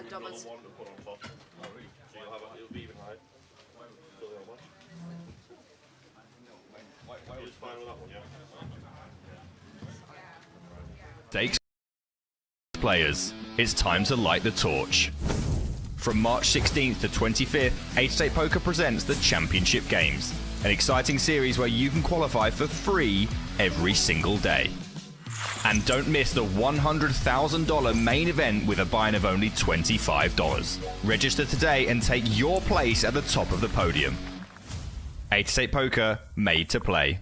and doubles. One to put on top. Oh, really? So it'll be even high. You're just fine with that one, yeah? Stakes players, it's time to light the torch. From March 16th to 25th, 888poker presents the Championship Games, an exciting series where you can qualify for free every single day. And don't miss the $100,000 main event with a buy-in of only $25. Register today and take your place at the top of the podium. 888poker, made to play.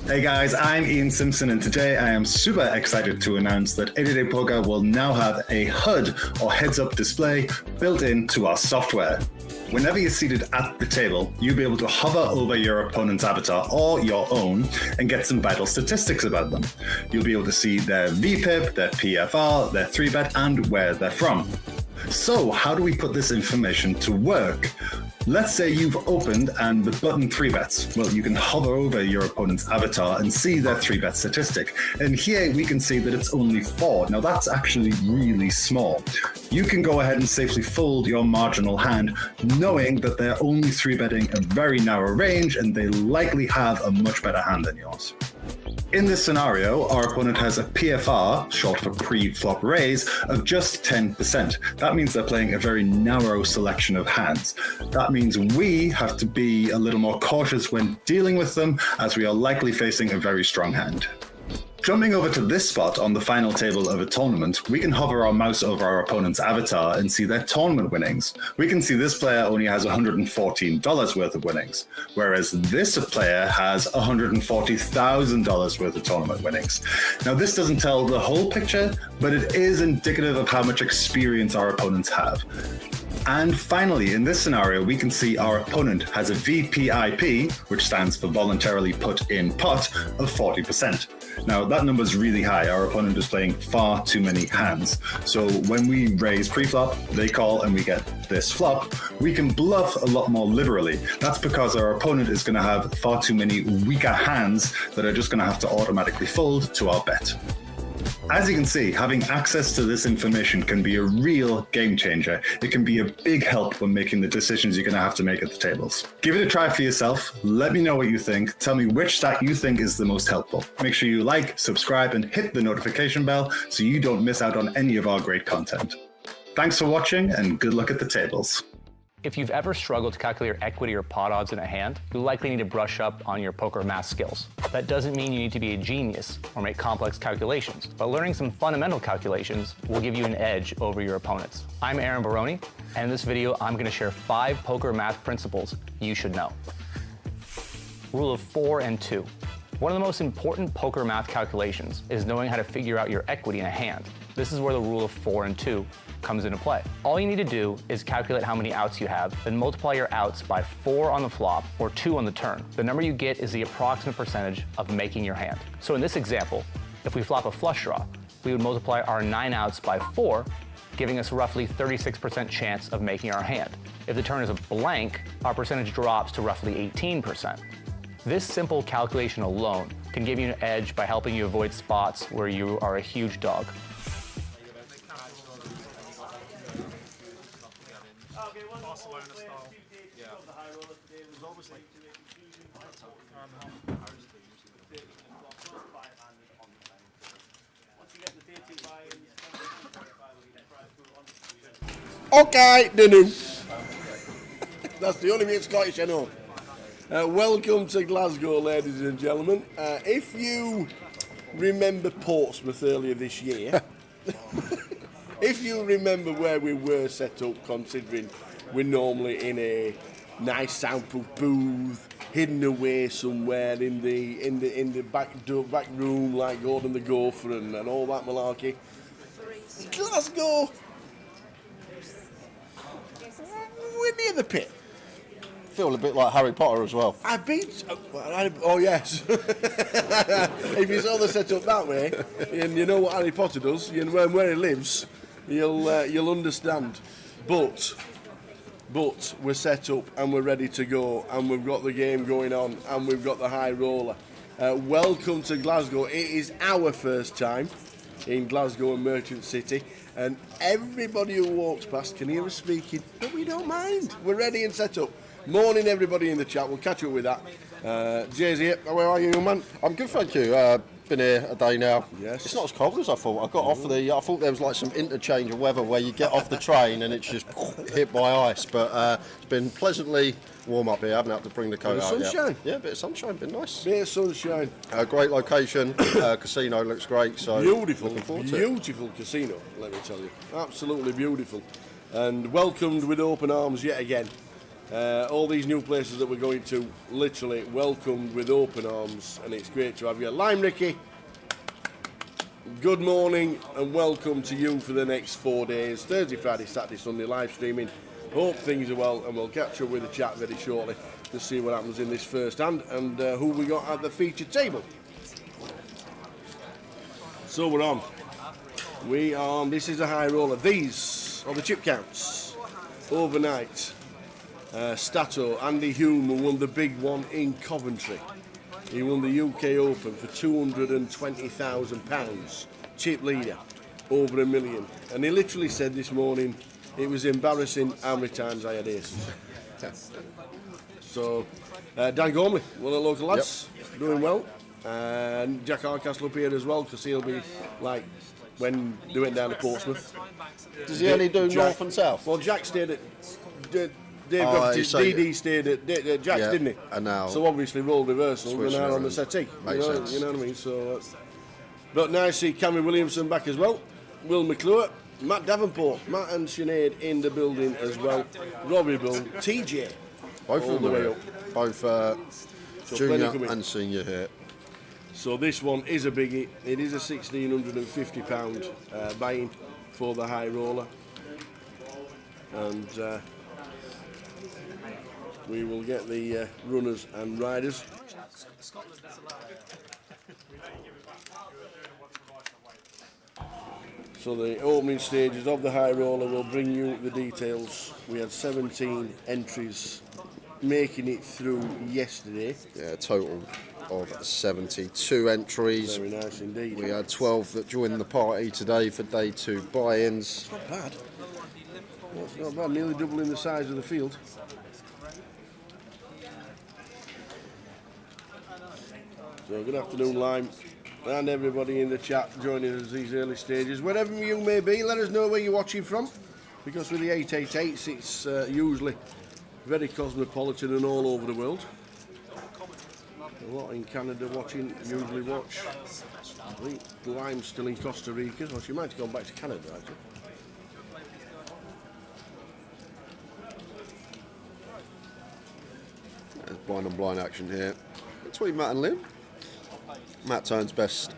Hey guys, I'm Ian Simpson, and today I am super excited to announce that 888poker will now have a HUD, or heads-up display, built into our software. Whenever you're seated at the table, you'll be able to hover over your opponent's avatar or your own and get some vital statistics about them. You'll be able to see their VPIP, their PFR, their 3-bet, and where they're from. So how do we put this information to work? Let's say you've opened and the button 3-bets. Well, you can hover over your opponent's avatar and see their 3-bet statistic. And here we can see that it's only 4. Now that's actually really small. You can go ahead and safely fold your marginal hand, knowing that they're only 3-betting a very narrow range and they likely have a much better hand than yours. In this scenario, our opponent has a PFR, short for pre-flop raise, of just 10%. That means they're playing a very narrow selection of hands. That means we have to be a little more cautious when dealing with them, as we are likely facing a very strong hand. Jumping over to this spot on the final table of a tournament, we can hover our mouse over our opponent's avatar and see their tournament winnings. We can see this player only has $114 worth of winnings, whereas this player has $140,000 worth of tournament winnings. Now this doesn't tell the whole picture, but it is indicative of how much experience our opponents have. And finally, in this scenario, we can see our opponent has a VPIP, which stands for voluntarily put in pot, of 40%. Now, that number is really high. Our opponent is playing far too many hands. So when we raise pre-flop, they call and we get this flop, we can bluff a lot more liberally. That's because our opponent is going to have far too many weaker hands that are just going to have to automatically fold to our bet. As you can see, having access to this information can be a real game changer. It can be a big help when making the decisions you're going to have to make at the tables. Give it a try for yourself. Let me know what you think. Tell me which stat you think is the most helpful. Make sure you like, subscribe, and hit the notification bell so you don't miss out on any of our great content. Thanks for watching, and good luck at the tables. If you've ever struggled to calculate your equity or pot odds in a hand, you likely need to brush up on your poker math skills. That doesn't mean you need to be a genius or make complex calculations, but learning some fundamental calculations will give you an edge over your opponents. I'm Aaron Baroni, and in this video, I'm going to share 5 poker math principles you should know. Rule of 4 and 2. One of the most important poker math calculations is knowing how to figure out your equity in a hand. This is where the rule of 4 and 2 comes into play. All you need to do is calculate how many outs you have, then multiply your outs by 4 on the flop or 2 on the turn. The number you get is the approximate percentage of making your hand. So in this example, if we flop a flush draw, we would multiply our 9 outs by 4, giving us roughly 36% chance of making our hand. If the turn is a blank, our percentage drops to roughly 18%. This simple calculation alone can give you an edge by helping you avoid spots where you are a huge dog. Okay, Dinu. That's the only bit Scottish I know. Welcome to Glasgow, ladies and gentlemen. If you remember Portsmouth earlier this year, if you remember where we were set up, considering we're normally in a nice soundproof booth, hidden away somewhere in the back room, like Gordon the Gopher and all that malarkey. Glasgow, we're near the pit. Feel a bit like Harry Potter as well. I've been. Oh yes. If you saw the setup that way, and you know what Harry Potter does, you know where he lives, you'll understand. But but we're set up and we're ready to go, and we've got the game going on, and we've got the high roller. Welcome to Glasgow. It is our first time in Glasgow and Merchant City, and everybody who walks past can hear us speaking, but we don't mind. We're ready and set up. Morning, everybody in the chat. We'll catch up with that. Jay's here. How are you, young man? I'm good, thank you. Been here a day now. Yes. It's not as cold as I thought. I got off I thought there was like some interchange of weather where you get off the train and it's just hit by ice. But it's been pleasantly warm up here. I haven't had to bring the coat out sunshine. yet. Yeah, a bit of sunshine. Been nice. Bit of sunshine. Great location. Casino looks great. So Beautiful, looking forward to it. beautiful casino, let me tell you. Absolutely beautiful. And welcomed with open arms yet again. All these new places that we're going to, literally welcomed with open arms, and it's great to have you. Lime Ricky, good morning and welcome to you for the next 4 days, Thursday, Friday, Saturday, Sunday, live streaming. Hope things are well, and we'll catch up with the chat very shortly to see what happens in this first hand and who we got at the featured table. So we're on. We are on. This is a high roller. These are the chip counts. Overnight. Stato, Andy Hume, who won the big one in Coventry. He won the UK Open for £220,000. Chip leader, over $1 million. And he literally said this morning, it was embarrassing how many times I had aces. So, Dan Gormley, one of the local lads, doing well. And Jack Hardcastle up here as well, because he'll be like when they went down to Portsmouth. Does he only do north and south? Well, Jack stayed at... DD stayed at Jack's, didn't he? And now, so obviously role reversal, and now on the settee. Makes sense. You know what I mean? So, but nice to see Cameron Williamson back as well. Will McClure, Matt Davenport, Matt and Sinead in the building as well. Robbie Bull, TJ, both all the way up. Both junior and senior here. So this one is a biggie. It is a £1,650 buy-in for the high roller, and we will get the runners and riders. So the opening stages of the high roller will bring you the details. We had 17 entries making it through yesterday. Yeah, a total of 72 entries. Very nice indeed. We had 12 that joined the party today for day 2 buy-ins. Not bad. That's not bad, nearly doubling the size of the field. So good afternoon, Lime, and everybody in the chat joining us these early stages. Wherever you may be, let us know where you're watching from, because with the 888s it's usually very cosmopolitan and all over the world. A lot in Canada watching, usually watch. I think Lime's still in Costa Rica, or she might have gone back to Canada actually. There's blind on blind action here between Matt and Liam. Matt turns best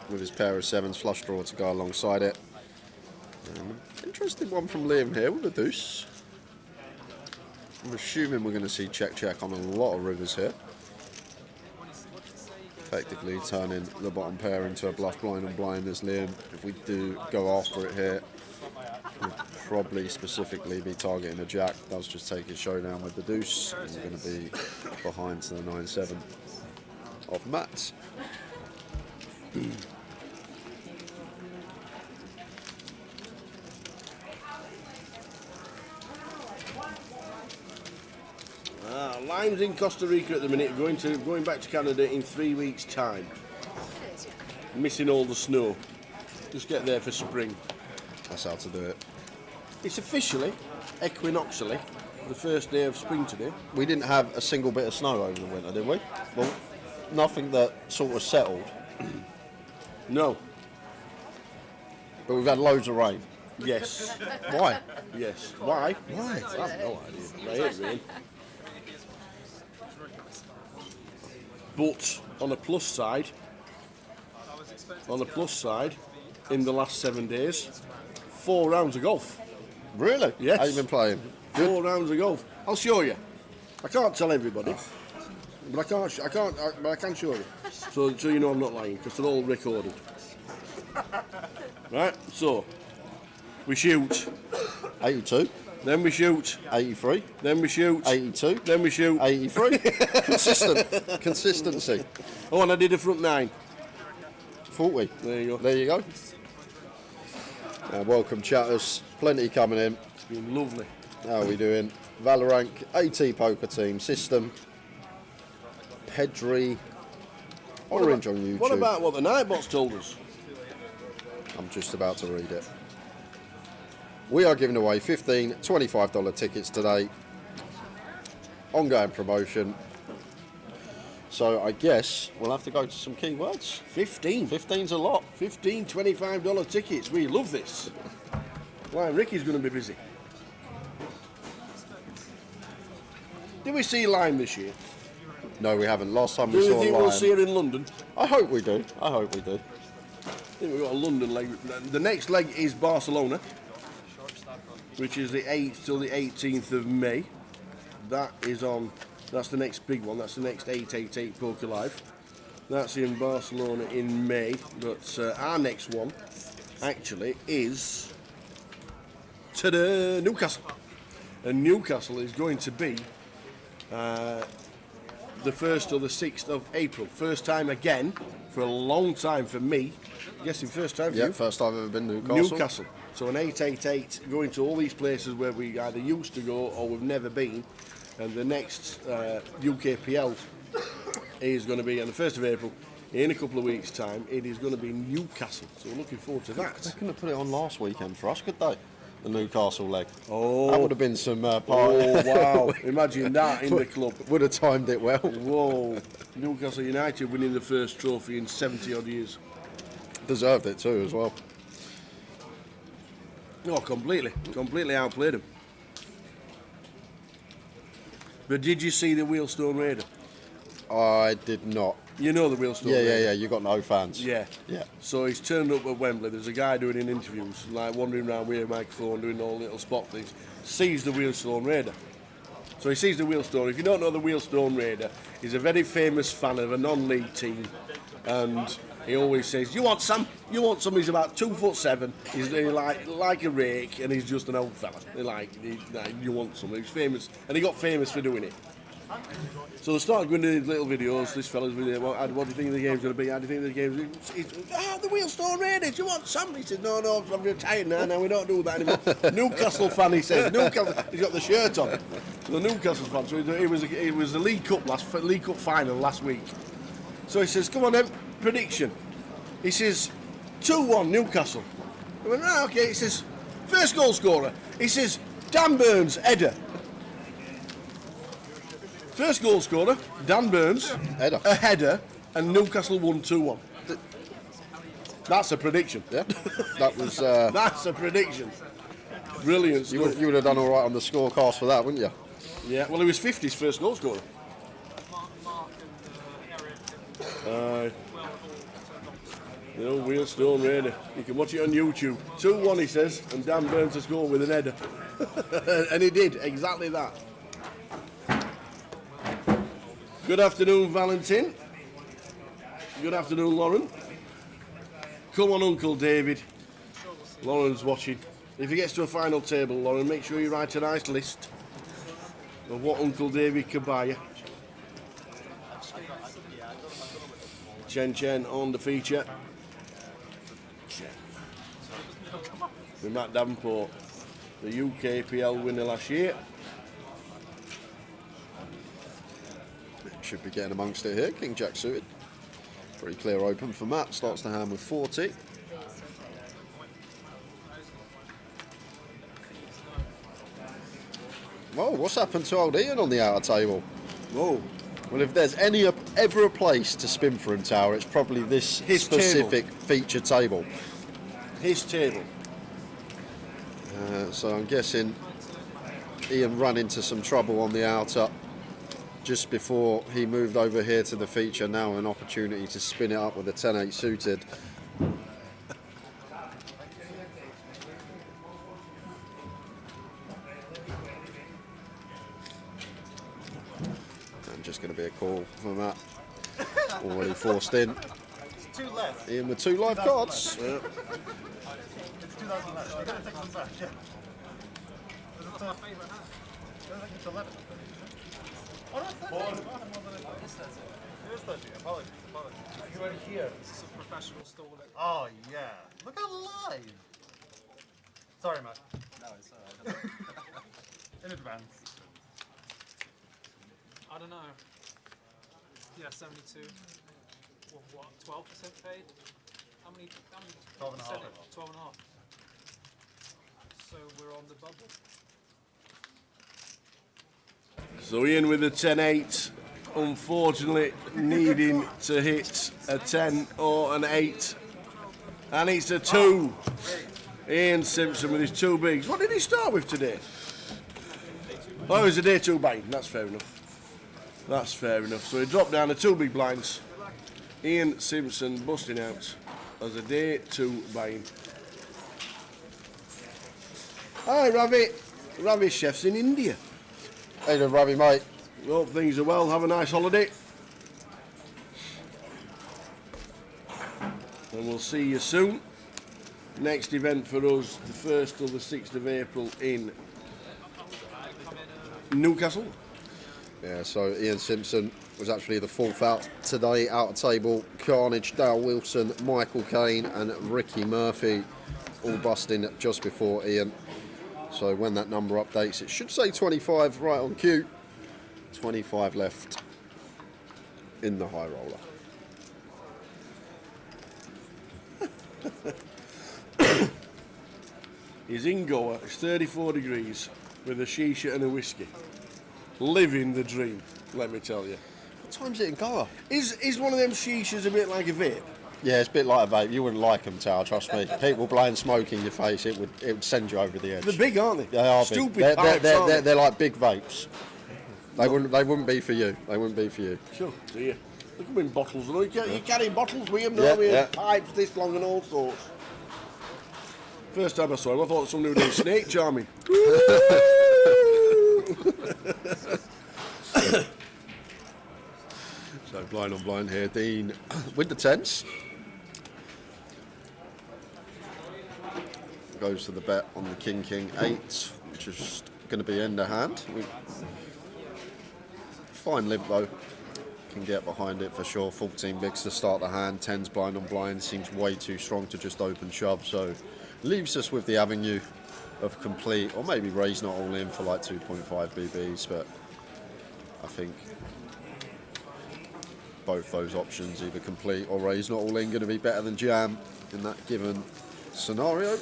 with his pair of sevens, flush draw to go alongside it. Interesting one from Liam here with a deuce. I'm assuming we're going to see check on a lot of rivers here. Effectively turning the bottom pair into a bluff blind on blind as Liam. If we do go after it here, we'll probably specifically be targeting a jack. Does just take his showdown with the deuce. And we're going to be behind to the 9-7 of Matt. Lime's in Costa Rica at the minute, going back to Canada in 3 weeks' time. Missing all the snow. Just get there for spring. That's how to do it. It's officially, equinoxially, the first day of spring today. We didn't have a single bit of snow over the winter, did we? Well, nothing that sort of settled. No. But we've had loads of rain. Yes. Why? Yes. Why? Why? I have no idea. I hate rain. But on a plus side, in the last 7 days, 4 rounds of golf. Really? Yes. How you been playing? 4 rounds of golf. I'll show you. I can't tell everybody, but I can show you. So you know I'm not lying, because they're all recorded. Right. So we shoot 82. Then we shoot. 83. Then we shoot. 82. Then we shoot. 83. Consistency. Oh, and I did a front 9. 40. There you go. There you go. Welcome, chatters. Plenty coming in. It's been lovely. How are we doing? Valorant, AT Poker Team, System, Pedri, Orange on YouTube. What about what the Nightbots told us? I'm just about to read it. We are giving away $15, $25 tickets today. Ongoing promotion. So I guess we'll have to go to some keywords. 15. 15's a lot. $15, $25 tickets. We love this. Why, Ricky's going to be busy. Did we see Lime this year? No, we haven't. Last time Do we you saw think Lion. we'll see her in London? I hope we do. I hope we do. I think we've got a London leg. The next leg is Barcelona, which is the 8th till the 18th of May. That's the next big one. That's the next 888 Poker Live. That's in Barcelona in May. But our next one actually is to the Newcastle. And Newcastle is going to be the 1st or the 6th of April. First time again for a long time for me. I'm guessing first time for Yeah, you? first time I've ever been to Newcastle. Newcastle. So an 888 going to all these places where we either used to go or we've never been. And the next UKPL is going to be on the 1st of April. In a couple of weeks' time, it is going to be Newcastle. So we're looking forward to that. They couldn't have put it on last weekend for us, could they? The Newcastle leg. Oh. That would have been some party. Oh, wow. Imagine that in the club. Would have timed it well. Whoa. Newcastle United winning the first trophy in 70 odd years. Deserved it too as well. No, completely outplayed them. But did you see the Wheelstone Raider? I did not. You know the Wheelstone Raider? Yeah. You got no fans. Yeah. Yeah. So he's turned up at Wembley. There's a guy doing in interviews, like wandering around with a microphone, doing all little spot things. Sees the Wheelstone Raider. So he sees the Wheelstone. If you don't know the Wheelstone Raider, he's a very famous fan of a non-league team, and he always says, "You want some? You want some?" He's about 2'7". He's like a rake, and he's just an old fella. You want some? He's famous, and he got famous for doing it. So they started going to these little videos, this fella's video, what do you think the game's going to be? How do you think the game's the Wheelstone Raiders, do you want some? He said, no, I'm retired now, we don't do that anymore. Newcastle fan, he says. Newcastle, he's got the shirt on. So the Newcastle fan, so it was the League Cup final last week. So he says, come on then, prediction. He says, 2-1 Newcastle. I went, okay. He says, first goal scorer. He says, Dan Burns, header. First goal scorer, Dan Burns, Header. a header, and Newcastle won 2-1. That's a prediction. Yeah. That was. That's a prediction. Brilliant stuff. You would have done all right on the scorecast for that, wouldn't you? Yeah, well, he was 50's first goal scorer. The old Wheelstone Raider. You can watch it on YouTube. 2-1, he says, and Dan Burns to score with an header. And he did exactly that. Good afternoon, Valentin. Good afternoon, Lauren. Come on, Uncle David. Lauren's watching. If he gets to a final table, Lauren, make sure you write a nice list of what Uncle David can buy you. Chen on the feature. Chen. With Matt Davenport, the UKPL winner last year. Should be getting amongst it here. King Jack suited. Pretty clear open for Matt. Starts the hand with 40. Whoa, what's happened to old Ian on the outer table? Whoa. Well, if there's ever a place to spin for him, Tower, it's probably this His specific feature table. His table. So I'm guessing Ian ran into some trouble on the outer just before he moved over here to the feature. Now an opportunity to spin it up with a 10-8 suited. And just going to be a call for Matt. Already forced in. Two left. Ian with 2 live cards. It's 2,000 left. You're going to take them back, yeah. my favourite hand. I think it's 11. Oh, no, 13. It is 13. Apologies. You were here. This is a professional stall. Oh, yeah. Look how live. Sorry, Matt. No, it's alright. In advance. I don't know. Yeah, 72. What? 12% paid? How many 12 and a half. 12 and a half. So we're on the bubble. So Ian with a 10-8, unfortunately needing to hit a 10 or an 8. And it's a 2. Ian Simpson with his 2 bigs. What did he start with today? Oh, it was a day 2 bang. That's fair enough. That's fair enough. So he dropped down to 2 big blinds. Ian Simpson busting out as a day 2 bang. Hi, Ravi. Ravi chef's in India. Hey there, Ravi, mate. Hope things are well. Have a nice holiday. And we'll see you soon. Next event for us, the 1st till the 6th of April in Newcastle. Yeah, so Ian Simpson was actually the 4th out today, out of table. Carnage, Dale Wilson, Michael Caine and Ricky Murphy all busting just before Ian. So when that number updates, it should say 25 right on cue. 25 left in the high roller. He's in Goa, it's 34 degrees, with a shisha and a whiskey. Living the dream, let me tell you. What time's it in Goa? Is one of them shishas a bit like a vape? Yeah, it's a bit like a vape. You wouldn't like them, Tao, trust me. People blowing smoke in your face, it would send you over the edge. They're big, aren't they? They are Stupid big. pipes, aren't they? They're like big vapes. They wouldn't be for you. They wouldn't be for you. Sure, do you? Look at them in bottles. You carry bottles with them, Yeah, don't you? yeah. Pipes this long and all sorts. First time I saw him, I thought somebody was doing snake charming. So blind on blind here, Dean with the 10s. Goes to the bet on the King 8, which is going to be end of hand. Fine limp though, can get behind it for sure. 14 bigs to start the hand, 10s blind on blind, seems way too strong to just open shove, so leaves us with the avenue of complete, or maybe raise not all in for like 2.5 BBs, but I think both those options, either complete or raise not all in, going to be better than jam in that given scenario.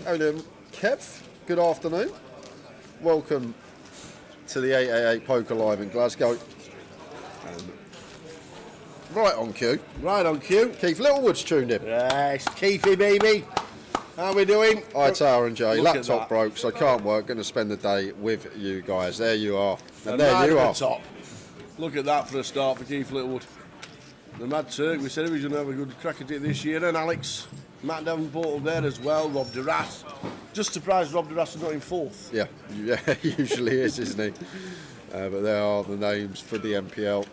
How you doing, Kev? Good afternoon. Welcome to the 888 Poker Live in Glasgow. Right on cue. Right on cue. Keith Littlewood's tuned in. Yes, Keithy baby. How we doing? Hi, Tower and Jay. Look at Laptop that. broke, so can't work. Going to spend the day with you guys. There you are. And right there you at are. the top. Look at that for a start for Keith Littlewood. The Mad Turk, we said he was going to have a good crack at it this year. And Alex, Matt Davenport there as well. Rob Duras. Just surprised Rob Duras is not in 4th. Yeah, usually is, isn't he? But there are the names for the MPL.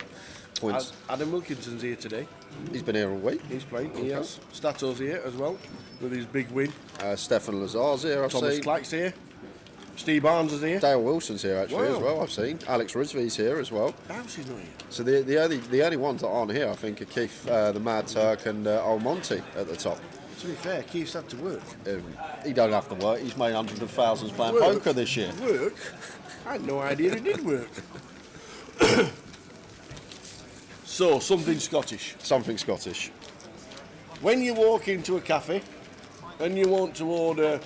Points. Adam Wilkinson's here today. He's been here all week. He's playing, Okay. he has. Stato's here as well, with his big win. Stefan Lazar's here, I've Thomas seen. Clack's here. Steve Barnes is here. Dale Wilson's here actually Wow. as well, I've seen. Alex Rizvi's here as well. How's he not here? So the only ones that aren't here, I think, are Keith, the Mad Turk, and Old Monty at the top. To be fair, Keith's had to work. He don't have to work. He's made hundreds of thousands playing Work? poker this year. Work? I had no idea he did work. So, something Scottish. Something Scottish. When you walk into a cafe and you want to order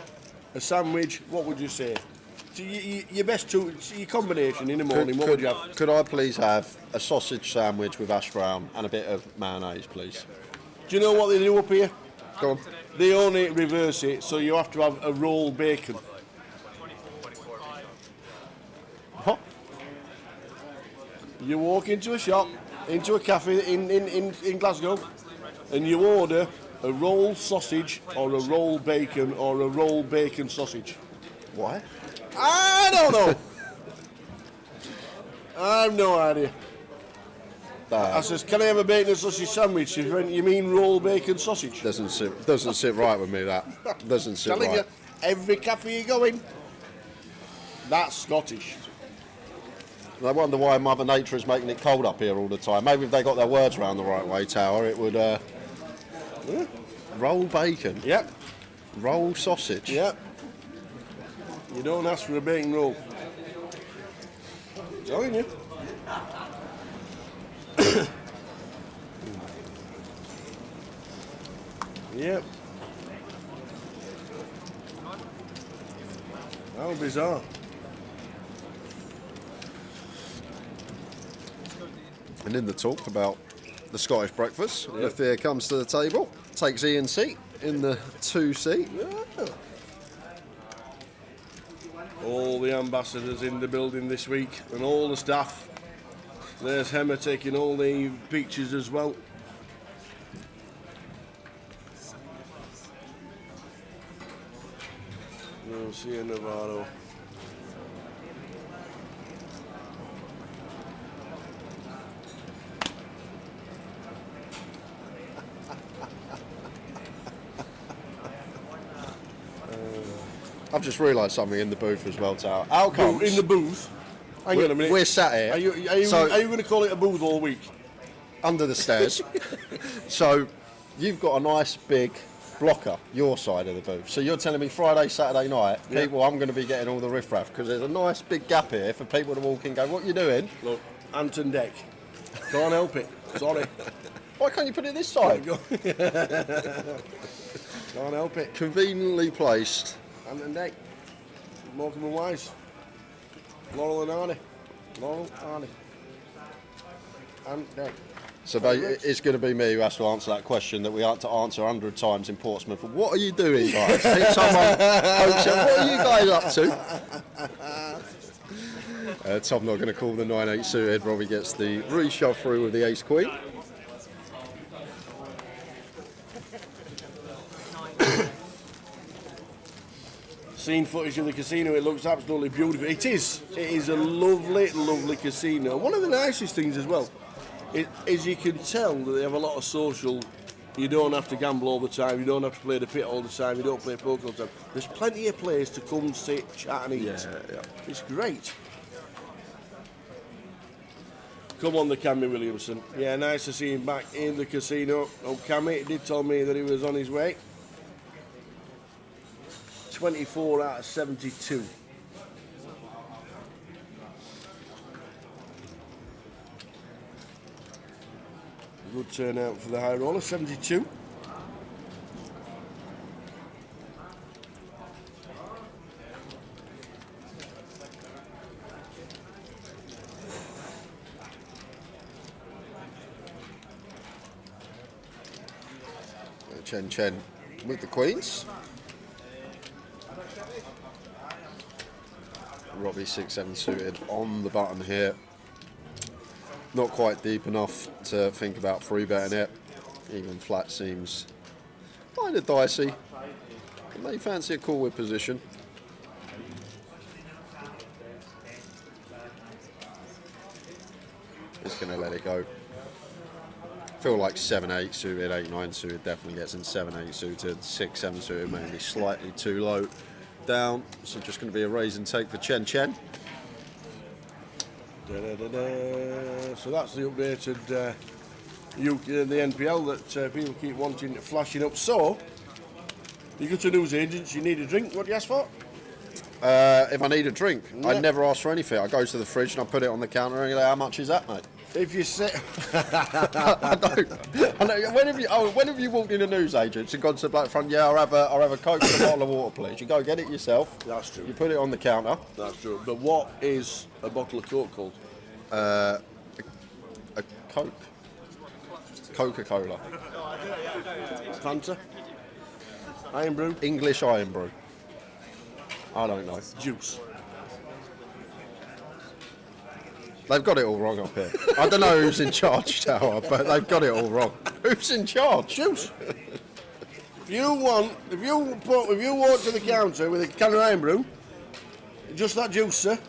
a sandwich, what would you say? So your best two, your combination in the morning, what would you have? Could I please have a sausage sandwich with hash brown and a bit of mayonnaise, please? Do you know what they do up here? Go on. They only reverse it, so you have to have a roll bacon. What? You walk into a shop, into a cafe in Glasgow, and you order a roll sausage or a roll bacon or a roll bacon sausage. Why? I don't know. I have no idea. I says, can I have a bacon and sausage sandwich? She went, you mean roll bacon sausage? Doesn't sit right with me, that. Doesn't sit Telling right. you, every cafe you go in. That's Scottish. I wonder why Mother Nature is making it cold up here all the time. Maybe if they got their words around the right way, Tower, it would roll bacon. Yep. Roll sausage. Yep. You don't ask for a bacon roll. I'm telling you. Yep. How bizarre. And in the talk about the Scottish breakfast, Lafayette comes to the table, takes Ian's seat in the 2 seat. Yeah. All the ambassadors in the building this week and all the staff. There's Hemmer taking all the pictures as well. We'll see you, Navarro. I've just realised something in the booth as well, Tower. Outcomes. In the booth? Hang on a minute. We're sat here. Are you going to call it a booth all week? Under the stairs. So you've got a nice big blocker, your side of the booth. So you're telling me Friday, Saturday night, people, I'm going to be getting all the riffraff because there's a nice big gap here for people to walk in and go, what are you doing? Look, Anton Deck. Can't help it. Sorry. Why can't you put it this side? Can't help it. Conveniently placed. Anton Deck. Morecambe and Wise. Laurel and Hardy. Laurel, Hardy. Anton Deck. So it's going to be me who has to answer that question that we had to answer 100 times in Portsmouth. What are you doing, guys? Anytime what are you guys up to? Tom not going to call the 9-8 suited. Robbie gets the reshove through with the ace-queen. Seen footage of the casino, it looks absolutely beautiful. It is a lovely, lovely casino. One of the nicest things as well is you can tell that they have a lot of social. You don't have to gamble all the time, you don't have to play the pit all the time, you don't play poker all the time. There's plenty of place to come, sit, chat and eat. Yeah. It's great. Come on, the Cammy Williamson. Yeah, nice to see him back in the casino. Oh, Cammy did tell me that he was on his way. 24 out of 72. Good turnout for the high roller, 72. Chen with the queens. Robbie 6-7 suited on the button here. Not quite deep enough to think about free betting it. Even flat seems kind of dicey. I may fancy a call with position. Just going to let it go. Feel like 7-8 suited, 8-9 suited definitely gets in 7-8 suited, 6-7 suited maybe slightly too low down. So just going to be a raise and take for Chen. So that's the updated the NPL that people keep wanting flashing up. So you go to news agents, you need a drink. What do you ask for? If I need a drink, Yeah. I never ask for anything. I go to the fridge and I put it on the counter and I go, how much is that, mate? If you say, I know. When have you walked in a newsagent and gone to the bloke front? Yeah, I'll have a Coke and a bottle of water, please. You go get it yourself. That's true. You put it on the counter. That's true. But what is a bottle of Coke called? A Coke. Coca-Cola. Fanta? Iron Brew? English Iron Brew. I don't know. Juice. They've got it all wrong up here. I don't know who's in charge, Tower, but they've got it all wrong. Who's in charge? Juice. If you walk to the counter with a can of Iron Brew, just that juice, sir.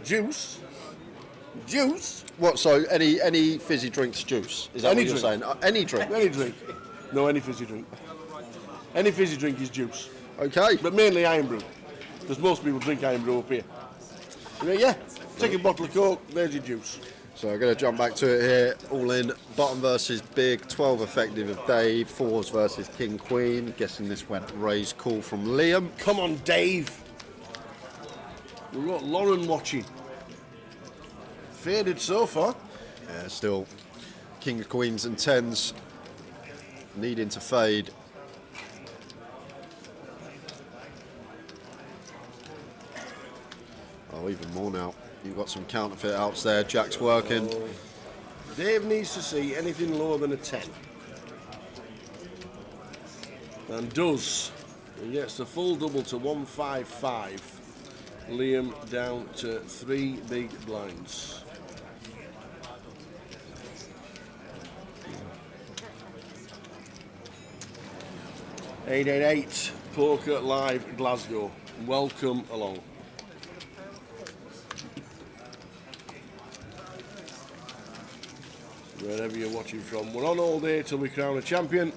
Juice. What? So any fizzy drinks juice? Is that Any what you're drink. saying? Any drink. Any drink. No, any fizzy drink. Any fizzy drink is juice. Okay. But mainly Iron Brew. Because most people drink Iron Brew up here. Yeah, take a bottle of Coke, there's your juice. So I'm going to jump back to it here. All in, bottom versus big, 12 effective of Dave, 4s versus King Queen. Guessing this went raise call from Liam. Come on, Dave. We've got Lauren watching. Faded so far. Yeah, still King of Queens and 10s needing to fade. Oh, even more now. You've got some counterfeit outs there. Jack's working. Dave needs to see anything lower than a 10. And does. He gets the full double to 155. Liam down to 3 big blinds. (888) Poker Live Glasgow. Welcome along. Wherever you're watching from, we're on all day till we crown a champion.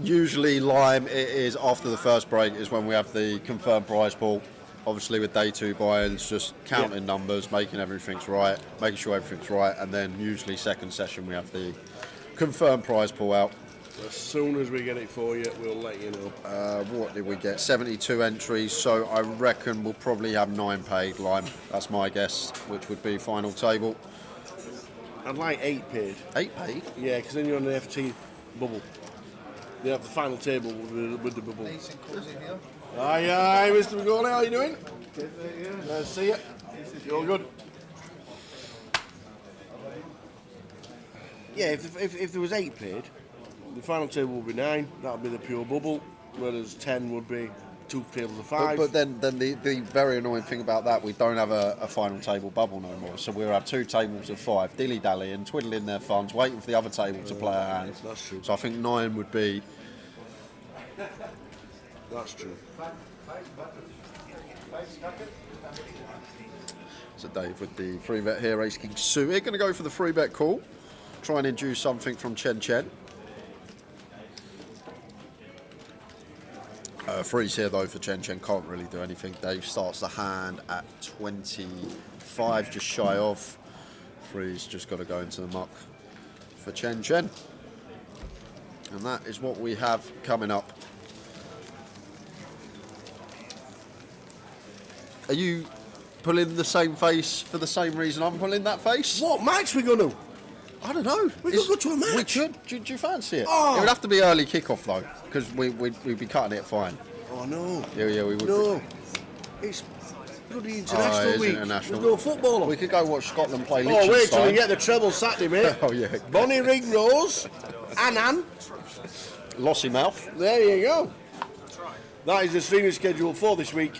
Usually Lime, it is after the first break is when we have the confirmed prize pool. Obviously with day 2 buy-ins, just counting numbers, making everything's right, making sure everything's right, and then usually second session we have the confirmed prize pool out. As soon as we get it for you, we'll let you know. What did we get? 72 entries, so I reckon we'll probably have 9 paid Lime. That's my guess, which would be final table. I'd like 8 paid. 8 paid? Yeah, because then you're on the FT bubble. They have the final table with the bubble. Aye, Mr. McGauley, how are you doing? Nice to see you. You're good. Yeah, if there was 8 paid, the final table would be 9. That would be the pure bubble, whereas 10 would be 2 tables of 5. But then the very annoying thing about that, we don't have a final table bubble no more. So we'll have 2 tables of 5, dilly-dallying, twiddling their thumbs, waiting for the other table to play a hand. That's true. So I think 9 would be... That's true. So Dave with the 3-bet here, Ace King suited. Going to go for the 3-bet call. Try and induce something from Chen Chen. Freeze here though for Chen Chen, can't really do anything. Dave starts the hand at 25, just shy of. Freeze just got to go into the muck for Chen Chen. And that is what we have coming up. Are you pulling the same face for the same reason I'm pulling that face? What match we going to? I don't know. We could go to a match. We could. Do you fancy it? Oh. It would have to be early kick-off though, because we'd be cutting it fine. Oh no. Yeah, we would. No. It's bloody international it's week. international. There's no football on. We could go watch Scotland play Oh, wait till Liechtenstein. we get the treble Saturday, mate. Oh, yeah. Bonnie Rig Rose, Annan. Lossy mouth. There you go. That is the streaming schedule for this week.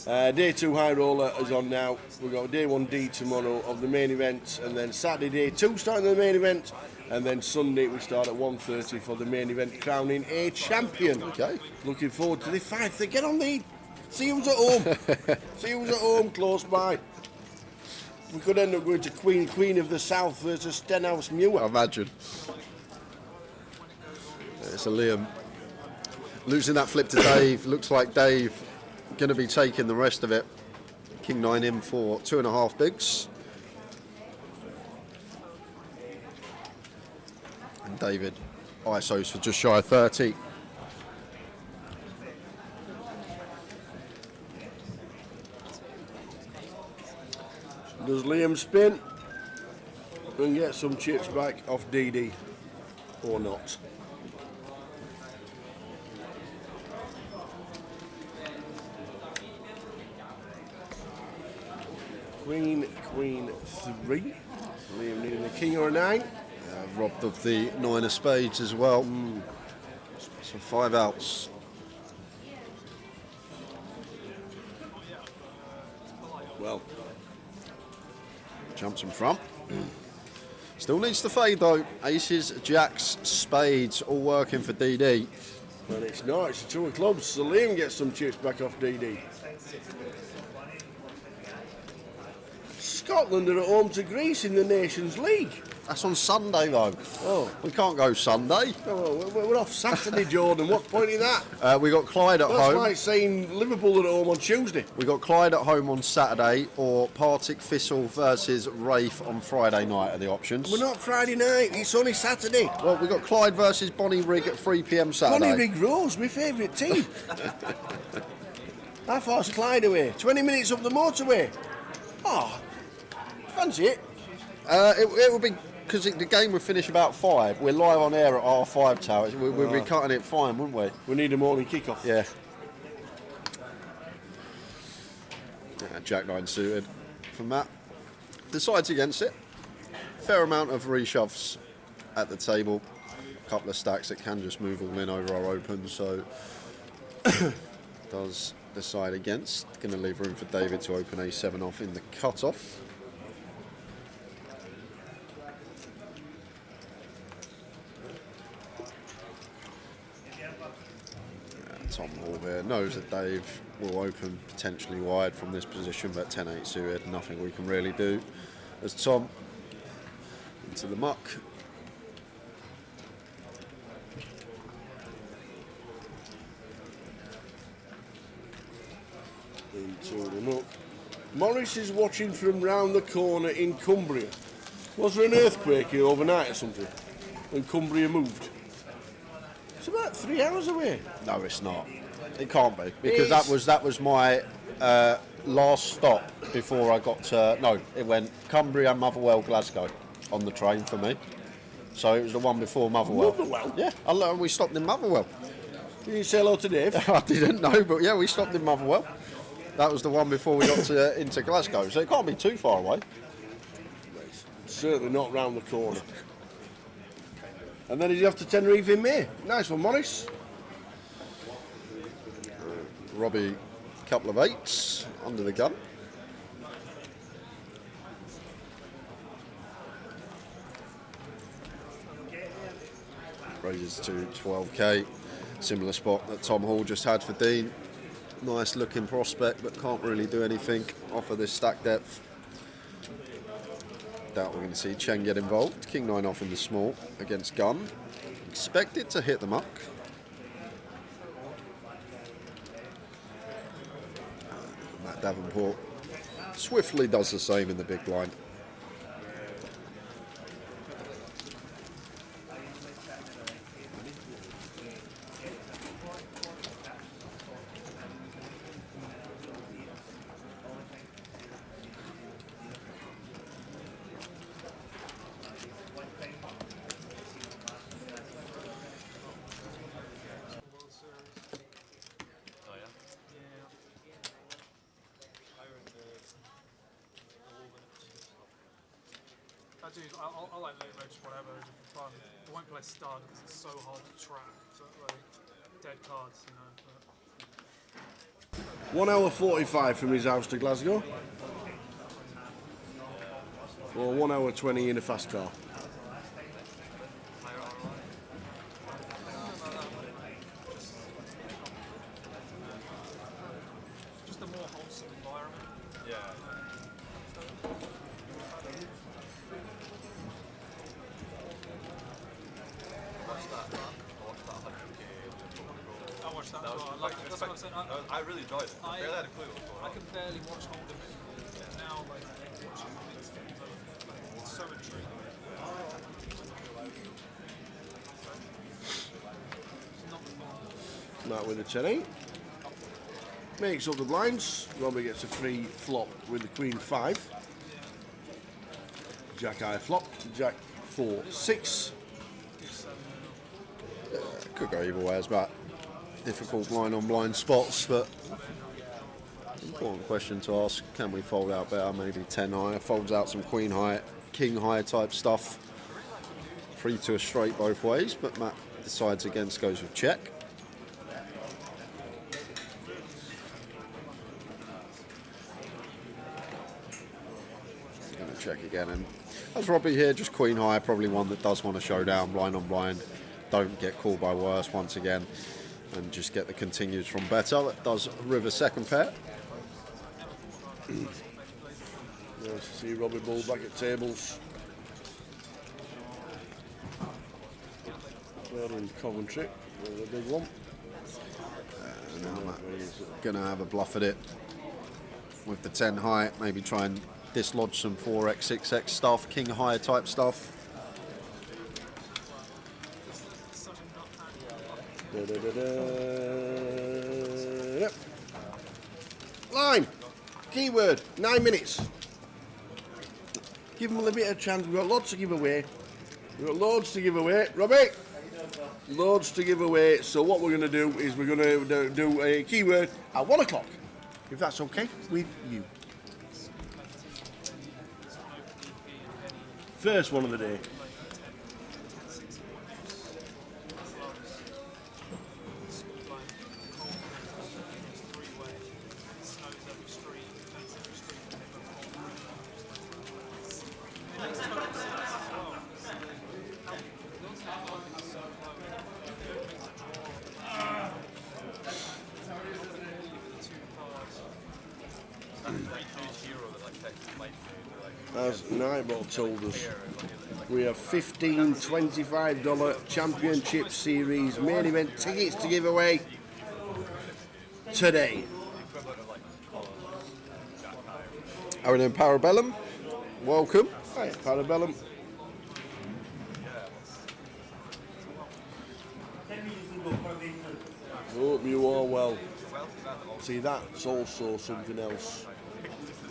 Day 2 High Roller is on now. We've got day 1D tomorrow of the main event, and then Saturday day 2 starting the main event, and then Sunday we start at 1:30 for the main event, crowning a champion. Okay. Looking forward to the fight. They get on the. See who's at home. See who's at home close by. We could end up going to Queen of the South versus Stenhouse Muir. Imagine. It's a Liam. Losing that flip to Dave. Looks like Dave going to be taking the rest of it. King 9 in for 2.5 bigs. And David ISOs for just shy of 30. Does Liam spin and get some chips back off DD or not? Queen 3. Liam needing a king or a 9. Robbed of the 9 of spades as well. So 5 outs. Well, Jumps in front. Still needs to fade though. Aces, jacks, spades, all working for DD. And it's not, it's 2 of clubs, so Liam gets some chips back off DD. Scotland are at home to Greece in the Nations League. That's on Sunday though. Oh. We can't go Sunday. Oh, well, we're off Saturday, Jordan. What's the point in that? We got Clyde at That's home. like saying Liverpool are at home on Tuesday. We got Clyde at home on Saturday, or Partick Thistle versus Rafe on Friday night are the options. We're not Friday night, it's only Saturday. Well, we got Clyde versus Bonnie Rig at 3 p.m. Saturday. Bonnie Rig Rose, my favourite team. How far's Clyde away? 20 minutes up the motorway. Oh, fancy it. It will be, because the game will finish about 5. We're live on air at R5 Towers. We'll be cutting it fine, wouldn't we? We need a morning kick-off. Yeah. Jack 9 suited from Matt. Decides against it. Fair amount of reshoves at the table. A couple of stacks that can just move all in over our open, so does decide against. Going to leave room for David to open A7 off in the cut-off. Tom Hall here knows that Dave will open potentially wide from this position, but 10-8 suited, nothing we can really do. As Tom into the muck. Into the muck. Morris is watching from round the corner in Cumbria. Was there an earthquake here overnight or something? When Cumbria moved? It's about 3 hours away. No, it's not. It can't be, because that was my last stop before I got to. No, it went Cumbria, Motherwell, Glasgow on the train for me. So it was the one before Motherwell. Motherwell? Yeah, we stopped in Motherwell. Did you say hello to Dave? I didn't know, but yeah, we stopped in Motherwell. That was the one before we got into Glasgow, so it can't be too far away. Certainly not round the corner. And then he's off to Tenerife in May. Nice one, Morris. Robbie, couple of 8s under the gun. Raises to 12k. Similar spot that Tom Hall just had for Dean. Nice looking prospect, but can't really do anything off of this stack depth. Doubt we're going to see Chen get involved. King 9 off in the small against gun. Expected to hit the muck. Matt Davenport swiftly does the same in the big blind. I like late reg, whatever, it's fun. I won't play stud because it's so hard to track. So like dead cards, you know. But 1 hour 45 from his house to Glasgow. Or 1 hour 20 in a fast car. just a more wholesome environment. Yeah. I watched that as well. I like it. That's what I'm saying. I really enjoyed it. I barely had a clue what was going I on. can barely watch Hold'em now, like watching these games. It's so intriguing. It's not fun. Matt with a 10-8. Makes up the blinds. Robbie gets a free flop with the Queen 5. Jack high flop. Jack 4 6. Could go either way as Matt. Difficult blind on blind spots, but important question to ask. Can we fold out better? Maybe 10 high. Folds out some queen high, king high type stuff. 3 to a straight both ways, but Matt decides against, goes with check. Going to check again. And as Robbie here, just queen high, probably one that does want to show down, blind on blind. Don't get called by worse once again, and just get the continues from better. That does river second pair. Nice to see Robbie Bull back at tables. There in Coventry, the big one. Now Matt's going to have a bluff at it with the 10 high, maybe try and dislodge some 4x, 6x stuff, king high type stuff. Yep. Line, keyword, 9 minutes. Give them a little bit of chance. We've got lots to give away. We've got loads to give away. Robbie, loads to give away. So what we're going to do is we're going to do a keyword at 1 o'clock, if that's okay with you. First one of the day. As Nightball told us, we have $15, $25 Championship Series main event tickets to give away today. Aaron and Parabellum, welcome. Hi, Parabellum. Hope you are well. See, that's also something else.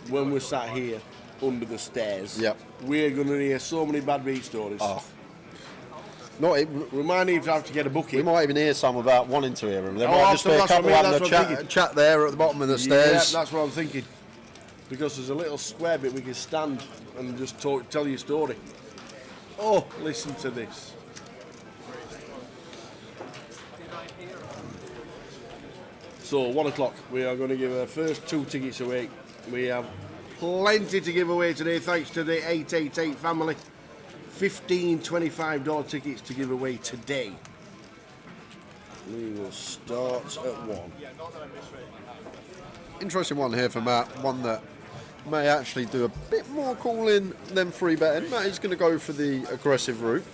When we're sat here under the stairs, yep, we're going to hear so many bad beat stories. Oh. We might need to have to get a booking. We might even hear some about wanting to hear them. There Oh, might just be a couple having a chat there at the bottom of the stairs. Yeah, that's what I'm thinking. Because there's a little square bit we can stand and just tell your story. Oh, listen to this. So 1 o'clock, we are going to give our first 2 tickets away. We have plenty to give away today, thanks to the 888 family. $15, $25 tickets to give away today. We will start at 1. Interesting one here for Matt, one that may actually do a bit more calling than free betting. Matt is going to go for the aggressive route.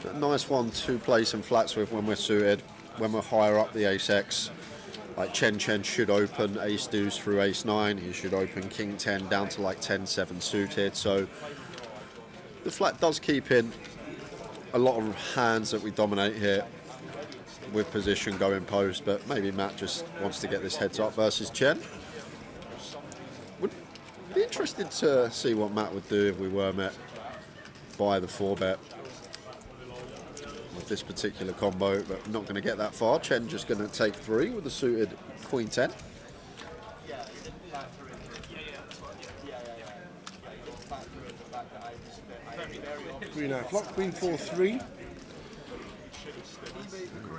A nice one to play some flats with when we're suited, when we're higher up the ace-x. Like Chen should open ace deuce through ace 9. He should open king 10 down to like 10-7 suited. So the flat does keep in a lot of hands that we dominate here with position going post, but maybe Matt just wants to get this heads up versus Chen. Would be interested to see what Matt would do if we were met by the 4-bet with this particular combo, but not going to get that far. Chen just going to take 3 with the suited queen 10. Queen high flop, queen 4-3.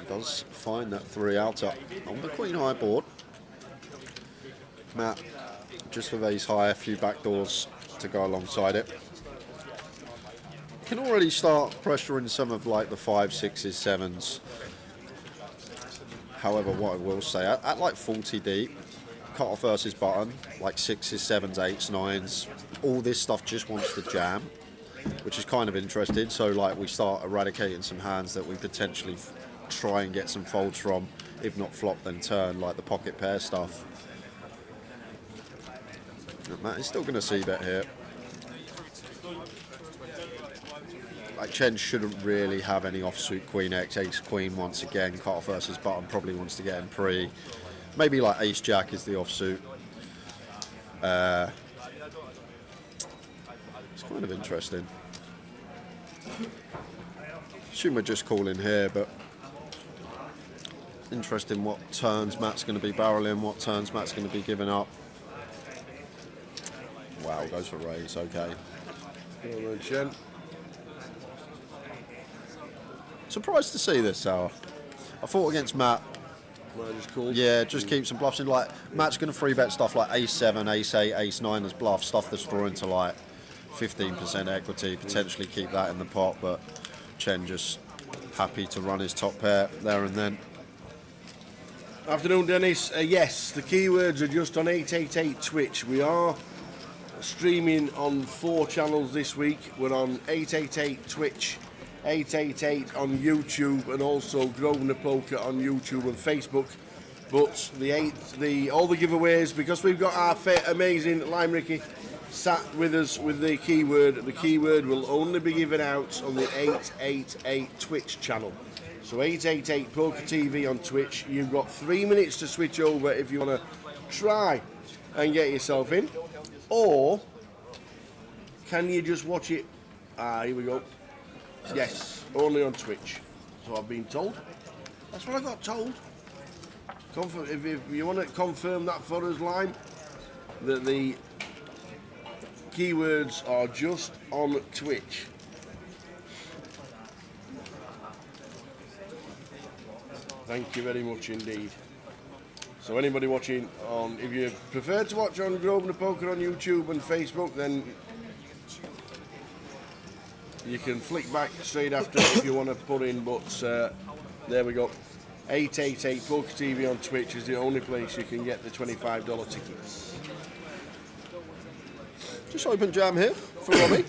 Does find that 3 outer on the queen high board. Matt just with ace high, a few back doors to go alongside it. Can already start pressuring some of like the 5s, 6s, 7s. However, what I will say, at like 40 deep, cut off versus button, like 6s, 7s, 8s, 9s, all this stuff just wants to jam, which is kind of interesting. So like we start eradicating some hands that we potentially try and get some folds from, if not flop then turn, like the pocket pair stuff. And Matt is still going to see bet here. Like Chen shouldn't really have any offsuit queen X, ace queen once again, cut off versus button, probably wants to get in pre. Maybe like ace jack is the offsuit. It's kind of interesting. Assume we're just calling here, but interesting what turns Matt's going to be barreling, what turns Matt's going to be giving up. Wow, goes for raise, okay. Well done, Chen. Surprised to see this, Sour. I thought against Matt, Well, just called. Yeah, just keep some bluffs in. Like, Matt's going to free bet stuff like ace-7, ace-8, ace-9 as bluff, stuff that's drawing to like 15% equity, potentially keep that in the pot, but Chen just happy to run his top pair there and then. Afternoon, Dennis. Yes, the keywords are just on 888 Twitch. We are streaming on 4 channels this week. We're on 888 Twitch, 888 on YouTube, and also Grosvenor Poker on YouTube and Facebook. But all the giveaways, because we've got our amazing Lime Ricky sat with us with the keyword will only be given out on the 888 Twitch channel. So 888 Poker TV on Twitch. You've got 3 minutes to switch over if you want to try and get yourself in. Or can you just watch it? Here we go. Yes, only on Twitch. So I've been told. That's what I got told. If you want to confirm that for us, Lime, that the keywords are just on Twitch. Thank you very much indeed. So anybody watching on, if you prefer to watch on Grosvenor Poker on YouTube and Facebook, then you can flick back straight after if you want to put in, but there we go. 888 Poker TV on Twitch is the only place you can get the $25 tickets. Just open jam here for Robbie.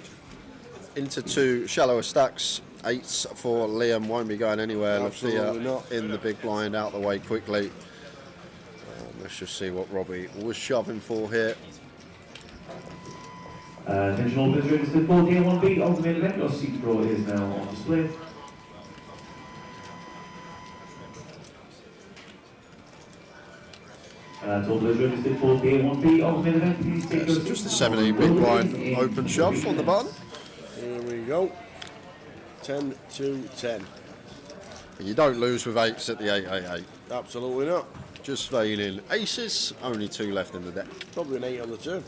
Into 2 shallower stacks. 8s for Liam, won't be going anywhere. Absolutely not. In the big blind, out the way quickly. Let's just see what Robbie was shoving for here. Attention all visitors, registered 14-1B of the main event. Your seat draw is now on display. Total visitors registered 14-1B of the main event. Please take your Just the 17 big blind open shove on the button. Here we go. 10 to 10. You don't lose with 8s at the 888. Absolutely not. Just failing aces, only 2 left in the deck. Probably an 8 on the turn.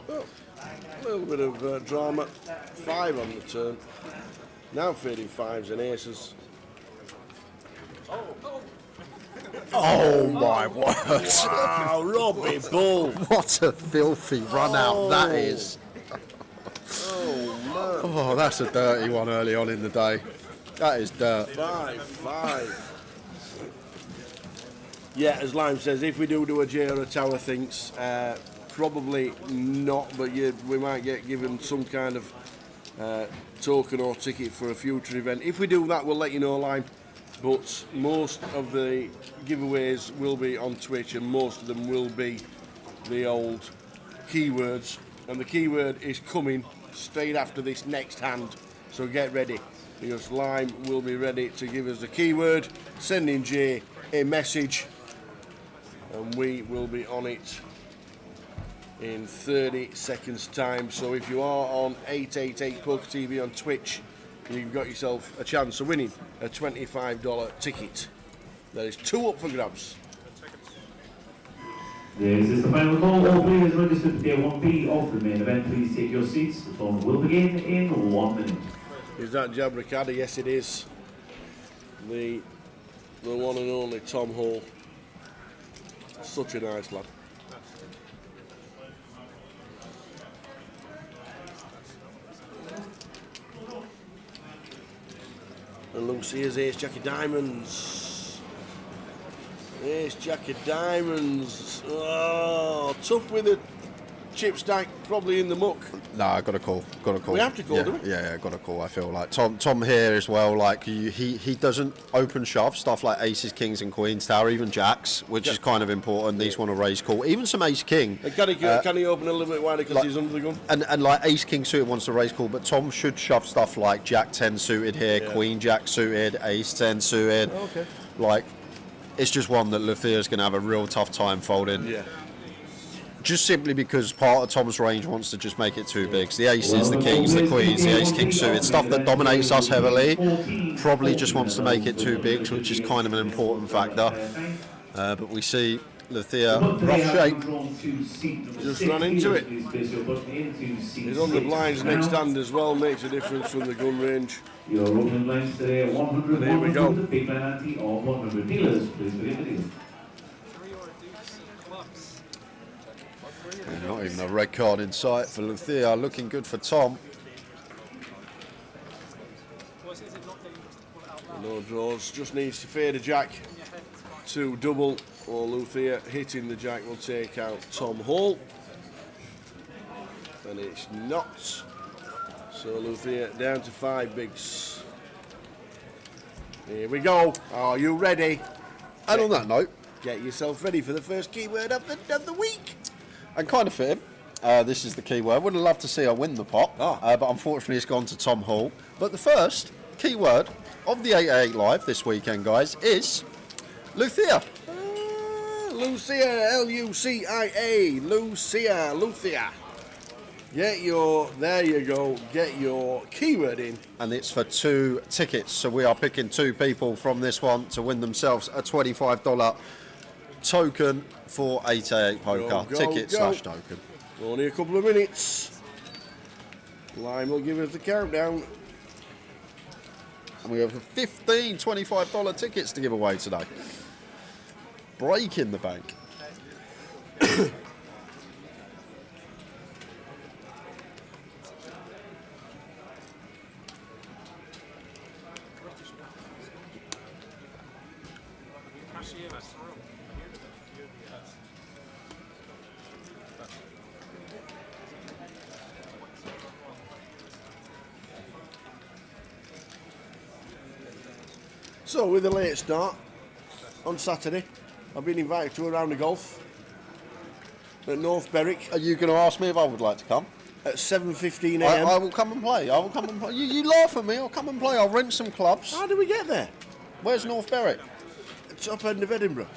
Oh, a little bit of drama. 5 on the turn. Now fading 5s and aces. Oh my word! Wow, Robbie Bull. What a filthy run out that is. Oh man. Oh, that's a dirty one early on in the day. That is dirt. 5-5. Yeah, as Lime says, if we do a J or a Tower thinks, probably not, but we might get given some kind of token or ticket for a future event. If we do that, we'll let you know, Lime. But most of the giveaways will be on Twitch, and most of them will be the old keywords. And the keyword is coming straight after this next hand, so get ready, because Lime will be ready to give us the keyword, sending Jay a message, and we will be on it in 30 seconds time. So if you are on 888 Poker TV on Twitch, you've got yourself a chance of winning a $25 ticket. There is 2 up for grabs. This is the final call. All players registered to Tier 1B of the main event. Please take your seats. The tournament will begin in 1 minute. Is that Jab Ricardo? Yes, it is. The one and only Tom Hall. Such a nice lad. And Lucia's Ace Jack of Diamonds. Ace Jack of Diamonds. Oh, tough with a chip stack, probably in the muck. No, I got a call. We have to call, do we? Yeah, got a call. I feel like Tom here as well. Like he doesn't open shove stuff like aces, kings, and queens tower, even jacks, which is kind of important. These want to raise call, even some ace king. And can he open a little bit wider because he's under the gun? And like ace king suited wants to raise call, but Tom should shove stuff like jack 10 suited here, queen jack suited, ace 10 suited. Oh, okay. Like it's just one that Luthere's going to have a real tough time folding. Yeah. Just simply because part of Tom's range wants to just make it too big. So the aces, the kings, the queens, the ace king suited, stuff that dominates us heavily, probably just wants to make it too big, which is kind of an important factor. But we see Luthia, rough shape. Just ran into it. He's on the blinds next hand as well, makes a difference from the gun range. Your opening lines today are 100, And here we go. big blind ante or 100 dealers. Please begin the deal. 3 or a deuce of clubs. Not even a red card in sight for Luthia. Looking good for Tom. Is it not dangerous to pull it out loud? No draws, just needs to fade a jack to double, or Luthia hitting the jack will take out Tom Hall. And it's not. So Luthia down to 5 bigs. Here we go. Are you ready? And on that note, Get yourself ready for the first keyword of the week. and kind of fit him, this is the keyword. Would have loved to see her win the pot, but unfortunately it's gone to Tom Hall. But the first keyword of the 888 Live this weekend, guys, is Luthia. Lucia, Lucia, Lucia. There you go, get your keyword in. And it's for 2 tickets. So we are picking 2 people from this one to win themselves a $25 token for 888 Poker. Go, Ticket go. / token. Only a couple of minutes. Lime will give us the countdown. And we have 15 $25 tickets to give away today. Breaking the bank. So with a late start on Saturday, I've been invited to a round of golf at North Berwick. Are you going to ask me if I would like to come? At 7:15 a.m. I will come and play. I will come and play. You laugh at me. I'll come and play. I'll rent some clubs. How do we get there? Where's North Berwick? Top end of Edinburgh.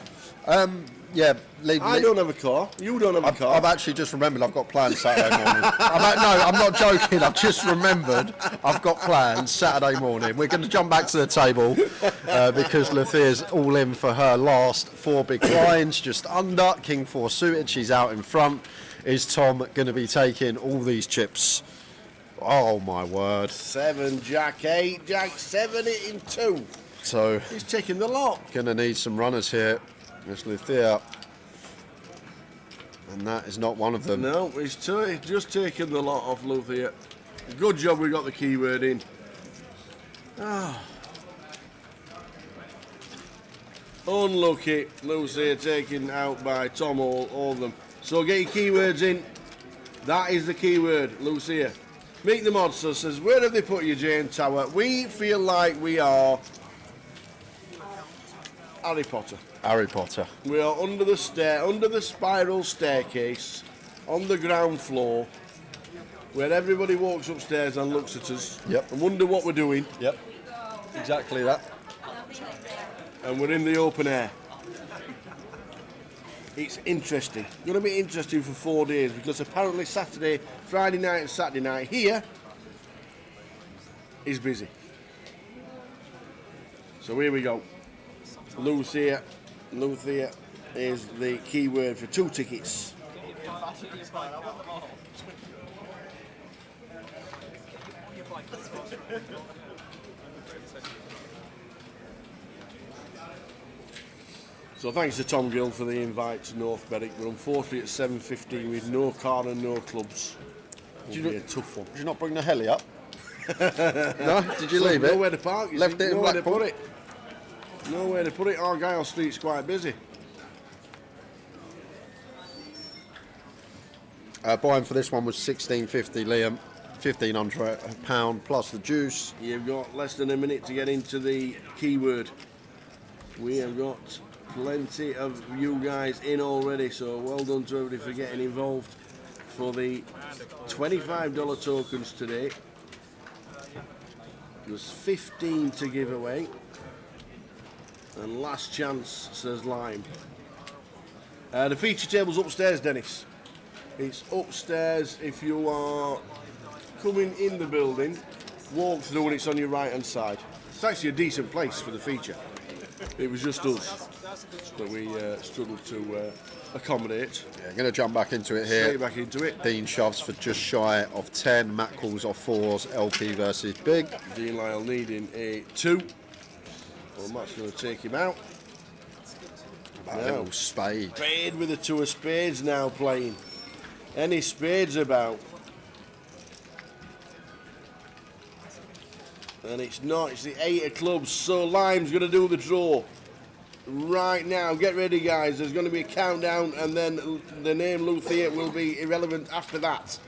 Yeah, I don't have a car. You don't have a car. I've actually just remembered I've got plans Saturday morning. I'm not joking. I've just remembered I've got plans Saturday morning. We're going to jump back to the table because Luthia's all in for her last 4 big blinds, just under. King 4 suited. She's out in front. Is Tom going to be taking all these chips? Oh my word. 7, Jack 8, Jack 7, hitting 2. So he's taking the lot. Going to need some runners here. It's Luthia. And that is not one of them. No, he's just taken the lot off Luthia. Good job we got the keyword in. Unlucky. Luthia taken out by Tom Hall, all of them. So get your keywords in. That is the keyword, Lucia. Meet the Monster says, where have they put you, Jane Tower? We feel like we are Harry Potter. Harry Potter. We are under the spiral staircase, on the ground floor, where everybody walks upstairs and looks at us. Yep. And wonder what we're doing. Yep. Exactly that. And we're in the open air. It's interesting. It's going to be interesting for 4 days because apparently Saturday, Friday night and Saturday night here is busy. So here we go. Luthia is the keyword for 2 tickets. So thanks to Tom Gill for the invite to North Berwick, but unfortunately at 7:15 with no car and no clubs. It'll be a tough one. Did you not bring the heli up? No? Did you leave it? Nowhere to park. Left it in nowhere to Blackpool? put it. Nowhere to put it. Argyle Street's quite busy. Buying for this one was $16.50, Liam. £1,500 plus the juice. You've got less than a minute to get into the keyword. We have got plenty of you guys in already, so well done to everybody for getting involved for the $25 tokens today. There's 15 to give away. And last chance, says Lime. The feature table's upstairs, Dennis. It's upstairs if you are coming in the building, walk through and it's on your right hand side. It's actually a decent place for the feature. It was just us that we struggled to accommodate. Yeah, going to jump back into it here. Straight back into it. Dean shoves for just shy of 10. Matt calls off 4s. LP versus Big. Dean Lyle needing a 2. Well, Matt's going to take him out. A little spade. Spade with a 2 of spades now playing. Any spades about? And it's not, it's the 8 of clubs, so Lime's going to do the draw. Right now, get ready guys, there's going to be a countdown and then the name Luthier will be irrelevant after that.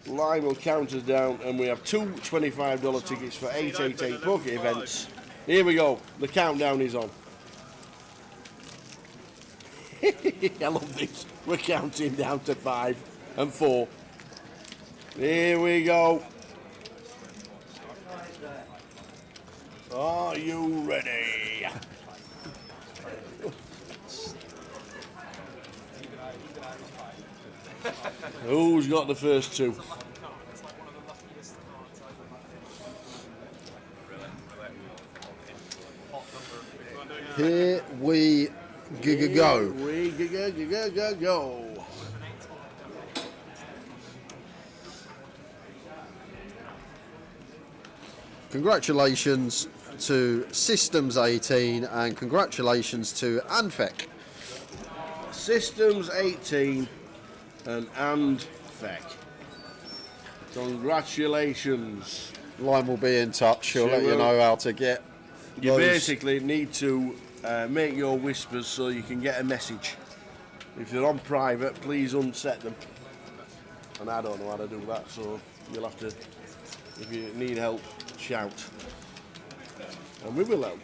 Lime will count us down and we have 2 $25 tickets for 888 poker events. Here we go, the countdown is on. I love this, we're counting down to 5 and 4. Here we go. Are you ready? Who's got the first 2? Here we go. We go. Congratulations to Systems 18 and congratulations to Anfek. Systems 18 and Anfek. Congratulations. Line will be in touch. She'll let you know how to get. You basically need to make your whispers so you can get a message. If they're on private, please unset them. And I don't know how to do that, so you'll have to, if you need help, shout. And we will help.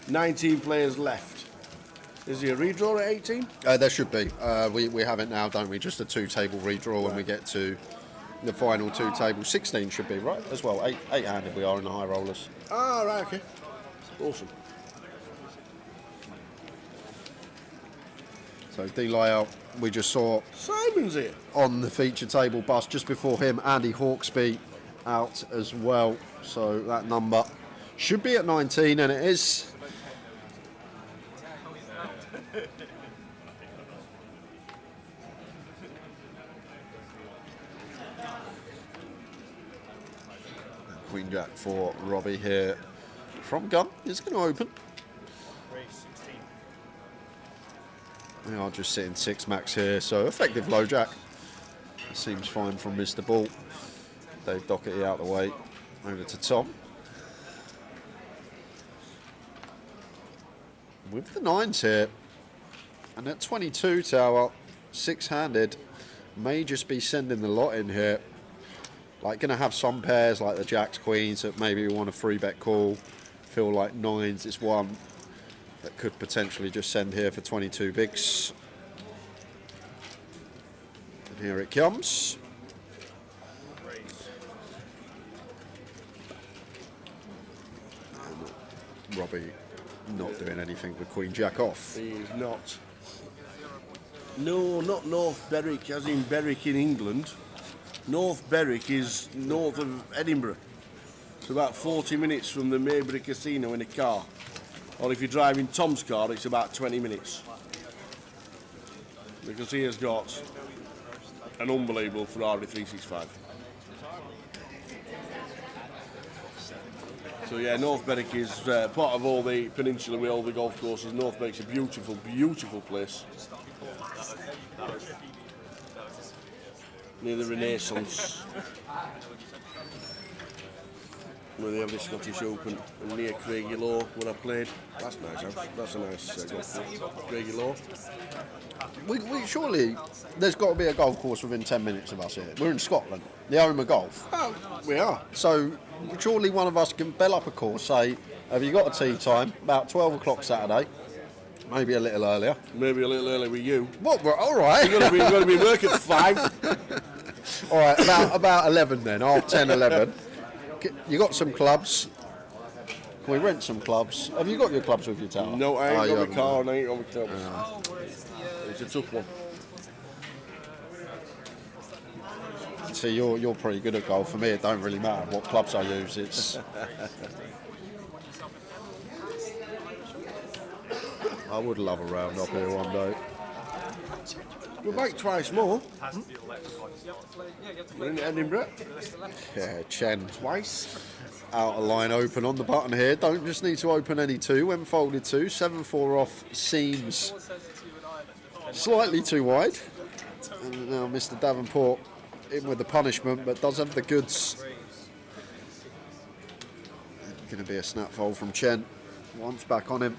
19 players left. Is there a redraw at 18? There should be. We have it now, don't we? Just a 2-table redraw when we get to the final 2 tables. 16 should be, right? As well. 8-handed we are in the high rollers. Ah, right, okay. Awesome. So D-Lyle, we just saw Simon's here on the feature table bus. Just before him, Andy Hawksby out as well. So that number should be at 19, and it is. Queen Jack for Robbie here from gun is going to open. We are just sitting 6 max here, so effective low jack. Seems fine from Mr. Ball. Dave Doherty out of the way. Over to Tom. With the 9s here. And at 22 tower, 6-handed, may just be sending the lot in here. Like, going to have some pairs like the jacks, queens that maybe we want a 3-bet call. Feel like 9s is one that could potentially just send here for 22 bigs. And here it comes. And Robbie not doing anything with Queen Jack off. He is not. No, not North Berwick, as in Berwick in England. North Berwick is north of Edinburgh. It's about 40 minutes from the Maybury Casino in a car. Or if you're driving Tom's car, it's about 20 minutes. Because he has got an unbelievable Ferrari 365. So yeah, North Berwick is part of all the peninsula with all the golf courses. North Berwick's a beautiful, beautiful place. Near the Renaissance. Where they have the Scottish Open, and near Craigie Law, where I've played. That's nice, house. That's a nice golf course. Craigie Law. We surely, there's got to be a golf course within 10 minutes of us here. We're in Scotland, the home of golf. Oh, we are. So surely one of us can bell up a course, say, have you got a tea time? About 12 o'clock Saturday. Maybe a little earlier. Maybe a little earlier with you. What? Well, all right. You're going to be working at 5. All right, about 11 then, half 10, 11. You got some clubs. Can we rent some clubs? Have you got your clubs with you, Tower? No, I ain't got my car and I ain't got my clubs. It's a tough one. See, you're pretty good at golf. For me, it don't really matter what clubs I use. It's I would love a round up here one day. We're back twice more. We're in Edinburgh. Yeah, Chen twice. Out of line open on the button here. Don't just need to open any two when folded two. 7-4 off seems slightly too wide. And now Mr. Davenport in with the punishment, but does have the goods. Going to be a snap fold from Chen. Once back on him.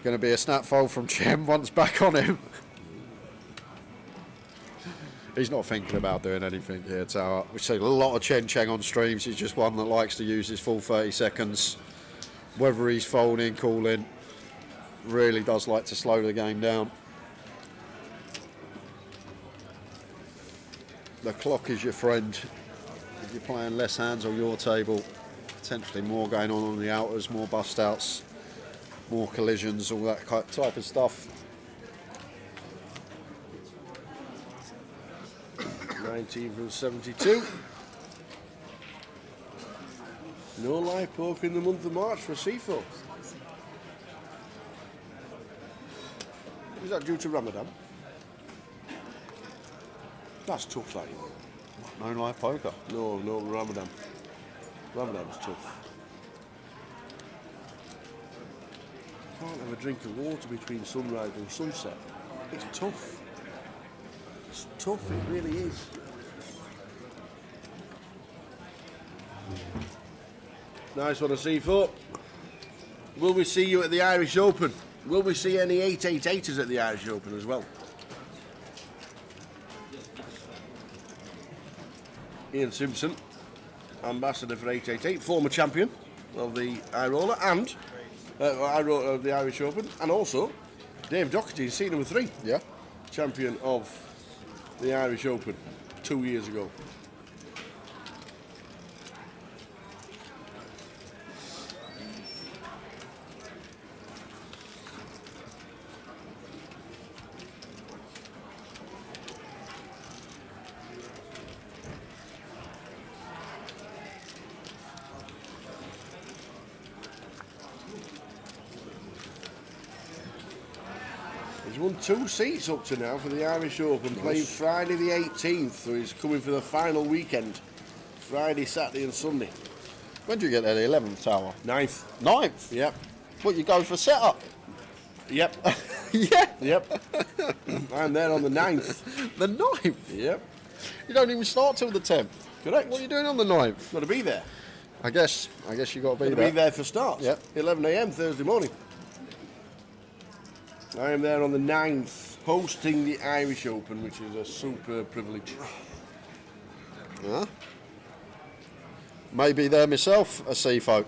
Going to be a snap fold from Chen once back on him. He's not thinking about doing anything here, Tower. We see a lot of Chen Cheng on streams. He's just one that likes to use his full 30 seconds. Whether he's folding, calling, really does like to slow the game down. The clock is your friend. If you're playing less hands on your table, potentially more going on the outers, more bust outs, more collisions, all that type of stuff. 19 from 72. No live poker in the month of March for CFO. Is that due to Ramadan? That's tough, that, you know. No live poker. No, Ramadan. Ramadan's tough. Can't have a drink of water between sunrise and sunset. It's tough. It's tough, it really is. Nice one to see, folks. Will we see you at the Irish Open? Will we see any 888ers at the Irish Open as well? Ian Simpson, ambassador for 888, former champion of the High Roller and of the Irish Open, and also Dave Doherty, seat number 3. Yeah. Champion of the Irish Open 2 years ago. He's won 2 seats up to now for the Irish Open, playing Friday the 18th, so he's coming for the final weekend. Friday, Saturday and Sunday. When do you get there, the 11th, Tower? 9th. 9th? Yep. What, you go for setup? Yep. Yeah. Yep. I'm there on the 9th. The 9th? Yep. You don't even start till the 10th. Correct. What are you doing on the 9th? Got to be there. I guess you got to be Got to there. be there for starts. Yep. 11 a.m. Thursday morning. I am there on the 9th, hosting the Irish Open, which is a super privilege. Yeah. Maybe there myself, a CFO.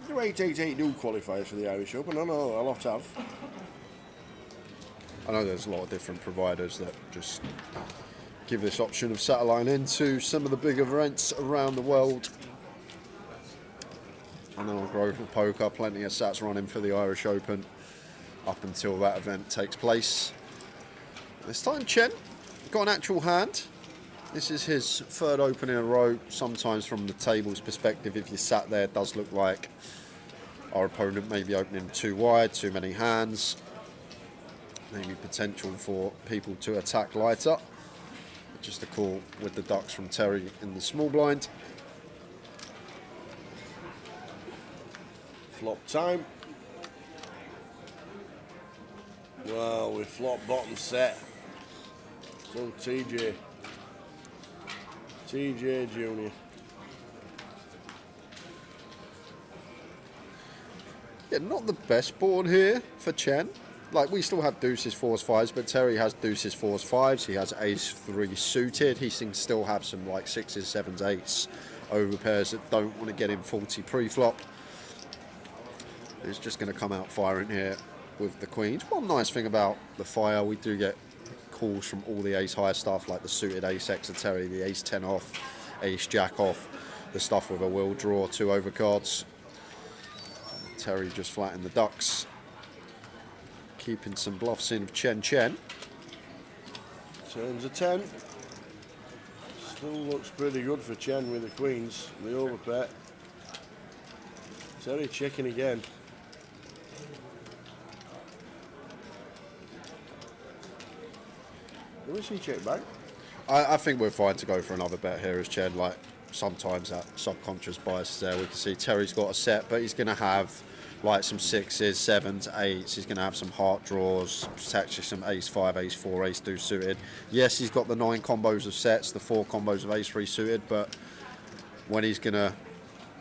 Do 888 new qualifiers for the Irish Open? I know a lot have. I know there's a lot of different providers that just give this option of satellite into some of the big events around the world. I know on Grosvenor Poker, plenty of sats running for the Irish Open up until that event takes place. This time Chen got an actual hand. This is his 3rd Open in a row. Sometimes from the table's perspective, if you sat there, it does look like our opponent may be opening too wide, too many hands. Maybe potential for people to attack lighter. Just a call with the ducks from Terry in the small blind. Flop time. Well, we flop bottom set. So TJ Jr. Yeah, not the best board here for Chen. Like, we still have deuces, 4s, 5s, but Terry has deuces, 4s, 5s. He has ace 3 suited. He seems to still have some like 6s, 7s, 8s over pairs that don't want to get him 40 pre-flop. He's just going to come out firing here with the queens. One nice thing about the fire, we do get calls from all the ace high stuff, like the suited ace X of Terry, the ace 10 off, ace jack off. the stuff with a will draw 2 overcards. Terry just flattened the ducks. Keeping some bluffs in of Chen. Turns a 10. Still looks pretty good for Chen with the queens, the overpet. Terry checking again. Do we see check back? I think we're fine to go for another bet here as Chen. Like, sometimes that subconscious bias is there. We can see Terry's got a set, but he's going to have like some 6s, 7s, 8s. He's going to have some heart draws, potentially some ace-5, ace-4, ace-2 suited. Yes, he's got the 9 combos of sets, the 4 combos of ace-3 suited, but when he's going to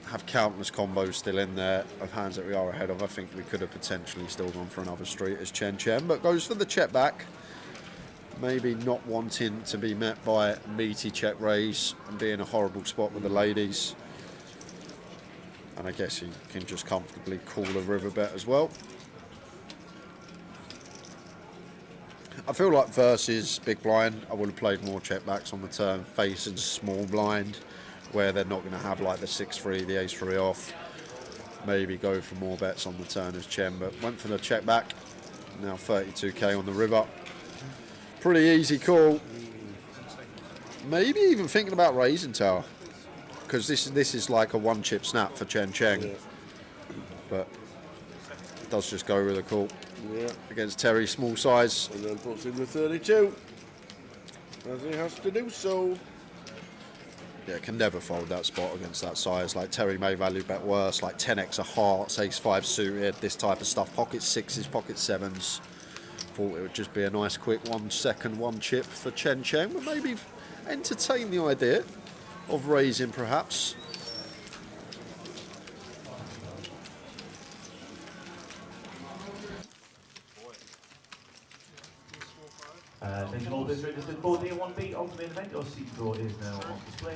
have countless combos still in there of hands that we are ahead of, I think we could have potentially still gone for another street as Chen, but goes for the check back. Maybe not wanting to be met by a meaty check raise and be in a horrible spot with the ladies. And I guess he can just comfortably call a river bet as well. I feel like versus big blind, I would have played more check backs on the turn, facing small blind, where they're not going to have like the 6-3, the ace-3 off. Maybe go for more bets on the turn as Chen, but went for the check back. Now 32k on the river. Pretty easy call. Maybe even thinking about raising tower, because this is like a 1-chip snap for Chen. Yeah. But it does just go with a call. Yeah. Against Terry, small size. And then puts in the 32. As he has to do so. Yeah, can never fold that spot against that size. Like Terry may value bet worse, like 10x of hearts, ace-5 suited, this type of stuff. Pocket 6s, pocket 7s. Thought it would just be a nice quick 1 second 1-chip for Chen, but maybe entertain the idea of raising perhaps. Attention all this registered for the 1B of the main event. Your seat draw is now on display.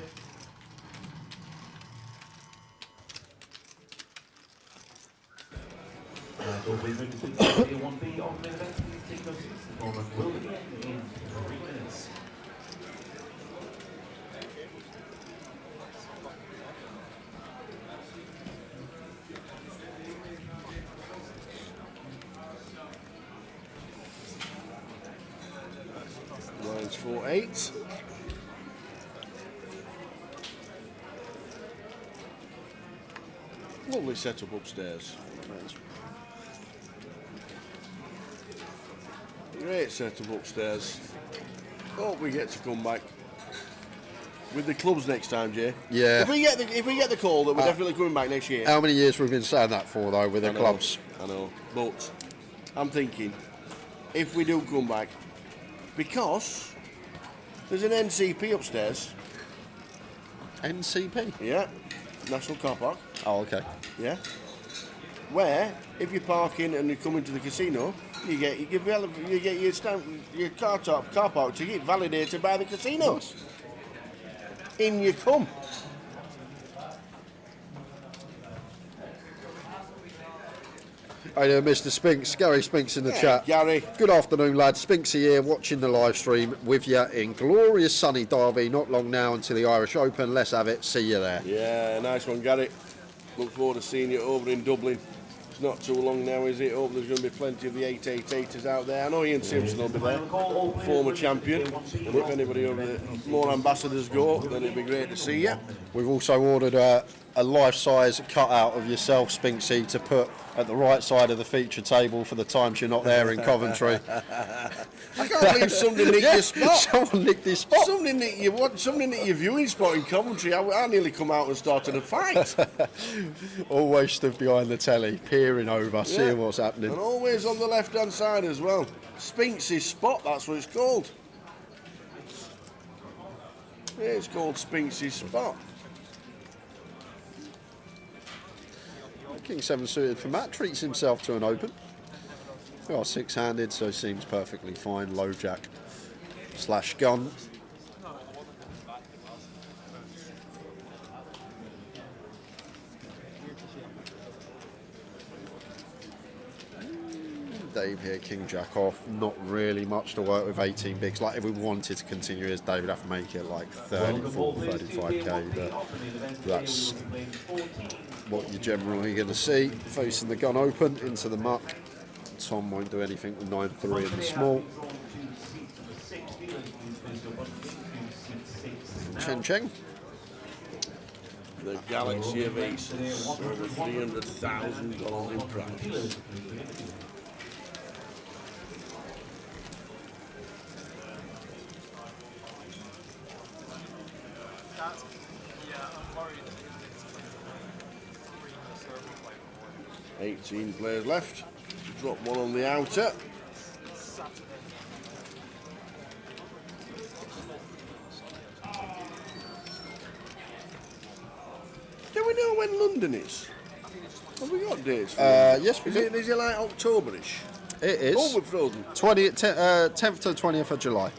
All please registered for the 1B of the main event. Please take your seats. The tournament will begin in 3 minutes. Lines 4-8. Lovely setup upstairs. Great setup upstairs. Hope we get to come back with the clubs next time, Jay. Yeah. If we get the call that we're definitely coming back next year. How many years we've been saying that for though with the clubs? I know, but I'm thinking if we do come back, because there's an NCP upstairs. NCP? Yeah, National Car Park. Oh, okay. Yeah. Where if you park in and you come into the casino, you get your stamp, your car park ticket validated by the casino. Nice. In you come. Hey there, Mr. Spinks. Gary Spinks in the chat. Gary. Good afternoon, lads. Spinksy here, watching the live stream with you in glorious sunny Derby. Not long now until the Irish Open. Let's have it. See you there. Yeah, nice one, Gary. Look forward to seeing you over in Dublin. It's not too long now, is it? Hope there's going to be plenty of the 888ers out there. I know Ian Simpson will be there, former champion. And if anybody of the more ambassadors go, then it'd be great to see you. We've also ordered a life-size cutout of yourself, Spinksy, to put at the right side of the feature table for the times you're not there in Coventry. I can't believe somebody nicked your spot. Someone nicked his spot. Somebody nicked your viewing spot in Coventry. I nearly come out and started a fight. Always stood behind the telly, peering over, seeing what's happening. And always on the left-hand side as well. Spinks's spot, that's what it's called. Yeah, it's called Spinks's spot. King 7 suited for Matt, treats himself to an open. We are 6-handed, so seems perfectly fine. Low jack / gun. Dave here, King Jack off. Not really much to work with 18 bigs. Like if we wanted to continue as Dave would have to make it like 34, 35k. But that's what you're generally going to see. Facing the gun open into the muck. Tom won't do anything with 9-3 in the small. Chen Cheng. The Galaxy of Aces, over $300,000 in prize. That's, yeah, I'm worried. 18 players left. Drop one on the outer. Do we know when London is? Have we got dates for London? Yes, we do. Is it like Octoberish? It is. Oh, we're frozen. 10th to the 20th of July.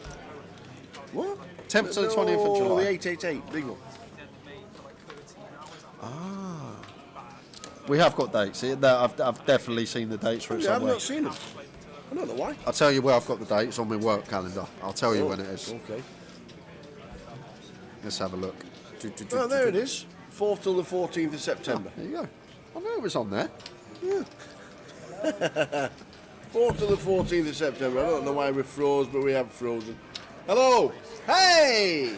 What? 10th to the 20th of July. The 888, big one. We have got dates. I've definitely seen the dates for it I've somewhere. not seen them. I don't know why. I'll tell you where I've got the dates on my work calendar. I'll tell you when it is. Okay. Let's have a look. Oh, there it is. 4th till the 14th of September. There you go. I knew it was on there. Yeah. 4th to the 14th of September. I don't know why we froze, but we have frozen. Hello! Hey!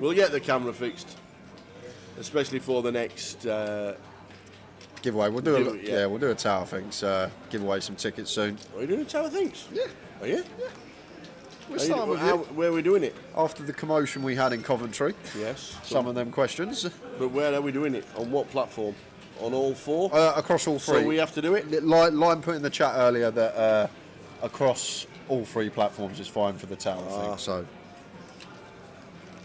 We'll get the camera fixed, especially for the next giveaway. We'll do yeah. we'll do a Tower Things. Give away some tickets soon. Are you doing Tower Things? Yeah. Are you? Yeah. We're starting with you. Where are we doing it? After the commotion we had in Coventry. Yes. Some of them questions. But where are we doing it? On what platform? On all four? Across all three. So we have to do it? Line put in the chat earlier that across all three platforms is fine for the Tower thing. So.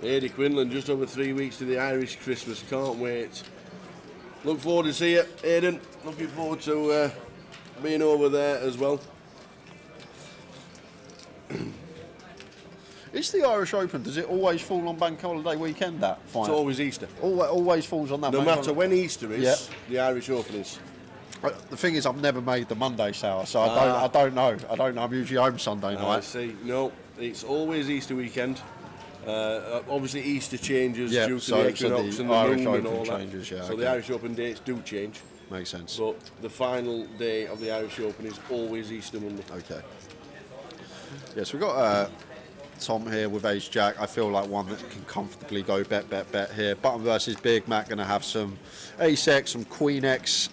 Aidy Quinlan, just over 3 weeks to the Irish Christmas. Can't wait. Look forward to see you, Aidan. Looking forward to being over there as well. Is the Irish Open, does it always fall on Bank Holiday weekend, that final? It's always Easter. Always falls on that. No Bank matter holiday. when Easter is, Yeah. the Irish Open is. The thing is, I've never made the Monday sour, so I don't know. I'm usually home Sunday night. I see. No, it's always Easter weekend. Obviously, Easter changes due to the equinox and the Irish moon and Open all changes, that. yeah, So okay. the Irish Open dates do change. Makes sense. But the final day of the Irish Open is always Easter Monday. Okay. Yes, we've got Tom here with Ace Jack. I feel like one that can comfortably go bet here. Button versus Big Mac going to have some Ace X, some Queen X.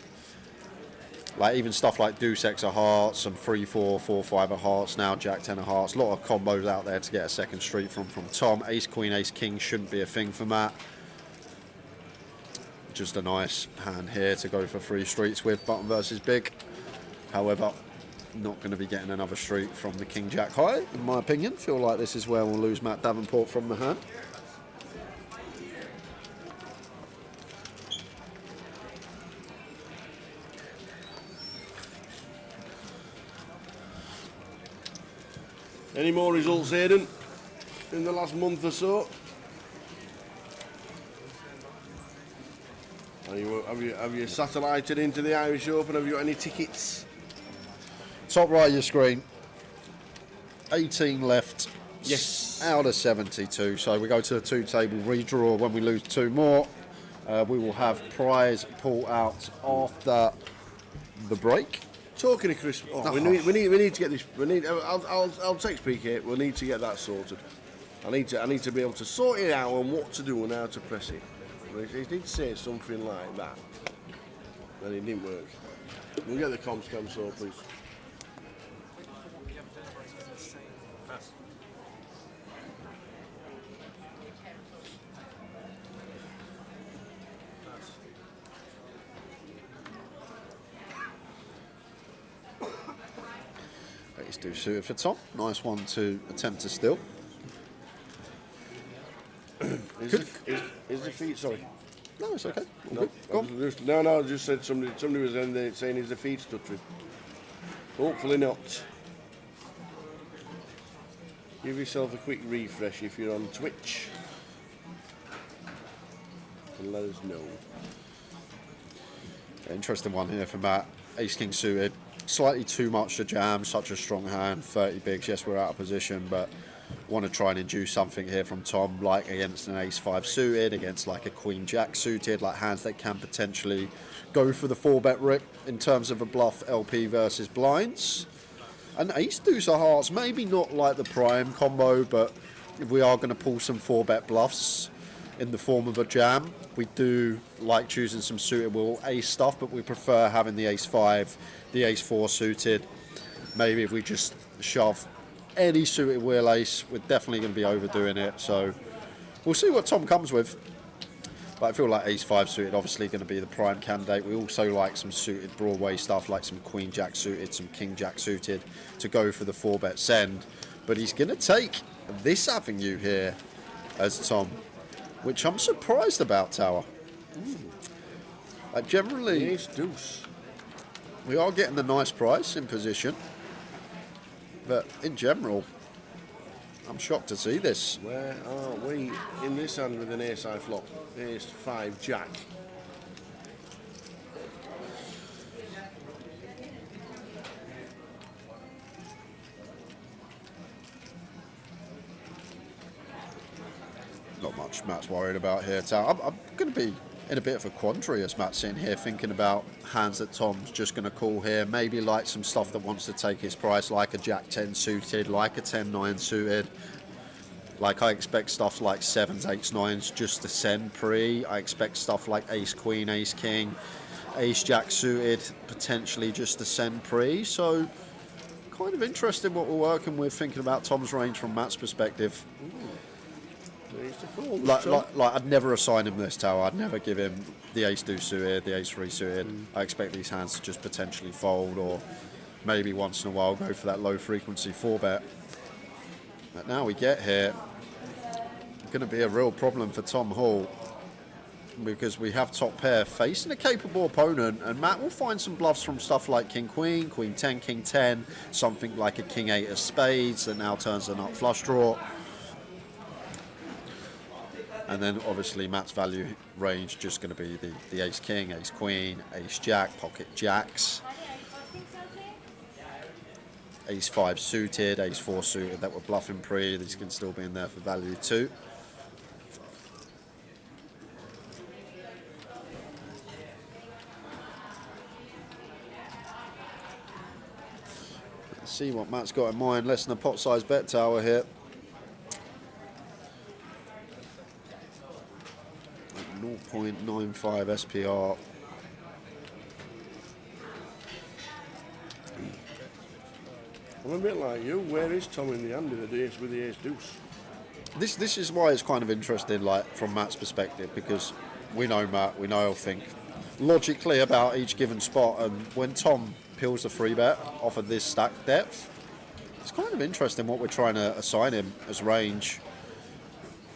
Like even stuff like Deuce X of hearts, some 3-4, 4-5 of hearts, now Jack 10 of hearts. A lot of combos out there to get a second street from Tom. Ace Queen, Ace King shouldn't be a thing for Matt. Just a nice hand here to go for 3 streets with Button versus Big. However, not going to be getting another street from the King Jack High, in my opinion. Feel like this is where we'll lose Matt Davenport from the hand. Any more results, Aidan, in the last month or so? Have you satellited into the Irish Open? Have you got any tickets? Top right of your screen. 18 left. Yes. Out of 72. So we go to the 2-table redraw. When we lose 2 more, we will have prize pull out after the break. Talking of Christmas, we need to get this. I'll text PK. We'll need to get that sorted. I need to be able to sort it out on what to do and how to press it. He did say something like that, and it didn't work. We'll get the comms sorted, please. Let's do suited for Tom. Nice one to attempt to steal. Is the feet? Sorry. No, it's okay. No, I just said somebody was in there saying is the feet stuttering. Hopefully not. Give yourself a quick refresh if you're on Twitch. and let us know. Interesting one here for Matt. Ace-king suited. Slightly too much to jam, such a strong hand. 30 bigs, yes, we're out of position, but want to try and induce something here from Tom, like against an ace-5 suited, against like a queen-jack suited, like hands that can potentially go for the 4-bet rip in terms of a bluff LP versus blinds. And ace-deuce of hearts, maybe not like the prime combo, but if we are going to pull some 4-bet bluffs in the form of a jam, we do like choosing some suitable ace stuff, but we prefer having the ace-5, the ace-4 suited. Maybe if we just shove any suited wheel ace, we're definitely going to be overdoing it. So we'll see what Tom comes with. But I feel like ace-5 suited obviously going to be the prime candidate. We also like some suited Broadway stuff, like some queen-jack suited, some king-jack suited, to go for the 4-bet send. But he's going to take this avenue here as Tom, which I'm surprised about, Tower. Generally, Ace-deuce. we are getting a nice price in position. But in general, I'm shocked to see this. Where are we in this hand with an ace-high flop? Ace-5 jack. Not much Matt's worried about here, Tal. I'm going to be in a bit of a quandary as Matt's sitting here thinking about hands that Tom's just going to call here. Maybe like some stuff that wants to take his price, like a Jack-10 suited, like a 10-9 suited. Like I expect stuff like 7s, 8s, 9s just to send pre. I expect stuff like Ace-Queen, Ace-King, Ace-Jack suited potentially just to send pre. So kind of interesting what we're working with, thinking about Tom's range from Matt's perspective. Like I'd never assign him this tower. I'd never give him the ace-deuce suited, the ace-3 suited. I expect these hands to just potentially fold, or maybe once in a while go for that low-frequency 4-bet. But now we get here, going to be a real problem for Tom Hall, because we have top pair facing a capable opponent, and Matt will find some bluffs from stuff like King-Queen, Queen-10, King-10, something like a King-8 of spades that now turns a nut flush draw. And then obviously Matt's value range just going to be the Ace-King, Ace-Queen, Ace-Jack, pocket jacks, Ace-5 suited, Ace-4 suited that were bluffing pre. These can still be in there for value too. Let's see what Matt's got in mind. Less than a pot size bet tower here. 0.95 SPR. I'm a bit like you. Where is Tom in the hand with the ace-deuce? This is why it's kind of interesting, like from Matt's perspective, because we know Matt, we know he'll think logically about each given spot, and when Tom peels the 3-bet off of this stack depth, it's kind of interesting what we're trying to assign him as range.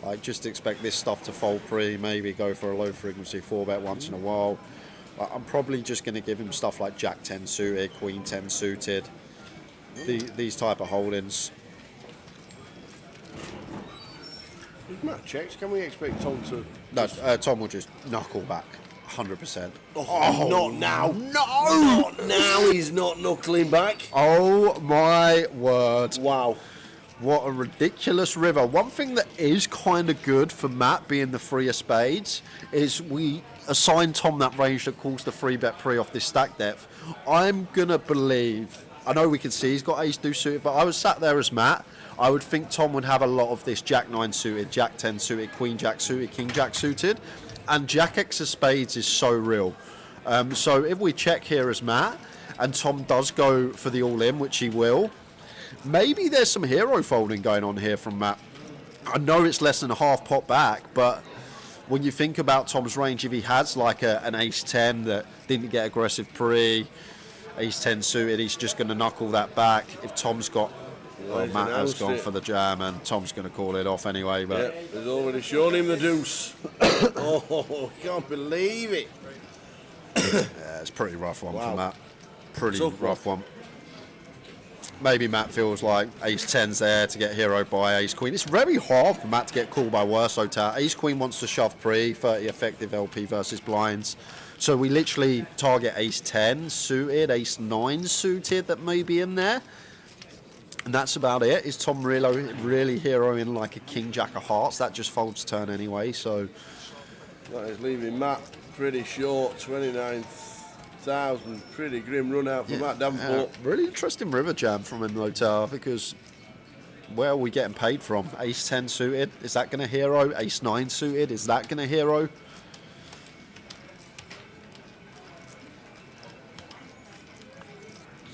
I just expect this stuff to fold pre, maybe go for a low frequency 4-bet once in a while. I'm probably just going to give him stuff like Jack-10 suited, Queen-10 suited, these type of holdings. If Matt checks, can we expect Tom to... No, Tom will just knuckle back 100%. Oh, not now. No! Not now, he's not knuckling back. Oh my word. Wow. What a ridiculous river. One thing that is kind of good for Matt being the 3 of spades is we assign Tom that range that calls the 3-bet pre off this stack depth. I'm going to believe, I know we can see he's got ace-deuce suited, but I was sat there as Matt. I would think Tom would have a lot of this Jack-9 suited, Jack-10 suited, Queen-Jack suited, King-Jack suited. And Jack-X of spades is so real. So if we check here as Matt, and Tom does go for the all-in, which he will, maybe there's some hero folding going on here from Matt. I know it's less than a half pot back, but when you think about Tom's range, if he has like an ace-10 that didn't get aggressive pre, ace-10 suited, he's just going to knuckle that back. If Tom's got... Well, Matt has gone for the jam, and Tom's going to call it off anyway. But yep, he's already shown him the deuce. Oh, can't believe it. Yeah, it's a pretty rough one for Matt. Pretty rough one. maybe Matt feels like ace 10's there to get heroed by ace queen. It's very hard for Matt to get called by worse Otat. Ace queen wants to shove pre, 30 effective LP versus blinds. So we literally target ace 10 suited, ace 9 suited that may be in there. And that's about it. Is Tom really heroing like a king jack of hearts? That just folds turn anyway, so... That is leaving Matt pretty short, 29,000. Pretty grim run out for Matt Davenport. Really interesting river jam from him though, Tar, because where are we getting paid from? Ace 10 suited, is that going to hero? Ace 9 suited, is that going to hero?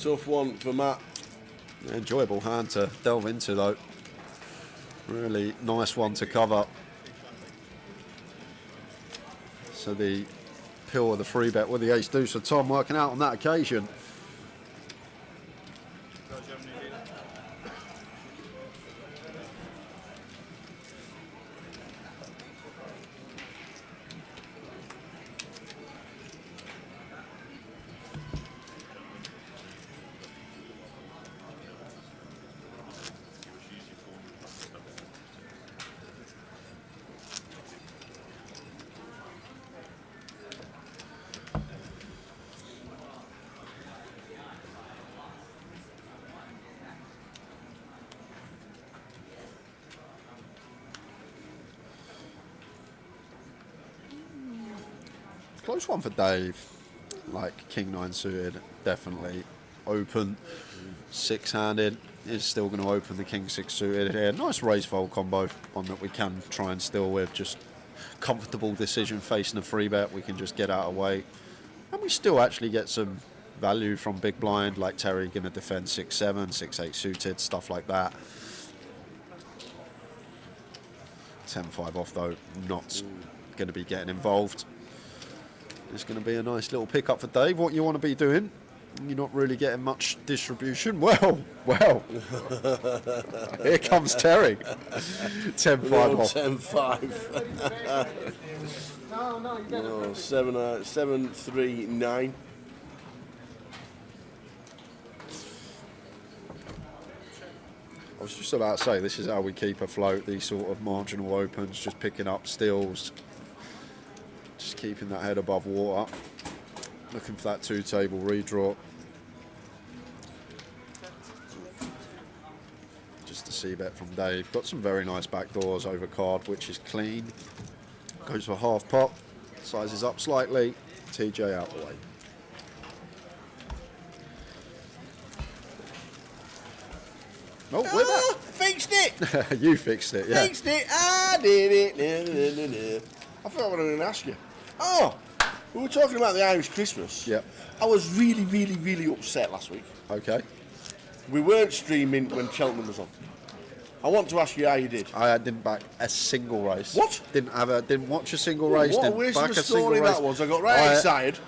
Tough one for Matt. Enjoyable hand to delve into though. Really nice one to cover. So the pill of the free bet with the ace deuce of Tom working out on that occasion. Close one for Dave. Like king 9 suited, definitely open. 6-handed is still going to open the king 6 suited here. Nice raise fold combo, one that we can try and steal with. Just comfortable decision facing a free bet. We can just get out of the way, and we still actually get some value from big blind. Like Terry going to defend 6-7, 6-8 suited, stuff like that. 10-5 off though, not going to be getting involved. It's going to be a nice little pickup for Dave. What you want to be doing? You're not really getting much distribution. Well. Here comes Terry. 10-5 off. 10-5. No, 7-3-9. I was just about to say, this is how we keep afloat, these sort of marginal opens, just picking up steals. Just keeping that head above water. Looking for that 2-table redraw. Just a c-bet from Dave. Got some very nice backdoors over card, which is clean. Goes for half pot. Sizes up slightly. TJ out the way. Oh, we're back. Fixed it! You fixed it, yeah. Fixed it! I did it! I thought I was going to ask you. Oh, we were talking about the Irish Christmas. Yep. I was really upset last week. Okay. We weren't streaming when Cheltenham was on. I want to ask you how you did. I didn't back a single race. What? Didn't watch a single race. What a didn't waste back of a a single story race. that was. I got right excited.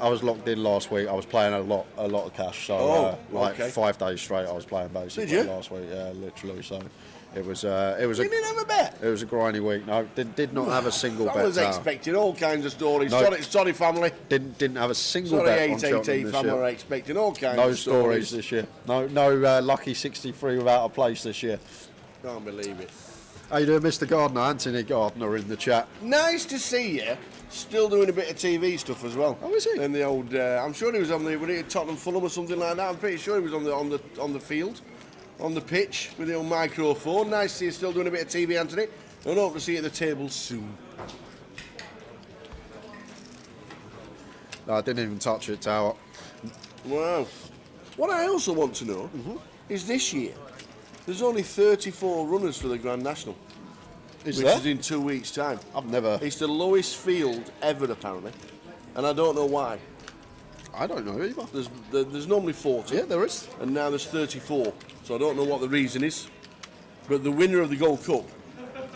I was locked in last week. I was playing a lot of cash. So okay. 5 days straight, I was playing basically. Did you? Last week? Yeah, literally. So it was You didn't have a bet? It was a grindy week. No, did not have a single bet. I was down. expecting all kinds of stories. No. Sorry, family. Didn't have a single Sorry, bet on 888 Cheltenham family this are year. expecting all kinds No of stories this year. No lucky 63 without a place this year. Can't believe it. How you doing, Mr. Gardner? Anthony Gardner in the chat. Nice to see you. Still doing a bit of TV stuff as well. Oh, is he? In the old, I'm sure he was on the Tottenham Fulham or something like that. I'm pretty sure he was on the field, on the pitch with the old microphone. Nice to see you still doing a bit of TV, Anthony. And hope to see you at the table soon. No, I didn't even touch it, Tower. Wow. What I also want to know is this year there's only 34 runners for the Grand National. Which is in 2 weeks' time. I've never... It's the lowest field ever, apparently. And I don't know why. I don't know either. There's normally 40. Yeah, there is. And now there's 34. So I don't know what the reason is. But the winner of the Gold Cup,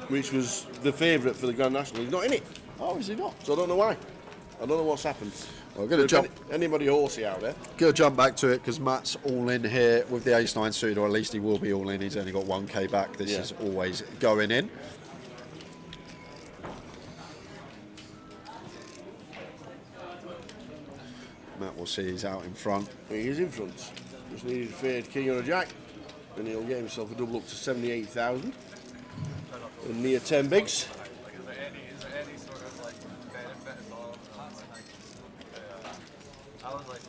which was the favourite for the Grand National, he's not in it. Oh, is he not? So I don't know why. I don't know what's happened. Well, going to jump. Anybody horsey out there? Going to jump back to it because Matt's all in here with the ace-9 suited, or at least he will be all in. He's only got 1k back. This is always going in. Matt will see he's out in front. He is in front. Just needed to fade king or a jack, and he'll get himself a double up to 78,000. And near 10 bigs. Like, is there any sort of like benefit at all? I was like,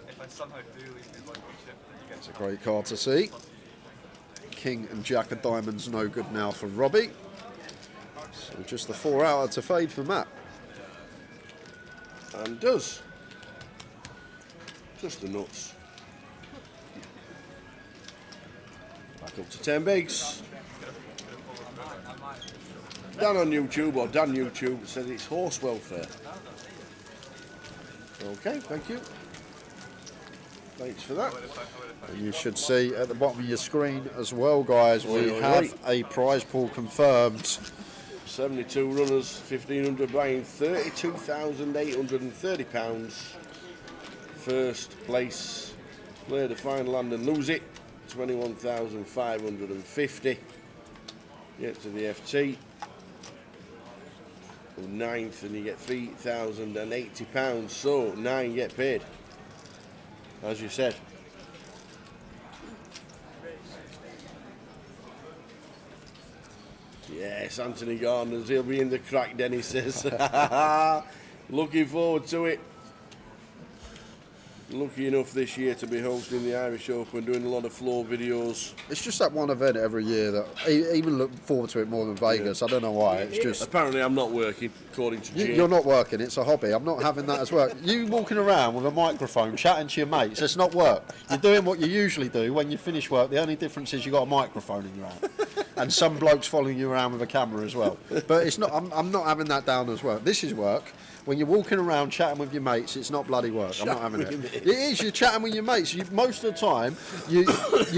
if I somehow do leave me one chip, then you get It's a great card to see. King and jack of diamonds no good now for Robbie. So just the 4 outer to fade for Matt. And does. Just the nuts. Back up to 10 bigs. Dan on YouTube, or Dan YouTube, said it's horse welfare. Okay, thank you. Thanks for that. And you should see at the bottom of your screen as well, guys, we have a prize pool confirmed. 72 runners, 1,500 buying, £32,830. First place, play the final hand and lose it, 21,550. Get to the FT. Ninth, and you get £3,080. So 9 get paid, as you said. Yes, Anthony Gardner's, he'll be in the crack, Denny says. Looking forward to it. Lucky enough this year to be hosting the Irish Open, doing a lot of floor videos. It's just that one event every year that I even look forward to it more than Vegas. I don't know why. It's just apparently I'm not working, according to Jane. You're not working. It's a hobby. I'm not having that as work. You walking around with a microphone, chatting to your mates. It's not work. You're doing what you usually do when you finish work. The only difference is you got a microphone in your hand, and some blokes following you around with a camera as well. But it's not. I'm not having that down as work. This is work. When you're walking around chatting with your mates, it's not bloody work. I'm not having it. It is. You're chatting with your mates. Most of the time, you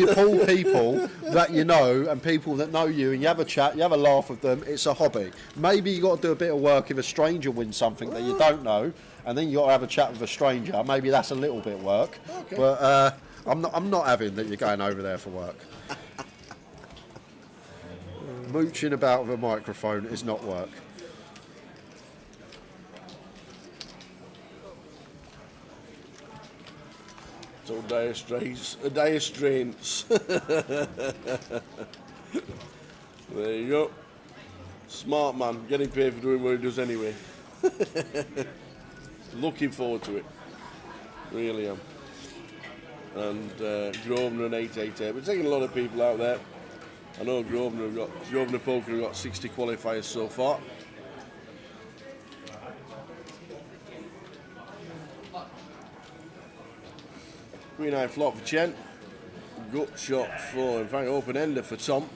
pull people that you know and people that know you, and you have a chat, you have a laugh with them. It's a hobby. Maybe you got to do a bit of work if a stranger wins something that you don't know, and then you got to have a chat with a stranger. Maybe that's a little bit of work. Okay. But I'm not having that you're going over there for work. Mooching about with a microphone is not work. So dire strains. There you go. Smart man, getting paid for doing what he does anyway. Looking forward to it. Really am. And Grosvenor and 888. We're taking a lot of people out there. I know Grosvenor Poker have got 60 qualifiers so far. Queen eye flop for Chen. Gut shot for, in fact, open ender for Tom.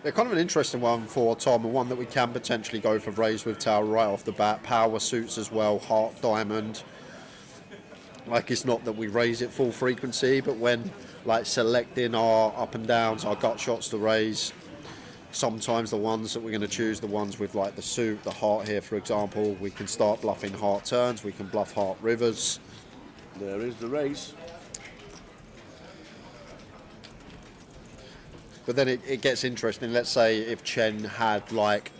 Yeah, kind of an interesting one for Tom, and one that we can potentially go for raise with tower right off the bat. Power suits as well, heart, diamond. Like, it's not that we raise it full frequency, but when like selecting our up and downs, our gut shots to raise, sometimes the ones that we're going to choose, the ones with like the suit, the heart here, for example, we can start bluffing heart turns, we can bluff heart rivers. There is the race. But then it gets interesting. Let's say if Chen had like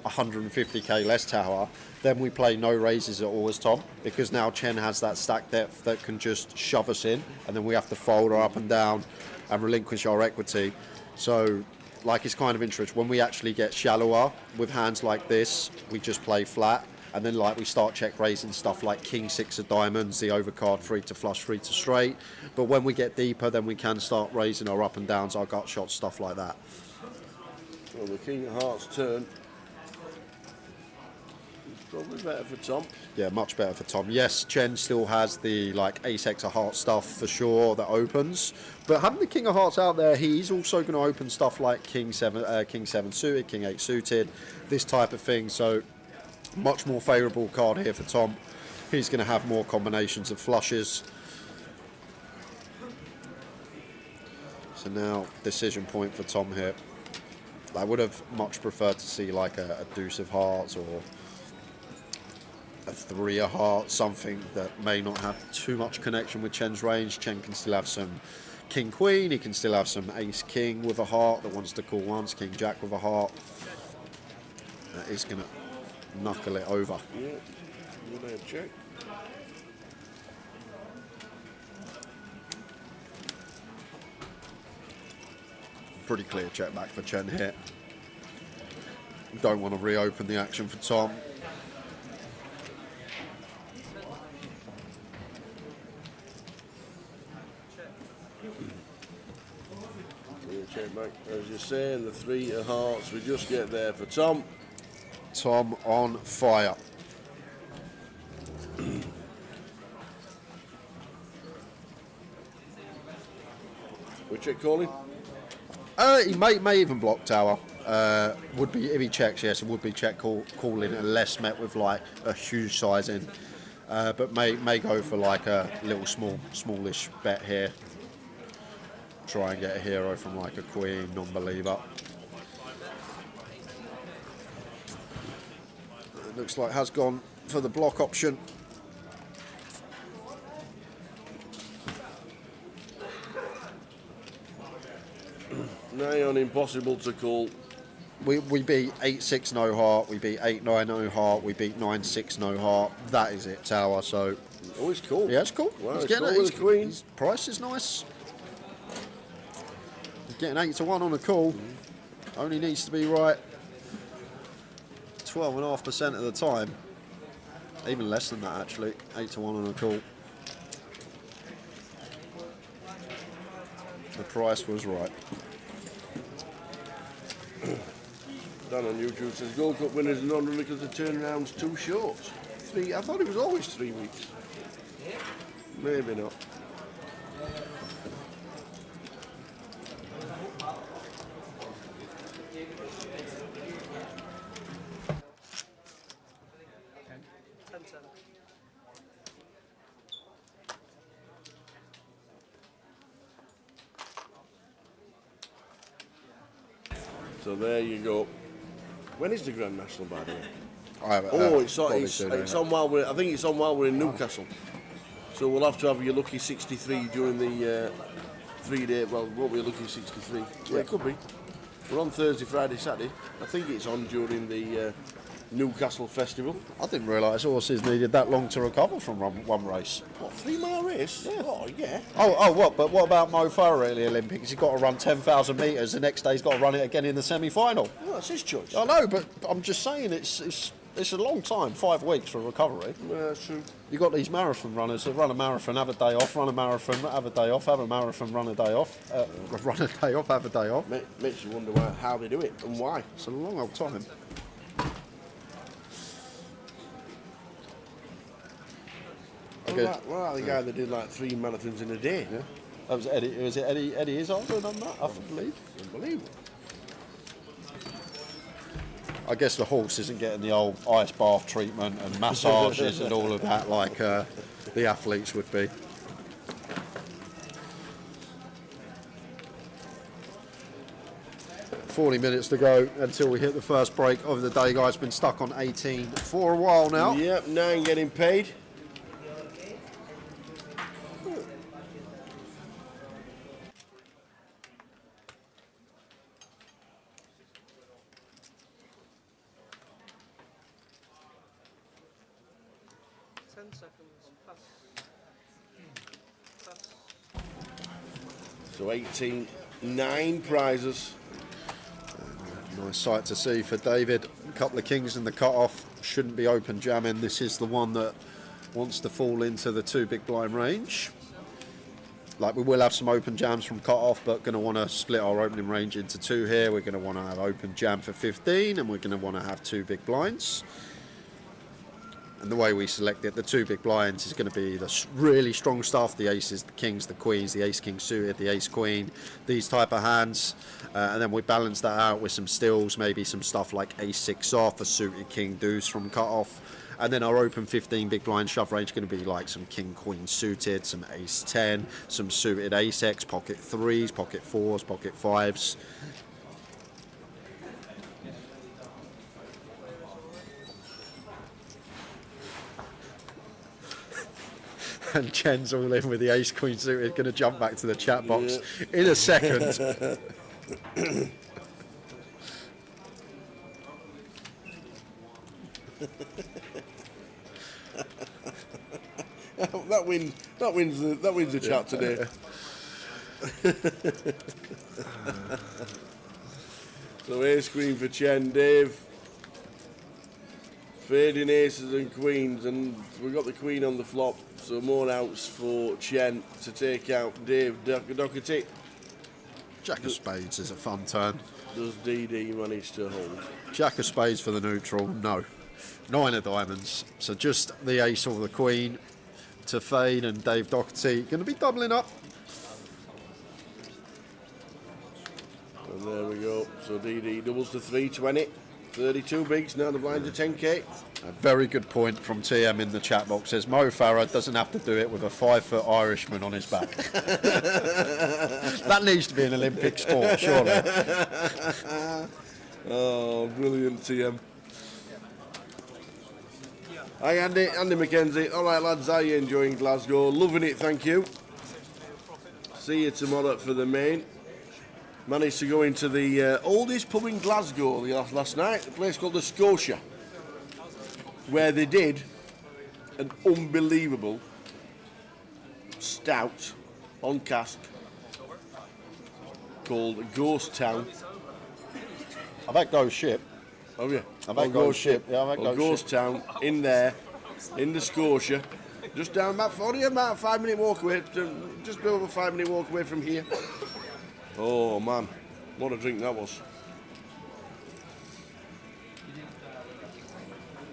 150k less tower, then we play no raises at all as Tom, because now Chen has that stack depth that can just shove us in, and then we have to fold our up and down and relinquish our equity. So like, it's kind of interesting. When we actually get shallower with hands like this, we just play flat. And then like we start check raising stuff like king six of diamonds, the overcard free to flush, free to straight. But when we get deeper, then we can start raising our up and downs, our gut shots, stuff like that. Well, the king of hearts turn is probably better for Tom. Yeah, much better for Tom. Yes, Chen still has the like ace x of hearts stuff for sure that opens. But having the king of hearts out there, he's also going to open stuff like king seven suited, king 8 suited, this type of thing. So much more favourable card here for Tom. He's going to have more combinations of flushes. So now decision point for Tom here. I would have much preferred to see like a deuce of hearts or a 3 of hearts, something that may not have too much connection with Chen's range. Chen can still have some king queen, he can still have some ace king with a heart that wants to call once, king jack with a heart. That is going to knuckle it over. Yeah, good check. Pretty clear check back for Chen here. Don't want to reopen the action for Tom. Check back, as you say, and the 3 of hearts. We just get there for Tom. Tom on fire. We check calling. He may even block tower. Would be if he checks, yes, it would be check calling unless met with like a huge size in. But may go for like a little smallish bet here. Try and get a hero from like a queen, non-believer. It looks like has gone for the block option. Nigh on impossible to call. We beat 8-6 no heart, we beat 8-9 no heart, we beat 9-6 no heart. That is it, tower. So oh, it's cool. yeah, it's cool. Wow, He's it's getting cool with the queen. His price is nice. He's getting 8-1 on a call. Only needs to be right 12.5% of the time. Even less than that actually. 8-1 on a call. The price was right. Dan on YouTube says Gold Cup winners are not only because the turnaround's too short. 3. I thought it was always 3 weeks. Maybe not. So there you go. When is the Grand National, by the way? It's on while we're. I think it's on while we're in Newcastle. So we'll have to have your lucky 63 during the 3-day. Well, won't be a lucky 63. Yeah, it could be. We're on Thursday, Friday, Saturday. I think it's on during the Newcastle Festival. I didn't realise horses needed that long to recover from one race. What, 3-mile race? Yeah. Oh, yeah. What? But what about Mo Farah at the Olympics? He's got to run 10,000 metres. The next day he's got to run it again in the semi-final. Well, that's his choice. I know, but I'm just saying it's a long time, 5 weeks for recovery. Yeah, that's true. You've got these marathon runners that run a marathon, have a day off, run a marathon, have a day off, have a marathon, run a day off, run a day off, have a day off. Makes you wonder how they do it and why. It's a long old time. What about the guy that did like 3 marathons in a day? Yeah. That was Eddie. Was it Eddie Izzard who done that? I believe. Unbelievable. I guess the horse isn't getting the old ice bath treatment and massages and all of that like the athletes would be. "40 minutes to go until we hit the first break of the day, guys. Been stuck on 18 for a while now. Yep, 9 getting paid. So 18, 9 prizes. Nice sight to see for David. A couple of kings in the cut-off. Shouldn't be open jamming. This is the one that wants to fall into the 2 big blind range. Like, we will have some open jams from cut-off, but going to want to split our opening range into 2 here. We're going to want to have open jam for 15, and we're going to want to have 2 big blinds. And the way we select it, the 2 big blinds is going to be the really strong stuff, the aces, the kings, the queens, the ace-king suited, the ace-queen, these type of hands. And then we balance that out with some stills, maybe some stuff like ace-6 off, a suited king deuce from cut-off. And then our open 15 big blind shove range is going to be like some king-queen suited, some ace-10, some suited ace-x, pocket 3s, pocket 4s, pocket 5s. And Chen's all in with the ace-queen suited, going to jump back to the chat box in a second. that wins the chat today. So ace queen for Chen, Dave. Fading aces and queens, and we've got the queen on the flop, so more outs for Chen to take out Dave Doherty. Jack of spades is a fun turn. Does DD manage to hold? Jack of spades for the neutral, no. 9 of diamonds, so just the ace or the queen to fade, and Dave Doherty going to be doubling up. And there we go, so DD doubles to 320. 32 bigs, now the blinds are 10k. A very good point from TM in the chat box. Says Mo Farah doesn't have to do it with a 5-foot Irishman on his back. That needs to be an Olympic sport, surely. Oh, brilliant TM. Hi Andy, Andy McKenzie. All right lads, how are you enjoying Glasgow? Loving it, thank you. See you tomorrow for the main. Managed to go into the oldest pub in Glasgow last night, a place called the Scotia, where they did an unbelievable stout on cask called Ghost Town. I've had Ghost Ship. Oh yeah, I've had Ghost Ship. Yeah, I've had Ghost Town in there, in the Scotia, just down about 40, about a 5-minute walk away, just over a 5-minute walk away from here. Oh man, what a drink that was.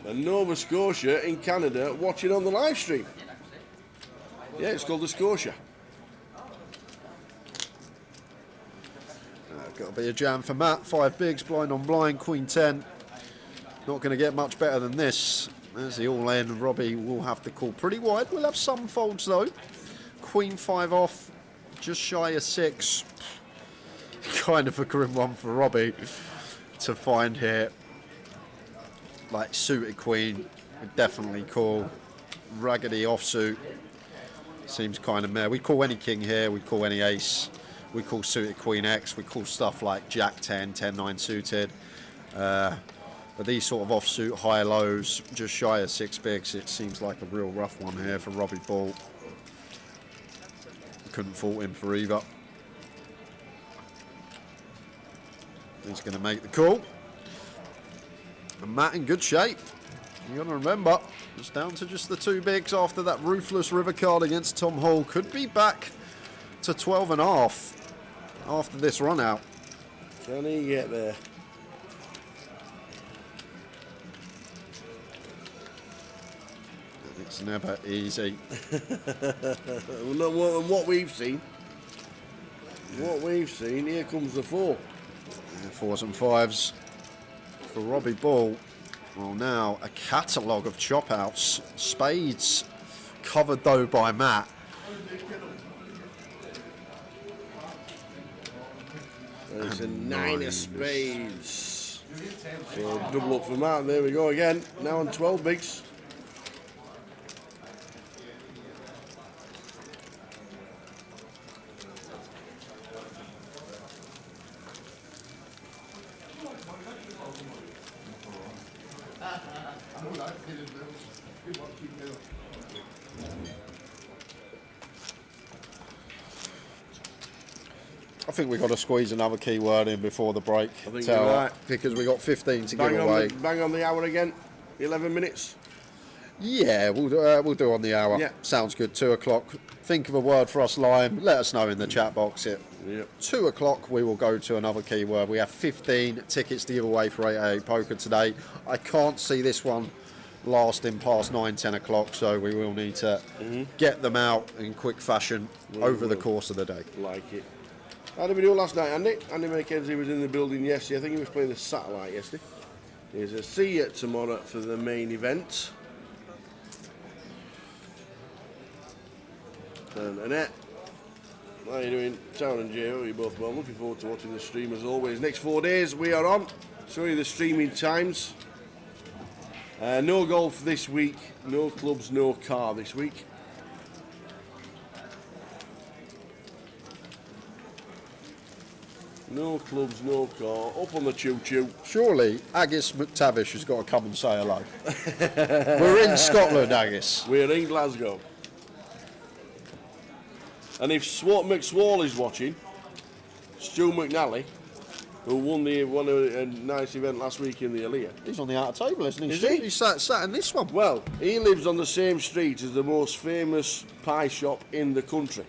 And Nova Scotia in Canada watching on the live stream. Yeah, it's called the Scotia. Got to be a jam for Matt. 5 bigs, blind on blind, queen 10. Not going to get much better than this. There's the all in. Robbie will have to call pretty wide. We'll have some folds though. Queen 5 off, just shy of 6. Kind of a grim one for Robbie to find here. Like suited queen, would definitely call. Raggedy offsuit seems kind of meh. We call any king here, we call any ace. We call suited queen X, we call stuff like jack 10, 10-9 suited. But these sort of offsuit high lows, just shy of 6 bigs, it seems like a real rough one here for Robbie Ball. Couldn't fault him for either. He's going to make the call. And Matt in good shape. You got to remember, it's down to just the 2 bigs after that ruthless river card against Tom Hall. Could be back to 12.5 after this run out. Can he get there? It's never easy. What we've seen, here comes the 4. 4s and 5s for Robbie Ball. Well, now a catalogue of chop outs. Spades covered though by Matt. It's a 9 of spades. So double up for Matt. There we go again. Now on 12 bigs. I think we've got to squeeze another keyword in before the break. I think you're right. Because we got 15 to give away. Bang on the hour again. 11 minutes. Yeah, we'll do on the hour. Yeah. Sounds good. 2 o'clock. Think of a word for us, Lime. Let us know in the chat box. Yep. 2 o'clock, we will go to another keyword. We have 15 tickets to give away for 888 Poker today. I can't see this one lasting past 9, 10 o'clock, so we will need to get them out in quick fashion over the course of the day. Like it. How did we do last night, Andy? Andy McKenzie was in the building yesterday. I think he was playing the satellite yesterday. Here's a see you tomorrow for the main event. And Annette, how are you doing? Town and Jay, how are you both well? I'm looking forward to watching the stream as always. Next 4 days we are on. Show you the streaming times. No golf this week, no clubs, no car this week. No clubs, no car. Up on the choo-choo. Surely Agis McTavish has got to come and say hello. We're in Scotland, Agis. We're in Glasgow. And if McSwall is watching, Stu McNally, who won a nice event last week in the Aliyah. He's on the outer table, isn't he? Is he? He's sat in this one. Well, he lives on the same street as the most famous pie shop in the country.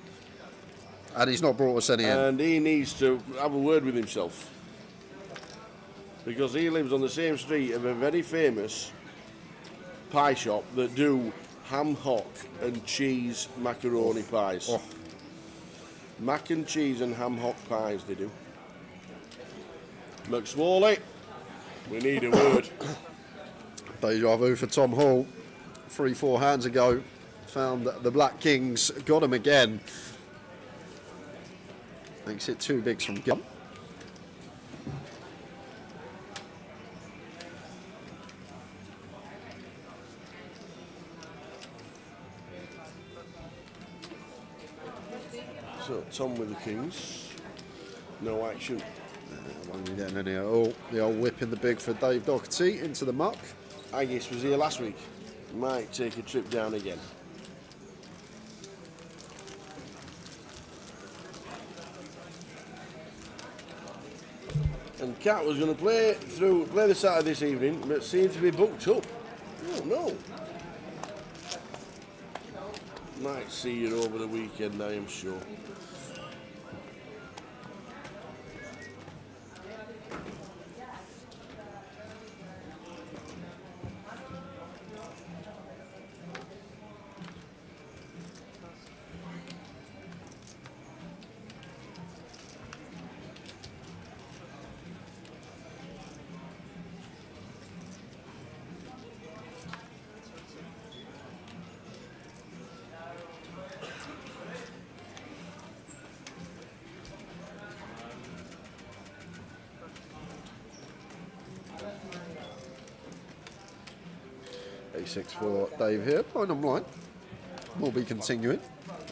And he's not brought us any in. And he needs to have a word with himself. Because he lives on the same street of a very famous pie shop that do ham hock and cheese macaroni pies. Oh. Mac and cheese and ham hock pies they do. McSwally, we need a word. Deja vu for Tom Hall. 3-4 hands ago. Found that the Black Kings got him again. Makes it 2 bigs from Gum. So Tom with the Kings. No action. Won't be getting any. Oh, the old whip in the big for Dave Doherty into the muck. Agis was here last week. Might take a trip down again. And Cat was going to play the Saturday this evening, but seemed to be booked up. Oh no. Might see you over the weekend, I am sure. A6 for Dave here. Bottom line. We'll be continuing.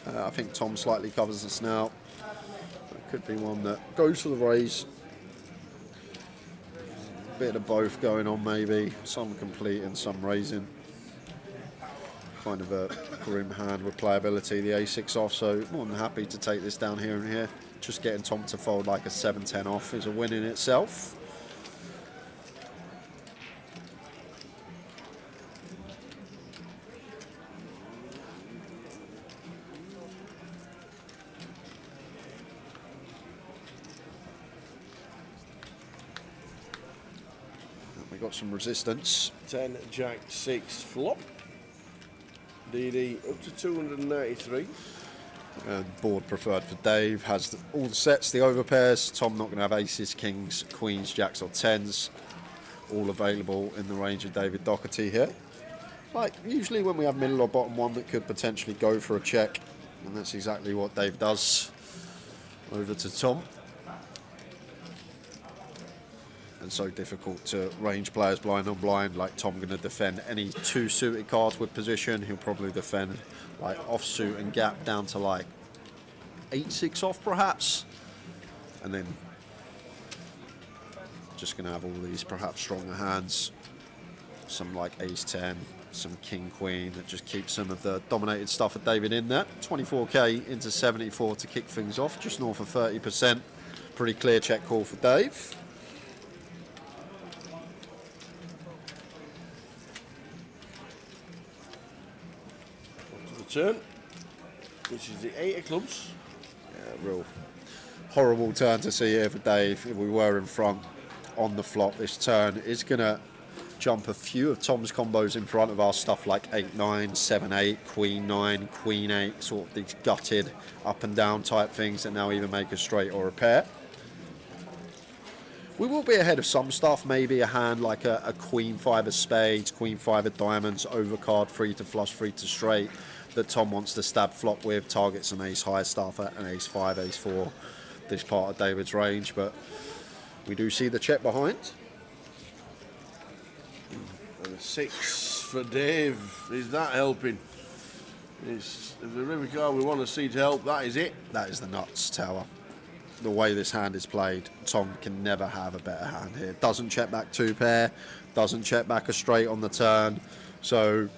I think Tom slightly covers us now. It could be one that goes for the raise. Bit of both going on maybe. Some complete and some raising. Kind of a grim hand with playability. The A6 off, so more than happy to take this down here and here. Just getting Tom to fold like a 7-10 off is a win in itself. Got some resistance. 10, Jack, 6, flop. DD up to 293. And board preferred for Dave. Has all the sets, the overpairs. Tom not going to have aces, kings, queens, jacks or tens. All available in the range of David Doherty here. Like usually when we have middle or bottom one that could potentially go for a check. And that's exactly what Dave does. Over to Tom. And so difficult to range players blind on blind. Like Tom going to defend any 2 suited cards with position. He'll probably defend like offsuit and gap down to like 8-6 off perhaps. And then just going to have all these perhaps stronger hands. Some like ace-10, some king-queen that just keeps some of the dominated stuff of David in there. 24k into 74 to kick things off, just north of 30%. Pretty clear check call for Dave. Turn, which is the 8 of clubs. Yeah, real horrible turn to see here for Dave. If we were in front on the flop, this turn is going to jump a few of Tom's combos in front of our stuff like 8-9, 7-8, Queen-9, Queen-8, sort of these gutted up and down type things that now either make a straight or a pair. We will be ahead of some stuff, maybe a hand like a Queen-5 of spades, Queen-5 of diamonds, overcard, 3 to flush, 3 to straight, that Tom wants to stab flop with, target some ace-high stuff at an ace-5, ace-4, this part of David's range, but we do see the check behind. And a 6 for Dave. Is that helping? If the river card we want to see to help, that is it. That is the nuts tower. The way this hand is played, Tom can never have a better hand here. Doesn't check back 2 pair, doesn't check back a straight on the turn, so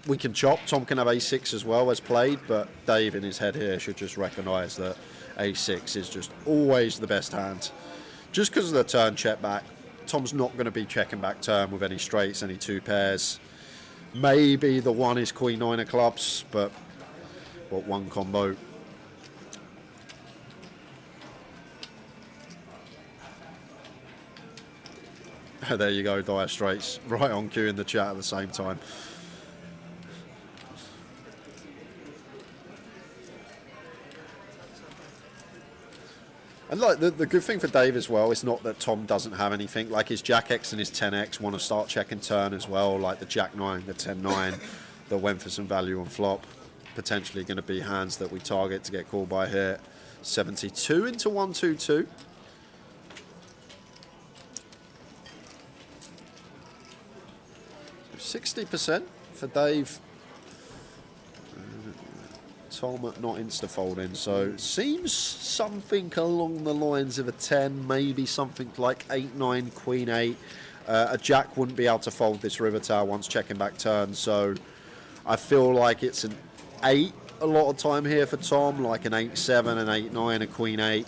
we can chop. Tom can have a6 as well as played, but Dave in his head here should just recognise that A6 is just always the best hand. Just because of the turn check back, Tom's not going to be checking back turn with any straights, any two pairs. Maybe the one is Queen 9 of clubs, but what one combo? There you go, dire straights, right on cue in the chat at the same time. And like the good thing for Dave as well is not that Tom doesn't have anything. Like his Jack X and his 10X want to start checking turn as well, like the Jack 9, the 10-9 that went for some value on flop. Potentially going to be hands that we target to get called by here. 72 into 122. So 60% for Dave. Tom not insta-folding, so seems something along the lines of a 10, maybe something like 8-9, Queen 8. A Jack wouldn't be able to fold this river tower once checking back turn, so I feel like it's an 8 a lot of time here for Tom, like an 8-7, an 8-9, a Queen 8.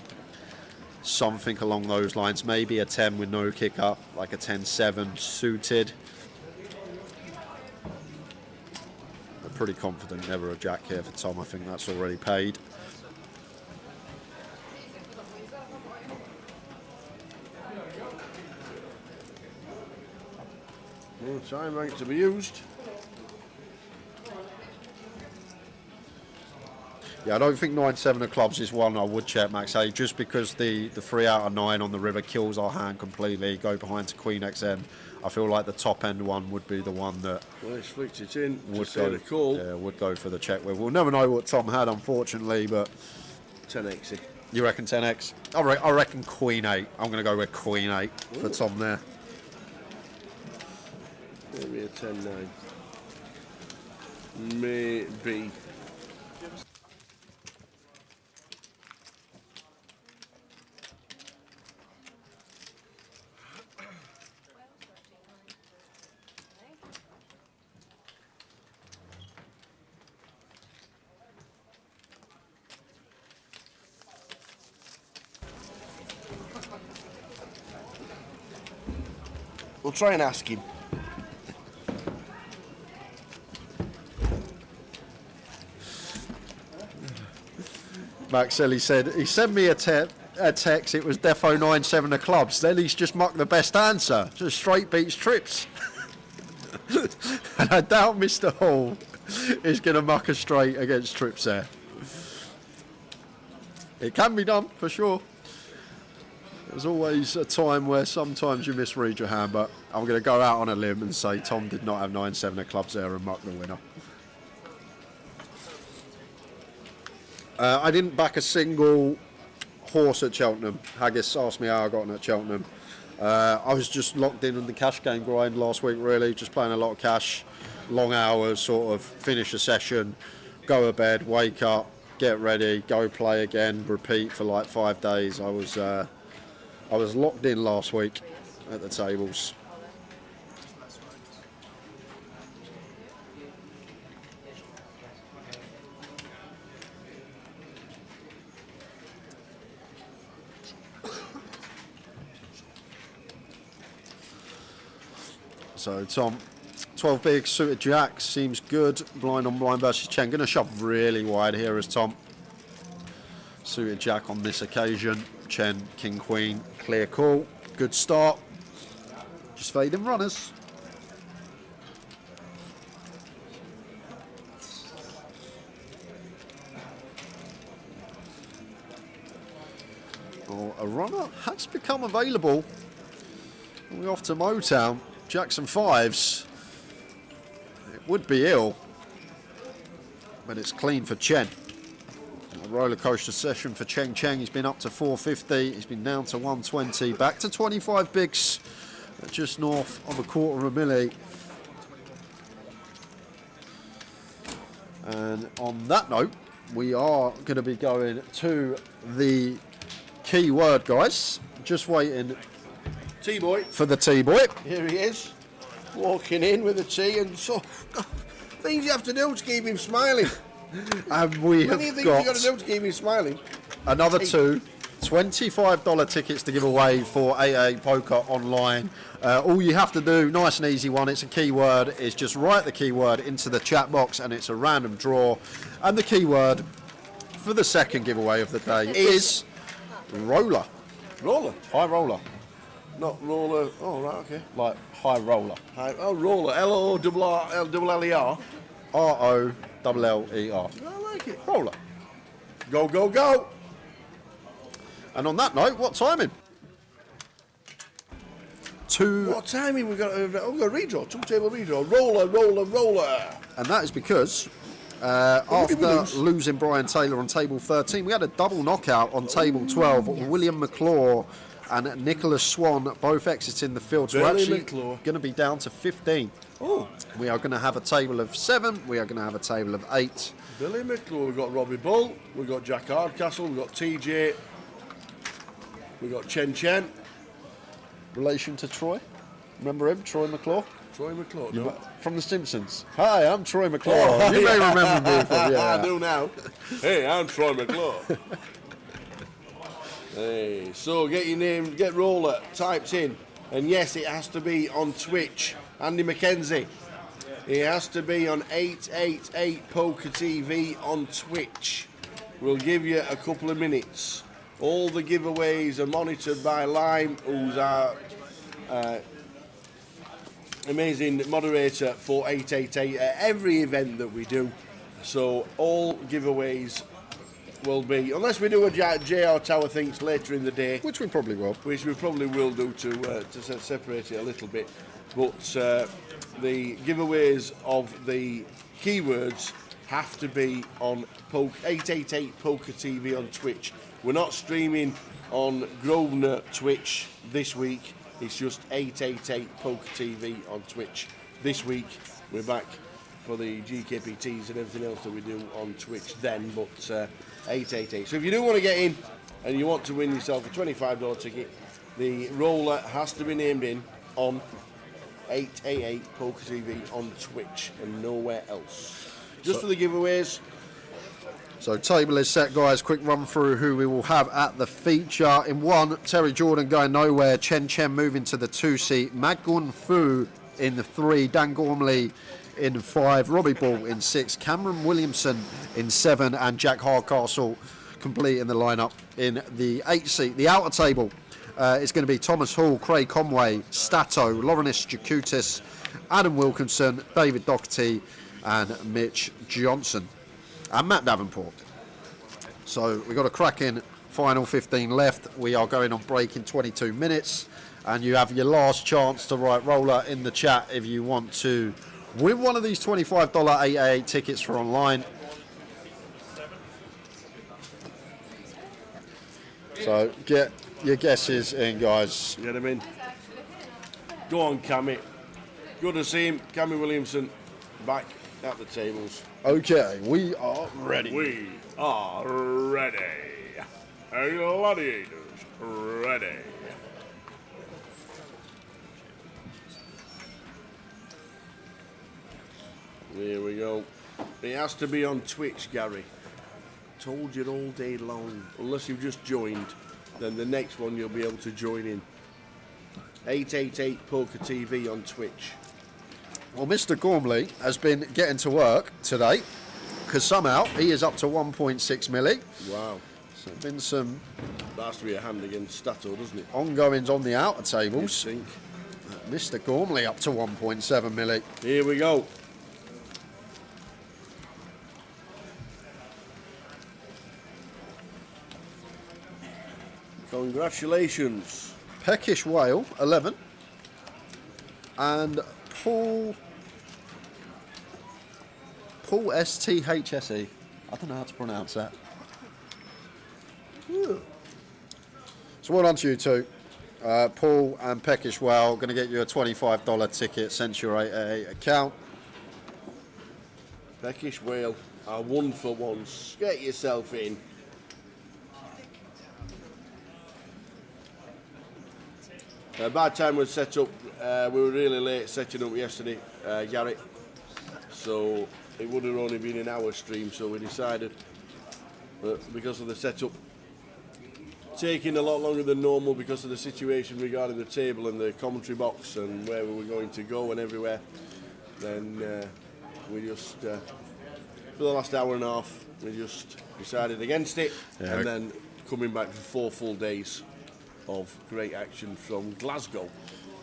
Something along those lines, maybe a 10 with no kick up, like a 10-7 suited. Pretty confident never a Jack here for Tom. I think that's already paid. More time right to be used. Yeah, I don't think 9-7 of clubs is one I would check max A, just because the 3 out of 9 on the river kills our hand completely. Go behind to Queen XN. I feel like the top end one would be the one that Well, he's flicked it in. would go. The call. Yeah, would go for the check. We'll never know what Tom had, unfortunately. But 10x. You reckon 10x? I reckon Queen 8. I'm going to go with Queen 8 for Tom there. Maybe a 10-9. Maybe. We'll try and ask him. Max Ellie said, he sent me a text, it was defo 9-7 of clubs. Then he's just mucked the best answer. Just straight beats trips. And I doubt Mr. Hall is going to muck a straight against trips there. It can be done, for sure. There's always a time where sometimes you misread your hand, but I'm going to go out on a limb and say Tom did not have 9-7 of clubs there and muck the winner. I didn't back a single horse at Cheltenham. Haggis asked me how I got on at Cheltenham. I was just locked in on the cash game grind last week, really, just playing a lot of cash, long hours, sort of finish a session, go to bed, wake up, get ready, go play again, repeat for like 5 days. I was locked in last week at the tables. So Tom, 12 big, suited Jack, seems good. Blind on blind versus Chen. Going to shove really wide here as Tom. Suited Jack on this occasion. Chen, King, Queen, clear call. Good start. Just fading runners. Oh, a runner has become available. We're off to Motown. Jackson 5s. It would be ill, but it's clean for Chen. A roller coaster session for Cheng Cheng. He's been up to 450. He's been down to 120. Back to 25 bigs, just north of a quarter of a milli. And on that note, we are going to be going to the key word, guys. Just waiting. T-boy. For the T-boy. Here he is, walking in with a tea and so things you have to do to keep him smiling. And we have What do you think you got to do to keep him smiling? Another two. $25 tickets to give away for 888 Poker online. All you have to do, nice and easy one, it's a keyword, is just write the keyword into the chat box and it's a random draw. And the keyword for the second giveaway of the day is roller. Roller? High roller. Not roller. Oh, right, okay. Like high roller. Roller. L-O-L-L-E-R. R-O-L-L-E-R. I like it. Roller. Go, go, go. And on that note, what timing? What timing? We've got a redraw, two-table redraw. Roller, roller, roller. And that is because after losing Brian Taylor on table 13, we had a double knockout on table 12. William McClure and Nicholas Swan both exiting the field. So we're actually going to be down to 15. Oh. We are going to have a table of 7. We are going to have a table of 8. Billy McClure, we've got Robbie Bull, we've got Jack Hardcastle, we've got TJ, we've got Chen Chen. Relation to Troy? Remember him, Troy McClure? Troy McClure, no. From The Simpsons. Hi, I'm Troy McClure. You may remember me from, yeah. I do now. Hey, I'm Troy McClure. Hey, so get your name, get roller typed in. And yes, it has to be on Twitch. Andy McKenzie. It has to be on 888 Poker TV on Twitch. We'll give you a couple of minutes. All the giveaways are monitored by Lime, who's our amazing moderator for 888 at every event that we do. So all giveaways will be, unless we do a JR Tower Thinks later in the day. Which we probably will. Which we probably will do to separate it a little bit. But the giveaways of the keywords have to be on 888 Poker TV on Twitch. We're not streaming on Grosvenor Twitch this week. It's just 888 Poker TV on Twitch. This week we're back for the GKPTs and everything else that we do on Twitch then, but 888. So if you do want to get in and you want to win yourself a $25 ticket, the roller has to be named in on 888 Poker TV on Twitch and nowhere else. Just for the giveaways. So table is set, guys. Quick run through who we will have at the feature. In 1, Terry Jordan going nowhere. Chen Chen moving to the 2 seat. Magun Fu in the 3. Dan Gormley in 5. Robbie Ball in 6. Cameron Williamson in 7. And Jack Hardcastle completing the lineup in the 8 seat. The outer table is going to be Thomas Hall, Craig Conway, Stato, Laurenis Jakutis, Adam Wilkinson, David Doherty, and Mitch Johnson. And Matt Davenport. So we've got a cracking final 15 left. We are going on break in 22 minutes. And you have your last chance to write roller in the chat if you want to win one of these $25 888 tickets for online. So get your guesses in, guys. Get them in. Go on, Cammy. Good to see him. Cammy Williamson back at the tables. Okay, we are ready. We are ready. Gladiators, ready. Here we go. It has to be on Twitch, Gary. Told you all day long. Unless you've just joined, then the next one you'll be able to join in. 888 Poker TV on Twitch. Well, Mr. Gormley has been getting to work today because somehow he is up to 1.6 milli. Wow. So been some... That has to be a hand against Stato, doesn't it? Ongoings on the outer tables. Think. Mr. Gormley up to 1.7 milli. Here we go. Congratulations. Peckish Whale, 11. And Paul STHSE. I don't know how to pronounce that. So well done to you two. Paul and Peckish Whale going to get you a $25 ticket sent to your 888 account. Peckish Whale are 1 for once. Get yourself in. By the time we set up, we were really late setting up yesterday, Garrett. So it would have only been an hour stream, so we decided that because of the setup, taking a lot longer than normal because of the situation regarding the table and the commentary box and where we were going to go and everywhere, then we just, for the last hour and a half, we just decided against it, and then coming back for 4 full days of great action from Glasgow.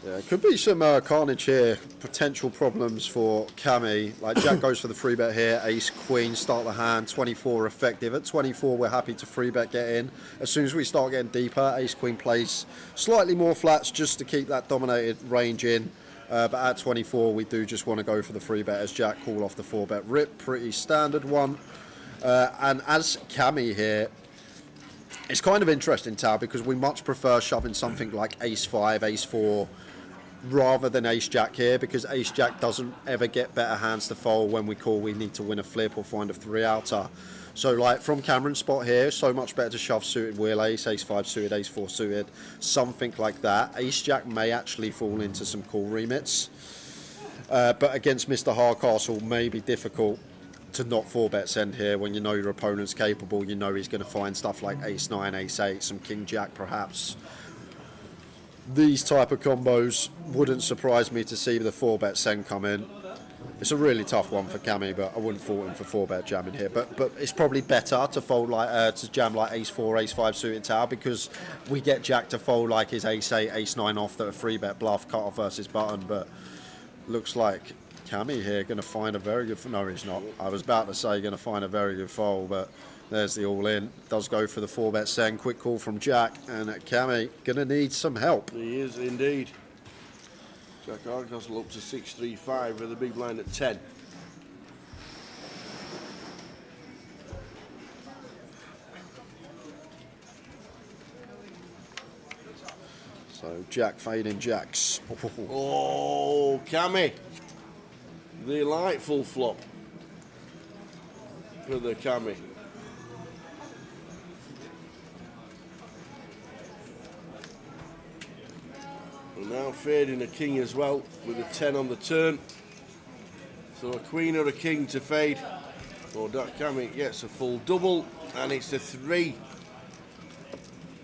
Yeah, could be some carnage here. Potential problems for Cammy. Like Jack goes for the free bet here. Ace, Queen, start the hand. 24 effective. At 24, we're happy to free bet get in. As soon as we start getting deeper, Ace, Queen plays slightly more flats just to keep that dominated range in. But at 24, we do just want to go for the free bet as Jack call off the 4-bet rip. Pretty standard one. And as Cammy here, it's kind of interesting, Tao, because we much prefer shoving something like Ace-5, Ace-4, rather than Ace-Jack here, because Ace-Jack doesn't ever get better hands to fold when we call we need to win a flip or find a 3-outer. So, like, from Cameron's spot here, so much better to shove suited wheel ace, Ace-5 suited, Ace-4 suited, something like that. Ace-Jack may actually fall into some call remits, but against Mr. Hardcastle may be difficult to not 4-bet send here when you know your opponent's capable. You know he's going to find stuff like Ace-9, Ace-8, some King-Jack perhaps. These type of combos wouldn't surprise me to see the 4-bet send come in. It's a really tough one for Cammy, but I wouldn't fault him for 4-bet jamming here. But it's probably better to fold like to jam like Ace-4, Ace-5 suited tower, because we get Jack to fold like his Ace-8, Ace-9 off that a 3-bet bluff cut off versus button. But looks like Cammy here going to find a very good... No, he's not. I was about to say going to find a very good fold, but there's the all-in. Does go for the 4-bet send. Quick call from Jack, and Cammy going to need some help. He is indeed. Jack Hardcastle up to 6-3-5 with a big blind at 10. So Jack fading Jacks. Oh, Cammy. Delightful flop for the Cammy. And now fading a king as well with a 10 on the turn. So a queen or a king to fade. Oh, that Cammy gets a full double, and it's a 3.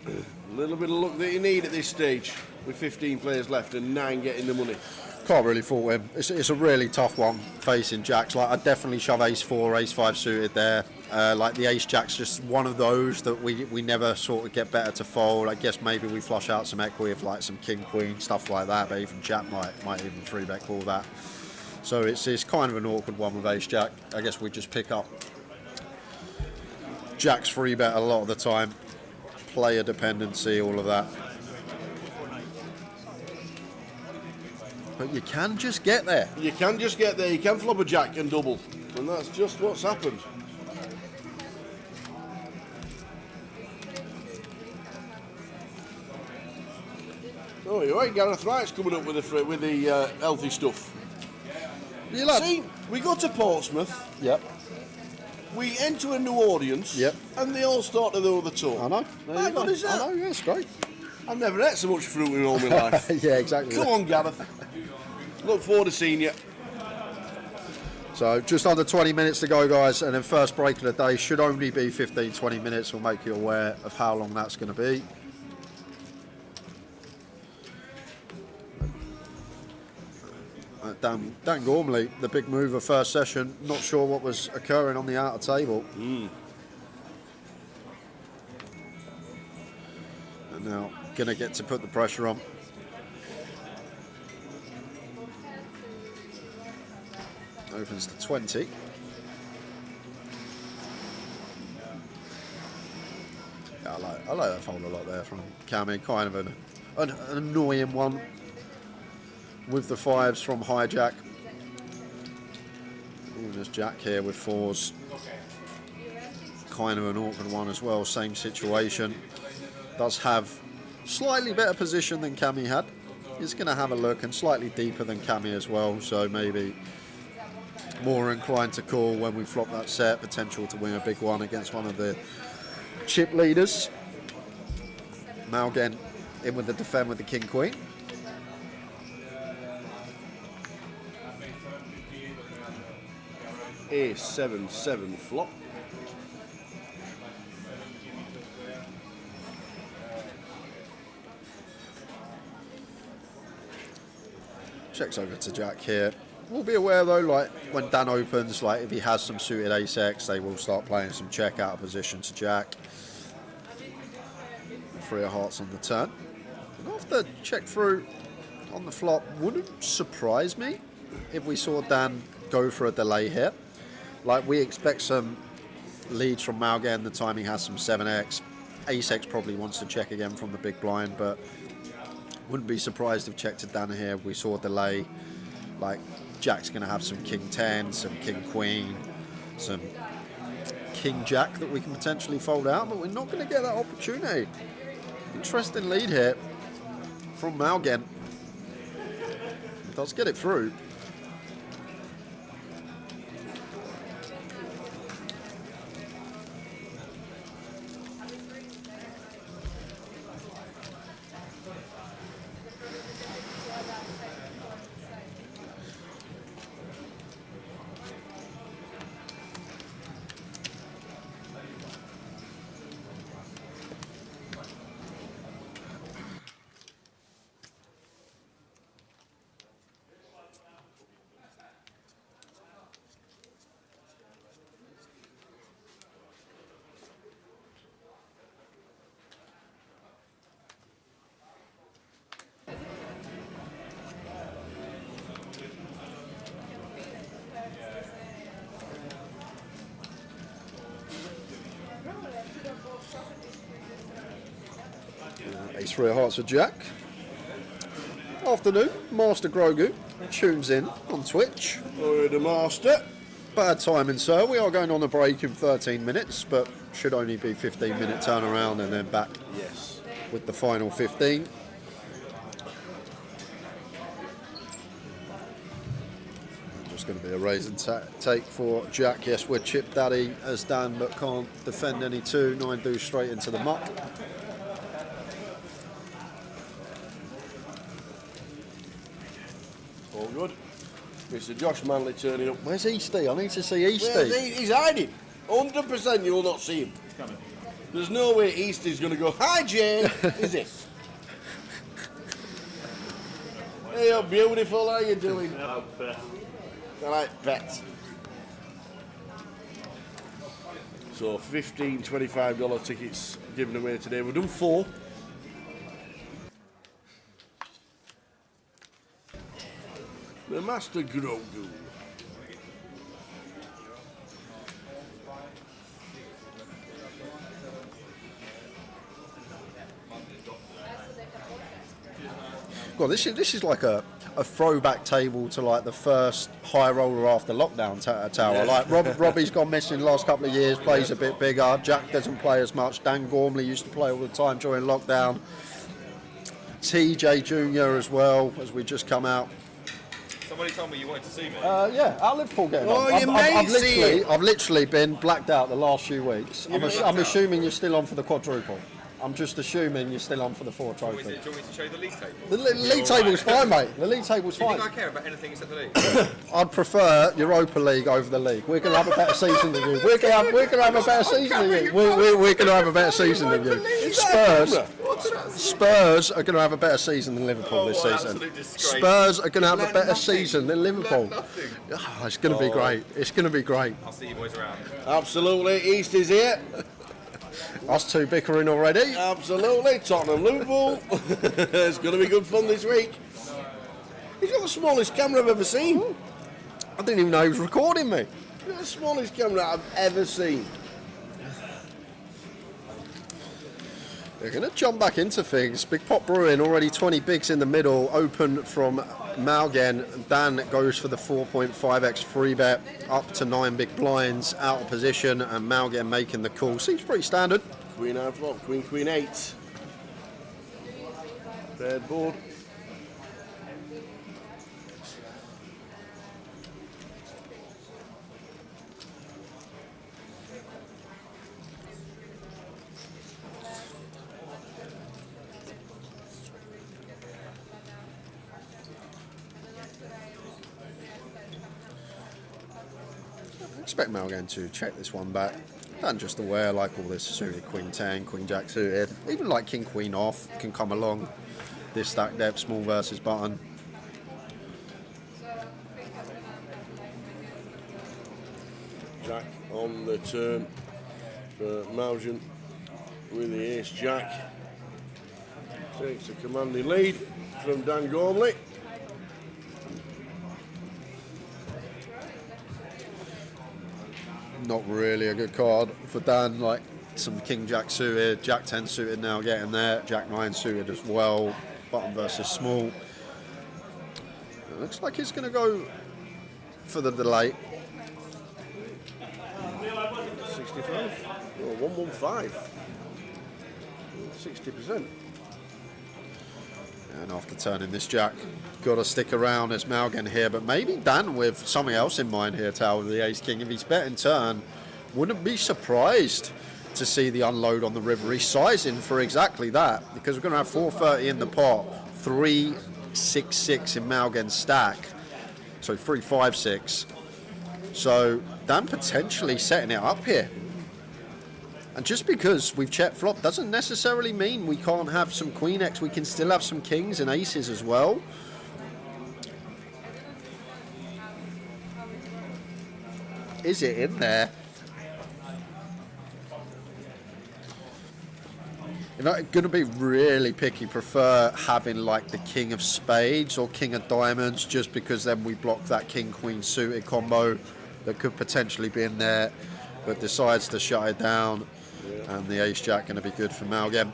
A little bit of luck that you need at this stage with 15 players left and 9 getting the money. Can't really fault him. It's a really tough one facing Jacks. Like, I'd definitely shove Ace-4, Ace-5 suited there. Like the Ace-Jack's just one of those that we never sort of get better to fold. I guess maybe we flush out some equity of like some King-Queen, stuff like that, but even Jack might even 3-bet call that. So it's kind of an awkward one with Ace-Jack. I guess we just pick up Jack's 3-bet a lot of the time. Player dependency, all of that. But you can just get there. You can just get there. You can flop a jack and double. And that's just what's happened. Oh, you're right, Gareth Wright's coming up with the healthy stuff. You lad. See, we go to Portsmouth. Yep. We enter a new audience. Yep. And they all start to know the talk. I know. How good is that? I know, yeah, it's great. I've never ate so much fruit in all my life. Yeah, exactly. Come on, Gareth. Look forward to seeing you. So just under 20 minutes to go, guys, and then first break of the day should only be 15-20 minutes. We'll make you aware of how long that's going to be. Dan Gormley, the big mover first session, not sure what was occurring on the outer table. And now going to get to put the pressure on. Opens to 20. Yeah, I like that fold a lot there from Cammy. Kind of an annoying one with the 5s from hijack. Ooh, there's Jack here with 4s. Kind of an awkward one as well. Same situation. Does have slightly better position than Cammy had. He's going to have a look, and slightly deeper than Cammy as well. So maybe more inclined to call when we flop that set. Potential to win a big one against one of the chip leaders. Now again in with the defend with the King Queen. A7-7 flop. Checks over to Jack here. We'll be aware though, like when Dan opens, like if he has some suited ace-X, they will start playing some check out of position to Jack. 3 of hearts on the turn. And after check through on the flop, wouldn't surprise me if we saw Dan go for a delay here. Like we expect some leads from Malgan the time he has some 7x. Ace-X probably wants to check again from the big blind, but wouldn't be surprised if check to Dan here we saw a delay. Like Jack's going to have some king 10, some king queen, some king jack that we can potentially fold out, but we're not going to get that opportunity. Interesting lead here from Malgan. Does get it through. Ace 3 of hearts for Jack. Afternoon, Master Grogu tunes in on Twitch. Oh, the master. Bad timing, sir. We are going on a break in 13 minutes, but should only be 15-minute turnaround and then back Yes. with the final 15. Just going to be a raise and take for Jack. Yes, we're chip daddy as Dan, but can't defend any 2. 9 do straight into the muck. All good. Mr. Josh Manley turning up. Where's Easty? I need to see Easty. He's hiding. 100% you will not see him. There's no way Easty's going to go, hi Jane, is it? Hey, you're beautiful, how you doing? I like pets. So $15, $25 tickets given away today. We've done 4. The Master Grogu. God, this is like a throwback table to like the first high roller after lockdown tower. Yeah. Like Robbie's gone missing the last couple of years, plays a bit bigger. Jack doesn't play as much. Dan Gormley used to play all the time during lockdown. TJ Jr. as well, as we just come out. Somebody told me you wanted to see me. Yeah, our Liverpool game. Oh, I've literally been blacked out the last few weeks. I'm assuming you're still on for the quadruple. I'm just assuming you're still on for the 4 trophy. Do you want me to show you the league table? The league table's fine, mate. The league table's Do you fine. think I care about anything except the league? I'd prefer Europa League over the league. We're going to have a better season than you. We're going to have a better season than you. We're going to have a better season than you. Spurs are going to have a better season than Liverpool this season. Spurs are going to have a better season than Liverpool. Oh, it's going to be great. It's going to be great. I'll see you boys around. Absolutely, East is here. Us two bickering already. Absolutely, Tottenham Liverpool. It's going to be good fun this week. He's got the smallest camera I've ever seen. I didn't even know he was recording me. He's got the smallest camera I've ever seen. They're going to jump back into things. Big Pot Brewing, already 20 bigs in the middle, open from Malgan. Dan goes for the 4.5x free bet, up to 9 big blinds, out of position, and Malgan making the call. Seems pretty standard. Queen 9 flop, Queen 8. Third board. Expect Malgan to check this one back. Dan just aware, like all this suited Queen 10, Queen Jack suited, even like King Queen off can come along. This stack depth, small versus button. on the turn for Maujan with the ace jack. Takes a commanding lead from Dan Gormley. Not really a good card for Dan, like some king jack suited, jack 10 suited now getting there, jack 9 suited as well, button versus small. It looks like he's going to go for the delay. 65, oh, 115, 60%. And after turning this jack, got to stick around as Malgan here, but maybe Dan with something else in mind here, Tal, with the ace king. If he's betting turn, wouldn't be surprised to see the unload on the river. He's sizing for exactly that, because we're going to have 430 in the pot, 366 in Malgan's stack, so 356. So Dan potentially setting it up here. And just because we've checked flop doesn't necessarily mean we can't have some queen X. We can still have some kings and aces as well. Is it in there? If I'm going to be really picky, prefer having like the king of spades or king of diamonds, just because then we block that king-queen suited combo that could potentially be in there, but decides to shut it down. Yeah. And the ace-jack going to be good for Malgan.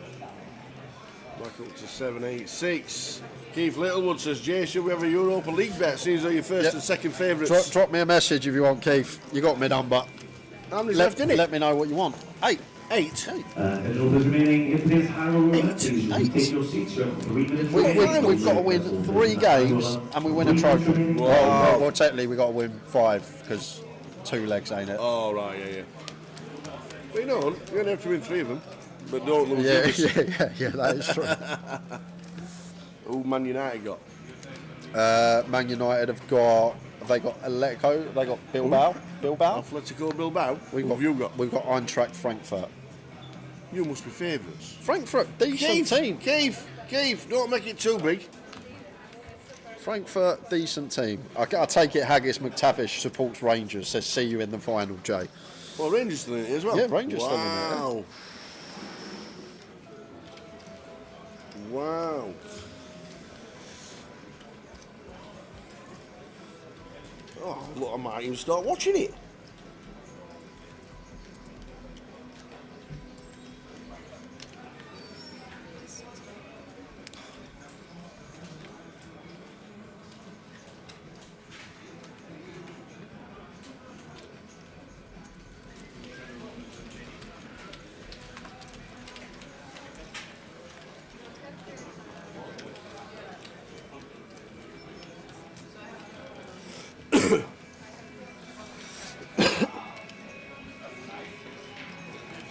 Back up to 786. Keith Littlewood says, Jay, should we have a Europa League bet? Seems like your first and second favourites. Drop me a message if you want, Keith. You got my number. How many's left in it? Let me know what you want. 8. Numbers remaining in today's High Roller Event. Please take your seats. You have 3 minutes. We've got to win 3 games and we win a trophy. Wow. Well, technically we've got to win 5 because 2 legs, ain't it? Oh, right, yeah. But you know, you're going to have to win 3 of them, but don't lose Yeah, that is true. Who Man United got? Man United have got Atletico, they got Bilbao. Atletico Bilbao. We've got Eintracht Frankfurt. You must be favourites. Frankfurt, decent team. Keith, don't make it too big. Frankfurt, decent team. I take it Haggis McTavish supports Rangers, says see you in the final, Jay. Well, Rangers still in it as well? Yeah, Rangers still in it. Wow. Wow. Oh, look, I might even start watching it.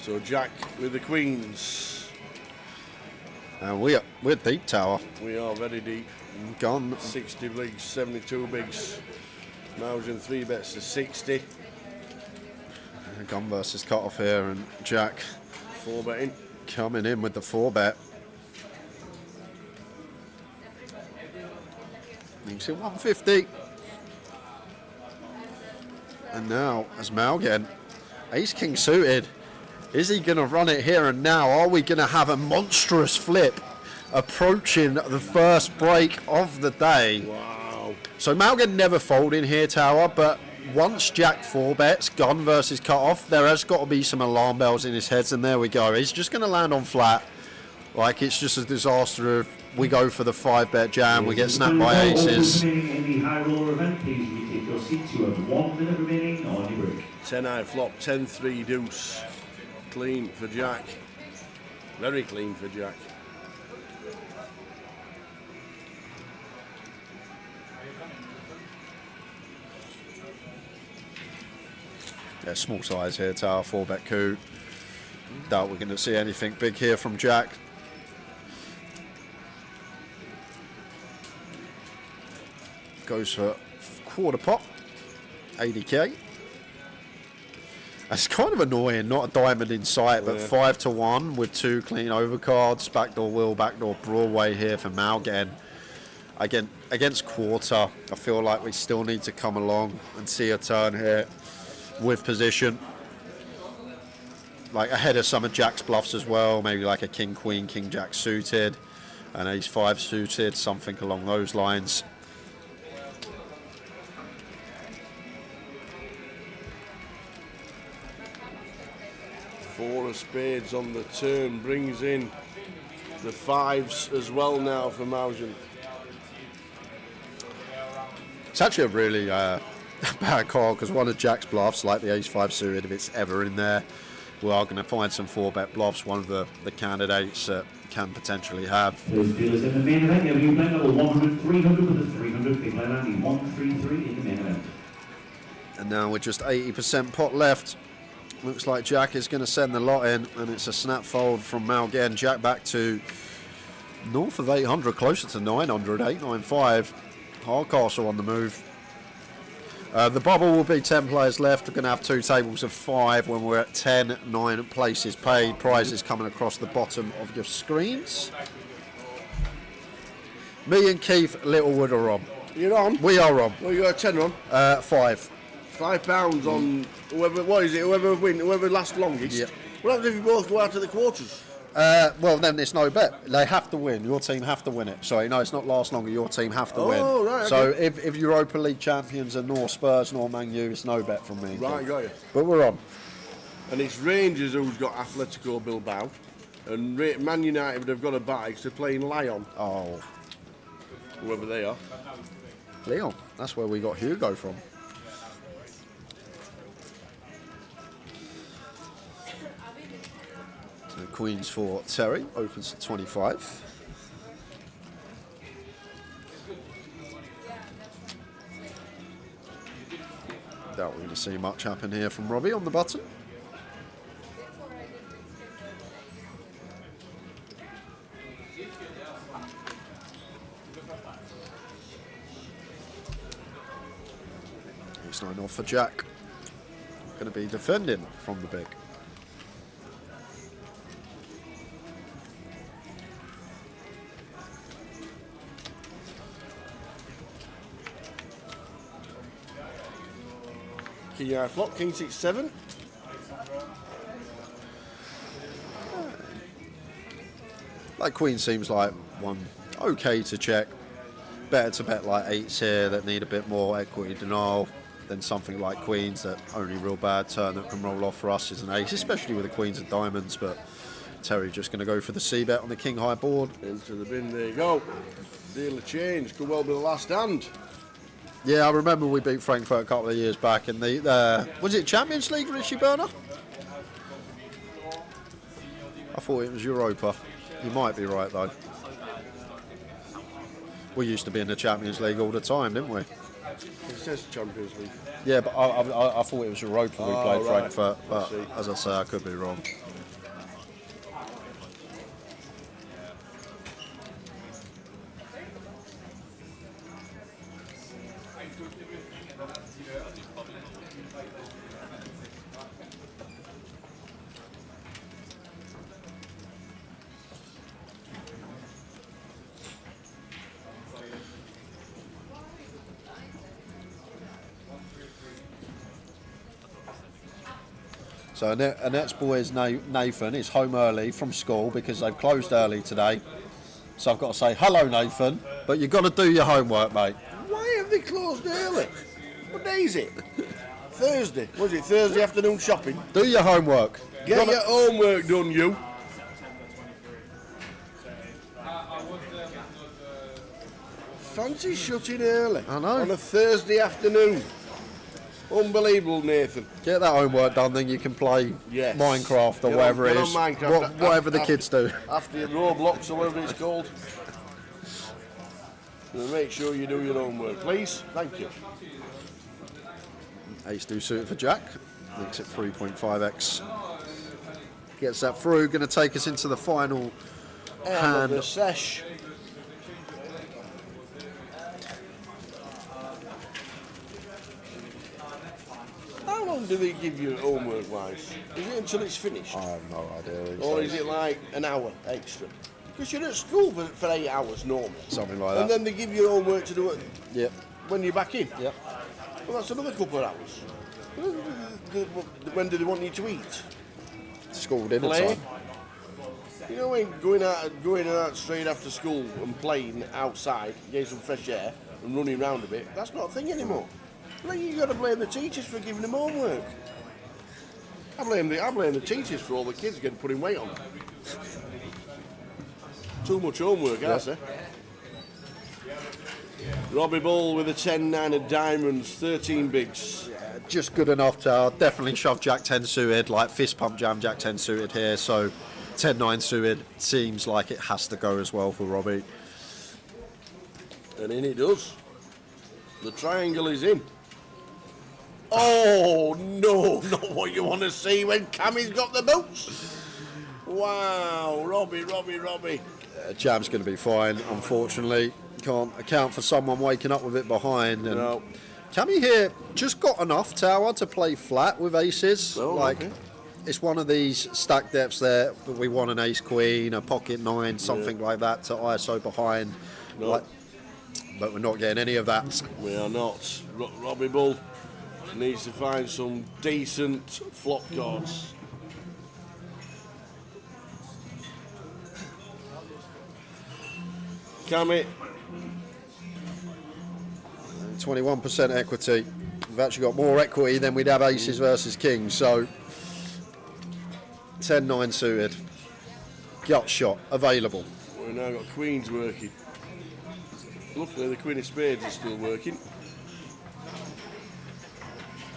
So Jack with the queens. And we're deep, Tower. We are very deep. Gone. 60 bigs, 72 bigs. Maujan 3 bets to 60. Gun versus cut off here, and Jack 4 betting. Coming in with the 4 bet. You can see 150. And now, as Malgan, ace king suited. Is he going to run it here and now? Are we going to have a monstrous flip approaching the first break of the day? Wow. So Malgan never folding here, Tower, but once Jack 4 bets, gun versus cut off, there has got to be some alarm bells in his head, and there we go. He's just going to land on flat. Like, it's just a disaster if we go for the 5 bet jam, we get snapped by aces. In the High Roller Event, please retake your seats. You have 1 minute remaining on your break. 10-eye flop, 10-3 deuce. Clean for Jack. Very clean for Jack. Yeah, small size here, Tower, 4 bet coup. Doubt we're going to see anything big here from Jack. Goes for quarter pot, 80k. That's kind of annoying, not a diamond in sight, but 5-1 with 2 clean overcards. Backdoor Will, backdoor Broadway here for Malgan. Again, against quarter, I feel like we still need to come along and see a turn here with position. like ahead of some of Jack's bluffs as well, maybe like a king, queen, king, jack suited, an ace-5 suited, something along those lines. Four of spades on the turn brings in the 5s as well now for Mausian. It's actually a really bad call, because one of Jack's bluffs, like the ace-5 suited, if it's ever in there, we are going to find some 4-bet bluffs. One of the candidates can potentially have. Those dealers in the main event, you have new blend level 100, 300 with the 300 big blind Andy 133 in the main event. And now with just 80% pot left, looks like Jack is going to send the lot in, and it's a snap fold from Mal again. Jack back to north of 800, closer to 900, 895. Hardcastle on the move. The bubble will be 10 players left. We're going to have 2 tables of 5 when we're at 10, 9 places paid. Prizes coming across the bottom of your screens. Me and Keith Littlewood are on. You're on? We are on. Well, you got a 10 on? 5. £5 on whoever, what is it, whoever lasts longest? Yep. What happens if you both go out to the quarters? Well, then it's no bet. They have to win. Your team have to win it. Sorry, no, it's not last longer. Your team have to win. Oh, right, so okay. if Europa League champions are nor Spurs nor Man U, it's no bet from me. Right, got you. But we're on. And it's Rangers who's got Atletico Bilbao, and Man United have got a bye because they're playing Lyon. Oh, whoever they are. Leon. That's where we got Hugo from. So Queens for Terry, opens to 25. Doubt we're going to see much happen here from Robbie on the button. Ace 9 off for Jack. Going to be defending from the big. King high flop, king 6-7. Like Queen seems like one okay to check. Better to bet like 8s here that need a bit more equity denial than something like Queens that only real bad turn that can roll off for us is an ace, especially with the Queens and Diamonds. But Terry just going to go for the C bet on the king high board. Into the bin, there you go. Deal of change, could well be the last hand. Yeah, I remember we beat Frankfurt a couple of years back in the, was it Champions League, Richie Burner? I thought it was Europa. You might be right though. We used to be in the Champions League all the time, didn't we? It says Champions League. Yeah, but I thought it was Europa we played right. Frankfurt, but as I say, I could be wrong. So Annette's boys Nathan is home early from school because they've closed early today. So I've got to say hello Nathan, but you've got to do your homework, mate. Why have they closed early? What day is it? Thursday. Was it Thursday afternoon shopping? Do your homework. Get your homework done, you. Fancy shutting early. I know. On a Thursday afternoon. Unbelievable, Nathan. Get that homework done, then you can play Minecraft or whatever it is. Whatever the kids do. After your Roblox or whatever it's called. So make sure you do your homework, please. Thank you. Ace do suited for Jack. Makes it 3.5x. Gets that through. Going to take us into the final hand. The sesh. How long do they give you homework wise? Is it until it's finished? I have no idea. Or is it like an hour extra? Because you're at school for 8 hours normally. Something like that. And then they give you homework to do it when you're back in. Yep. Well, that's another couple of hours. When do they want you to eat? school dinner play. time. You know, when going out straight after school and playing outside, getting some fresh air and running around a bit, that's not a thing anymore. Like, you got to blame the teachers for giving them homework. I blame the teachers for all the kids getting putting weight on. Too much homework, I say. Robbie Bull with a 10-9 of diamonds, 13 bigs. Just good enough to definitely shove Jack 10 suited, like fist pump jam Jack 10 suited here. So 10-9 suited seems like it has to go as well for Robbie. And in it does. The triangle is in. Oh no, not what you want to see when Cammy's got the boots. Wow, Robbie. Jam's going to be fine, unfortunately. Can't account for someone waking up with it behind. And No. Cammy here just got enough tower to play flat with aces. Oh, okay. It's one of these stack depths there that we want an ace queen, a pocket nine, something like that to ISO behind. No. But we're not getting any of that. We are not. Robbie Bull needs to find some decent flop cards. Cammy. 21% equity. We've actually got more equity than we'd have aces versus kings. So 10-9 suited. Gut shot available. We've now got queens working. Luckily the queen of spades is still working.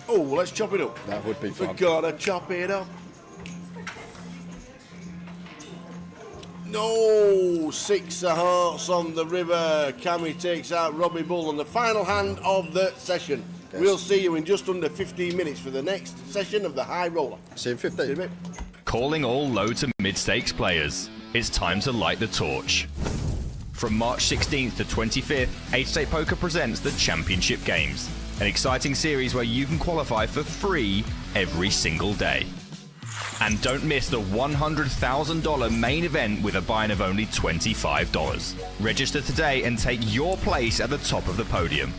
Oh, well, let's chop it up. That would be fun. We gotta chop it up. No, 6 of hearts on the river. Cammy takes out Robbie Bull on the final hand of the session. Yes. We'll see you in just under 15 minutes for the next session of the High Roller. See you in 15. See you in a bit. Calling all low to mid-stakes players, it's time to light the torch. From March 16th to 25th, 888 Poker presents the Championship Games, an exciting series where you can qualify for free every single day. And don't miss the $100,000 main event with a buy-in of only $25. Register today and take your place at the top of the podium.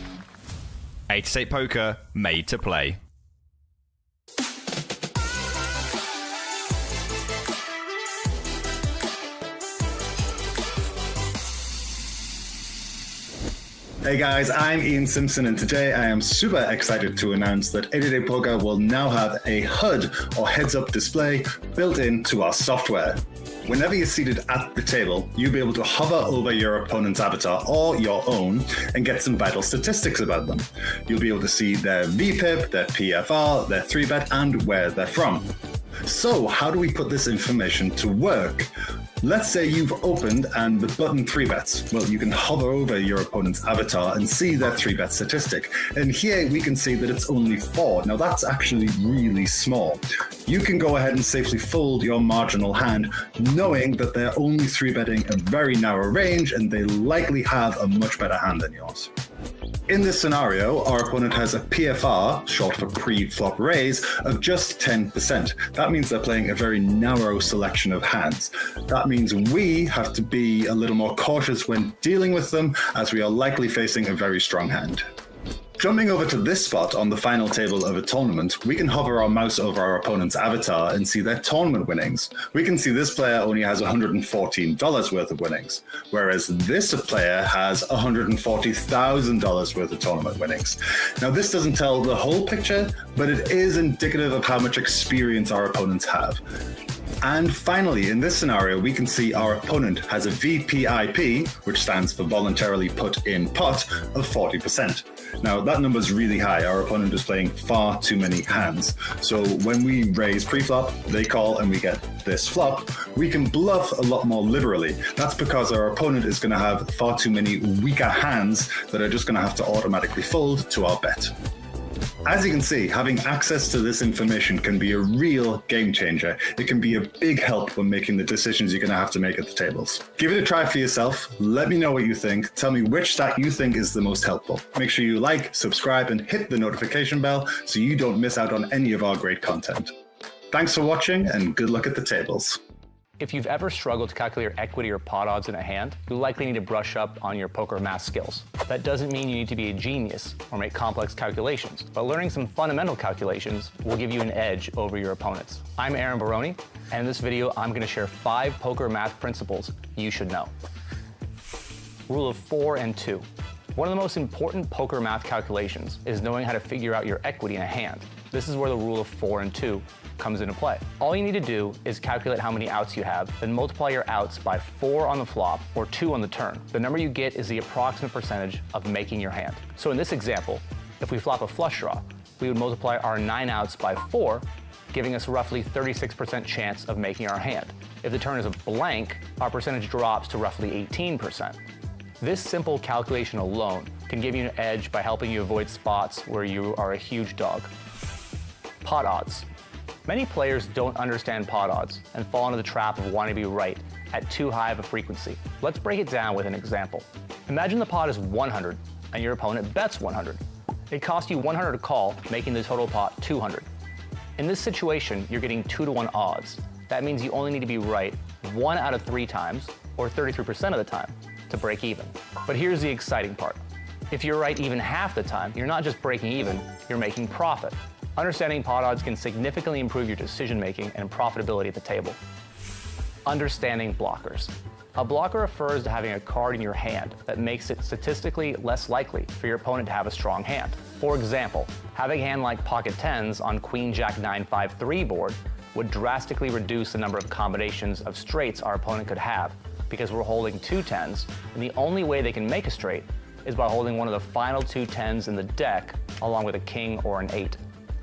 888 Poker, made to play. Hey guys, I'm Ian Simpson, and today I am super excited to announce that 888 Poker will now have a HUD or heads-up display built into our software. Whenever you're seated at the table, you'll be able to hover over your opponent's avatar or your own and get some vital statistics about them. You'll be able to see their VPIP, their PFR, their 3-bet, and where they're from. So how do we put this information to work? Let's say you've opened and the button 3-bets. Well, you can hover over your opponent's avatar and see their 3-bet statistic. And here we can see that it's only 4. Now that's actually really small. You can go ahead and safely fold your marginal hand, knowing that they're only 3-betting a very narrow range and they likely have a much better hand than yours. In this scenario, our opponent has a PFR, short for pre-flop raise, of just 10%. That means they're playing a very narrow selection of hands. That means we have to be a little more cautious when dealing with them, as we are likely facing a very strong hand. Jumping over to this spot on the final table of a tournament, we can hover our mouse over our opponent's avatar and see their tournament winnings. We can see this player only has $114 worth of winnings, whereas this player has $140,000 worth of tournament winnings. Now this doesn't tell the whole picture, but it is indicative of how much experience our opponents have. And finally, in this scenario, we can see our opponent has a VPIP, which stands for voluntarily put in pot, of 40%. Now, that number is really high. Our opponent is playing far too many hands. So when we raise pre-flop, they call and we get this flop, we can bluff a lot more liberally. That's because our opponent is going to have far too many weaker hands that are just going to have to automatically fold to our bet. As you can see, having access to this information can be a real game changer. It can be a big help when making the decisions you're going to have to make at the tables. Give it a try for yourself. Let me know what you think. Tell me which stack you think is the most helpful. Make sure you like, subscribe, and hit the notification bell so you don't miss out on any of our great content. Thanks for watching, and good luck at the tables. If you've ever struggled to calculate your equity or pot odds in a hand, you likely need to brush up on your poker math skills. That doesn't mean you need to be a genius or make complex calculations, but learning some fundamental calculations will give you an edge over your opponents. I'm Aaron Baroni, and in this video, I'm going to share 5 poker math principles you should know. Rule of 4 and 2. One of the most important poker math calculations is knowing how to figure out your equity in a hand. This is where the rule of 4 and 2 comes into play. All you need to do is calculate how many outs you have, then multiply your outs by 4 on the flop or 2 on the turn. The number you get is the approximate percentage of making your hand. So in this example, if we flop a flush draw, we would multiply our 9 outs by 4, giving us roughly 36% chance of making our hand. If the turn is a blank, our percentage drops to roughly 18%. This simple calculation alone can give you an edge by helping you avoid spots where you are a huge dog. Pot odds. Many players don't understand pot odds and fall into the trap of wanting to be right at too high of a frequency. Let's break it down with an example. Imagine the pot is 100 and your opponent bets 100. It costs you 100 to call, making the total pot 200. In this situation, you're getting 2-to-1 odds. That means you only need to be right 1 out of 3 times, or 33% of the time, to break even. But here's the exciting part. If you're right even half the time, you're not just breaking even, you're making profit. Understanding pot odds can significantly improve your decision-making and profitability at the table. Understanding blockers. A blocker refers to having a card in your hand that makes it statistically less likely for your opponent to have a strong hand. For example, having a hand like pocket tens on Queen Jack 9-5-3 board would drastically reduce the number of combinations of straights our opponent could have, because we're holding 2 tens, and the only way they can make a straight is by holding one of the final 2 tens in the deck along with a king or an 8.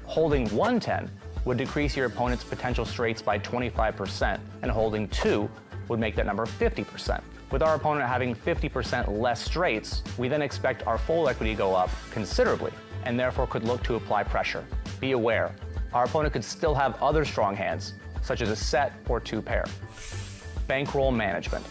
Holding 1 10 would decrease your opponent's potential straights by 25%, and holding 2 would make that number 50%. With our opponent having 50% less straights, we then expect our full equity to go up considerably, and therefore could look to apply pressure. Be aware, our opponent could still have other strong hands, such as a set or 2 pair. Bankroll management.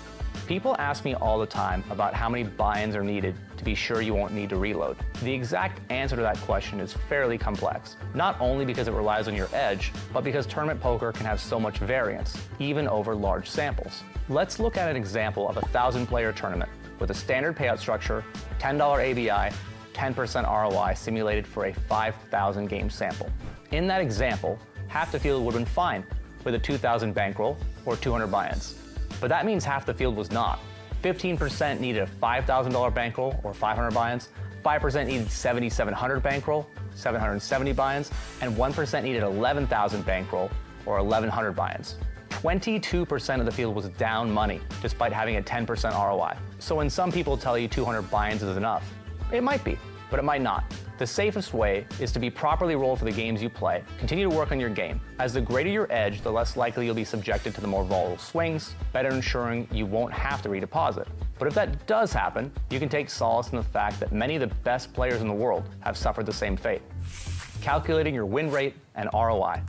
People ask me all the time about how many buy-ins are needed to be sure you won't need to reload. The exact answer to that question is fairly complex, not only because it relies on your edge, but because tournament poker can have so much variance, even over large samples. Let's look at an example of a 1,000-player tournament with a standard payout structure, $10 ABI, 10% ROI simulated for a 5,000 game sample. In that example, half the field would have been fine with a 2,000 bankroll or 200 buy-ins. But that means half the field was not. 15% needed a $5,000 bankroll or 500 buy-ins, 5% needed 7,700 bankroll, 770 buy-ins, and 1% needed 11,000 bankroll or 1,100 buy-ins. 22% of the field was down money despite having a 10% ROI. So when some people tell you 200 buy-ins is enough, it might be, but it might not. The safest way is to be properly rolled for the games you play. Continue to work on your game. As the greater your edge, the less likely you'll be subjected to the more volatile swings, better ensuring you won't have to redeposit. But if that does happen, you can take solace in the fact that many of the best players in the world have suffered the same fate. Calculating your win rate and ROI.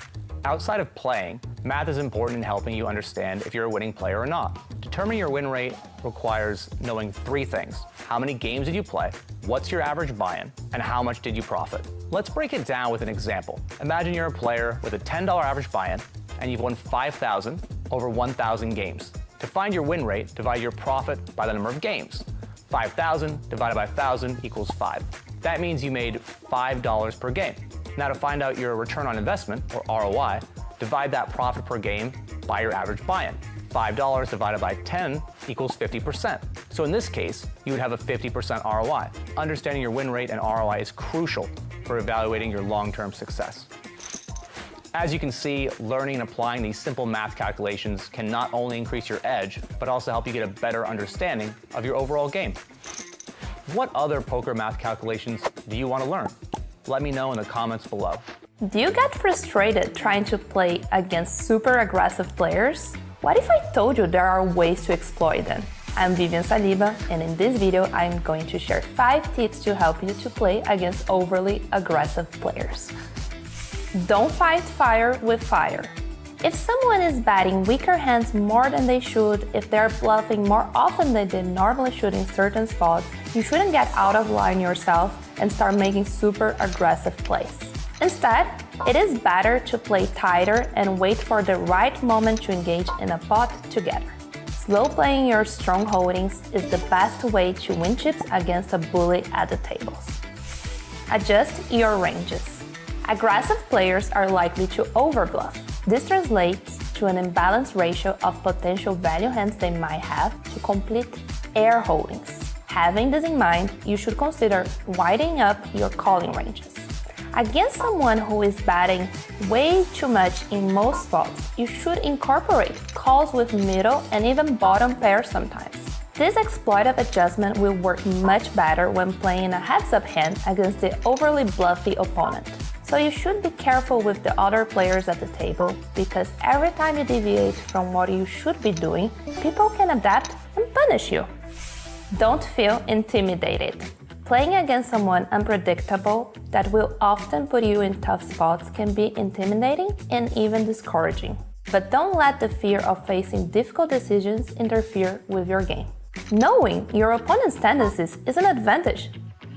Outside of playing, math is important in helping you understand if you're a winning player or not. Determining your win rate requires knowing 3 things. How many games did you play? What's your average buy-in? And how much did you profit? Let's break it down with an example. Imagine you're a player with a $10 average buy-in and you've won 5,000 over 1,000 games. To find your win rate, divide your profit by the number of games. 5,000 divided by 1,000 equals 5. That means you made $5 per game. Now to find out your return on investment, or ROI, divide that profit per game by your average buy-in. $5 divided by 10 equals 50%. So in this case, you would have a 50% ROI. Understanding your win rate and ROI is crucial for evaluating your long-term success. As you can see, learning and applying these simple math calculations can not only increase your edge, but also help you get a better understanding of your overall game. What other poker math calculations do you want to learn? Let me know in the comments below. Do you get frustrated trying to play against super aggressive players? What if I told you there are ways to exploit them? I'm Vivian Saliba, and in this video I'm going to share 5 tips to help you to play against overly aggressive players. Don't fight fire with fire. If someone is betting weaker hands more than they should, if they're bluffing more often than they normally should in certain spots, you shouldn't get out of line yourself and start making super aggressive plays. Instead, It is better to play tighter and wait for the right moment to engage in a pot together. Slow playing your strong holdings is the best way to win chips against a bully at the tables. Adjust your ranges. Aggressive players are likely to overbluff. This translates to an imbalanced ratio of potential value hands they might have to complete air holdings. Having this in mind, you should consider widening up your calling ranges. Against someone who is betting way too much in most spots, you should incorporate calls with middle and even bottom pairs sometimes. This exploitive adjustment will work much better when playing a heads-up hand against the overly bluffy opponent. So you should be careful with the other players at the table, because every time you deviate from what you should be doing, people can adapt and punish you. Don't feel intimidated. Playing against someone unpredictable that will often put you in tough spots can be intimidating and even discouraging. But don't let the fear of facing difficult decisions interfere with your game. Knowing your opponent's tendencies is an advantage,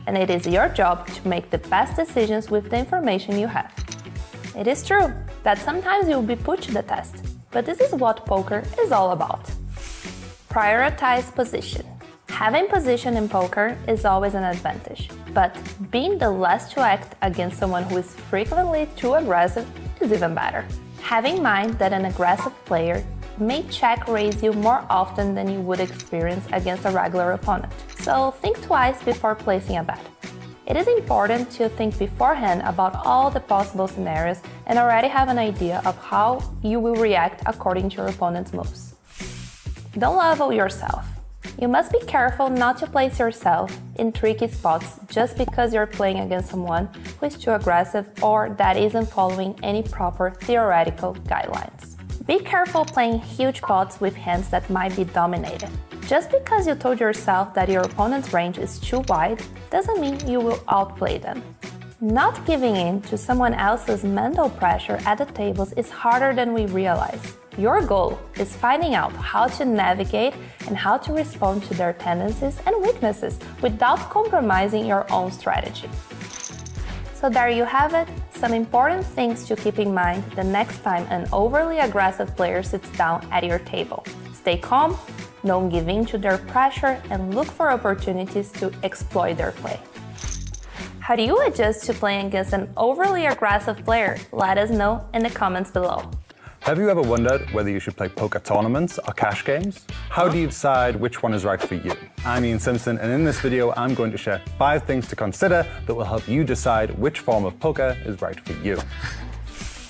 and it is your job to make the best decisions with the information you have. It is true that sometimes you'll be put to the test, but this is what poker is all about. Prioritize position. Having position in poker is always an advantage, but being the last to act against someone who is frequently too aggressive is even better. Have in mind that an aggressive player may check raise you more often than you would experience against a regular opponent, so think twice before placing a bet. It is important to think beforehand about all the possible scenarios and already have an idea of how you will react according to your opponent's moves. Don't level yourself. You must be careful not to place yourself in tricky spots just because you're playing against someone who is too aggressive or that isn't following any proper theoretical guidelines. Be careful playing huge pots with hands that might be dominated. Just because you told yourself that your opponent's range is too wide doesn't mean you will outplay them. Not giving in to someone else's mental pressure at the tables is harder than we realize. Your goal is finding out how to navigate and how to respond to their tendencies and weaknesses without compromising your own strategy. So there you have it, some important things to keep in mind the next time an overly aggressive player sits down at your table. Stay calm, don't give in to their pressure, and look for opportunities to exploit their play. How do you adjust to playing against an overly aggressive player? Let us know in the comments below. Have you ever wondered whether you should play poker tournaments or cash games? How do you decide which one is right for you? I'm Ian Simpson, and in this video I'm going to share 5 things to consider that will help you decide which form of poker is right for you.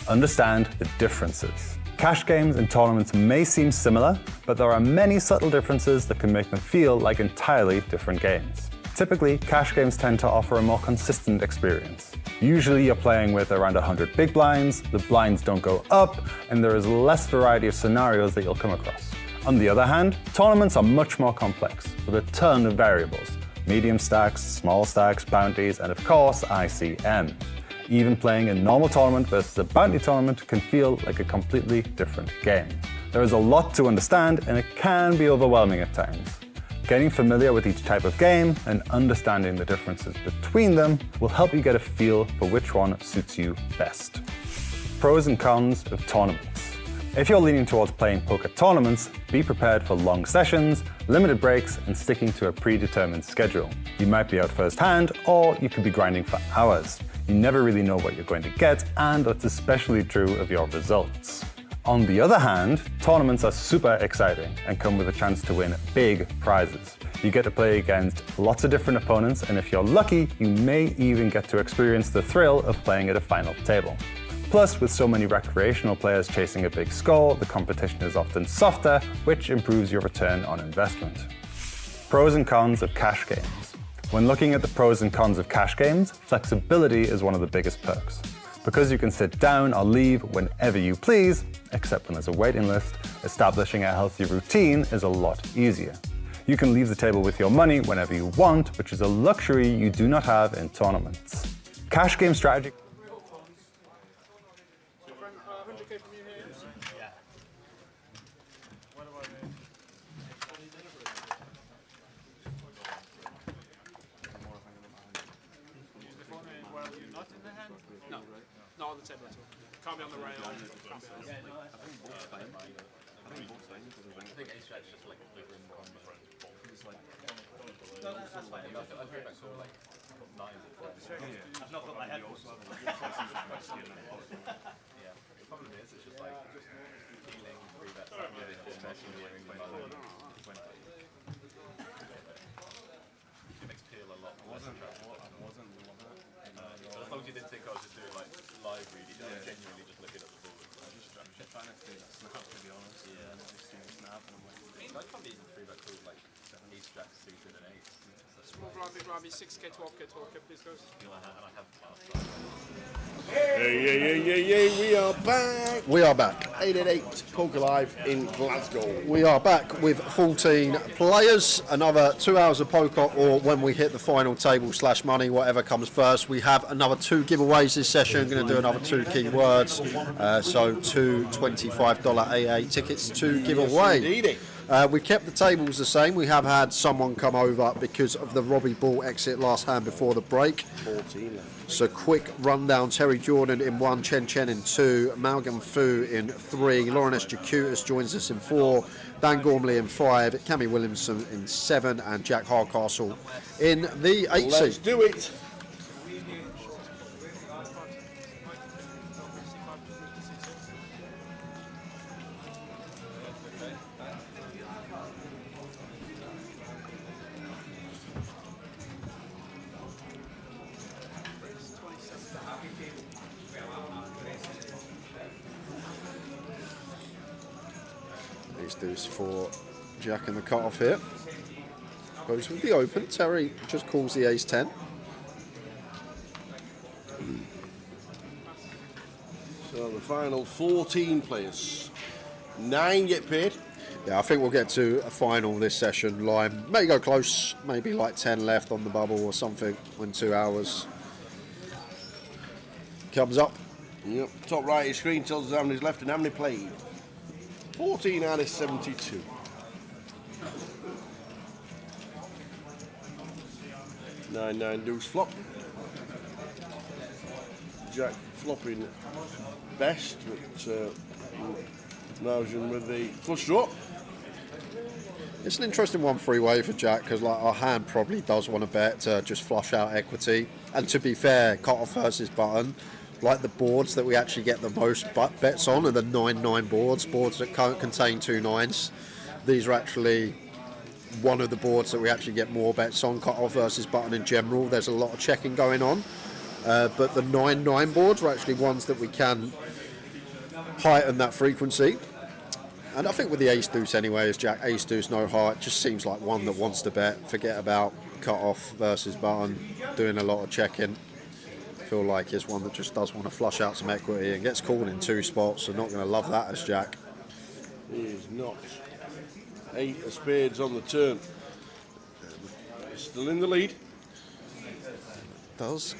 Understand the differences. Cash games and tournaments may seem similar, but there are many subtle differences that can make them feel like entirely different games. Typically, cash games tend to offer a more consistent experience. Usually you're playing with around 100 big blinds, the blinds don't go up, and there is less variety of scenarios that you'll come across. On the other hand, tournaments are much more complex, with a ton of variables. Medium stacks, small stacks, bounties, and of course, ICM. Even playing a normal tournament versus a bounty tournament can feel like a completely different game. There is a lot to understand, and it can be overwhelming at times. Getting familiar with each type of game and understanding the differences between them will help you get a feel for which one suits you best. Pros and cons of tournaments. If you're leaning towards playing poker tournaments, be prepared for long sessions, limited breaks, and sticking to a predetermined schedule. You might be out first hand, or you could be grinding for hours. You never really know what you're going to get, and that's especially true of your results. On the other hand, tournaments are super exciting and come with a chance to win big prizes. You get to play against lots of different opponents, and if you're lucky, you may even get to experience the thrill of playing at a final table. Plus, with so many recreational players chasing a big score, the competition is often softer, which improves your return on investment. Pros and cons of cash games. When looking at the pros and cons of cash games, flexibility is one of the biggest perks. Because you can sit down or leave whenever you please, except when there's a waiting list, establishing a healthy routine is a lot easier. You can leave the table with your money whenever you want, which is a luxury you do not have in tournaments. Cash game strategy. No, on the table. Can't be on the rail. Can't be on the As long as you didn't think I was just doing like live reading, I was genuinely just looking at the board. I'm just trying to do that snap, to be honest. Yeah, and I'm just doing snap, and I'm like, I can't even 3-bet call like ace jack suited and ace. Small blind, big blind, 6K, 12K, please guys. And I have passed. Hey, we are back. We are back. 888 Poker Live in Glasgow. We are back with 14 players. Another 2 hours of poker, or when we hit the final table / money, whatever comes first. We have another 2 giveaways this session. Going to do another 2 keywords. So 2 $25 AA tickets to give away. We kept the tables the same. We have had someone come over because of the Robbie Ball exit last hand before the break. 14 left. So quick rundown. Terry Jordan in 1, Chen Chen in 2, Malcolm Fu in 3, Lauren S. Jacutis joins us in 4, Dan Gormley in 5, Cammy Williamson in 7, and Jack Hardcastle in the 8 seat. Let's do it. Deuce for Jack in the cutoff here. Goes with the open. Terry just calls the ace 10. So the final 14 players. 9 get paid. Yeah, I think we'll get to a final this session. Line may go close, maybe like 10 left on the bubble or something in 2 hours. Comes up. Yep. Top right of your screen tells us how many's left and how many played. 14 out of 72. Nine deuce flop. Jack flopping best, but Mausian with the flush draw. It's an interesting 1-3 way for Jack because like our hand probably does want to bet to just flush out equity. And to be fair, cut off versus button. Like the boards that we actually get the most bets on are the 9-9 boards that contain 2 9s. These are actually one of the boards that we actually get more bets on, cut-off versus button in general. There's a lot of checking going on. But the 9-9 boards are actually ones that we can heighten that frequency. And I think with the ace-deuce anyway, as Jack ace-deuce, no heart, just seems like one that wants to bet. Forget about cut-off versus button, doing a lot of checking. Feel like it's one that just does want to flush out some equity and gets called in 2 spots, so not going to love that as Jack. He is not. 8 of spades on the turn. Still in the lead. Does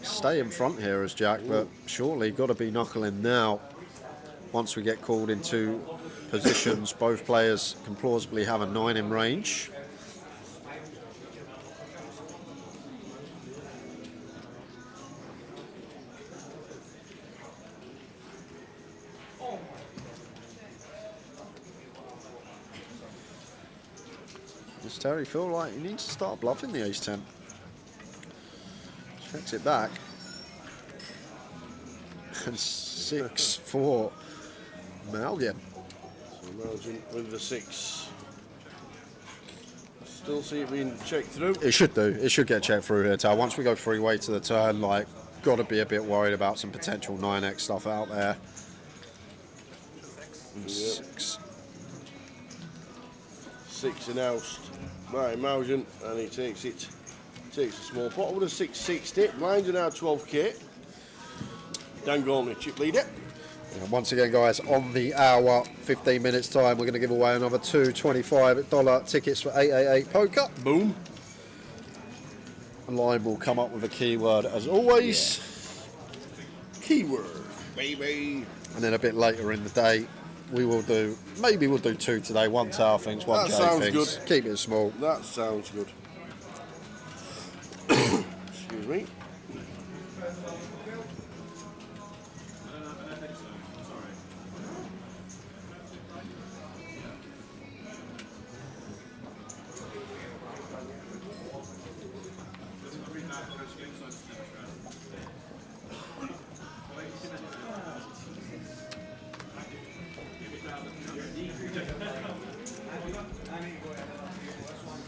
stay in front here as Jack, but surely got to be knuckling now. Once we get called into positions, both players can plausibly have a 9 in range. Does Terry feel like he needs to start bluffing the ace 10? Checks it back. And 6 for Malgin. So Malgin with the 6. Still see it being checked through. It should do. It should get checked through here, Tal. Once we go 3-way to the turn, like, got to be a bit worried about some potential 9x stuff out there. 6. 6 announced by Mausian, and he takes it. Takes a small pot. Would have 6-6 blinds are now 12k. Dan Gormley, chip leader. And once again, guys, on the hour, 15 minutes time, we're going to give away another 2 $25 tickets for 888 poker. Boom. And Line will come up with a keyword as always. Yeah. Keyword, baby. And then a bit later in the day, we will do, maybe we'll do 2 today, 1 tower things, 1 J things. Good. Keep it small. That sounds good. Excuse me.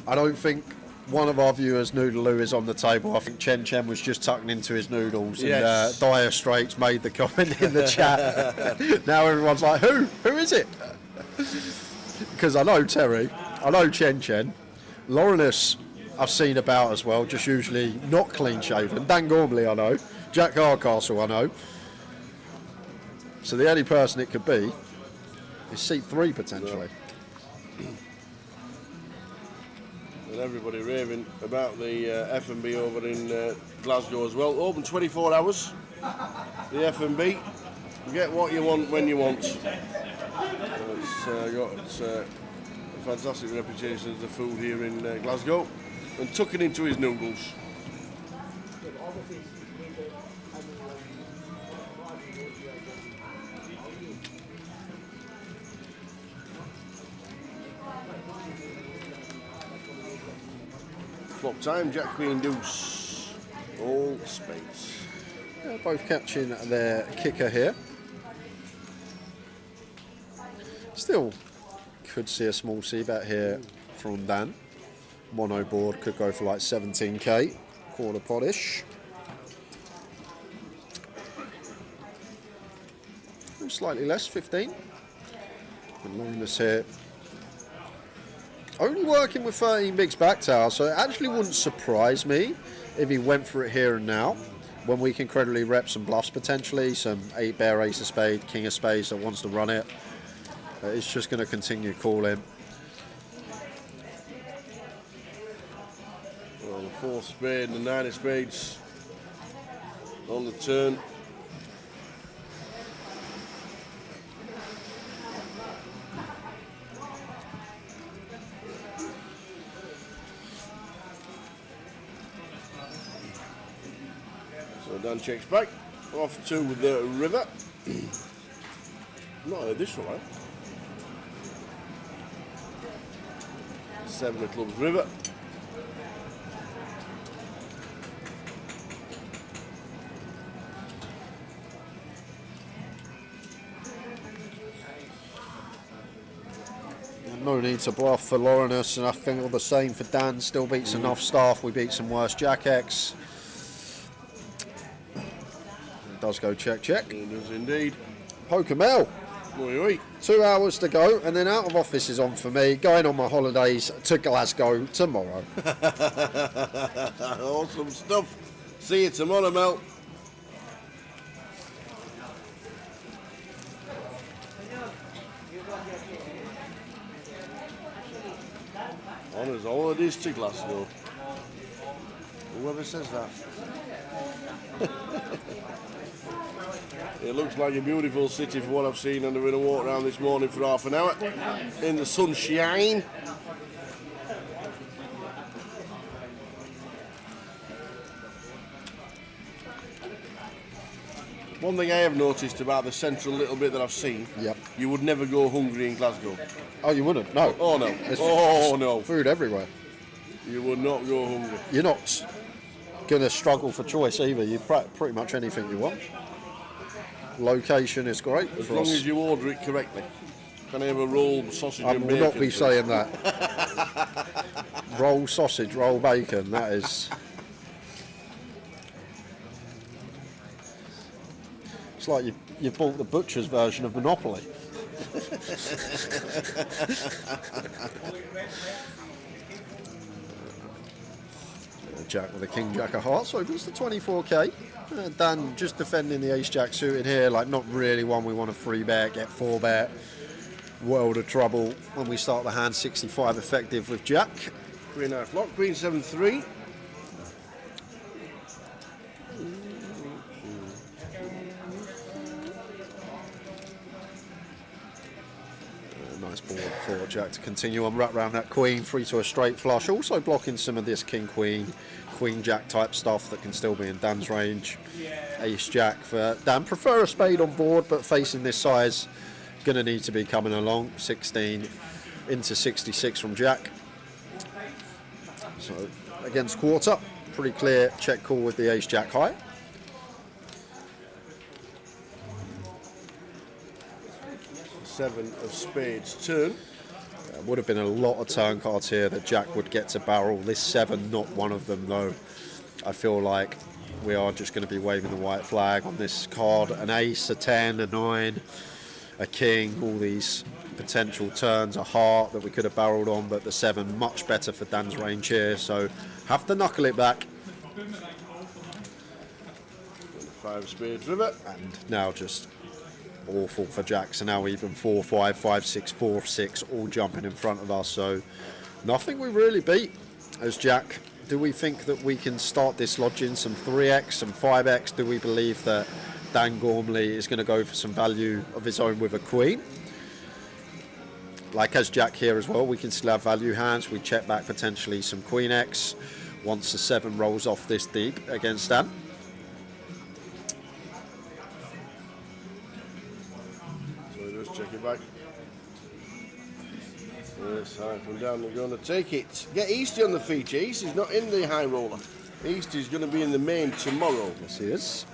I don't think one of our viewers, Noodaloo, is on the table. I think Chen Chen was just tucking into his noodles, Yes. and Dire Straits made the comment in the chat. Now everyone's like, who is it? Because I know Terry, I know Chen Chen, Laurenus I've seen about as well, just usually not clean shaven. Dan Gormley I know, Jack Hardcastle I know. So the only person it could be is seat 3 potentially. And everybody raving about the F&B over in Glasgow as well. Open 24 hours, the F&B. Get what you want when you want. It's got a fantastic reputation as the food here in Glasgow. And tucking into his noodles. Flop time, Jack, Queen, Deuce. All spades. Yeah, both catching their kicker here. Still could see a small c-bet here from Dan. Mono board could go for like 17k, quarter pot-ish. Slightly less, 15. And Longus here. Only working with 13 bigs back tower, so it actually wouldn't surprise me if he went for it here and now, when we can credibly rep some bluffs potentially, some 8 bear, ace of spade, king of spades that wants to run it. It's just going to continue calling. Well, the 4th spade and the 9 of spades on the turn. So Dan checks back, off to the river. Not heard this one, 7 of clubs, river. No need to bluff for Laurenus, and I think all the same for Dan. Still beats enough staff. We beat some worse Jack X. It does go check, check. It does indeed. Poker Mel. Oi, oi. 2 hours to go, and then out of office is on for me. Going on my holidays to Glasgow tomorrow. Awesome stuff. See you tomorrow, Mel. Honours holidays to Glasgow. Whoever says that. It looks like a beautiful city for what I've seen, and we're going to walk around this morning for half an hour in the sunshine. One thing I have noticed about the central little bit that I've seen, you would never go hungry in Glasgow. Oh, you wouldn't? No. Oh, no. It's no. Food everywhere. You would not go hungry. You're not going to struggle for choice either. You pretty much anything you want. Location is great. As long as you order it correctly. Can I have a roll, sausage and bacon? I will not be saying that. Roll sausage, roll bacon, that is... It's like you've bought the butcher's version of Monopoly. Jack with a king jack of hearts opens to 24k. Dan just defending the ace jack suited here, like not really one we want to 3-bet, get 4-bet. World of trouble when we start the hand. 65 effective with jack. Queen half lock, queen 7-3. Nice board for jack to continue on, wrap around that queen, 3 to a straight flush, also blocking some of this king queen, queen jack type stuff that can still be in Dan's range. Ace jack for Dan, prefer a spade on board, but facing this size, gonna need to be coming along. 16 into 66 from jack. So against quarter, pretty clear check call with the ace jack high. Seven of spades turn. Would have been a lot of turn cards here that Jack would get to barrel. This 7, not one of them though. I feel like we are just going to be waving the white flag on this card. An ace, a 10, a 9, a king, all these potential turns, a heart that we could have barreled on, but the 7 much better for Dan's range here, so have to knuckle it back. 5 spades river. And now just awful for Jack, so now even 4, 5, 5, 6, 4, 6 all jumping in front of us, so nothing we really beat as Jack. Do we think that we can start dislodging some 3x, some 5x? Do we believe that Dan Gormley is going to go for some value of his own with a queen? Like as Jack here as well, we can still have value hands. We check back potentially some queen x once the 7 rolls off this deep against Dan. So just check it back. Yes, high from down, they're going to take it. Get Easty on the feature. Easty's not in the high roller. Easty's going to be in the main tomorrow. Yes, he is.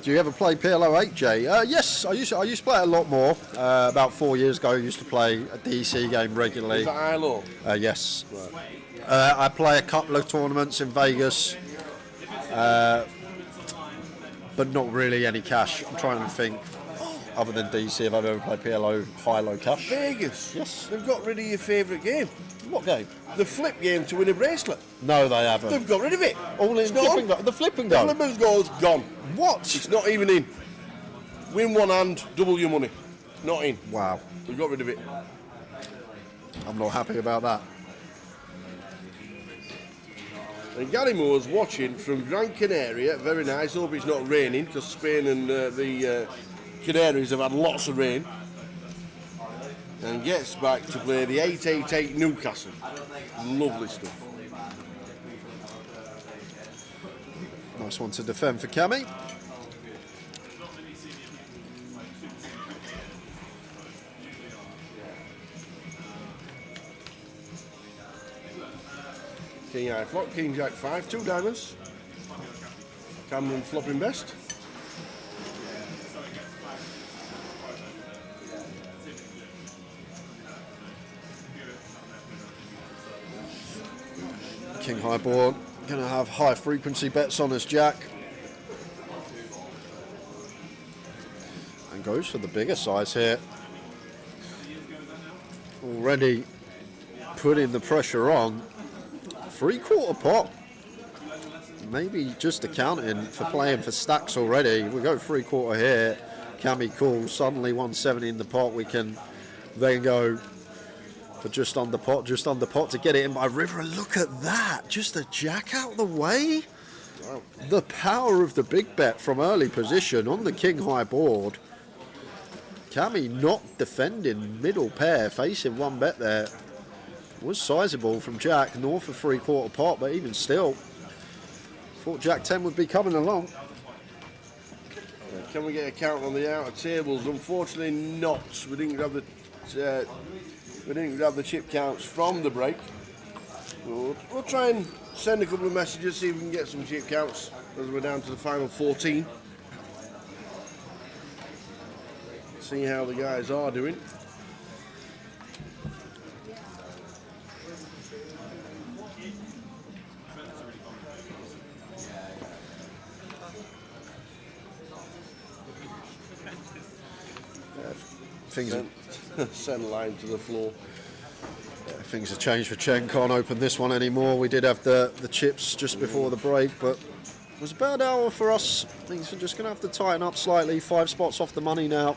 Do you ever play PLO 8, Jay? Yes, I used to play it a lot more. About 4 years ago, I used to play a DC game regularly. Is that high low? Yes. Right. I play a couple of tournaments in Vegas, but not really any cash. I'm trying to think, other than DC, if I've ever played PLO high-low cash. Vegas? Yes. They've got rid of your favourite game. What game? The flip game to win a bracelet. No, they haven't. They've got rid of it. All in flipping go. The flipping go. The flipping go's gone. What? It's not even in. Win one hand, double your money. Not in. Wow. They've got rid of it. I'm not happy about that. And Gary Moore's watching from Gran Canaria. Very nice. Hope it's not raining because Spain and the Canaries have had lots of rain. And gets back to play the 888 Newcastle. Lovely stuff. Nice one to defend for Cammy. King high flop, King Jack 5, 2 diamonds. Cameron flopping best. King high board, going to have high frequency bets on us, Jack. And goes for the bigger size here. Already putting the pressure on. 3/4 pot. Maybe just accounting for playing for stacks already. We go 3/4 here. Cammy calls, suddenly 170 in the pot. We can then go for just under pot to get it in by river. And look at that, just a jack out the way. Wow. The power of the big bet from early position on the king high board. Cammy not defending middle pair, facing one bet there. Was sizable from Jack, north of 3/4 pot, but even still, thought Jack 10 would be coming along. Can we get a count on the outer tables? Unfortunately not. We didn't grab the chip counts from the break. We'll try and send a couple of messages, see if we can get some chip counts as we're down to the final 14. See how the guys are doing. Send line to the floor. Yeah, things have changed for Chen. Can't open this one anymore. We did have the chips just before the break, but it was a bad hour for us. Things are just going to have to tighten up slightly. 5 spots off the money now.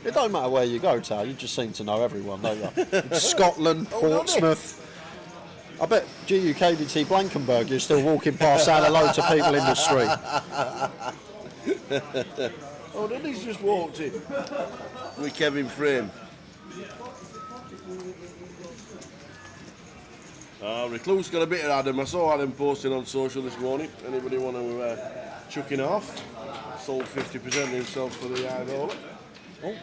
It don't matter where you go, Tal. You just seem to know everyone, don't you? It's Scotland, Portsmouth. I bet GUKBT Blankenburg, you're still walking past saying hello to people in the street. Oh, Dennis just walked in with Kevin Frame. Recluse got a bit of Adam. I saw Adam posting on social this morning. Anybody want to chuck in off? Sold 50% himself for the high roller. Oh.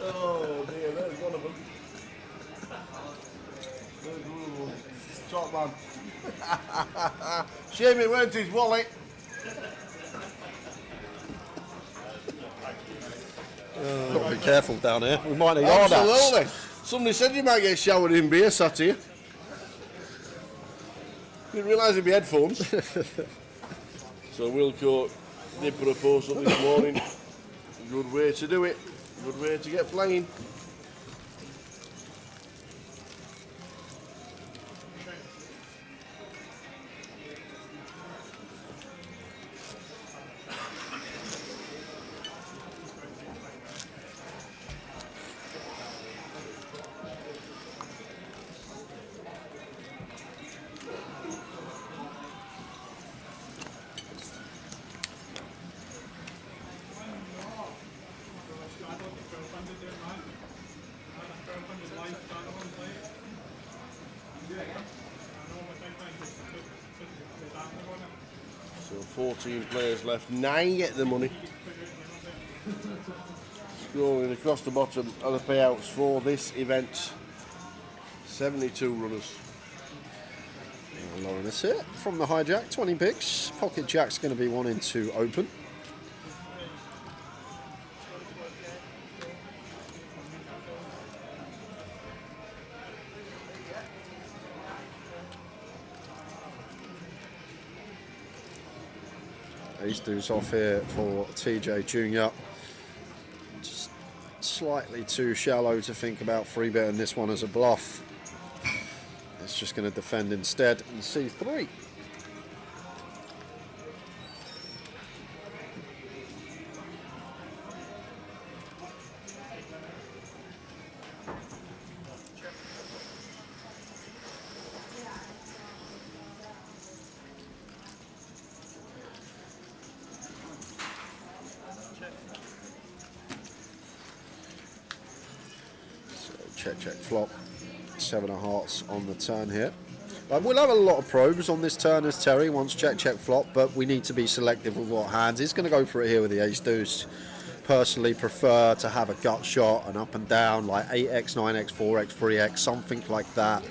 Oh dear, there's one of them. top man. Shame it weren't his wallet. Got to be careful down here. We might need hard hats. Absolutely. Somebody said you might get showered in beer sat here. Didn't realise it'd be headphones. So Wilco did put a post up this morning. Good way to do it. Good way to get playing. So 14 players left, 9 get the money. Scrolling across the bottom of the payouts for this event, 72 runners. Lauren, that's it from the hijack, 20 picks. Pocket Jack's going to be wanting to open. Ace deuce off here for TJ Jr. Just slightly too shallow to think about free betting this one as a bluff. It's just going to defend instead and C3. Check, check, flop. 7 of hearts on the turn here. We'll have a lot of probes on this turn as Terry wants check, check, flop, but we need to be selective with what hands. He's going to go for it here with the ace deuce. Personally prefer to have a gut shot, an up and down, like 8x, 9x, 4x, 3x, something like that.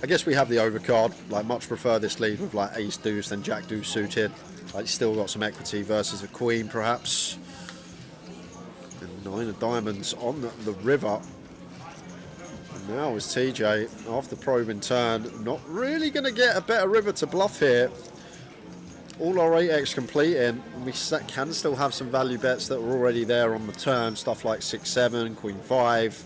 I guess we have the overcard. Like, much prefer this lead with like ace deuce than jack deuce suited. Like, still got some equity versus a queen, perhaps. 9 of diamonds on the river. And now is TJ, after probing turn, not really going to get a better river to bluff here. All our 8x completing, and we can still have some value bets that are already there on the turn, stuff like 6-7, queen 5.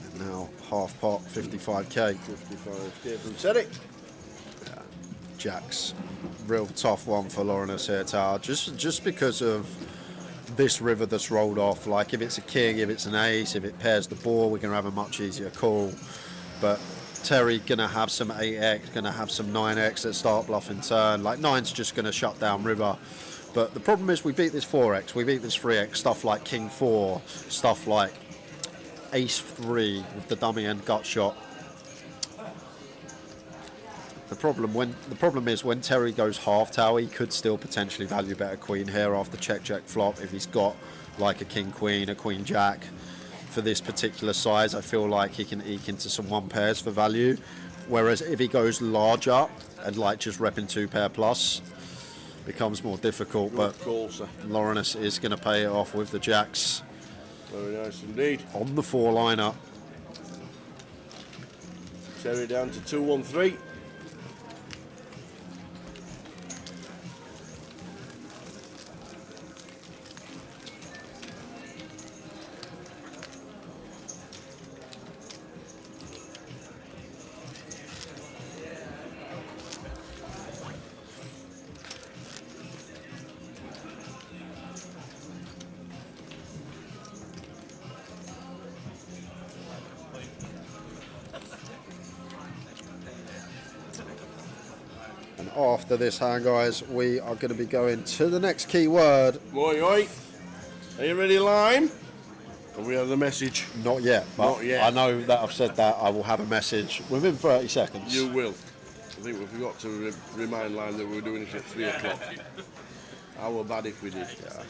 And now half pot, 55k. 55k from Cedric. Jacks, real tough one for Laurenus here, Tower, just because of this river that's rolled off. Like, if it's a king, if it's an ace, if it pairs the board, we're going to have a much easier call. But Terry going to have some 8x, going to have some 9x that start bluffing turn. Like, 9's just going to shut down river. But the problem is we beat this 4x, we beat this 3x, stuff like king 4, stuff like ace 3 with the dummy end gut shot. The problem is when Terry goes half tower, he could still potentially value bet a queen here after check, check, flop if he's got like a king queen, a queen jack. For this particular size, I feel like he can eke into some 1 pairs for value. Whereas if he goes larger and like just repping 2 pair plus, becomes more difficult. But Laurenus is going to pay it off with the jacks. Very nice indeed. On the 4-liner. Terry down to 2-1-3. After this hand, guys, we are going to be going to the next keyword. Oi, oi. Are you ready, Lime? Have we had the message? Not yet, but not yet. I know that I've said that I will have a message within 30 seconds. You will. I think we forgot to remind Lime that we were doing it at 3 o'clock. How bad if we did? Yeah.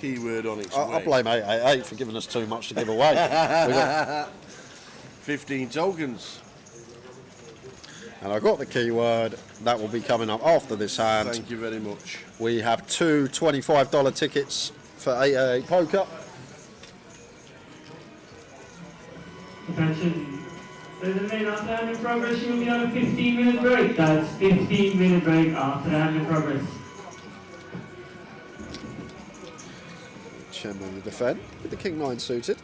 keyword on its I way. blame 888 for giving us too much to give away. We got 15 tokens. And I got the keyword that will be coming up after this hand. Thank you very much. We have two $25 tickets for 888 poker. Attention. There's a minute after hand in progress. You will be on a 15-minute break. That's 15-minute break after hand in progress. Chen will defend with the King 9 suited.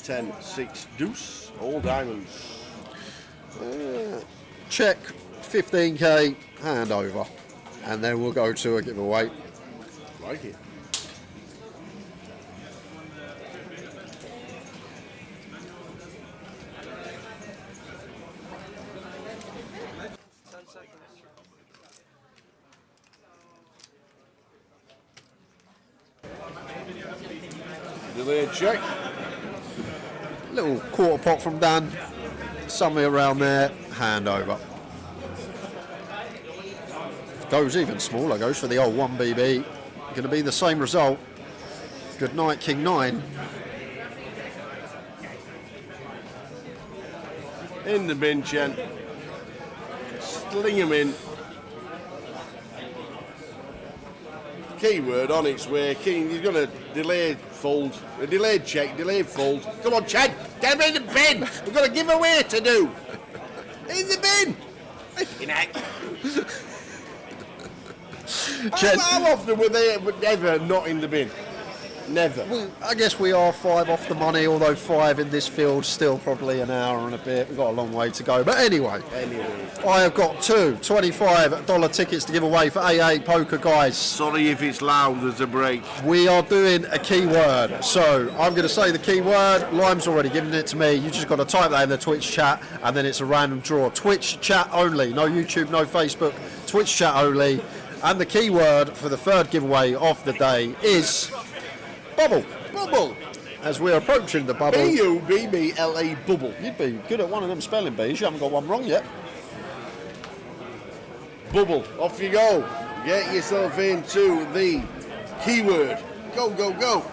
Ten, 6, deuce, all diamonds. Check 15k, hand over. And then we'll go to a giveaway. Like it. Delayed check. Little quarter pot from Dan. Somewhere around there, hand over. Goes even smaller, goes for the old 1BB. Going to be the same result. Good night, King 9. In the bin, Chen. Sling him in. Keyword on its way. King, he's going to delay fold. A delayed check, delayed fold. Come on, Chen. Get him in the bin. We've got a giveaway to do. In the bin. Flipping heck. How often were they ever not in the bin? Never. Well, I guess we are 5 off the money, although 5 in this field still probably an hour and a bit. We've got a long way to go. But anyway, I have got two $25 tickets to give away for 888 poker, guys. Sorry if it's loud, there's a break. We are doing a keyword. So I'm going to say the keyword. Lime's already given it to me. You just got to type that in the Twitch chat and then it's a random draw. Twitch chat only. No YouTube, no Facebook. Twitch chat only. And the keyword for the third giveaway of the day is bubble. Bubble. As we're approaching the bubble. B-U-B-B-L-A, bubble. You'd be good at one of them spelling bees. You haven't got one wrong yet. Bubble. Off you go. Get yourself into the keyword. Go, go, go.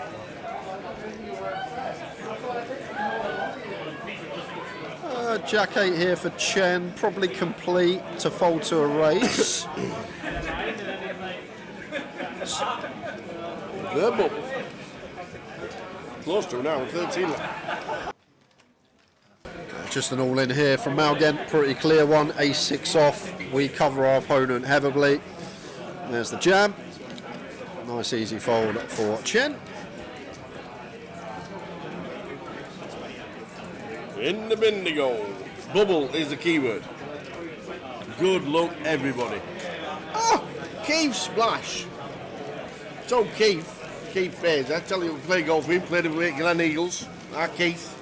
Jack 8 here for Chen. Probably complete to fold to a raise. The bubble. Close to an hour and 13 left. Just an all-in here from Malgen. Pretty clear one. Ace-6 off. We cover our opponent heavily. There's the jam. Nice easy fold for Chen. In the bindigo. Bubble is the keyword. Good luck, everybody. Oh, Keith Splash. So Keith Faze, I tell you, we play golf with him, played with Glen Eagles. Keith.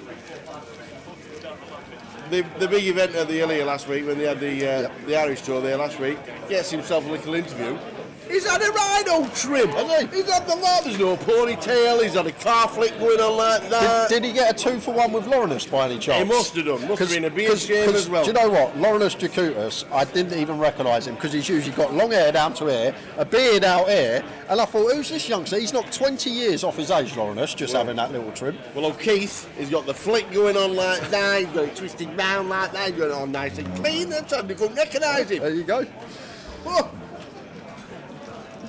The big event at the hill here last week when they had the Irish tour there last week. Gets himself a little interview. He's had a rhino trim. Has he? He's had the lot. There's no ponytail. He's had a car flick going on like that. Did he get a 2-for-1 with Laurinus by any chance? He must have done. Must have been a beard shave as well. Do you know what? Laurinus Jacutus, I didn't even recognise him because he's usually got long hair down to here, a beard out here, and I thought, who's this youngster? He's not 20 years off his age, Laurinus, just having that little trim. Well, Keith, he's got the flick going on like that. He's got it twisted round like that. He's got it on nice and clean. That's how they couldn't recognise him. There you go. Oh.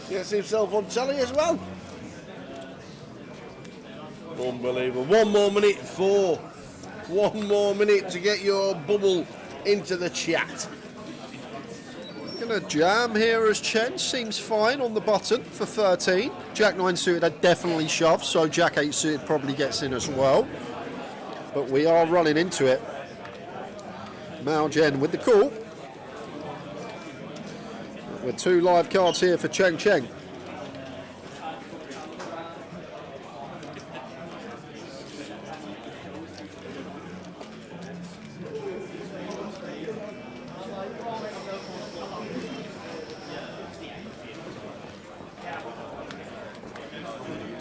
Gets himself on telly as well. Unbelievable. 1 more minute, 4. 1 more minute to get your bubble into the chat. Gonna jam here as Chen seems fine on the button for 13. Jack 9 suited I definitely shove, so Jack 8 suited probably gets in as well. But we are running into it. Mao Jen with the call. With 2 live cards here for Cheng Cheng.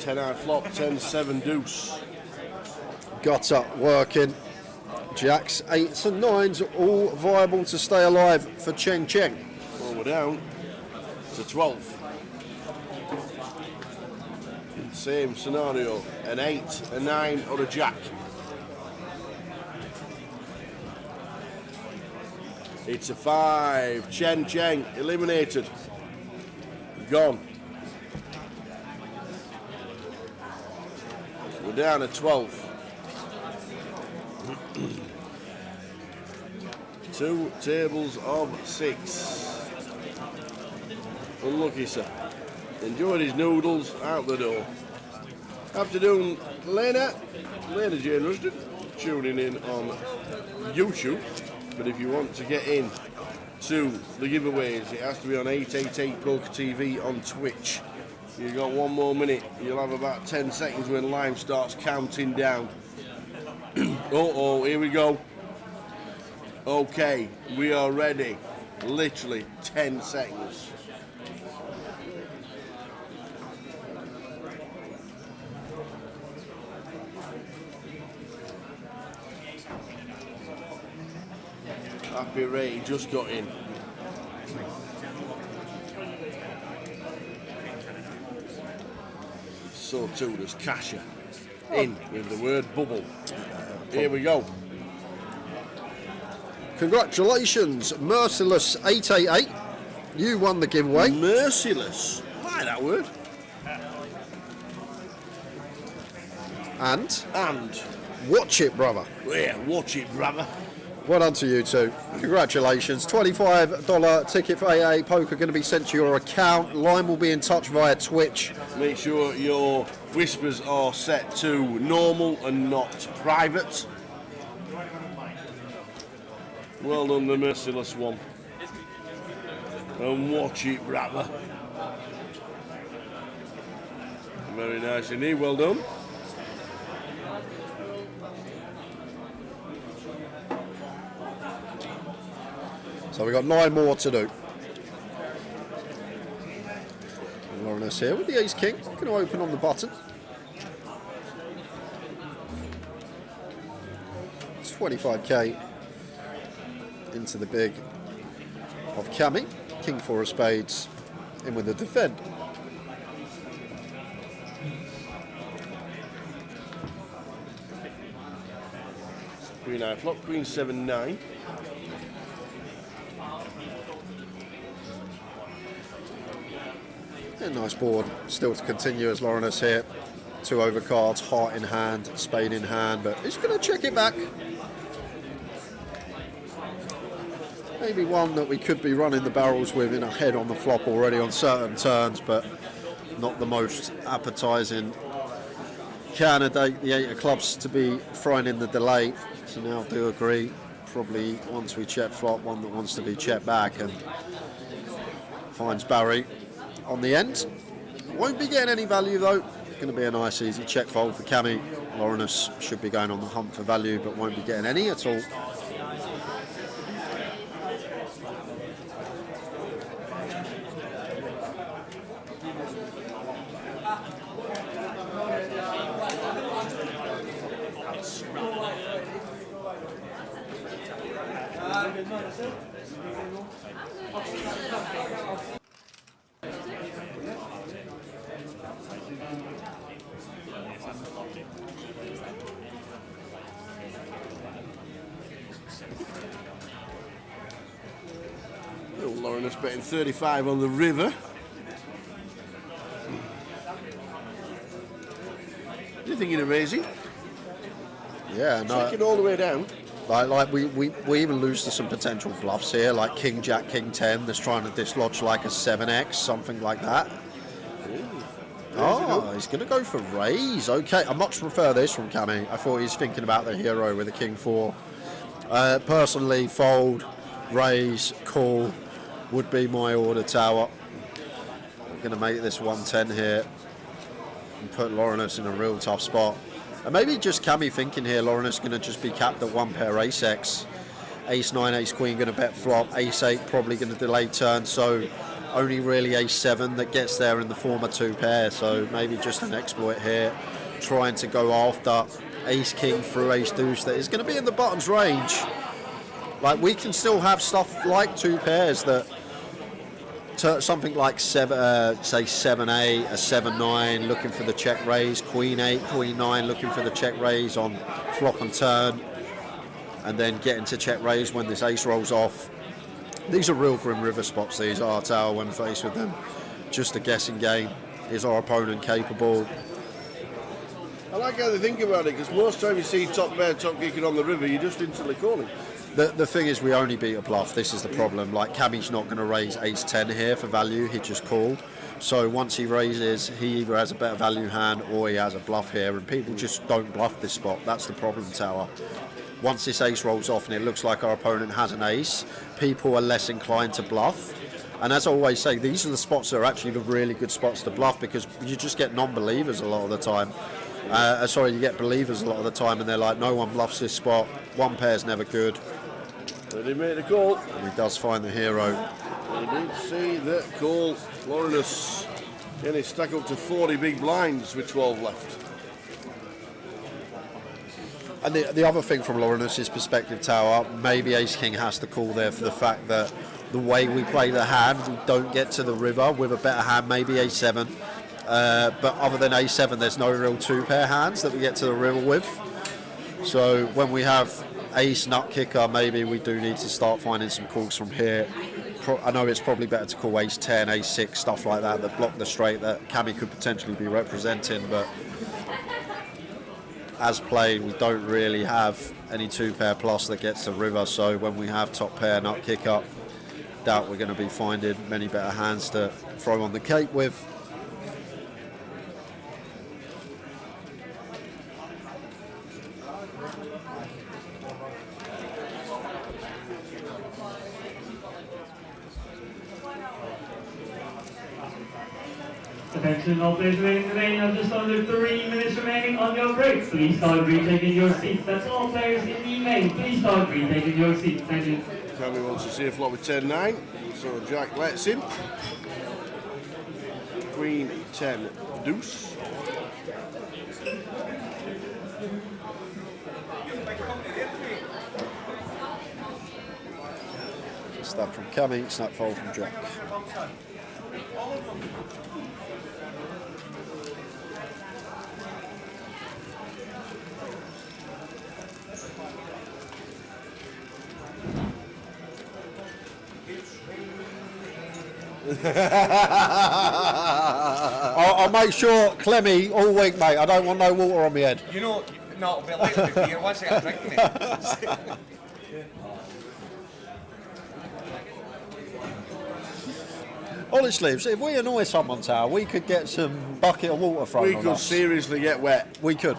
Ten-out flop, 10-7 deuce. Gutter working. Jacks, 8s and 9s are all viable to stay alive for Cheng Cheng. Well, we're down. to 12. Same scenario, an 8, a 9 or a jack. It's a 5, Cheng, eliminated. Gone. We're down at 12. 2 tables of 6. Unlucky, sir. Enjoyed his noodles, out the door. Afternoon, Lena Jane Rusden, tuning in on YouTube. But if you want to get in to the giveaways, it has to be on 888poker TV on Twitch. You've got 1 more minute. You'll have about 10 seconds when live starts counting down. Oh, here we go. Okay, we are ready. Literally 10 seconds. Happy Ray just got in. So too does Kasha. In with the word bubble. Here we go. Congratulations, Merciless 888. You won the giveaway. Merciless. I like that word. And watch it, brother. Yeah, watch it, brother. Well done to you two. Congratulations. $25 ticket for 888poker going to be sent to your account. Line will be in touch via Twitch. Make sure your whispers are set to normal and not private. Well done, the Merciless one. And watch it, brother. Very nice indeed, well done. So we've got 9 more to do. Lawrence here with the Ace King. Going to open on the button. 25k into the big of Cammy. King 4 of spades in with the defend. Queen 9 flop, Queen 7-9. A nice board still to continue as Lawrence here. 2 overcards, heart in hand, spade in hand, but he's going to check it back. Maybe one that we could be running the barrels with in a head on the flop already on certain turns, but not the most appetising candidate. The 8 of clubs to be throwing in the delay. So now do agree, probably once we check flop, one that wants to be checked back and finds Barry on the end. Won't be getting any value though. Going to be a nice easy check fold for Cammy. Lawrence should be going on the hunt for value, but won't be getting any at all. Lawrence betting 35 on the river. You thinking of raising? Yeah, no. Check it all the way down. Like we even lose to some potential bluffs here, like King Jack, King 10. That's trying to dislodge like a 7x, something like that. Oh, he's going to go for raise. Okay, I much prefer this from Cammy. I thought he's thinking about the hero with a King 4. Personally, fold, raise, call would be my order tower. I'm going to make this 110 here and put Lawrence in a real tough spot. And maybe just Cammy thinking here, Lawrence going to just be capped at 1 pair ace X. Ace 9, ace queen going to bet flop. Ace 8 probably going to delay turn. So only really ace 7 that gets there in the form of 2 pair. So maybe just an exploit here. Trying to go after ace king through ace deuce that is going to be in the button's range. Like we can still have stuff like 2 pairs that something like say 7-8, a 7-9, looking for the check raise, Queen 8, Queen 9, looking for the check raise on flop and turn, and then getting to check raise when this ace rolls off. These are real grim river spots, these are, Tower, when faced with them. Just a guessing game. Is our opponent capable? I like how they think about it, because most time you see top pair, top kicker on the river, you're just instantly calling. The thing is, we only beat a bluff. This is the problem. Like, Cammy's not going to raise ace-10 here for value. He just called. So once he raises, he either has a better value hand or he has a bluff here, and people just don't bluff this spot. That's the problem, Tower. Once this ace rolls off and it looks like our opponent has an ace, people are less inclined to bluff. And as I always say, these are the spots that are actually the really good spots to bluff, because you just get non-believers a lot of the time. You get believers a lot of the time, and they're like, no one bluffs this spot. One pair's never good. But he made the call. And he does find the hero. He did see that call. Laurinus getting stack up to 40 big blinds with 12 left. And the other thing from Laurinus' perspective, Tower, maybe Ace-King has to call there for the fact that the way we play the hand, we don't get to the river with a better hand, maybe A7. But other than A7, there's no real two-pair hands that we get to the river with. So when we have ace, nut kicker, maybe we do need to start finding some calls from here. I know it's probably better to call ace-10, ace-6, stuff like that block the straight that Cammy could potentially be representing, but as played, we don't really have any two-pair plus that gets to river, so when we have top pair, nut kicker, doubt we're going to be finding many better hands to throw on the cape with. Attention, all players remaining in the lane. Have just under 3 minutes remaining on your break. Please start retaking your seats. That's all players in the lane. Please start retaking your seats. Thank you. Cammy wants to see a flop with 10-9, so Jack lets him. Queen 10 deuce. Snap from Cammy, snap fold from Jack. I'll make sure, Clemmy, all week, mate. I don't want no water on my head. You know, no, it'll be late with beer once I get a drink, mate. Honestly, if we annoy someone, Tower, we could get some bucket of water thrown on us. We could seriously get wet. We could.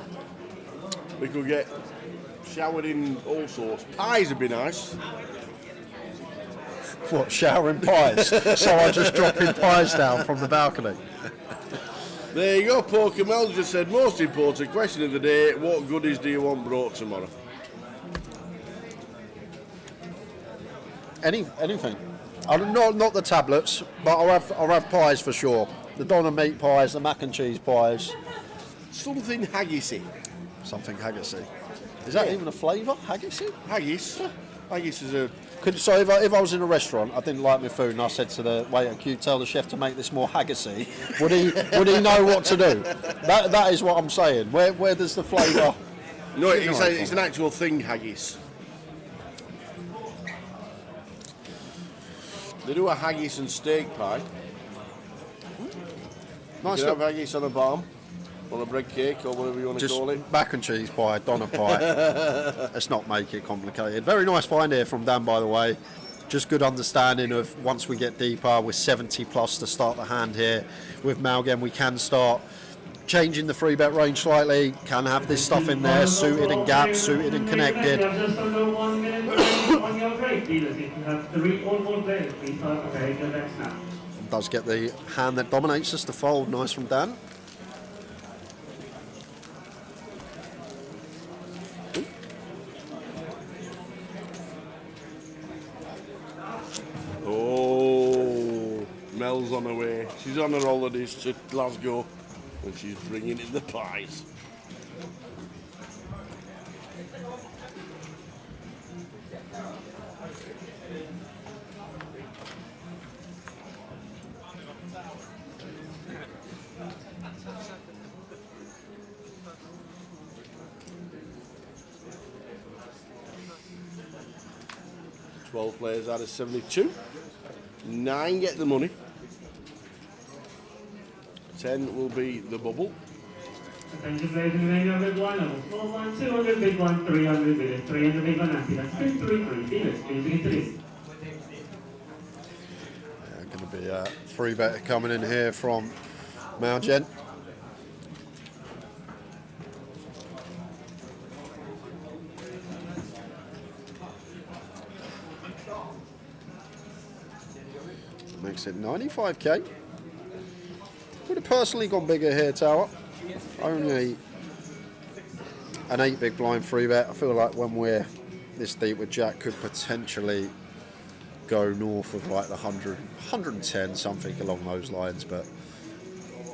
We could get showered in all sorts. Pies would be nice. What, showering pies? So I just dropping pies down from the balcony. There you go, Poker Mel just said, most important question of the day, what goodies do you want brought tomorrow? Anything. Not the tablets, but I'll have pies for sure. The doner meat pies, the mac and cheese pies. Something haggisy. Something haggisy. Is that even a flavour, haggisy? Haggis. Haggis is a... So if I was in a restaurant, I didn't like my food, and I said to the waiter, "Can you tell the chef to make this more haggisy?" Would he know what to do? That is what I'm saying. Where does the flavour? No, it's an actual thing, haggis. They do a haggis and steak pie. Nice. You can have haggis on a bottom, on a bread cake, or whatever you want to call it. Mac and cheese pie, doner pie. Let's not make it complicated. Very nice find here from Dan, by the way. Just good understanding of once we get deeper, with 70 plus to start the hand here. With Malgem, we can start changing the free bet range slightly. Can have this stuff in there, suited and gapped, suited and connected. Just under 1 minute remaining on your break. Dealers, if you have 3 or more players, please start preparing your bets now. Does get the hand that dominates us to fold. Nice from Dan. Oh, Mel's on her way. She's on her holidays to Glasgow, and she's bringing in the pies. 12 players out of 72. 9 get the money. 10 will be the bubble. Attention players in the remaining of the blind level. Small blind 200, big blind 300 billion. 300 big blind empty. That's 333. Dealers, please begin to list. Going to be a 3-bet coming in here from Malgen. Makes it 95k. Would have personally gone bigger here, Tower. Only an 8 big blind 3-bet. I feel like when we're this deep with Jack, could potentially go north of like the 100, 110, something along those lines, but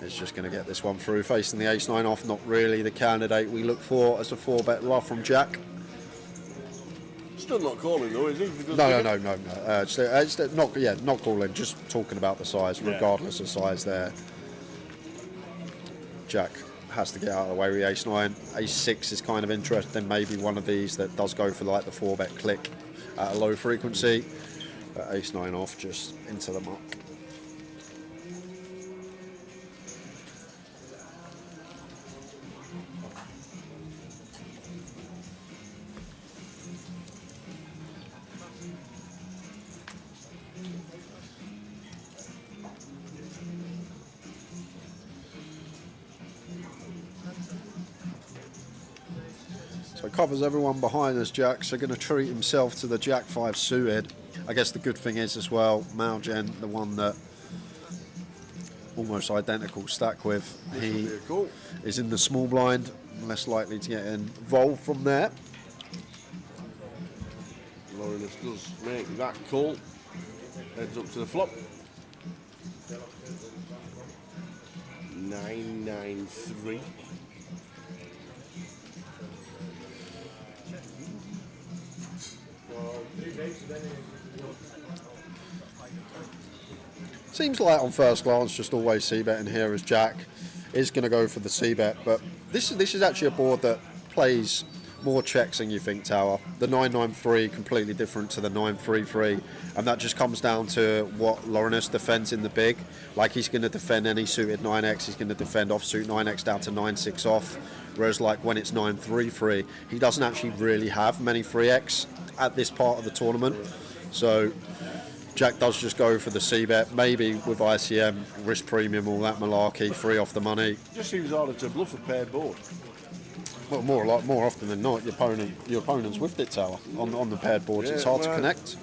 it's just going to get this one through. Facing the ace-9 off, not really the candidate we look for as a 4-bet love from Jack. Still not calling though, is he? No. Not calling, just talking about the size, regardless of size there. Jack has to get out of the way with ace-9. Ace-6 is kind of interesting, maybe one of these that does go for like the 4-bet click at a low frequency. But ace-9 off, just into the muck. So covers everyone behind us, Jack. So going to treat himself to the Jack 5 suited. I guess the good thing is as well, Malgen, the one that almost identical stack with, he is in the small blind, less likely to get involved from there. Lawrence does make that call. Heads up to the flop. 993. Seems like on first glance, just always c-betting here as Jack is going to go for the c-bet, but this is actually a board that plays more checks than you think, Tower. The 993 completely different to the 933, and that just comes down to what Lawrence defends in the big. Like he's going to defend any suited 9x, he's going to defend offsuit 9x down to 9-6 off, whereas like when it's 933, he doesn't actually really have many 3x at this part of the tournament. So Jack does just go for the c-bet, maybe with ICM, risk premium, all that malarkey, free off the money. Just seems harder to bluff a paired board. Well, more often than not, your opponent's with it, Tower. On the paired boards, it's hard to connect.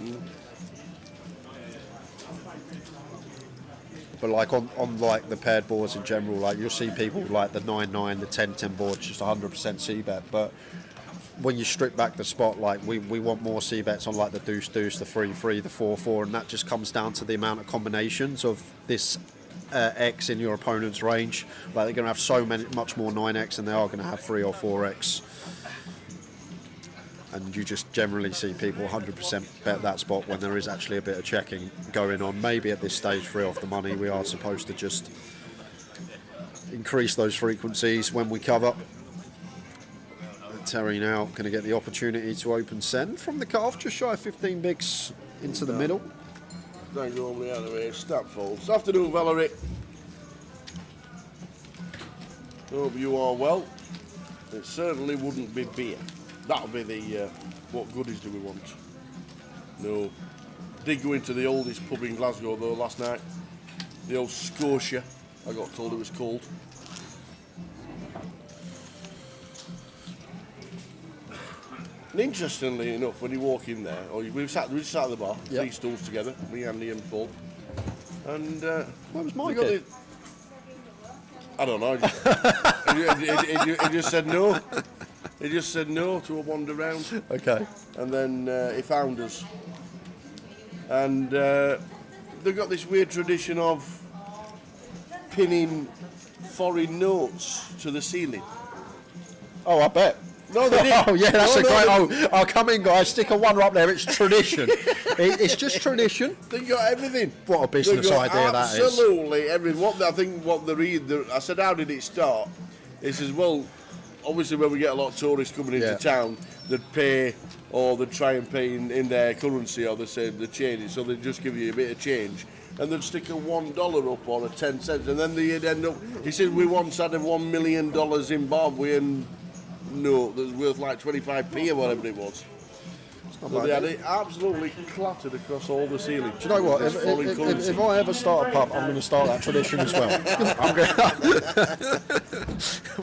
But like on like the paired boards in general, like you'll see people like the 9-9, the 10-10 boards, just 100% c-bet. But when you strip back the spot, like we want more c-bets on like the deuce-deuce, the 3-3, the 4-4, and that just comes down to the amount of combinations of this X in your opponent's range. Like they're going to have much more 9x than they are going to have 3 or 4x. And you just generally see people 100% bet that spot when there is actually a bit of checking going on. Maybe at this stage, free off the money, we are supposed to just increase those frequencies when we cover. Terry now going to get the opportunity to open send from the calf, just shy of 15 bigs into the middle. Don't go on the other way, step folds. Afternoon, Valerie. Hope you are well. It certainly wouldn't be beer. That'll be the what goodies do we want? No. Did go into the oldest pub in Glasgow though last night. The old Scotia. I got told it was called. And interestingly enough, when you walk in there, or we sat at the bar, 3 stools together, me, Andy, and Paul. And where was my kid? I don't know. He just said no. He just said no to a wander round. Okay. And then he found us. And they've got this weird tradition of pinning foreign notes to the ceiling. Oh, I bet. No, they didn't. Oh, yeah, that's a great... Oh, come in, guys. Stick a one up there. It's tradition. It's just tradition. They got everything. What a business idea that is. Absolutely everything. I said, how did it start? He says, well, obviously when we get a lot of tourists coming into Yeah. town, they'd pay, or they'd try and pay in their currency, or they change it, so they'd just give you a bit of change. And they'd stick a $1 up or a 10 cents, and then they'd end up. He said we once had a $1 million Zimbabwean note that was worth like 25p or whatever it was. So they had it absolutely clattered across all the ceilings. Do you know what? If I ever start a pub, I'm going to start that tradition as well. I'm going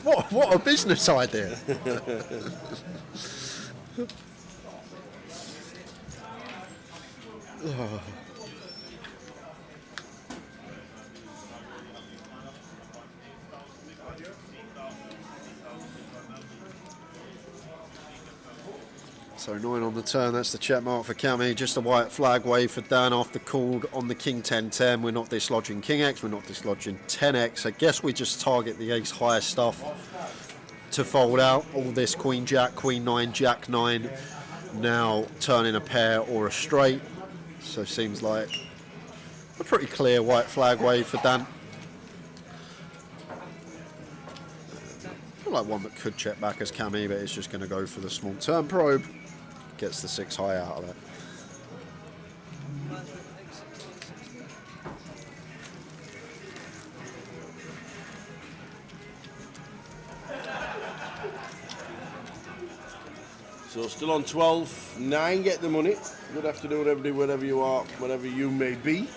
what a business idea. So 9 on the turn, that's the check mark for Cammy. Just a white flag wave for Dan after called on the King 10-10. We're not dislodging King X, we're not dislodging 10X. I guess we just target the ace higher stuff to fold out. All this Queen Jack, Queen 9, Jack 9, now turning a pair or a straight. So seems like a pretty clear white flag wave for Dan. I feel like one that could check back as Cammy, but it's just going to go for the small turn probe. Gets the 6 high out of it. So still on 12, 9 get the money. Good afternoon everybody, wherever you are, wherever you may be.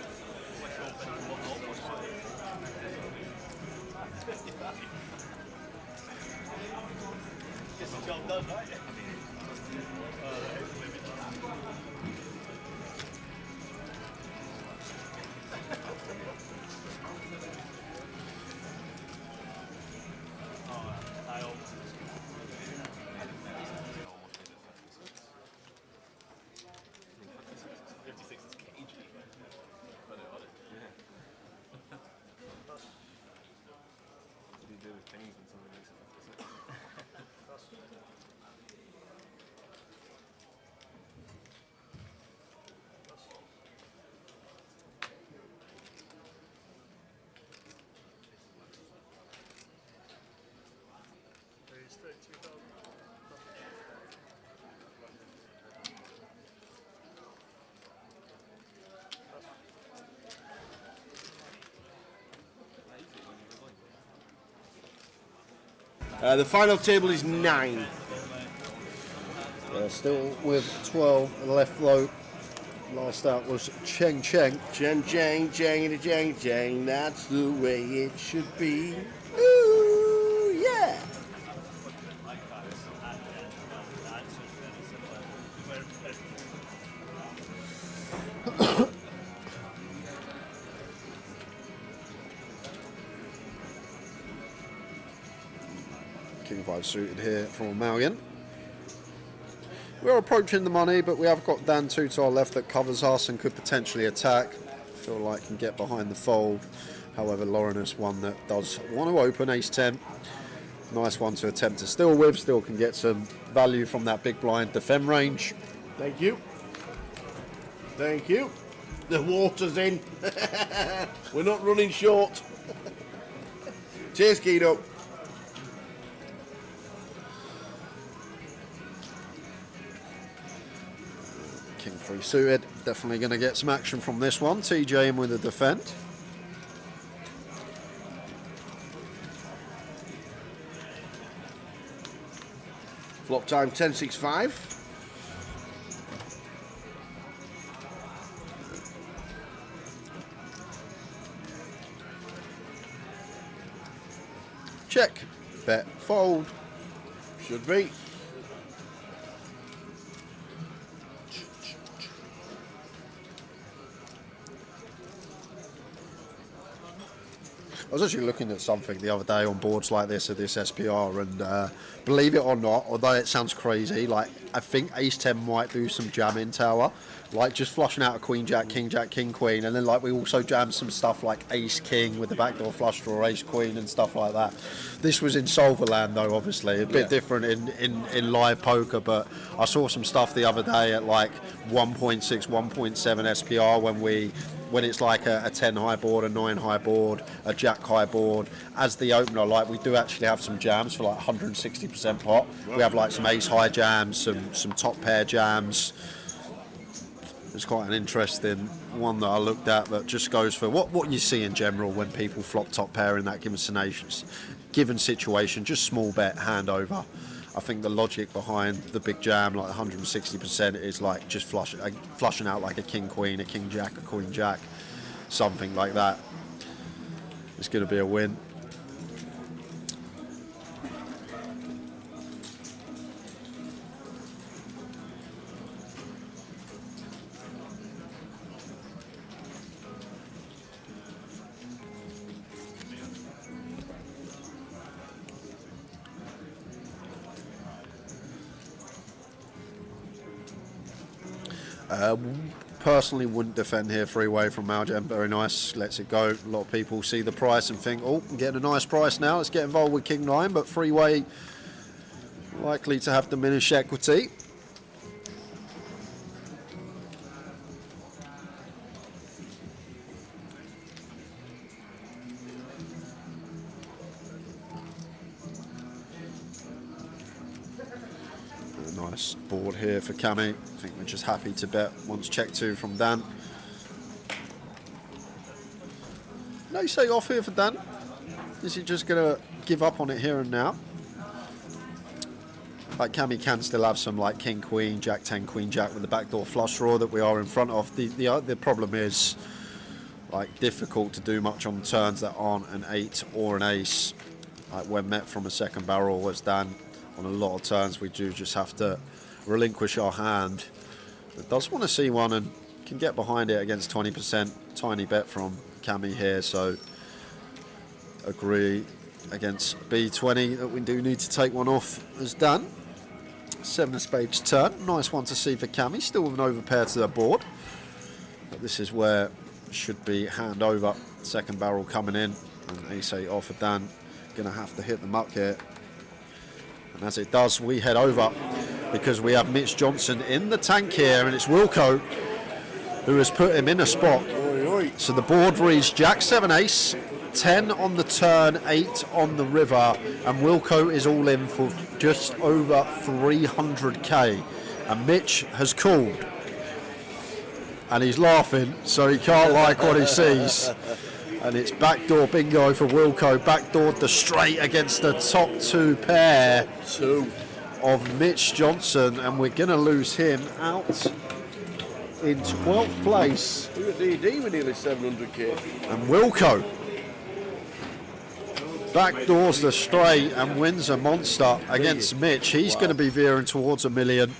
The final table is 9. Still with 12 left low. Last out was Cheng Cheng. Cheng Cheng, Cheng Cheng Cheng, that's the way it should be. Ooh, yeah. King 5 suited here for Malian. We're approaching the money, but we have got Dan 2 to our left that covers us and could potentially attack. Feel like can get behind the fold. However, Laurenus one that does want to open ace 10. Nice one to attempt to steal with. Still can get some value from that big blind defend range. Thank you. Thank you. The water's in. We're not running short. Cheers, Kino. King 3 suited. Definitely going to get some action from this one. TJ in with a defend. Flop time 10-6-5. Check. Bet. Fold. Should be. I was actually looking at something the other day on boards like this at this SPR, and believe it or not, although it sounds crazy, like I think ace 10 might do some jamming tower, like just flushing out a queen jack, king queen, and then like we also jammed some stuff like ace king with the backdoor flush draw, ace queen and stuff like that. This was in Solverland though, obviously a bit different in live poker, but I saw some stuff the other day at like 1.6, 1.7 SPR when we when it's like a 10 high board, a 9 high board, a jack high board, as the opener, like we do actually have some jams for like 160% pot. We have like some ace high jams, some top pair jams. It's quite an interesting one that I looked at that just goes for what you see in general when people flop top pair in that given situation, just small bet, hand over. I think the logic behind the big jam, like 160%, is like just flushing out like a king queen, a king jack, a queen jack, something like that. It's going to be a win. Personally wouldn't defend here, three-way from Maljem, very nice, lets it go. A lot of people see the price and think, oh, I'm getting a nice price now, let's get involved with King 9, but three-way likely to have diminished equity. Nice board here for Cammy. I think we're just happy to bet once check two from Dan. No say off here for Dan. Is he just going to give up on it here and now? Like Cammy can still have some like king queen, jack 10, queen jack with the backdoor flush draw that we are in front of. The problem is like difficult to do much on turns that aren't an 8 or an ace. Like when met from a second barrel as Dan. On a lot of turns we do just have to relinquish our hand. But does want to see one and can get behind it against 20%. Tiny bet from Cammy here, so agree against B20 that we do need to take one off as Dan. 7 of spades turn, nice one to see for Cammy, still with an overpair to the board. But this is where it should be hand over. Second barrel coming in and ace 8 off for Dan. Gonna have to hit the muck here. And as it does, we head over because we have Mitch Johnson in the tank here, and it's Wilco who has put him in a spot. So the board reads Jack 7 ace, 10 on the turn, 8 on the river, and Wilco is all in for just over 300k. And Mitch has called, and he's laughing, so he can't like what he sees. And it's backdoor bingo for Wilco. Backdoored the straight against the top 2 pair of Mitch Johnson. And we're going to lose him out in 12th place. We were DD with nearly 700k. And Wilco backdoors the straight and wins a monster against Mitch. He's going to be veering towards $1 million.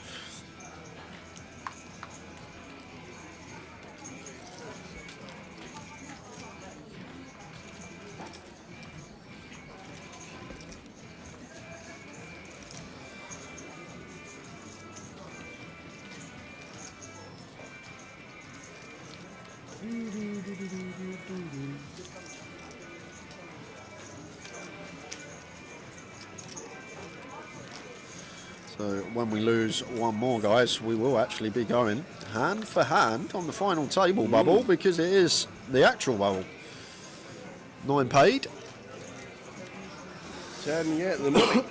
So when we lose one more, guys, we will actually be going hand for hand on the final table bubble, because it is the actual bubble. 9 paid. 10 yet, the money.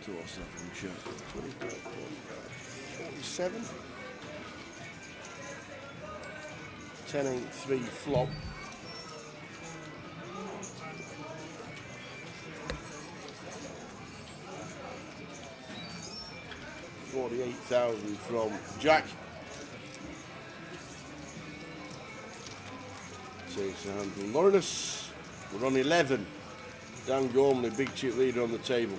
What's that from Jack? 25, 45, 47. 10 ain't 3 flop. $48,000 from Jack. 600 Lawrence. We're on 11. Dan Gormley, big chip leader on the table.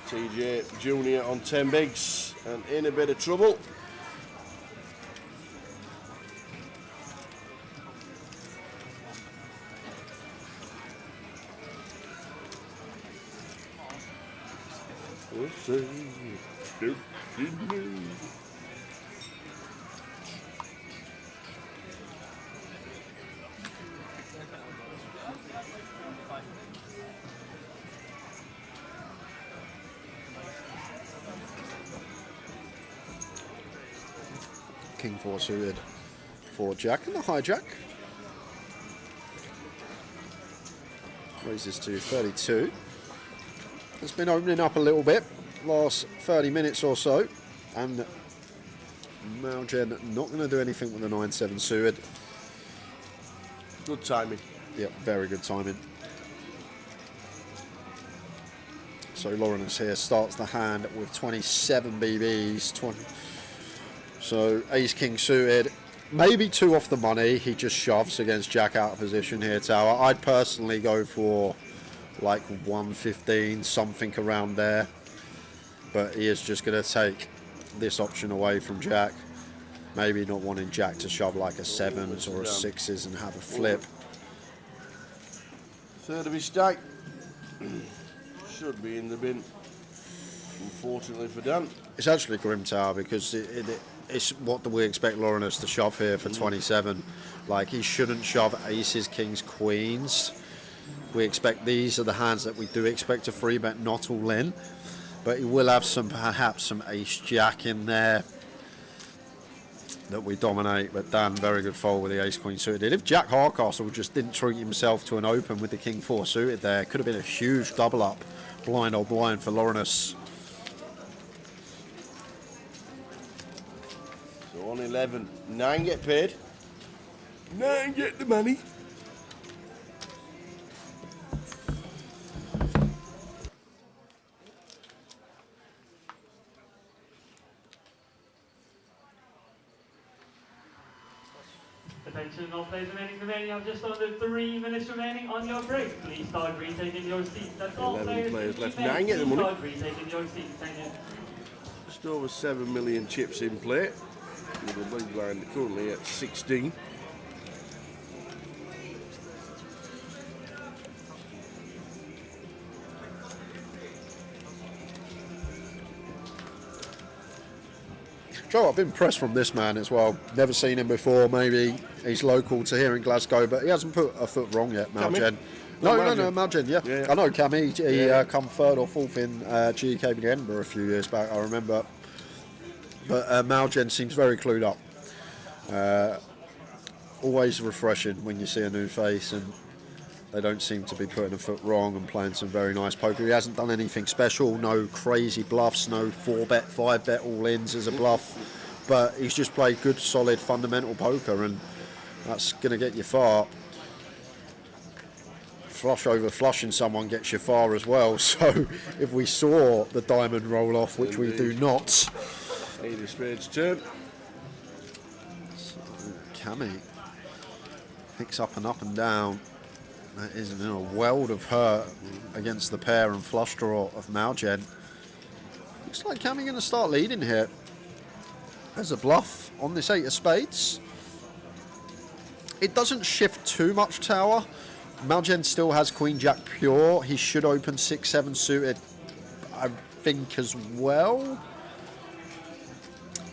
TJ Jr. on 10 bigs and in a bit of trouble. We'll see. Don't you know? King 4 suited for Jack and the hijack. Raises to 32. It's been opening up a little bit last 30 minutes or so, and Malgen not going to do anything with the 9-7 suited. Good timing. Yep, very good timing. So Lawrence here starts the hand with 27 BBs. 20. So Ace King suited, maybe 2 off the money. He just shoves against Jack out of position here, Tower. I'd personally go for like 115, something around there. But he is just going to take this option away from Jack. Maybe not wanting Jack to shove like a 7s or a 6s and have a flip. Third of his stack. Should be in the bin, unfortunately for Dan. It's actually grim, Tower, because it's what do we expect Lawrence to shove here for 27? Like, he shouldn't shove aces, kings, queens. We expect these are the hands that we do expect to free bet, not all in. But he will have some, perhaps some ace jack in there that we dominate. But Dan, very good fold with the ace queen suited. If Jack Hardcastle just didn't treat himself to an open with the king 4 suited there, could have been a huge double up, blind or blind for Lawrence. So on 11, 9 get paid, 9 get the money. Attention, all players remaining. You have just under 3 minutes remaining on your break. Please start retaking your seats. That's all 11 players left. 9 get the money. Start retaking your seats. Thank you. Just over 7 million chips in play. With the big blind currently at 16. Joe, I've been impressed from this man as well. Never seen him before. Maybe he's local to here in Glasgow, but he hasn't put a foot wrong yet, Malgen. No, Malgen, yeah. I know Cammy, he come 3rd or 4th in GKB Edinburgh a few years back, I remember. But Malgen seems very clued up. Always refreshing when you see a new face, and they don't seem to be putting a foot wrong and playing some very nice poker. He hasn't done anything special, no crazy bluffs, no 4-bet, 5-bet all-ins as a bluff, but he's just played good, solid, fundamental poker, and that's going to get you far. Flush over flushing someone gets you far as well, so if we saw the diamond roll off, which we do not. 8 of spades turn. So, Cammy picks up and down. That is in a world of hurt against the pair and flush draw of Malgen. Looks like Cammy going to start leading here. There's a bluff on this 8 of spades. It doesn't shift too much, Tower. Malgen still has queen jack pure. He should open 6-7 suited, I think, as well.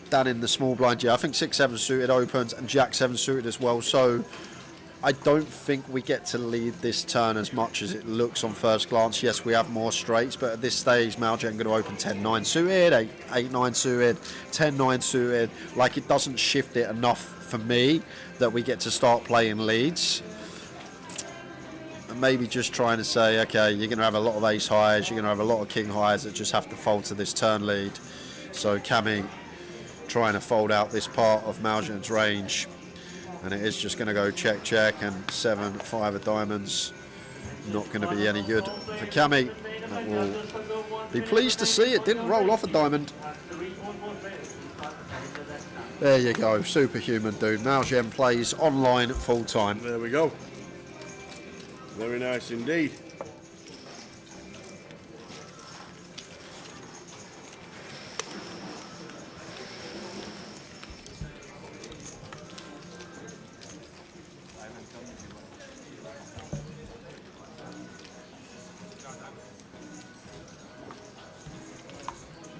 Down in the small blind, yeah, I think 6-7 suited opens and jack 7 suited as well. So I don't think we get to lead this turn as much as it looks on first glance. Yes, we have more straights, but at this stage, Malgen going to open 10-9 suited, 8-9 suited, 10-9 suited. Like, it doesn't shift it enough for me that we get to start playing leads. And maybe just trying to say, okay, you're going to have a lot of ace highs, you're going to have a lot of king highs that just have to fold to this turn lead. So Cammy trying to fold out this part of Malgen's range. And it is just going to go check, check, and 7, 5 of diamonds. Not going to be any good for Cammy. That will be pleased to see it didn't roll off a diamond. There you go, superhuman dude. Malgen plays online full time. There we go. Very nice indeed.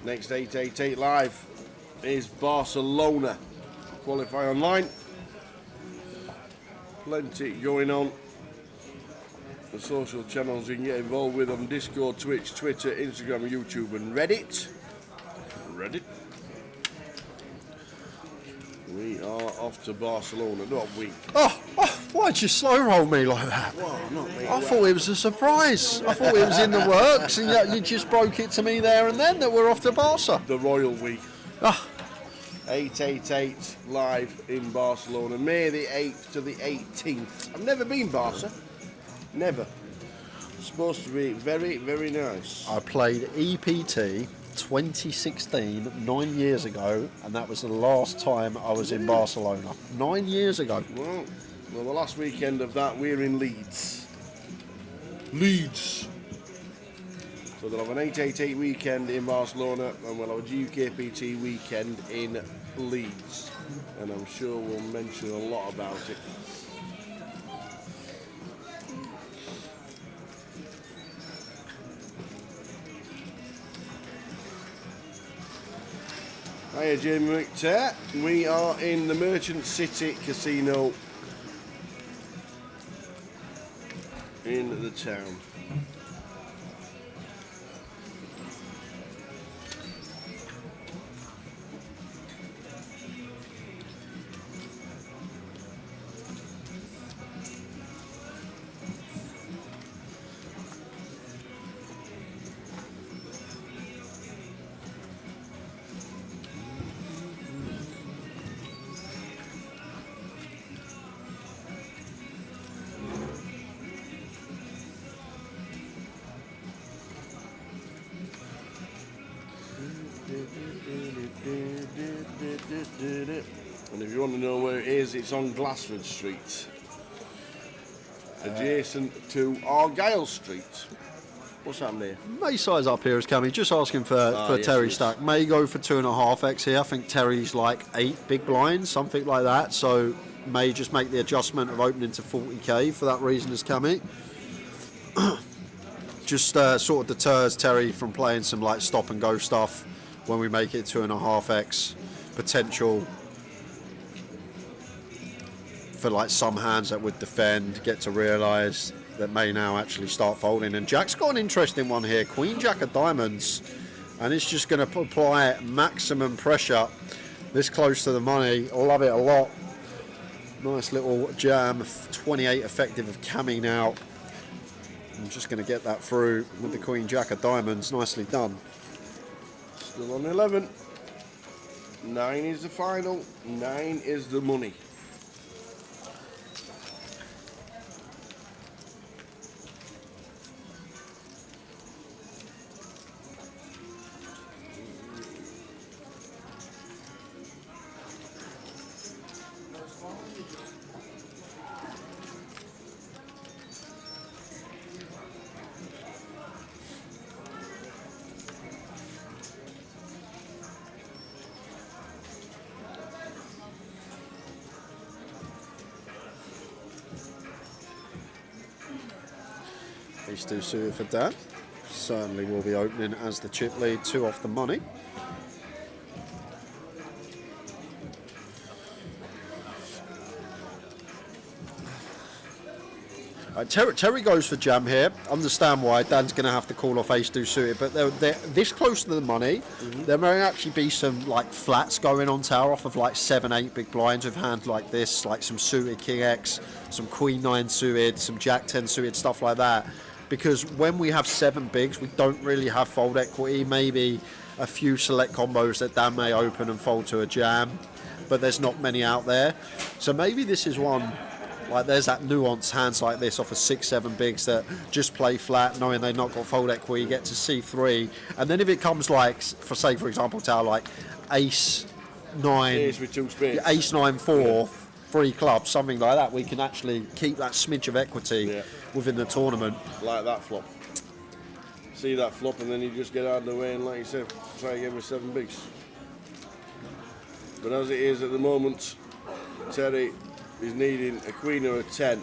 Next 888 live is Barcelona. Qualify online. Plenty going on. The social channels you can get involved with on Discord, Twitch, Twitter, Instagram, YouTube and Reddit. We are off to Barcelona, not we. Oh, why'd you slow roll me like that? Well, not me. I thought it was a surprise. I thought it was in the works, and yet you just broke it to me there and then that we're off to Barca. The Royal Week. Ah. 888 live in Barcelona, May the 8th to the 18th. I've never been Barca. Never. It's supposed to be very, very nice. I played EPT 2016, 9 years ago, and that was the last time I was in Barcelona. 9 years ago. Well, the last weekend of that, we're in Leeds. Leeds. So they'll have an 888 weekend in Barcelona, and we'll have a GUKPT weekend in Leeds. And I'm sure we'll mention a lot about it. Hiya, Jamie McTear. We are in the Merchant City Casino in the town. And if you want to know where it is, it's on Glassford Street, adjacent to Argyle Street. What's happened here? Mayside's up here is coming, just asking for yes, Terry yes. Stack. May go for 2.5x here. I think Terry's like 8 big blinds, something like that. So may just make the adjustment of opening to 40k for that reason is coming. Just sort of deters Terry from playing some like stop and go stuff when we make it 2.5x potential for like some hands that would defend, get to realise that may now actually start folding. And Jack's got an interesting one here, Queen Jack of Diamonds, and it's just going to apply maximum pressure this close to the money. I love it a lot. Nice little jam, 28 effective of camming out. I'm just going to get that through with the Queen Jack of Diamonds. Nicely done. Still on 11. 9 is the final. 9 is the money. Ace 2 suited for Dad. Certainly will be opening as the chip lead, 2 off the money. Terry goes for jam here. Understand why. Dan's going to have to call off Ace 2 suited, but they're this close to the money. There may actually be some like flats going on tower off of like 7-8 big blinds with hands like this, like some suited King X, some Queen 9 suited, some Jack 10 suited, stuff like that. Because when we have 7 bigs, we don't really have fold equity. Maybe a few select combos that Dan may open and fold to a jam, but there's not many out there. So maybe this is one. Like there's that nuanced hands like this off of 6-7 bigs that just play flat, knowing they've not got fold equity, get to C3, and then if it comes like, for example, tower like Ace 9, Ace with 2 spades, Ace 9 4, 3 clubs, something like that, we can actually keep that smidge of equity within the tournament. Like that flop. See that flop, and then you just get out of the way and, like you said, try again with 7 bigs. But as it is at the moment, Terry is needing a queen or a 10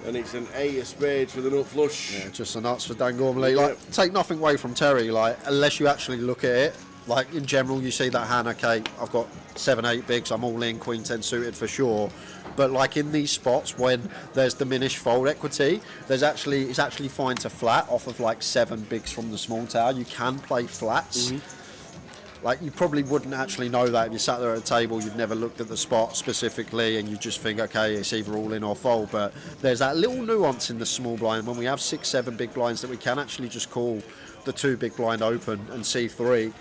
And it's an 8 of spades with a nut flush. Yeah, just the nuts for Dan Gormley. Like, take nothing away from Terry, like, unless you actually look at it. Like, in general, you see that hand, okay, I've got 7, 8 bigs, I'm all in, Queen 10 suited for sure. But like in these spots when there's diminished fold equity, it's actually fine to flat off of like 7 bigs from the small tower. You can play flats. Like, you probably wouldn't actually know that if you sat there at a table, you've never looked at the spot specifically, and you just think, okay, it's either all in or fold. But there's that little nuance in the small blind when we have 6, 7 big blinds that we can actually just call the 2 big blind open and C3.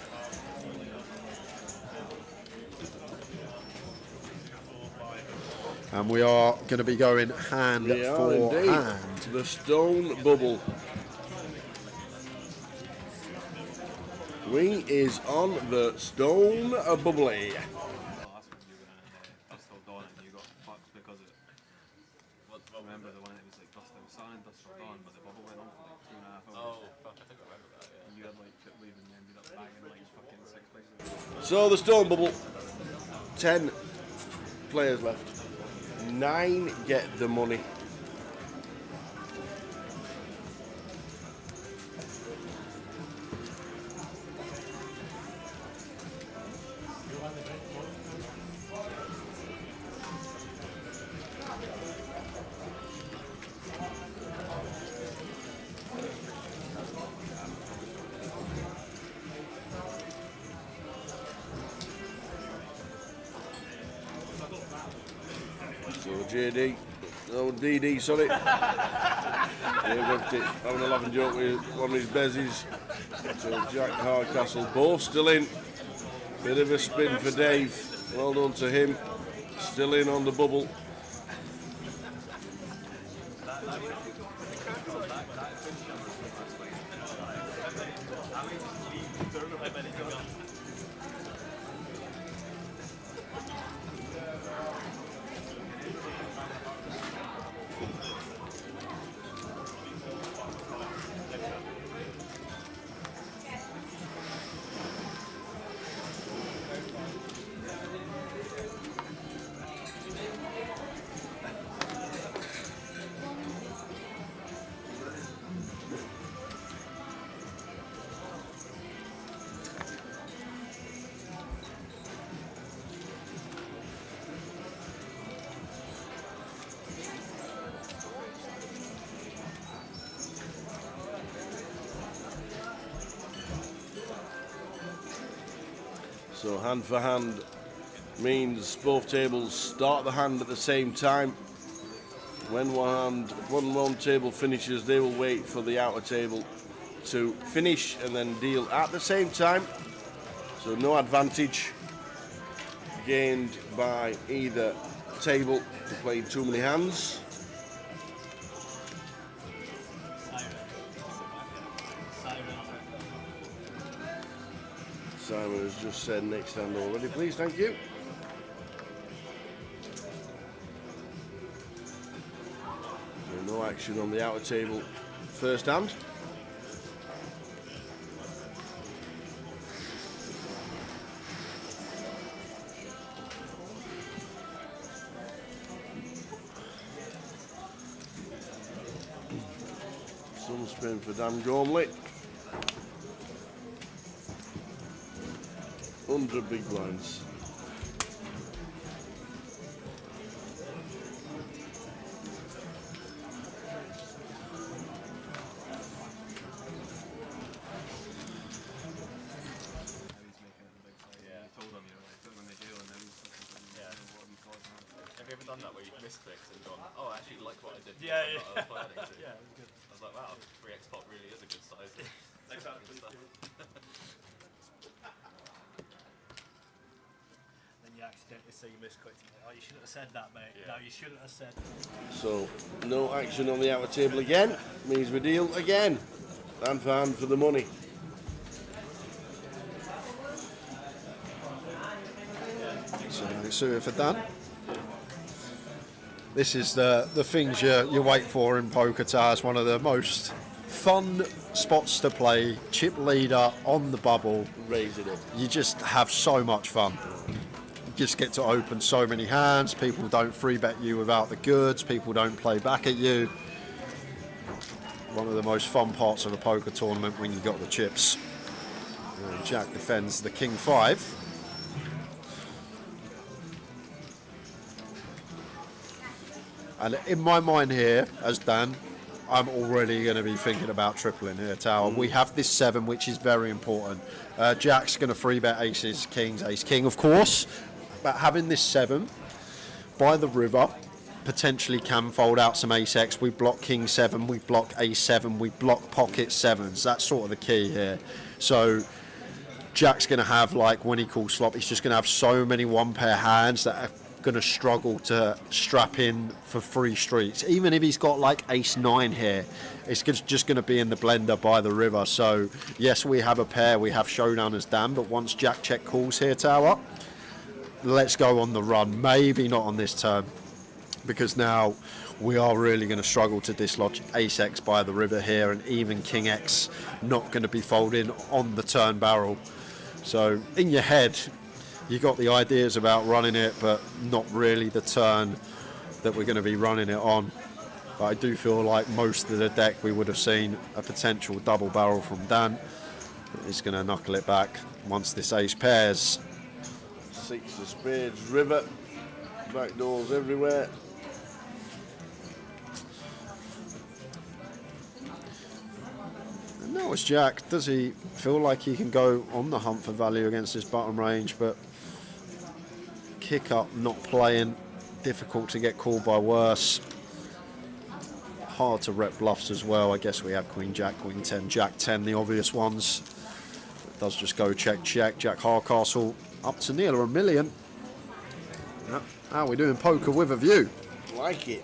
And we are going to be going hand for hand. The stone bubble. We is on the stone bubbly. Remember the one that was like dust out sun and dust dawn, but the bubble went on for like 2.5 hours. Oh, fuck, I think I remember that. And you had like chip leave and you ended up bagging like fucking 6 places. So the stone bubble, 10 players left. 9 get the money. So JD, no DD, sorry. Having a laughing joke with one of his bezies. So Jack Hardcastle, both still in. Bit of a spin for Dave. Well done to him. Still in on the bubble. So hand for hand means both tables start the hand at the same time. When one table finishes, they will wait for the outer table to finish and then deal at the same time. So no advantage gained by either table for playing too many hands. Simon has just said next hand already, please, thank you. So no action on the outer table first hand. Some spin for Dan Gormley. 100 big blinds. Have you ever done that where you've misclicked and gone, oh, I actually like what I did? Yeah, yeah. I was planning to. Yeah, it was good. I was like, wow, 3x pot really is a good size. Exactly. Then you accidentally say you misclicked. Oh, you shouldn't have said that, mate. Yeah. No, you shouldn't have said. So no action on the outer table again. Means we deal again. Hand for hand for the money. So suited for Dan. This is the things you wait for in poker towers. One of the most fun spots to play. Chip leader on the bubble. Raising it. You just have so much fun. just get to open so many hands. People don't free bet you without the goods. People don't play back at you. One of the most fun parts of a poker tournament when you got the chips. And Jack defends the King 5. And in my mind here, as Dan, I'm already going to be thinking about tripling here, Tower. We have this 7, which is very important. Jack's going to free bet aces, kings, ace, king, of course. But having this 7 by the river potentially can fold out some ace X. We block king 7, we block ace 7, we block pocket 7s. That's sort of the key here. So Jack's going to have, like, when he calls flop, he's just going to have so many one-pair hands that are going to struggle to strap in for 3 streets. Even if he's got like ace 9 here, it's just going to be in the blender by the river. So yes, we have a pair, we have showdown as Dan, but once Jack check calls here, Tower, let's go on the run. Maybe not on this turn, because now we are really going to struggle to dislodge ace X by the river here, and even king X not going to be folding on the turn barrel. So in your head, you got the ideas about running it, but not really the turn that we're going to be running it on. But I do feel like most of the deck we would have seen a potential double barrel from Dan. He's going to knuckle it back once this ace pairs. 6 of spades, river, back doors everywhere. And now it's Jack. Does he feel like he can go on the hunt for value against this bottom range? But kick up, not playing, difficult to get called by worse. Hard to rep bluffs as well. I guess we have queen jack, queen 10, jack 10, the obvious ones. It does just go check, check. Jack Hardcastle up to nearly $1 million. Yep. How are we doing poker with a view? Like it.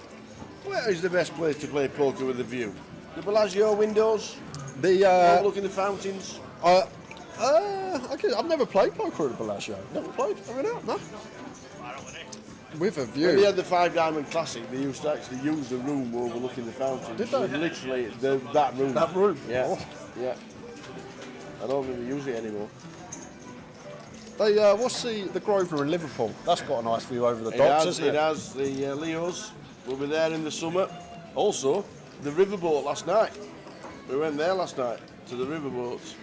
Where is the best place to play poker with a view? The Bellagio windows? Overlooking the fountains? I've never played poker at the Bellagio. Never played. No. With a view. When they had the 5 Diamond Classic, they used to actually use the room overlooking the fountains. Did they? Literally, that room. That room? Yeah. Oh. Yeah. I don't really use it anymore. What's the Grosvenor in Liverpool? That's got a nice view over the docks, hasn't it? It has. The Leos will be there in the summer. Also, the riverboat last night. We went there last night to the riverboats.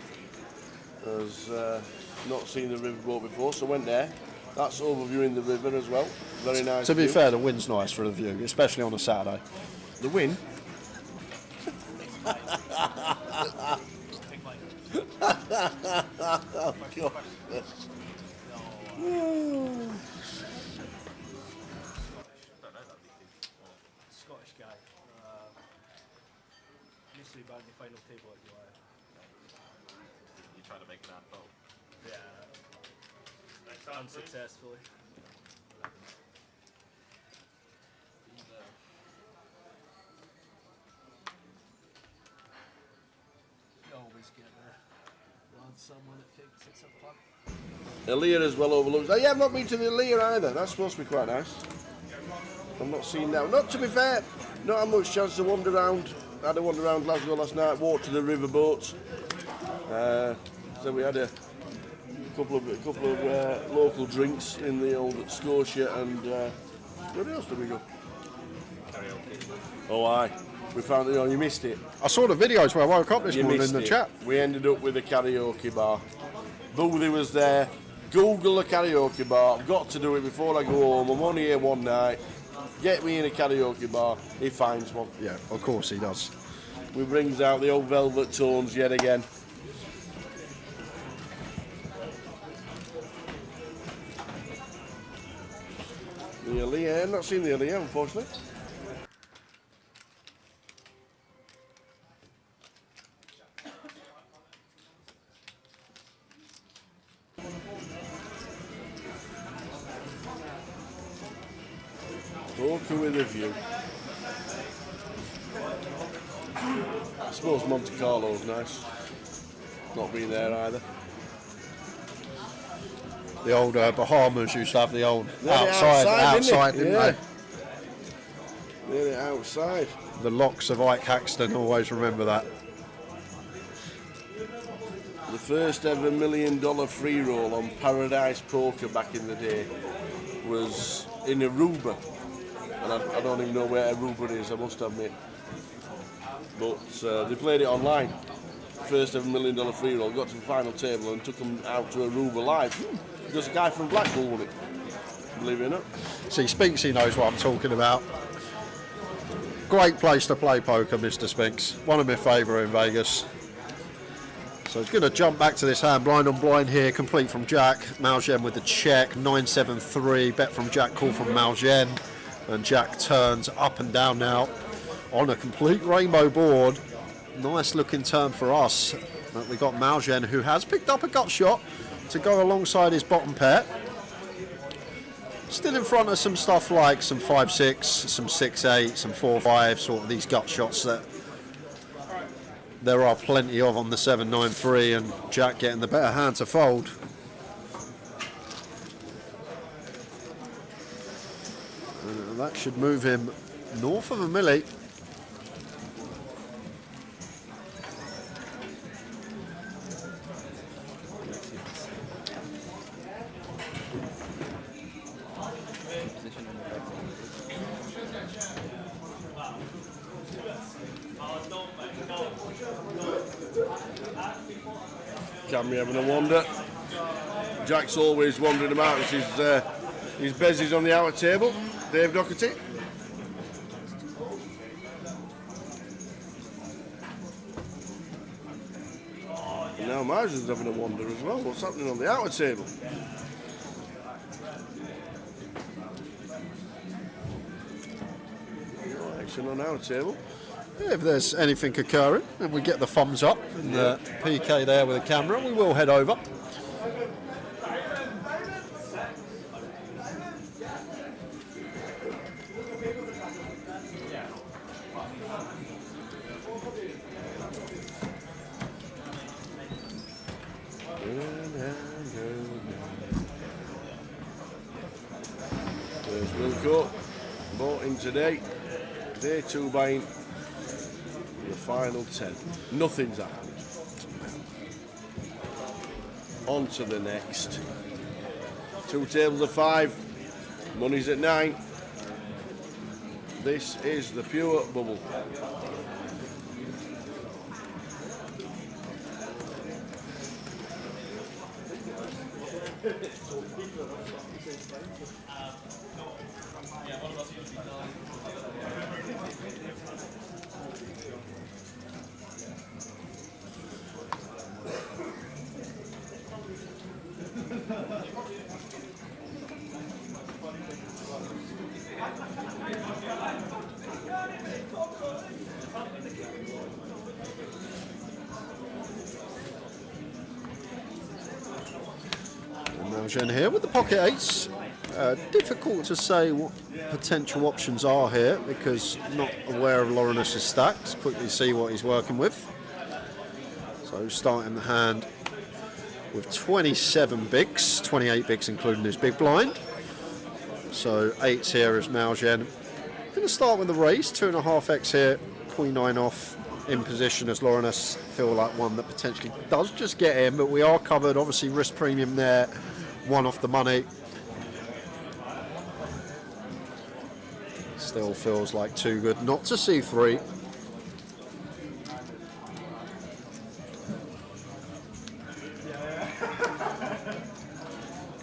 I was not seen the riverboat before, so went there. That's overviewing the river as well. Very nice. To be view. fair, the wind's nice for the view, especially on a Saturday. The wind? Oh, God. Scottish guy. Used to be back in the final table at UI. You trying to make an ad vote? Yeah. Unsuccessfully. You always get someone at 6 o'clock. Elia as well overlooks. Oh, yeah, I've not been to the Elia either. That's supposed to be quite nice. I'm not seeing that. Not to be fair, not had much chance to wander around. I had a wander around Glasgow last night, walked to the riverboats. So we had a couple of local drinks in the old Scotia, and where else did we go? Karaoke. Oh, aye. We found it. You missed it. I saw the videos where I woke up this You morning missed in the it. chat. We ended up with a karaoke bar. Boothie was there. Google a karaoke bar. I've got to do it before I go home. I'm only here one night. Get me in a karaoke bar. He finds one. Yeah, of course he does. We brings out the old velvet tones yet again. The Elia. I've not seen the Elia, unfortunately. Poker with a view. I suppose Monte Carlo's nice. Not been there either. The old Bahamas used to have the old They had it outside, didn't didn't they? They had it outside. they? The locks of Ike Haxton, always remember that. The first ever $1 million free roll on Paradise Poker back in the day. was in Aruba, and I don't even know where Aruba is, I must admit. But they played it online, first ever $1 million free roll, got to the final table and took them out to Aruba live. Because a guy from Blackpool won it, believe it or not. See, Spinksy knows what I'm talking about. Great place to play poker, Mr. Spinks. One of my favourite in Vegas. So he's going to jump back to this hand, blind on blind here, complete from Jack. Malgen with the check, 9-7-3, bet from Jack, call from Malgen. And Jack turns up and down now on a complete rainbow board. Nice looking turn for us. We got Malgen, who has picked up a gut shot to go alongside his bottom pair. Still in front of some stuff like some 5-6, some 6-8, some 4-5, sort of these gut shots that there are plenty of on the 7-9-3, and Jack getting the better hand to fold. And that should move him north of a milli. Camry having a wander. Jack's always wandering about. His bezies on the outer table. Dave Doherty. And now Marsden's having a wander as well. What's happening on the outer table? Action on our table. If there's anything occurring and we get the thumbs up and the PK there with the camera, we will head over. There's Wilco, bought in today, day 2 buying. The final 10. Nothing's happened. On to the next. 2 tables of 5. Money's at 9. This is the pure bubble. Malgen here with the pocket eights. Difficult to say what potential options are here because not aware of Laurinus' stacks. Quickly see what he's working with. So starting the hand with 27 bigs, 28 bigs including his big blind. So 8s here is Malgen. Going to start with the raise, 2.5x here, Queen 9 off in position as Laurinus. Feel like one that potentially does just get in, but we are covered. Obviously risk premium there, 1 off the money. Still feels like too good not to see 3.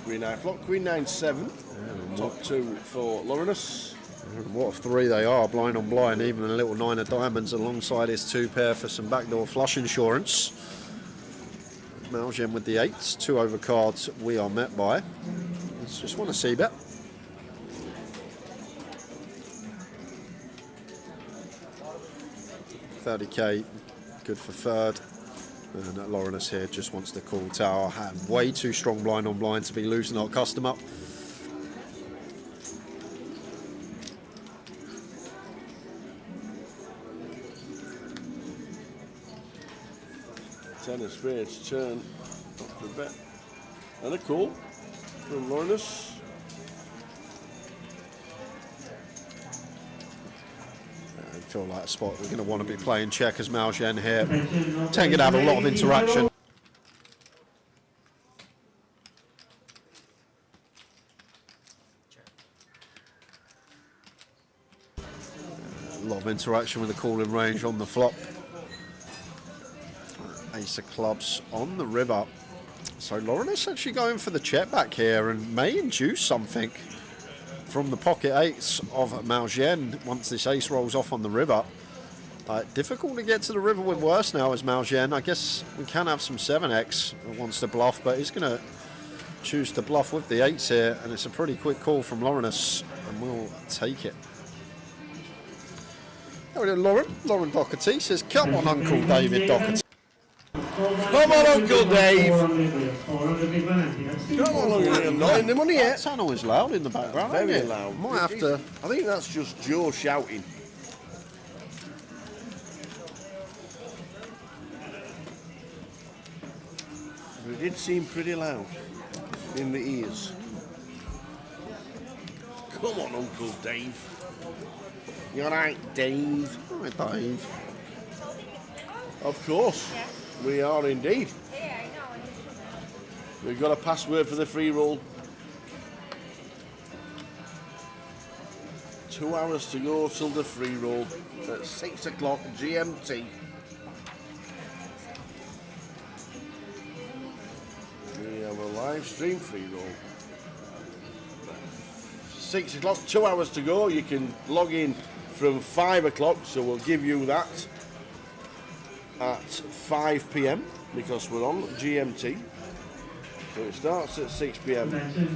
Queen 9 flop, Queen 9-7. Top 2 for Laurinus. What a 3 they are, blind on blind, even a little 9 of diamonds alongside his 2 pair for some backdoor flush insurance. Malgen with the 8s, 2 overcards we are met by. Let's just want to see bet. $30k, good for third. And Laurinus here just wants to call tower. Had way too strong blind on blind to be losing our customer. Ten of spades, turn, up for bet. And a call from Laurinus. I feel like a spot we're going to want to be playing check as Malgen here. Taking to have a lot of interaction. Check. interaction with the calling range on the flop. Ace of clubs on the river. So Lauren is actually going for the check back here and may induce something from the pocket eights of Malgien once this ace rolls off on the river. Difficult to get to the river with worse now as Malgien. I guess we can have some 7x that wants to bluff, but he's going to choose to bluff with the eights here, and it's a pretty quick call from Laurenus, and we'll take it. There we go, Lauren Doherty says, come on, Uncle David Doherty. Come on, Uncle Dave. Come on, Uncle Dave. Not in the money yet. That sound always loud in the background. Very loud. Might have to. I think that's just Joe shouting. But it did seem pretty loud in the ears. Come on, Uncle Dave. You alright, Dave? Alright, Dave. Of course. Yeah. We are indeed. Yeah, I know. We've got a password for the free roll. 2 hours to go till the free roll at 6 o'clock GMT. We have a live stream free roll. 6 o'clock, 2 hours to go. You can log in from 5 o'clock, so we'll give you that at 5 p.m. because we're on GMT. So it starts at 6 p.m.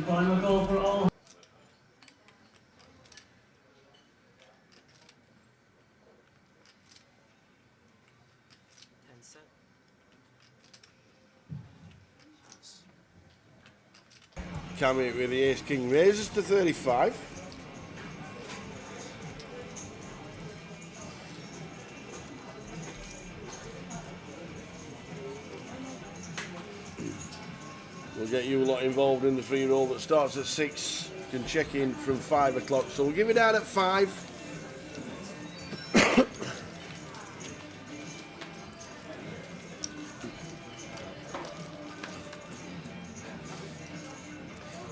Final call for all. Cammy with the ace king raises to 35. We'll get you a lot involved in the free roll that starts at 6. You can check in from 5 o'clock. So we'll give it out at 5.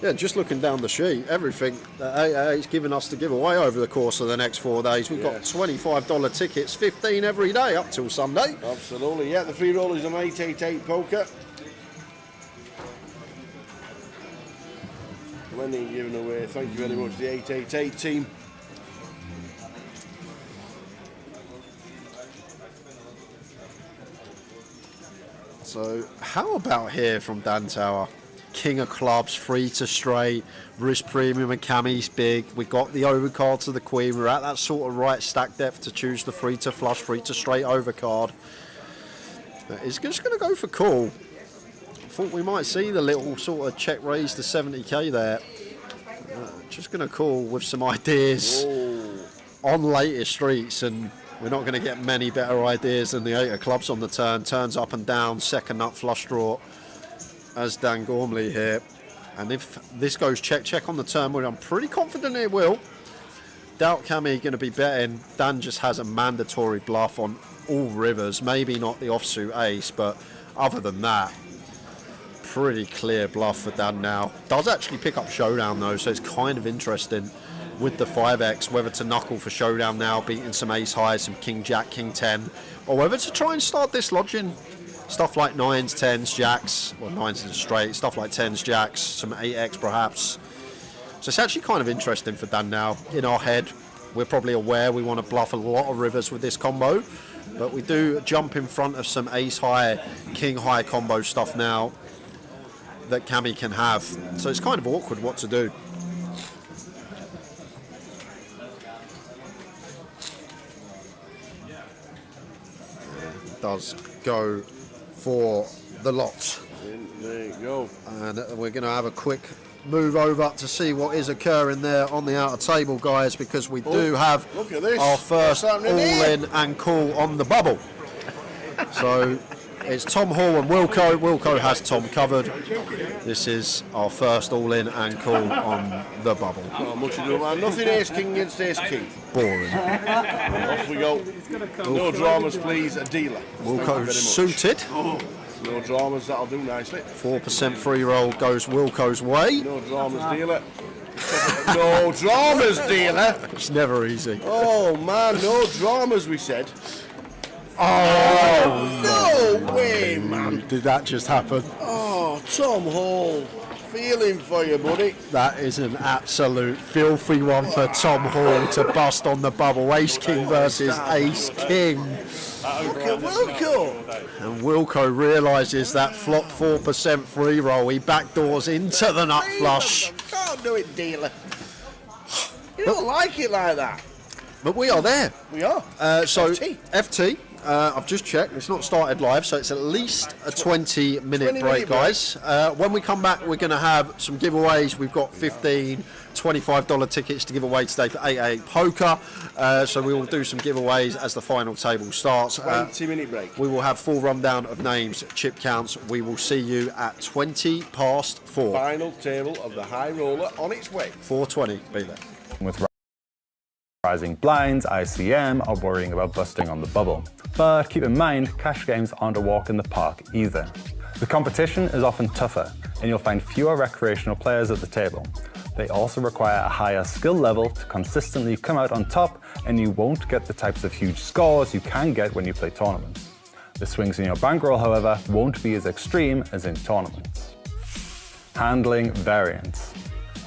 Yeah, just looking down the sheet, everything that AA is giving us to give away over the course of the next 4 days. We've got $25 tickets, 15 every day up till Sunday. Absolutely, yeah. The free roll is on 888poker. Plenty given away. Thank you very much, the 888 team. So, how about here from Dan Tower? King of clubs, free to straight, risk premium and cammy's big. We got the overcard to the queen. We're at that sort of right stack depth to choose the free to flush, free to straight overcard. It's just going to go for call. I thought we might see the little sort of check raise to 70k there. Just going to call with some ideas on later streets, and we're not going to get many better ideas than the 8 of clubs on the turn. Turns up and down, second nut flush draw as Dan Gormley here. And if this goes check on the turn, which I'm pretty confident it will, doubt Cammy going to be betting. Dan just has a mandatory bluff on all rivers, maybe not the offsuit ace, but other than that, pretty clear bluff for Dan now. Does actually pick up showdown though, so it's kind of interesting with the 5x whether to knuckle for showdown now, beating some ace highs, some king jack, king 10, or whether to try and start dislodging stuff like 9s, 10s, jacks, well 9s is straight, stuff like 10s, jacks, some 8x perhaps. So it's actually kind of interesting for Dan now. In our head, we're probably aware we want to bluff a lot of rivers with this combo, but we do jump in front of some ace high, king high combo stuff now that Cammy can have. So it's kind of awkward what to do. Does go for the lot. There you go. And we're going to have a quick move over to see what is occurring there on the outer table, guys, because we do have our first all-in and call on the bubble. So it's Tom Hall and Wilco. Wilco has Tom covered. This is our first all-in and call on the bubble. Not much to do, man. Nothing ace king against ace king. Boring. Off we go. No dramas, please. A dealer. Wilco's suited. No dramas, that'll do nicely. 4% free roll goes Wilco's way. No dramas, dealer. No dramas, dealer. It's never easy. Oh man, no dramas, we said. Oh, no way, man. Did that just happen? Oh, Tom Hall. Feeling for you, buddy. That is an absolute filthy one for Tom Hall to bust on the bubble. Ace King versus Ace King. Look at Wilco. And Wilco realises that flop 4% free roll. He backdoors into the nut flush. Can't do it, dealer. You don't like it like that. But we are there. We are. So FT. I've just checked. It's not started live, so it's at least a 20-minute break, guys. When we come back, we're going to have some giveaways. We've got $15, $25 tickets to give away today for 888 Poker. So we will do some giveaways as the final table starts. 20-minute break. We will have full rundown of names, chip counts. We will see you at 4:20. Final table of the high roller on its way. 4:20. Be there. With rising blinds, ICM, or worrying about busting on the bubble. But keep in mind, cash games aren't a walk in the park either. The competition is often tougher, and you'll find fewer recreational players at the table. They also require a higher skill level to consistently come out on top, and you won't get the types of huge scores you can get when you play tournaments. The swings in your bankroll, however, won't be as extreme as in tournaments. Handling variance.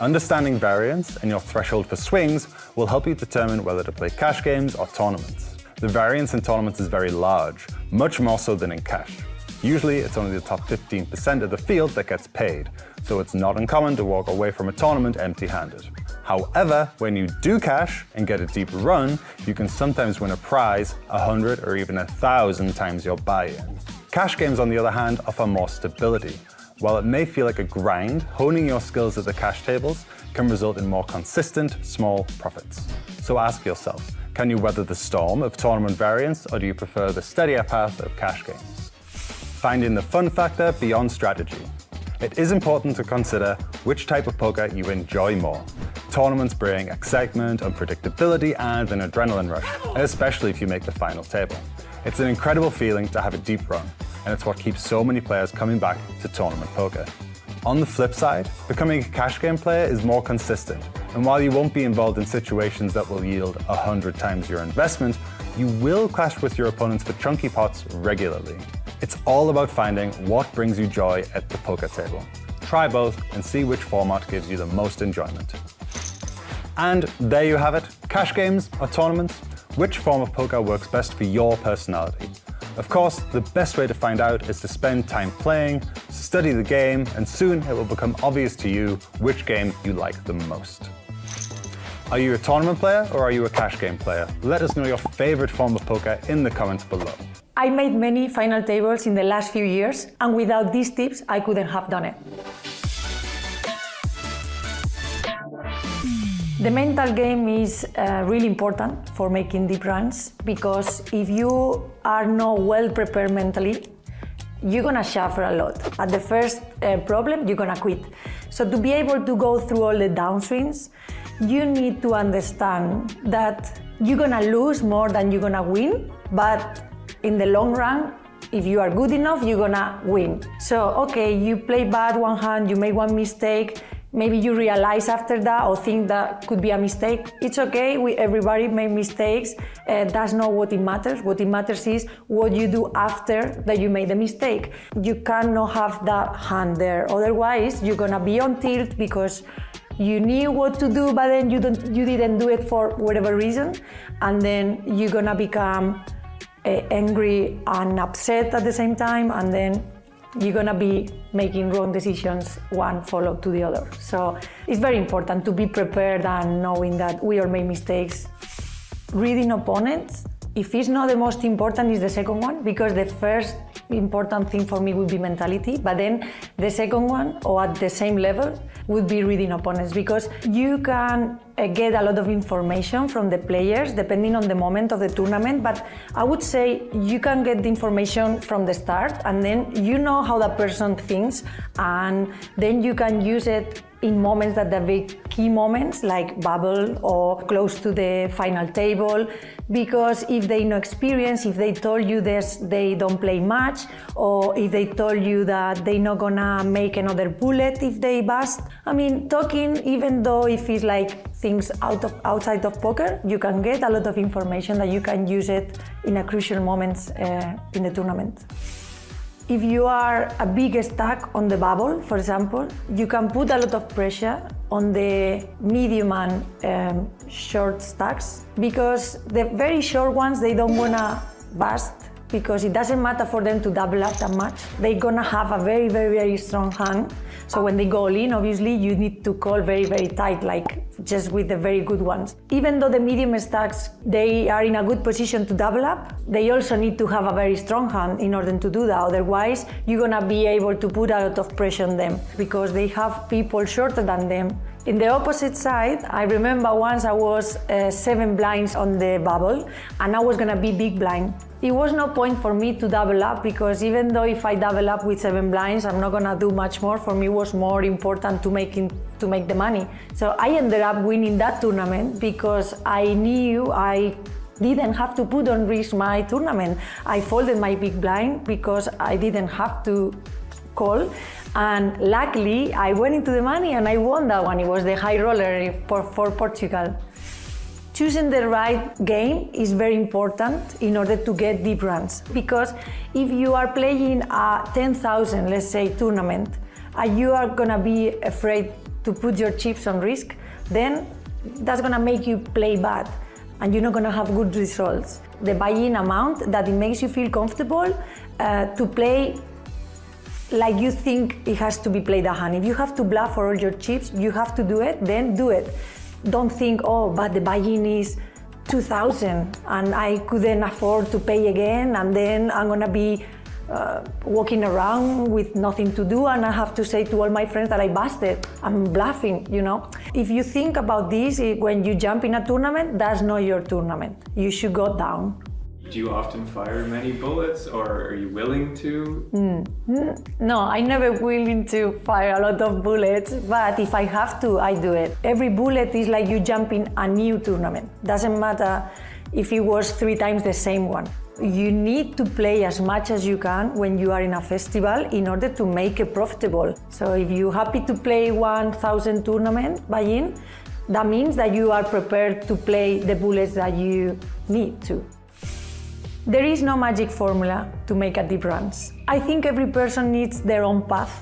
Understanding variance and your threshold for swings will help you determine whether to play cash games or tournaments. The variance in tournaments is very large, much more so than in cash. Usually it's only the top 15% of the field that gets paid, so it's not uncommon to walk away from a tournament empty-handed. However, when you do cash and get a deep run, you can sometimes win a prize 100 or even 1,000 times your buy-in. Cash games, on the other hand, offer more stability. While it may feel like a grind, honing your skills at the cash tables can result in more consistent, small profits. So ask yourself, can you weather the storm of tournament variance, or do you prefer the steadier path of cash games? Finding the fun factor beyond strategy. It is important to consider which type of poker you enjoy more. Tournaments bring excitement, unpredictability, and an adrenaline rush, especially if you make the final table. It's an incredible feeling to have a deep run, and it's what keeps so many players coming back to tournament poker. On the flip side, becoming a cash game player is more consistent, and while you won't be involved in situations that will yield 100 times your investment, you will clash with your opponents for chunky pots regularly. It's all about finding what brings you joy at the poker table. Try both and see which format gives you the most enjoyment. And there you have it, cash games or tournaments, which form of poker works best for your personality. Of course, the best way to find out is to spend time playing, study the game, and soon it will become obvious to you which game you like the most. Are you a tournament player or are you a cash game player? Let us know your favorite form of poker in the comments below. I made many final tables in the last few years, and without these tips, I couldn't have done it. The mental game is really important for making deep runs, because if you are not well prepared mentally, you're gonna suffer a lot. At the first problem, you're gonna quit. So to be able to go through all the downswings, you need to understand that you're gonna lose more than you're gonna win, but in the long run, if you are good enough, you're gonna win. So, okay, you play bad one hand, you make one mistake, maybe you realize after that or think that could be a mistake. It's okay, everybody make mistakes. That's not what it matters. What it matters is what you do after that you made the mistake. You cannot have that hand there. Otherwise, you're gonna be on tilt because you knew what to do, but then you didn't do it for whatever reason. And then you're gonna become angry and upset at the same time, and then you're gonna be making wrong decisions, one follow to the other. So it's very important to be prepared and knowing that we all make mistakes. Reading opponents, if it's not the most important, is the second one, because the first important thing for me would be mentality, but then the second one, or at the same level, would be reading opponents, because you can get a lot of information from the players depending on the moment of the tournament, but I would say you can get the information from the start, and then you know how that person thinks, and then you can use it in moments that are very key moments, like bubble or close to the final table, because if they no experience, if they told you they don't play much, or if they told you that they're not gonna make another bullet if they bust. I mean, talking, even though if it's like things outside of poker, you can get a lot of information that you can use it in a crucial moments in the tournament. If you are a big stack on the bubble, for example, you can put a lot of pressure on the medium and short stacks, because the very short ones, they don't wanna bust, because it doesn't matter for them to double up that much. They're gonna have a very, very, very strong hand. So when they go all in, obviously, you need to call very, very tight, like just with the very good ones. Even though the medium stacks, they are in a good position to double up, they also need to have a very strong hand in order to do that. Otherwise, you're gonna be able to put a lot of pressure on them, because they have people shorter than them. In the opposite side, I remember once I was 7 blinds on the bubble, and I was gonna be big blind. It was no point for me to double up, because even though if I double up with 7 blinds, I'm not gonna do much more. For me, it was more important to make the money. So I ended up winning that tournament because I knew I didn't have to put on risk my tournament. I folded my big blind because I didn't have to call. And luckily, I went into the money and I won that one. It was the high roller for Portugal. Choosing the right game is very important in order to get deep runs. Because if you are playing a 10,000, let's say, tournament, and you are gonna be afraid to put your chips on risk, then that's gonna make you play bad and you're not gonna have good results. The buy-in amount that it makes you feel comfortable to play like you think it has to be played a hand. If you have to bluff for all your chips, you have to do it, then do it. Don't think, oh, but the buy-in is 2,000 and I couldn't afford to pay again, and then I'm gonna be walking around with nothing to do and I have to say to all my friends that I busted. I'm bluffing, you know. If you think about this, when you jump in a tournament, that's not your tournament. You should go down. Do you often fire many bullets, or are you willing to? No, I'm never willing to fire a lot of bullets, but if I have to, I do it. Every bullet is like you jump in a new tournament. Doesn't matter if it was 3 times the same one. You need to play as much as you can when you are in a festival in order to make it profitable. So if you're happy to play 1,000 tournament buy-in, that means that you are prepared to play the bullets that you need to. There is no magic formula to make a deep runs. I think every person needs their own path.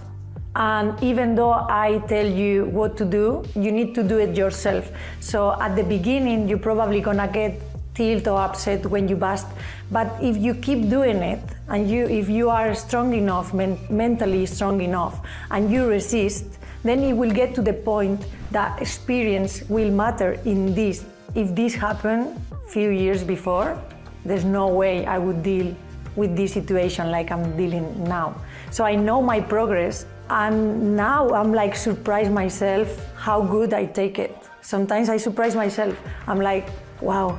And even though I tell you what to do, you need to do it yourself. So at the beginning, you're probably gonna get tilt or upset when you bust. But if you keep doing it, and if you are strong enough, mentally strong enough, and you resist, then it will get to the point that experience will matter in this. If this happened a few years before, there's no way I would deal with this situation like I'm dealing now. So I know my progress, and now I'm like surprised myself how good I take it. Sometimes I surprise myself. I'm like, wow,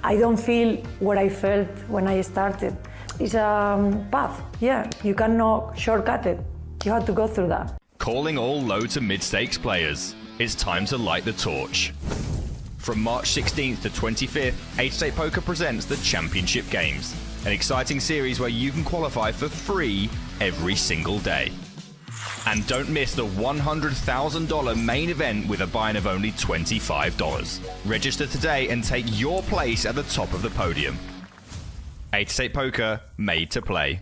I don't feel what I felt when I started. It's a path, yeah. You cannot shortcut it. You have to go through that. Calling all low to mid-stakes players, it's time to light the torch. From March 16th to 25th, 888poker presents the Championship Games, an exciting series where you can qualify for free every single day. And don't miss the $100,000 main event with a buy-in of only $25. Register today and take your place at the top of the podium. 888poker, made to play.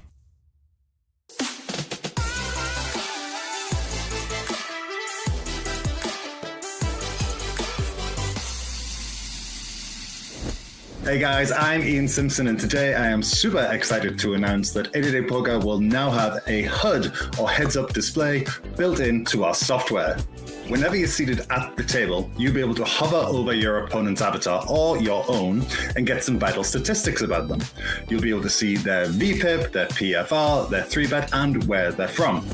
Hey guys, I'm Ian Simpson, and today I am super excited to announce that 888poker will now have a HUD or heads-up display built into our software. Whenever you're seated at the table, you'll be able to hover over your opponent's avatar or your own and get some vital statistics about them. You'll be able to see their VPIP, their PFR, their 3-bet, and where they're from.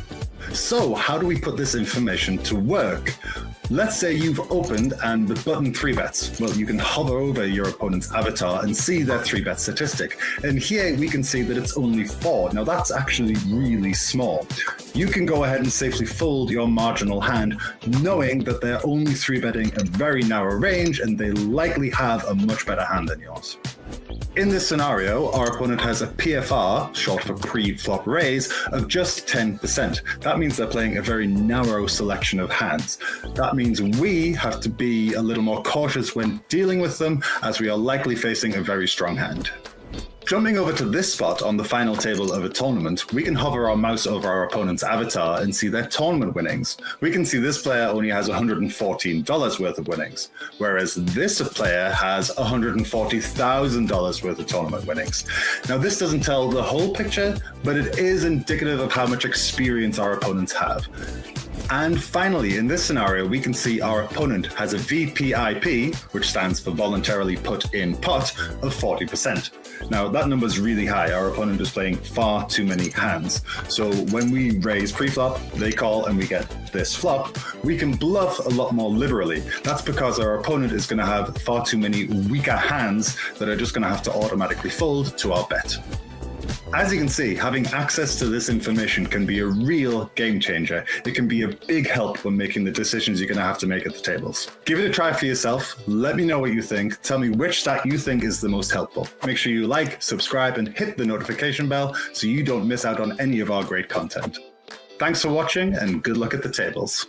So how do we put this information to work? Let's say you've opened and the button 3-bets. Well, you can hover over your opponent's avatar and see their 3-bet statistic. And here we can see that it's only 4. Now that's actually really small. You can go ahead and safely fold your marginal hand, knowing that they're only 3-betting a very narrow range and they likely have a much better hand than yours. In this scenario, our opponent has a PFR, short for pre-flop raise, of just 10%. That means they're playing a very narrow selection of hands. That means we have to be a little more cautious when dealing with them, as we are likely facing a very strong hand. Jumping over to this spot on the final table of a tournament, we can hover our mouse over our opponent's avatar and see their tournament winnings. We can see this player only has $114 worth of winnings, whereas this player has $140,000 worth of tournament winnings. Now, this doesn't tell the whole picture, but it is indicative of how much experience our opponents have. And finally, in this scenario, we can see our opponent has a VPIP, which stands for voluntarily put in pot, of 40%. Now, that number is really high. Our opponent is playing far too many hands. So when we raise pre-flop, they call and we get this flop, we can bluff a lot more liberally. That's because our opponent is going to have far too many weaker hands that are just going to have to automatically fold to our bet. As you can see, having access to this information can be a real game changer. It can be a big help when making the decisions you're going to have to make at the tables. Give it a try for yourself. Let me know what you think. Tell me which stack you think is the most helpful. Make sure you like, subscribe, and hit the notification bell so you don't miss out on any of our great content. Thanks for watching, and good luck at the tables.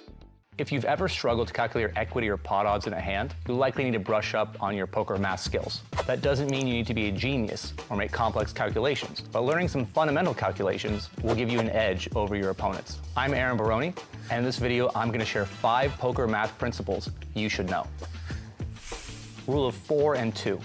If you've ever struggled to calculate your equity or pot odds in a hand, you likely need to brush up on your poker math skills. That doesn't mean you need to be a genius or make complex calculations, but learning some fundamental calculations will give you an edge over your opponents. I'm Aaron Baroni, and in this video, I'm going to share 5 poker math principles you should know. Rule of 4 and 2.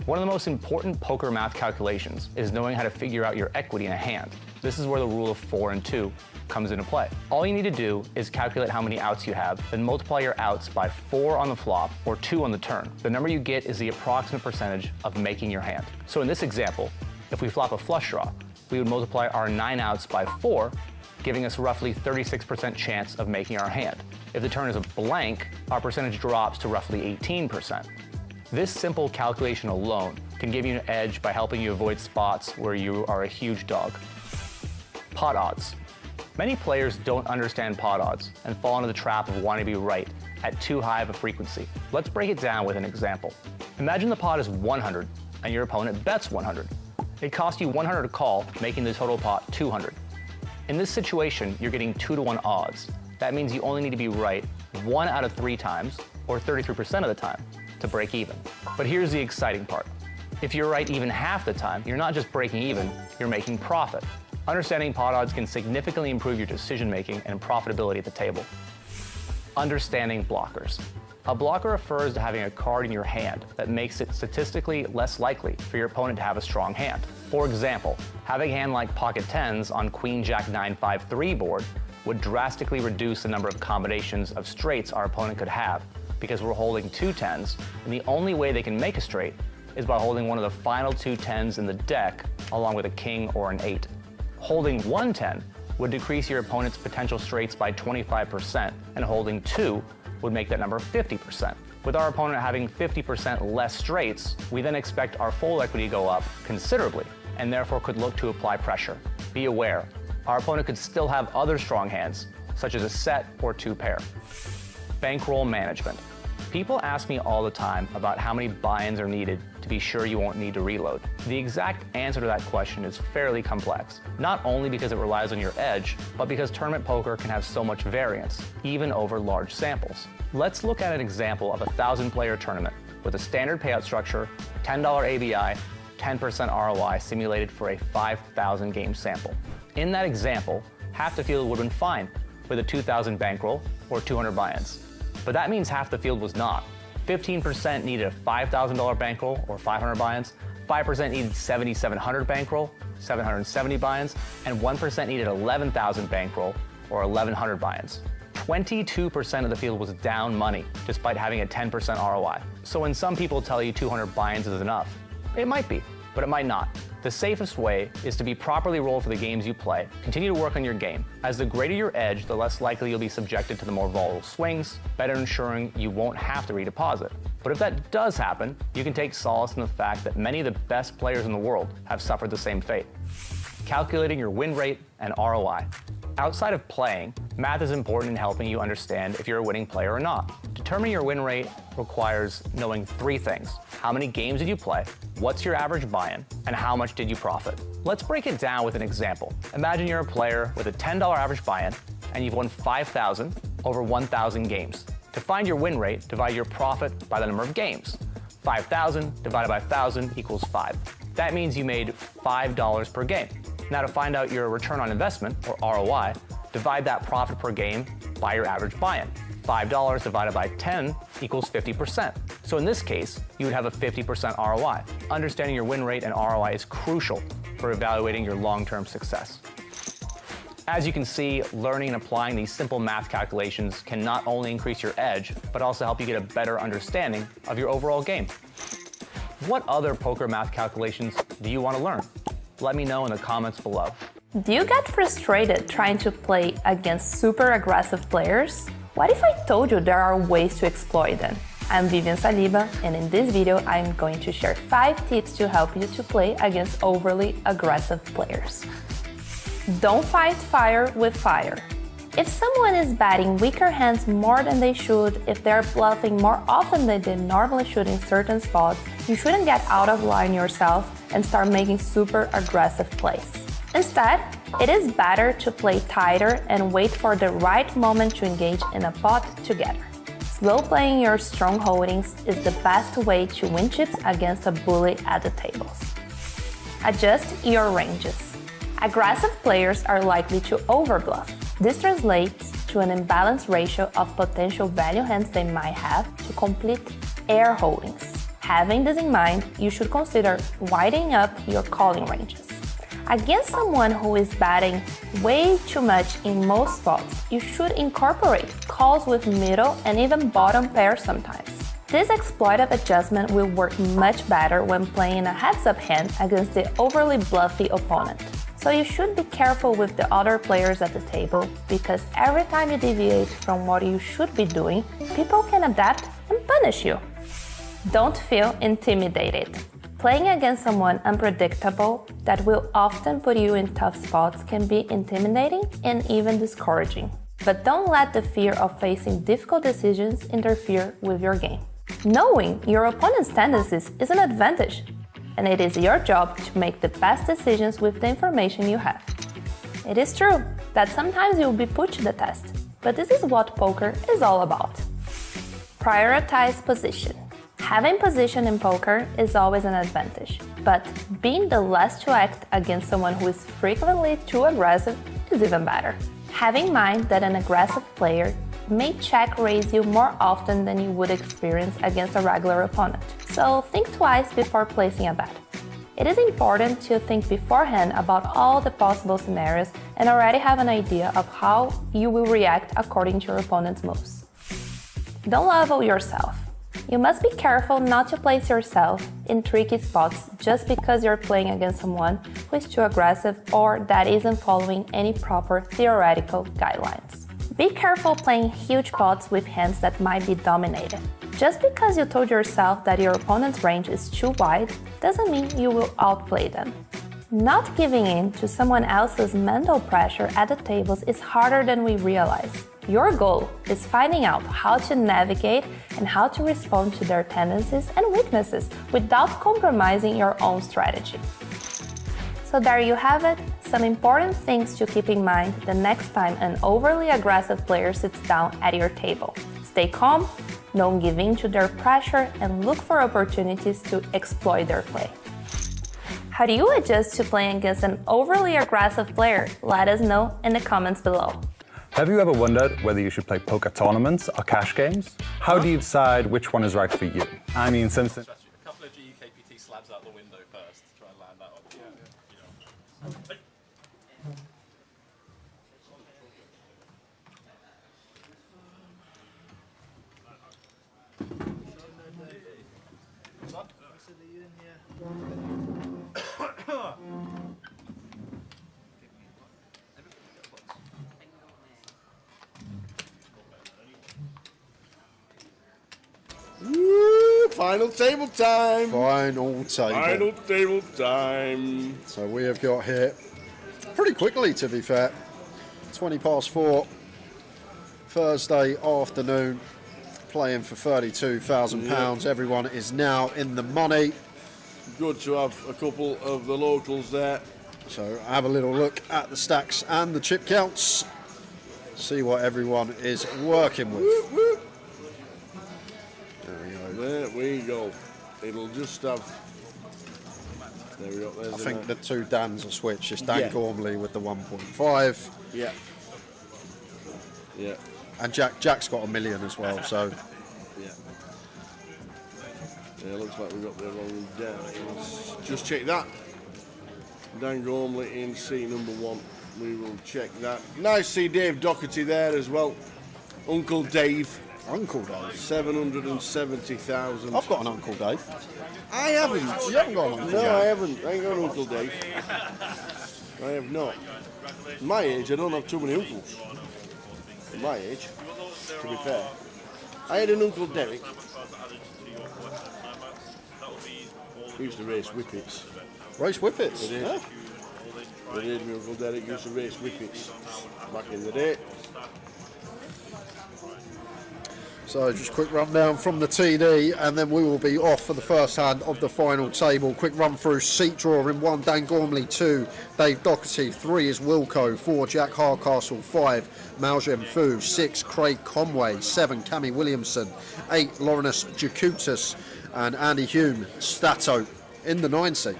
One of the most important poker math calculations is knowing how to figure out your equity in a hand. This is where the rule of 4 and 2 comes into play. All you need to do is calculate how many outs you have, then multiply your outs by 4 on the flop or 2 on the turn. The number you get is the approximate percentage of making your hand. So in this example, if we flop a flush draw, we would multiply our 9 outs by 4, giving us roughly 36% chance of making our hand. If the turn is a blank, our percentage drops to roughly 18%. This simple calculation alone can give you an edge by helping you avoid spots where you are a huge dog. Pot odds. Many players don't understand pot odds and fall into the trap of wanting to be right at too high of a frequency. Let's break it down with an example. Imagine the pot is 100 and your opponent bets 100. It costs you 100 to call, making the total pot 200. In this situation, you're getting 2-to-1 odds. That means you only need to be right 1 out of 3 times, or 33% of the time, to break even. But here's the exciting part. If you're right even half the time, you're not just breaking even, you're making profit. Understanding pot odds can significantly improve your decision-making and profitability at the table. Understanding blockers. A blocker refers to having a card in your hand that makes it statistically less likely for your opponent to have a strong hand. For example, having a hand like pocket tens on Queen Jack 9-5-3 board would drastically reduce the number of combinations of straights our opponent could have, because we're holding 2 tens, and the only way they can make a straight is by holding one of the final 2 tens in the deck along with a king or an 8. Holding 1 10 would decrease your opponent's potential straights by 25%, and holding 2 would make that number 50%. With our opponent having 50% less straights, we then expect our fold equity to go up considerably, and therefore could look to apply pressure. Be aware, our opponent could still have other strong hands, such as a set or 2 pair. Bankroll management. People ask me all the time about how many buy-ins are needed to be sure you won't need to reload. The exact answer to that question is fairly complex, not only because it relies on your edge, but because tournament poker can have so much variance, even over large samples. Let's look at an example of a 1,000-player tournament with a standard payout structure, $10 ABI, 10% ROI simulated for a 5,000 game sample. In that example, half the field would have been fine with a 2,000 bankroll or 200 buy-ins. But that means half the field was not. 15% needed a $5,000 bankroll or 500 buy-ins, 5% needed 7,700 bankroll, 770 buy-ins, and 1% needed 11,000 bankroll or 1,100 buy-ins. 22% of the field was down money despite having a 10% ROI. So when some people tell you 200 buy-ins is enough, it might be, but it might not. The safest way is to be properly rolled for the games you play. Continue to work on your game. As the greater your edge, the less likely you'll be subjected to the more volatile swings, better ensuring you won't have to redeposit. But if that does happen, you can take solace in the fact that many of the best players in the world have suffered the same fate. Calculating your win rate and ROI. Outside of playing, math is important in helping you understand if you're a winning player or not. Determining your win rate requires knowing 3 things. How many games did you play? What's your average buy-in? And how much did you profit? Let's break it down with an example. Imagine you're a player with a $10 average buy-in and you've won 5,000 over 1,000 games. To find your win rate, divide your profit by the number of games. 5,000 divided by 1,000 equals 5. That means you made $5 per game. Now to find out your return on investment, or ROI, divide that profit per game by your average buy-in. $5 divided by 10 equals 50%. So in this case, you would have a 50% ROI. Understanding your win rate and ROI is crucial for evaluating your long-term success. As you can see, learning and applying these simple math calculations can not only increase your edge, but also help you get a better understanding of your overall game. What other poker math calculations do you want to learn? Let me know in the comments below. Do you get frustrated trying to play against super aggressive players? What if I told you there are ways to exploit them? I'm Vivian Saliba, and in this video I'm going to share 5 tips to help you to play against overly aggressive players. Don't fight fire with fire. If someone is batting weaker hands more than they should, if they're bluffing more often than they normally should in certain spots, you shouldn't get out of line yourself and start making super aggressive plays. Instead, it is better to play tighter and wait for the right moment to engage in a pot together. Slow playing your strong holdings is the best way to win chips against a bully at the tables. Adjust your ranges. Aggressive players are likely to overbluff. This translates to an imbalanced ratio of potential value hands they might have to complete air holdings. Having this in mind, you should consider widening up your calling ranges. Against someone who is batting way too much in most spots, you should incorporate calls with middle and even bottom pairs sometimes. This exploitive adjustment will work much better when playing a heads-up hand against the overly bluffy opponent. So you should be careful with the other players at the table, because every time you deviate from what you should be doing, people can adapt and punish you. Don't feel intimidated. Playing against someone unpredictable that will often put you in tough spots can be intimidating and even discouraging. But don't let the fear of facing difficult decisions interfere with your game. Knowing your opponent's tendencies is an advantage, and it is your job to make the best decisions with the information you have. It is true that sometimes you'll be put to the test, but this is what poker is all about. Prioritize position. Having position in poker is always an advantage, but being the last to act against someone who is frequently too aggressive is even better. Have in mind that an aggressive player may check-raise you more often than you would experience against a regular opponent, so think twice before placing a bet. It is important to think beforehand about all the possible scenarios and already have an idea of how you will react according to your opponent's moves. Don't level yourself. You must be careful not to place yourself in tricky spots just because you're playing against someone who is too aggressive or that isn't following any proper theoretical guidelines. Be careful playing huge pots with hands that might be dominated. Just because you told yourself that your opponent's range is too wide doesn't mean you will outplay them. Not giving in to someone else's mental pressure at the tables is harder than we realize. Your goal is finding out how to navigate and how to respond to their tendencies and weaknesses without compromising your own strategy. So there you have it, some important things to keep in mind the next time an overly aggressive player sits down at your table. Stay calm, don't give in to their pressure, and look for opportunities to exploit their play. How do you adjust to playing against an overly aggressive player? Let us know in the comments below. Have you ever wondered whether you should play poker tournaments or cash games? How do you decide which one is right for you? I'm Ian Simpson. A couple of GUKPT slabs out the window first to try and land that one. final table time. Final table. Final table time. So we have got here, pretty quickly to be fair, 20 past 4, Thursday afternoon, playing for £32,000. Everyone is now in the money. Good to have a couple of the locals there. So have a little look at the stacks and the chip counts. See what everyone is working with. Whoop, whoop. There we go. It'll just have... There we go. There's I think the two Dans are switched. It's Dan Yeah. Gormley with the 1.5. Yeah. Yeah. And Jack's got $1 million as well, so... Yeah. Yeah, looks like we've got the wrong down. Let's just check that. Dan Gormley in seat number 1. We will check that. Nice to see Dave Doherty there as well. Uncle Dave. Uncle Dave? 770,000. I've got an Uncle Dave. I haven't. You haven't got an Uncle Dave? No, I haven't. I ain't got an Uncle Dave. I have not. At my age, I don't have too many uncles. At my age, to be fair. I had an Uncle Derek. He used to race whippets. Race whippets? They did. Yeah. They did. My Uncle Derek used to race whippets back in the day. So just quick rundown from the TD, and then we will be off for the first hand of the final table. Quick run through seat drawing: 1 Dan Gormley, 2 Dave Doherty, 3 is Wilco, 4 Jack Hardcastle, 5 Maljem Fu, 6 Craig Conway, 7 Cammy Williamson, 8 Laurenus Jacutus, and Andy Hume Stato in the 9 seat.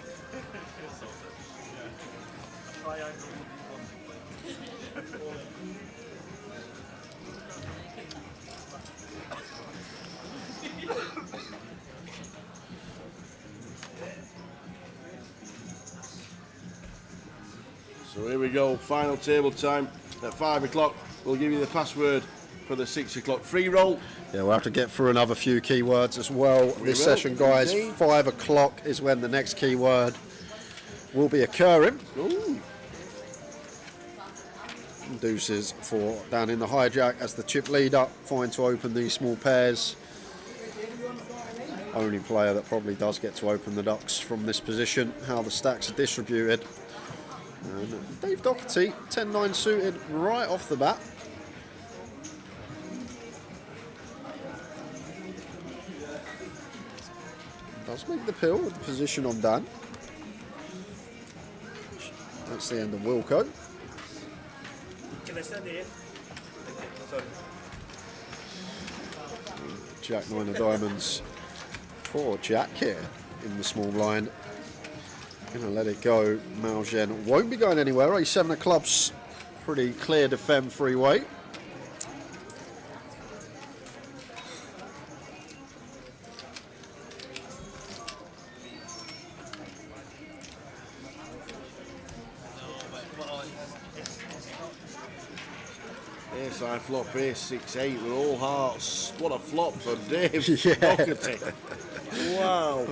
So here we go, final table time at 5 o'clock. We'll give you the password for the 6 o'clock free roll. Yeah, we'll have to get through another few keywords as well this session, guys. Indeed. 5 o'clock is when the next keyword will be occurring. Ooh. Deuces for down in the hijack as the chip leader, fine to open these small pairs. Only player that probably does get to open the ducks from this position. How the stacks are distributed. And Dave Doherty, 10-9 suited right off the bat. Does make the pill with the position on Dan. That's the end of Wilco. Can I stand here? Sorry. Jack 9 of diamonds for Jack here in the small line. Gonna let it go. Maljen won't be going anywhere. A 7 of clubs, pretty clear defend freeway. Yes, I flop ace 6-8 with all hearts. What a flop for Dave Yeah. Doherty. Wow,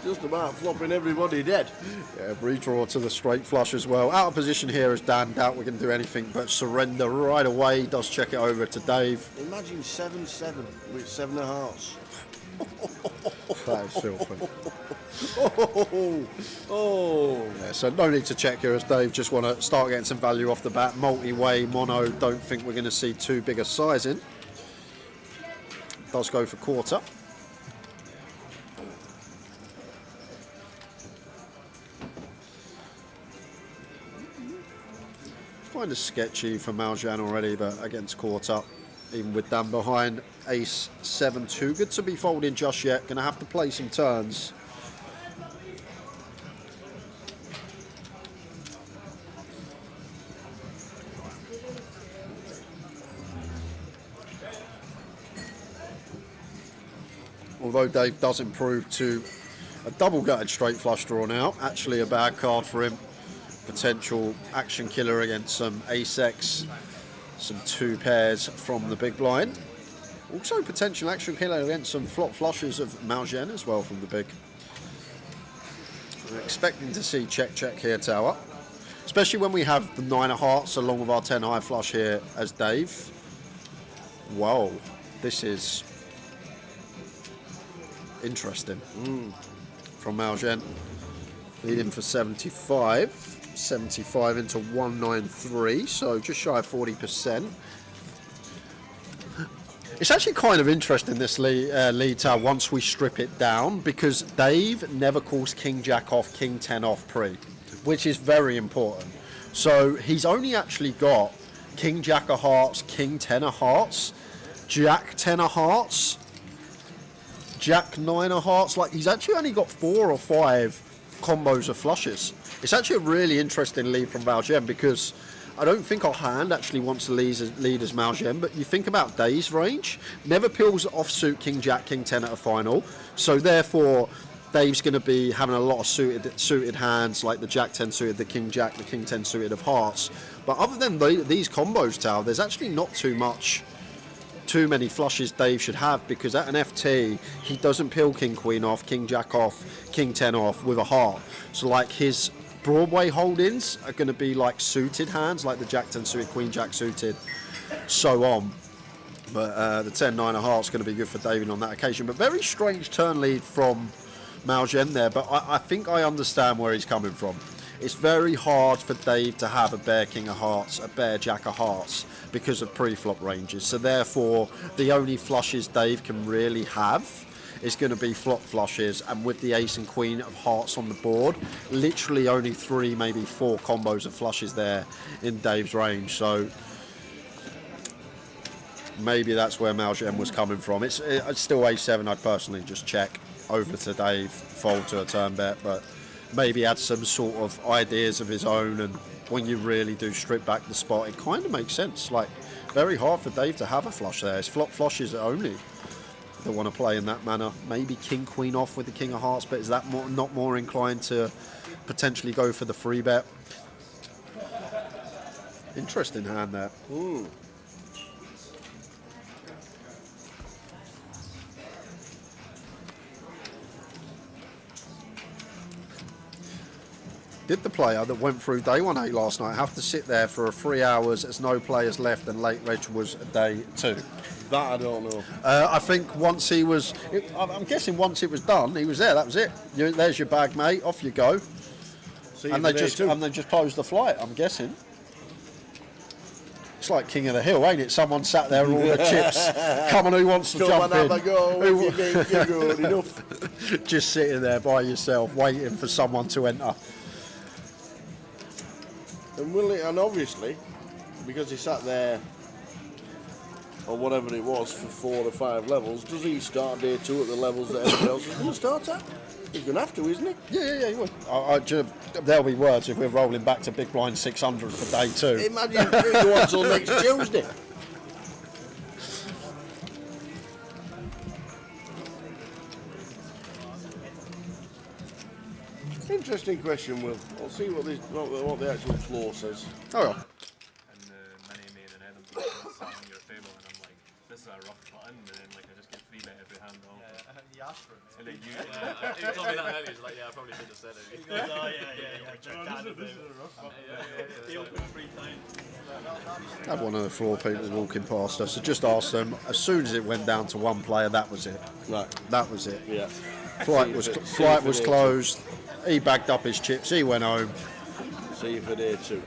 just about flopping everybody dead. Yeah, redraw to the straight flush as well. Out of position here as Dan. Doubt we can do anything but surrender right away. Does check it over to Dave. Imagine 7-7 with 7 of hearts. That is filthy. Oh. Yeah, so no need to check here as Dave just want to start getting some value off the bat. Multi-way, mono, don't think we're going to see too big a size in. Does go for quarter. Kind of sketchy for Maljan already, but against quarter, even with Dan behind. Ace 7 too good to be folding just yet. Going to have to play some turns. Although Dave does improve to a double-gutted straight flush draw now, actually a bad card for him. Potential action killer against some ace-x, some 2 pairs from the big blind. Also potential action killer against some flop flushes of Maljen as well from the big. We're expecting to see check here, Tower. Especially when we have the 9 of hearts along with our 10 high flush here as Dave. Whoa, this is interesting from Malgen. Leading for 75. 75 into 193, so just shy of 40%. It's actually kind of interesting, this lead tower, once we strip it down, because Dave never calls King Jack off, King 10 off pre, which is very important. So he's only actually got King Jack of Hearts, King 10 of Hearts, Jack 10 of Hearts, Jack 9 of Hearts. Like, he's actually only got 4 or 5 combos of flushes. It's actually a really interesting lead from Malgen, because I don't think our hand actually wants to lead as Malgen, but you think about Dave's range, never peels offsuit King Jack, King 10 at a final, so therefore Dave's going to be having a lot of suited hands, like the Jack 10 suited, the King Jack, the King 10 suited of hearts. But other than these combos, Tal, there's actually not too many flushes Dave should have, because at an FT he doesn't peel King Queen off, King Jack off, King 10 off with a heart. So like his Broadway holdings are going to be like suited hands, like the Jack 10 suited, Queen Jack suited, so on. But the 10-9 of hearts going to be good for David on that occasion. But very strange turn lead from Malgen there, but I think I understand where he's coming from. It's very hard for Dave to have a bare King of Hearts, a bare Jack of Hearts, because of pre-flop ranges. So therefore, the only flushes Dave can really have is going to be flop flushes, and with the Ace and Queen of Hearts on the board, literally only 3, maybe 4 combos of flushes there in Dave's range. So maybe that's where Malgen was coming from. It's still A7. I'd personally just check over to Dave, fold to a turn bet, but maybe add some sort of ideas of his own. And when you really do strip back the spot, it kind of makes sense. Like, very hard for Dave to have a flush there. It's flop flushes only that want to play in that manner. Maybe King Queen off with the King of Hearts, but is that not more inclined to potentially go for the free bet? Interesting hand there. Ooh. Did the player that went through day 1-8 last night have to sit there for 3 hours as no players left and late reg was day 2? That I don't know. I think once he was, I'm guessing once it was done, he was there. That was it. There's your bag, mate. Off you go. And they just closed the flight, I'm guessing. It's like King of the Hill, ain't it? Someone sat there with all the chips. Come on, who wants to jump in? Have a go. You're good enough. Just sitting there by yourself, waiting for someone to enter. And obviously, because he sat there, or whatever it was, for 4 or 5 levels, does he start day 2 at the levels that everybody else is going to start at? He's going to have to, isn't he? Yeah, he would. There'll be words if we're rolling back to big blind 600 for day 2. Imagine if you go until next Tuesday. Interesting question, Will. I'll see what the actual floor says. Oh, yeah. And many me and Adam sat on your table, and I'm like, this is a rough button, and then like I just get 3 bet every hand off. Yeah, he asked for it. And then you, he told me that earlier. He's like, yeah, I probably should have said it. He goes, oh yeah. This is a rough button. He opened 3 times. Had one of the floor people walking past us. I just asked them, as soon as it went down to 1 player, that was it. Right. That was it. Yeah. Flight was closed. He bagged up his chips. He went home. See you for day 2. Still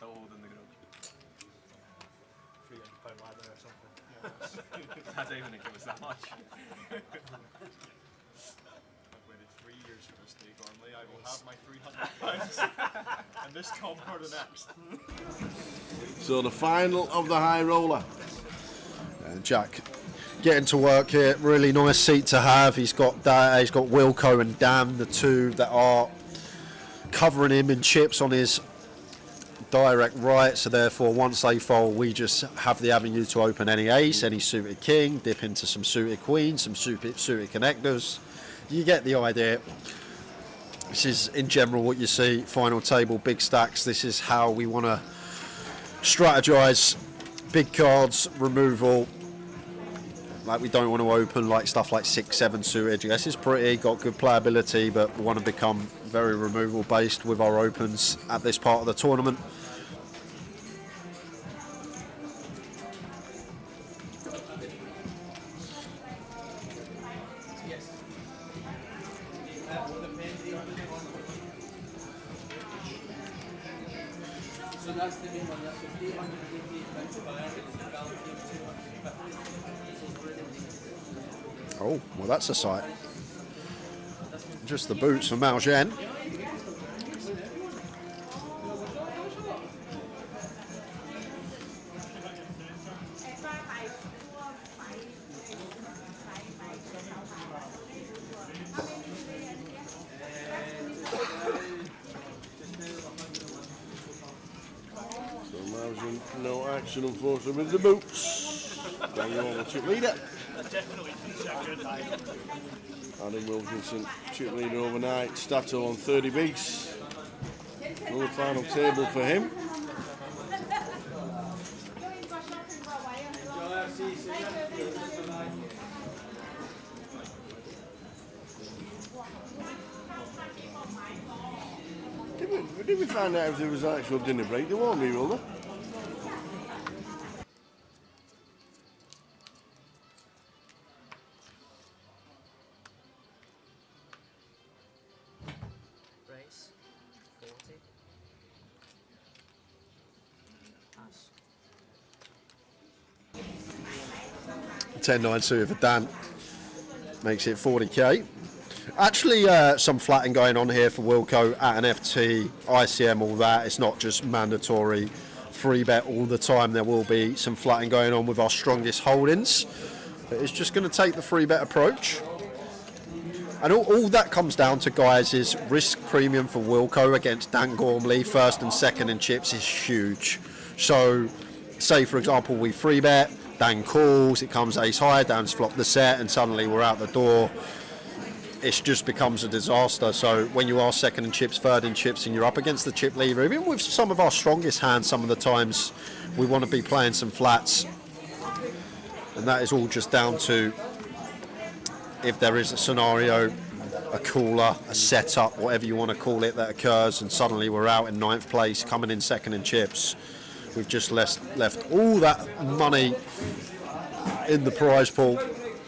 holding the grudge. £300 ladder or something. I don't even think it was that much. I've waited 3 years for this day, Gormley. I will have my £300. And this comp for the next. So the final of the high roller. Jack getting to work here. Really nice seat to have. He's got Wilco and Dan, the 2 that are covering him in chips on his direct right. So therefore, once they fold, we just have the avenue to open any ace, any suited king, dip into some suited queens, some suited connectors. You get the idea. This is in general what you see. Final table, big stacks. This is how we want to strategize big cards removal. Like, we don't want to open like stuff like 6-7 suited. Yes, it's pretty, got good playability, but we want to become very removal based with our opens at this part of the tournament. Oh, well, that's a sight. Just the boots for Malgen. So Malgen, no action, unfortunately, with the boots. Bang on the chip leader. Adam Wilkinson, chip leader overnight, Stato on 30 beats. Another final table for him. Did we find out if there was an actual dinner break? There won't be, will there? Race 40. 10-9 suited for Dan. Makes it 40k. Actually, some flatting going on here for Wilco at an FT, ICM, all that. It's not just mandatory free bet all the time. There will be some flatting going on with our strongest holdings. But it's just going to take the free bet approach. And all that comes down to, guys, is risk premium for Wilco against Dan Gormley, first and second in chips, is huge. So, say, for example, we free bet, Dan calls, it comes ace high, Dan's flopped the set, and suddenly we're out the door. It just becomes a disaster. So when you are second in chips, third in chips, and you're up against the chip leader, even with some of our strongest hands, some of the times we want to be playing some flats. And that is all just down to if there is a scenario, a cooler, a setup, whatever you want to call it, that occurs, and suddenly we're out in 9th place, coming in second in chips. We've just left all that money in the prize pool,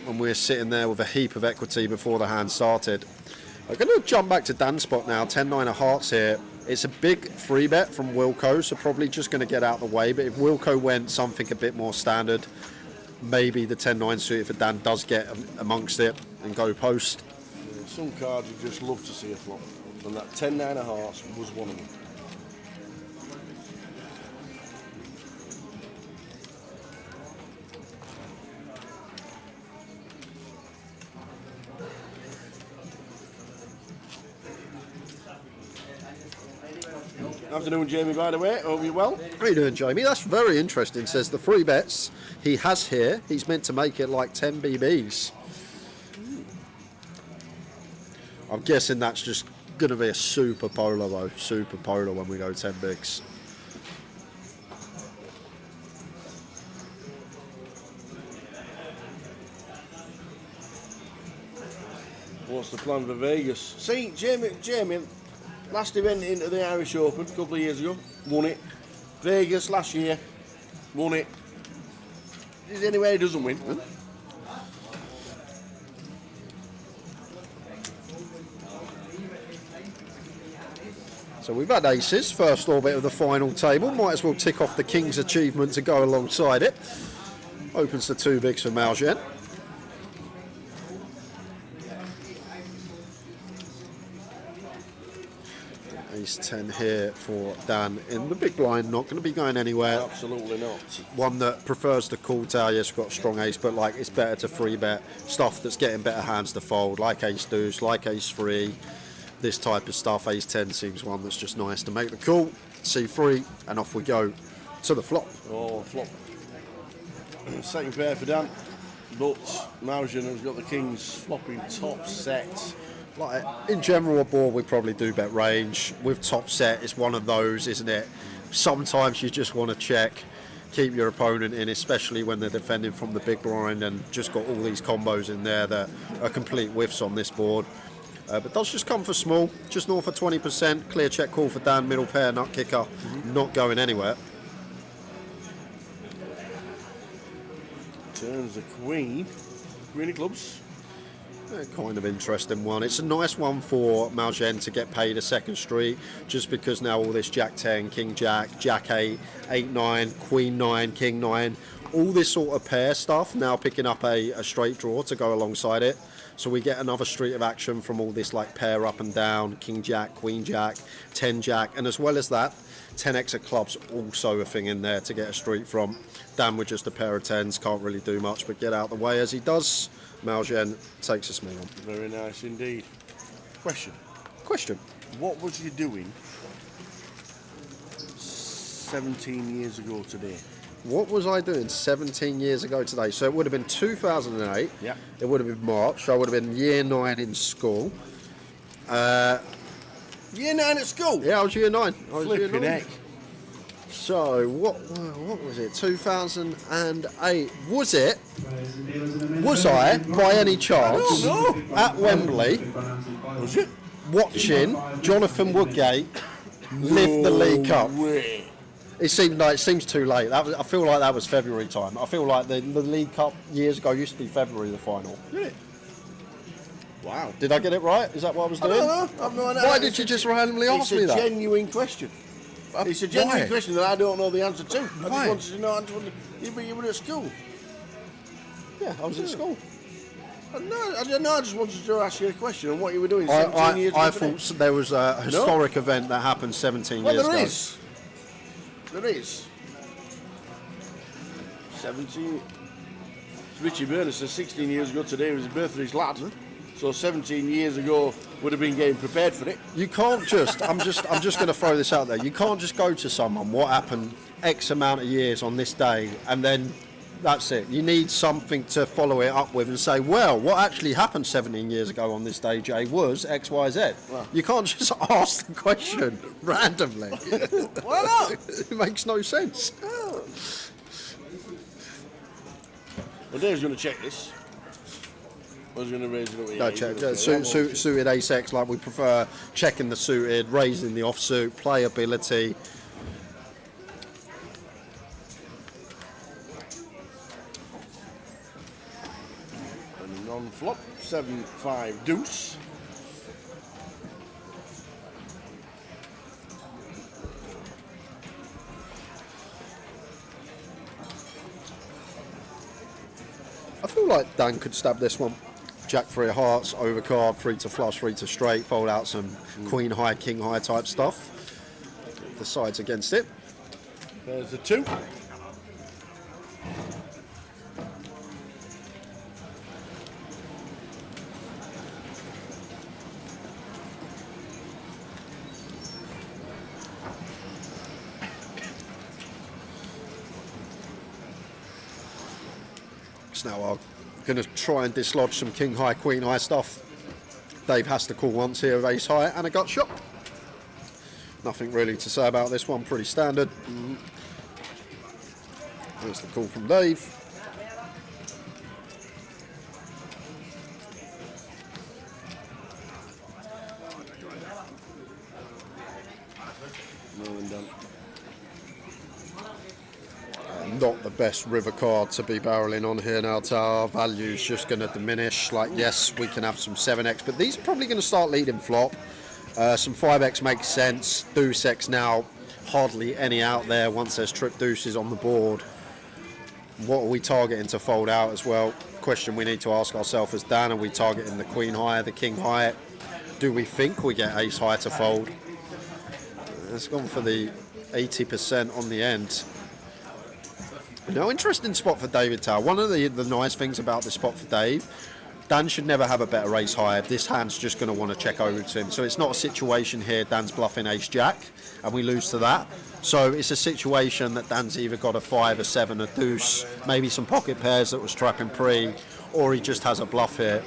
and we're sitting there with a heap of equity before the hand started. I'm going to jump back to Dan's spot now. 10-9 of hearts here. It's a big free bet from Wilco, so probably just going to get out of the way. But if Wilco went something a bit more standard, maybe the 10-9 suited for Dan does get amongst it and go post. Yeah, some cards you just love to see a flop, and that 10-9 of hearts was one of them. Afternoon, Jamie, by the way. Hope you're well. How are you doing, Jamie? That's very interesting. Says the free bets he has here, he's meant to make it like 10 BBs. I'm guessing that's just going to be a super polar, though. Super polar when we go 10 bigs. What's the plan for Vegas? See, Jamie, last event into the Irish Open a couple of years ago, won it. Vegas last year, won it. Is there any way he doesn't win? Huh? So we've had aces, first orbit of the final table. Might as well tick off the King's achievement to go alongside it. Opens the 2 bigs for Malgen. Ace 10 here for Dan in the big blind, not going to be going anywhere. Absolutely not. One that prefers the call tower. Yes, got a strong ace, but like it's better to free bet stuff that's getting better hands to fold, like ace deuce, like ace 3, this type of stuff. Ace 10 seems one that's just nice to make the call. C3, and off we go to the flop. Oh, flop. Second pair for Dan, but Malgen has got the King's flopping top set. Like in general, a board we probably do bet range. With top set, it's one of those, isn't it? Sometimes you just want to check. keep your opponent in, especially when they're defending from the big blind and just got all these combos in there that are complete whiffs on this board. But does just come for small, just north of 20%. Clear check call for Dan, middle pair, nut kicker, not going anywhere. Turns the queen of clubs. Kind of interesting one. It's a nice one for Malgen to get paid a second street, just because now all this Jack 10, King Jack, Jack 8, 8 9, Queen 9, King 9, all this sort of pair stuff now picking up a straight draw to go alongside it. So we get another street of action from all this like pair up and down, King Jack, Queen Jack, 10 Jack, and as well as that, 10x of clubs also a thing in there to get a street from. Dan with just a pair of 10s can't really do much but get out the way as he does. Malgen takes a small one. Very nice indeed. Question. What was you doing 17 years ago today? What was I doing 17 years ago today? So it would have been 2008. Yeah. It would have been March. So I would have been year 9 in school. Year 9 at school? Yeah, I was year 9. Flipping heck. So what was it? 2008. Was I by any chance at Wembley watching Jonathan Woodgate lift the League Cup? It seems too late. I feel like that was February time. I feel like the League Cup years ago used to be February, the final. Did it? Wow. Did I get it right? Is that what I was doing? I don't know. I've no idea. Why did you just randomly ask me that? It's a genuine question. It's a genuine question that I don't know the answer to. I just wanted to know. You were at school. Yeah, I was at school. No, I don't know. I just wanted to ask you a question on what you were doing 17 years ago. I thought there was a historic event that happened 17 years ago. There is. 17. Richie Burnett says 16 years ago today was the birth of his lad. So 17 years ago would have been getting prepared for it. You can't just. I'm just going to throw this out there. You can't just go to someone. What happened X amount of years on this day, and then that's it. You need something to follow it up with and say, well, what actually happened 17 years ago on this day, Jay, was X, Y, Z. Well, you can't just ask the question randomly. Why not? It makes no sense. Oh. Well, Dave's going to check this. I was going to raise it up. No, check. Suited ace-X, like we prefer checking the suited, raising the offsuit, playability. Non-flop, 7-5 deuce. I feel like Dan could stab this one. Jack 3 of hearts, overcard, 3 to flush, 3 to straight, fold out some queen high, king high type stuff. The sides against it. There's the 2. Now I'm going to try and dislodge some king high, queen high stuff. Dave has to call once here of ace high and a gut shot. Nothing really to say about this one, pretty standard. There's the call from Dave. Not the best river card to be barreling on here now. Our value's just going to diminish. Like, yes, we can have some 7x, but these are probably going to start leading flop. Some 5x makes sense. Deuce X now, hardly any out there once there's trip deuces on the board. What are we targeting to fold out as well? Question we need to ask ourselves as Dan, are we targeting the queen high, the king high? Do we think we get ace high to fold? It's gone for the 80% on the end. No, interesting spot for David Tower. One of the nice things about this spot for Dave, Dan should never have a better ace high. This hand's just going to want to check over to him. So it's not a situation here Dan's bluffing ace jack and we lose to that. So it's a situation that Dan's either got a 5, a 7, a deuce, maybe some pocket pairs that was trapping pre, or he just has a bluff here.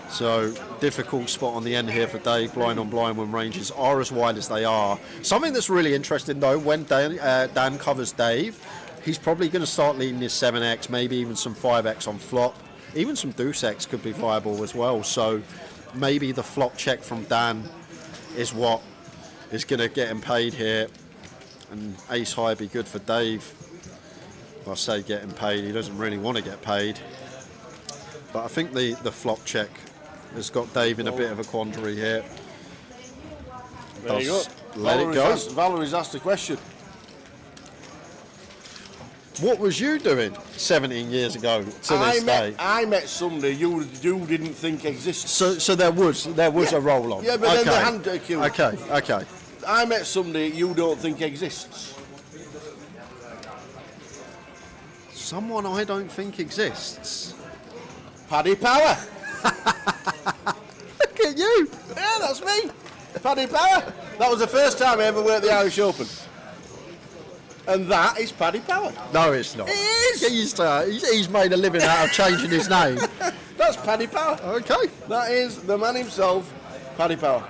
So difficult spot on the end here for Dave, blind on blind when ranges are as wide as they are. Something that's really interesting though, when Dan covers Dave, he's probably going to start leading his 7x, maybe even some 5x on flop. Even some deuce x could be viable as well. So maybe the flop check from Dan is what is going to get him paid here. And ace high be good for Dave. I say getting paid, he doesn't really want to get paid. But I think the flop check has got Dave in a bit of a quandary here. There you go. Let it go. Valerie's asked a question. What was you doing 17 years ago to this day? I met somebody you didn't think existed. So there was a roll on. Yeah, but then the hand accused. Okay. I met somebody you don't think exists. Someone I don't think exists. Paddy Power. Look at you. Yeah, that's me. Paddy Power. That was the first time I ever worked the Irish Open. And that is Paddy Power. No, it's not. It is. He's made a living out of changing his name. That's Paddy Power. Okay. That is the man himself, Paddy Power.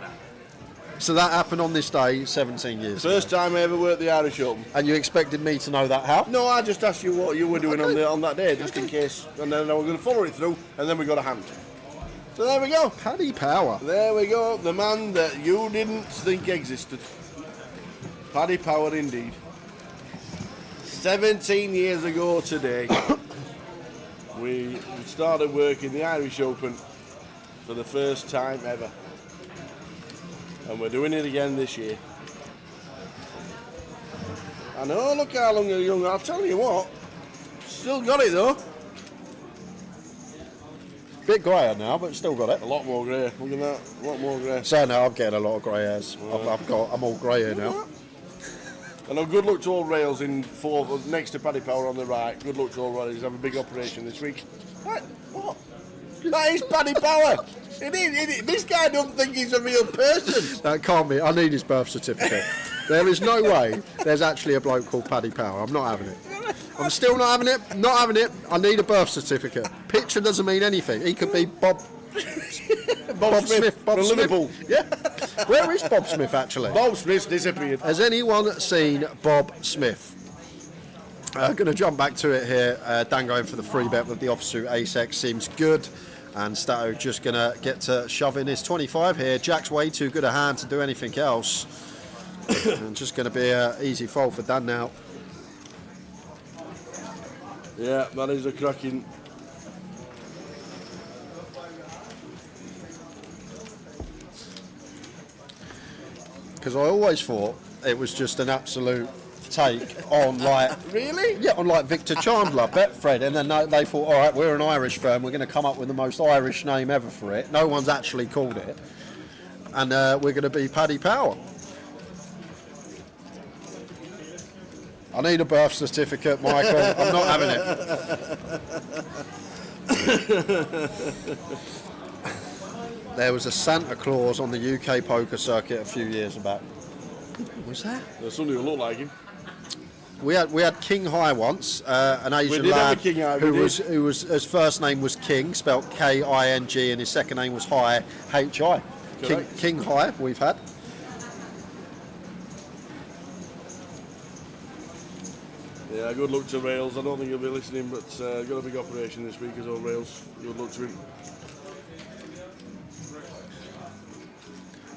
So that happened on this day 17 years ago. First time I ever worked the Irish Open. And you expected me to know that how? No, I just asked you what you were doing on that day, just in case. And then I was going to follow it through, and then we got a hand. So there we go. Paddy Power. There we go. The man that you didn't think existed. Paddy Power indeed. 17 years ago today, we started working the Irish Open for the first time ever. And we're doing it again this year. I know, look how long you're young. I'll tell you what, still got it though. Bit greyer now, but still got it. A lot more grey. Look at that. A lot more grey. So now I'm getting a lot of grey hairs. I'm all grey here now. And good luck to all Rails in fourth, next to Paddy Power on the right. Good luck to all Rails. He's having a big operation this week. What? That is Paddy Power. It is. This guy don't think he's a real person. That can't be. I need his birth certificate. There is no way there's actually a bloke called Paddy Power. I'm not having it. I'm still not having it. Not having it. I need a birth certificate. Picture doesn't mean anything. He could be Bob Smith. Bob from Smith. Liverpool. Yeah. Where is Bob Smith actually? Bob Smith's disappeared. Has anyone seen Bob Smith? Going to jump back to it here. Dan going for the free bet with the offsuit ace-x seems good. And Stato just going to get to shove in his 25 here. Jack's way too good a hand to do anything else. And just going to be an easy fold for Dan now. Yeah, that is a cracking. Because I always thought it was just an absolute take on like really? Yeah, on like Victor Chandler, Betfred, and then they thought, all right, we're an Irish firm, we're going to come up with the most Irish name ever for it. No one's actually called it, and we're going to be Paddy Power. I need a birth certificate, Michael. I'm not having it. There was a Santa Claus on the UK poker circuit a few years back. Was that? There's somebody who looked like him. We had King High once, an Asian lad who was his first name was King, spelt K-I-N-G, and his second name was High, H-I. King High we've had. Yeah, good luck to Rails. I don't think he'll be listening, but got a big operation this week as well, Rails. Good luck to him.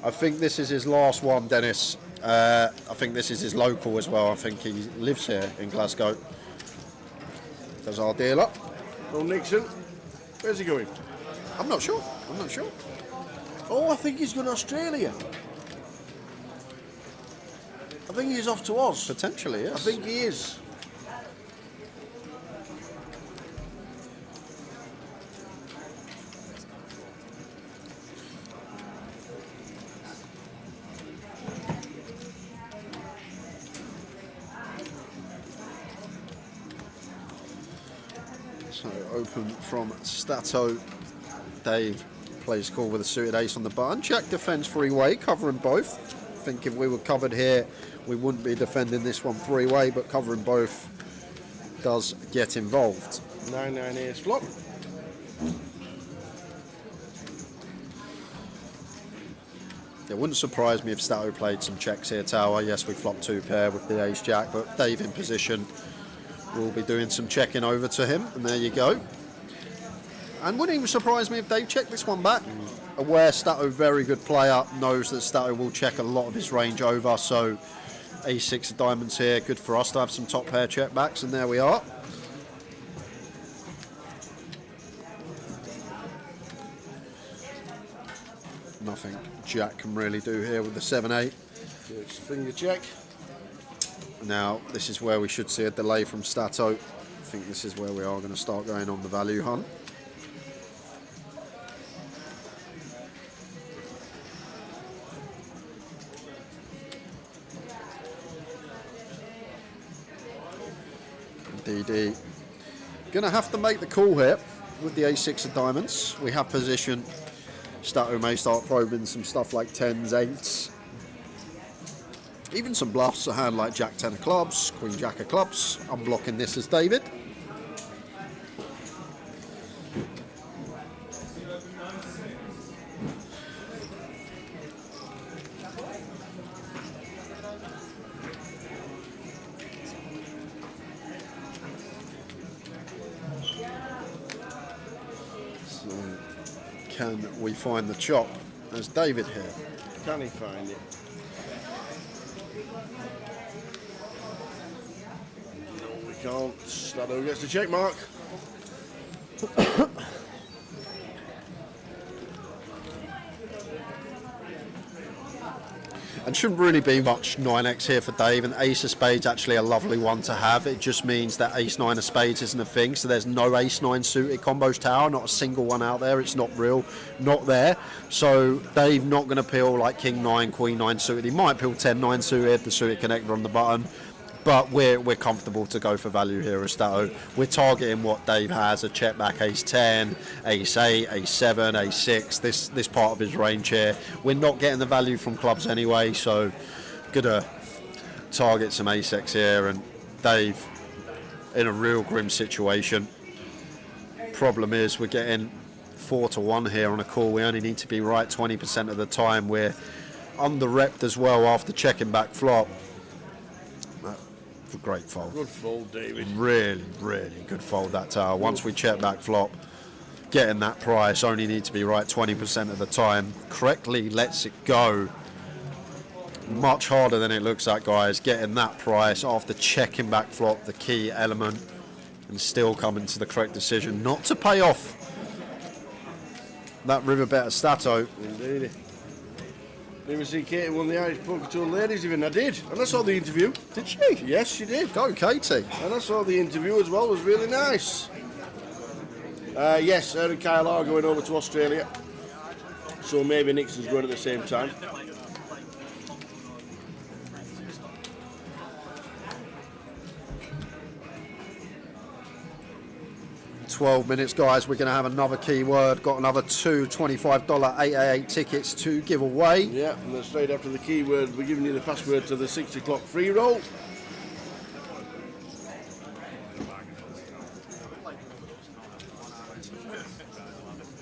I think this is his last one, Dennis. I think this is his local as well. I think he lives here in Glasgow. Does our deal up. Oh, Nixon. Where's he going? I'm not sure. Oh, I think he's going to Australia. I think he's off to Oz. Potentially, yes. I think he is. So open from Stato. Dave plays call with a suited ace on the button. Jack defends three-way, covering both. I think if we were covered here, we wouldn't be defending this one three-way, but covering both does get involved. 9-9 ace flop. It wouldn't surprise me if Stato played some checks here, tower. Yes, we flopped two pair with the ace-jack, but Dave in position. we'll be doing some checking over to him, and there you go. And wouldn't even surprise me if Dave checked this one back. Aware Stato, very good player, knows that Stato will check a lot of his range over, so A6 of diamonds here, good for us to have some top pair check backs, and there we are. Nothing Jack can really do here with the 7-8. It's finger check. Now, this is where we should see a delay from Stato. I think this is where we are going to start going on the value hunt. DD going to have to make the call here with the A6 of diamonds. We have position. Stato may start probing some stuff like 10s, 8s, even some bluffs, a hand like Jack 10 of clubs, Queen Jack of clubs. I'm blocking this as David. Can we find the chop as David here? Can he find it? No, we can't. Stato gets the check mark. And shouldn't really be much 9x here for Dave, and ace of spades actually a lovely one to have. It just means that ace 9 of spades isn't a thing, so there's no ace 9 suited combos tower, not a single one out there. It's not real, not there. So Dave not going to peel like king 9, queen 9 suited. He might peel 10 9 suited, the suited connector on the button. But we're comfortable to go for value here as Stato. We're targeting what Dave has, a check back ace 10, ace 8, ace 7, ace 6, this part of his range here. We're not getting the value from clubs anyway, so gonna target some ace X here, and Dave in a real grim situation. Problem is we're getting 4-1 here on a call. We only need to be right 20% of the time. We're under-repped as well after checking back flop. Great fold. Good fold, David. Really, really good fold that tower. Once we check back flop, getting that price, only need to be right 20% of the time. Correctly lets it go. Much harder than it looks like, guys. Getting that price after checking back flop, the key element, and still coming to the correct decision not to pay off that river bet of Stato. Indeed. Never see Katie won the Irish Poker Tour Ladies event. I did, and I saw the interview. Did she? Yes, she did. Go, Katie. And I saw the interview as well. It was really nice. Yes, her and Kyle are going over to Australia, so maybe Nixon's going at the same time. 12 minutes, guys. We're going to have another keyword. Got another two $25 888 tickets to give away. Yeah, and then straight after the keyword, we're giving you the password to the 6 o'clock free roll.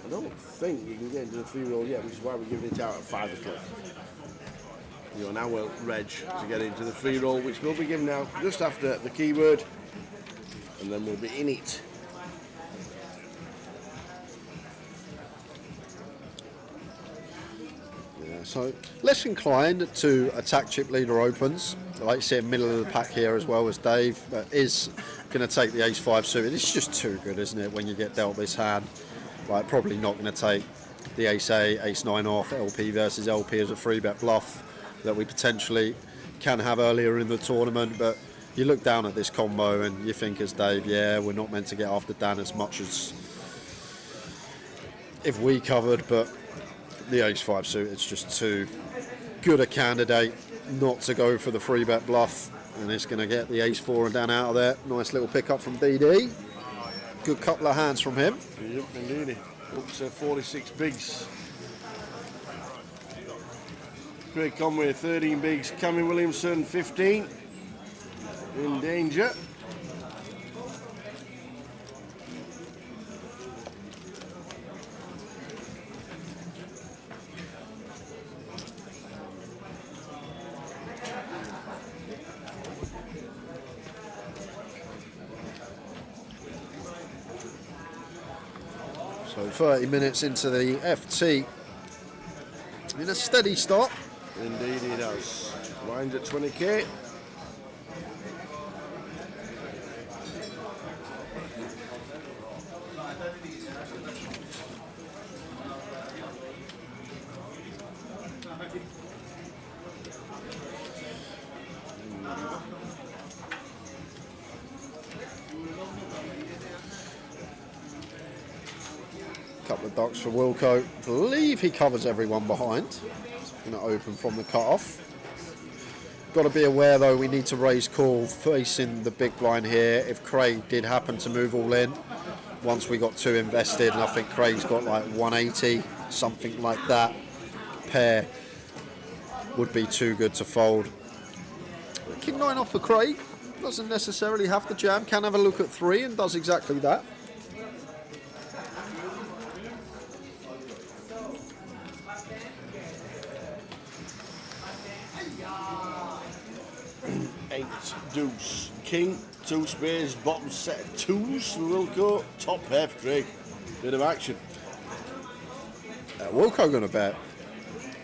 I don't think you can get into the free roll yet, which is why we're giving it out at 5 o'clock. You're an hour reg to get into the free roll, which we'll be giving out just after the keyword, and then we'll be in it. So less inclined to attack chip leader opens. I like to see a middle of the pack here as well as Dave, but is going to take the ace-5 suited. It's just too good, isn't it, when you get dealt this hand? Like, probably not going to take the ace-8, ace-9 off, LP versus LP as a free bet bluff that we potentially can have earlier in the tournament. But you look down at this combo and you think as Dave, yeah, we're not meant to get after Dan as much as if we covered, but the ace-5 suit, it's just too good a candidate not to go for the free bet bluff, and it's going to get the ace-4 and Dan out of there. Nice little pickup from DD. Good couple of hands from him. Yep, indeed. Up to 46 bigs. Craig Conway 13 bigs. Cammy Williamson 15. In danger. So 30 minutes into the FT. In a steady start. Indeed he does. Lines at 20k. Couple of ducks for Wilco. I believe he covers everyone behind. Going to open from the cut-off. Got to be aware though, we need to raise call facing the big blind here. If Craig did happen to move all in, once we got 2 invested, and I think Craig's got like 180, something like that. Pair would be too good to fold. King 9 off for Craig. Doesn't necessarily have to jam. Can have a look at 3 and does exactly that. Deuce, king, 2 spades, bottom set of 2s for Wilco, top pair for Craig. Bit of action. Wilco going to bet.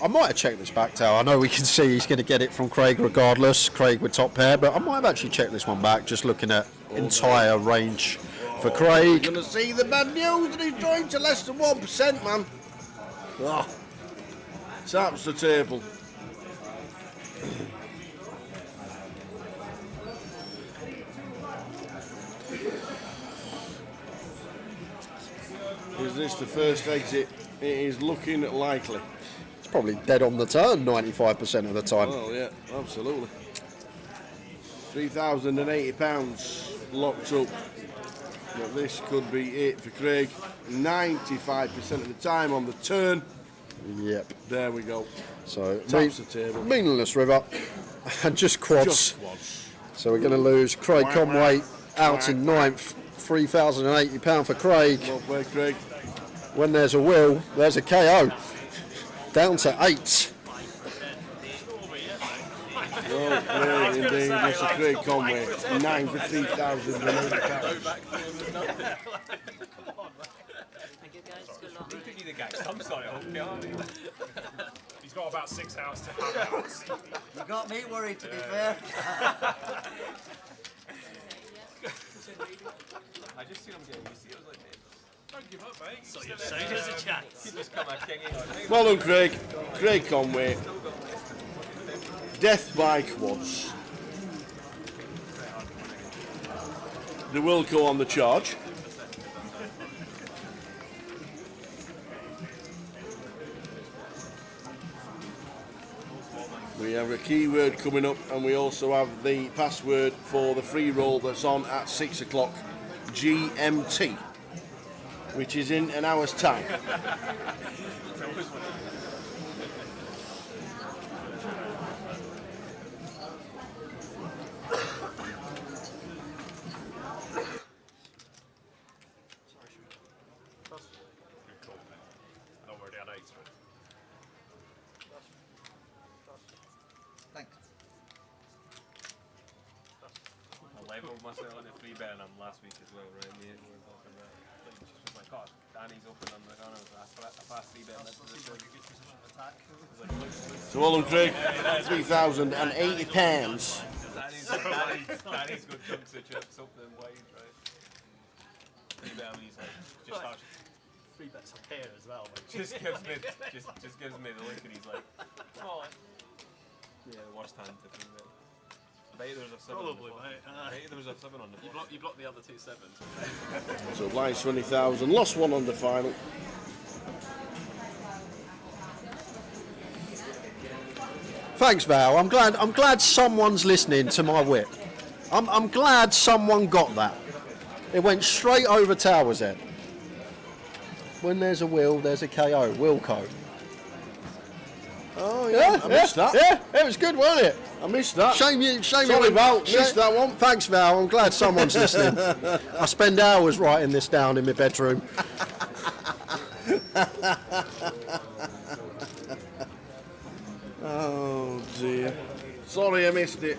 I might have checked this back, Tao. I know we can see he's going to get it from Craig regardless. Craig with top pair, but I might have actually checked this one back, just looking at entire range for Craig. You're going to see the bad news that he's drawing to less than 1%, man. Oh, taps the table. Is this the first exit? It is looking likely. It's probably dead on the turn 95% of the time. Oh yeah, absolutely. £3,080 locked up. But this could be it for Craig. 95% of the time on the turn. Yep. There we go. So taps the table. Meaningless river. And just quads. Just quads. So we're going to lose Craig Conway out in 9th. £3,080 for Craig. Well played, Craig. When there's a will, there's a KO. Down to 8. Well played indeed, Mr. Craig Conway. 9 for £3,080. I'm sorry, He's got about 6 hours to have out. You got me worried, to be fair. I just see him getting, you see, I was like, Don't give up, mate. so you're saying there's a chance. You just come out kinging. Well done, Craig. Craig Conway. Death by quads. The Wilco on the charge. We have a keyword coming up, and we also have the password for the free roll that's on at 6 o'clock GMT, which is in an hour's time. Myself on the free bet on last week as well, right? Me and we were talking about like just was like, God, Danny's open on the corner. I fast free bet. So well done, Craig. £3,080. Danny's got chunks of chips up them wide, right? Free bet on he's like just harsh. Free bets up here as well. Just gives me the look and he's like, oh, yeah, the worst hand to free bet. I bet there's a 7 Probably, on the mate. I bet there's a 7 on the You blocked the other 2 sevens. So blinds 20,000, lost 1 on the final. Thanks, Val. I'm glad someone's listening to my whip. I'm glad someone got that. It went straight over Tower's head. When there's a will, there's a KO. Wilco. Oh yeah, I missed that. Yeah, it was good, wasn't it? I missed that. Shame you. Sorry, Val, missed that one. Thanks, Val. I'm glad someone's listening. I spend hours writing this down in my bedroom. Oh dear. Sorry, I missed it.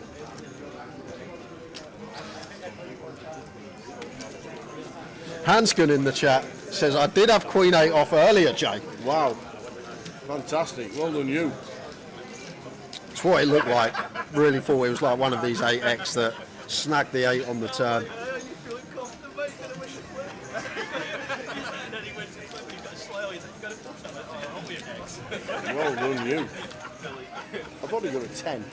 Hanskin in the chat says, I did have Queen 8 off earlier, Jay. Wow. Fantastic. Well done, you. It's what it looked like. Really thought it was like one of these 8X that snagged the 8 on the turn. Well done, you. I've only got a 10.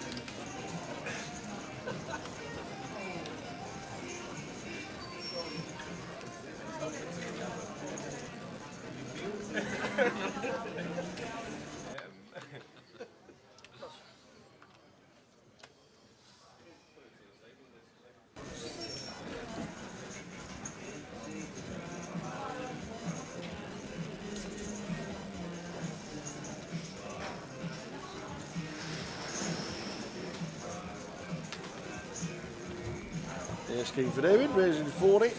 Yes, King for David, raising to 40.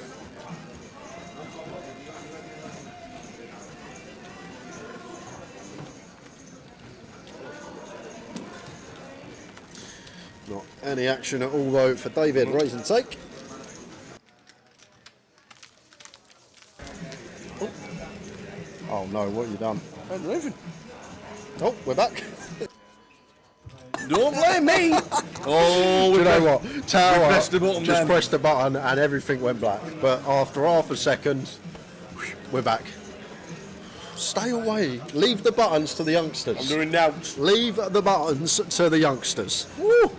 Not any action at all though for David, raise and take. Oh no, what have you done? I'm moving. Oh, we're back. Don't blame me. Oh, you know what? Tower we pressed the button just then. pressed the button and everything went black. But after half a second, we're back. Stay away. Leave the buttons to the youngsters. I'm doing now. Leave the buttons to the youngsters. Woo!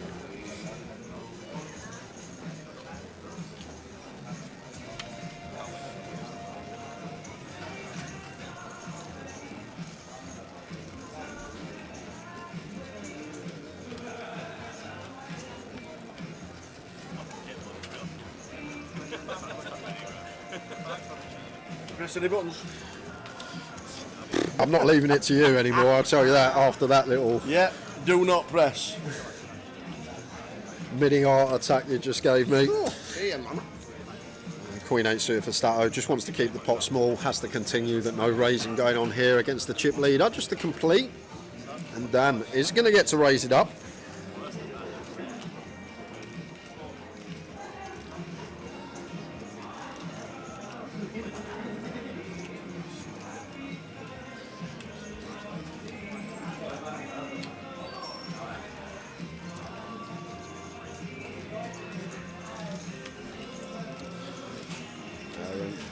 Press any buttons. I'm not leaving it to you anymore, I'll tell you that after that little Yeah, do not press. mini heart attack you just gave me. Oh, yeah, man. Queen 8 suited for Stato, just wants to keep the pot small, has to continue that no raising going on here against the chip leader, just to complete. And Dan is going to get to raise it up.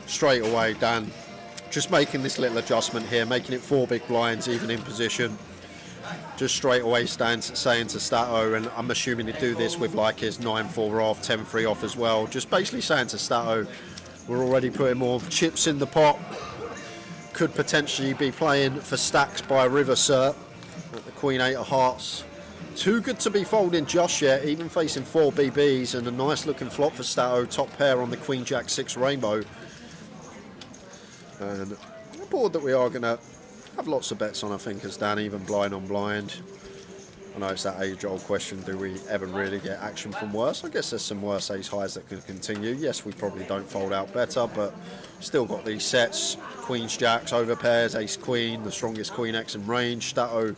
Straight away, Dan, just making this little adjustment here, making it 4 big blinds, even in position. Just straight away saying to Stato, and I'm assuming to do this with like his 9-4 off, 10-3 off as well, just basically saying to Stato, we're already putting more chips in the pot, could potentially be playing for stacks by river, sir, at the Queen 8 of Hearts. Too good to be folding just yet, even facing 4 BBs, and a nice looking flop for Stato, top pair on the Queen Jack 6 rainbow. And a board that we are going to have lots of bets on, I think, as Dan, even blind on blind. I know it's that age-old question, do we ever really get action from worse? I guess there's some worse ace-highs that could continue. Yes, we probably don't fold out better, but still got these sets. Queens, Jacks, over pairs, Ace-Queen, the strongest Queen X in range. Stato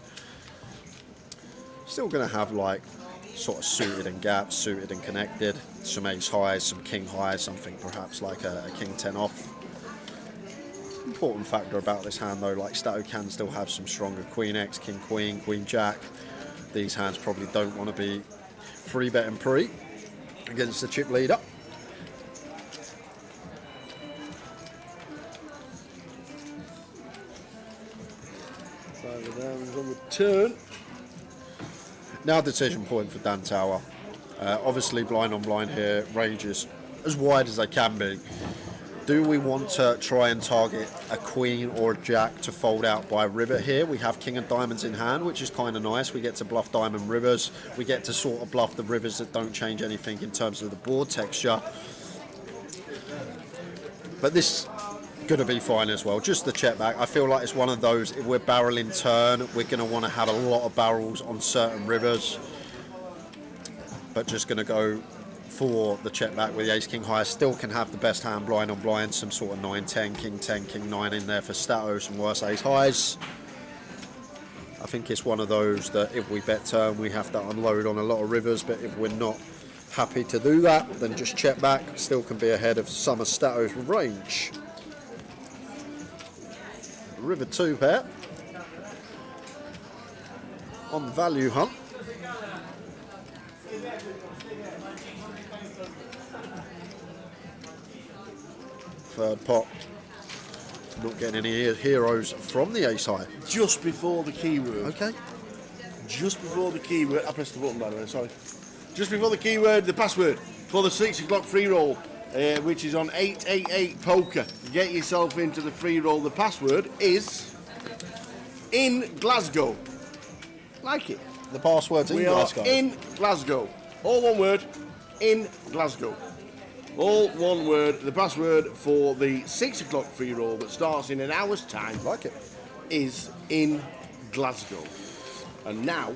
still going to have, like, sort of suited and gaps, suited and connected. Some ace-highs, some king-highs, something perhaps like a king-10 off. Important factor about this hand though, like Stato can still have some stronger Queen X, King Queen, Queen Jack. These hands probably don't want to be free betting pre against the chip leader. Five of diamonds on the turn. Now decision point for Dan Tower. Obviously blind on blind here, ranges as wide as they can be. Do we want to try and target a queen or a jack to fold out by river here? We have king of diamonds in hand, which is kind of nice. We get to bluff diamond rivers. We get to sort of bluff the rivers that don't change anything in terms of the board texture. But this is going to be fine as well. Just the check back. I feel like it's one of those, if we're barreling turn, we're going to want to have a lot of barrels on certain rivers. But just going to go for the check back with the ace king high. Still can have the best hand blind on blind, some sort of 9-10, king 10, king 9 in there for Stato, some worse ace highs. I think it's one of those that if we bet turn we have to unload on a lot of rivers, but if we're not happy to do that then just check back, still can be ahead of some of Stato's range. River 2 pair. On value hunt. Third pot. Not getting any heroes from the ace high. Just before the keyword. Okay. Just before the keyword. I pressed the button, by the way, sorry. Just before the keyword, the password for the 6 o'clock free roll, which is on 888poker. Get yourself into the free roll. The password is in Glasgow. Like it. The password's in Glasgow. We are in Glasgow. All one word, in Glasgow. All one word. The password for the 6 o'clock free roll that starts in an hour's time. Like it. Is in Glasgow. And now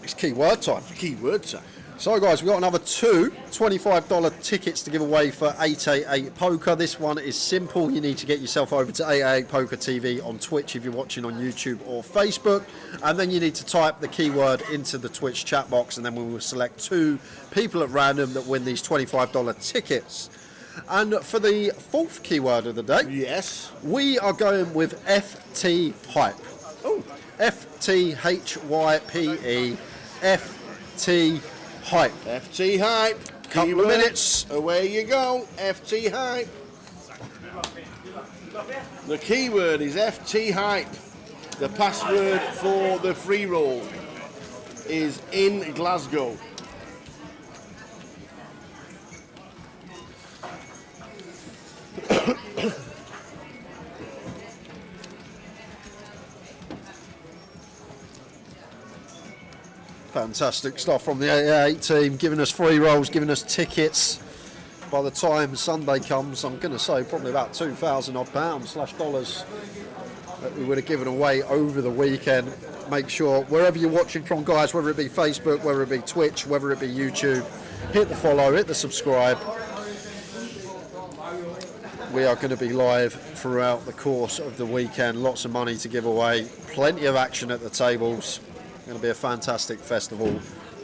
it's keyword time. Keyword time. So guys, we've got another two $25 tickets to give away for 888 Poker. This one is simple. You need to get yourself over to 888 Poker TV on Twitch if you're watching on YouTube or Facebook. And then you need to type the keyword into the Twitch chat box, and then we will select 2 people at random that win these $25 tickets. And for the 4th keyword of the day, yes, we are going with FT Hype. Oh, FTHYPE, FT Hype. FT Hype. Couple keyword. of minutes. Away you go. FT Hype. The keyword is FT Hype. The password for the free roll is in Glasgow. Fantastic stuff from the 888 team, giving us free rolls, giving us tickets. By the time Sunday comes, I'm going to say probably about £2,000 odd /dollars that we would have given away over the weekend. Make sure, wherever you're watching from, guys, whether it be Facebook, whether it be Twitch, whether it be YouTube, hit the follow, hit the subscribe. We are going to be live throughout the course of the weekend. Lots of money to give away, plenty of action at the tables. Going to be a fantastic festival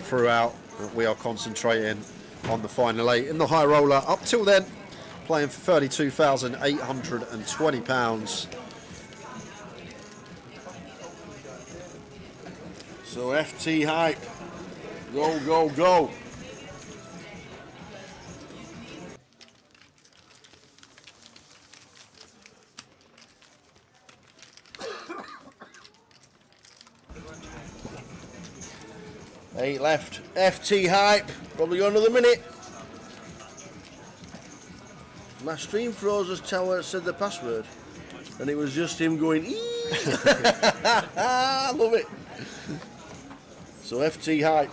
throughout. We are concentrating on the final 8 in the high roller. Up till then, playing for £32,820. So FT Hype. Go, go, go. Eight left. FT Hype. Probably got another minute. My stream froze as Tower said the password, and it was just him going, eee. I love it. So FT Hype.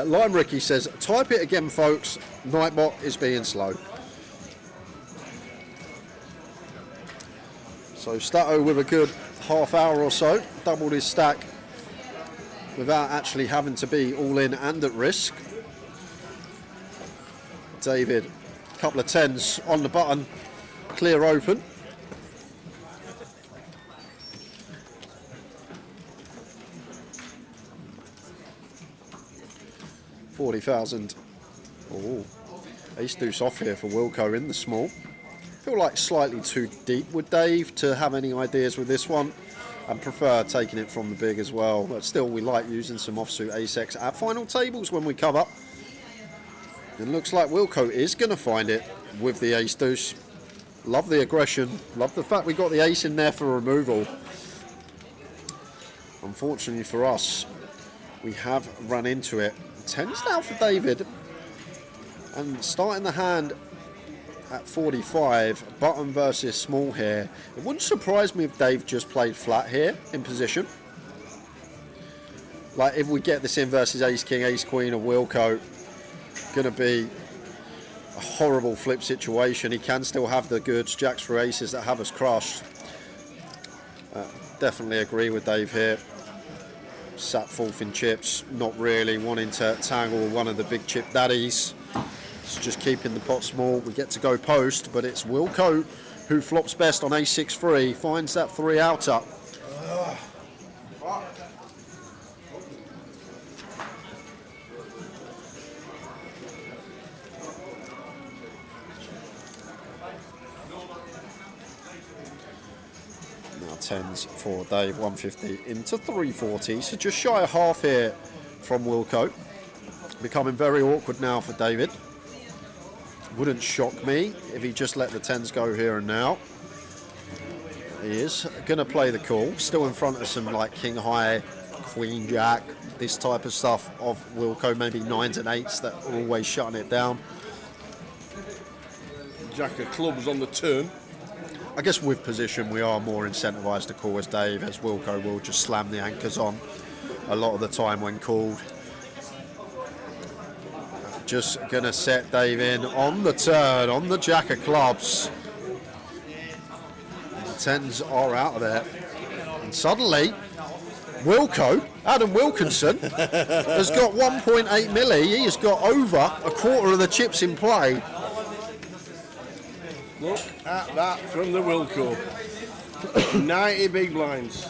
Lime Ricky says, type it again, folks. Nightbot is being slow. So Stato with a good half hour or so, doubled his stack without actually having to be all in and at risk. David, a couple of 10s on the button, clear open. $40,000. Oh, ace deuce off here for Wilco in the small. Feel like slightly too deep with Dave to have any ideas with this one, and prefer taking it from the big as well. But still, we like using some offsuit ace-x at final tables when we cover. And looks like Wilco is going to find it with the ace deuce. Love the aggression. Love the fact we got the ace in there for removal. Unfortunately for us, we have run into it. 10s now for David, and starting the hand at 45, button versus small here. It wouldn't surprise me if Dave just played flat here in position. Like if we get this in versus ace king, ace queen, or Wilco, gonna be a horrible flip situation. He can still have the goods, jacks for aces that have us crushed. Definitely agree with Dave here. Sat fourth in chips, not really wanting to tangle with one of the big chip daddies. It's just keeping the pot small. We get to go post, but it's Wilco who flops best on a6-3, finds that 3 outer. tens for Dave, 150 into 340. So just shy of half here from Wilco. Becoming very awkward now for David. Wouldn't shock me if he just let the tens go here and now. He is going to play the call. Still in front of some like king high, queen jack, this type of stuff of Wilco. Maybe 9s and 8s that are always shutting it down. Jack of clubs on the turn. I guess with position we are more incentivised to call as Dave, as Wilco will just slam the anchors on a lot of the time when called. Just going to set Dave in on the turn, on the jack of clubs. And the tens are out of there. And suddenly, Wilco, Adam Wilkinson, has got 1.8 milli. He has got over a quarter of the chips in play. Look at that from the Wilco. 90 big blinds.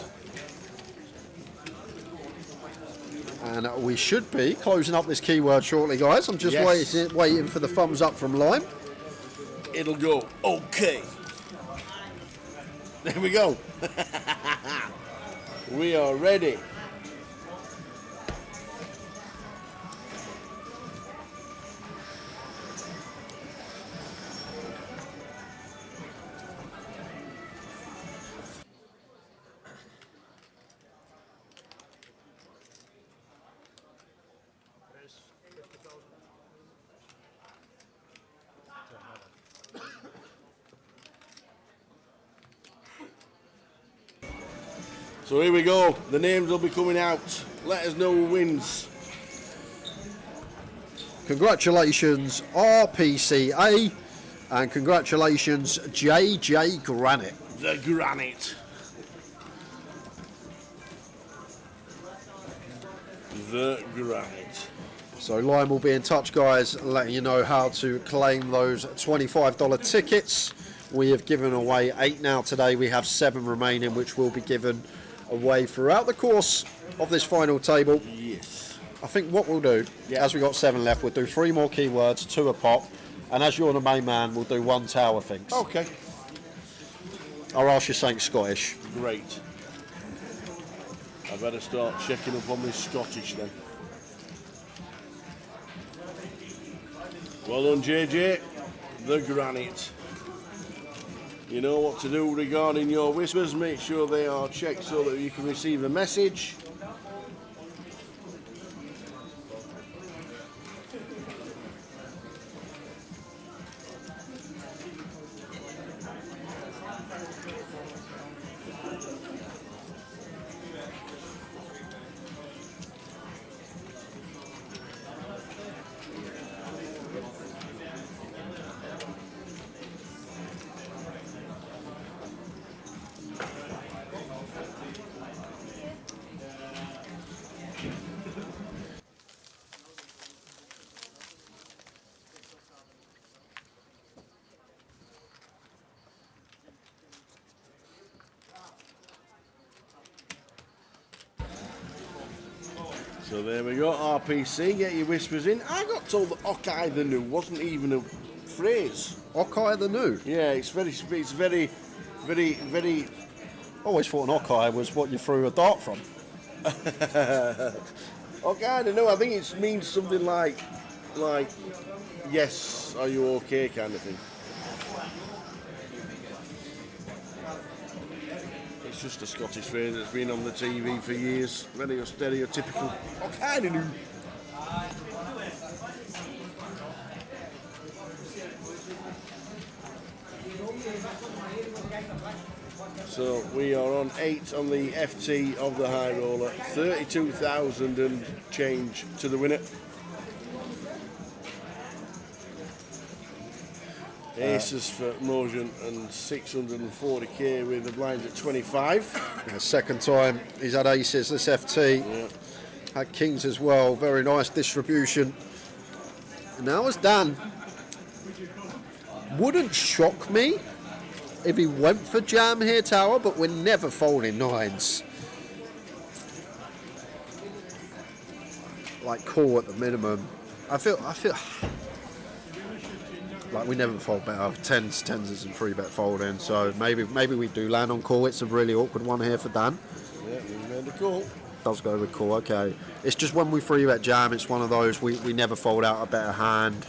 And we should be closing up this keyword shortly, guys. I'm just waiting for the thumbs up from Lime. It'll go okay. There we go. We are ready. So here we go. The names will be coming out. Let us know who wins. Congratulations, RPCA, and congratulations, JJ Granite. The Granite. The Granite. So Lime will be in touch, guys, letting you know how to claim those $25 tickets. We have given away 8 now today. We have 7 remaining, which will be given away throughout the course of this final table. Yes. I think what we'll do, as we got 7 left, we'll do 3 more keywords, 2 a pop, and as you're the main man, we'll do 1 tower things. Okay. I'll ask you something Scottish. Great. I better start checking up on this Scottish then. Well done, JJ. The Granite. You know what to do regarding your whispers. Make sure they are checked so that you can receive a message. So there we go, RPC, get your whispers in. I got told that Ockeye the New wasn't even a phrase. Ockeye the New? Yeah, it's very... Always thought an Ockeye was what you threw a dart from. Ockeye the New, I think it means something like, yes, are you okay kind of thing. It's just a Scottish phrase that's been on the TV for years. Very stereotypical. Ockeye the New. So we are on 8 on the FT of the High Roller. 32,000 and change to the winner. Aces for Motion and 640k with the blinds at 25. Yeah, second time he's had aces this FT. Yeah. Had kings as well. Very nice distribution. And now as Dan. Wouldn't shock me if he went for jam here, tower, but we're never folding 9s. Like call at the minimum. I feel Like, we never fold better. 10s isn't 3-bet folding, so maybe we do land on call. It's a really awkward one here for Dan. Yeah, we made the call. Does go with call, okay. It's just when we 3-bet jam, it's one of those, we never fold out a better hand.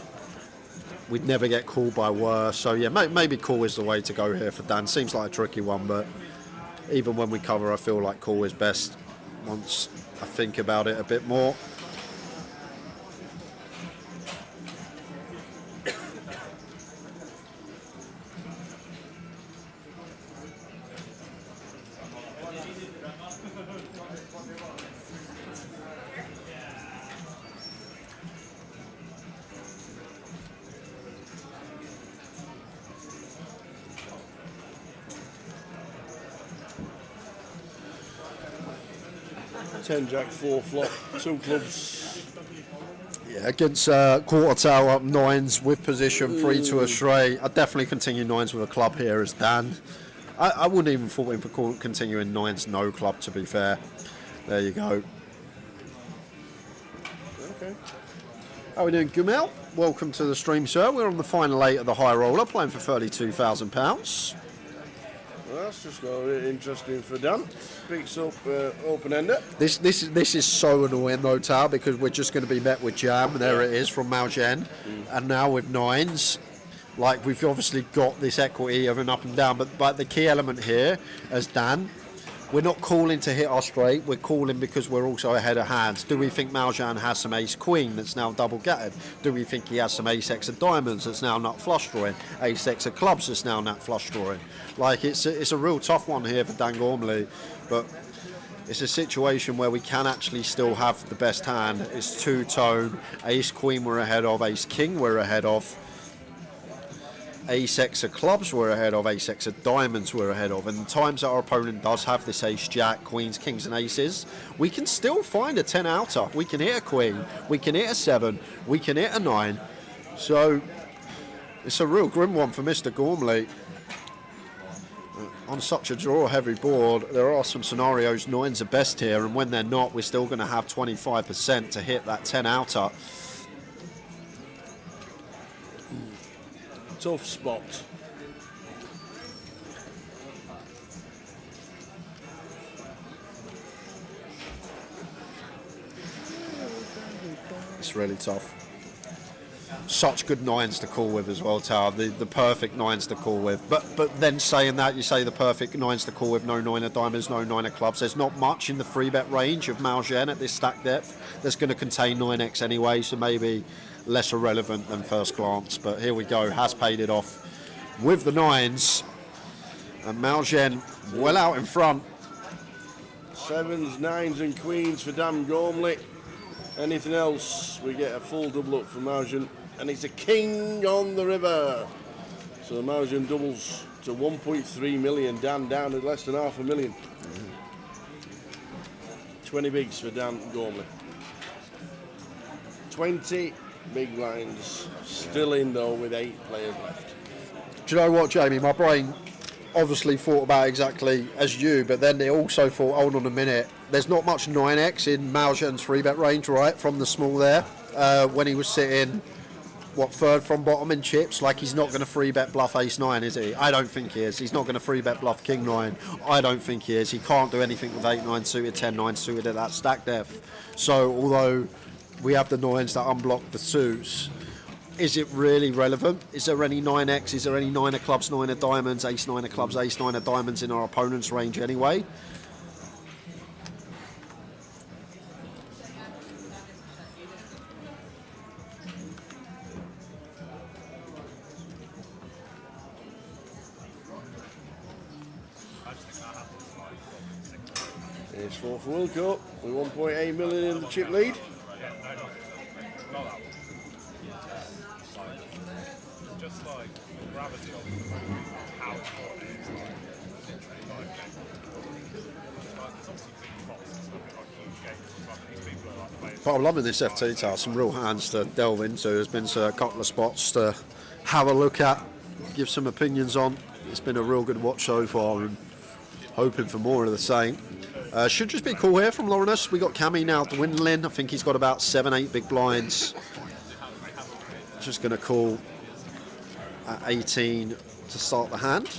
We'd never get called by worse. So yeah, maybe call is the way to go here for Dan. Seems like a tricky one, but even when we cover, I feel like call is best once I think about it a bit more. Jack 4 flop, 2 clubs. Yeah, against quarter tail up 9s with position 3 to a straight. I'd definitely continue 9s with a club here as Dan. I wouldn't even fault him for continuing 9s no club, to be fair. There you go. Okay. How are we doing, Gumel? Welcome to the stream, sir. We're on the final 8 of the High Roller, playing for £32,000. Well, that's just interesting for Dan. Picks up open-ender. This is so annoying though, Tao, because we're just going to be met with jam, and there it is from Malgen, and now with 9s. Like, we've obviously got this equity of an up and down, but the key element here, as Dan, we're not calling to hit our straight, we're calling because we're also ahead of hands. Do we think Maljan has some ace-queen that's now double-gatted? Do we think he has some ace-x of diamonds that's now nut flush drawing? Ace-x of clubs that's now nut flush drawing? Like, it's a real tough one here for Dan Gormley, but it's a situation where we can actually still have the best hand. It's two-tone, ace-queen we're ahead of, ace-king we're ahead of. Ace-x of clubs we're ahead of, ace-x of diamonds we're ahead of, and the times that our opponent does have this ace-jack, queens, kings and aces, we can still find a 10 outer. We can hit a queen, we can hit a 7, we can hit a 9. So it's a real grim one for Mr. Gormley. On such a draw-heavy board, there are some scenarios 9s are best here, and when they're not, we're still going to have 25% to hit that 10 outer. Tough spot. It's really tough. Such good 9s to call with as well, Tower. The perfect 9s to call with. But then saying that, you say the perfect 9s to call with, no 9 of diamonds, no 9 of clubs. There's not much in the 3-bet range of Malgen at this stack depth that's going to contain 9x anyway, so maybe less irrelevant than first glance. But here we go, has paid it off with the 9s. And Malgen well out in front. 7s, 9s and queens for Dan Gormley. Anything else, we get a full double up from Malgen. And it's a king on the river. So Malgen doubles to 1.3 million. Dan down at less than $500,000. 20 bigs for Dan Gormley. 20 big blinds. Still in though with 8 players left. Do you know what, Jamie? My brain obviously thought about exactly as you, but then it also thought, hold on a minute, there's not much 9x in Malgen's 3-bet range, right, from the small there, when he was sitting, what, third from bottom in chips. Like, he's not going to 3-bet bluff ace-9, is he? I don't think he is. He's not going to 3-bet bluff king-9. I don't think he is. He can't do anything with 8-9 suited, 10-9 suited at that stack depth. So, although we have the 9s that unblock the suits, is it really relevant? Is there any 9x? Is there any 9 of clubs, 9 of diamonds, ace-9 of clubs, ace-9 of diamonds in our opponent's range anyway? It's 4 for Wilco with 1.8 million in the chip lead. Just like gravity of how important it is. But I'm loving this FT task. Some real hands to delve into. There's been a couple of spots to have a look at, give some opinions on. It's been a real good watch so far, and hoping for more of the same. Should just be cool here from Laurenus. We got Cammy now dwindling. I think he's got about 7-8 big blinds. Just going to call. at 18 to start the hand.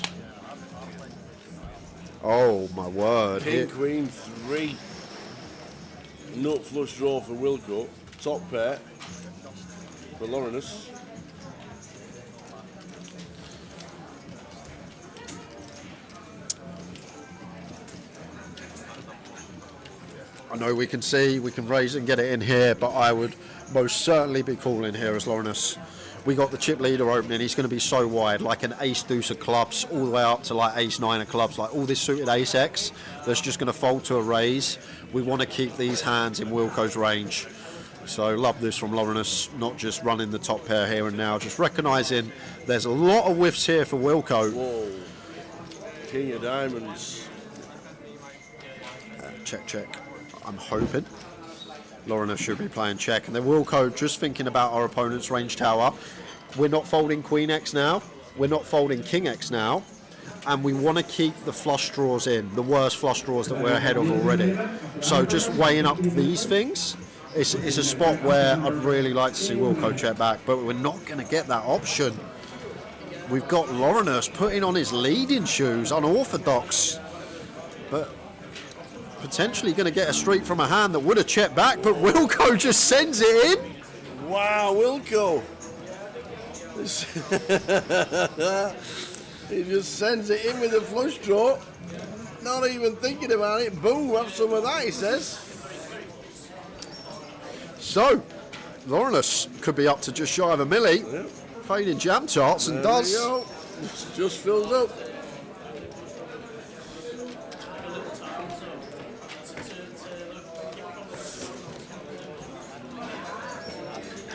Oh my word. King, Queen, 3. Nut flush draw for Wilco. Top pair for Laurinus. I know we can see, we can raise and get it in here, but I would most certainly be calling here as Laurinus. We got the chip leader opening. He's going to be so wide, like an ace deuce of clubs, all the way up to like ace 9 of clubs, like all this suited ace X that's just going to fold to a raise. We want to keep these hands in Wilco's range. So love this from Laurinus, not just running the top pair here and now, just recognising there's a lot of whiffs here for Wilco. Whoa. King of diamonds. Check, check. I'm hoping Laurinus should be playing check, and then Wilco just thinking about our opponent's range tower. We're not folding Queen X now, we're not folding King X now, and we want to keep the flush draws in, the worst flush draws that we're ahead of already. So just weighing up these things, it's a spot where I'd really like to see Wilco check back, but we're not going to get that option. We've got Laurinus putting on his leading shoes, unorthodox, but potentially going to get a streak from a hand that would have checked back, but Wilco just sends it in. Wow, Wilco. He just sends it in with a flush draw. Not even thinking about it. Boom, have some of that, he says. So, Laurinus could be up to just shy of a milli. Yep. Fading jam charts and There does. we go. Just fills up.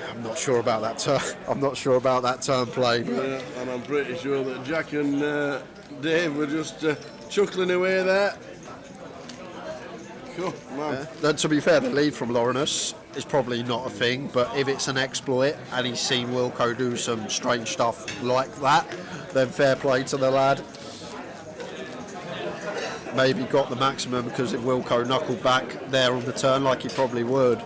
I'm not sure about that turn. I'm not sure about that turn play. But Yeah, and I'm pretty sure that Jack and Dave were just chuckling away there. Cool, man. Then, to be fair, the lead from Laurinus is probably not a thing, but if it's an exploit and he's seen Wilco do some strange stuff like that, then fair play to the lad. Maybe got the maximum because if Wilco knuckled back there on the turn like he probably would.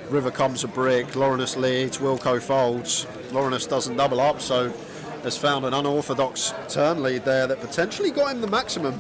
River comes a brick, Laurinus leads, Wilco folds. Laurinus doesn't double up, so has found an unorthodox turn lead there that potentially got him the maximum.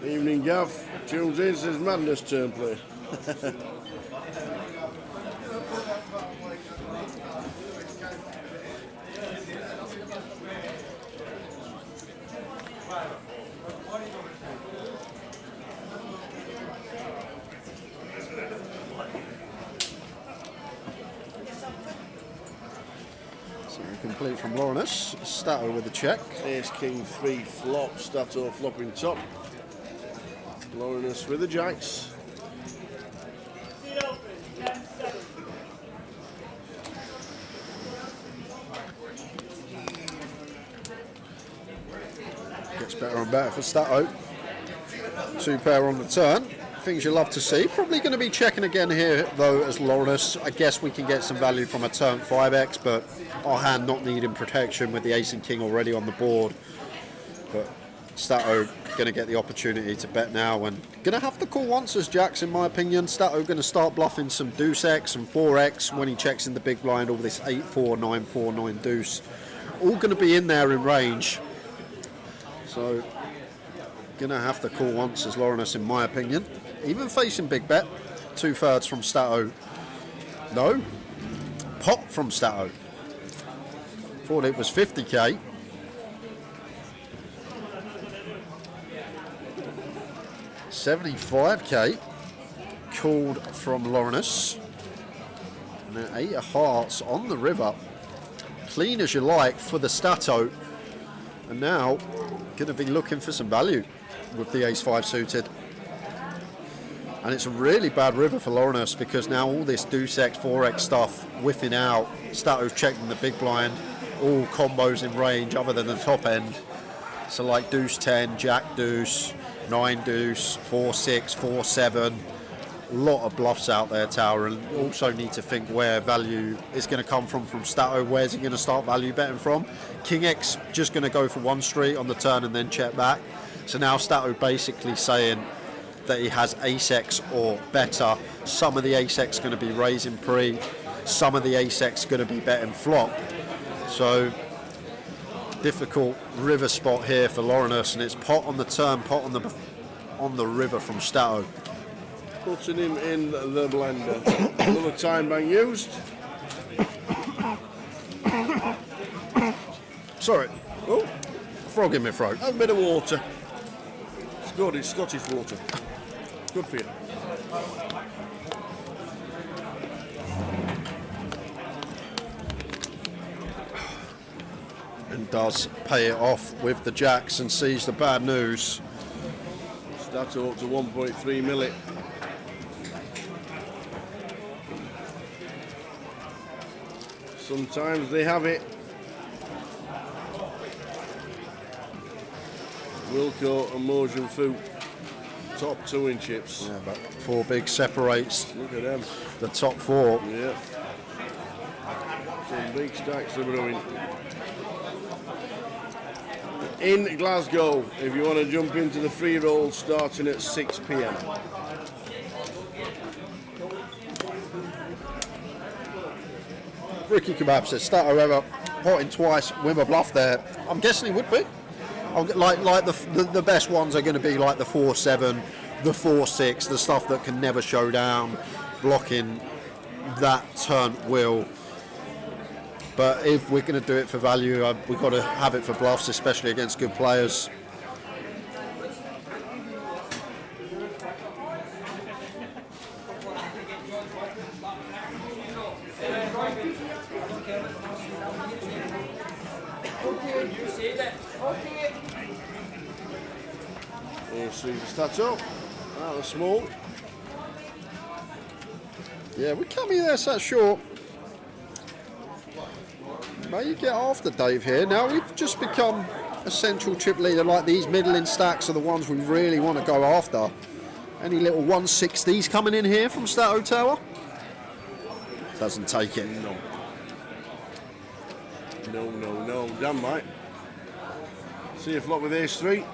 Evening Gav tunes in, says madness turn play. So complete from Laurinus. Stato with the check. Ace King 3 flop, Stato flopping top. Laurinus with the jacks. Gets better and better for Stato. 2 pair on the turn. Things you love to see. Probably going to be checking again here though as Laurinus. I guess we can get some value from a turn 5x, but our hand not needing protection with the ace and king already on the board. But Stato going to get the opportunity to bet now and going to have to call once as jacks in my opinion. Stato going to start bluffing some deuce x and 4x when he checks in the big blind, all this 8-4, 9-4, 9 deuce. All going to be in there in range. So going to have to call once as Laurinus in my opinion. Even facing big bet. 2/3 from Stato. No. Pot from Stato. Thought it was 50k. $75k called from Laurinus. And then 8 of hearts on the river. Clean as you like for the Stato. And now going to be looking for some value with the ace 5 suited. And it's a really bad river for Lorinus because now all this deuce X, 4X stuff whiffing out. Stato's checking the big blind, all combos in range other than the top end. So like deuce 10, jack deuce, 9 deuce, 4-6, 4-7. A lot of bluffs out there, Tower, and you also need to think where value is going to come from Stato. Where's he going to start value betting from? King X just going to go for one street on the turn and then check back. So now Stato basically saying that he has ace X or better. Some of the ace X going to be raising pre, some of the ace X going to be betting flop. So difficult river spot here for Lorinus, and it's pot on the turn, pot on the river from Stato. Putting him in the blender. Another time bank used. Sorry. Oh, frog in my throat. A bit of water. It's good, it's Scottish water. Good for you. And does pay it off with the jacks and sees the bad news. Stato up to 1.3 milli. Sometimes they have it. Wilco and Mojan Fu, top 2 in chips. Yeah, but 4 big separates. Look at them. The top 4. Yeah. Some big stacks are brewing. In Glasgow, if you want to jump into the free roll starting at 6 p.m. Ricky Kebab says Stato ever potting twice with a bluff there. I'm guessing he would be. Like the best ones are going to be like the 4-7, the 4-6, the stuff that can never show down, blocking that turn will. But if we're going to do it for value, we've got to have it for bluffs, especially against good players. You see the Stato, out of small. Yeah, we can't be there so short. Now you get after Dave here. Now we've just become a central chip leader. Like these middling stacks are the ones we really want to go after. Any little 160s coming in here from Stato Tower? Doesn't take it. No. Damn right. See a flop with ace-3.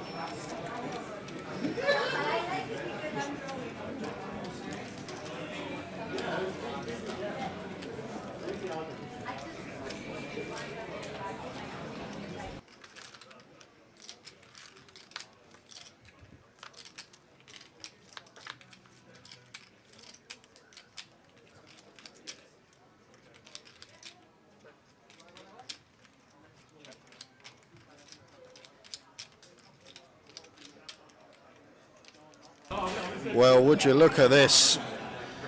Well, would you look at this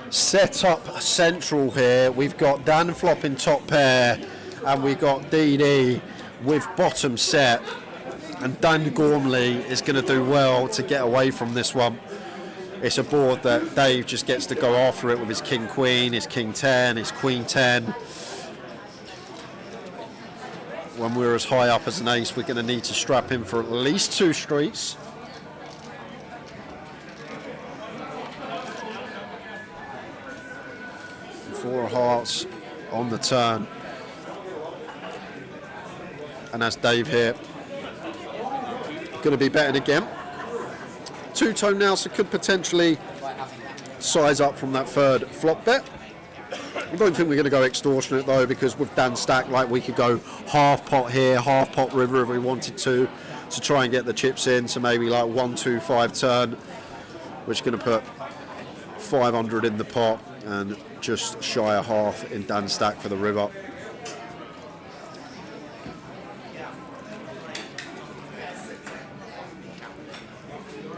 set up central here? We've got Dan flopping top pair, and we've got DD with bottom set, and Dan Gormley is going to do well to get away from this one. It's a board that Dave just gets to go after it with his king queen, his king 10, his queen 10. When we're as high up as an ace, we're going to need to strap him for at least 2 streets. Four of hearts on the turn, and that's Dave here. Going to be betting again. 2-tone now, so could potentially size up from that third flop bet. I don't think we're going to go extortionate though, because with Dan stack, like we could go half pot here, half pot river if we wanted to try and get the chips in. So maybe like 1-2-5 turn, which is going to put 500 in the pot and just shy of half in Dan stack for the river.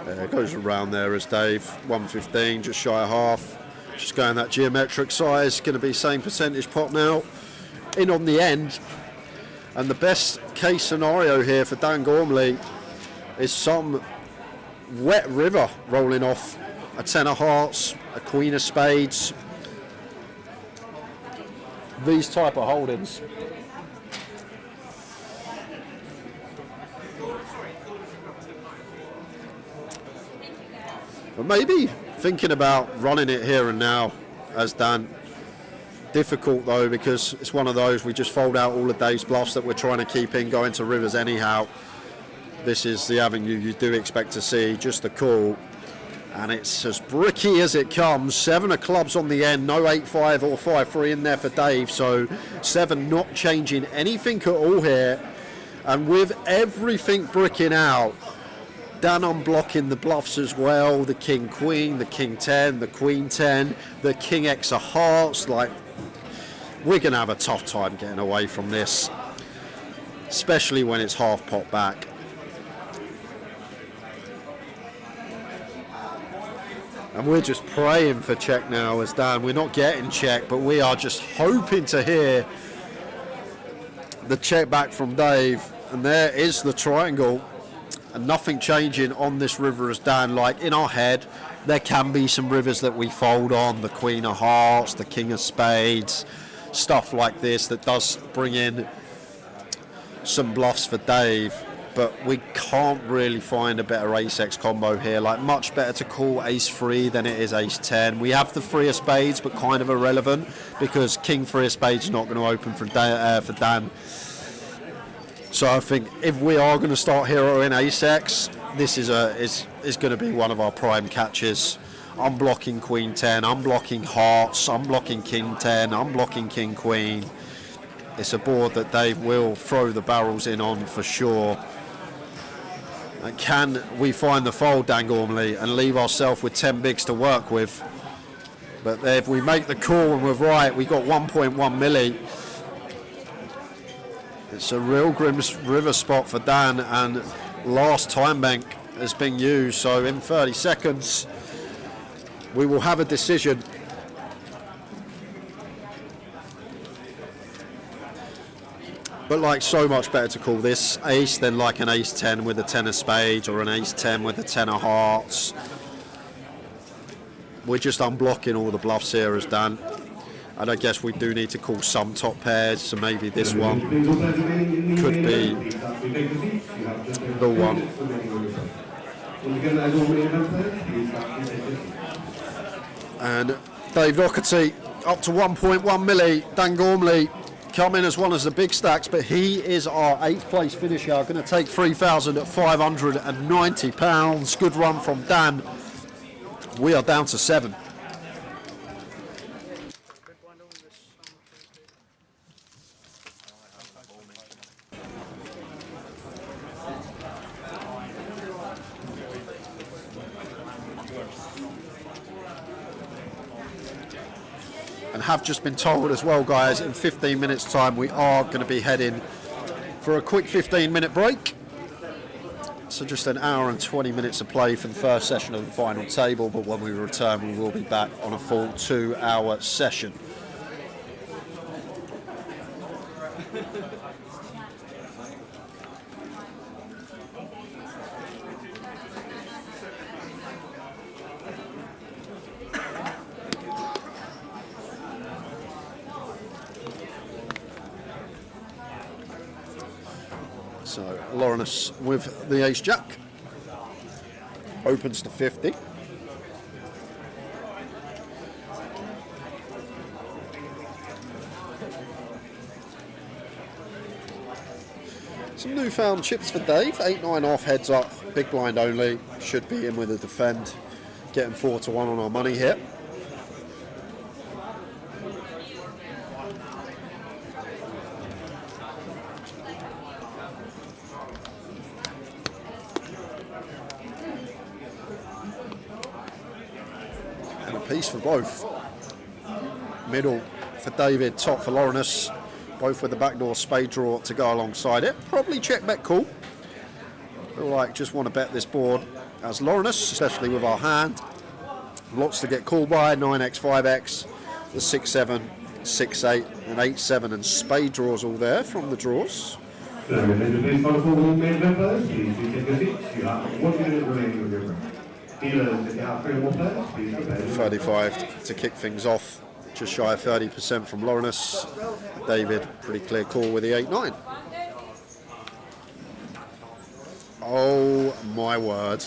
It goes around there as Dave, 115, just shy of half. Just going that geometric size, going to be same percentage pot now. In on the end, and the best case scenario here for Dan Gormley is some wet river rolling off a 10 of hearts, a queen of spades. These type of holdings. But maybe thinking about running it here and now as Dan. Difficult though, because it's one of those, we just fold out all of Dave's bluffs that we're trying to keep in, go into rivers anyhow. This is the avenue you do expect to see, just the call. And it's as bricky as it comes. 7 of clubs on the end, no 8-5 or 5-3 in there for Dave. So 7 not changing anything at all here. And with everything bricking out, Dan unblocking the bluffs as well. The king queen, the king 10, the queen 10, the king X of hearts. Like, we're going to have a tough time getting away from this, especially when it's half pot back. And we're just praying for check now as Dan. We're not getting check, but we are just hoping to hear the check back from Dave. And there is the triangle. And nothing changing on this river as Dan. Like, in our head, there can be some rivers that we fold on. The queen of hearts, the king of spades, stuff like this that does bring in some bluffs for Dave. But we can't really find a better ace-x combo here. Like, much better to call ace-3 than it is ace-10. We have the 3 of spades, but kind of irrelevant because king 3 of spades is not going to open for Dan. So I think if we are going to start heroing ace-x, this is going to be one of our prime catches. Unblocking queen 10, unblocking hearts, unblocking king 10, unblocking king queen. It's a board that Dave will throw the barrels in on for sure. And can we find the fold, Dan Gormley, and leave ourselves with 10 bigs to work with? But if we make the call and we're right, we got 1.1 milli. It's a real grim river spot for Dan, and last time bank has been used. So in 30 seconds, we will have a decision. But like, so much better to call this ace than like an ace-10 with a 10 of spades or an ace-10 with a 10 of hearts. We're just unblocking all the bluffs here as Dan. And I guess we do need to call some top pairs, so maybe this one could be the one. And Dave Doherty up to 1.1 milli. Dan Gormley come in as one of the big stacks, but he is our 8th place finisher. Going to take £3,590. Good run from Dan. We are down to 7. And have just been told as well, guys, in 15 minutes time we are going to be heading for a quick 15-minute break. So just an hour and 20 minutes of play for the first session of the final table, but when we return we will be back on a full 2-hour session. So Lawrence with the ace-jack, opens to 50. Some newfound chips for Dave, 8-9 off, heads up, big blind only, should be in with a defend, getting 4-1 on our money here. Piece for both. Middle for David, top for Lawrence, both with the backdoor spade draw to go alongside it. Probably check bet call. Feel like just want to bet this board as Lawrence, especially with our hand. Lots to get called by, 9x, 5x, the 6-7, 6-8 and 8-7 and spade draws all there from the draws. 35 to kick things off, just shy of 30% from Laurinus. David, pretty clear call with the 8-9. Oh my word.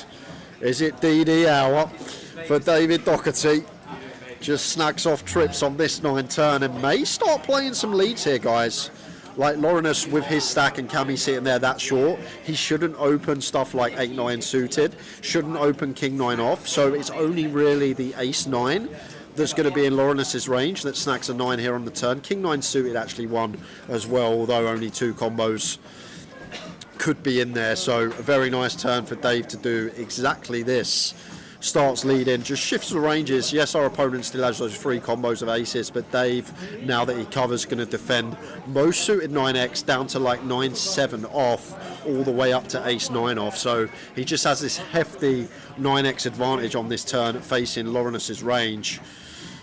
Is it DD hour for David Doherty? Just snags off trips on this 9 turn and may start playing some leads here, guys. Like Laurinus with his stack and Cammy sitting there that short, he shouldn't open stuff like 8-9 suited, shouldn't open King 9 off, so it's only really the Ace 9 that's going to be in Laurinus's range that snacks a 9 here on the turn. King 9 suited actually won as well, although only 2 combos could be in there, so a very nice turn for Dave to do exactly this. Starts leading, just shifts the ranges. Yes, our opponent still has those 3 combos of aces, but Dave, now that he covers, going to defend most suited 9x down to like 9-7 off, all the way up to ace 9 off. So he just has this hefty 9x advantage on this turn facing Laurinus's range.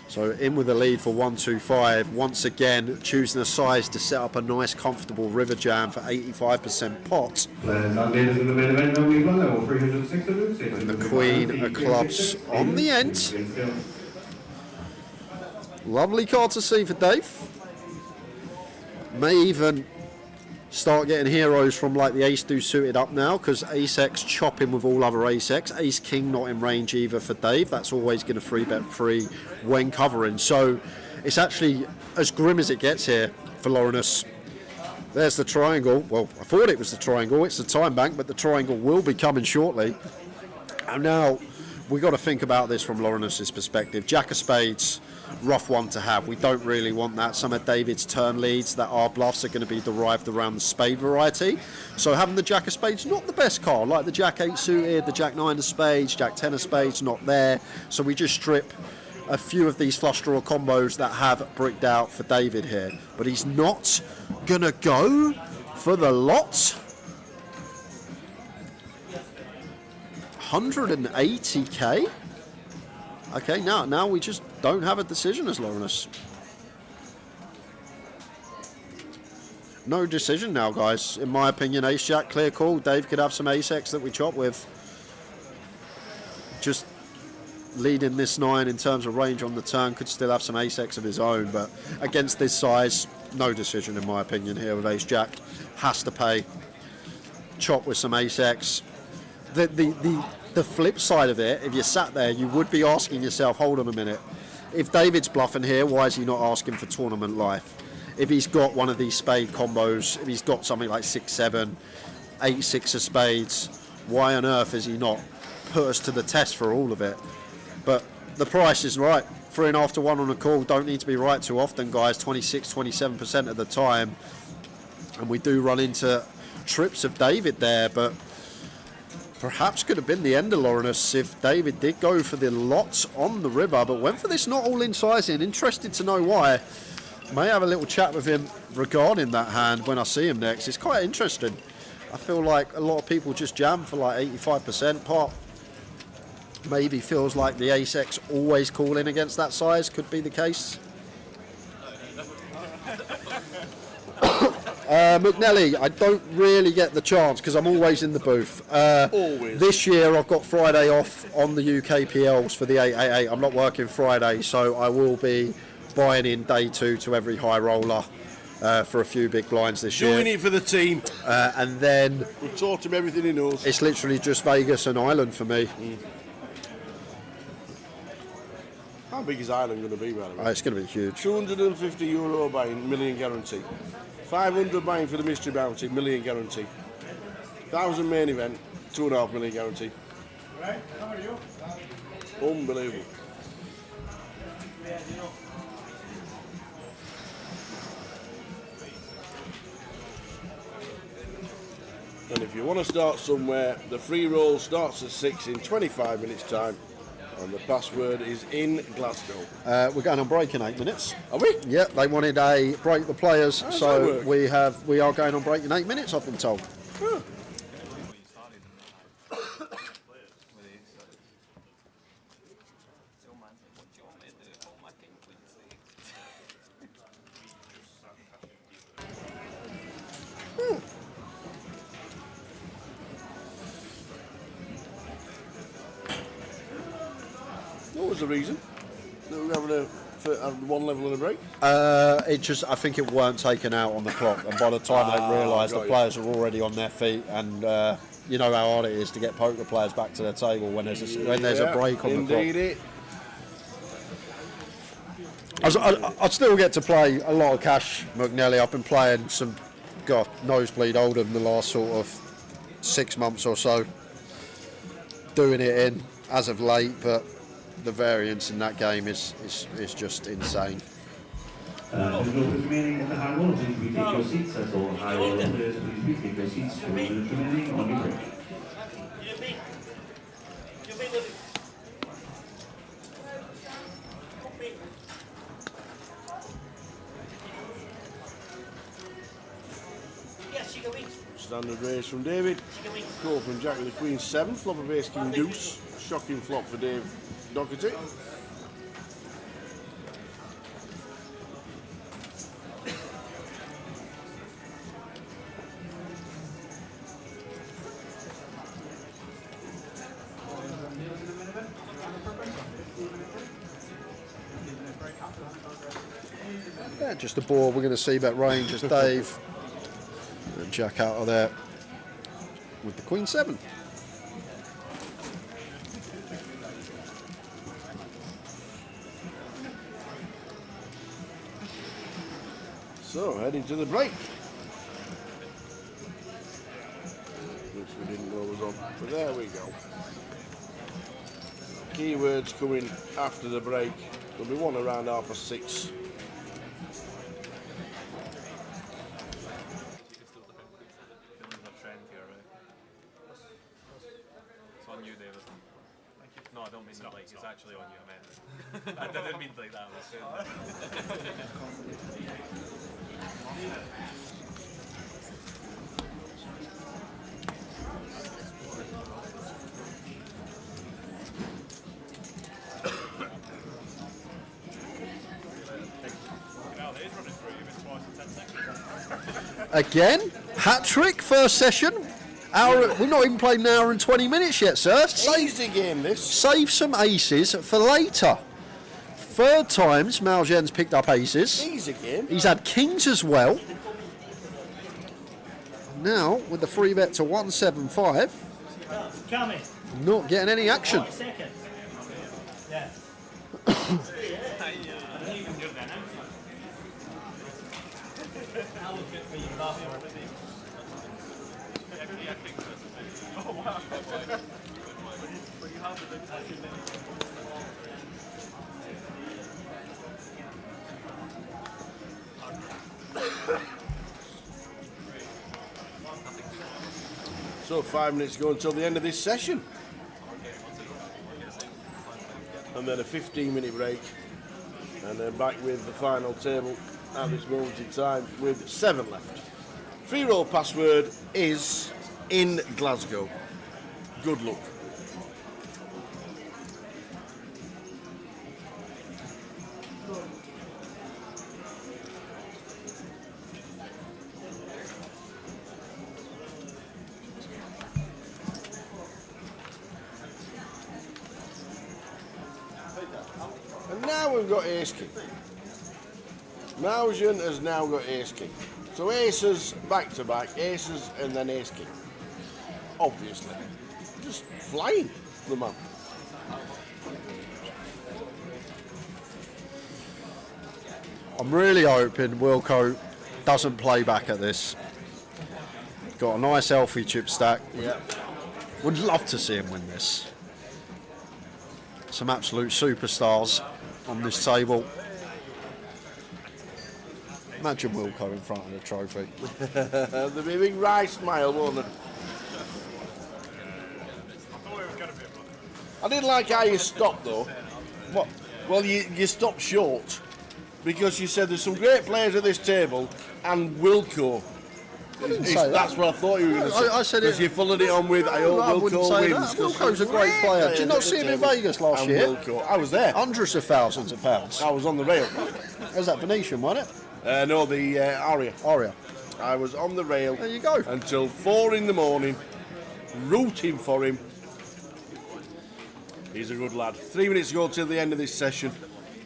So in with the lead for 1-2-5. Once again, choosing a size to set up a nice, comfortable river jam for 85% pot. And the queen of clubs on the end. Lovely card to see for Dave. May even start getting heroes from like the ace deuce suited up now, because ace x chopping with all other ace x. Ace king not in range either for Dave. That's always going to 3-bet free when covering. So it's actually as grim as it gets here for Laurinus. There's the triangle. Well, I thought it was the triangle. It's the time bank, but the triangle will be coming shortly. And now we got to think about this from Laurinus's perspective. Jack of spades, rough one to have. We don't really want that. Some of David's turn leads that are bluffs are going to be derived around the spade variety. So having the Jack of spades, not the best card. Like the Jack 8 suited, the Jack 9 of spades, Jack 10 of spades, not there. So we just strip a few of these flush draw combos that have bricked out for David here. But he's not going to go for the lot. 180k. Okay, now we just don't have a decision as Laurinus. No decision now, guys. In my opinion, ace jack, clear call. Dave could have some ace x that we chop with. Just leading this 9 in terms of range on the turn, could still have some ace x of his own, but against this size, no decision in my opinion here with ace jack. Has to pay. Chop with some ace x. The flip side of it, if you sat there, you would be asking yourself, hold on a minute, if David's bluffing here, why is he not asking for tournament life? If he's got one of these spade combos, if he's got something like 6-7, 8-6 of spades, why on earth is he not put us to the test for all of it? But the price is right. 3.5 to 1 on a call don't need to be right too often, guys. 26-27% of the time, and we do run into trips of David there, but perhaps could have been the end of Laurinus if David did go for the lots on the river, but went for this not all in sizing. Interested to know why. May have a little chat with him regarding that hand when I see him next. It's quite interesting. I feel like a lot of people just jam for like 85% pot. Maybe feels like the ace x always calling against that size. Could be the case. McNelly, I don't really get the chance because I'm always in the booth. This year I've got Friday off on the UK PLs for the 888. I'm not working Friday, so I will be buying in day 2 to every high roller for a few big blinds this year. Doing it for the team. And then we've taught him everything he knows. It's literally just Vegas and Ireland for me. How big is Ireland going to be, by the way? It's going to be huge. €250 buying, million guarantee. 500 buying for the mystery bounty, million guarantee. 1,000 main event, 2.5 million guarantee. Unbelievable. And if you want to start somewhere, the free roll starts at 6 in 25 minutes time. And the password is in Glasgow. We're going on break in 8 minutes. Are we? Yep, they wanted a break the players, How does so that work? we are going on break in 8 minutes, I've been told. Huh. was the reason that we were having one level of the break? I think it weren't taken out on the clock, and by the time they realised the players are already on their feet, and you know how hard it is to get poker players back to their table when there's a break on the clock. I still get to play a lot of cash, McNelly. I've been playing some, nosebleed Oldham the last sort of 6 months or so, doing it in as of late, but the variance in that game is just insane. Remaining in the high roll, please retake your seats. That's all high roll players, please retake your seats. 2 minutes remaining on your break. Standard raise from David. Call from Jack with the Queen 7. Flop of Ace King Deuce. Shocking flop for Dave Doherty. Yeah, just a board. We're going to see bet range as Dave and Jack out of there with the Queen 7. So, heading to the break. Which we didn't know was on, but there we go. Keywords coming after the break. There'll be one around 6:30. No, I don't mean that, like, it's actually on you, I meant. I didn't mean like that, I was saying Again, hat trick, first session. We're not even played an hour and 20 minutes yet, sir. Easy game, this. Save some aces for later. Third times Malgen's picked up aces. Easy game. He's had kings as well. Now, with the free bet to 175, not getting any action. Yeah. So 5 minutes to go until the end of this session. And then a 15-minute break. And then back with the final table at this moment in time with 7 left. Free roll password is in Glasgow. Good luck. And now we've got ace king. Malgen has now got ace king. So aces back to back, aces and then ace king. Obviously. Just flying, the man. I'm really hoping Wilco doesn't play back at this. Got a nice healthy chip stack. Yeah. Would love to see him win this. Some absolute superstars on this table. Imagine Wilco in front of the trophy. There'll be a big wry smile, won't there? I didn't like how you stopped though. What? Well, you stopped short because you said there's some great players at this table and Wilco. That's what I thought you were going to say. I said it. Because you followed it on with, I hope Wilco wins. Wilco's a great player. Did you not see him in Vegas last year? Wilco. I was there. Hundreds of thousands of pounds. I was on the rail. Was that Venetian, wasn't it? No, the Aria. Aria. I was on the rail. There you go. Until 4 in the morning, rooting for him. He's a good lad. 3 minutes to go till the end of this session.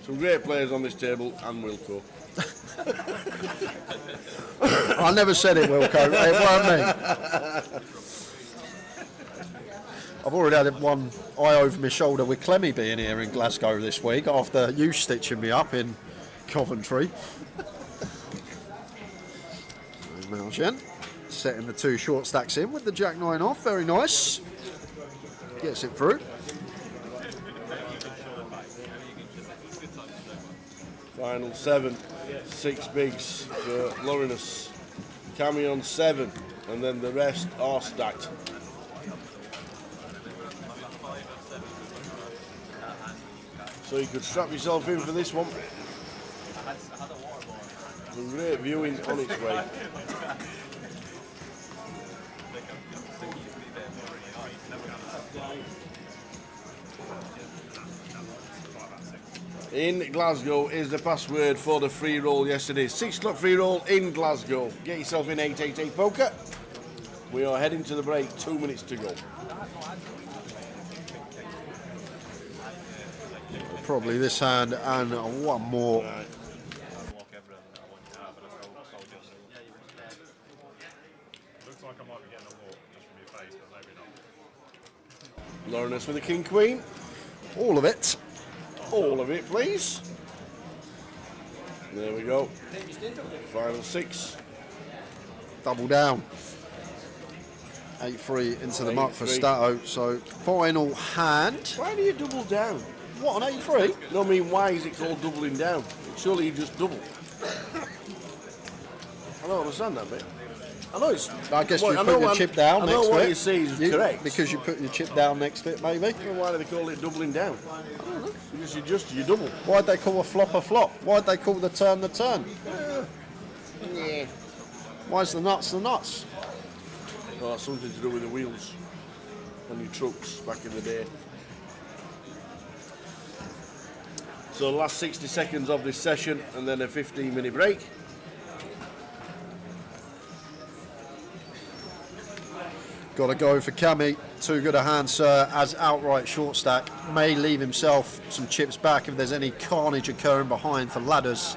Some great players on this table and Wilco. I never said it, Wilco. It weren't me. I've already had one eye over my shoulder with Clemmy being here in Glasgow this week after you stitching me up in Coventry. Malgen setting the 2 short stacks in with the Jack-9 off. Very nice. Gets it through. Final 7, 6 bigs for Lorinus. Cammy on 7, and then the rest are stacked. So you could strap yourself in for this one. Some great viewing on its way. In Glasgow is the password for the free roll yesterday. 6 o'clock free roll in Glasgow. Get yourself in 888poker. We are heading to the break, 2 minutes to go. Probably this hand and one more. Looks like I might be getting a walk just from your face, but maybe not. Lorinus with the King Queen. All of it. All of it, please. There we go. Final 6. Double down. 8-3 into the muck for 8-3. Stato. So final hand. Why do you double down? What, on 8-3? No, I mean, why is it called doubling down? Surely you just double. I don't understand that bit. I know it's. I guess well, you I put know your what- chip down I next know to what it. you say is correct. Because you put your chip down next to it, maybe. Well, why do they call it doubling down? Because you just you double. Why'd they call a flop a flop? Why'd they call the turn the turn? Yeah. Why's the nuts the nuts? Well, that's something to do with the wheels on your trucks back in the day. So the last 60 seconds of this session and then a 15-minute break. Got to go for Cammy. Too good a hand, sir, as outright short stack. May leave himself some chips back if there's any carnage occurring behind for ladders.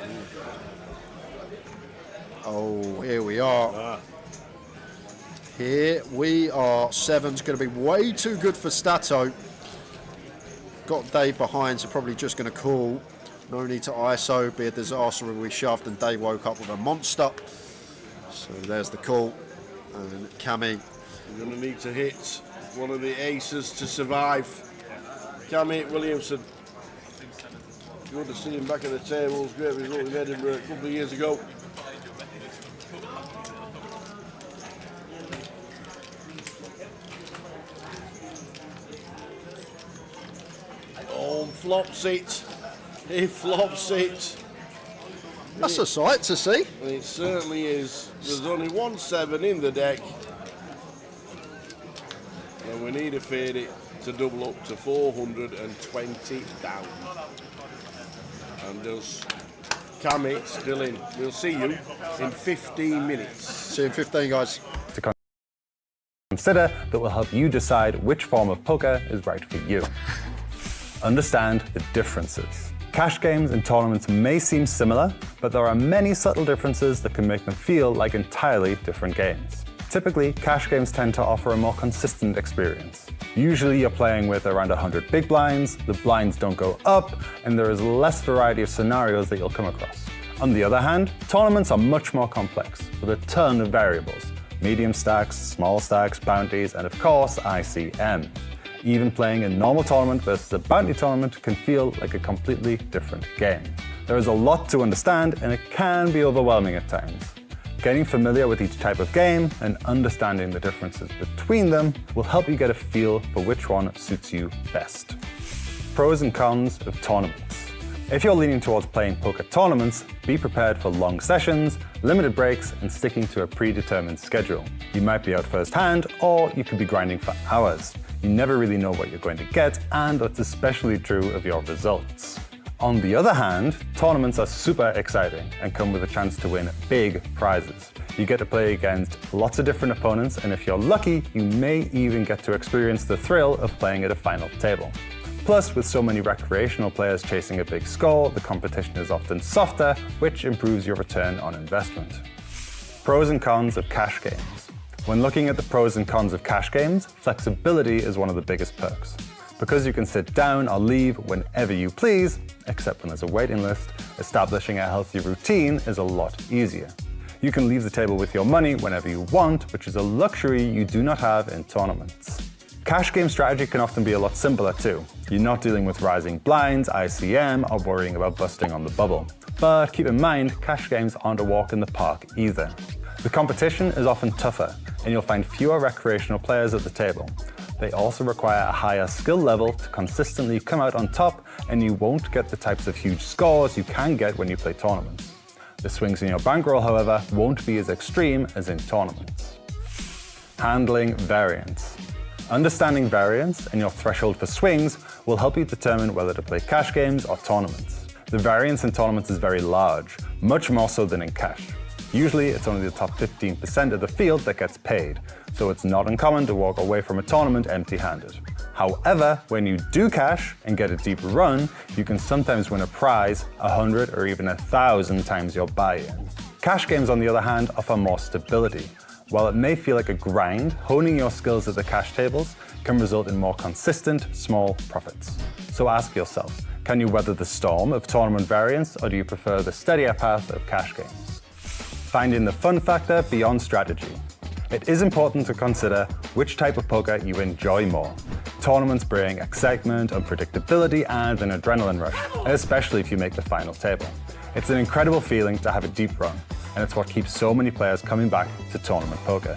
Oh, here we are. Here we are. 7's going to be way too good for Stato. Got Dave behind, so probably just going to call. No need to ISO, be a disaster if we shoved and Dave woke up with a monster. So there's the call. And Cammy. You're going to need to hit one of the aces to survive. Cammy Williamson. Good to see him back at the tables. Great result in Edinburgh a couple of years ago. Oh, flops it. He flops it. That's a sight to see. And it certainly is. There's only 1-7 in the deck. And we need to fade it to double up to 420 down. And there's Cammy still in. We'll see you in 15 minutes. See you in 15, guys. To consider that will help you decide which form of poker is right for you. Understand the differences. Cash games and tournaments may seem similar, but there are many subtle differences that can make them feel like entirely different games. Typically, cash games tend to offer a more consistent experience. Usually you're playing with around 100 big blinds, the blinds don't go up, and there is less variety of scenarios that you'll come across. On the other hand, tournaments are much more complex, with a ton of variables. Medium stacks, small stacks, bounties, and of course, ICM. Even playing a normal tournament versus a bounty tournament can feel like a completely different game. There is a lot to understand, and it can be overwhelming at times. Getting familiar with each type of game and understanding the differences between them will help you get a feel for which one suits you best. Pros and cons of tournaments. If you're leaning towards playing poker tournaments, be prepared for long sessions, limited breaks, and sticking to a predetermined schedule. You might be out first hand, or you could be grinding for hours. You never really know what you're going to get, and that's especially true of your results. On the other hand, tournaments are super exciting and come with a chance to win big prizes. You get to play against lots of different opponents, and if you're lucky, you may even get to experience the thrill of playing at a final table. Plus, with so many recreational players chasing a big score, the competition is often softer, which improves your return on investment. Pros and cons of cash games. When looking at the pros and cons of cash games, flexibility is one of the biggest perks. Because you can sit down or leave whenever you please, except when there's a waiting list, establishing a healthy routine is a lot easier. You can leave the table with your money whenever you want, which is a luxury you do not have in tournaments. Cash game strategy can often be a lot simpler too. You're not dealing with rising blinds, ICM, or worrying about busting on the bubble. But keep in mind, cash games aren't a walk in the park either. The competition is often tougher, and you'll find fewer recreational players at the table. They also require a higher skill level to consistently come out on top, and you won't get the types of huge scores you can get when you play tournaments. The swings in your bankroll, however, won't be as extreme as in tournaments. Handling variance. Understanding variance and your threshold for swings will help you determine whether to play cash games or tournaments. The variance in tournaments is very large, much more so than in cash. Usually, it's only the top 15% of the field that gets paid, so it's not uncommon to walk away from a tournament empty-handed. However, when you do cash and get a deep run, you can sometimes win a prize 100 or even 1,000 times your buy-in. Cash games, on the other hand, offer more stability. While it may feel like a grind, honing your skills at the cash tables can result in more consistent, small profits. So ask yourself, can you weather the storm of tournament variance, or do you prefer the steadier path of cash games? Finding the fun factor beyond strategy. It is important to consider which type of poker you enjoy more. Tournaments bring excitement, unpredictability, and an adrenaline rush, especially if you make the final table. It's an incredible feeling to have a deep run, and it's what keeps so many players coming back to tournament poker.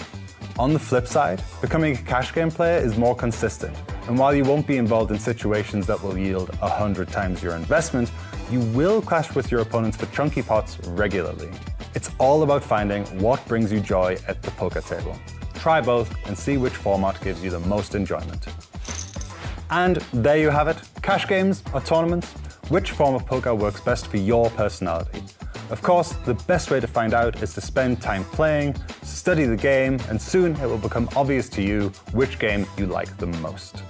On the flip side, becoming a cash game player is more consistent, and while you won't be involved in situations that will yield 100 times your investment, you will clash with your opponents for chunky pots regularly. It's all about finding what brings you joy at the poker table. Try both and see which format gives you the most enjoyment. And there you have it, cash games or tournaments, which form of poker works best for your personality. Of course, the best way to find out is to spend time playing, study the game, and soon it will become obvious to you which game you like the most.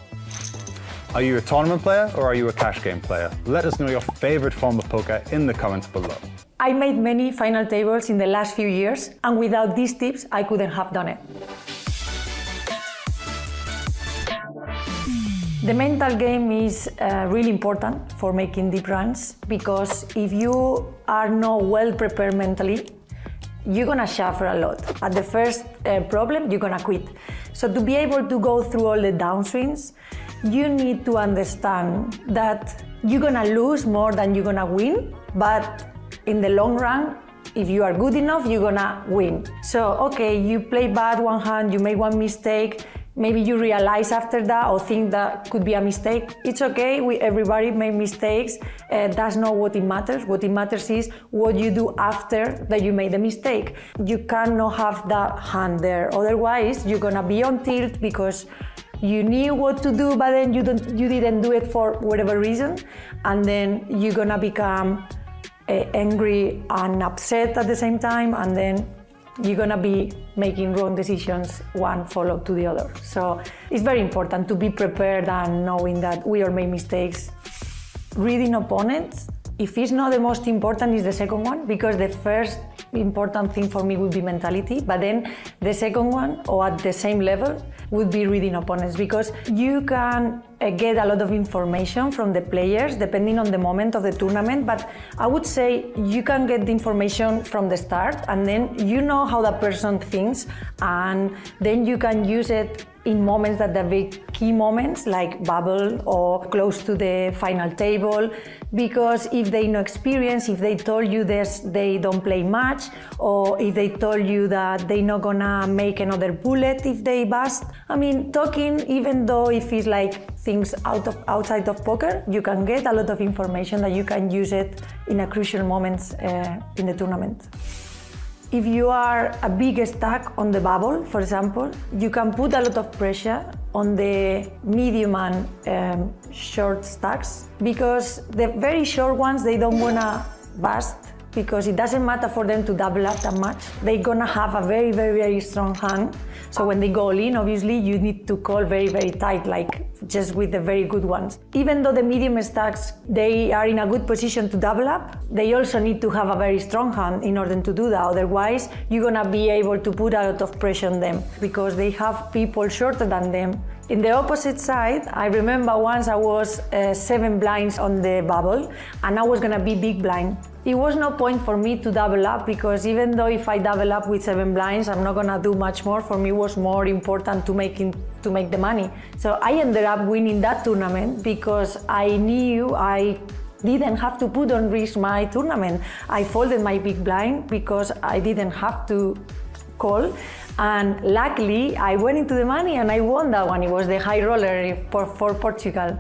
Are you a tournament player or are you a cash game player? Let us know your favorite form of poker in the comments below. I made many final tables in the last few years, and without these tips, I couldn't have done it. The mental game is really important for making deep runs, because if you are not well prepared mentally, you're gonna suffer a lot. At the first problem, you're gonna quit. So to be able to go through all the downswings, you need to understand that you're gonna lose more than you're gonna win, but in the long run, if you are good enough, you're gonna win. So, okay, you play bad one hand, you make one mistake, maybe you realize after that or think that could be a mistake. It's okay, everybody make mistakes. That's not what it matters. What it matters is what you do after that you made the mistake. You cannot have that hand there. Otherwise, you're gonna be on tilt because you knew what to do, but then you didn't do it for whatever reason. And then you're gonna become angry and upset at the same time, and then you're gonna be making wrong decisions, one follow to the other. So it's very important to be prepared and knowing that we all make mistakes. Reading opponents, if it's not the most important, is the second one, because the first important thing for me would be mentality, but then the second one, or at the same level, would be reading opponents, because you can get a lot of information from the players depending on the moment of the tournament, but I would say you can get the information from the start, and then you know how the person thinks, and then you can use it in moments that are very key moments, like bubble or close to the final table, because if they know experience, if they told you this, they don't play much, or if they told you that they're not gonna make another bullet if they bust. I mean, talking, even though if it's like things outside of poker, you can get a lot of information that you can use it in a crucial moments in the tournament. If you are a big stack on the bubble, for example, you can put a lot of pressure on the medium and short stacks, because the very short ones, they don't wanna bust because it doesn't matter for them to double up that much. They're gonna have a very, very, very strong hand. So when they go all in, obviously, you need to call very, very tight, like just with the very good ones. Even though the medium stacks, they are in a good position to double up, they also need to have a very strong hand in order to do that. Otherwise, you're gonna be able to put a lot of pressure on them because they have people shorter than them. In the opposite side, I remember once I was 7 blinds on the bubble and I was gonna be big blind. It was no point for me to double up because even though if I double up with 7 blinds, I'm not gonna do much more. For me, it was more important to make the money. So I ended up winning that tournament because I knew I didn't have to put on risk my tournament. I folded my big blind because I didn't have to call. And luckily, I went into the money and I won that one. It was the high roller for Portugal.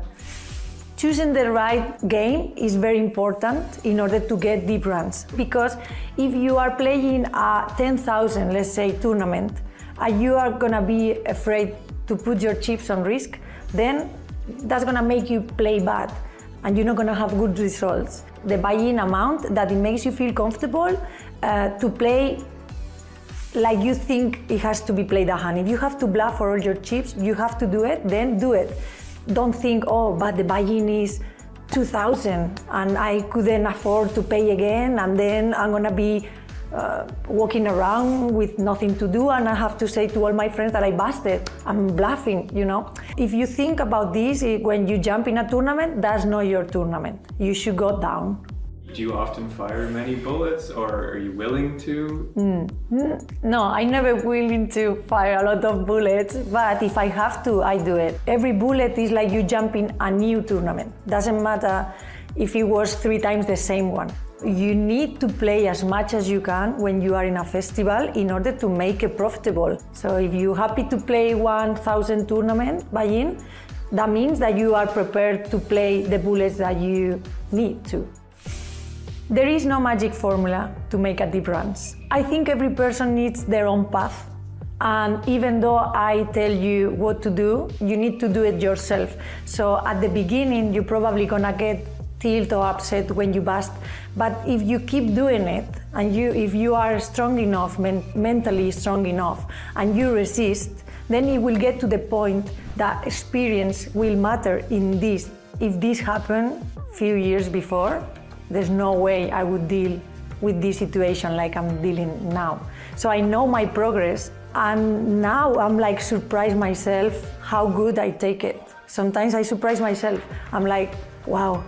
Choosing the right game is very important in order to get deep runs. Because if you are playing a 10,000, let's say, tournament, and you are gonna be afraid to put your chips on risk, then that's gonna make you play bad and you're not gonna have good results. The buy-in amount that it makes you feel comfortable to play like you think it has to be played a hand. If you have to bluff for all your chips, you have to do it, then do it. Don't think, oh, but the buy-in is 2,000 and I couldn't afford to pay again and then I'm gonna be walking around with nothing to do and I have to say to all my friends that I busted. I'm bluffing, you know. If you think about this, when you jump in a tournament, that's not your tournament. You should go down. Do you often fire many bullets, or are you willing to? No, I never willing to fire a lot of bullets, but if I have to, I do it. Every bullet is like you jump in a new tournament. Doesn't matter if it was 3 times the same one. You need to play as much as you can when you are in a festival in order to make it profitable. So if you're happy to play 1,000 tournament buy-in, that means that you are prepared to play the bullets that you need to. There is no magic formula to make a deep runs. I think every person needs their own path. And even though I tell you what to do, you need to do it yourself. So at the beginning, you're probably gonna get tilt or upset when you bust. But if you keep doing it, and if you are strong enough, mentally strong enough, and you resist, then it will get to the point that experience will matter in this. If this happened a few years before, there's no way I would deal with this situation like I'm dealing now. So I know my progress, and now I'm like surprised myself how good I take it. Sometimes I surprise myself. I'm like, wow,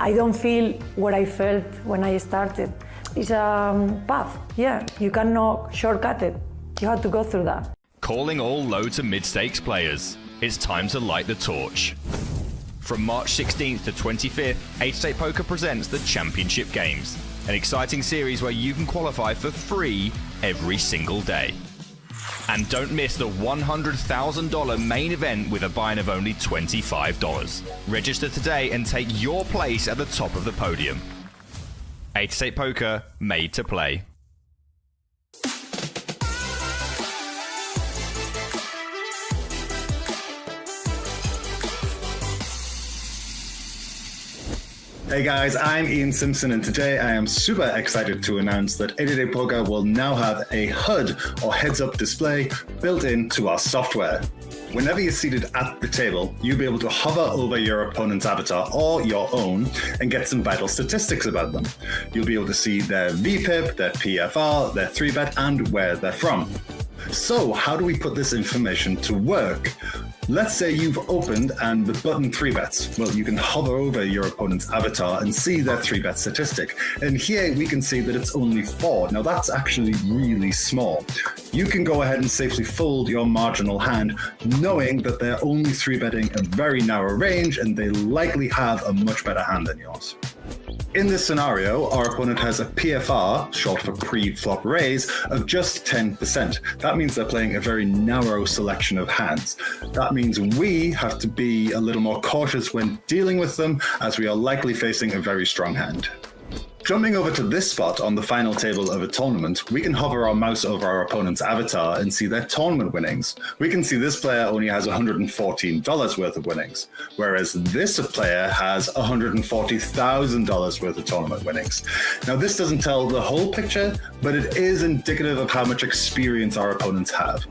I don't feel what I felt when I started. It's a path, yeah. You cannot shortcut it. You have to go through that. Calling all low to mid-stakes players, it's time to light the torch. From March 16th to 25th, 888poker presents the Championship Games, an exciting series where you can qualify for free every single day. And don't miss the $100,000 main event with a buy-in of only $25. Register today and take your place at the top of the podium. 888poker, made to play. Hey guys, I'm Ian Simpson, and today I am super excited to announce that 888poker will now have a HUD or heads-up display built into our software. Whenever you're seated at the table, you'll be able to hover over your opponent's avatar or your own and get some vital statistics about them. You'll be able to see their VPIP, their PFR, their 3-bet, and where they're from. So how do we put this information to work? Let's say you've opened and the button 3-bets. Well, you can hover over your opponent's avatar and see their 3-bet statistic. And here we can see that it's only 4. Now that's actually really small. You can go ahead and safely fold your marginal hand, knowing that they're only 3-betting a very narrow range and they likely have a much better hand than yours. In this scenario, our opponent has a PFR, short for pre-flop raise, of just 10%. That means they're playing a very narrow selection of hands. That means we have to be a little more cautious when dealing with them, as we are likely facing a very strong hand. Jumping over to this spot on the final table of a tournament, we can hover our mouse over our opponent's avatar and see their tournament winnings. We can see this player only has $114 worth of winnings, whereas this player has $140,000 worth of tournament winnings. Now, this doesn't tell the whole picture, but it is indicative of how much experience our opponents have.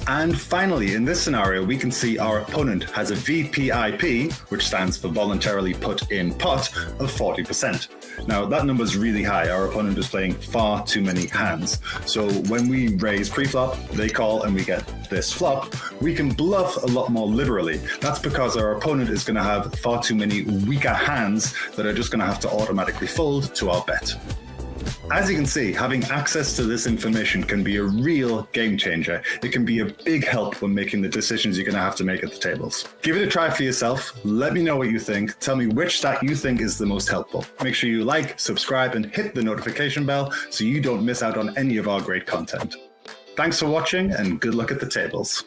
And finally, in this scenario, we can see our opponent has a VPIP, which stands for voluntarily put in pot, of 40%. Now, that number is really high. Our opponent is playing far too many hands. So when we raise pre-flop, they call, and we get this flop, we can bluff a lot more liberally. That's because our opponent is going to have far too many weaker hands that are just going to have to automatically fold to our bet. As you can see, having access to this information can be a real game changer. It can be a big help when making the decisions you're going to have to make at the tables. Give it a try for yourself. Let me know what you think. Tell me which stack you think is the most helpful. Make sure you like, subscribe, and hit the notification bell so you don't miss out on any of our great content. Thanks for watching, and good luck at the tables.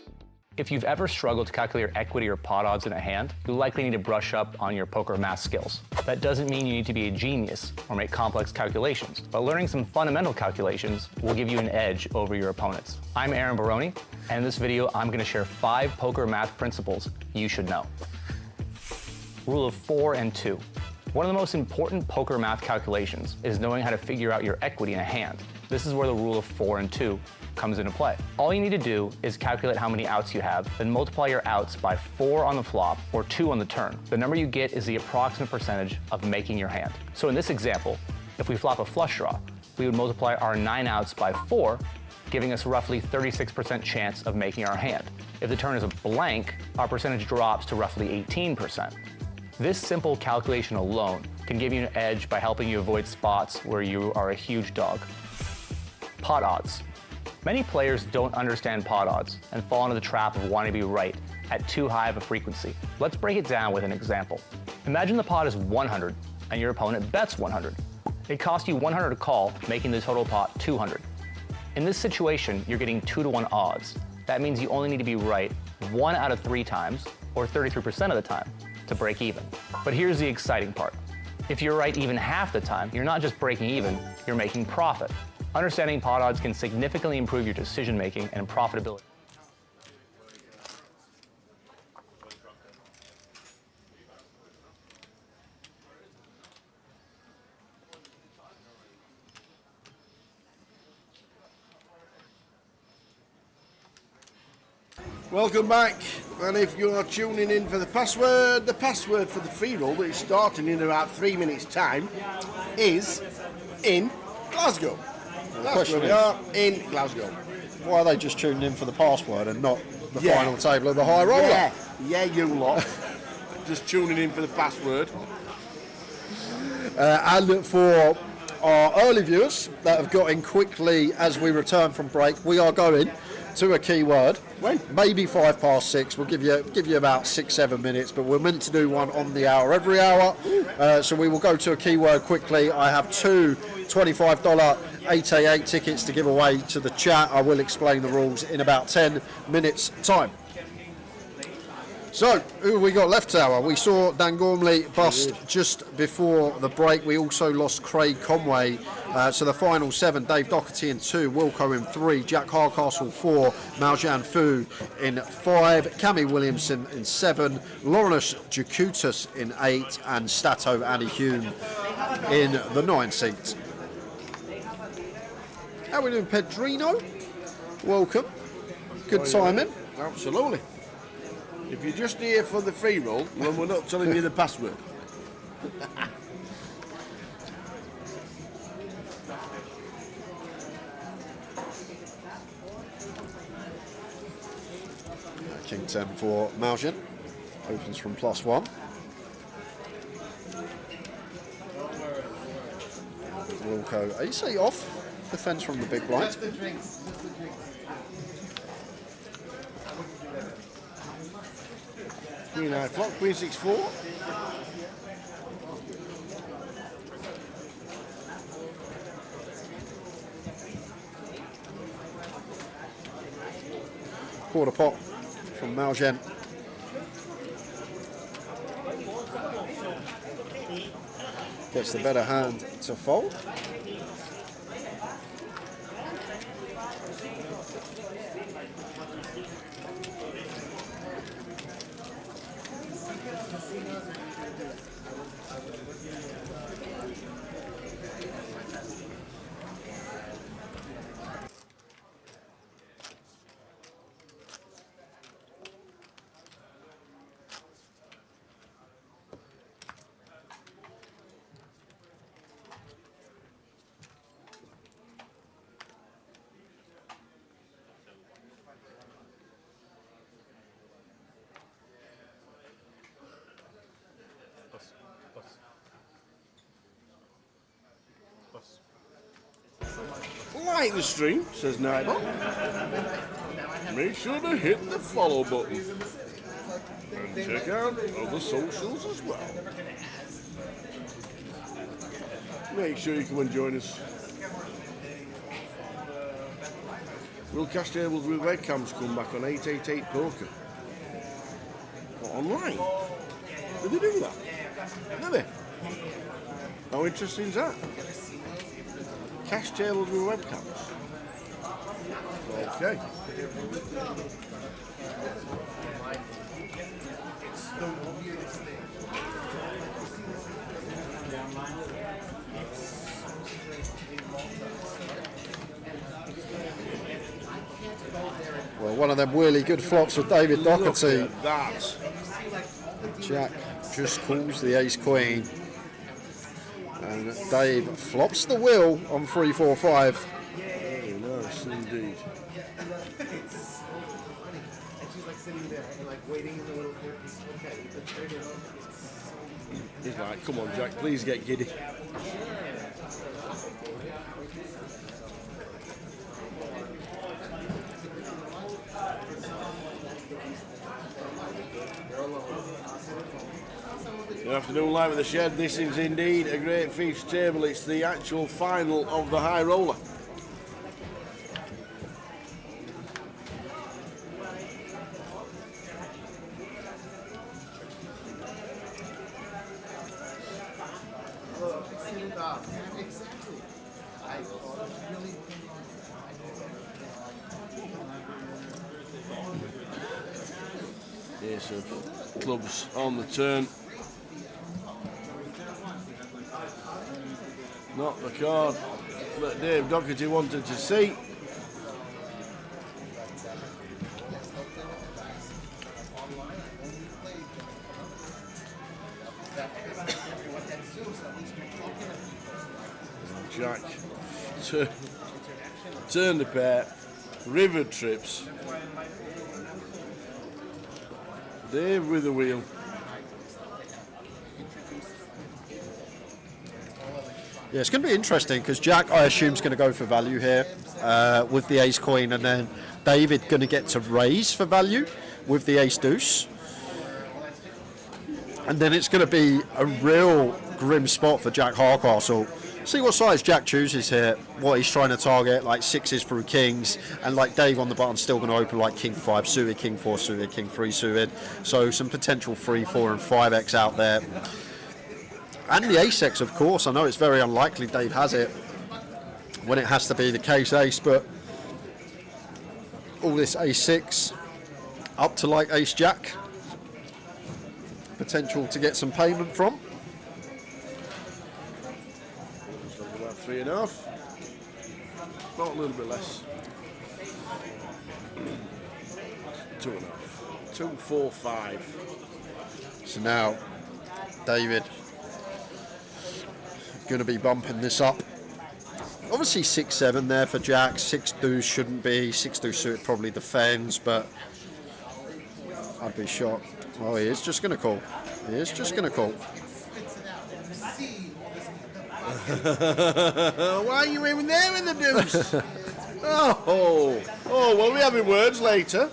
If you've ever struggled to calculate your equity or pot odds in a hand, you likely need to brush up on your poker math skills. That doesn't mean you need to be a genius or make complex calculations, but learning some fundamental calculations will give you an edge over your opponents. I'm Aaron Baroni, and in this video, I'm going to share 5 poker math principles you should know. Rule of 4 and 2. One of the most important poker math calculations is knowing how to figure out your equity in a hand. This is where the rule of 4 and 2 comes into play. All you need to do is calculate how many outs you have, then multiply your outs by 4 on the flop or 2 on the turn. The number you get is the approximate percentage of making your hand. So in this example, if we flop a flush draw, we would multiply our 9 outs by 4, giving us roughly 36% chance of making our hand. If the turn is a blank, our percentage drops to roughly 18%. This simple calculation alone can give you an edge by helping you avoid spots where you are a huge dog. Pot odds. Many players don't understand pot odds and fall into the trap of wanting to be right at too high of a frequency. Let's break it down with an example. Imagine the pot is 100 and your opponent bets 100. It costs you 100 to call, making the total pot 200. In this situation, you're getting 2-to-1 odds. That means you only need to be right 1 out of 3 times, or 33% of the time, to break even. But here's the exciting part. If you're right even half the time, you're not just breaking even, you're making profit. Understanding pot odds can significantly improve your decision-making and profitability. Welcome back, and if you're tuning in for the password for the free roll that is starting in about 3 minutes' time is in Glasgow. That's where we are, in Glasgow. Why are they just tuning in for the password and not the final table of the high roller? Yeah, you lot. Just tuning in for the password. And for our early viewers that have got in quickly as we return from break, we are going to a keyword. When? Maybe 6:05. We'll give you about 6-7 minutes, but we're meant to do one on the hour every hour. So we will go to a keyword quickly. I have 2 $25 888 tickets to give away to the chat. I will explain the rules in about 10 minutes time. So, who have we got left tower? We saw Dan Gormley bust just before the break. We also lost Craig Conway. So the final 7, Dave Doherty in 2, Wilco in 3, Jack Hardcastle 4, Maljan Fu in 5, Cammy Williamson in 7, Lawrence Jakutis in 8, and Stato Annie Hume in the 9 seat. How are we doing, Pedrino? Welcome. Good timing. Absolutely. If you're just here for the free roll, then we're not telling you the password. King 10 for Maljan. Opens from +1. Wilco, AC off. Defends from the big blind. Queen high flop, Queen 6-4. Quarter pot from Maljan. gets the better hand to fold. Like the stream, says Nightbot. Make sure to hit the follow button. And check out other socials as well. Make sure you come and join us. Will cash tables with webcams come back on 888poker? Online? Did they do that? Did they? How interesting is that? Cash tables with webcams. Okay. Well, one of them really good flops with David Doherty. Look at that. Jack just calls the ace queen. And Dave flops the wheel on 3-4-5. Very nice indeed. He's like, come on, Jack, please get giddy. Good afternoon, live at the shed. This is indeed a great feast table. It's the actual final of the high roller. Ace of clubs on the turn. Not the card that Dave Doherty wanted to see. Jack turned a pair, river trips. Dave with the wheel. Yeah, it's going to be interesting because Jack, I assume, is going to go for value here with the ace queen, and then David going to get to raise for value with the ace deuce. And then it's going to be a real grim spot for Jack Hardcastle. See what size Jack chooses here, what he's trying to target, like sixes through kings, and like Dave on the button still going to open like king 5 suited, king 4 suited, king 3 suited. So some potential 3, 4 and 5x out there. And the ace-x, of course. I know it's very unlikely Dave has it when it has to be the case ace, but all this ace-6 up to like ace-jack. Potential to get some payment from. About 3.5. Not a little bit less. 2.5. 2, 4, 5. So now David going to be bumping this up. Obviously 6-7 there for Jack. 6 deuce shouldn't be. 6 deuce suited probably defends, but I'd be shocked. Oh, he is just going to call. He is just going to call. Why are you even there in the deuce? Oh, well, we're having words later.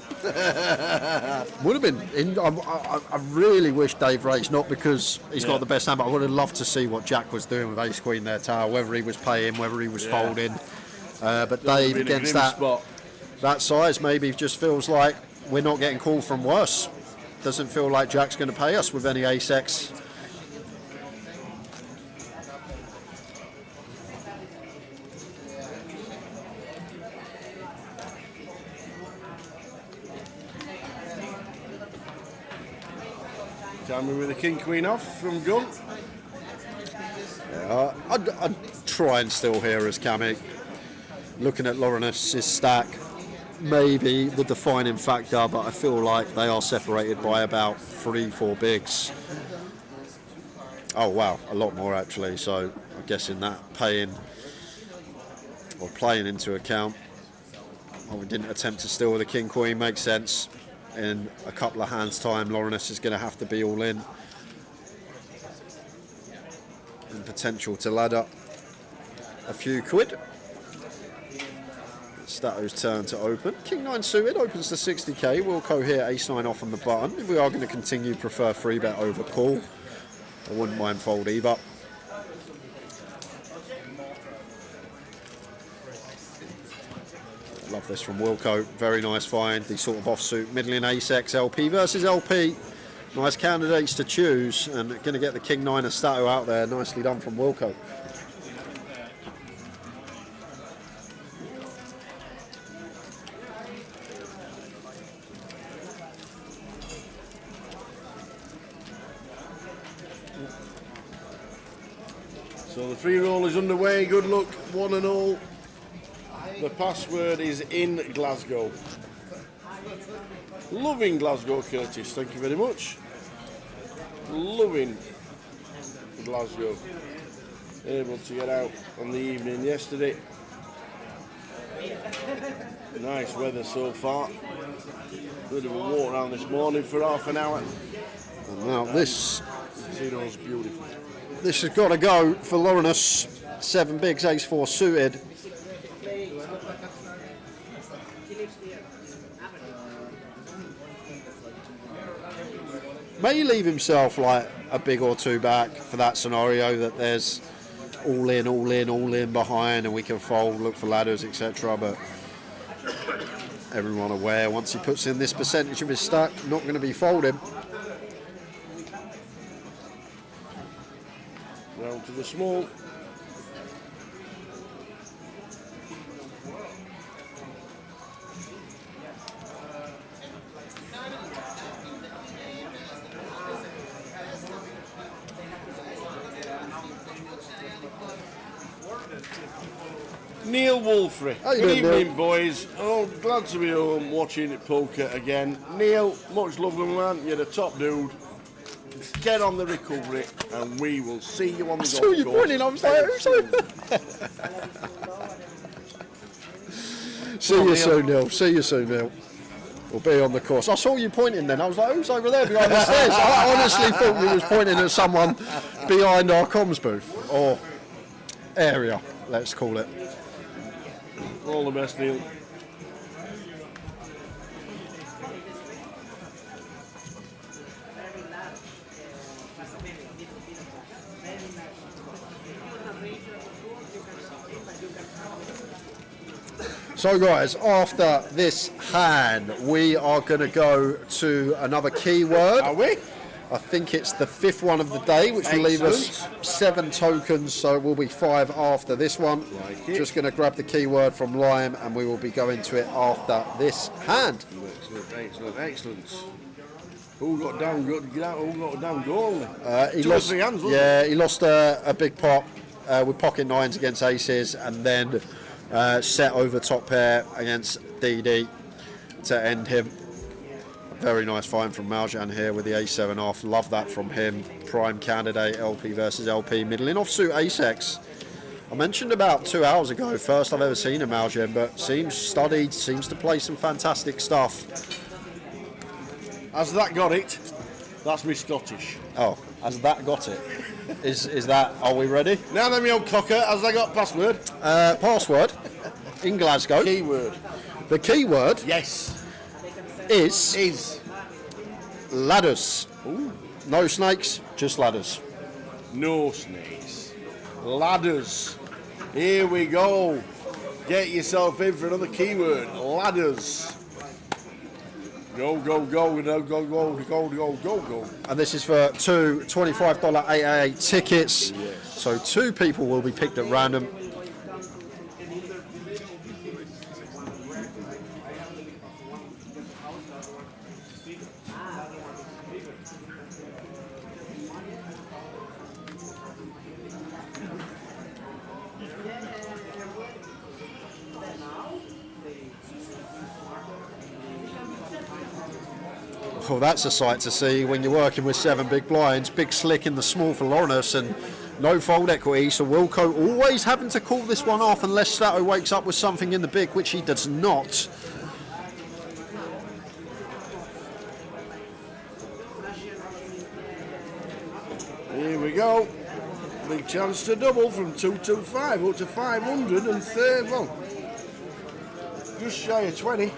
Would have been. I really wish Dave raised, not because he's got the best hand, but I would have loved to see what Jack was doing with ace queen there, Tower, whether he was playing, whether he was folding. But Dave against that size maybe just feels like we're not getting called from worse. Doesn't feel like Jack's going to pay us with any ace-x. Camera with the king queen off from gun. Yeah, I'd try and still here as Cammy. Looking at Laurenus' stack, maybe the defining factor, but I feel like they are separated by about 3-4 bigs. Oh wow, a lot more actually, so I'm guessing that playing into account. Well, we didn't attempt to steal the king queen, makes sense. In a couple of hands time, Laurenus is going to have to be all in. And potential to ladder a few quid. Stato's turn to open. King 9 suited opens to 60k. Wilco here, ace 9 off on the button. If we are going to continue, prefer free bet over call. I wouldn't mind fold either. Love this from Wilco. Very nice find. The sort of offsuit middling ace-x LP versus LP. Nice candidates to choose, and going to get the King 9 of Stato out there. Nicely done from Wilco. So the free roll is underway. Good luck, one and all. The password is in Glasgow. Loving Glasgow, Curtis. Thank you very much. Loving Glasgow. Able to get out on the evening yesterday. Nice weather so far. Bit of a walk around this morning for half an hour. And now this. Casino's beautiful. This has got to go for Laurenus. 7 bigs, ace 4 suited. May leave himself like a big or two back for that scenario that there's all in behind and we can fold, look for ladders, etc. But everyone aware once he puts in this percentage of his stack, not going to be folding. Round to the small. Neil Wolfrey. Good evening, boys. Oh, glad to be home watching poker again. Neil, much love, man. You're the top dude. Get on the recovery, and we will see you on the golf course. I saw you pointing. I was like, see you soon, Neil. See you soon, Neil. We'll be on the course. I saw you pointing then. I was like, who's over there behind the stairs? I honestly thought you was pointing at someone behind our comms booth or area, let's call it. All the best, Neil. So guys, after this hand, we are going to go to another keyword. Are we? I think it's the 5th one of the day, which will leave us 7 tokens, so it will be 5 after this one. Just going to grab the keyword from Lime, and we will be going to it after this hand. Excellent. Who got down good? Who got down goal? He lost 3 hands, wasn't it? He lost a big pot with pocket 9s against aces, and then set over top pair against DD to end him. Very nice find from Maljan here with the A7 off. Love that from him. Prime candidate, LP versus LP. Middling offsuit ace-x. I mentioned about 2 hours ago, first I've ever seen a Maljan, but seems studied, seems to play some fantastic stuff. Has that got it? That's me Scottish. Oh, has that got it? Is that, are we ready? Now then, me old cocker, has that got password? Password in Glasgow. Keyword. The keyword? Yes. Is ladders. Ooh. No snakes, just ladders. No snakes. Ladders. Here we go. Get yourself in for another keyword. Ladders. Go. And this is for 2 $25 888 tickets. Yes. So 2 people will be picked at random. Well, that's a sight to see when you're working with 7 big blinds. Big slick in the small for Lawrence and no fold equity. So Wilco always having to call this one off unless Stato wakes up with something in the big, which he does not. Here we go. Big chance to double from 225 up to 500 and third, well, just shy of 20.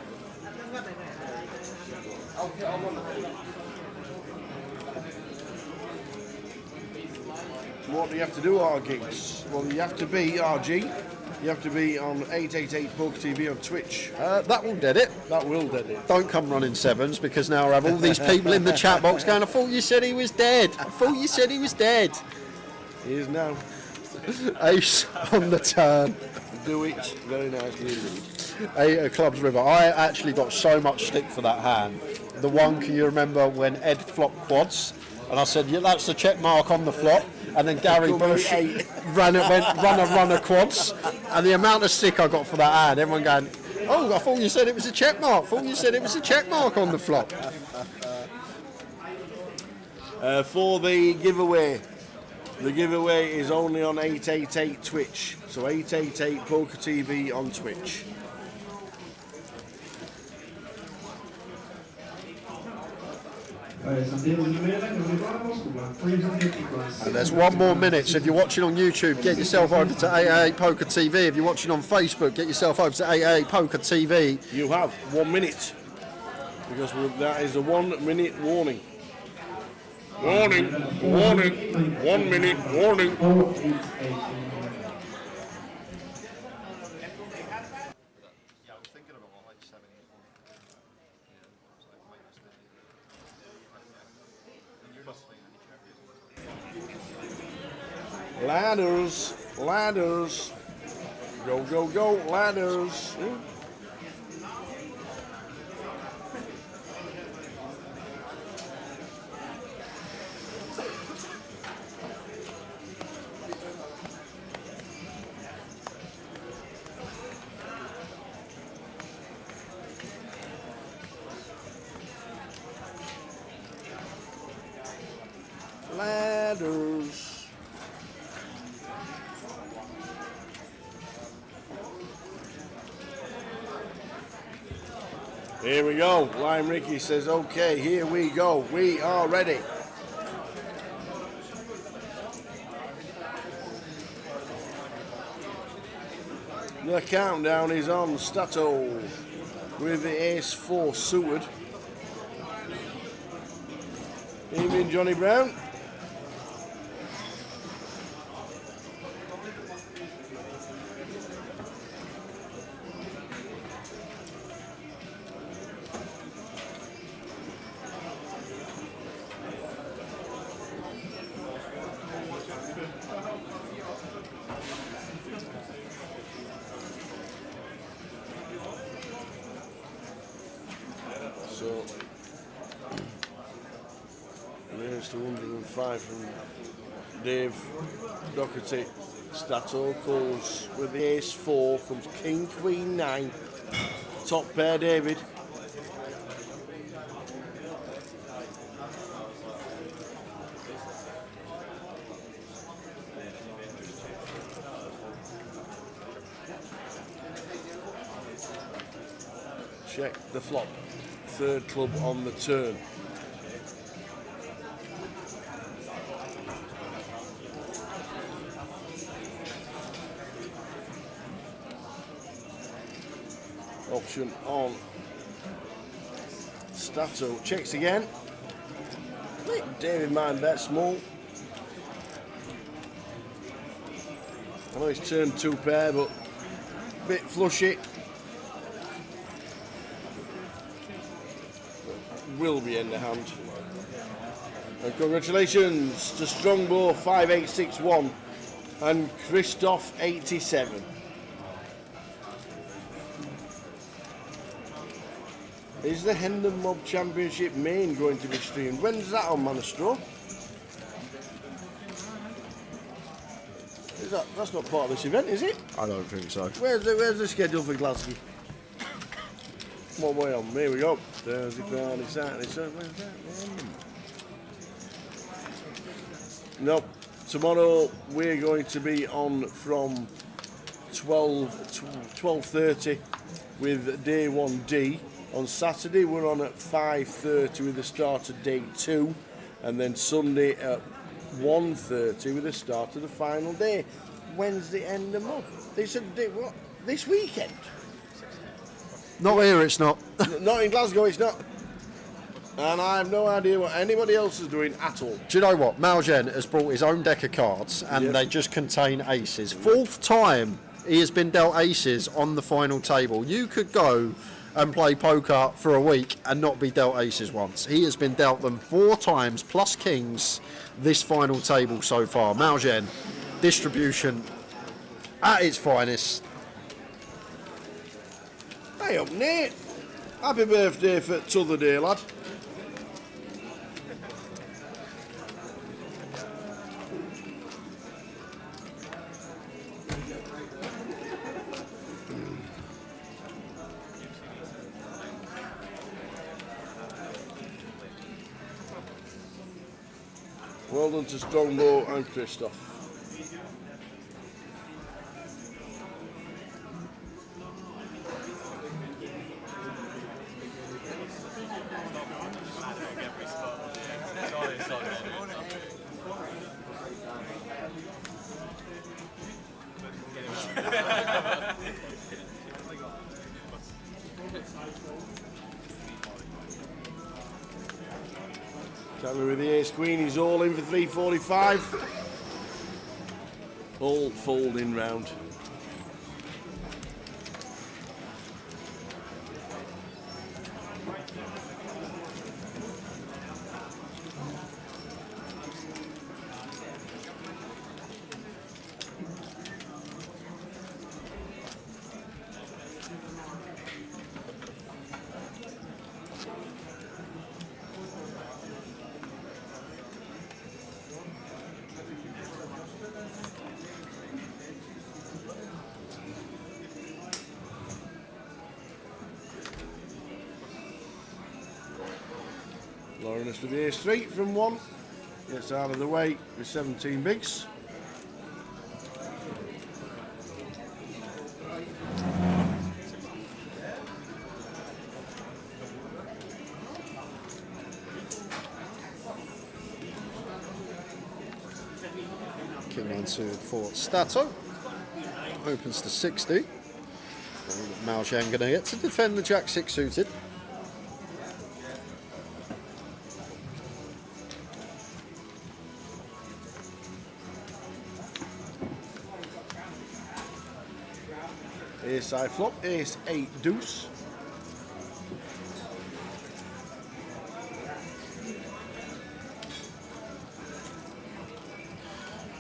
What do you have to do, R-Gigs? Well, you have to be RG. You have to be on 888poker TV on Twitch. That will dead it. That will dead it. Don't come running 7s, because now I have all these people in the chat box going, I thought you said he was dead. I thought you said he was dead. He is now. Ace on the turn. Do it very nicely indeed. 8 of clubs river. I actually got so much stick for that hand. The one, can you remember when Ed flopped quads? And I said, yeah, that's the check mark on the flop. And then Gary Bush ran a quads. And the amount of stick I got for that hand, everyone going, oh, I thought you said it was a check mark. I thought you said it was a check mark on the flop. For the giveaway. The giveaway is only on 888 Twitch. So 888poker TV on Twitch. And there's 1 more minute, so if you're watching on YouTube, get yourself over to 888poker TV. If you're watching on Facebook, get yourself over to 888poker TV. You have 1 minute, because that is a 1 minute warning. Warning, warning, 1 minute warning. Ladders, ladders, go, go, go, ladders. Ladders. Here we go. Lime Ricky says, okay, here we go. We are ready. The countdown is on. Stato with the ace-4 suited. Evening, Johnny Brown. So there's the 105 from Dave Doherty. Stato calls with the ace-4, comes king, queen, 9. Top pair, David. Check the flop. 3rd club on the turn. Option on. Stato checks again. David mind bet small. I know he's turned 2 pair, but a bit flushy. Will be in the hand. And congratulations to Strongbow 5861 and Christoph 87. Is the Hendon Mob Championship main going to be streamed? When's that on, Manistro? That's not part of this event, is it? I don't think so. Where's the schedule for Glasgow? What way on? Here we go. Thursday, Friday, Saturday, Sunday. Where's that? Nope. Tomorrow we're going to be on from 12:30 with day 1D. On Saturday we're on at 5:30 with the start of day 2, and then Sunday at 1:30 with the start of the final day. When's the end of the month? They said what? This weekend? Not here, it's not. Not in Glasgow, it's not. And I have no idea what anybody else is doing at all. Do you know what? Maljen has brought his own deck of cards, and they just contain aces. 4th time he has been dealt aces on the final table. You could go and play poker for a week and not be dealt aces once. He has been dealt them 4 times, plus kings, this final table so far. Maljen, distribution at its finest. Hey up, Nate. Happy birthday for t'other day, lad. Well done to Strongbow and Christoph. Cammy with the ace queen, he's all in for 345. All folding round. Lawrence with the ace 3 from 1. Gets out of the way with 17 bigs. King 9 suited for Stato. Opens to 60. Maljan going to get to defend the Jack 6 suited. Ace side flop, ace 8 deuce.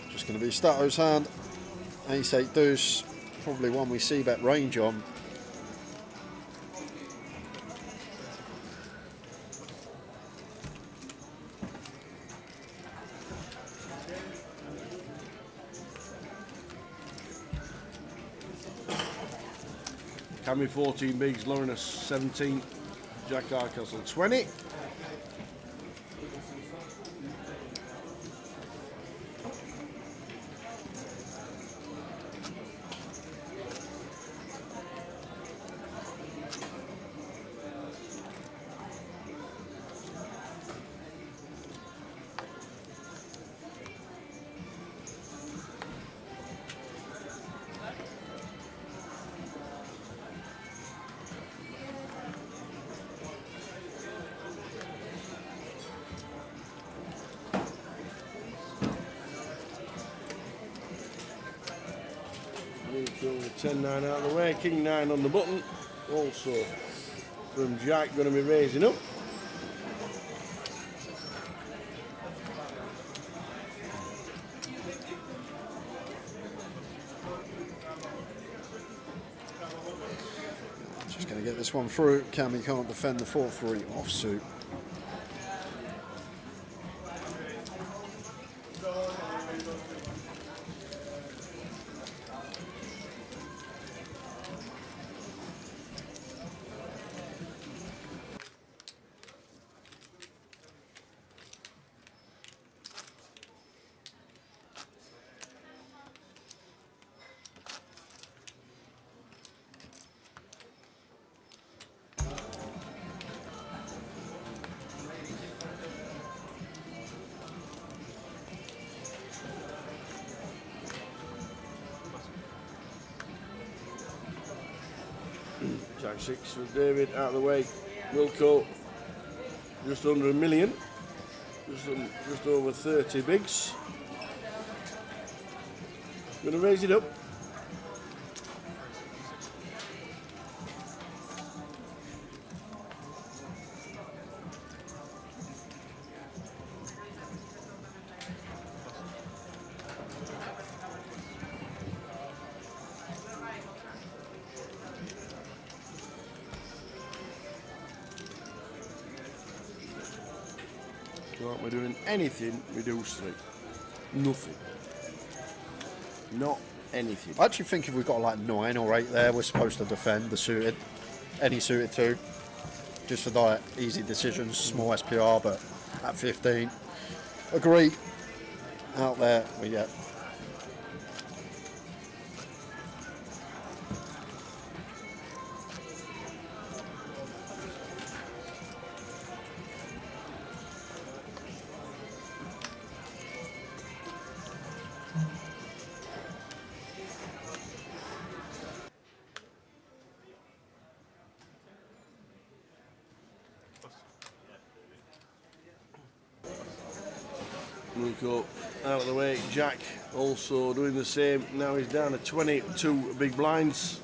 Just going to be Stato's hand. Ace 8 deuce. Probably one we see bet range on. Cammy 14 bigs, Lawrence 17, Jack Hardcastle 20. So 10-9 out of the way, King 9 on the button. Also from Jack, going to be raising up. Just going to get this one through. Cammy can't defend the 4-3 offsuit. Jack 6 for David out of the way. Wilco just under $1 million. Just over 30 bigs. Going to raise it up. We're doing anything with those three. Nothing. Not anything. I actually think if we've got like 9 or 8 there, we're supposed to defend the suited, any suited 2, just for like easy decisions, small SPR, but at 15, agree. Out there we get. Wilco out of the way. Jack also doing the same. Now he's down to 22 big blinds.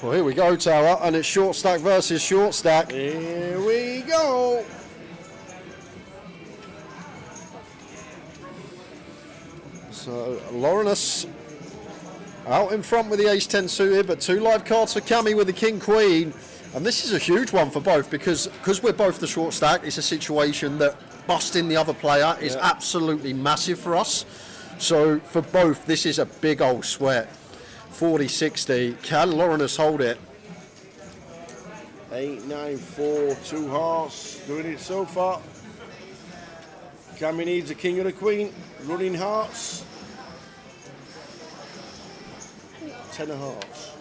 Well, here we go, Tower, and it's short stack versus short stack. Here we go. So, Laurenus out in front with the ace-10 suited, but 2 live cards for Cammy with the king-queen. And this is a huge one for both, because we're both the short stack, it's a situation that busting the other player is absolutely massive for us. So, for both, this is a big old sweat. 40-60. Can Laurenus hold it? 8-9-4, 2 hearts. Doing it so far. Cammy needs a king and a queen. Running hearts. 10 of hearts.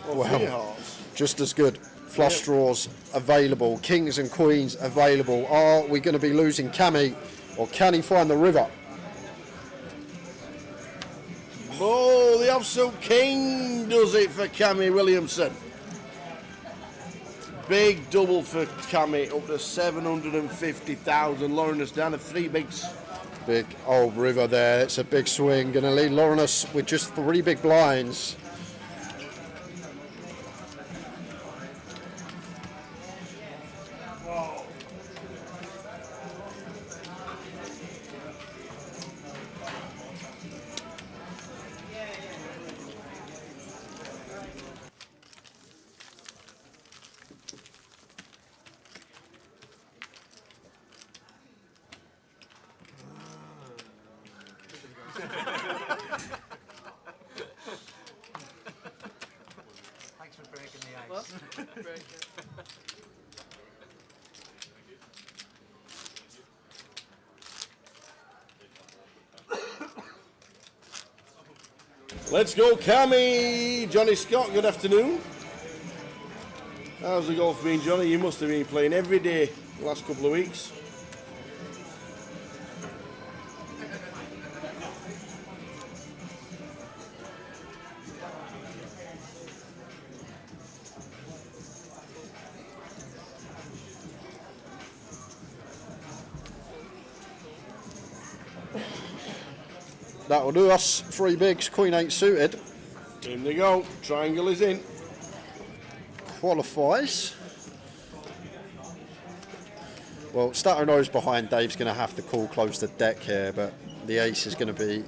Or 3 hearts. Just as good. Flush draws available. Kings and queens available. Are we going to be losing Cammy, or can he find the river? Oh, the offsuit king does it for Cammy Williamson. Big double for Cammy, up to 750,000. Laurenus down to 3 bigs. Big old river there. It's a big swing. Going to lead Laurenus with just 3 big blinds. Thanks for breaking the ice. Let's go, Cammy. Johnny Scott, good afternoon. How's the golf been, Johnny? You must have been playing every day the last couple of weeks. That'll do us. 3 bigs, queen 8 suited. In they go. Triangle is in. Qualifies. Well, Statter knows behind Dave's going to have to call close the deck here, but the ace is going to be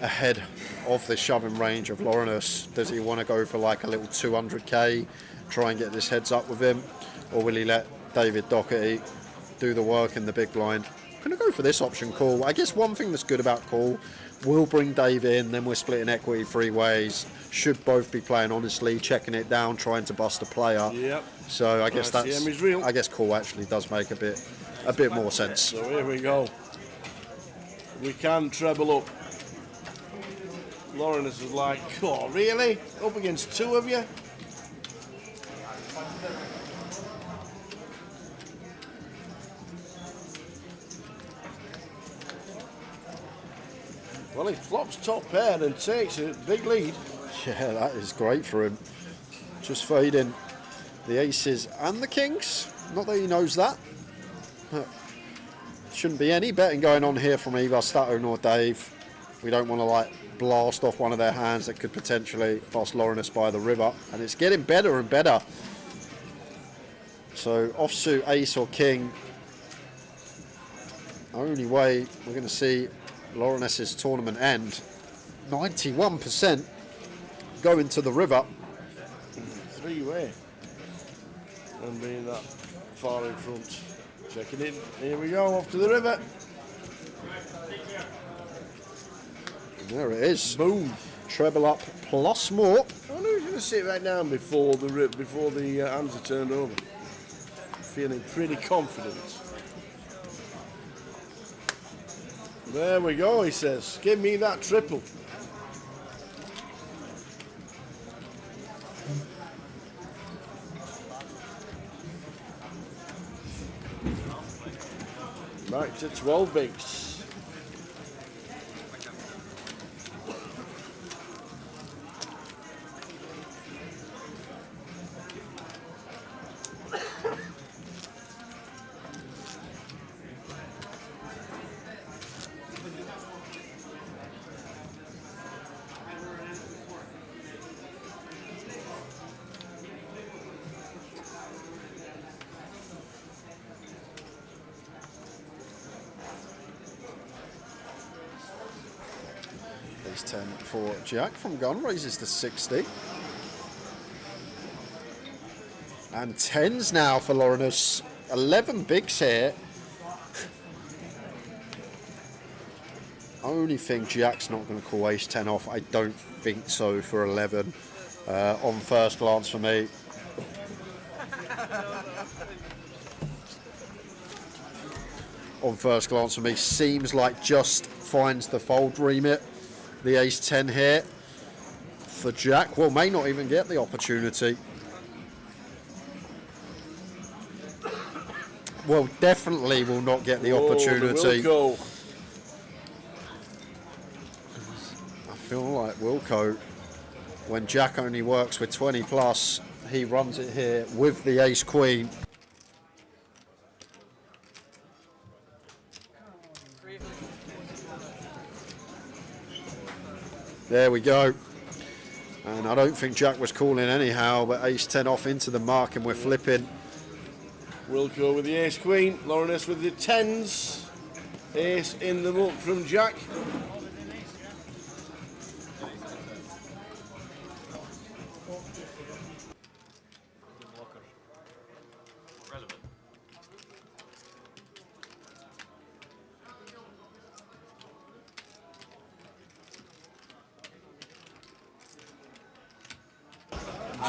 ahead of the shoving range of Laurenus. Does he want to go for like a little 200k, try and get this heads up with him, or will he let David Doherty do the work in the big blind. I'm going to go for this option, call. I guess one thing that's good about call, we'll bring Dave in, then we're splitting equity 3 ways. Should both be playing honestly, checking it down, trying to bust a player. Yep. So I guess that's. is real. I guess call actually does make a bit more sense. So here we go. We can treble up. Lawrence is like, oh, really? Up against 2 of you? Well, he flops top pair and takes a big lead. Yeah, that is great for him. Just fading the aces and the kings. Not that he knows that. But shouldn't be any betting going on here from either Stato nor Dave. We don't want to like blast off one of their hands that could potentially pass Lawrence by the river. And it's getting better and better. So offsuit ace or king. Only way we're going to see Lawrence's tournament end. 91% going to the river. 3-way. And being that far in front. Checking in. Here we go, off to the river. And there it is. Boom. Treble up plus more. I knew he was going to sit right down before the hands are turned over. Feeling pretty confident. There we go, he says. Give me that triple. Back to 12 bigs. Ace 10 for Jack from gun, raises to 60. And 10s now for Lawrence. 11 bigs here. Only thing Jack's not going to call ace 10 off. I don't think so for 11 on first glance for me. On first glance for me, seems like just finds the fold remit. The ace 10 here for Jack. Well, may not even get the opportunity. Well, definitely will not get the opportunity. The I feel like Wilco, when Jack only works with 20 plus, he runs it here with the ace queen. There we go. And I don't think Jack was calling anyhow, but ace 10 off into the mark and we're flipping. Wilco with the ace queen, Lawrence with the 10s. Ace in the muck from Jack.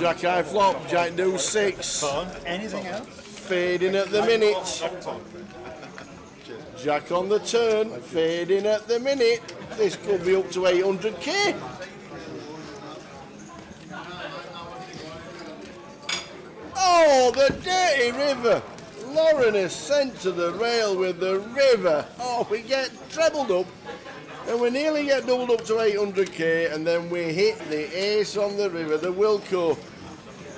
Jack high flop, Jack deuce 6. Anything else? Fading at the minute. Jack on the turn, fading at the minute. This could be up to 800k. Oh, the dirty river. Lauren is sent to the rail with the river. Oh, we get trebled up. And we nearly get doubled up to 800k, and then we hit the ace on the river, the Wilco,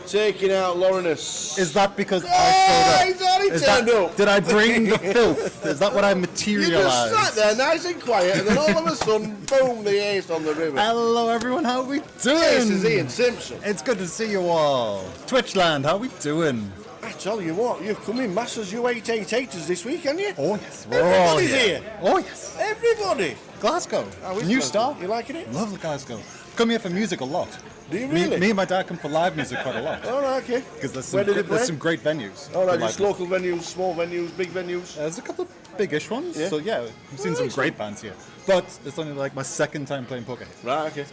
taking out Lawrence. Is that because I he's already turned up. Did I bring the filth? Is that what I You materialized? just sat there nice and quiet, and then all of a sudden, boom, the ace on the river. Hello everyone, how are we doing? This is Ian Simpson. It's good to see you all. Twitchland, how are we doing? I tell you what, you've come in masses, you 888ers this week, haven't you? Oh yes. Everybody's yeah. here. Oh yes. Everybody. Glasgow. How is New Glasgow? star. You liking it? Love Glasgow. come here for music a lot. Do you really? Me and my dad come for live music quite a lot. Oh, right, okay. Because there's Where do they play? some great venues. Oh, for right, live just music. local venues, small venues, big venues. There's a couple of biggish ones. Yeah. So yeah, we've seen some great bands here. But it's only like my second time playing poker. Right, okay.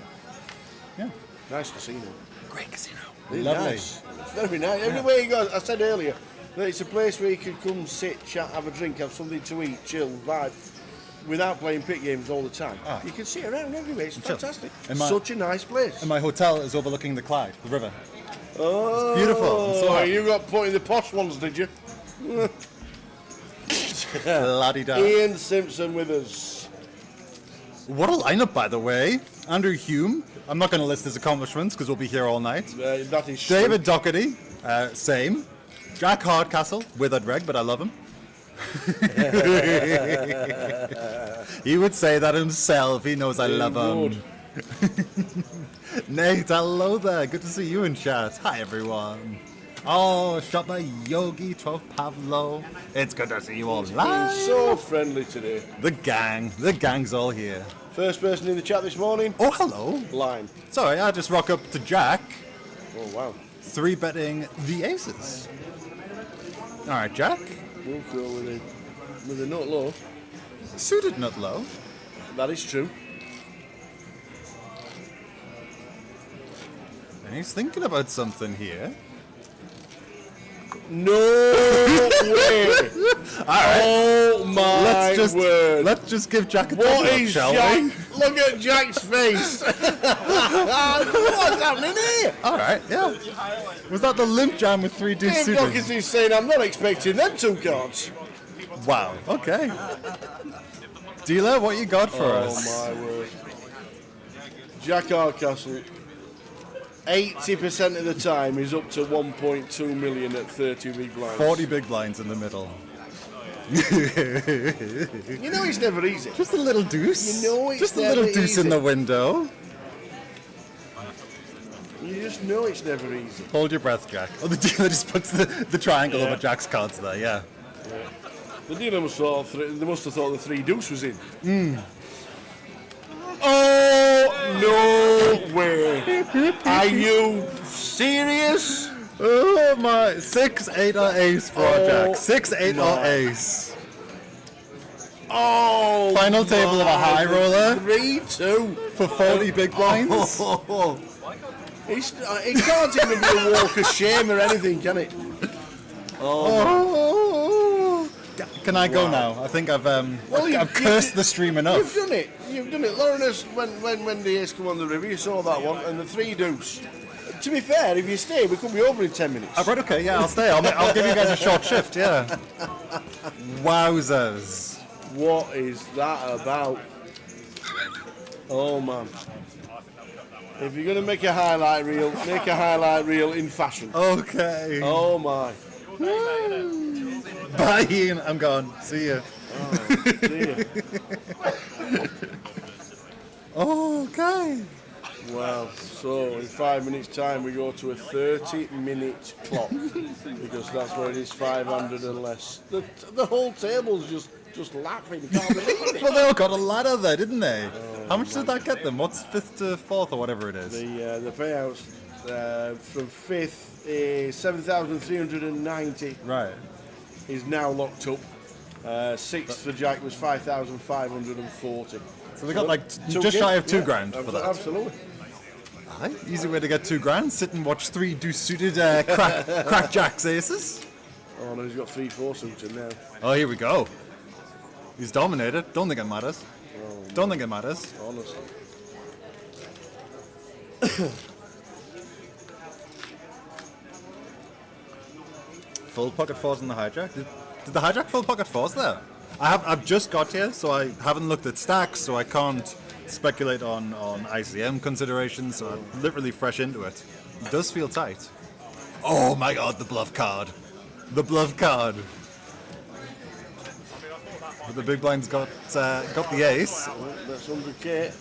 Yeah. Nice casino. Great casino. Really Lovely. nice. It's very nice. Everywhere you go, I said earlier, that it's a place where you can come, sit, chat, have a drink, have something to eat, chill, vibe, without playing pit games all the time. You can sit around everywhere. It's fantastic. Such a nice place. And my hotel is overlooking the Clyde, the river. Oh, It's beautiful. I'm so happy. you got put in the posh ones, did you? La-di-da. Ian Simpson with us. What a lineup, by the way. Andrew Hume. I'm not going to list his accomplishments because we'll be here all night. That is David Doherty. Same. Jack Hardcastle. Withered reg, but I love him. He would say that himself. He knows I love him. Nate, hello there. Good to see you in chat. Hi, everyone. Oh, Shopper Yogi 12 Pavlo. It's good to see you all live. So friendly today. The gang's all here. First person in the chat this morning. Oh, hello. Line. Sorry, I just rock up to Jack. Oh, wow. 3-betting the aces. All right, Jack. We'll go with a nut low. Suited nut low. That is true. And he's thinking about something here. No way! All right. Oh my word! Let's just give Jack a What thumbs up, is shall Jack? we? Look at Jack's face! What's happening here? All right, yeah. Was that the limp jam with 3 deuce Dave suited? Doherty's saying I'm not expecting them 2 cards. Wow. Okay. Dealer, what you got for us? Oh my word! Jack Hardcastle. 80% of the time is up to 1.2 million at 30 big blinds. 40 big blinds in the middle. You know it's never easy. Just a little deuce. You know it's just a never little deuce easy. in the window. You just know it's never easy. Hold your breath, Jack. Oh, the dealer just puts the triangle over Jack's cards there. Yeah. The dealer must have thought they must have thought the 3 deuce was in. Oh no way! Are you serious? Oh my! 6-8 or ace for Jack. 6-8 or ace. Oh! Final table of a high roller. 3-2 for 40 big blinds. It can't even be a walk of shame or anything, can it? Oh! Can I go now? I think I've cursed the stream enough. You've done it. You've done it. Lawrence, when the ace come on the river, you saw that one, and the 3 deuce. To be fair, if you stay, we could be over in 10 minutes. Right, okay, yeah, I'll stay. I'll give you guys a short shift, yeah. Wowzers. What is that about? Oh, man. If you're going to make a highlight reel, make a highlight reel in fashion. Okay. Oh, my. Bye, Ian. I'm gone. See ya. Oh, dear. Okay. Wow. So, in 5 minutes' time, we go to a 30-minute clock. Because that's where it is 500 and less. The whole table's just laughing. Can't believe it. Well, they all got a ladder there, didn't they? How much did that get them? What's 5th to 4th or whatever it is? The payouts from 5th is 7,390. Right. Is now locked up. 6th for Jack was 5,540. So they got like just shy of 2 grand for that. Absolutely. Aye, easy way to get 2 grand. Sit and watch 3 deuce suited crack Jack's aces. Oh no, he's got 3-4 suited now. Oh, here we go. He's dominated. Don't think it matters. Don't think it matters. Honestly. Full pocket 4s in the hijack. Did the hijack full pocket 4s there? I've just got here, so I haven't looked at stacks, so I can't speculate on ICM considerations. So I'm literally fresh into it. It does feel tight. Oh my god, the bluff card. The bluff card. But the big blind's got the ace. That's 100k.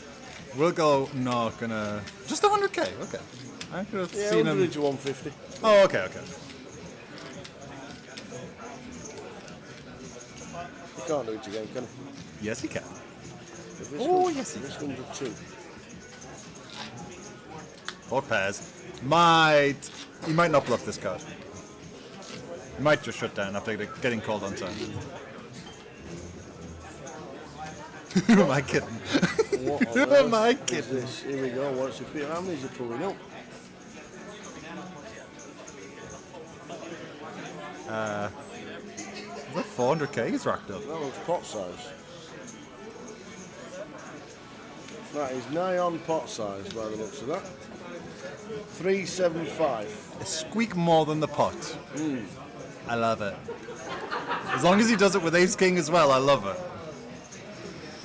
We'll go, not gonna... Just 100k, okay. I could have seen 100 him... to 150. Oh, okay. You can't do it again, can you? Yes, he can. This Oh, one's- yes, he This can. one's a 2. 4 pairs. He might not bluff this card. He might just shut down after getting called on turn. Who am I kidding? Who am I kidding? Here we go. What's the bit? How many is he pulling up? What 400k he's racked up. That looks pot size. That is nigh on pot size by the looks of that. 375. A squeak more than the pot. I love it. As long as he does it with ace king as well, I love it.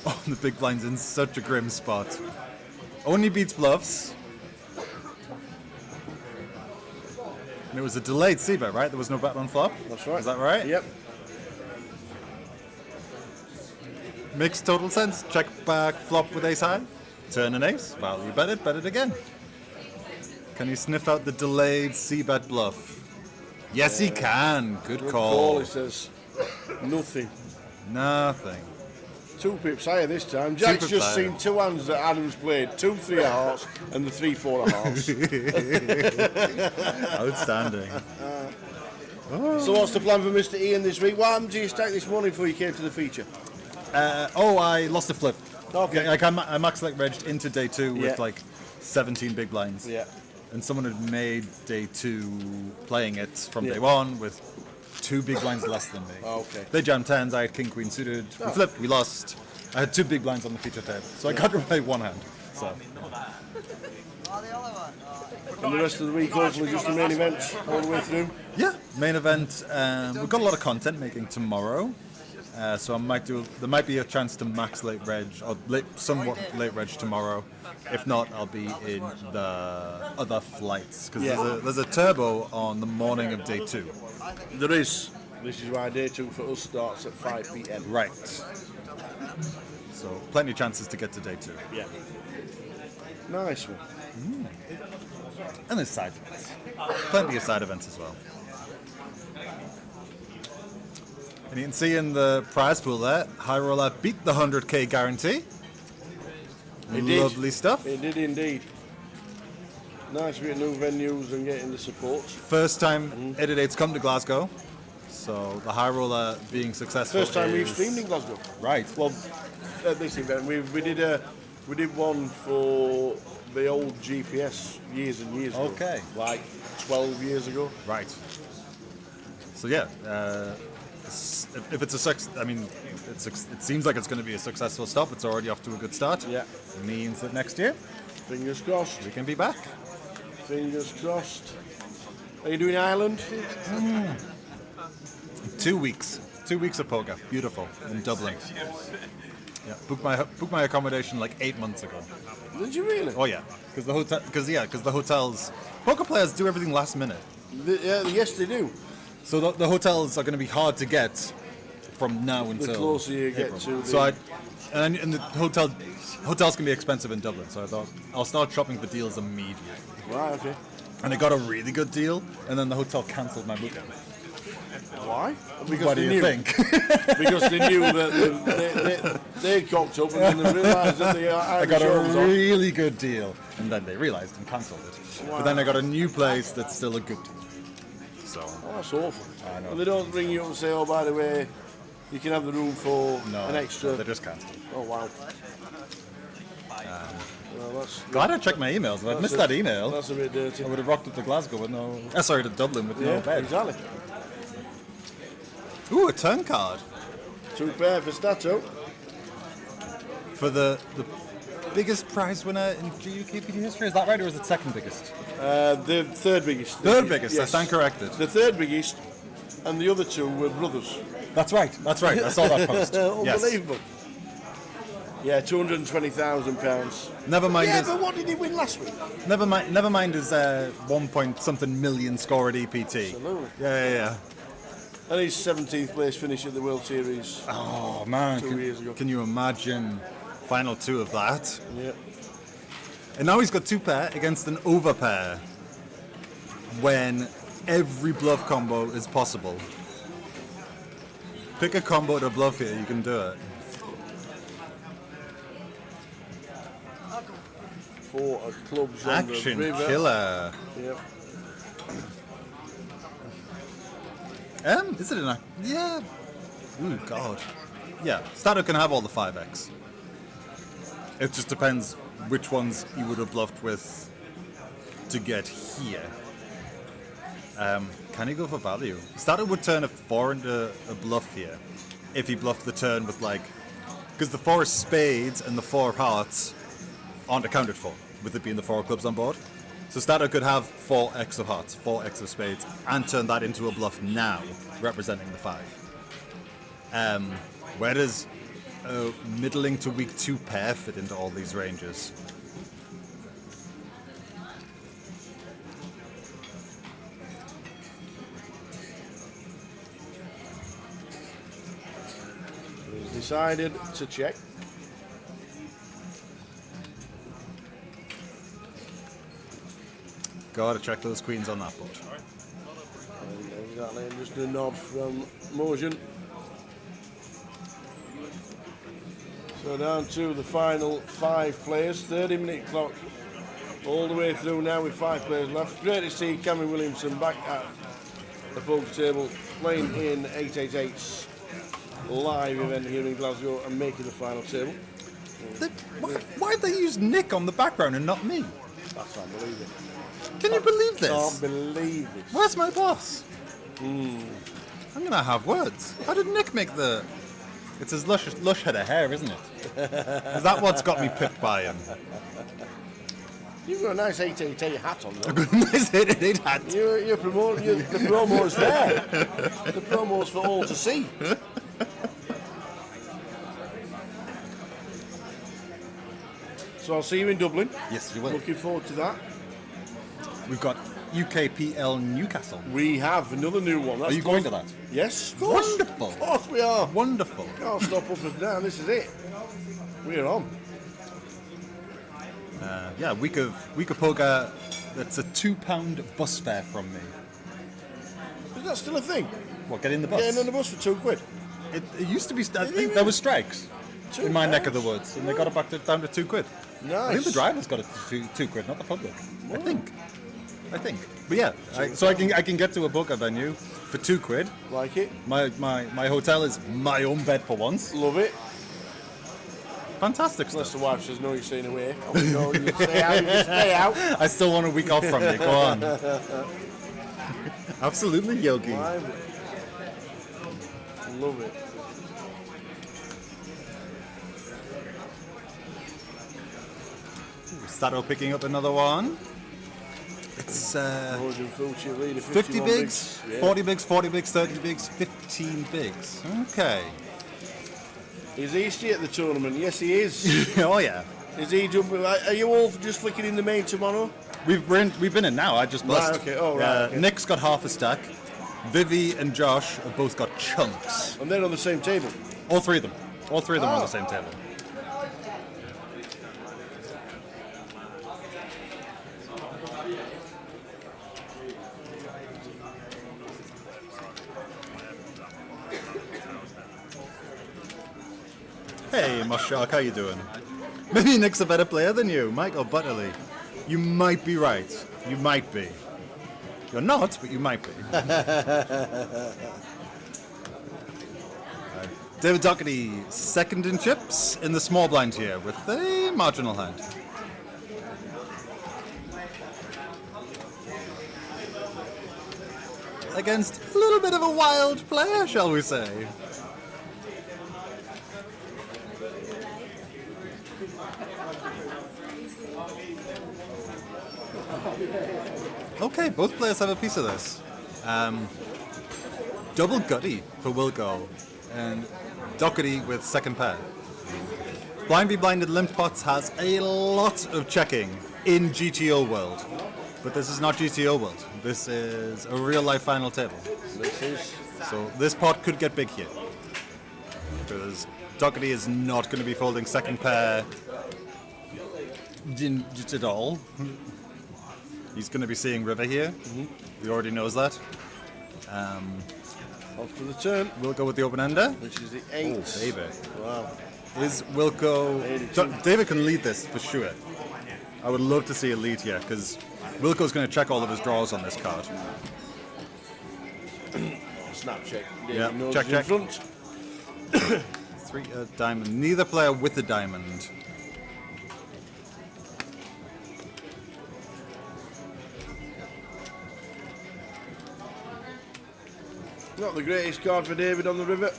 Oh, the big blind's in such a grim spot. Only beats bluffs. And it was a delayed c-bet, right? There was no bet on flop? That's right. Is that right? Yep. Makes total sense. Check back, flop with ace high. Turn an ace. Value bet it again. Can you sniff out the delayed c-bet bluff? Yes, he can. Good call. He says nothing. Nothing. 2 pips higher this time. Jack's just seen 2 hands that Adam's played. 2 3 of hearts and the 3 4 of hearts. Outstanding. So what's the plan for Mr. Ian this week? What happened to your stack this morning before you came to the feature? I lost a flip. Okay. Like I max like regged into day 2 with like 17 big blinds. Yeah. And someone had made day 2 playing it from day 1 with 2 big blinds less than me. Okay. They jammed 10s, I had king queen suited. We flipped, we lost. I had 2 big blinds on the feature tab, so I got to play 1 hand. So. And the rest of the week, hopefully, just the main events all the way through. Yeah, main event. We've got a lot of content making tomorrow, so there might be a chance to max late reg or somewhat late reg tomorrow. If not, I'll be in the other flights because there's a turbo on the morning of day 2. There is. This is why day 2 for us starts at 5 p.m. Right. So plenty of chances to get to day 2. Yeah. Nice one. And there's side events. Plenty of side events as well. And you can see in the prize pool there, High Roller beat the 100k guarantee. Lovely stuff. It did indeed. Nice to be at new venues and getting the support. First time 888's come to Glasgow. So the High Roller being successful. First time we've streamed in Glasgow. Right. Well, at this event we did one for the old GPS years and years ago. Okay. Like 12 years ago. Right. So yeah, if it's a success, I mean, it seems like it's going to be a successful stop. It's already off to a good start. Yeah. It means that next year, fingers crossed, we can be back. Fingers crossed. Are you doing Ireland? 2 weeks. 2 weeks of poker. Beautiful. In Dublin. Yeah. Booked my accommodation like 8 months ago. Did you really? Oh yeah. Because the hotels, poker players do everything last minute. Yes, they do. So the hotels are going to be hard to get from now until the closer you get April. to. So and the hotels can be expensive in Dublin. So I thought I'll start shopping for deals immediately. Right. Okay. And I got a really good deal, and then the hotel cancelled my booking. Why? Because what do you think? Because they knew that they cocked up and then they realised that I got a really good deal, and then they realised and cancelled it. Wow. But then I got a new place that's still a good deal. So that's awful. I know. And they don't ring you up and say, "Oh, by the way, you can have the room for an extra." No, they just cancelled. Oh wow. Well, glad I checked my emails. If I'd missed that email, that's a bit dirty. I would have rocked up to Glasgow with no. Sorry, to Dublin with no bed. Exactly. Ooh, a turn card. 2 pair for Stato. For the biggest prize winner in GUKPD history, is that right, or is it second biggest? The third biggest. Third biggest. Yes. I stand corrected. The third biggest, and the other 2 were brothers. That's right. That's right. I saw that post. Unbelievable. Yes. Yeah, £220,000. Never mind. Yeah, but what did he win last week? Never mind his 1 point something million score at EPT. Absolutely. Yeah. And his 17th place finish at the World Series. Oh man, 2 years ago. Can you imagine final 2 of that? Yeah. And now he's got 2 pair against an over pair when every bluff combo is possible. Pick a combo to bluff here, you can do it. 4 of clubs on Action the river. killer. Yep. Is it an... Yeah. Ooh, God. Yeah, Stato can have all the 5x. It just depends which ones he would have bluffed with to get here. Can he go for value? Stato would turn a 4 into a bluff here if he bluffed the turn with like... Because the 4 spades and the 4 hearts aren't accounted for, with it being the 4 clubs on board. So Stato could have 4x of hearts, 4x of spades, and turn that into a bluff now, representing the 5. Where does a middling to weak 2 pair fit into all these ranges? He's decided to check. Gotta check those queens on that board. Exactly, and just a nod from Motion. So down to the final 5 players, 30-minute clock all the way through now with 5 players left. Great to see Cameron Williamson back at the poker table playing in 888's live event here in Glasgow and making the final table. Why'd they use Nick on the background and not me? I can't believe it. Can you believe this? Can't believe it. Where's my boss? I'm gonna have words. How did Nick make the... It's his lush head of hair, isn't it? Is that what's got me picked by him? You've got a nice 888 hat on though. I've got a nice 888 hat. You're promoting, the promo's there. The promo's for all to see. So I'll see you in Dublin. Yes, you will. Looking forward to that. We've got UKPL Newcastle. We have another new one. That's Are you going to that? Yes, of course. Wonderful. Of course we are. Wonderful. Can't stop up and down. This is it. We're on. Yeah, week of poker. That's a £2 bus fare from me. Is that still a thing? What, getting the bus? Getting on the bus for £2. It used to be. I think there was strikes in my neck of the woods, and they got it back down to £2. Nice. I think the drivers got it to £2, not the public. I think. But yeah, so I can get to a poker venue for £2. Like it. My hotel is my own bed for once. Love it. Fantastic Unless stuff. the wife says no, you're staying away. Oh, no, you stay out. You stay out. I still want a week off from you. Go on. Absolutely, Yogi. Love it. Stato picking up another one. It's 50 bigs, yeah. 40 bigs, 40 bigs, 30 bigs, 15 bigs. Okay. Is Easty at the tournament? Yes, he is. Oh yeah. Is he jumping? Are you all just flicking in the main tomorrow? We've been in now. I just bust. Right, okay. Oh, right. Okay. Nick's got half a stack. Vivi and Josh have both got chunks. And they're on the same table. All three of them. All three of them are on the same table. Hey, Moshak, how you doing? Maybe Nick's a better player than you, Michael Butterly. You might be right. You might be. You're not, but you might be. David Doherty, second in chips in the small blind here with a marginal hand. Against a little bit of a wild player, shall we say. Okay, both players have a piece of this. Double Gutty for Wilco and Doherty with second pair. Blind v Blinded Limp Pots has a lot of checking in GTO world, but this is not GTO world. This is a real life final table. So this pot could get big here because Doherty is not going to be folding second pair just at all. He's going to be seeing river here. He already knows that. Off to the turn. We'll go with the open ender. Which is the 8. Oh, David. Wow. Is Wilco... David can lead this for sure. I would love to see a lead here, because Wilco's going to check all of his draws on this card. Snap check. Yeah, David knows check, he's in check. front. 3 diamond. Neither player with the diamond. Not the greatest card for David on the river.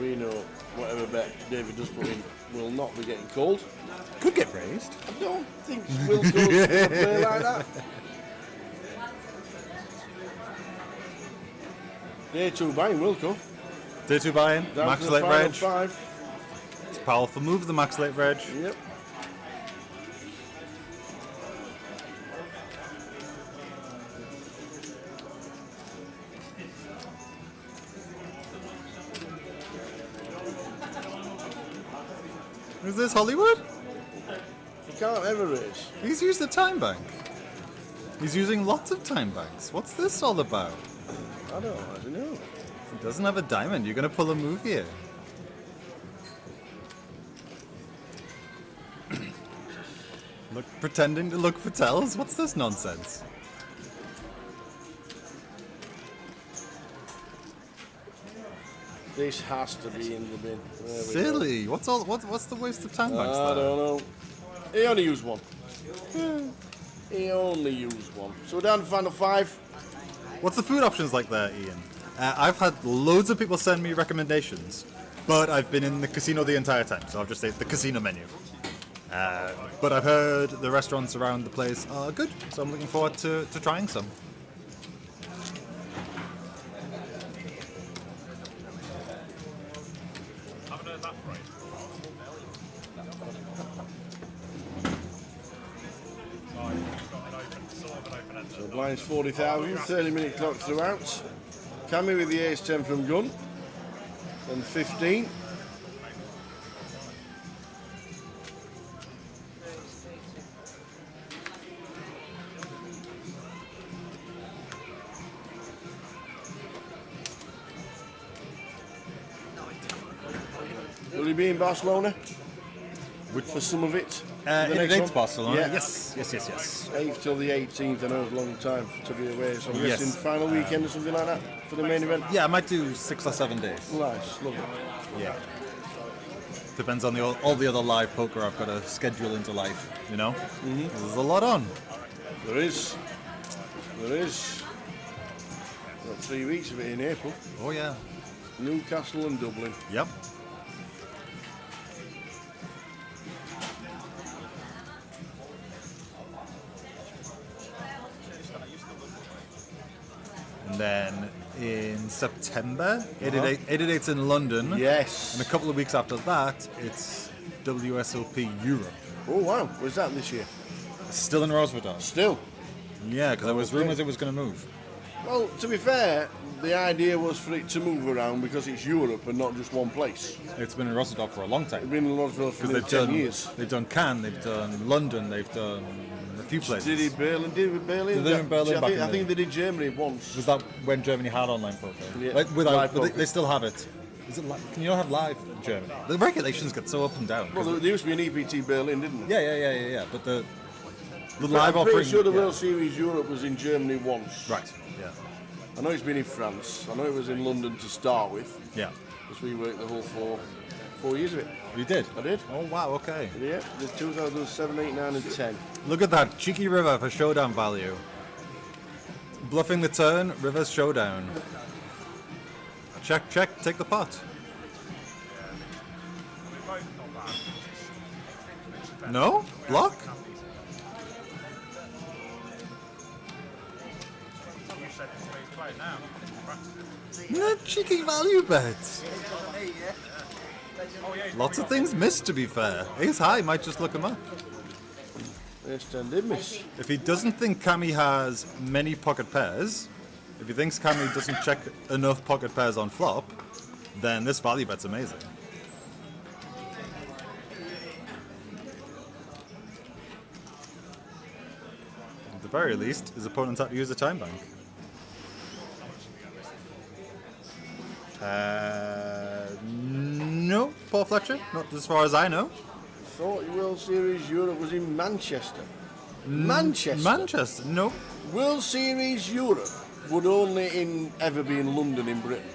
We know whatever bet David does put in will not be getting called. Could get raised. I don't think Wilco's going to play like that. Day 2 buying Wilco. Day 2 buy-in. Down Max to the late final reg. 5. It's a powerful move, the max late reg. Yep. Is this Hollywood? You can't ever raise. He's used the time bank. He's using lots of time banks. What's this all about? I don't know. He doesn't have a diamond. You're going to pull a move here. Pretending to look for tells? What's this nonsense? This has to be in the bin. There we Silly. What's the waste of time go. banks I there? don't know. He only used one. He only used one. So we're down to final 5. What's the food options like there, Ian? I've had loads of people send me recommendations, but I've been in the casino the entire time, so I'll just say the casino menu. But I've heard the restaurants around the place are good, so I'm looking forward to trying some. Haven't heard that phrase. So blinds 40,000, 30-minute clock throughout. Cammy with the ace-10 from gun. And 15. Will he be in Barcelona? For some of it? The next It's one? Barcelona. Yeah. Yes. 8th till the 18th, I know it's a long time to be away, so I'm Yes. guessing final weekend or something like that for the main event? Yeah, I might do 6 or 7 days. Nice, lovely. Yeah. Depends on all the other live poker I've got to schedule into life, you know? There's a lot on. There is. Got 3 weeks of it in April. Oh, yeah. Newcastle and Dublin. Yep. And then in September, 888's in London. Yes. And a couple of weeks after that, it's WSOP Europe. Oh, wow. Was that this year? Still in Rosverdal. Still? Yeah, because there was rumours it was going to move. Well, to be fair, the idea was for it to move around because it's Europe and not just one place. It's been in Rosverdal for a long time. It's been in Rosverdal for Because 10 years. They've done Cannes, they've done London, they've done a few places. Did it Berlin? Did it Berlin? Did they in Berlin back in I the think day? they did Germany once. Was that when Germany had online poker? Yeah, Like, without, live but poker. they still have it. Is it can you not have live in Germany? The regulations get so up and down. Well, there used to be an EPT Berlin, didn't there? Yeah. But the live I'm offering. pretty sure the World Series Europe was in Germany once. Right. Yeah. I know it's been in France. I know it was in London to start with. Yeah. Because we worked the whole four years of it. You did? I did. Oh wow. Okay. Yeah, the 2007, 8, 9 and 10. Look at that cheeky river for showdown value. Bluffing the turn, river's showdown. Check, take the pot. No? Block? You said it's very close now. No, cheeky value bet. Lots of things missed, to be fair. Ace high might just look him up. Ace 10 did miss. If he doesn't think Cammy has many pocket pairs, if he thinks Cammy doesn't check enough pocket pairs on flop, then this value bet's amazing. At the very least, his opponent had to use a time bank. No, Paul Fletcher, not as far as I know. thought World Series Europe was in Manchester. Manchester? Manchester? No. World Series Europe would only ever be in London in Britain.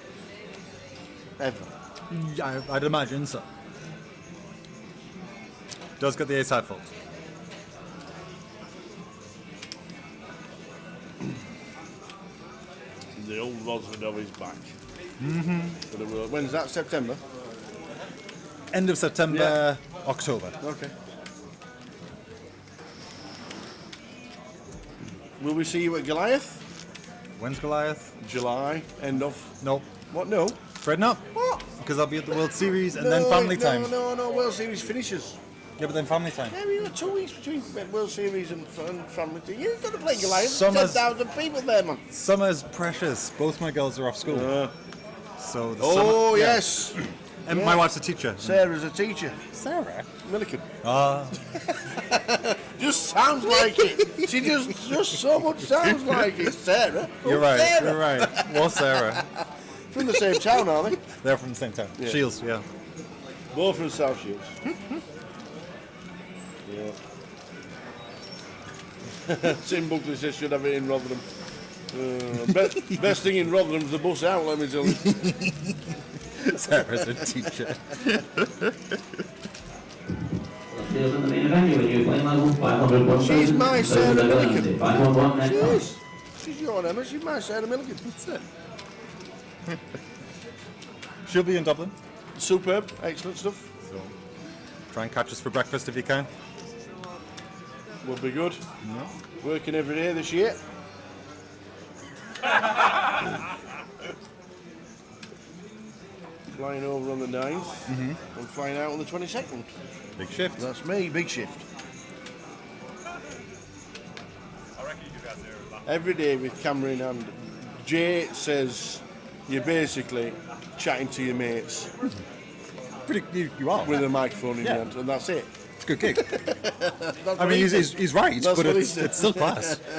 Ever. Yeah, I'd imagine so. Does get the A-side fault. The old Rosvedov is back. Mm-hmm. For the world. When's that? September? End of September, October. Okay. Will we see you at Goliath? When's Goliath? July, end of. Nope. What? No. Afraid not. What? Because I'll be at the World Series and then family time. No. World Series finishes. Yeah, but then family time. Yeah, we got 2 weeks between World Series and family time. You've got to play Goliath. Summer's- 10,000 people there, man. Summer's precious. Both my girls are off school. So the Oh, summer, yeah. yes. And Yeah. my wife's a teacher. Sarah's a teacher. Sarah? Milliken. Ah. Just sounds like it. She just so much sounds like it. Sarah. You're Oh, right. Sarah. You're right. Well, Sarah. From the same town, are they? They're from the same town. Yeah. Shields, yeah. Both from South Shields. Yeah. Tim Buckley says should have it in Rotherham. Best thing in Rotherham's the bus out, let me tell you. Sarah's a teacher. She's my Sarah Milliken. 511 next time. She's your Emma, she's my Sarah Milliken. That's it. She'll be in Dublin. Superb, excellent stuff. So try and catch us for breakfast if you can. Will be good. No. Working every day this year. Flying over on the 9th and flying out on the 22nd. Big shift. That's me, big shift. I reckon you guys do that. Every day with camera in hand. Jay says you're basically chatting to your mates You are. with a microphone in Yeah. your hand, and that's it. It's a good gig. That's I what mean, he he's said. right, That's but what he it's said. still class. I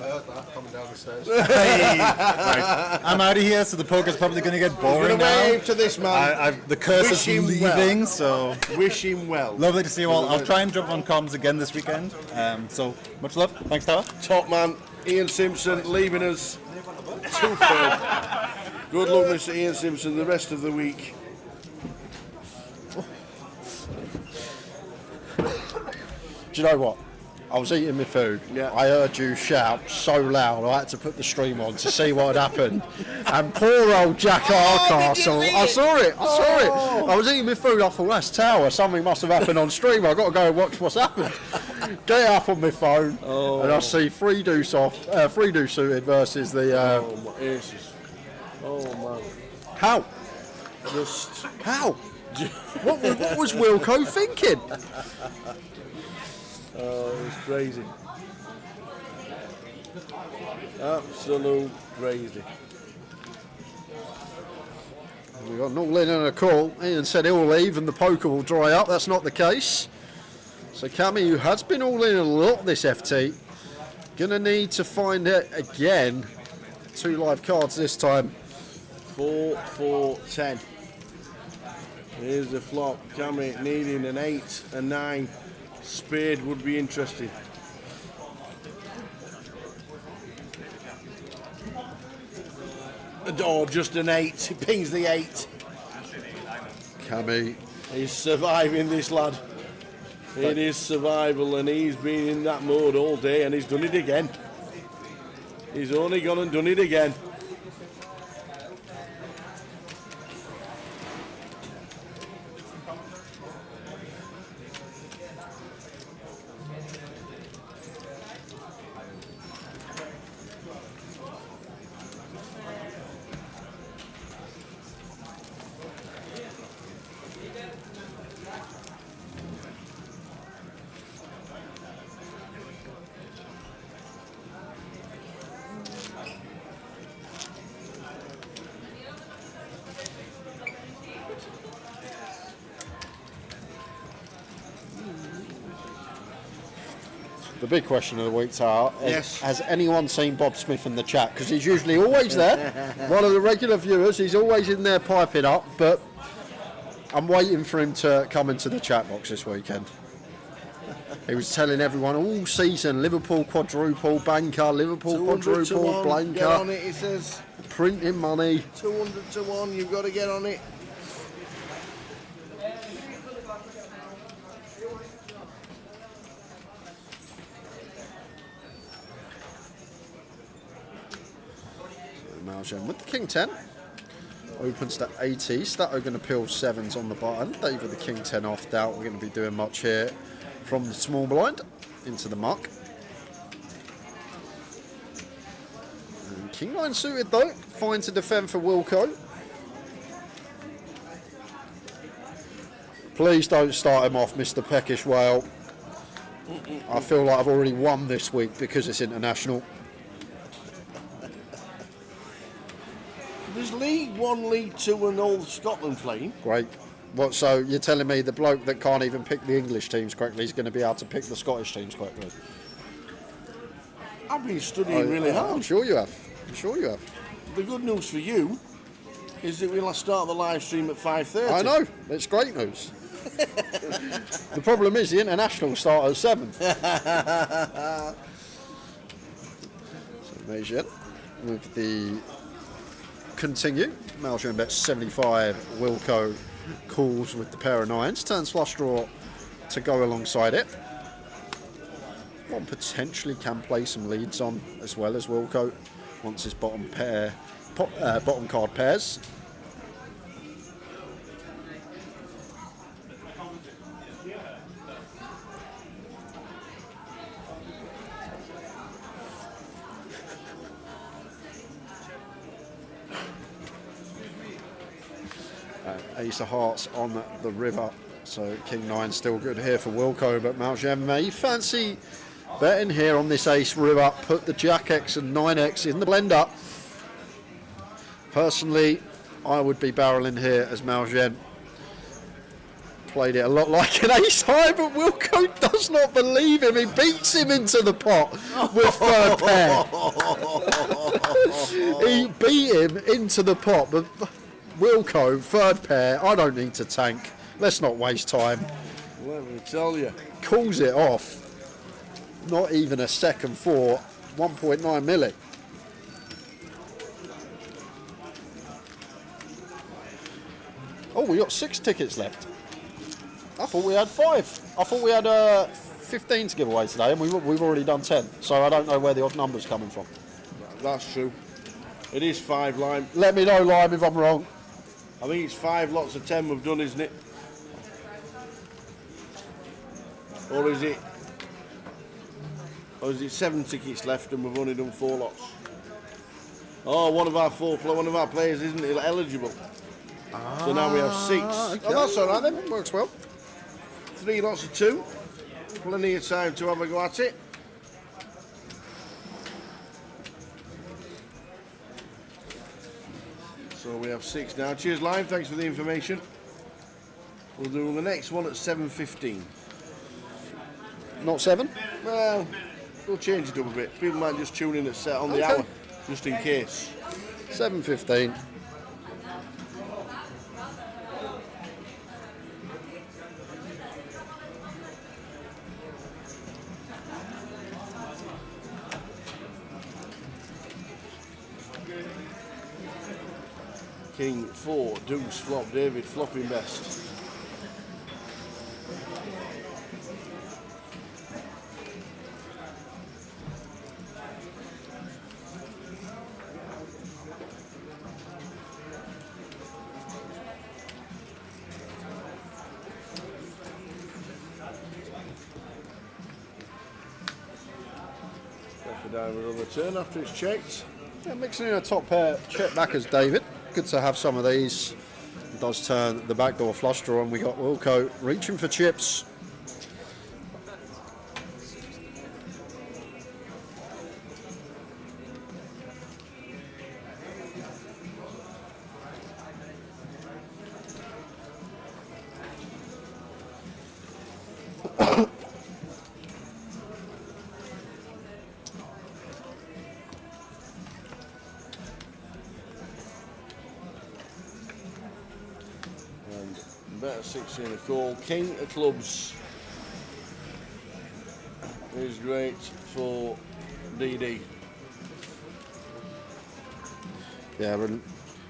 heard that coming down the stairs. Hey, right. I'm out of here, so the poker's probably going to get We're boring gonna now. wave to this man. The curse Wish is him leaving, well. so Wish him well. lovely to see you all. I'll try and jump on comms again this weekend. So much love. Thanks, Tower. Top man, Ian Simpson leaving us. Superb. Good luck, Mr. Ian Simpson, the rest of the week. Do you know what? I was eating my food. Yeah. I heard you shout so loud, I had to put the stream on to see what had happened. And poor old Jack Hardcastle, I saw it. I was eating my food, I thought, that's Tower, something must have happened on stream, I've got to go and watch what's happened. Get up on my phone, and I see 3-2 suited versus the... Oh, my aces. Oh, man. How? Just... How? what was Wilco thinking? Oh, it was crazy. Absolute crazy. We got an all-in and a call. Ian said he'll leave and the poker will dry up. That's not the case. So Cammy, who has been all in a lot this FT, gonna need to find it again. 2 live cards this time. 4, 4, 10. Here's the flop. Cammy needing an 8, a 9. Spade would be interesting. Or just an 8. He pings the 8. Cammy. He's surviving, this lad. It is survival, and he's been in that mode all day, and he's done it again. He's only gone and done it again. The big question of the week, Tara, is, Yes. has anyone seen Bob Smith in the chat? Because he's usually always there. One of the regular viewers, he's always in there piping up, but I'm waiting for him to come into the chat box this weekend. He was telling everyone all season, Liverpool quadruple banker, Liverpool 200 to quadruple 1, blanker. Get on it, he says. Printing money. 200 to 1, you've got to get on it. Maljan with the King 10. Opens to 80. Stato going to peel 7s on the button. David the King 10 off. Doubt we're going to be doing much here from the small blind into the muck. And King 9 suited though. Fine to defend for Wilco. Please don't start him off, Mr. Peckish Whale. I feel like I've already won this week because it's international. There's League 1, League 2 and all Scotland playing. Great. What, so you're telling me the bloke that can't even pick the English teams correctly is going to be able to pick the Scottish teams correctly? I've been studying really hard. I'm sure you have. I'm sure you have. The good news for you is that we'll start the live stream at 5:30. I know. It's great news. The problem is the international start at 7. So Major with the continue. Maljan bets 75. Wilco calls with the pair of 9s. Turns flush draw to go alongside it. One potentially can play some leads on as well as Wilco once his bottom card pairs. Ace of Hearts on the river, so King 9 still good here for Wilco, but Maljan may fancy betting here on this Ace river, put the Jack X and 9X in the blender. Personally, I would be barreling here as Maljan played it a lot like an Ace High, but Wilco does not believe him. He beats him into the pot with third pair. He beat him into the pot, but Wilco, third pair, I don't need to tank. Let's not waste time. Let me tell you. Calls it off. Not even a second for 1.9 milli. Oh, we got 6 tickets left. I thought we had 5. I thought we had 15 to give away today, and we've already done 10. So I don't know where the odd number's coming from. That's true. It is 5, Lime. Let me know, Lime, if I'm wrong. I think it's 5 lots of 10 we've done, isn't it? Or is it 7 tickets left and we've only done 4 lots? Oh, one of our players isn't eligible. So now we have 6. Okay. Oh, that's all right then. Works well. 3 lots of 2. Plenty of time to have a go at it. So we have 6 now. Cheers, Live. Thanks for the information. We'll do the next one at 7:15. Not 7? Well, we'll change it up a bit. People might just tune in at set on the hour, just in case. 7:15. King 4, deuce flop, David flopping best. Left down with another turn after it's checked. Yeah, mixing in a top pair, check back as David. Good to have some of these. It does turn the backdoor flush draw, and we got Wilco reaching for chips. 16 of call. King of clubs is great for DD. Yeah, and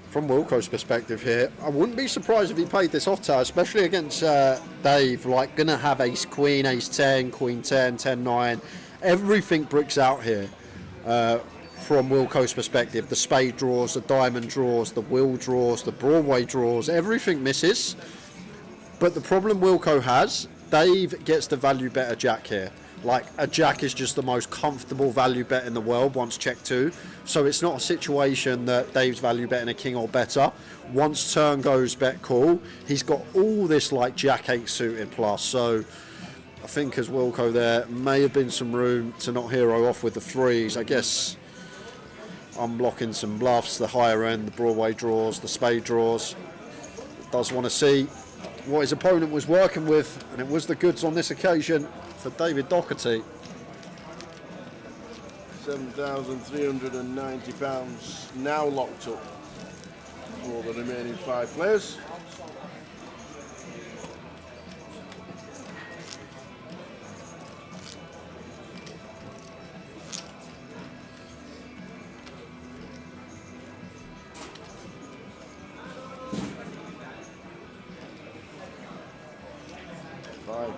from Wilco's perspective here, I wouldn't be surprised if he played this off tower, especially against Dave. Like, gonna have ace queen, ace 10, queen 10, 10 9. Everything bricks out here. From Wilco's perspective, the spade draws, the diamond draws, the wheel draws, the Broadway draws, everything misses. But the problem Wilco has, Dave gets the value bet a jack here. Like, a jack is just the most comfortable value bet in the world once check 2. So it's not a situation that Dave's value betting a king or better. Once turn goes bet call, he's got all this like jack 8 suited plus. So I think as Wilco there, may have been some room to not hero off with the threes. I guess unblocking some bluffs, the higher end, the Broadway draws, the spade draws. Does want to see what his opponent was working with, and it was the goods on this occasion for David Doherty. £7,390 now locked up for the remaining 5 players.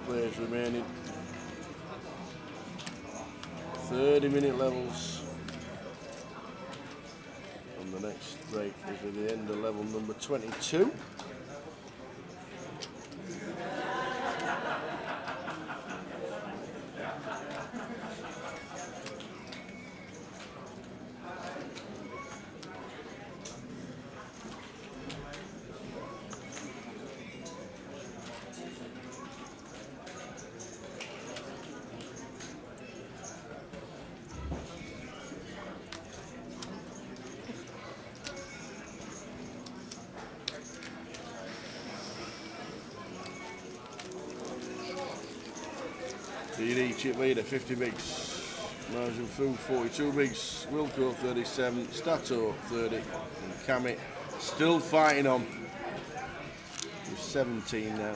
Players remaining. 30-minute levels. And the next break is at the end of level number 22. DD chip leader 50 bigs, Margin Fu 42 bigs, Wilco 37, Stato 30, and Kami still fighting on with 17 now.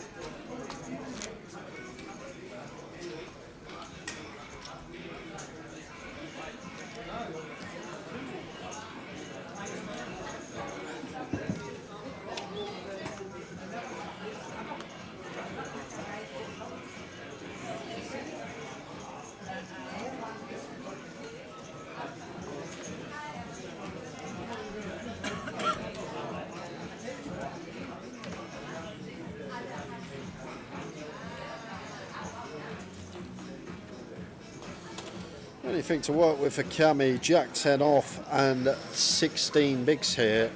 Anything to work with for Kami, jack 10 off and 16 bigs here.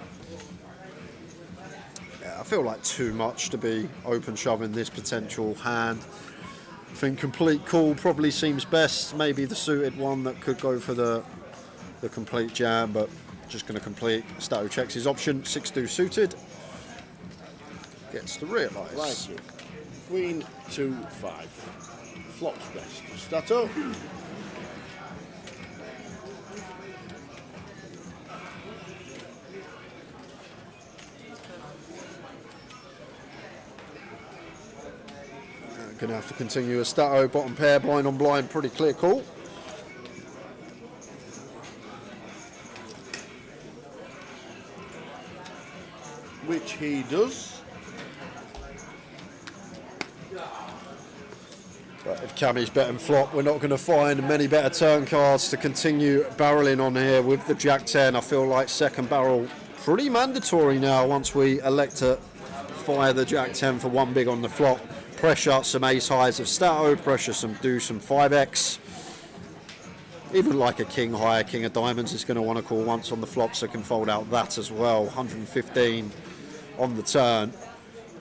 Yeah, I feel like too much to be open shoving this potential hand. I think complete call probably seems best, maybe the suited one that could go for the complete jam, but just going to complete. Stato checks his option, 6-2 suited. Gets to realise. Like it. Queen 2-5. Flops best. Stato. Going to have to continue a Stato, bottom pair, blind on blind, pretty clear call. Which he does. But if Kami's betting flop, we're not going to find many better turn cards to continue barreling on here with the jack 10. I feel like second barrel pretty mandatory now once we elect to fire the jack 10 for one big on the flop. Pressure some ace highs of Stato, pressure some 5x. Even like a king high, king of diamonds is going to want to call once on the flop, so can fold out that as well. 115 on the turn.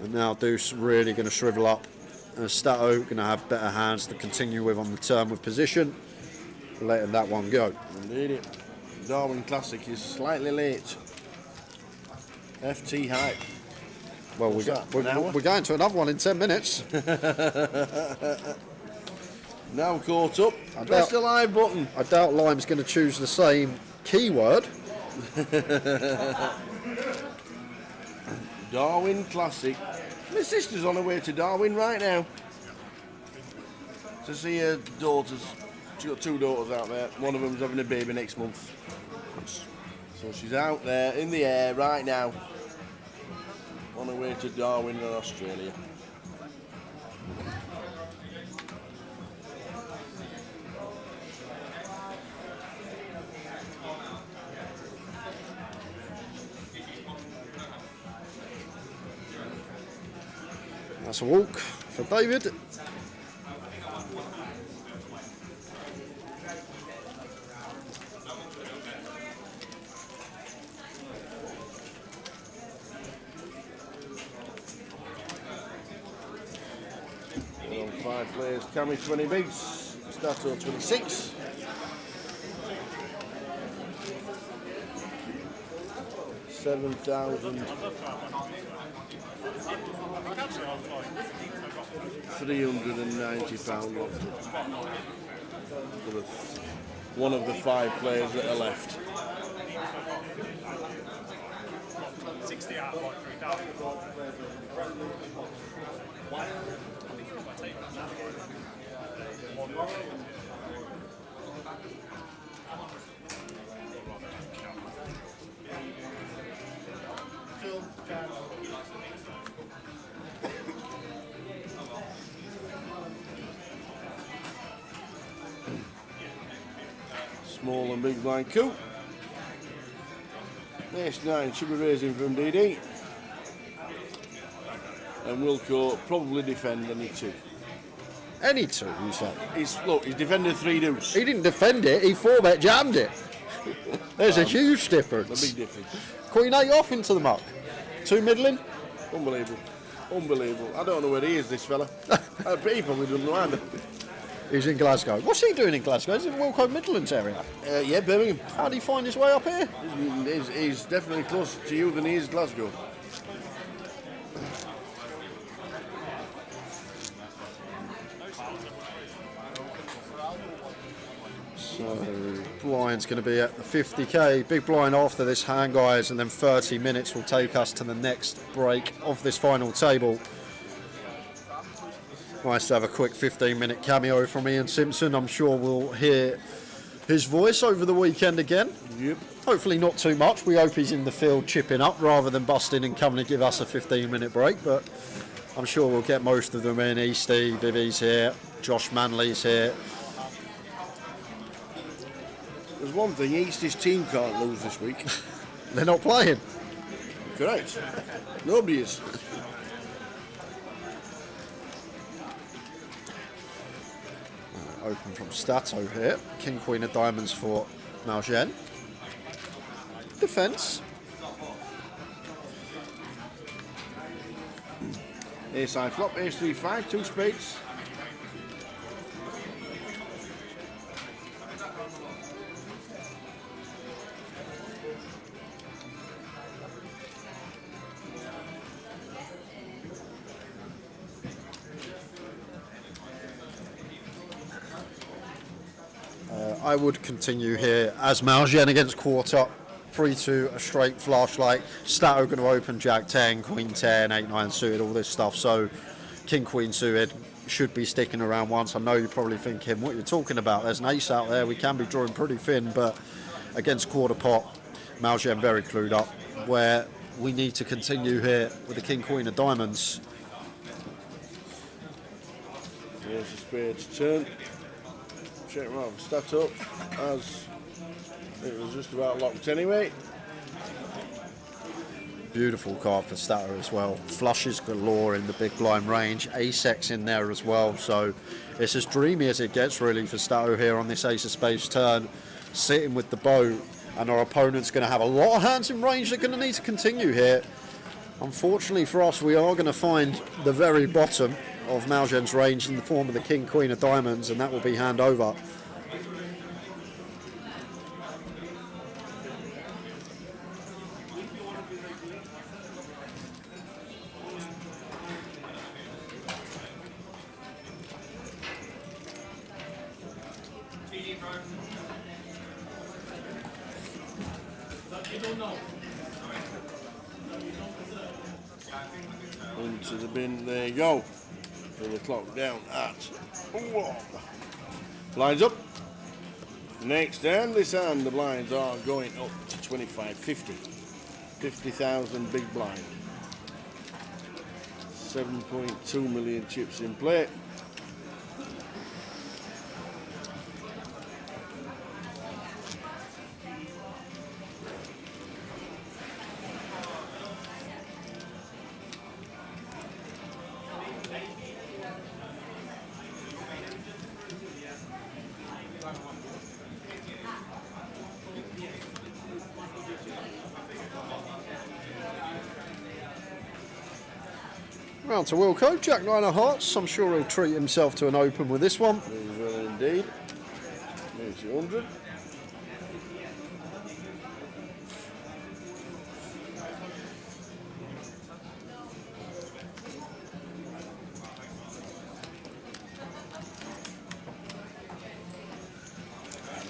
And now Deuce really going to shrivel up. Stato going to have better hands to continue with on the turn with position. Letting that one go. Indeed it. Darwin Classic is slightly late. FT hype. Well, we're going to another one in 10 minutes. Now caught up. Press the live button. I doubt Lime's going to choose the same keyword. Darwin Classic My sister's on her way to Darwin right now to see her daughters. She's got 2 daughters out there. One of them's having a baby next month. So she's out there in the air right now on her way to Darwin in Australia. That's a walk for David. On 5 players, Cammy 20 bigs, Stato 26. £7,390 locked up for one of the 5 players that are left. 60 out of like 3,000. Small and big blind coup. Ace 9 should be raising from DD. And Wilco probably defend any 2. Any 2, you say? He's defended 3 deuce. He didn't defend it, he 4-bet jammed it. There's a huge difference. A big difference. Queen 8 off into the muck. 2 middling. Unbelievable. Unbelievable. I don't know where he is, this fella. He probably doesn't know either. He's in Glasgow. What's he doing in Glasgow? Is it in Wilco Midlands area? Yeah, Birmingham. How did he find his way up here? He's definitely closer to you than he is Glasgow. So, blind's going to be at the 50k. Big blind after this hand, guys, and then 30 minutes will take us to the next break of this final table. Nice to have a quick 15-minute cameo from Ian Simpson. I'm sure we'll hear his voice over the weekend again. Yep. Hopefully not too much. We hope he's in the field chipping up rather than busting and coming to give us a 15-minute break. But I'm sure we'll get most of them in. Easty, Vivi's here. Josh Manley's here. There's one thing, East's team can't lose this week. They're not playing. Correct. Nobody is. Open from Stato here. King, Queen of Diamonds for Malgen. Defence. Ace high flop, ace 3-5, 2 spades. I would continue here as Malgen against quarter. 3-2, a straight flashlight. Stato going to open Jack 10, Queen 10, 8-9 suited, all this stuff. So King Queen suited should be sticking around once. I know you're probably thinking what you're talking about. There's an ace out there. We can be drawing pretty thin, but against quarter pot, Malgen very clued up. Where we need to continue here with the King Queen of Diamonds. Here's the spades turn. Check him out, stat up as it was just about locked anyway. Beautiful card for Stato as well. Flushes galore in the big blind range. Ace-X in there as well. So it's as dreamy as it gets really for Stato here on this ace of spades turn. Sitting with the boat, and our opponent's going to have a lot of hands in range. They're going to need to continue here. Unfortunately for us, we are going to find the very bottom of Malgen's range in the form of the King Queen of Diamonds, and that will be hand over. Into the bin, there you go. Put the clock down at 1. Blinds up. Next hand, this hand, the blinds are going up to 25.50. 50,000 big blind. 7.2 million chips in play. Round to Wilco, Jack 9 of hearts. I'm sure he'll treat himself to an open with this one. Very well indeed. Makes it 100.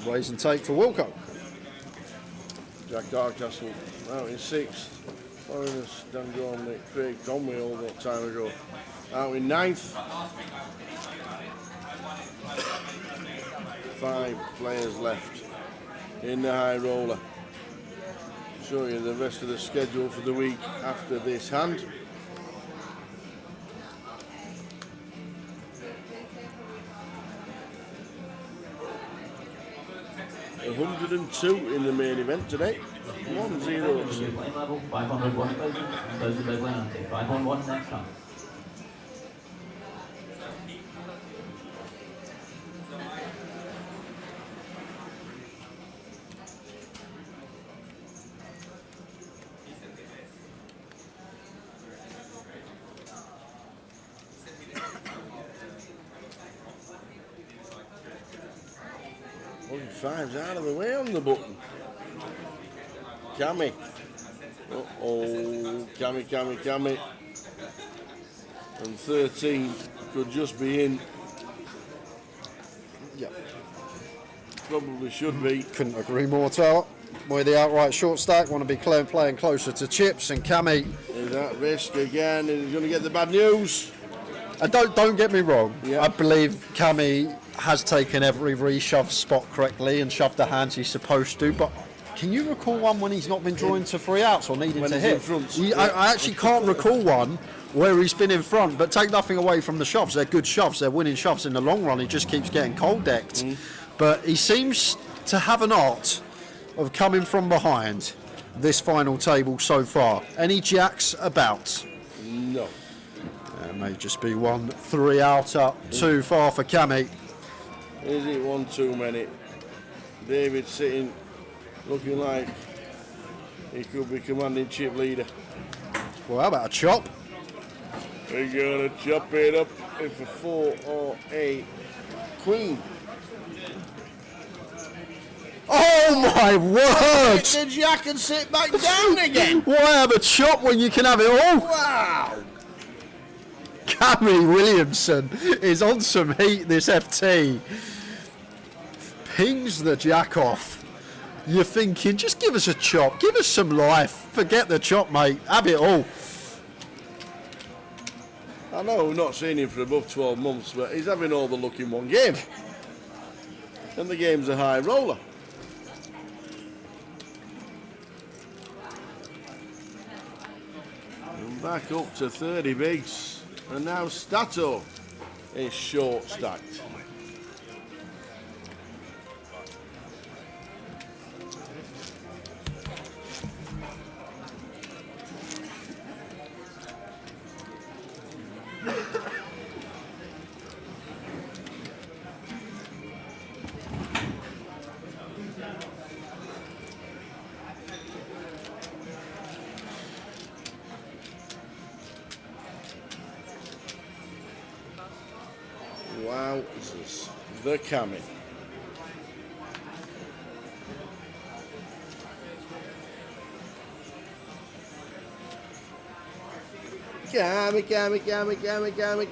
Raise and take for Wilco. Jack Darkcastle out in 6th. Foreigners done go on with Craig Conway all that time ago. Out in 9th. 5 players left in the high roller. Show you the rest of the schedule for the week after this hand. $102 in the main event today. 1-0. Level 501, close the big line on 511 next time. Five's out of the way on the button. Cammy. Uh-oh, Cammy. And 13 could just be in. Yeah. Probably should be. Couldn't agree more, Tower. Boy, the outright short stack want to be playing closer to chips, and Cammy is at risk again, and he's going to get the bad news. And don't get me wrong. Yeah. I believe Cammy has taken every reshove spot correctly and shoved the hands he's supposed to, but can you recall one when he's not been drawing to 3 outs or needing to hit? I actually can't recall one where he's been in front, but take nothing away from the shoves. They're good shoves. They're winning shoves in the long run. He just keeps getting cold decked. But he seems to have an art of coming from behind this final table so far. Any jacks about? No. It may just be 1 3 out up too far for Cammy. Is it 1 too many? David sitting, looking like he could be commanding chip leader. Well, how about a chop? We're gonna chop it up if a 4 or a queen. Oh my word! The jack and sit back down again. Why have a chop when you can have it all? Wow! Cammy Williamson is on some heat, this FT. Pings the jack off. You're thinking, just give us a chop, give us some life. Forget the chop, mate. Have it all. I know we've not seen him for above 12 months, but he's having all the luck in one game. And the game's a high roller. And back up to 30 bigs. And now Stato is short stacked. Wow, this is the Cammy.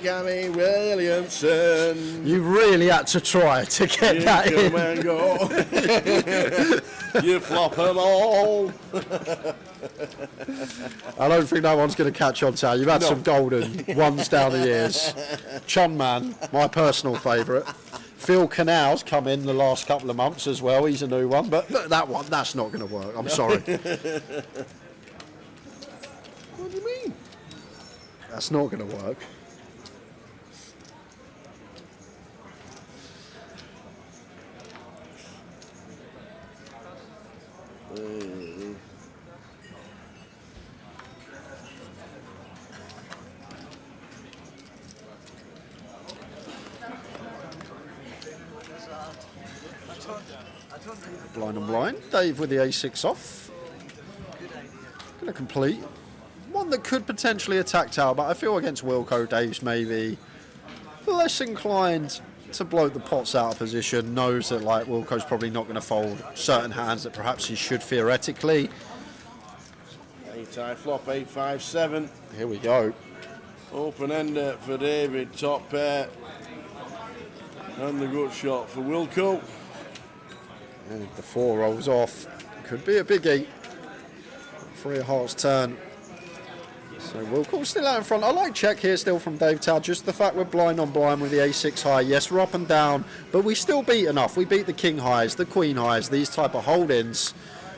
Cammy Williamson. You really had to try to get that in. Come and go. You flop them all. I don't think no one's going to catch on to that. You've had No. some golden ones down the years. Chun Man, my personal favourite. Phil Canal's come in the last couple of months as well. He's a new one, but that one, that's not going to work. I'm sorry. What do you mean? That's not going to work. Blind and blind. Dave with the A6 off. Going to complete. One that could potentially attack tower, but I feel against Wilco, Dave's maybe less inclined to blow the pots out of position. Knows that like Wilco's probably not going to fold certain hands that perhaps he should theoretically. 8-high flop, 8-5-7. Here we go. Open ender for David, top pair. And the good shot for Wilco. And the 4 rolls off. Could be a biggie. 3 of hearts turn. So Wilco's still out in front. I like check here still from Dave Tow. Just the fact we're blind on blind with the A6 high. Yes, we're up and down, but we still beat enough. We beat the king highs, the queen highs, these type of hold-ins.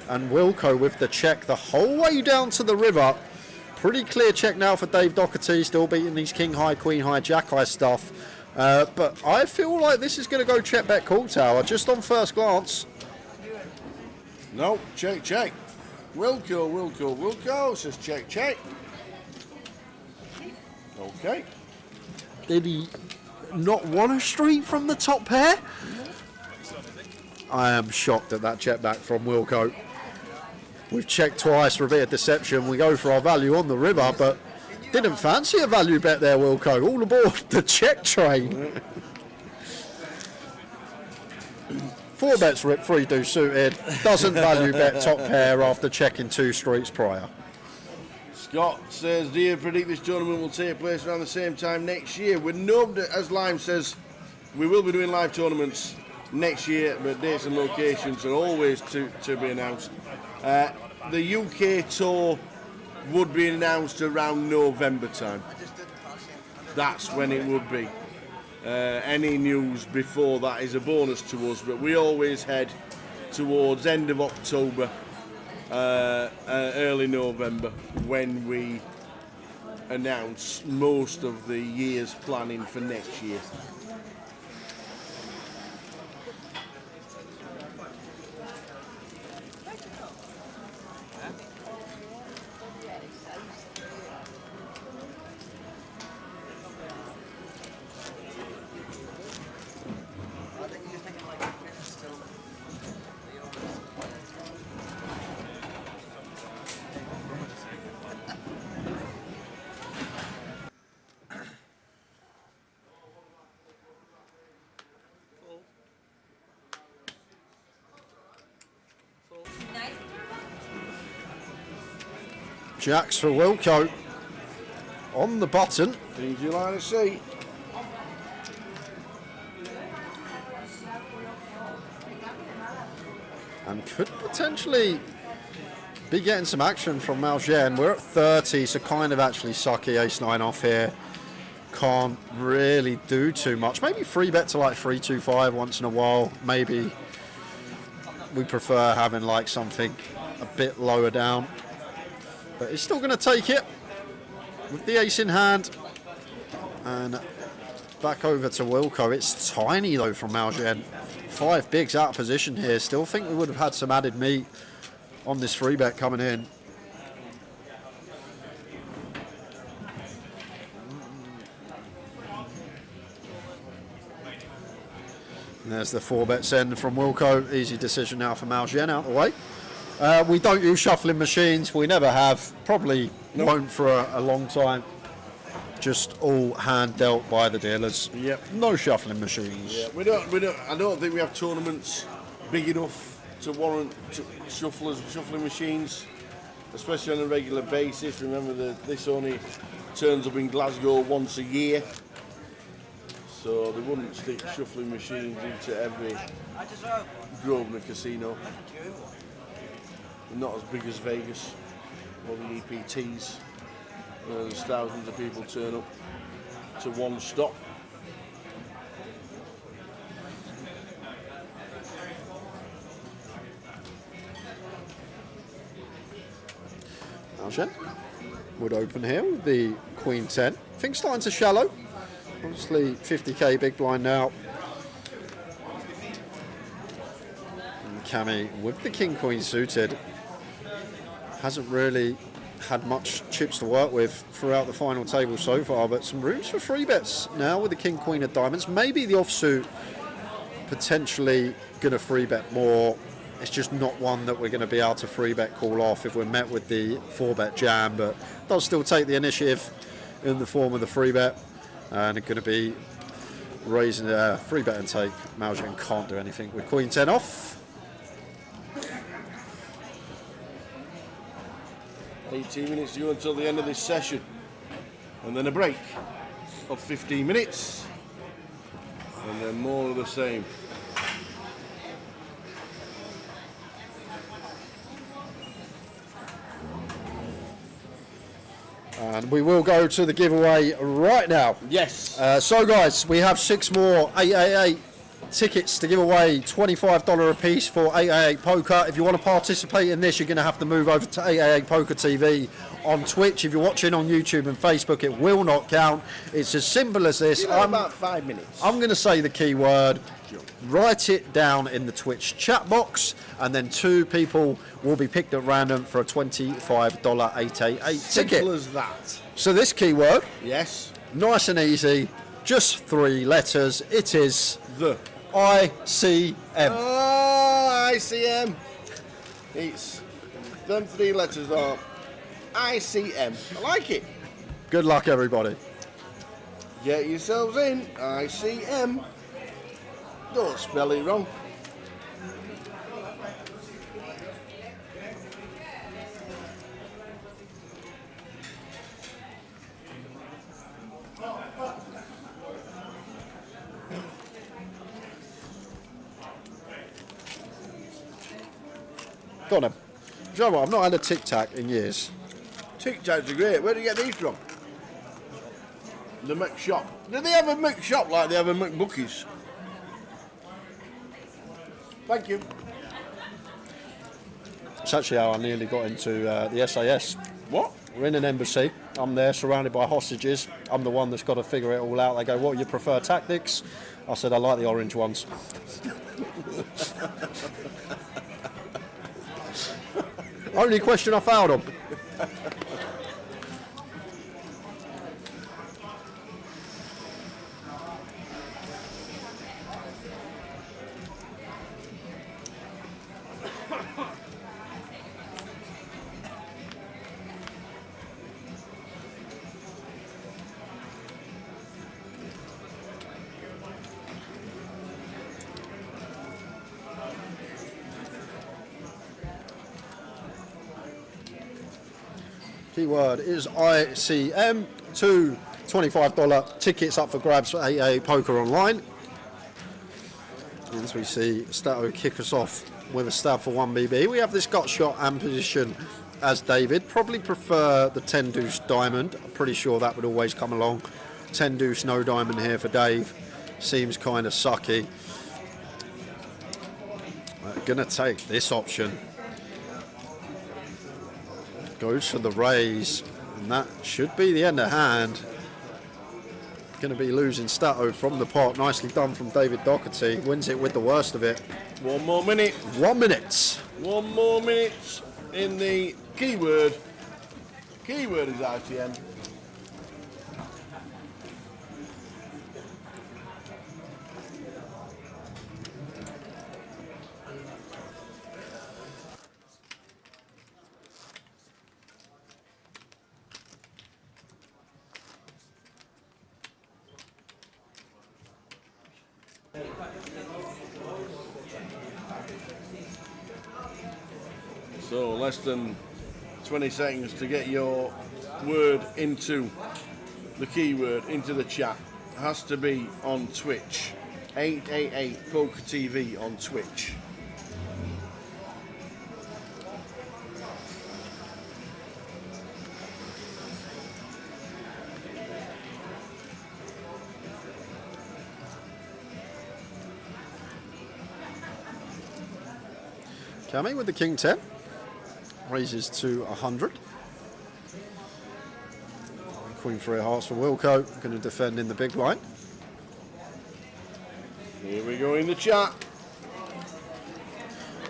And Wilco with the check the whole way down to the river. Pretty clear check now for Dave Doherty. Still beating these king high, queen high, jack high stuff. But I feel like this is going to go check bet call tower just on first glance. No, check, check. Wilco says check, check. Okay. Did he not want a street from the top pair? I am shocked at that check back from Wilco. We've checked twice for a bit of deception. We go for our value on the river, but didn't fancy a value bet there, Wilco. All aboard the check train. 4 bets rip, 3 do suited. Doesn't value bet top pair after checking 2 streets prior. Scott says, do you predict this tournament will take place around the same time next year? With nobody, as Lime says, we will be doing live tournaments next year, but dates and locations are always to be announced. The UK tour would be announced around November time. That's when it would be. Any news before that is a bonus to us, but we always head towards end of October, early November, when we announce most of the year's planning for next year. Jacks for Wilco on the button. Easy line of sight. And could potentially be getting some action from Malgen. We're at 30, so kind of actually sucky ace-9 off here. Can't really do too much. Maybe free bet to like 3-2-5 once in a while. Maybe we prefer having like something a bit lower down. But he's still going to take it with the ace in hand. And back over to Wilco. It's tiny though from Malgen. 5 bigs out of position here. Still think we would have had some added meat on this free bet coming in. And there's the 4-bet send from Wilco. Easy decision now for Malgen out the way. We don't use shuffling machines. We never have. Probably won't for a long time. Just all hand dealt by the dealers. Yep. No shuffling machines. Yeah, we don't. I don't think we have tournaments big enough to warrant shuffling machines. especially on a regular basis. Remember that this only turns up in Glasgow once a year, so they wouldn't stick shuffling machines into every Grosvenor casino. They're not as big as Vegas or the EPTs. There's thousands of people turn up to one stop. Alshen would open here with the Queen 10. Things starting to shallow. Obviously 50k big blind now. And Cammy with the King Queen suited hasn't really had much chips to work with throughout the final table so far, but some rooms for free bets now with the King Queen of diamonds. Maybe the offsuit potentially going to free bet more. It's just not one that we're going to be able to free bet call off if we're met with the 4-bet jam, but does still take the initiative in the form of the free bet, and it's going to be raising a free bet and take. Maljan can't do anything with Queen 10 off. 18 minutes to go until the end of this session, and then a break of 15 minutes, and then more of the same. And we will go to the giveaway right now. Yes. So guys, we have 6 more 888 tickets to give away, $25 a piece for 888 Poker. If you want to participate in this, you're going to have to move over to 888 Poker TV on Twitch. If you're watching on YouTube and Facebook, it will not count. It's as simple as this. About 5 minutes. I'm going to say the keyword, write it down in the Twitch chat box, and then 2 people will be picked at random for a $25 888 ticket. Simple as that. So this keyword, yes, nice and easy, just 3 letters. It is the ICM. Oh, ICM. It's them 3 letters are ICM. I like it. Good luck, everybody. Get yourselves in. ICM. Don't spell it wrong. Go on then. Do you know what? I've not had a Tic Tac in years. Tic Tacs are great. Where do you get these from? The McShop. Do they have a McShop like they have a McBookies? Thank you. It's actually how I nearly got into the SAS. What? We're in an embassy. I'm there surrounded by hostages. I'm the one that's got to figure it all out. They go, what, you prefer tactics? I said, I like the orange ones. Only question I found them. Keyword is ICM. 2 $25 tickets up for grabs for 888 Poker Online. As we see Stato kick us off with a stab for 1BB. We have this gut shot and position as David. Probably prefer the 10 deuce diamond. I'm pretty sure that would always come along. 10 deuce no diamond here for Dave. Seems kind of sucky. Gonna take this option. Goes for the raise, and that should be the end of hand. Going to be losing Stato from the pot. Nicely done from David Doherty. Wins it with the worst of it. 1 more minute. 1 minute. 1 more minute in the keyword. Keyword is ICM. So less than 20 seconds to get your word into the keyword into the chat. It has to be on Twitch. 888poker TV on Twitch. Cammy with the King 10. Raises to 100. Queen 3 of hearts for Wilco. Going to defend in the big line. Here we go in the chat.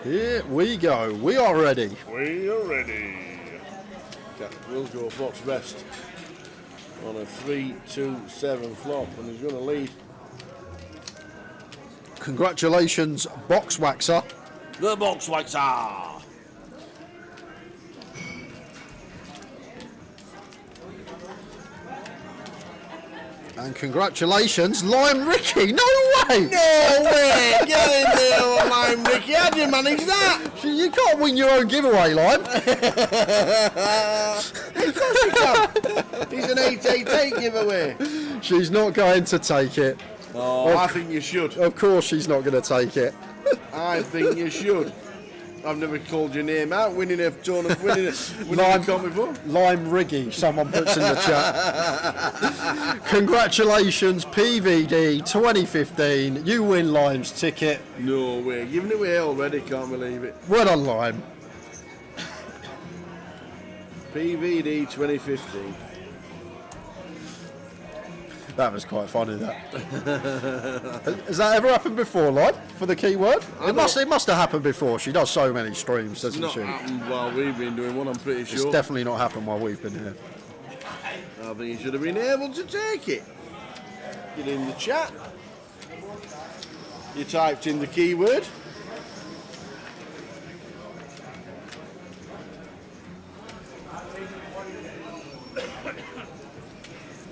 Here we go. We are ready. We are ready. Wilco Fox best on a 3-2-7 flop, and he's going to lead. Congratulations, Box Waxer. The Box Waxer. And congratulations, Lime Ricky. No way! No way! Get in there, Lime Ricky. How do you manage that? You can't win your own giveaway, Lime. Of course you can. It's an 888 giveaway. She's not going to take it. Oh, I think you should. Of course she's not going to take it. I think you should. I've never called your name out, winning a tournament, winning a comp before. Lime Riggy, someone puts in the chat. Congratulations, PVD 2015. You win Lime's ticket. No way, giving it away already, can't believe it. Well done, Lime. PVD 2015. That was quite funny, that. Has that ever happened before, Lime, for the keyword? It must have happened before. She does so many streams, doesn't she? It's not happened while we've been doing one, I'm pretty sure. It's definitely not happened while we've been here. I think you should have been able to take it. Get in the chat. You typed in the keyword.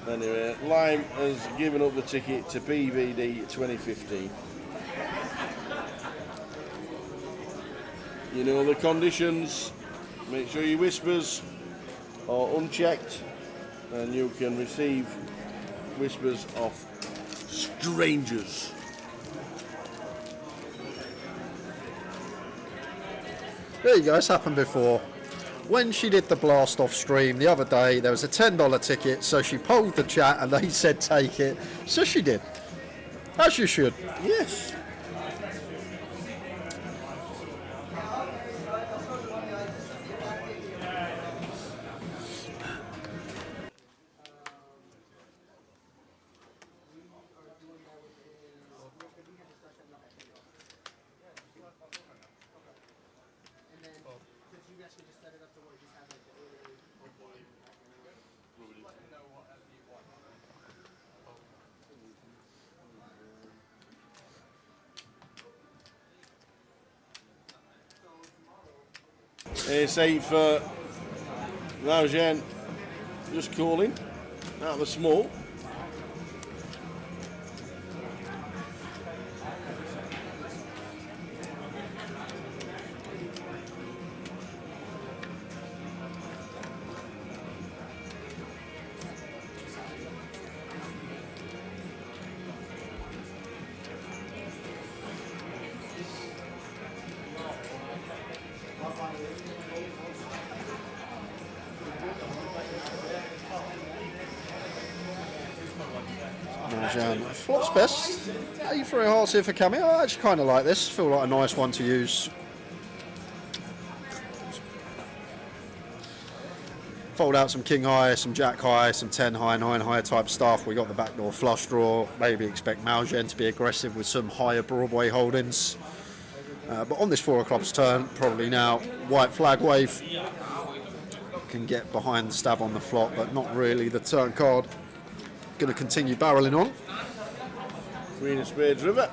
Anyway, Lime has given up the ticket to PVD 2015. You know the conditions. Make sure your whispers are unchecked and you can receive whispers off strangers. There you go, it's happened before. When she did the blast off stream the other day, there was a $10 ticket, so she polled the chat and they said take it. So she did. As you should. Yes. It's 8 for Laujen, just calling out of the small. Flops best. 8-3 hearts here for Cammy. I actually kind of like this. Feel like a nice one to use. Fold out some king high, some jack high, some 10 high, 9 high type stuff. We got the backdoor flush draw. Maybe expect Malgen to be aggressive with some higher Broadway holdings. But on this 4 of clubs turn, probably now white flag wave. Can get behind the stab on the flop, but not really the turn card. Going to continue barreling on. Queen of Spades River.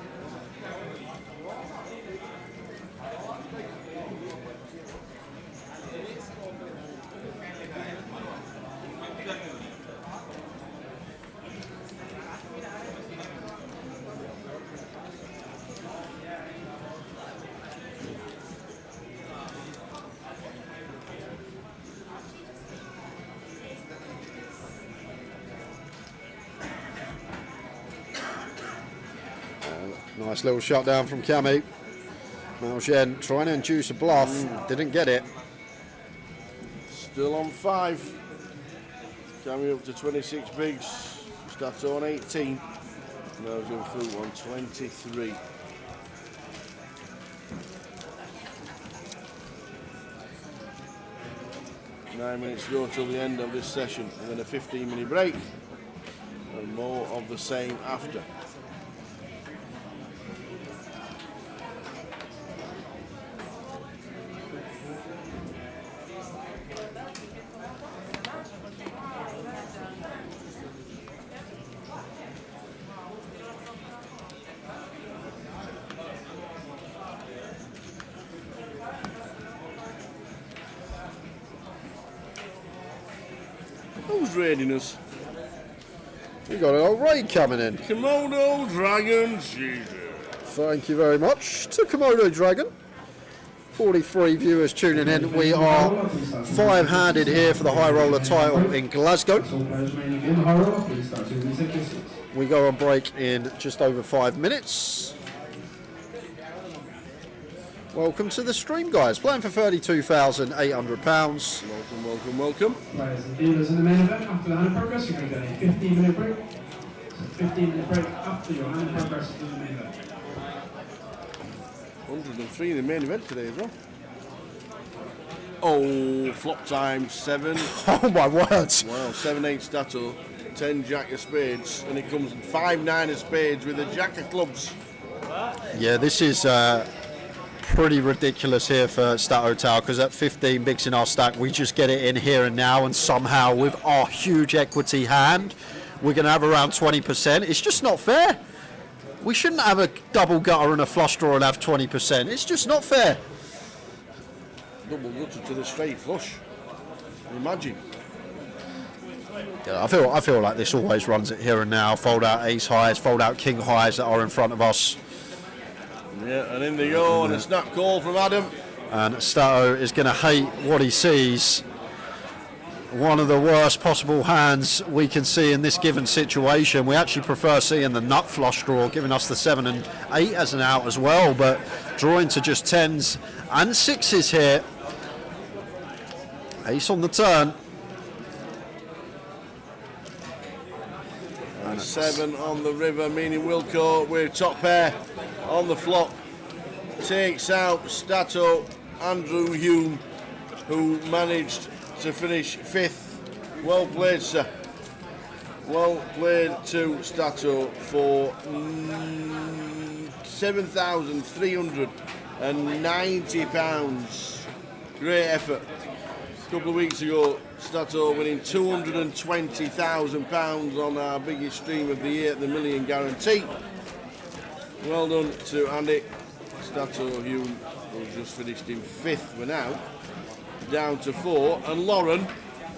Nice little shutdown from Cammy. Malgen trying to induce a bluff, didn't get it. Still on 5. Cammy up to 26 bigs. Stato on 18. Malgen Fruit on 23. Nine minutes to go till the end of this session, and then a 15-minute break, and more of the same after. Who's raiding us? We got an old raid coming in. Komodo Dragon Jesus. Thank you very much to Komodo Dragon. 43 viewers tuning in. We are 5-handed here for the High Roller title in Glasgow. We go on break in just over 5 minutes. Welcome to the stream, guys. Playing for £32,800. Welcome, welcome, welcome. Players and dealers in the main event. After the hand of progress, you're going to get a 15-minute break. So 15-minute break after your hand of progress in the main event. 103 in the main event today as well. Oh, flop time 7. Oh my word! Wow, 7-8 Stato, 10 Jack of Spades, and it comes 5-9 of Spades with a Jack of Clubs. Yeah, this is pretty ridiculous here for Stato Tower, because at 15 bigs in our stack, we just get it in here and now, and somehow with our huge equity hand, we're going to have around 20%. It's just not fair. We shouldn't have a double gutter and a flush draw and have 20%. It's just not fair. Double gutter to the straight flush. Imagine. Yeah, I feel like this always runs it here and now. Fold out ace highs, fold out king highs that are in front of us. Yeah, and in they go, and a snap call from Adam. And Stato is going to hate what he sees. One of the worst possible hands we can see in this given situation. We actually prefer seeing the nut flush draw, giving us the 7 and 8 as an out as well, but drawing to just 10s and 6s here. Ace on the turn. And 7 on the river, meaning Wilco with top pair on the flop. Takes out Stato, Andrew Hume, who managed to finish 5th. Well played, sir. Well played to Stato for £7,390. Great effort. A couple of weeks ago, Stato winning £220,000 on our biggest stream of the year, the Million Guarantee. Well done to Andy. Stato Hume, who just finished in 5th. We're now down to 4, and Lauren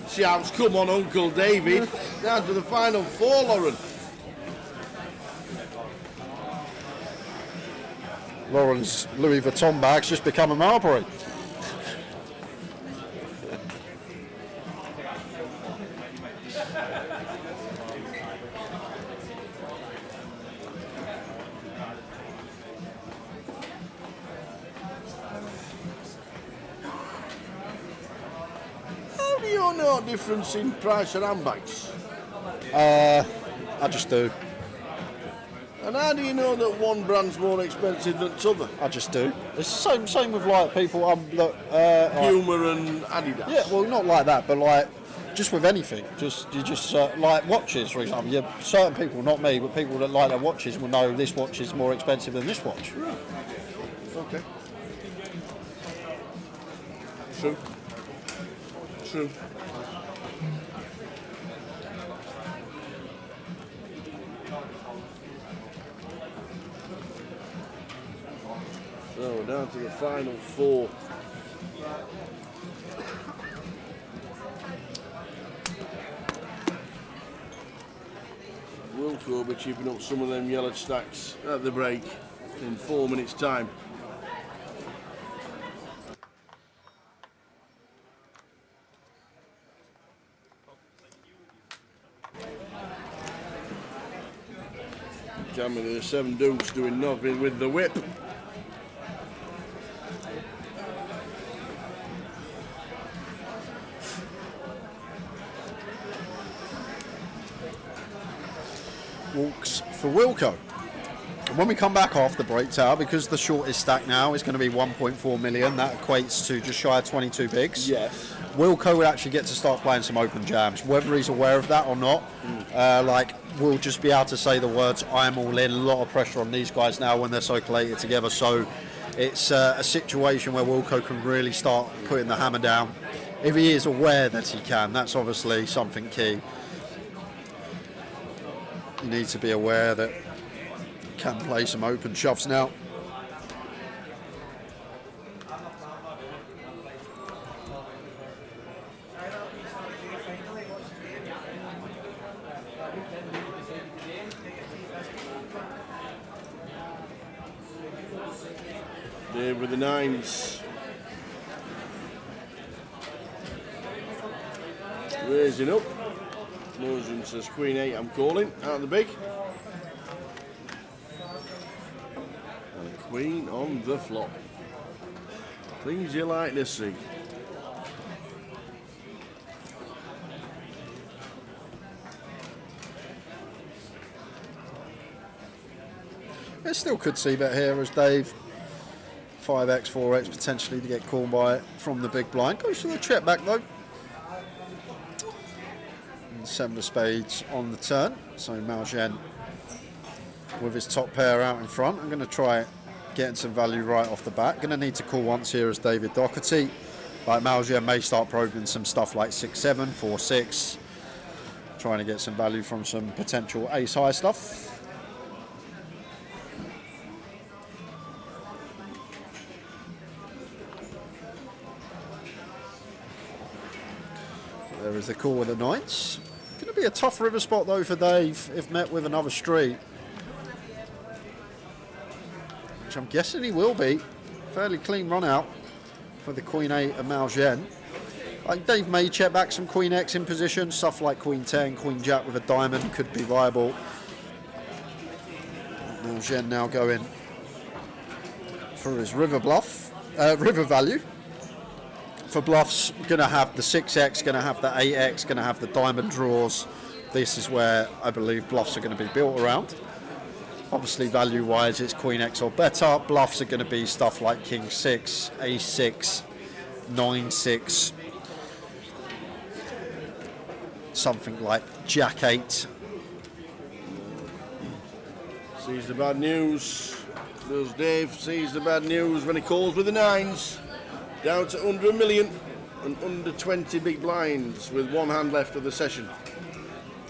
shouts, "Come on, Uncle David!" Down to the final 4, Lauren. Lauren's Louis Vuitton bag's just become a Marbury. How do you know difference in price of handbags? I just do. And how do you know that one brand's more expensive than t'other? I just do. It's the same with like people. Puma and Adidas. Yeah, well, not like that, but like just with anything. Like watches, for example. Yeah, certain people, not me, but people that like their watches will know this watch is more expensive than this watch. Right. Okay. True. True. So we're down to the final 4. Wilco will be chipping up some of them yellow stacks at the break in 4 minutes' time. Sam with the 7 deuce doing nothing with the whip. Walks for Wilco. And when we come back off the break tower, because the shortest stack now is going to be 1.4 million, that equates to just shy of 22 bigs. Yes. Wilco would actually get to start playing some open jams. Whether he's aware of that or not, we'll just be able to say the words, I'm all in. A lot of pressure on these guys now when they're so collated together. So it's a situation where Wilco can really start putting the hammer down. If he is aware that he can, that's obviously something key. You need to be aware that you can play some open shoves now. Dave with the 9s. Raising up. Mosen says Queen 8, I'm calling. Out of the big. And a Queen on the flop. Things you like to see. It still could see bet here as Dave 5x, 4x potentially to get called by it from the big blind. Goes for the check back though. And 7 of spades on the turn. So Malgen with his top pair out in front. I'm going to try getting some value right off the bat. Going to need to call once here as David Doherty. Like Malgen may start probing some stuff like 6-7, 4-6. Trying to get some value from some potential ace high stuff. There is the call with the 9s. Going to be a tough river spot though for Dave if met with another street. Which I'm guessing he will be. Fairly clean run out for the Queen 8 of Malgen. Like Dave may check back some Queen X in position. Stuff like Queen 10, Queen Jack with a diamond could be viable. Malgen now going for his river value. For bluffs, going to have the 6x, going to have the 8x, going to have the diamond draws. This is where I believe bluffs are going to be built around. Obviously, value-wise, it's Queen X or better. Bluffs are going to be stuff like King 6, Ace 6, 9 6, something like Jack 8. Sees the bad news. Does Dave sees the bad news when he calls with the 9s. Down to under 1 million and under 20 big blinds with 1 hand left of the session.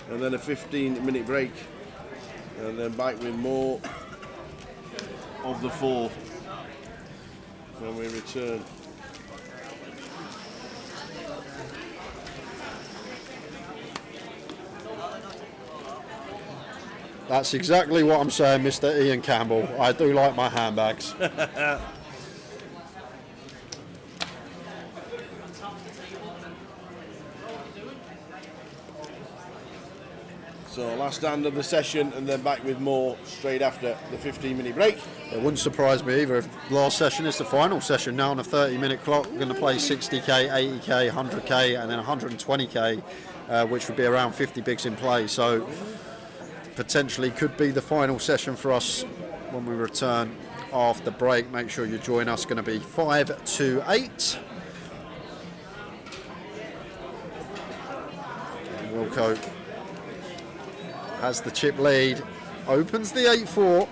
And then a 15-minute break. And then back with more of the 4 when we return. That's exactly what I'm saying, Mr. Ian Campbell. I do like my handbags. So last hand of the session and then back with more straight after the 15-minute break. It wouldn't surprise me either if last session is the final session now on a 30-minute clock. We're going to play 60k, 80k, 100k and then 120k, which would be around 50 bigs in play. So potentially could be the final session for us when we return after break. Make sure you join us. Going to be 5 to 8. Wilco has the chip lead, opens the 8-4.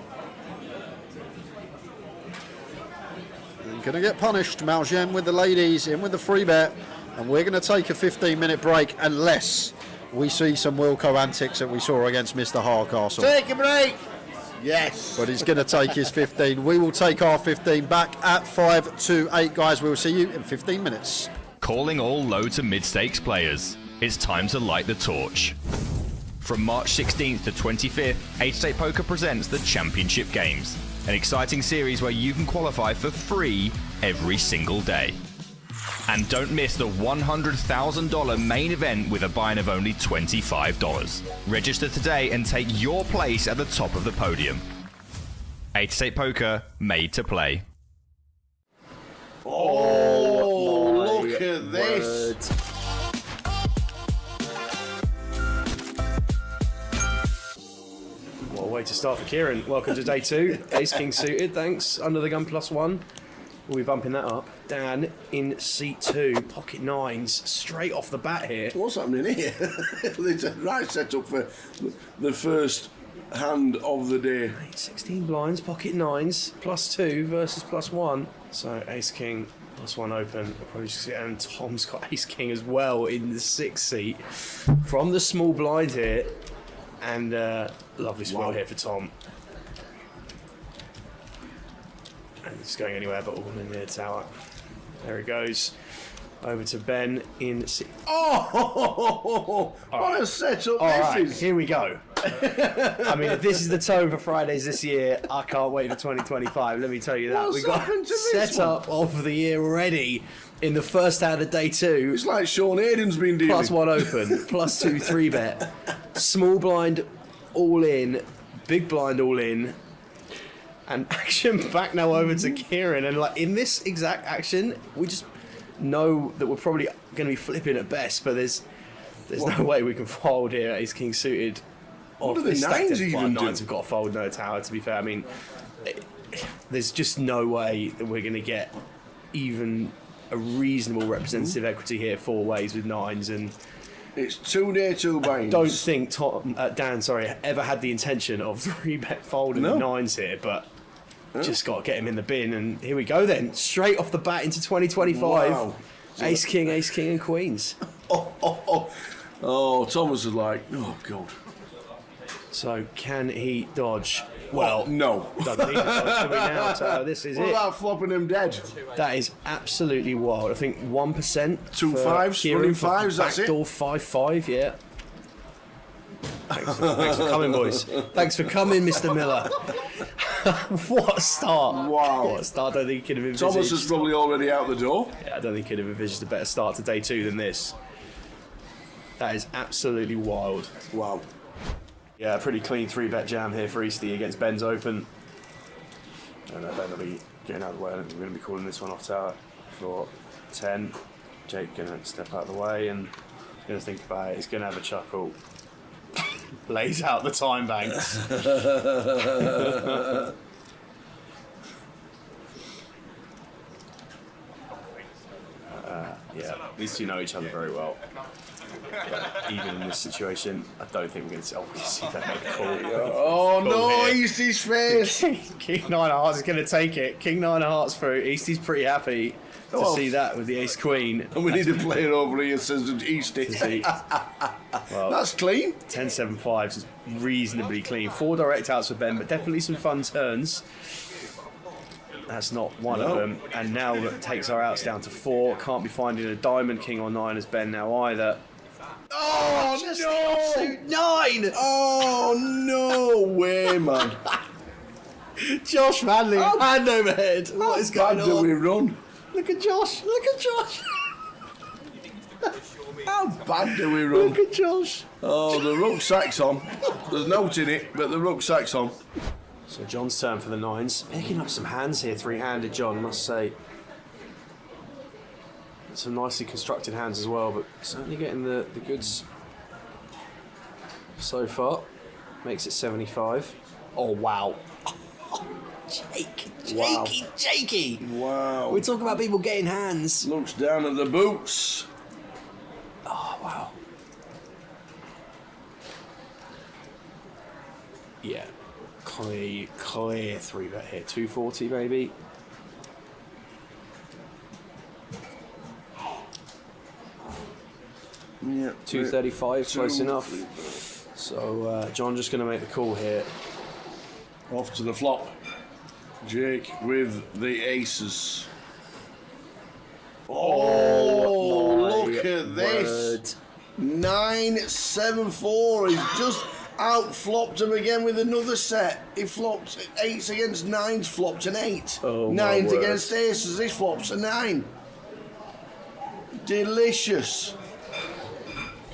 Going to get punished. Malgen with the ladies, in with the free bet. And we're going to take a 15-minute break unless we see some Wilco antics that we saw against Mr. Hardcastle. Take a break! Yes! But he's going to take his 15. We will take our 15 back at 5 to 8, guys. We will see you in 15 minutes. Calling all low to mid-stakes players. It's time to light the torch. From March 16th to 25th, 888poker presents the Championship Games, an exciting series where you can qualify for free every single day. And don't miss the $100,000 main event with a buy-in of only $25. Register today and take your place at the top of the podium. 888 Poker, made to play. Oh, look at this. What a way to start for Kieran. Welcome to day 2. Ace King suited, thanks. Under the gun +1. We'll be bumping that up. Dan in seat 2, pocket 9s, straight off the bat here. What's happening here? It's a right setup for the first hand of the day. 16 blinds, pocket 9s, +2 versus +1. So Ace King +1 open. Probably just, and Tom's got Ace King as well in the 6th seat. From the small blind here. And lovely swirl here for Tom. And it's going anywhere but all in the tower. There he goes. Over to Ben in... Oh! What a setup this is! Here we go. I mean, if this is the tone for Fridays this year, I can't wait for 2025, let me tell you that. We've got setup of the year already in the first hand of day 2. It's like Sean Hayden's been doing. +1 open, +2 3-bet. Small blind all in, big blind all in. And action back now over to Kieran. And like in this exact action, we just know that we're probably going to be flipping at best, but there's no way we can fold here. Ace King suited. What do the nines even do? Nines have got to fold no tower, to be fair. I mean, there's just no way that we're going to get even a reasonable representative equity here 4 ways with 9s. And it's 2 day 2 binds. I don't think Dan ever had the intention of 3-bet folding the 9s here, but just got to get him in the bin. And here we go then, straight off the bat into 2025. Wow. Ace King and Queens. Oh, Thomas is like, oh God. So can he dodge? Well, no. Doesn't need to dodge now, so this is what it. about flopping him dead? That is absolutely wild. I think 1%. 2 5s, running 5s, that's it. Backdoor 5-5, yeah. Thanks for coming, boys. Thanks for coming, Mr. Miller. What a start. Wow. What a start. I don't think he could have envisaged. Thomas is probably already out the door. Yeah, I don't think he could have envisaged a better start to day 2 than this. That is absolutely wild. Wow. Yeah, pretty clean 3-bet jam here for Easty against Ben's open. And Ben will be getting out of the way. I think we're going to be calling this one off tower for 10. Jake going to step out of the way and going to think about it. He's going to have a chuckle. Lays out the time banks. Yeah, these two know each other very well. But even in this situation, I don't think we're going to see. Oh, we can see that make the call. Oh no, Easty's face. King 9 of Hearts is going to take it. King 9 of Hearts through. Easty's pretty happy to see that with the Ace Queen. And we need to play it over here, says Easty. Well, that's clean. 10-7-5 is reasonably clean. 4 direct outs for Ben, but definitely some fun turns. That's not one of them. And now that takes our outs down to 4. Can't be finding a diamond, king or 9 as Ben now either. Oh, just no! 9! Oh, no way, man. Josh Manley, hand over head. What is going on? How bad do we run? Look at Josh. Look at Josh. How bad do we run? Look at Josh. Oh, the rucksack's on. There's no in it, but the rucksack's on. So John's turn for the 9s. Picking up some hands here, 3-handed John, I must say. Some nicely constructed hands as well, but certainly getting the goods so far. Makes it 75. Oh, wow. Jakey. Wow. We talk about people getting hands. Looks down at the boots. Oh, wow. Yeah. Clear 3-bet here. 240 maybe. Yeah. 235, close enough. So John just going to make the call here. Off to the flop. Jake with the aces. Oh, look at this. 9-7-4. He's just out-flopped him again with another set. He flopped 8s against 9s, flopped an 8. Oh, 9s against aces, he flops a 9. delicious.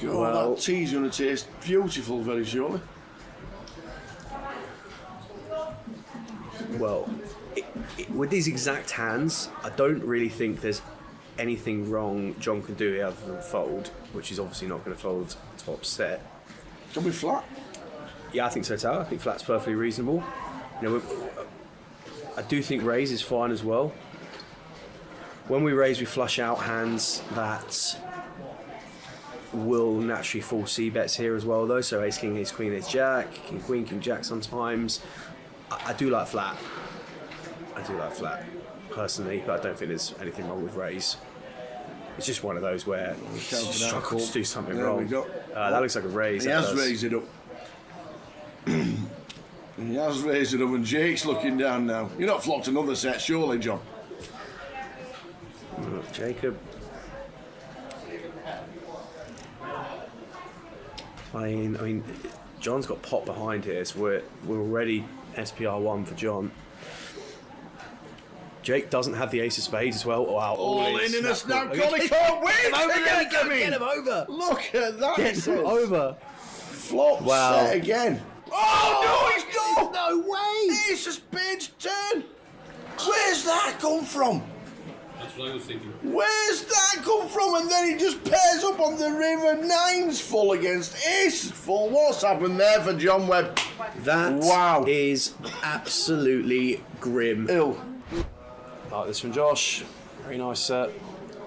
God, Well- that tea's going to taste beautiful very shortly. Well, with these exact hands, I don't really think there's anything wrong John can do here other than fold, which is obviously not going to fold top set. Can we flat? Yeah, I think so too. I think flat's perfectly reasonable. You know, I do think raise is fine as well. When we raise, we flush out hands that will naturally fall C bets here as well, though. So ace king, ace queen, ace jack, king queen, king jack sometimes. I do like flat. I do like flat personally, but I don't think there's anything wrong with raise. It's just one of those where you struggle to do something There wrong. we go. That looks like a raise. He that has does. raised it up. He has raised it up, and Jake's looking down now. You're not flopped another set, surely, John? Jacob. I mean, John's got pot behind here, so we're already SPR1 for John. Jake doesn't have the ace of spades as well. Wow, All in a snap. He God, he can't wait. Get him over there, Get him over. Look at that. Get him over. Flop Wow. set again. Oh, no, he's not. No way. Ace of spades turn. Where's that come from? That's what I was thinking. Where's that come from? And then he just pairs up on the river. Nines full against ace full. What's happened there for John Webb? That is absolutely grim. Ill. Like this from Josh. Very nice set.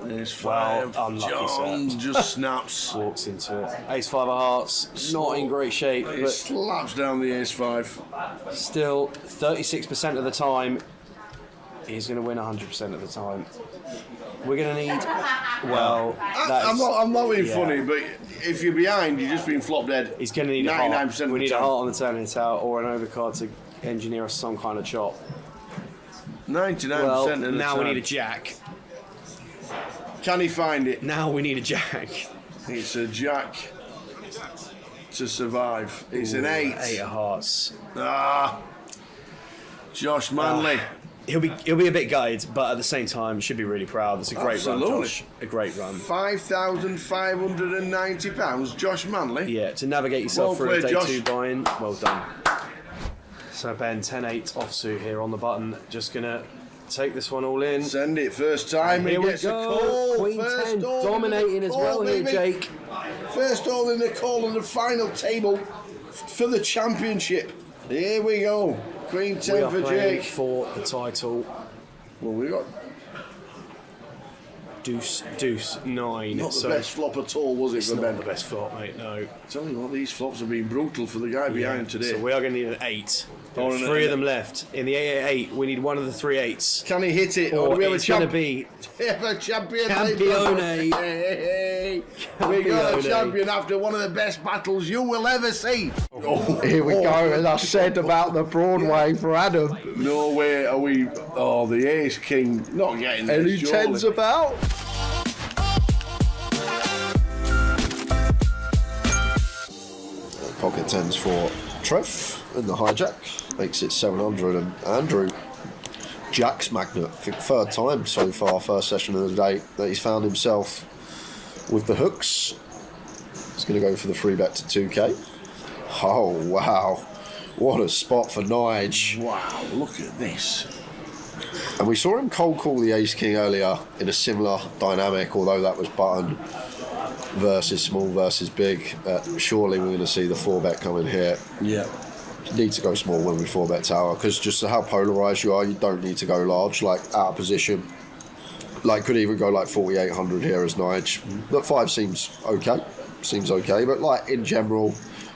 Ace five. Unlucky John set. just snaps. Walks into it. Ace five of hearts. Not in great shape. He But slaps down the ace five. still, 36% of the time, he's going to win 100% of the time. We're going to need. Well, I'm not being yeah. funny, but if you're behind, you're just being flop dead. He's going to need a 99% heart. of the We need a time. heart on the turn it's out, or an overcard to engineer us some kind of chop. 99% Well, of the now time. we need a jack. Can he find it? Now we need a jack. It's a jack to survive. It's an 8. 8 of hearts. Josh Manley. He'll be a bit gutted, but at the same time, should be really proud. It's a great run, Absolutely. Josh. A great run. £5,590. Josh Manley. Yeah, to navigate yourself Well through played, a day Josh. 2 buy-in. Well done. So Ben, 10-8 offsuit here on the button. Just gonna take this one all in. Send it first time. Here he we gets go. a call. Queen First 10 all dominating in the as call, well here, baby. Jake. First all in the call on the final table for the championship. Here we go. Queen 10 We are for playing Jake. for the title. Well, we got Deuce, 9. not the best flop at all, was it, It's for not Ben? the best flop, mate, no. Tell you what, these flops have been brutal for the guy behind today. So we are going to need an 8. Or an 3 of them left. In the 888, we need one of the 3 8s. Can he hit it? Or do we have it's going to champion? be We have a champion. Campione. Hey. We got a Campione. champion after one of the best battles you will ever see. Here we go, as I said about the Broadway for Adam. No way are we. Oh, the ace king not getting this. Any surely. tens about? Pocket tens for Trev in the hijack. Makes it 700, and Andrew, Jack's magnet. I think third time so far, first session of the day, that he's found himself with the hooks. He's going to go for the free bet to 2k. Oh, wow. What a spot for Nige. Wow, look at this. And we saw him cold call the ace king earlier in a similar dynamic, although that was button versus small versus big. Surely we're going to see the 4-bet coming here. Yeah. You need to go small when we 4-bet tower, because just how polarised you are, you don't need to go large, like out of position. Like, could even go like 4,800 here as Nige. But 5 seems okay. But like in general,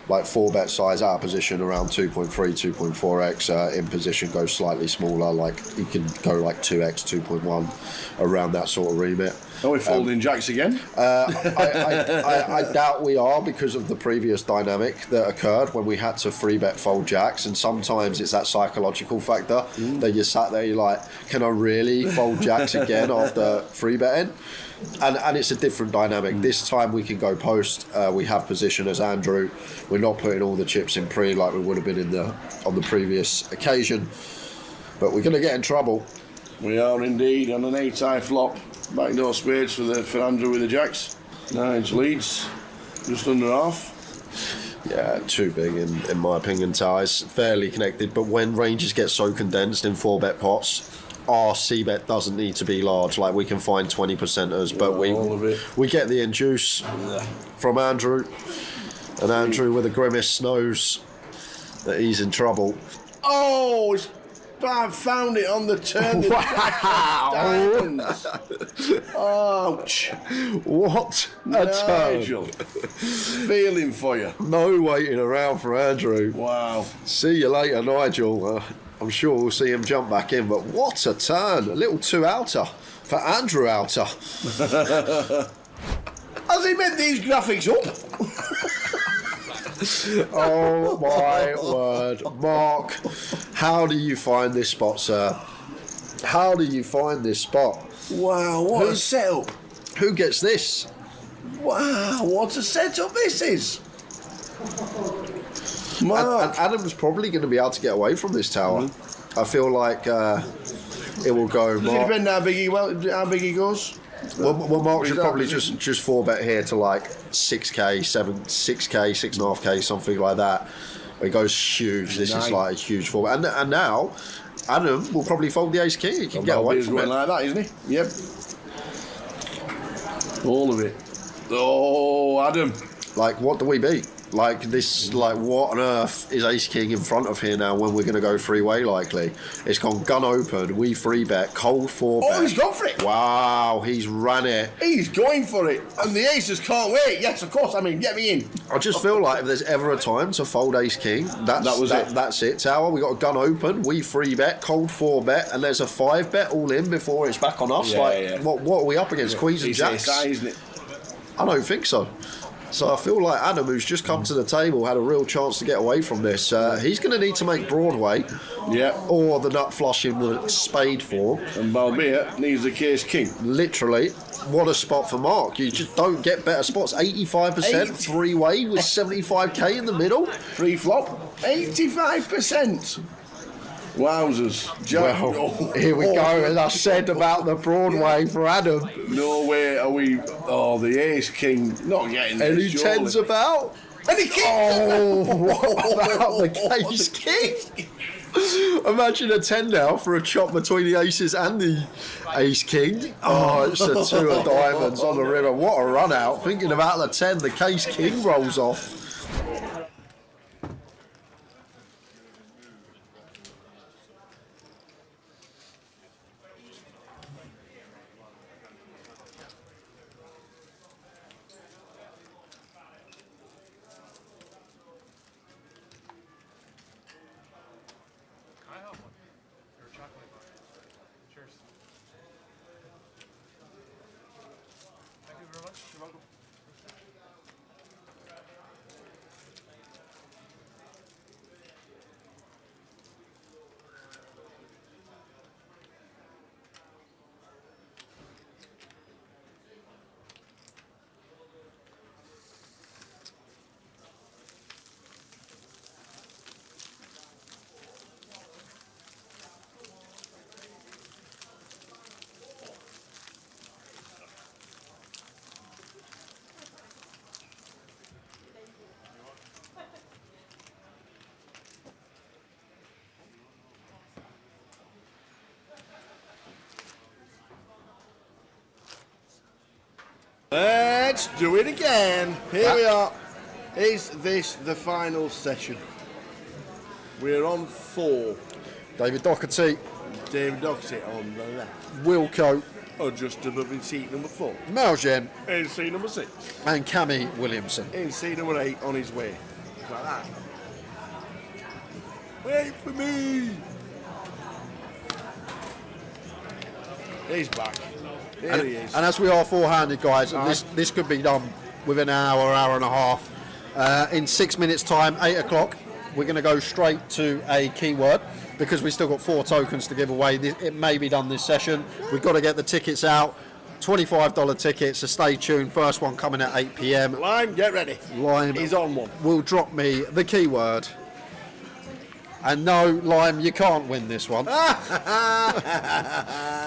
like 4-bet size out of position around 2.3, 2.4x. In position goes slightly smaller, like you can go like 2x, 2.1, around that sort of remit. Are we folding jacks again? I doubt we are, because of the previous dynamic that occurred when we had to 3-bet fold jacks, and sometimes it's that psychological factor that you sat there, you're like, can I really fold jacks again after 3-betting? And it's a different dynamic. This time we can go post. We have position as Andrew. We're not putting all the chips in pre like we would have been on the previous occasion. But we're going to get in trouble. We are indeed on an 8-eye flop. Back door spades for Andrew with the jacks. 9 leads, just under half. Yeah, too big in my opinion, ties. Fairly connected, but when ranges get so condensed in 4-bet pots, our C-bet doesn't need to be large. Like, we can find 20%ers, but we get the induce from Andrew, and Andrew with a grimace knows that he's in trouble. Oh, I found it on the turn. Wow! Ouch! What a Nigel. Feeling for you. No waiting around for Andrew. Wow. See you later, Nigel. I'm sure we'll see him jump back in, but what a turn. A little 2-outer for Andrew Outer. Has he made these graphics up? Oh my word. Mark, how do you find this spot, sir? How do you find this spot? Wow, what a setup. Who gets this? Wow, what a setup this is. Mark. And Adam's probably going to be able to get away from this tower. I feel like it will go. Does it depend how big he goes? Well, Mark should probably just 4-bet here to like 6k, 6k, 6.5k, something like that. It goes huge. This is like a huge 4-bet. And now, Adam will probably fold the ace king. He can get away from it. Like that, isn't he? Yep. All of it. Oh, Adam. Like, what do we beat? Like, this, like, what on earth is ace king in front of here now when we're going to go 3-way likely? It's gone gun open, we 3-bet, cold 4-bet. Oh, he's gone for it. Wow, he's ran it. He's going for it. And the aces can't wait. Yes, of course. I mean, get me in. I just feel like if there's ever a time to fold ace king, that's it. Tower, we got a gun open, we 3-bet, cold 4-bet, and there's a 5-bet all in before it's back on us. What are we up against? Queens and jacks? Isn't it? I don't think so. So I feel like Adam, who's just come to the table, had a real chance to get away from this. He's going to need to make Broadway, or the nut flush in the spade form. And Balbia needs the case king. Literally, what a spot for Mark. You just don't get better spots. 85%, 3-way with 75k in the middle. Pre-flop, 85%. Wowzers. Well, here we go, as I said about the Broadway for Adam. No way are we... Oh, the ace king not getting this, Any surely. 10s about? Any king? Oh, what about the case king? Imagine a 10 now for a chop between the aces and the ace king. Oh, it's a 2 of diamonds on the river. What a run out. Thinking about the 10, the case king rolls off. Let's do it again. Here we are. Is this the final session? We're on 4. David Doherty. David Doherty on the left. Wilco. Oh, just above in seat number 4. Malgen. In seat number 6. And Cammy Williamson. In seat number 8 on his way. Like that. Wait for me. He's back. Here he is. And as we are four-handed, guys, and this could be done within an hour, hour and a half. In 6 minutes' time, 8 o'clock, we're going to go straight to a keyword because we've still got 4 tokens to give away. It may be done this session. We've got to get the tickets out. $25 tickets, so stay tuned. First one coming at 8 p.m. Lime, get ready. Lime. He's on one. Will drop me the keyword. And no, Lime, you can't win this one.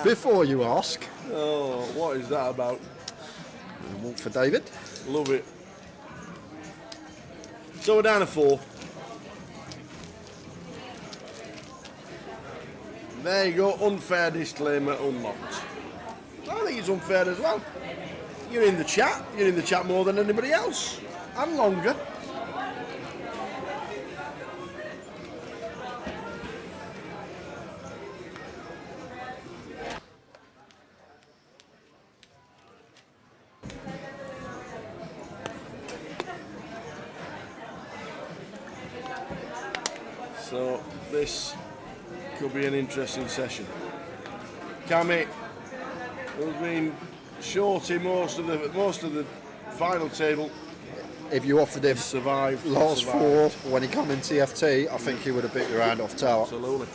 Before you ask, Oh, what is that about? Walk for David. Love it. So we're down to 4. There you go, unfair disclaimer unlocked. I think it's unfair as well. You're in the chat more than anybody else, and longer. So this could be an interesting session. Cammy, who's been shorty most of the final table. If you offered him survived last 4 when he come in TFT, I think he would have bit your hand off tower. Absolutely.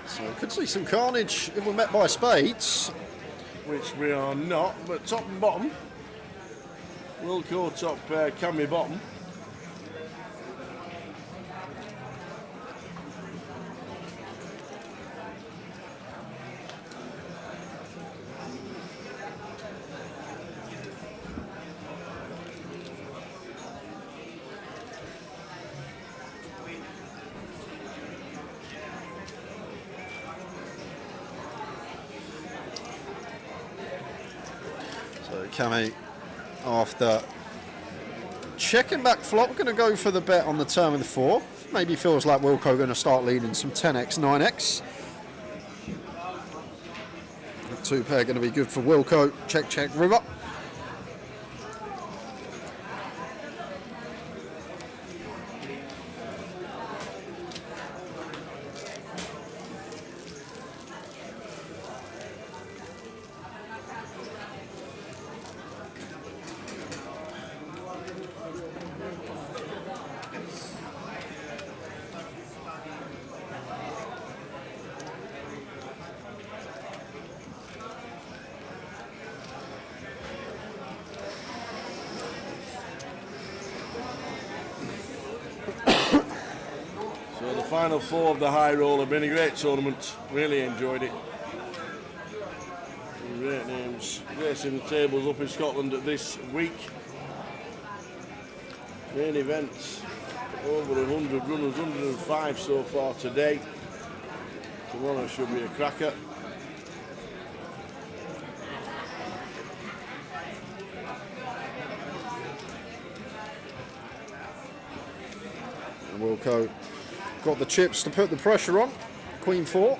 So could see some carnage if we're met by spades. Which we are not, but top and bottom. Wilco top pair, Cammy bottom. So Cammy, after checking back flop, going to go for the bet on the turn with the 4. Maybe feels like Wilco going to start leading some 10x, 9x. The 2 pair going to be good for Wilco. Check, check, river. So the final 4 of the High Roller, been a great tournament. Really enjoyed it. Great names racing the tables up in Scotland this week. Main events, over 100 runners, 105 so far today. Tomorrow should be a cracker. Wilco got the chips to put the pressure on. Queen 4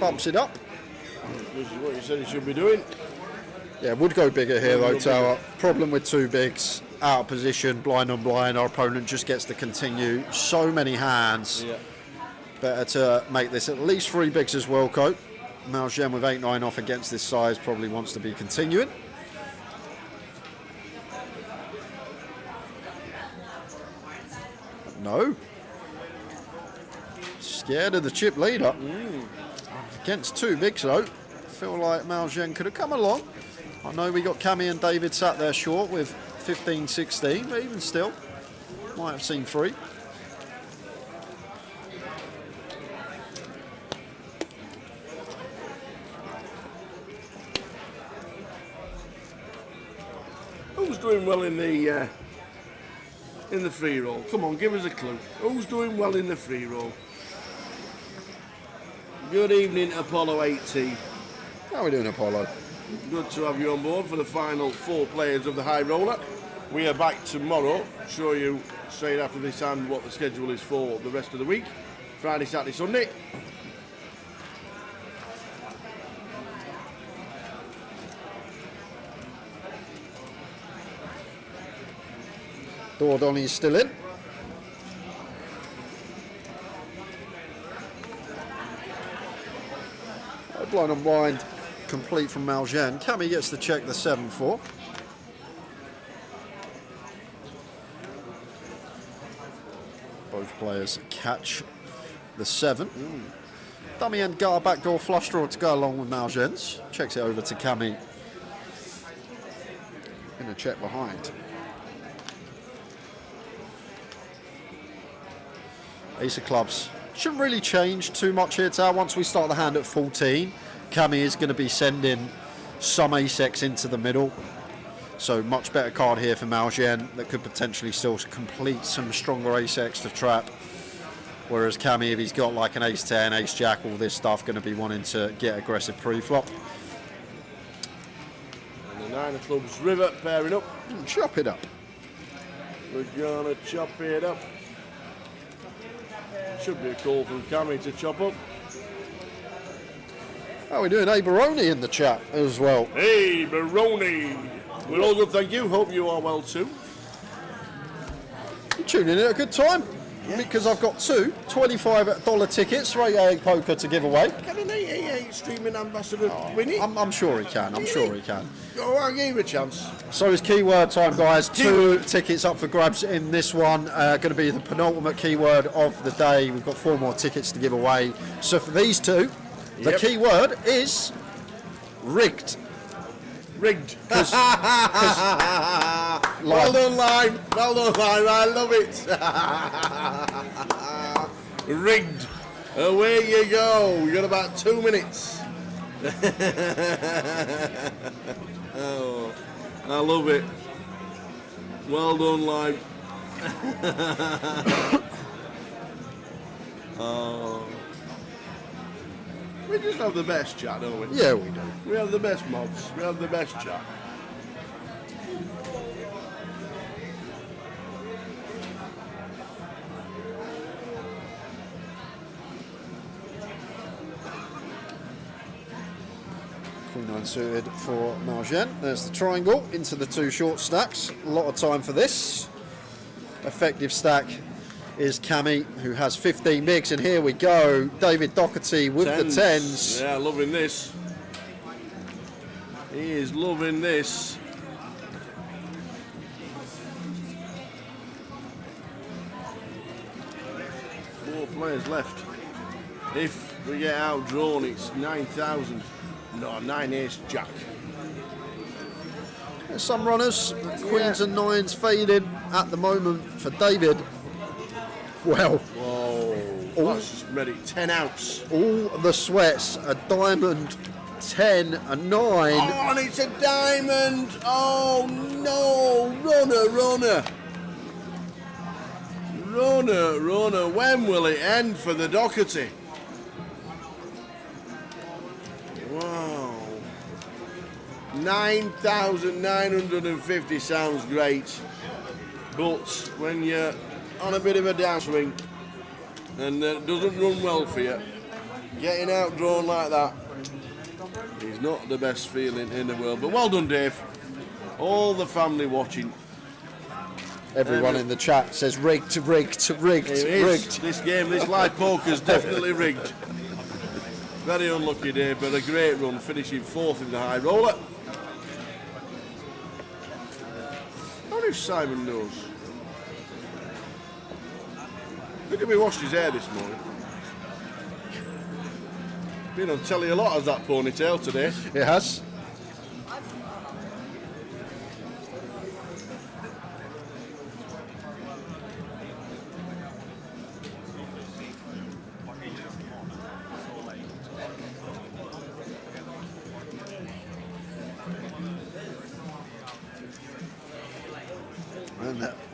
bumps it up. This is what you said he should be doing. Yeah, would go bigger here though, tower. Problem with 2 bigs, out of position, blind on blind. Our opponent just gets to continue. So many hands. Yeah. Better to make this at least 3 bigs as Wilco. Malgen with 8-9 off against this size probably wants to be continuing. No. Scared of the chip leader. Against 2 bigs though. Feel like Malgen could have come along. I know we got Cammy and David sat there short with 15-16, but even still, might have seen 3. Who's doing well in the free roll? Come on, give us a clue. Who's doing well in the free roll? Good evening, Apollo 18. How are we doing, Apollo? Good to have you on board for the final 4 players of the High Roller. We are back tomorrow. Show you straight after this hand what the schedule is for the rest of the week. Friday, Saturday, Sunday. Donnie's still in. Blind on blind, complete from Malgen. Cammy gets to check the 7-4. players catch the 7. Dummy and gutter backdoor flush draw to go along with Malgen's. Checks it over to Cammy. In a check behind. Ace of clubs. Shouldn't really change too much here, Tao. Once we start the hand at 14, Cammy is going to be sending some ace-x into the middle. So much better card here for Malgen that could potentially still complete some stronger ace-x to trap. Whereas Cammy, if he's got like an ace-10, ace-jack, all this stuff, going to be wanting to get aggressive pre-flop. And the 9 of clubs river pairing up. Chop it up. We're gonna chop it up. Should be a call from Cammy to chop up. How are we doing? Hey, Baroni in the chat as well. Hey, Baroni. We're all good, thank you. Hope you are well too. You tuning in at a good time? Yeah. Because I've got 2 $25 tickets for 888 poker to give away. Can an 888 streaming ambassador win it? I'm sure he can. I'm sure he can. Oh, I'll give him a chance. So it's keyword time, guys. 2 tickets up for grabs in this one. Going to be the penultimate keyword of the day. We've got 4 more tickets to give away. So for these 2, the keyword is rigged. Rigged. Well done, Lime. Well done, Lime. I love it. Rigged. Away you go. You got about 2 minutes. Oh, I love it. Well done, Lime. Oh. We just have the best chat, don't we? Yeah, we do. We have the best mods. We have the best chat. Queen 9 suited for Malgen. There's the triangle into the 2 short stacks. A lot of time for this. Effective stack is Cammy, who has 15 bigs, and here we go. David Doherty with the 10s. Yeah, loving this. He is loving this. Four players left. If we get outdrawn, it's 9,000. No, 9 ace jack. There's some runners. Queens and 9s fading at the moment for David. Well, whoa, that's just made it 10 outs. All the sweats, a diamond, 10, a 9. Oh, and it's a diamond. Oh, no. Runner. When will it end for the Doherty? Wow. 9,950 sounds great. But when you're on a bit of a downswing and it doesn't run well for you, getting outdrawn like that is not the best feeling in the world. But well done, Dave. All the family watching. Everyone in the chat says rigged. This game, this live poker is definitely rigged. Very unlucky, Dave, but a great run, finishing 4th in the high roller. I wonder if Simon knows. Look at me washed his hair this morning. Been on telly a lot as that ponytail today. It has.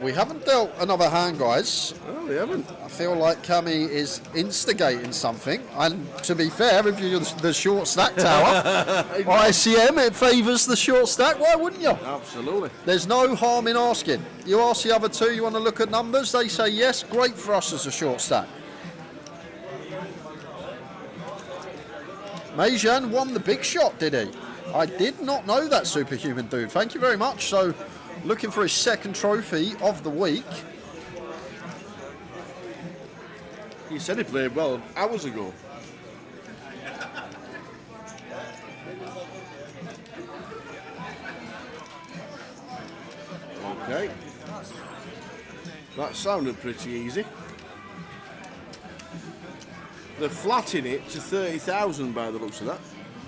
We haven't dealt another hand, guys. Oh, we haven't. I feel like Cammy is instigating something. And to be fair, if you're the short stack tower, ICM, it favours the short stack. Why wouldn't you? Absolutely. There's no harm in asking. You ask the other 2, you want to look at numbers? They say yes. Great for us as a short stack. Mejan won the big shot, did he? I did not know that, superhuman dude. Thank you very much. So, looking for his 2nd trophy of the week. He said he played well hours ago. Okay. That sounded pretty easy. they're flatting it to 30,000 by the looks of that.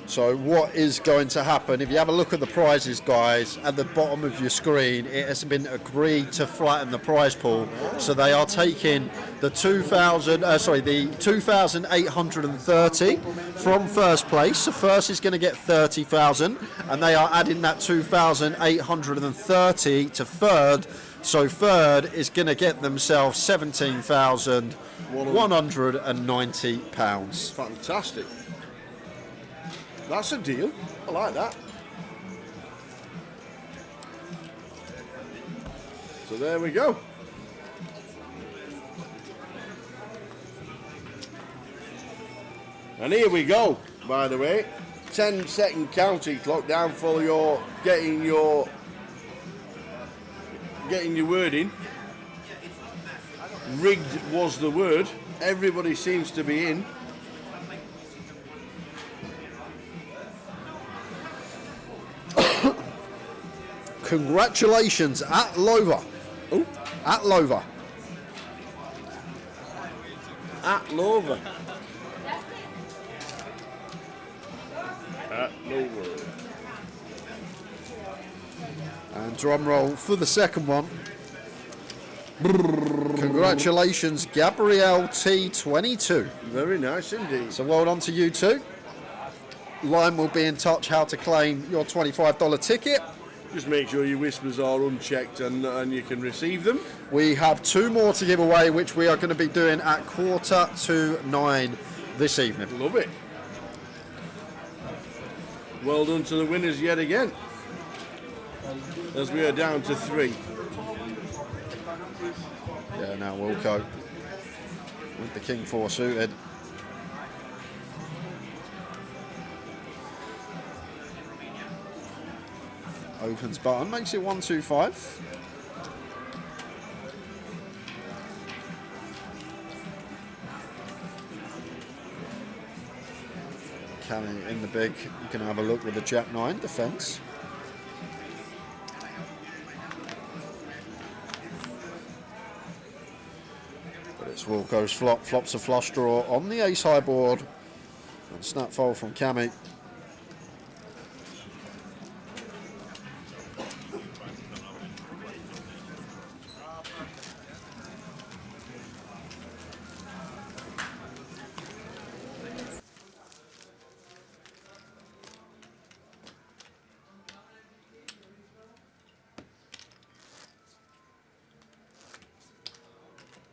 So what is going to happen, if you have a look at the prizes, guys, at the bottom of your screen, it has been agreed to flatten the prize pool. So they are taking the 2,830 from first place. So first is going to get 30,000, and they are adding that 2,830 to third. So third is going to get themselves £17,190. Fantastic. That's a deal. I like that. So there we go. And here we go, by the way. 10-second counting clock down for your getting your word in. Rigged was the word. Everybody seems to be in. Congratulations at Lover. Oh, at Lover. At Lover. At Lover. And drum roll for the second one. Congratulations, Gabrielle T22. Very nice indeed. So well done to you two. Line will be in touch how to claim your $25 ticket. Just make sure your whispers are unchecked and you can receive them. We have two more to give away, which we are going to be doing at 8:45 this evening. Love it. Well done to the winners yet again. As we are down to 3. Yeah, now Wilco with the King 4 suited. Opens button, makes it 125. Cammy in the big, you can have a look with the Jack 9 defence. But it's Wilco's flop, flops a flush draw on the ace high board. And snap fold from Cammy.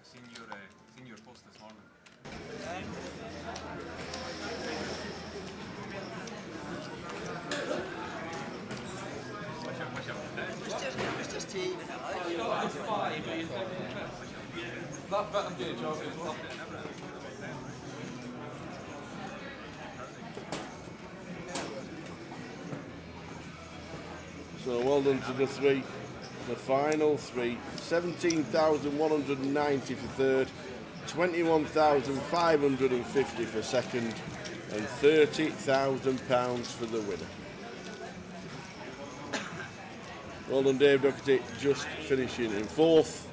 Seen your post this morning. So well done to the 3. The final 3. 17,190 for third, 21,550 for second, and £30,000 for the winner. Well done, Dave Doherty, just finishing in 4th.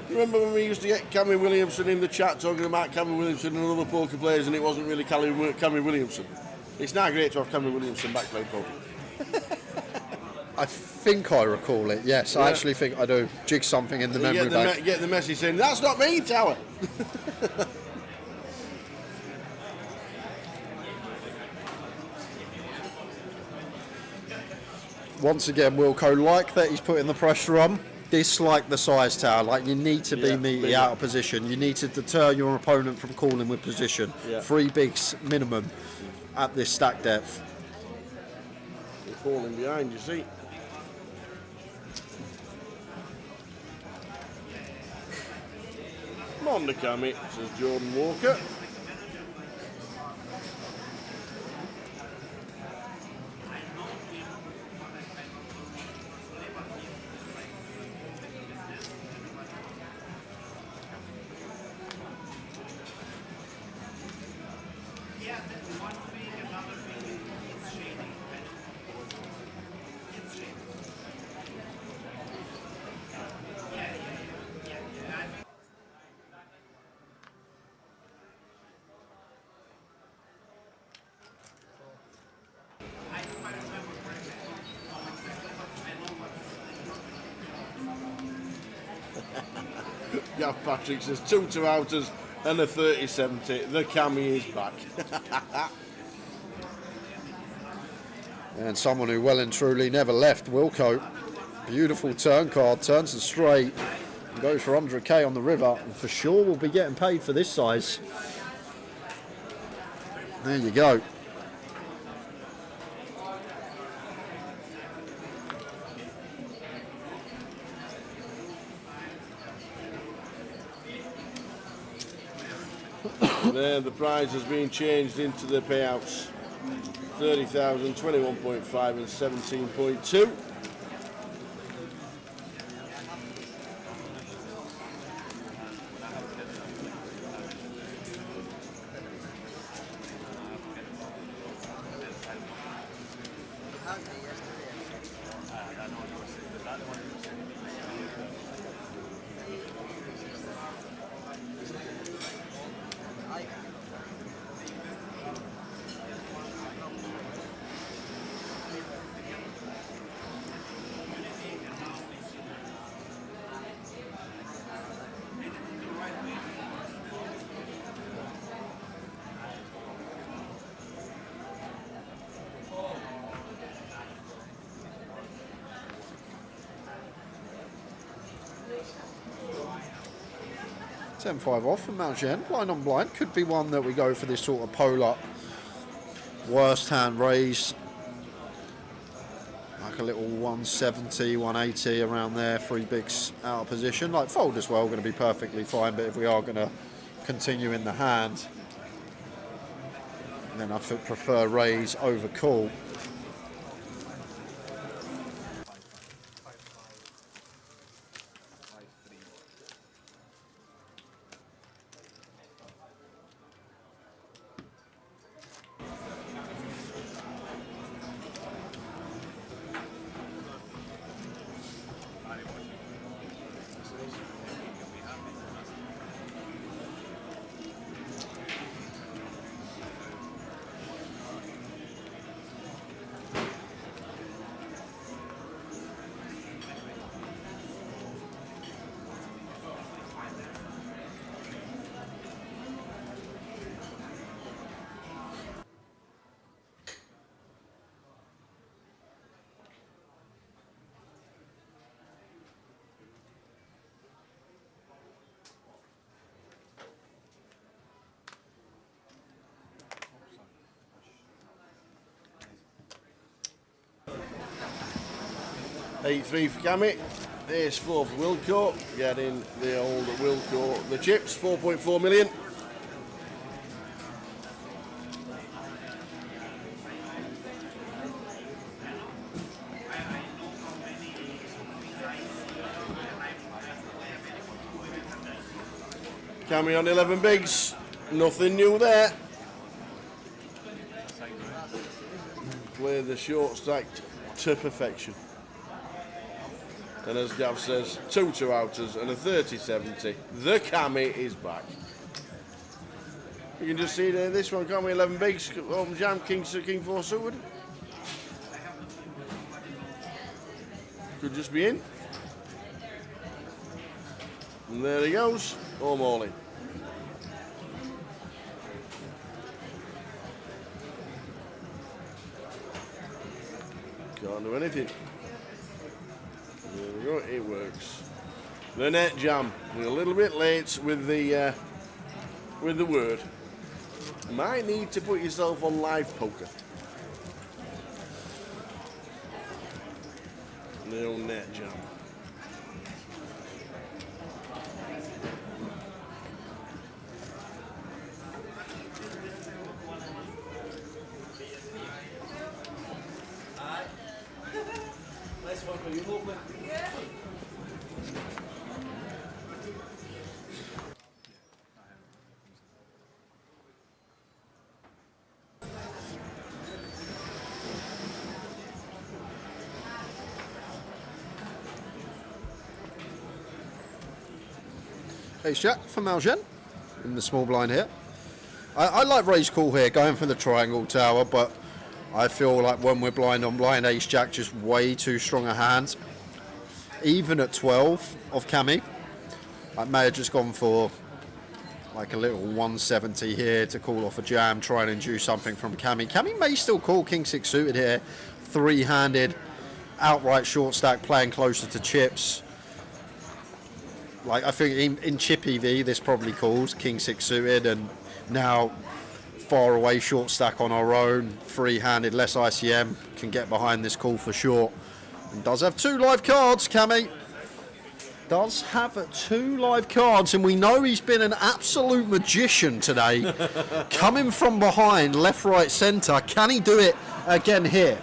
Remember when we used to get Cammy Williamson in the chat talking about Cammy Williamson and other poker players, and it wasn't really Cammy Williamson? It's now great to have Cammy Williamson back playing poker. I think I recall it, yes. Yeah. I actually think I do. Jig something in the memory bank. Get the message saying, that's not me, Tower! Once again, Wilco, like that he's putting the pressure on. Dislike the size, Tower. Like, you need to be meaty out of position. You need to deter your opponent from calling with position. Yeah. 3 bigs minimum at this stack depth. You're falling behind, you see. Come on, Cammy, says Jordan Walker. Gav Patrick says 2 outers and a 30-70. The Cammy is back. And someone who well and truly never left, Wilco. Beautiful turn card, turns it straight, and goes for 100k on the river, and for sure will be getting paid for this size. There you go. There, the prize has been changed into the payouts. 30,000, 21.5 and 17.2. $10-5 off from Mount Jen. Blind on blind. Could be one that we go for this sort of polar worst hand raise. Like a little 170, 180 around there. 3 bigs out of position. Like fold as well, going to be perfectly fine. But if we are going to continue in the hand, then I prefer raise over call. $8-3 for Cammy. Ace 4 for Wilco. Getting the old Wilco the chips. 4.4 million. Cammy on 11 bigs. Nothing new there. Play the short stack to perfection. And as Gav says, 2 outers and a 30-70. The Cammy is back. You can just see there, this one, Cammy 11 bigs, open jam, King 4 suited. Could just be in. And there he goes, home all in. Can't do anything. There we go, it works. The net jam. We're a little bit late with the word. Might need to put yourself on live poker. The old net jam. Nice one for you, lovely. Ace Jack for Malgen in the small blind here. I like raise call here, going for the triangle tower, but I feel like when we're blind on blind, Ace Jack just way too strong a hand. Even at 12 of Cammy, I may have just gone for like a little 170 here to call off a jam, try and induce something from Cammy. Cammy may still call king six suited here, three-handed, outright short stack, playing closer to chips. Like I think in chip EV this probably calls king six suited, and now far away short stack on our own, free-handed, less ICM, can get behind this call for sure. And does have 2 live cards, Cammy. Does have 2 live cards, and we know he's been an absolute magician today. Coming from behind, left, right, centre. Can he do it again here?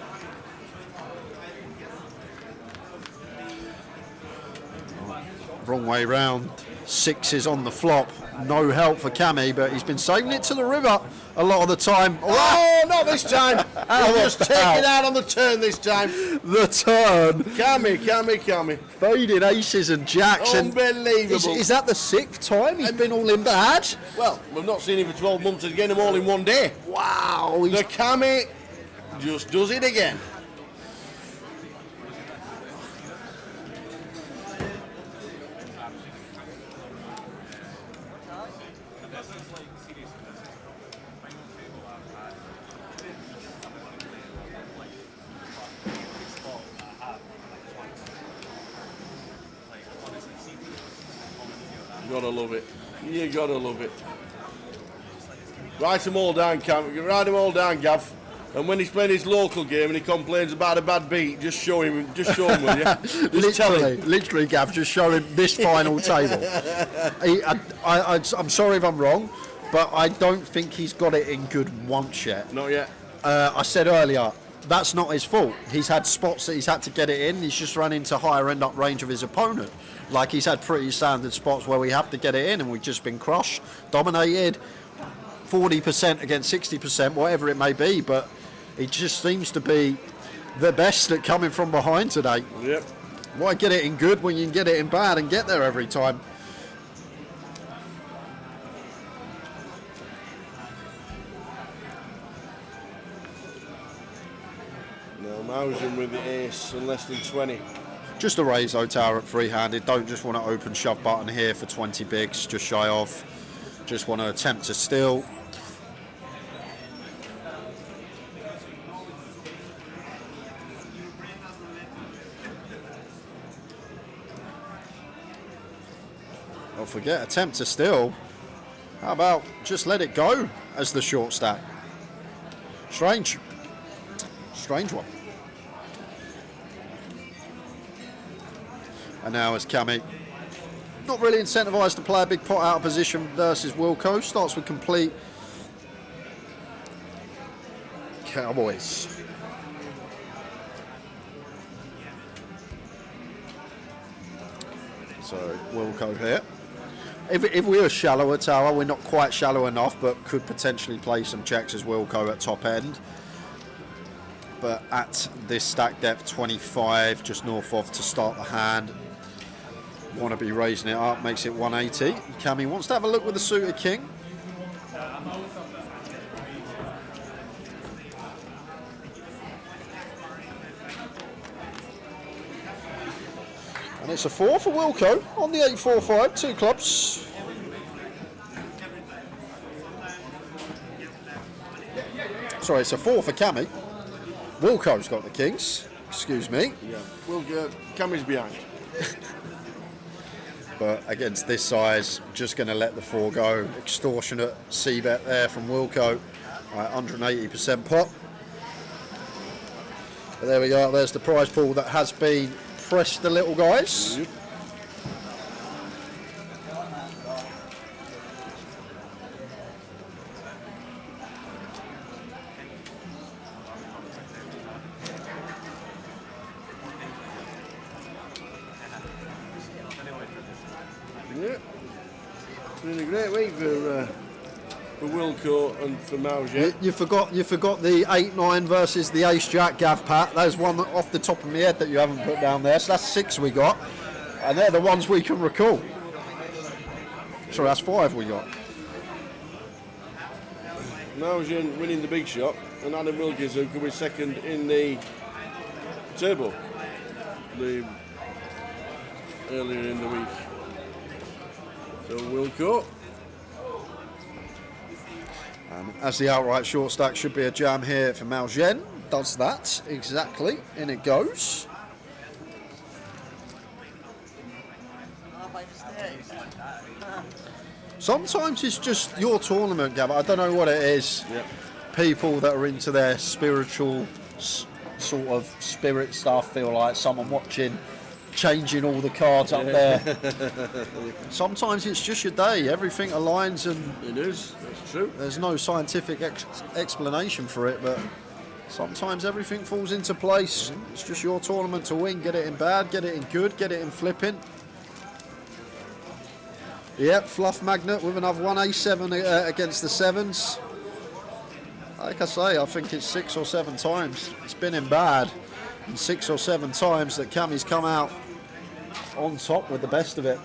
Wrong way round. 6s on the flop. No help for Cammy, but he's been saving it to the river a lot of the time. Oh, not this time. I'll just take it out on the turn this time. The turn. Cammy. Faded aces and jacks. Unbelievable. Is that the 6th time he's been all in bad? Well, we've not seen him for 12 months and getting them all in one day. Wow. The Cammy just does it again. Gotta love it. You gotta love it. Write them all down, Cam. Write them all down, Gav. And when he's playing his local game and he complains about a bad beat, just show him, will you? Just tell him. Literally, Gav, just show him this final table. I'm sorry if I'm wrong, but I don't think he's got it in good once yet. Not yet. I said earlier, that's not his fault. He's had spots that he's had to get it in. He's just run into higher end up range of his opponent. Like he's had pretty standard spots where we have to get it in and we've just been crushed, dominated, 40% against 60%, whatever it may be. But he just seems to be the best at coming from behind today. Yep. Why get it in good when you can get it in bad and get there every time? No, Mausen with the ace and less than 20. Just a raise though, tower at free-handed. Don't just want to open shove button here for 20 bigs, just shy of. Just want to attempt to steal. Don't forget, attempt to steal. How about just let it go as the short stack? Strange one. And now it's Cammy. Not really incentivised to play a big pot out of position versus Wilco. Starts with complete. Cowboys. So Wilco here. If we were shallower tower, we're not quite shallow enough, but could potentially play some checks as Wilco at top end. But at this stack depth, 25, just north of to start the hand. Want to be raising it up, makes it 180. Cammy wants to have a look with the suited king. And it's a 4 for Wilco on the 8-4-5, 2 clubs. Sorry, it's a 4 for Cammy. Wilco's got the kings, excuse me. Yeah, Cammy's behind. But against this size, just going to let the 4 go. Extortionate C-bet there from Wilco. Right, 180% pot. But there we go, there's the prize pool that has been pressed a little, guys. Yep. Yeah, it's been a great week for Wilco and for Mauser. You forgot the 8-9 versus the Ace-Jack, Gav Pat. There's one off the top of my head that you haven't put down there. So that's 6 we got, and they're the ones we can recall. Sorry, that's 5 we got. Mauser winning the big shot, and Adam Wilkinson coming second in the turbo earlier in the week. So Wilco. And as the outright short stack, should be a jam here for Malgen. Does that exactly. In it goes. Sometimes it's just your tournament, Gav. I don't know what it is. Yep. People that are into their spiritual sort of spirit stuff feel like someone watching, changing all the cards up there. Sometimes it's just your day. Everything aligns, and it is. That's true. There's no scientific explanation for it, but sometimes everything falls into place. It's just your tournament to win. Get it in bad, get it in good, get it in flipping. Yep, Fluff Magnet with another one, A7 against the sevens. Like I say, I think it's 6 or 7 times. It's been in bad, and 6 or 7 times that Cammy's come out on top with the best of it.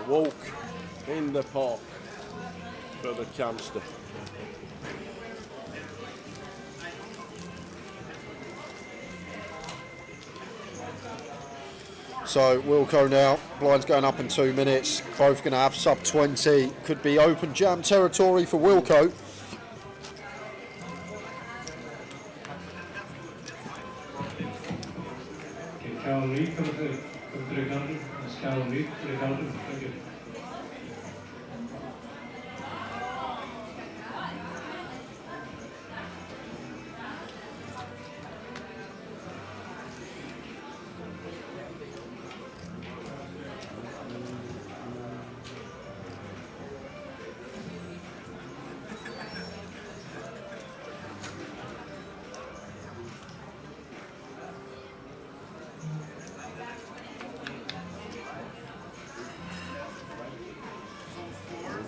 Walk in the park for the camster. So Wilco now, blind's going up in 2 minutes. Both going to have sub 20. Could be open jam territory for Wilco. Carol Reed, come to the counter. That's Carol Reed to the counter. Thank you.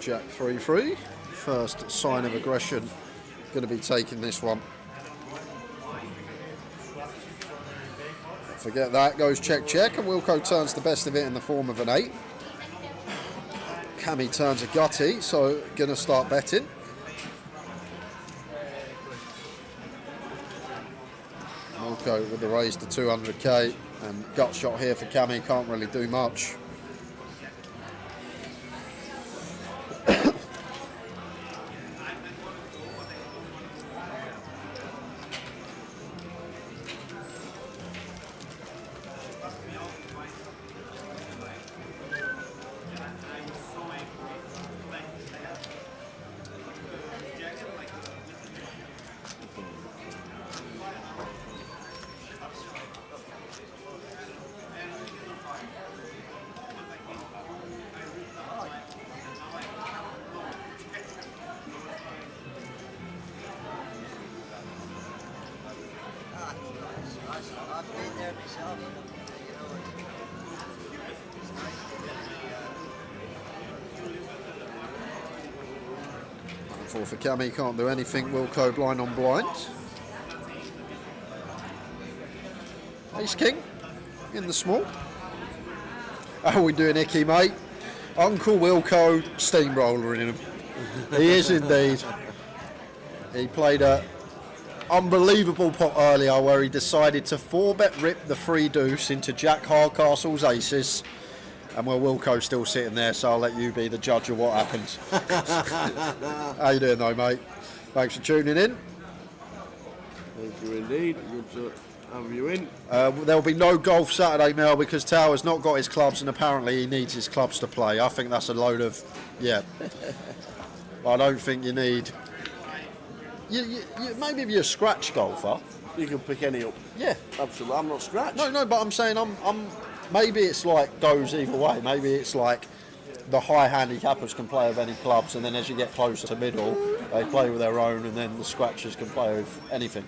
Jack 3-3. First sign of aggression. Going to be taking this one. Forget that. Goes check, check. And Wilco turns the best of it in the form of an 8. Cammy turns a gutty, so going to start betting. Wilco with the raise to 200k. And gut shot here for Cammy. Can't really do much. For Cammy, can't do anything. Wilco blind on blind. Ace King in the small. How are we doing, Icky, mate? Uncle Wilco steamroller in him. He is indeed. He played a unbelievable pot earlier where he decided to 4-bet rip the 3 deuce into Jack Hardcastle's aces. And well, Wilco's still sitting there, so I'll let you be the judge of what happens. How you doing though, mate? Thanks for tuning in. Thank you indeed. Good to have you in. There'll be no golf Saturday, Mel, because Tower's not got his clubs and apparently he needs his clubs to play. I think that's a load of, yeah. I don't think you need... maybe if you're a scratch golfer... You can pick any up. Yeah. Absolutely. I'm not scratch. No, but I'm saying maybe it's like goes either way. Maybe it's like the high handicappers can play with any clubs, and then as you get closer to middle, they play with their own, and then the scratchers can play with anything.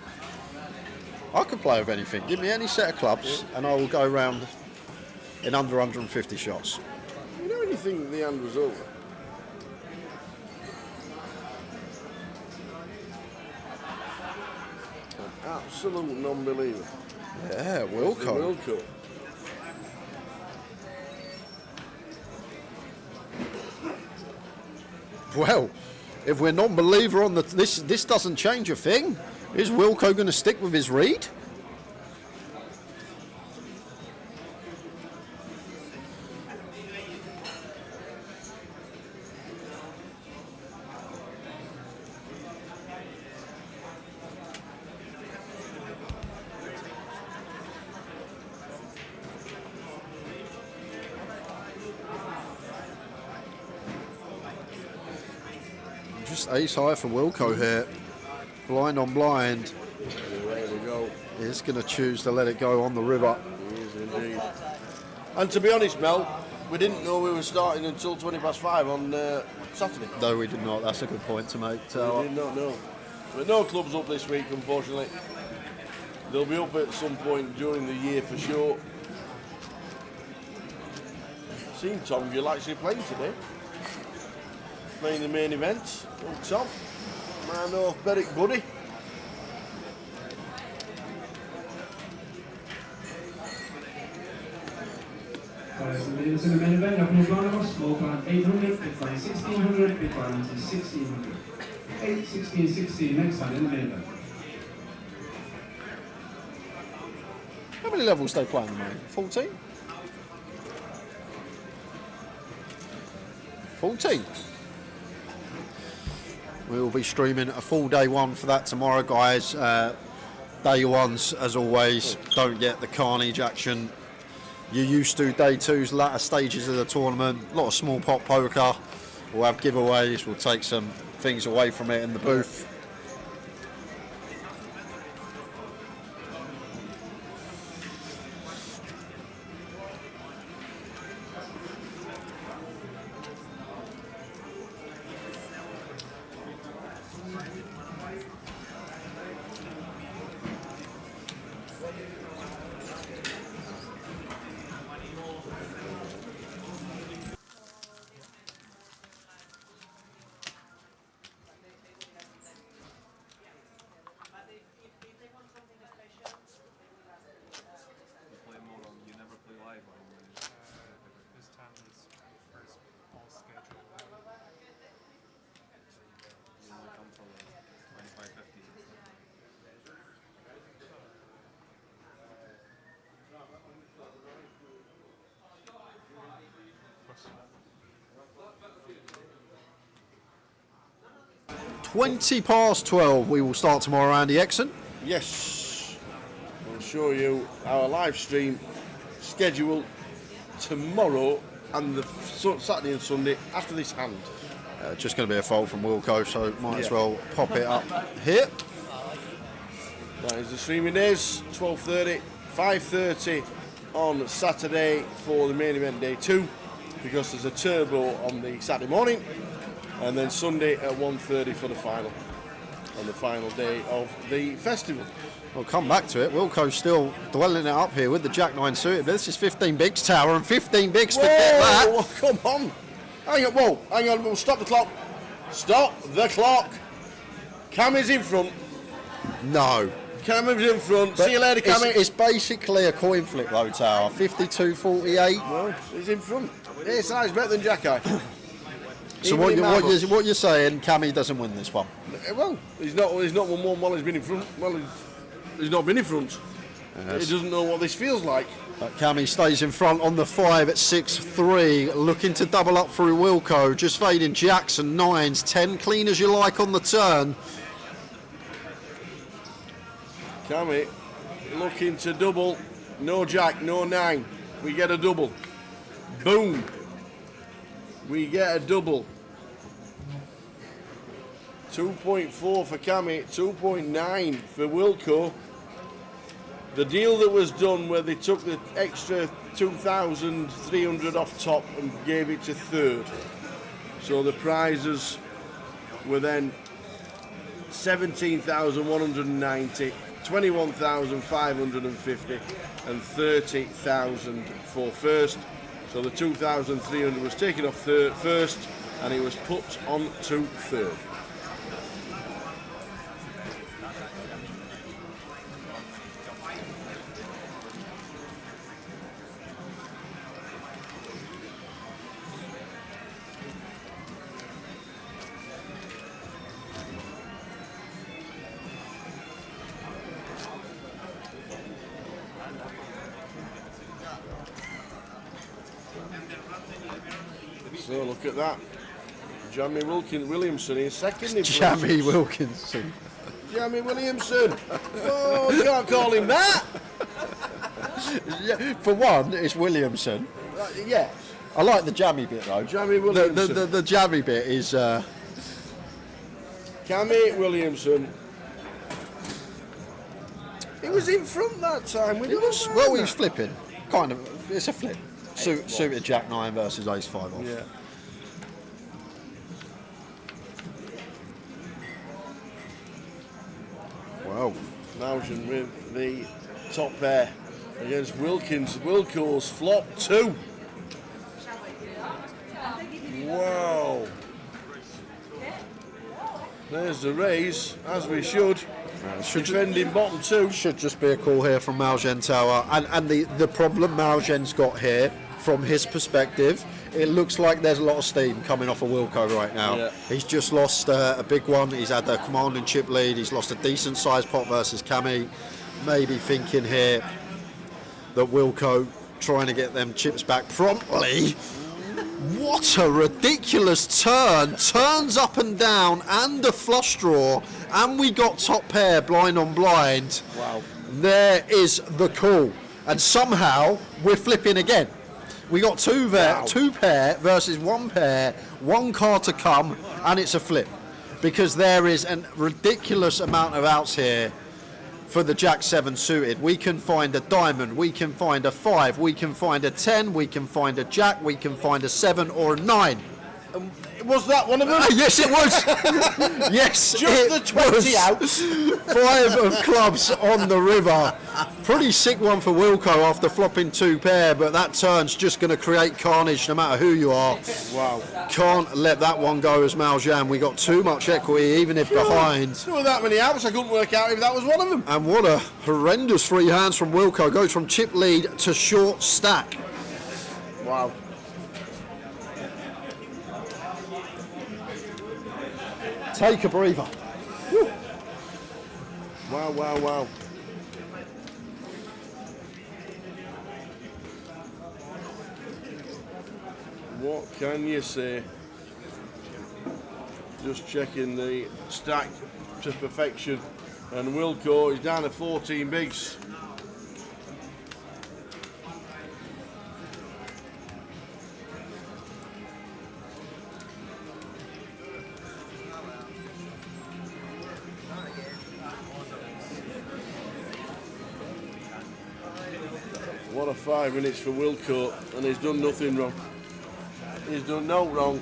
I can play with anything. Give me any set of clubs, and I will go round in under 150 shots. You know anything the hand was over? An absolute non-believer. Yeah, Wilco. Wilco. Well, if we're non-believer on this doesn't change a thing. Is Wilco going to stick with his read? Just ace high for Wilco here. Blind on blind. There we go. He's going to choose to let it go on the river. He is indeed. And to be honest, Mel, we didn't know we were starting until 5:20 on Saturday. No, we did not. That's a good point to make. We did not know. But no clubs up this week, unfortunately. They'll be up at some point during the year for sure. Seen Tom Gill actually playing today. Playing the main event. Oh, Tom. Man off Berwick Buddy. Ladies in the main event, opening round of small blind 800, big blind 1600, big blind 1600. 8, 16, 16, next time in the main event. How many levels they play in the main? 14? 14. We will be streaming a full day one for that tomorrow, guys. Day ones, as always, don't get the carnage action you're used to. Day twos, latter stages of the tournament, a lot of small pot poker. We'll have giveaways, we'll take some things away from it in the booth. (20:12). We will start tomorrow, Andy Exon. Yes. We'll show you our live stream schedule tomorrow and the Saturday and Sunday after this hand. Just going to be a fault from Wilco, so might as well pop it up here. That is the streaming days, 12:30, 5:30 on Saturday for the main event day 2, because there's a turbo on the Saturday morning, and then Sunday at 1:30 for the final, on the final day of the festival. We'll come back to it. Wilco's still dwelling it up here with the Jack-9 suited, but this is 15 bigs tower and 15 bigs, forget that. Whoa, come on. Hang on, whoa, hang on, we'll stop the clock. Stop the clock. Cammy's in front. No. Cammy's in front. But see you later, Cammy. It's basically a coin flip though, Tower. 52-48. No, he's in front. It's nice, better than Jack-Eye. So what you're saying, Cammy doesn't win this one? Well, he's not won one while he's been in front. Well, he's not been in front. He doesn't know what this feels like. But Cammy stays in front on the 5 at 6-3, looking to double up through Wilco, just fading jacks and 9s, 10 clean as you like on the turn. Cammy looking to double, no jack, no 9. We get a double. Boom. We get a double. 2.4 for Cammy, 2.9 for Wilco. The deal that was done where they took the extra 2,300 off top and gave it to third. So the prizes were then 17,190, 21,550 and 30,000 for first. So the 2,300 was taken off first and it was put on to third. So look at that. Jamie Williamson in second. In Jamie Wilkinson. Jamie Williamson. Oh, you can't call him that. Yeah, for one, it's Williamson. Yeah. I like the jammy bit though. Jamie Williamson. The jammy bit is. Cammy Williamson. He was in front that time. He was flipping. Kind of. It's a flip. Suited Jack 9 versus Ace 5 off. Yeah. Wow. Mausian with the top pair against Wilkins. Wilco's flop 2. Wow. There's the raise, as we should. Defending bottom 2. Should just be a call here from Mausian Tower. And the problem Mausian's got here, from his perspective, it looks like there's a lot of steam coming off of Wilco right now. Yeah. He's just lost a big one. He's had a command and chip lead. He's lost a decent sized pot versus Cammy. Maybe thinking here that Wilco trying to get them chips back promptly. What a ridiculous turn. Turns up and down and a flush draw. And we got top pair blind on blind. Wow. There is the call. And somehow we're flipping again. We got two pair versus one pair, one card to come, and it's a flip. Because there is a ridiculous amount of outs here for the Jack 7 suited. We can find a diamond, we can find a 5, we can find a 10, we can find a Jack, we can find a 7 or a 9. Was that one of them? Yes, it was. Yes, just the 20 outs. 5 of clubs on the river. Pretty sick one for Wilco after flopping 2 pair, but that turn's just going to create carnage no matter who you are. Wow. Can't let that one go as Mausian. We got too much equity, even if behind. There were that many outs, I couldn't work out if that was one of them. And what a horrendous free hands from Wilco. Goes from chip lead to short stack. Wow. Take a breather. Woo. Wow, wow, wow. What can you say? Just checking the stack to perfection. And Wilco is down to 14 bigs. What a 5 minutes for Wilco, and he's done nothing wrong. He's done no wrong.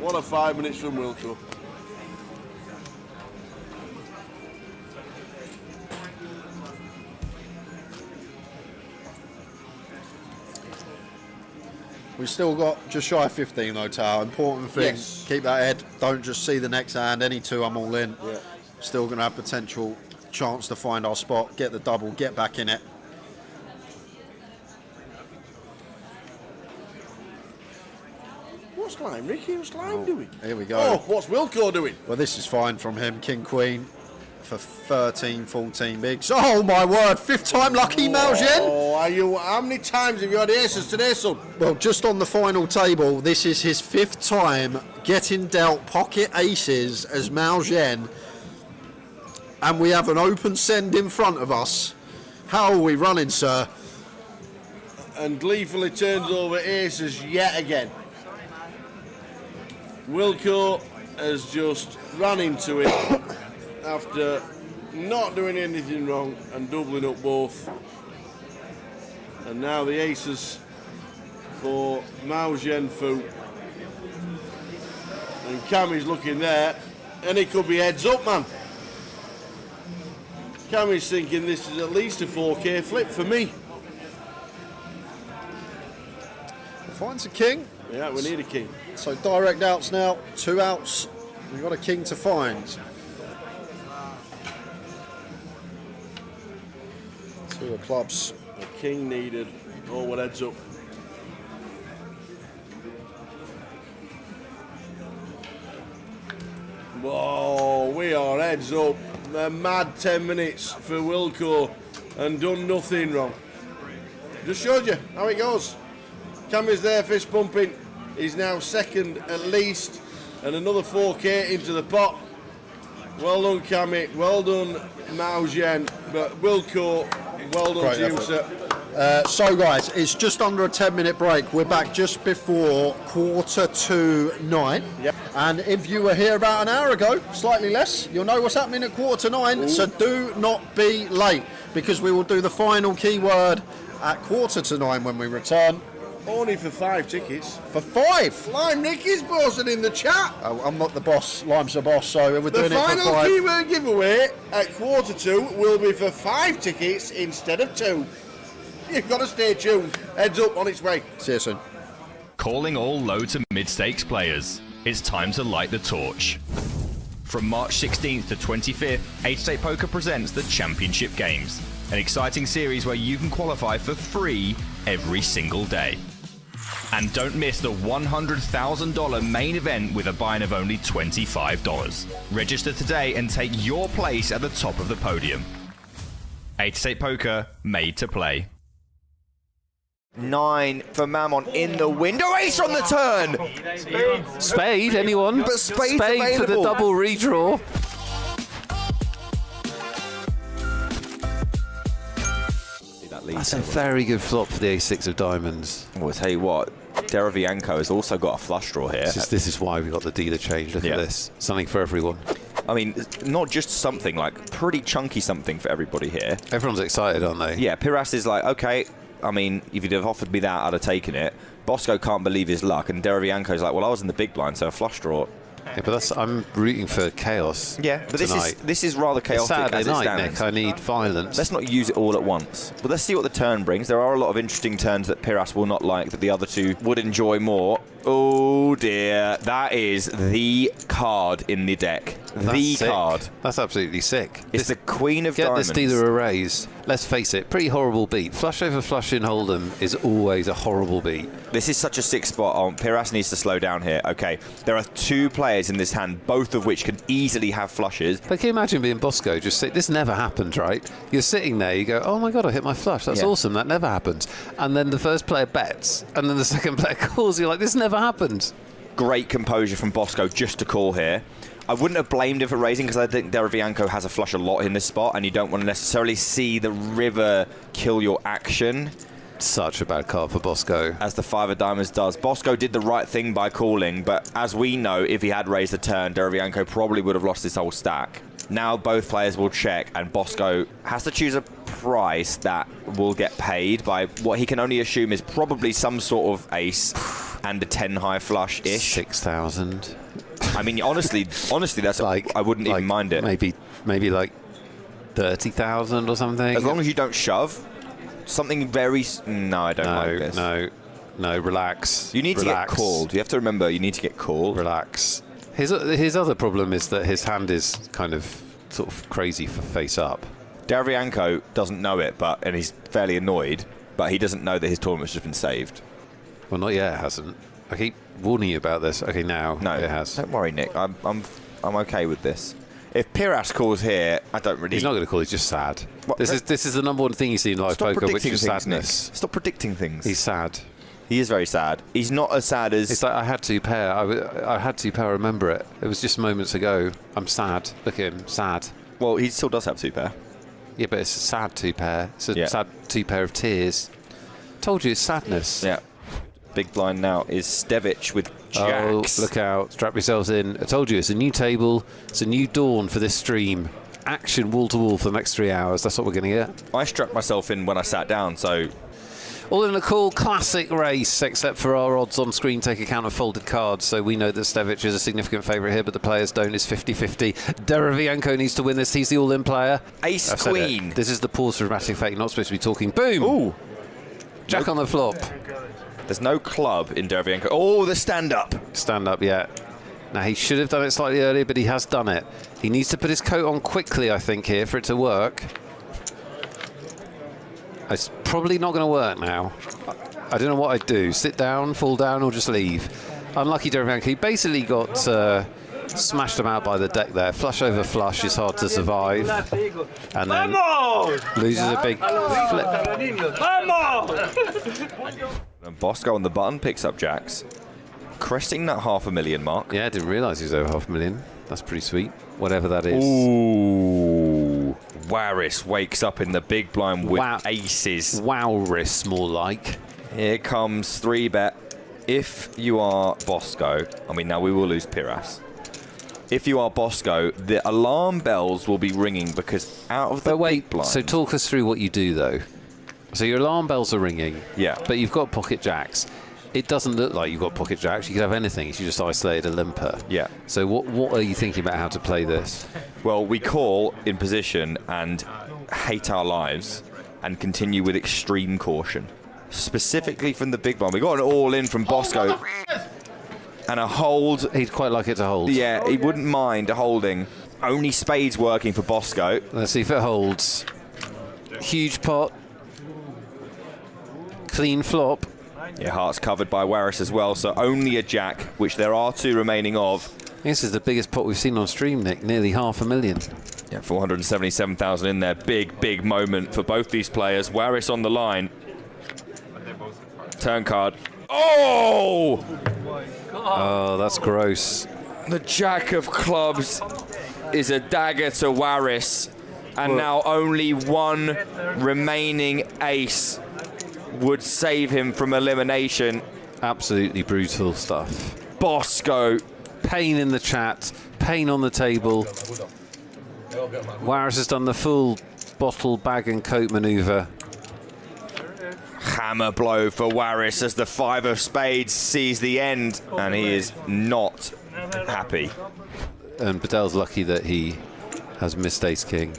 What a 5 minutes from Wilco. We've still got just shy of 15 though, Tao. Important thing, Yes. keep that head. Don't just see the next hand. Any 2, I'm all in. Yeah. Still going to have potential chance to find our spot, get the double, get back in it. What's Lime, Ricky? What's Lime doing? Here we go. Oh, what's Wilco doing? Well, this is fine from him. King, Queen for 13, 14 bigs. Oh, my word. 5th time lucky, Mausian. Oh, how many times have you had aces today, son? Well, just on the final table, this is his 5th time getting dealt pocket aces as Mausian. And we have an open send in front of us. How are we running, sir? And gleefully turns over aces yet again. Wilco has just run into it after not doing anything wrong and doubling up both. And now the aces for Mao Zhenfu. And Cammy's looking there, and it could be heads up, man. Cammy's thinking this is at least a 4K flip for me. Finds a king. Yeah, we need a king. So direct outs now, 2 outs. We've got a king to find. 2 of clubs. A king needed. Oh, what heads up. Whoa, we are heads up. A mad 10 minutes for Wilco and done nothing wrong. Just showed you how it goes. Cammy's there, fist pumping. is now second at least, and another 4K into the pot. Well done, Cammy. Well done, Mao Zhen. But Wilco, well done Great to you, effort. sir. So guys, it's just under a 10-minute break. We're back just before 8:45. Yep. And if you were here about an hour ago, slightly less, you'll know what's happening at 8:45. Ooh. So do not be late, because we will do the final keyword at 8:45 when we return. Only for 5 tickets. For 5? Lime Nick is bossing in the chat. Oh, I'm not the boss, Lime's the boss, so we're The doing it for final 5. keyword giveaway at 2:45 will be for 5 tickets instead of 2. You've got to stay tuned. Heads up, on its way. See you soon. Calling all low to mid-stakes players. It's time to light the torch. From March 16th to 25th, 888poker presents the Championship Games, an exciting series where you can qualify for free every single day. And don't miss the $100,000 main event with a buy-in of only $25. Register today and take your place at the top of the podium. 888poker, made to play. 9 for Mammon in the window. Ace on the turn. Spade, anyone? But spade's Spade for the available. double redraw. That's a very good flop for the ace-6 of diamonds. Well, I'll tell you what, Deravianco has also got a flush draw here. This is why we got the dealer change. Look at this. Something for everyone. I mean, not just something, like pretty chunky something for everybody here. Everyone's excited, aren't they? Yeah, Piras is like, okay, I mean, if you'd have offered me that, I'd have taken it. Bosco can't believe his luck, and Deravianco's like, well, I was in the big blind, so a flush draw. Yeah, but I'm rooting for chaos. Yeah, but this is rather chaotic. It's Saturday as it night, stands. Nick. I need violence. Let's not use it all at once. But let's see what the turn brings. There are a lot of interesting turns that Piras will not like that the other two would enjoy more. Oh dear, that is the card in the deck. That's sick. Card. That's absolutely sick. It's the Queen of Diamonds. Get this dealer a raise. Let's face it, pretty horrible beat. Flush over flush in Hold'em is always a horrible beat. This is such a sick spot on. Piras needs to slow down here. Okay, there are 2 players in this hand, both of which can easily have flushes. But can you imagine being Bosco? This never happens, right? You're sitting there, you go, oh my god, I hit my flush. That's awesome. That never happens. And then the first player bets, and then the second player calls. You're like, this never happened. Great composure from Bosco just to call here. I wouldn't have blamed him for raising because I think Deravianco has a flush a lot in this spot, and you don't want to necessarily see the river kill your action. Such a bad card for Bosco. As the 5 of diamonds does. Bosco did the right thing by calling, but as we know, if he had raised the turn, Deravianco probably would have lost his whole stack. Now both players will check, and Bosco has to choose a price that will get paid by what he can only assume is probably some sort of ace and a 10 high flush-ish. 6,000. I mean, honestly, that's like, I wouldn't even mind it. Maybe like 30,000 or something. As long as you don't shove. Something very... No, I don't like this. No, relax. You need to get called. You have to remember, you need to get called. Relax. His other problem is that his hand is kind of sort of crazy for face up. Deravianco doesn't know it, and he's fairly annoyed, but he doesn't know that his tournament's just been saved. Well, not yet, it hasn't. I keep warning you about this. Okay, now it has. Don't worry, Nick. I'm okay with this. If Piras calls here, I don't really... He's not going to call, he's just sad. This is the number one thing you see in live poker, which is sadness. Nick. Stop predicting things. He's sad. He is very sad. He's not as sad as... It's like, I had 2 pair. I had 2 pair, I remember it. It was just moments ago. I'm sad. Look at him, sad. Well, he still does have 2 pair. Yeah, but it's a sad 2 pair. It's a sad 2 pair of tears. Told you, it's sadness. Yeah. Big blind now is Stevic with jacks. Oh, look out. Strap yourselves in. I told you, it's a new table. It's a new dawn for this stream. Action wall to wall for the next 3 hours. That's what we're going to get. I strapped myself in when I sat down, so... All in a cool classic race, except for our odds on screen take account of folded cards, so we know that Stevic is a significant favourite here, but the players don't. It's 50-50. Deravianco needs to win this. He's the all-in player. Ace Queen. This is the pause for dramatic effect. You're not supposed to be talking. Boom! Ooh. Jack on the flop. There's no club in Deravianco. Oh, the stand-up. Stand-up, yeah. Now, he should have done it slightly earlier, but he has done it. He needs to put his coat on quickly, I think, here, for it to work. It's probably not going to work now. I don't know what I'd do. Sit down, fall down, or just leave. Unlucky Deravianco. He basically got smashed him out by the deck there. Flush over flush is hard to survive. And then loses a big flip. And Bosco on the button picks up jacks. cresting that $500,000 mark. Yeah, I didn't realise he was over $500,000. That's pretty sweet, whatever that is. Ooh. Waris wakes up in the big blind with aces. Wowris, more like. Here comes 3-bet. If you are Bosco, I mean, now we will lose Piras. If you are Bosco, the alarm bells will be ringing because out of the big blind. So talk us through what you do, though. So your alarm bells are ringing. Yeah. But you've got pocket jacks. It doesn't look like you've got pocket jacks. You could have anything. You just isolated a limper. Yeah. So what are you thinking about how to play this? Well, we call in position and hate our lives and continue with extreme caution. Specifically from the big blind. We got an all-in from Bosco. And a hold. He'd quite like it to hold. Yeah, he wouldn't mind holding. Only spades working for Bosco. Let's see if it holds. Huge pot. Clean flop. Yeah, hearts covered by Waris as well, so only a jack, which there are 2 remaining of. This is the biggest pot we've seen on stream, Nick. Nearly $500,000. Yeah, 477,000 in there. Big moment for both these players. Waris on the line. Turn card. Oh! Oh, that's gross. The jack of clubs is a dagger to Waris, and now only one remaining ace would save him from elimination. Absolutely brutal stuff. Bosco. Pain in the chat, pain on the table. Waris has done the full bottle, bag and coat manoeuvre. Hammer blow for Waris as the 5 of spades sees the end, and he is not happy. And Bedell's lucky that he has missed ace king.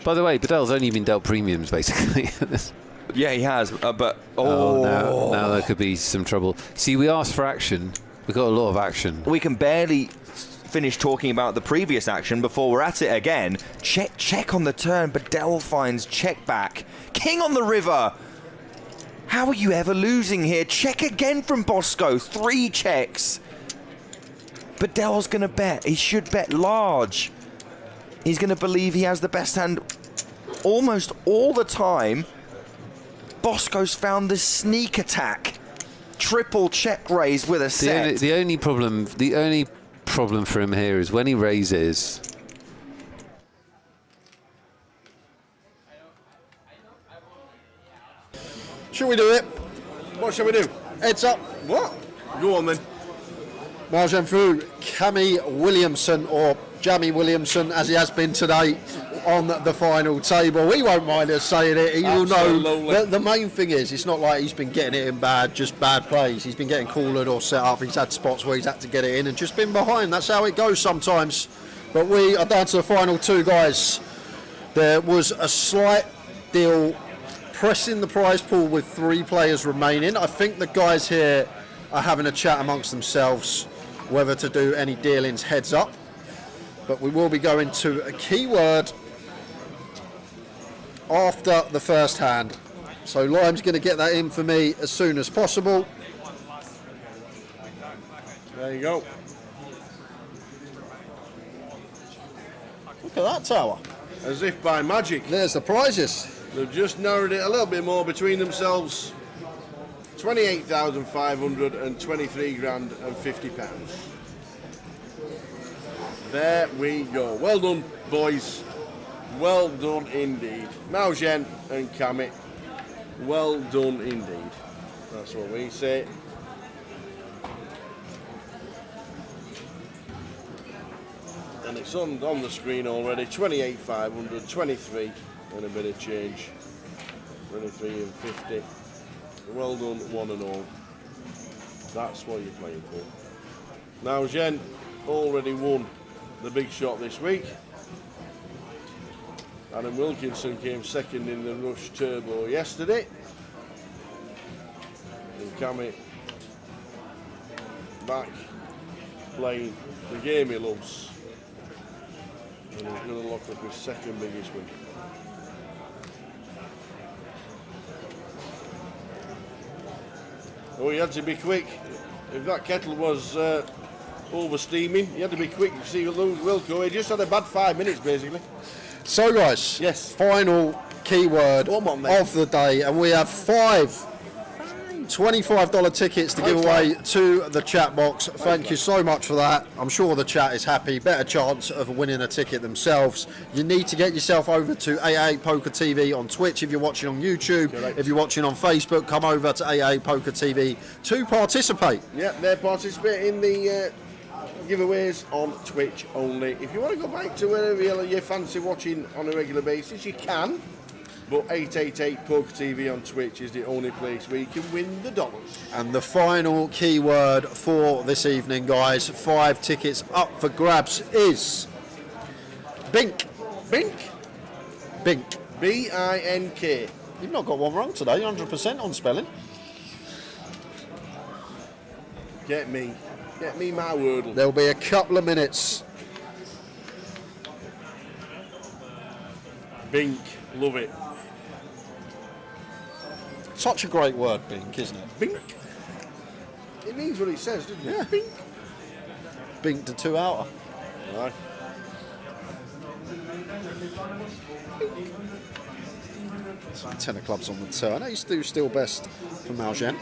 By the way, Bedell's only been dealt premiums, basically. Yeah, he has, but... now there could be some trouble. See, we asked for action. We got a lot of action. We can barely finish talking about the previous action before we're at it again. Check on the turn. Bedell finds check back. King on the river. How are you ever losing here? Check again from Bosco. 3 checks. Bedell's going to bet. He should bet large. He's going to believe he has the best hand almost all the time. Bosco's found the sneak attack. Triple check raise with a set. The only problem for him here is when he raises. Should we do it? What shall we do? Heads up. What? Go on then. Marjan through Cammy Williamson, or Jamie Williamson, as he has been today on the final table. We won't mind us saying it. He will know. The main thing is, it's not like he's been getting it in just bad plays. He's been getting collared or set up. He's had spots where he's had to get it in and just been behind. That's how it goes sometimes. But we are down to the final 2 guys. There was a slight deal pressing the prize pool with 3 players remaining. I think the guys here are having a chat amongst themselves whether to do any dealings heads up. But we will be going to a keyword after the first hand. So Lime's going to get that in for me as soon as possible. There you go. Look at that tower. As if by magic. There's the prizes. They've just narrowed it a little bit more between themselves. 28,500 and 23 grand and 50 pounds. There we go. Well done, boys. Well done indeed. Maujen and Kamit. Well done indeed. That's what we say. And it's on the screen already. 28,500, 23 and a bit of change. 23 and 50. Well done, one and all. That's what you're playing for. Now, Jen already won the big shot this week. Adam Wilkinson came second in the Rush Turbo yesterday. And Cammy back playing the game he loves. And he's going to lock up his second biggest win. Oh, he had to be quick. If that kettle was over steaming, he had to be quick to see Wilco. He just had a bad 5 minutes, basically. So, guys, yes, final keyword of the day, and we have 5 $25 tickets to give away to the chat box. Thank you so much for that. I'm sure the chat is happy. Better chance of winning a ticket themselves. You need to get yourself over to 888poker TV on Twitch if you're watching on YouTube. Correct. If you're watching on Facebook, come over to 888poker TV to participate. Yeah, they're participating in the giveaways on Twitch only. If you want to go back to wherever you fancy watching on a regular basis, you can. But 888poker TV on Twitch is the only place where you can win the dollars. And the final keyword for this evening, guys, 5 tickets up for grabs is Bink. Bink? Bink. B-I-N-K. You've not got one wrong today, 100% on spelling. Get me my wordle. There'll be a couple of minutes. Bink, love it. Such a great word, Bink, isn't it? Bink. It means what it says, doesn't it? Yeah. Bink. Bink to 2 outer. Right. So 10 of clubs on the turn. Ace do still best for Malgen.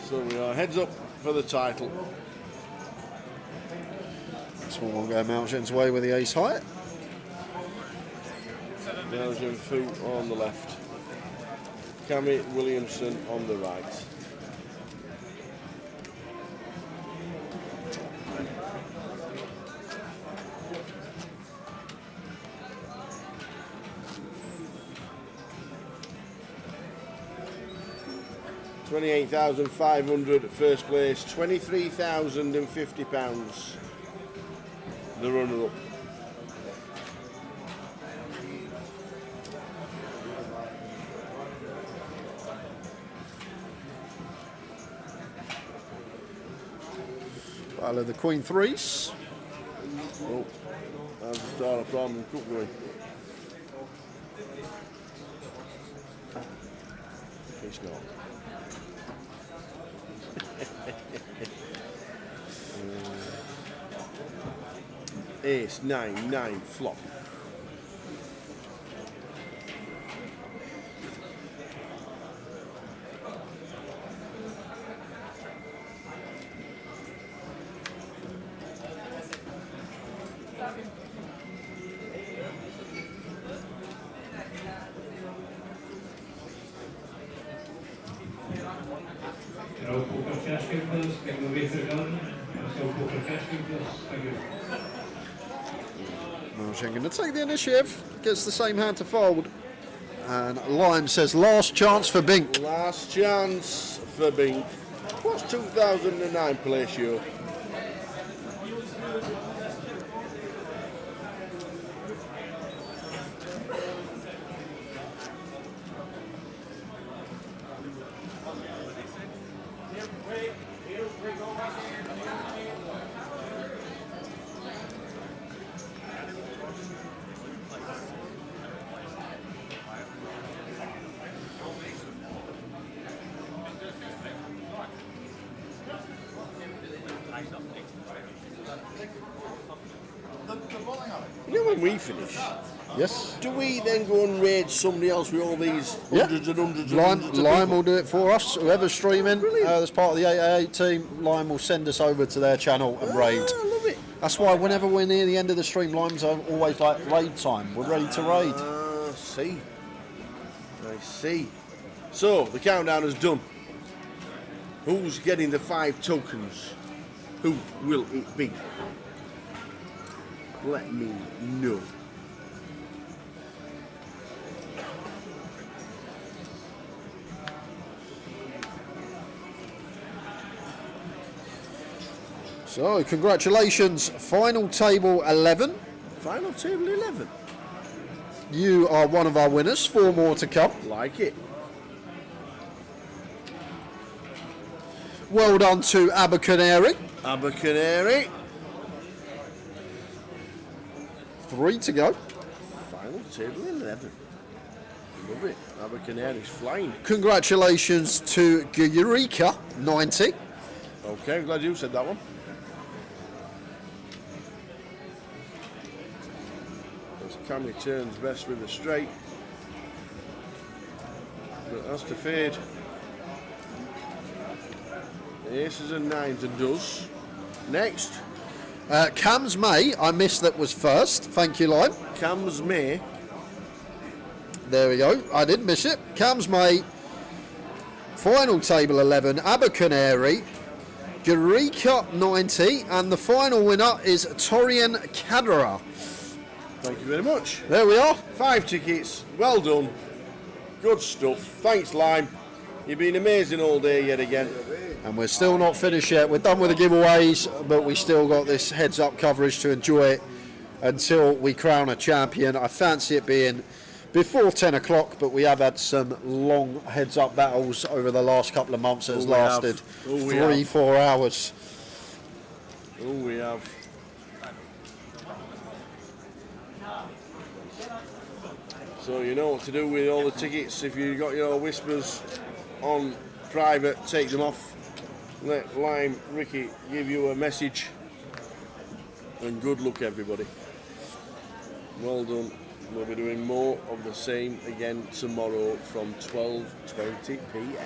So we are heads up for the title. This one will go Malgen's way with the ace high. Belgian Foot on the left. Cammy Williamson on the right. £28,500 first place, £23,050 the runner-up. Battle of the Queen Threes. Oh, that's the start of problem Cook going. It's not. Ace, 9, 9, flop. Malgen going to take the initiative, gets the same hand to fold. And Lime says last chance for Bink. Last chance for Bink. What's 2009 place you? You know when we finish? Yes. Do we then go and raid somebody else with all these hundreds and hundreds and hundreds of Lime people? will do it for us. Whoever's streaming as part of the 888 team, Lime will send us over to their channel and raid. I love it. That's why whenever we're near the end of the stream, Lime's always like raid time. We're ready to raid. I see. So the countdown is done. Who's getting the 5 tokens? Who will it be? Let me know. So, congratulations. Final table 11. Final table 11. You are one of our winners. 4 more to come. Like it. Well done to Abercanary. Abercanary. 3 to go. Final table 11. Love it. Abercanary's flying. Congratulations to Eureka 90. Okay, glad you said that one. As Cammy turns best with a straight. But has to fade. Aces and nines and does. Next. Cam's May, I missed that was first. Thank you, Lime. Cam's May. There we go. I didn't miss it. Cam's May. Final table 11. Abercanary. Eureka 90. And the final winner is Torian Cadera. Thank you very much. There we are. 5 tickets. Well done. Good stuff. Thanks, Lime. You've been amazing all day yet again. And we're still not finished yet. We're done with the giveaways, but we still got this heads-up coverage to enjoy until we crown a champion. I fancy it being before 10 o'clock, but we have had some long heads-up battles over the last couple of months that has lasted 3-4 hours. Oh, we have. So you know what to do with all the tickets. If you've got your whispers on private, take them off. Let Lime Ricky give you a message. And good luck, everybody. Well done. We'll be doing more of the same again tomorrow from 12:20 p.m.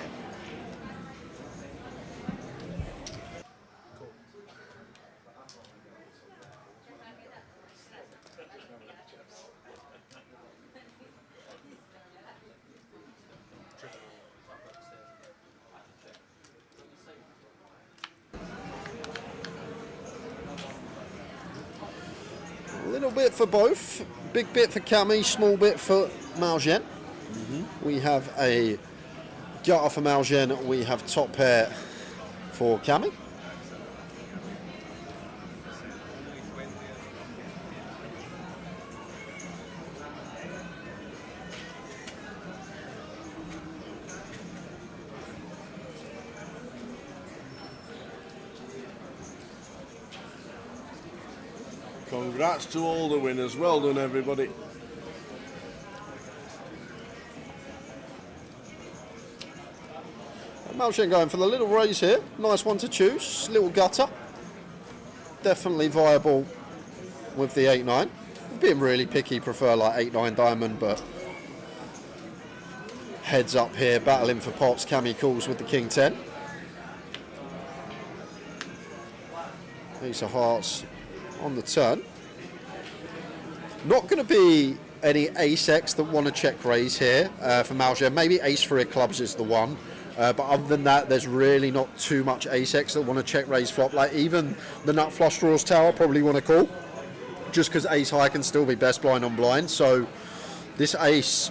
Little bit for both. Big bit for Cammy, small bit for Malgen. We have a gutter for Malgen. We have top pair for Cammy. Congrats to all the winners. Well done, everybody. Malchen going for the little raise here. Nice one to choose. Little gutter. Definitely viable with the 8-9. Being really picky, prefer like 8-9 diamond, but heads up here, battling for pots. Cammy calls with the King 10. Ace of hearts on the turn. Not going to be any ace-x that want to check raise here for Malchen. Maybe ace-3 of clubs is the one. But other than that, there's really not too much ace-x that want to check raise flop. Like even the nut flush draws tower probably want to call, just because ace-high can still be best blind on blind. So this ace,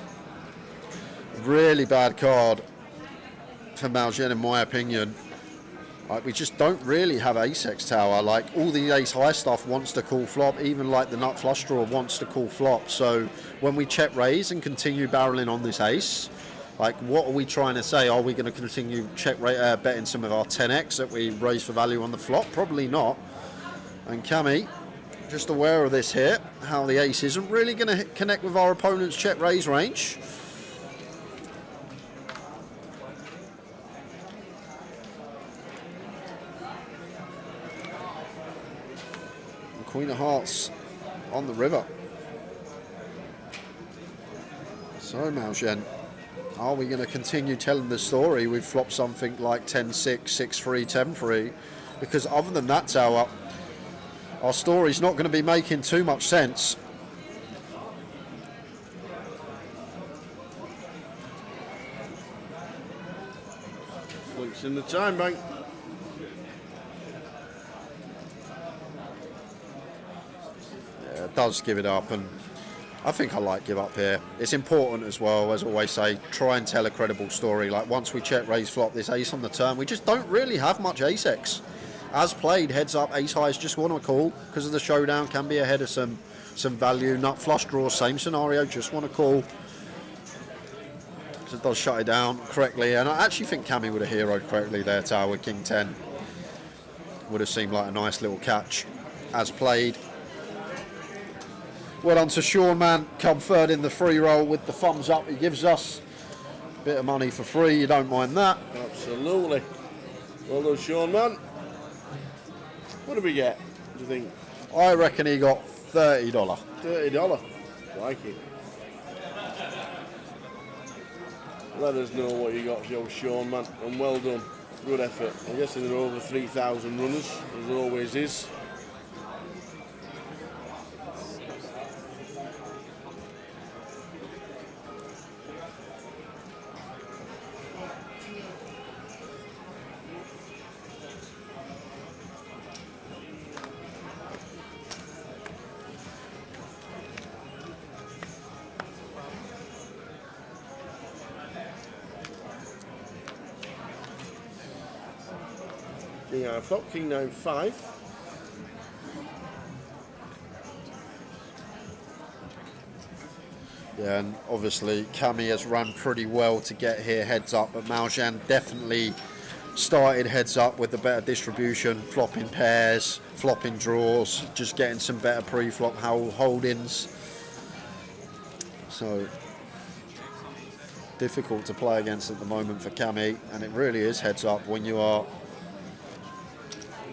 really bad card for Malchen in my opinion. Like, we just don't really have ace-x tower. Like all the ace-high stuff wants to call flop. Even like the nut flush draw wants to call flop. So when we check raise and continue barreling on this ace, like what are we trying to say? Are we going to continue betting some of our 10x that we raise for value on the flop? Probably not. And Cammy, just aware of this here, how the ace isn't really going to connect with our opponent's check raise range. Queen of Hearts on the river. So Malchen, are we going to continue telling the story? We've flopped something like 10-6, 6-3, 10-3, because other than that tower, our story's not going to be making too much sense. Flicks in the time bank. Does give it up, and I think I like give up here. It's important as well, as I always say, try and tell a credible story. Like once we check raise flop this ace on the turn, we just don't really have much ace-x. As played, heads up, ace highs just want to call because of the showdown, can be ahead of some value. Nut flush draw, same scenario, just want to call. So it does shut it down correctly, and I actually think Cammy would have heroed correctly there, tower with King 10. Would have seemed like a nice little catch as played. Well done to Sean, man. Come third in the free roll with the thumbs up he gives us. Bit of money for free, you don't mind that. Absolutely. Well done, Sean, man. What did we get, do you think? I reckon he got $30. $30. Like it. Let us know what you got, Joe Sean, man. And well done. Good effort. I'm guessing there are over 3,000 runners, as there always is. King 9 flop, King 9 5. Yeah, and obviously Cami has run pretty well to get here heads up, but Maljan definitely started heads up with the better distribution, flopping pairs, flopping draws, just getting some better pre-flop holdings. So difficult to play against at the moment for Cami, and it really is heads up when you are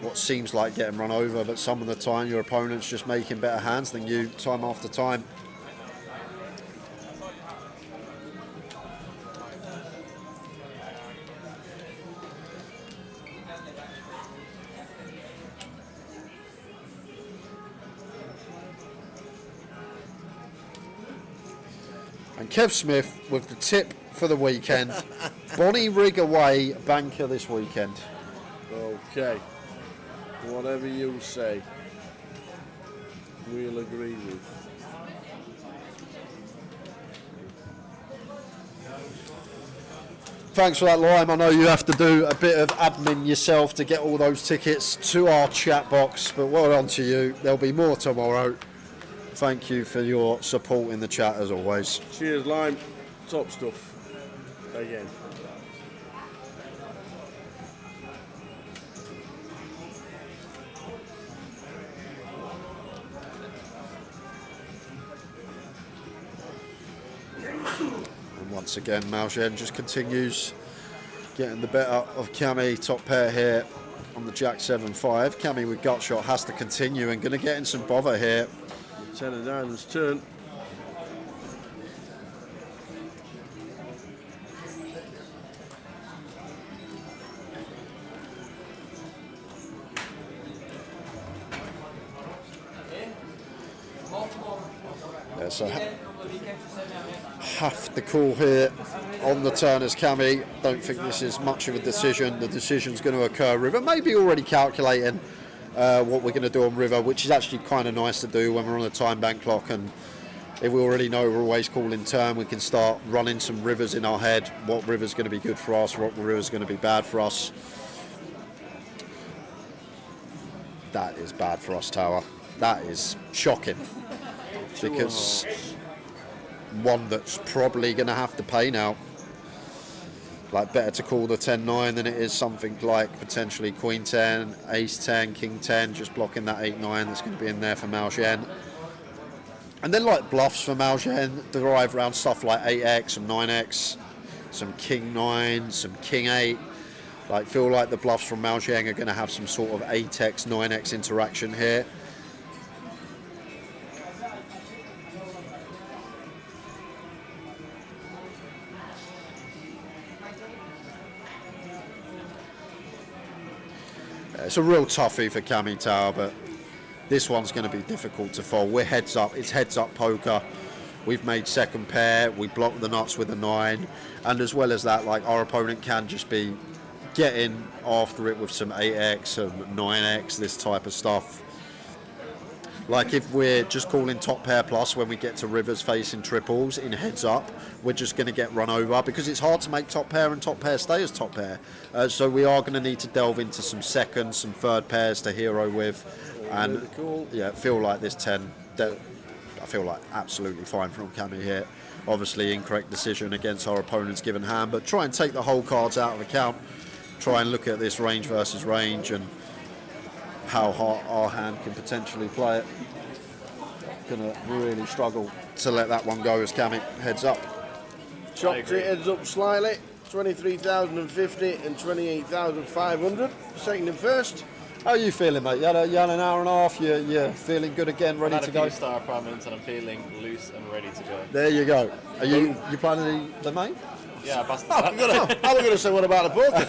what seems like getting run over, but some of the time your opponent's just making better hands than you time after time. And Kev Smith with the tip for the weekend. Bonnie rig away banker this weekend. Okay. Whatever you say, we'll agree with. Thanks for that, Lime. I know you have to do a bit of admin yourself to get all those tickets to our chat box, but well done to you. There'll be more tomorrow. Thank you for your support in the chat as always. Cheers, Lime. Top stuff. Again. And once again, Maljan just continues getting the better of Cami. Top pair here on the Jack 7-5. Cami with gut shot has to continue and going to get in some bother here. 10 of diamonds turn. Yeah, so have to call here on the turn as Cami. Don't think this is much of a decision. The decision's going to occur river. Maybe already calculating what we're going to do on river, which is actually kind of nice to do when we're on a time bank clock, and if we already know we're always calling turn, we can start running some rivers in our head. What river's going to be good for us, what river's going to be bad for us. That is bad for us, Tower. That is shocking, because one that's probably going to have to pay now. Like, better to call the 10-9 than it is something like potentially Queen 10, Ace 10, King 10, just blocking that 8-9 that's going to be in there for Maljan. And then like bluffs for Maljan derive around stuff like 8x, some 9x, some King 9, some King 8. Like, feel like the bluffs from Maljan are going to have some sort of 8x, 9x interaction here. It's a real toughie for Cami Tower, but this one's going to be difficult to fold. We're heads up. It's heads up poker. We've made second pair. We blocked the nuts with a 9. And as well as that, like, our opponent can just be getting after it with some 8x, some 9x, this type of stuff. Like, if we're just calling top pair plus when we get to rivers facing triples in heads up, we're just going to get run over, because it's hard to make top pair and top pair stay as top pair. So we are going to need to delve into some second, some third pairs to hero with. And really cool. Yeah, feel like this 10, I feel like absolutely fine from Cami here. Obviously incorrect decision against our opponent's given hand, but try and take the whole cards out of account. Try and look at this range versus range and how our hand can potentially play it. going to really struggle to let that one go as Cammy heads up. Chopped it heads up slightly. 23,050 and 28,500. Second and first. How are you feeling, mate? You had an hour and a half. You're feeling good again, ready to go. I've had a few star apartments and I'm feeling loose and ready to go. There you go. Are you planning the main? Yeah, I busted I was going to say, what about the poker?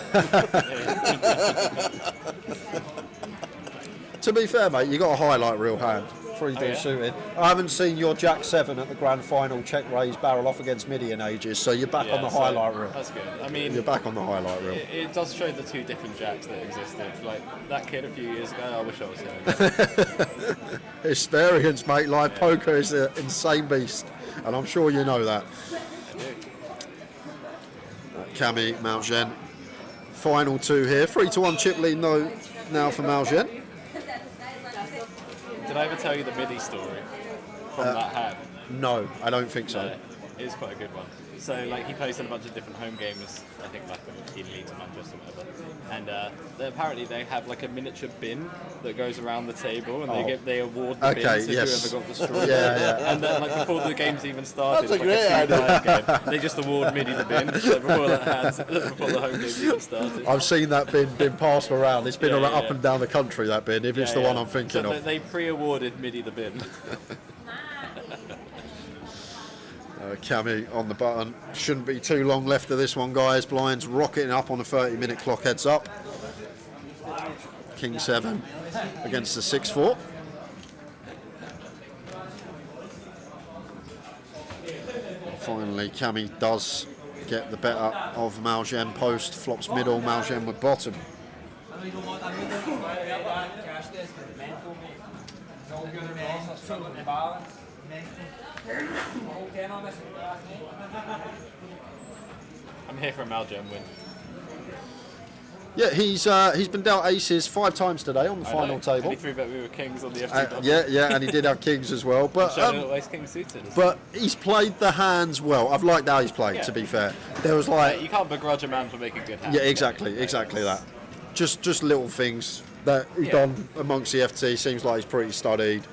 To be fair, mate, you got a highlight reel hand. 3D yeah? suited. I haven't seen your Jack 7 at the grand final check raise barrel off against Midi in ages, so you're back on the highlight reel. That's good. I mean, you're back on the highlight reel. It does show the two different Jacks that existed. Like that kid a few years ago, I wish I was him. Experience, mate. Live poker is an insane beast, and I'm sure you know that. Cammy, Malgen. Final two here. 3-1 chip lead now for Malgen. Did I ever tell you the MIDI story from that hand? No, I don't think so. It is quite a good one. So, like, he plays in a bunch of different home games, I think, like in Leeds or Manchester or whatever. And apparently they have, like, a miniature bin that goes around the table, and they award the bins to whoever got destroyed. Yeah. And then, like, before the game's even started, That's a like great idea. game, they just award MIDI the bin before the home game's even started. I've seen that bin passed around. It's been up and down the country, that bin, if it's the one I'm thinking so of. They pre-awarded MIDI the bin. Cammy on the button. Shouldn't be too long left of this one, guys. Blinds rocketing up on a 30-minute clock, heads up. King 7 against the 6-4. Finally, Cammy does get the better of Malgen post. Flops middle, Malgen with bottom. I'm here for a Malgen win. Yeah, he's been dealt aces 5 times today on the final table. And he 3-bet we were kings on the FT double. Yeah, and he did have kings as well. But king suited. But he's played the hands well. I've liked how he's played. To be fair, there was like you can't begrudge a man for making good hands. Yeah, exactly that. Just little things that he's done amongst the FT. Seems like he's pretty studied.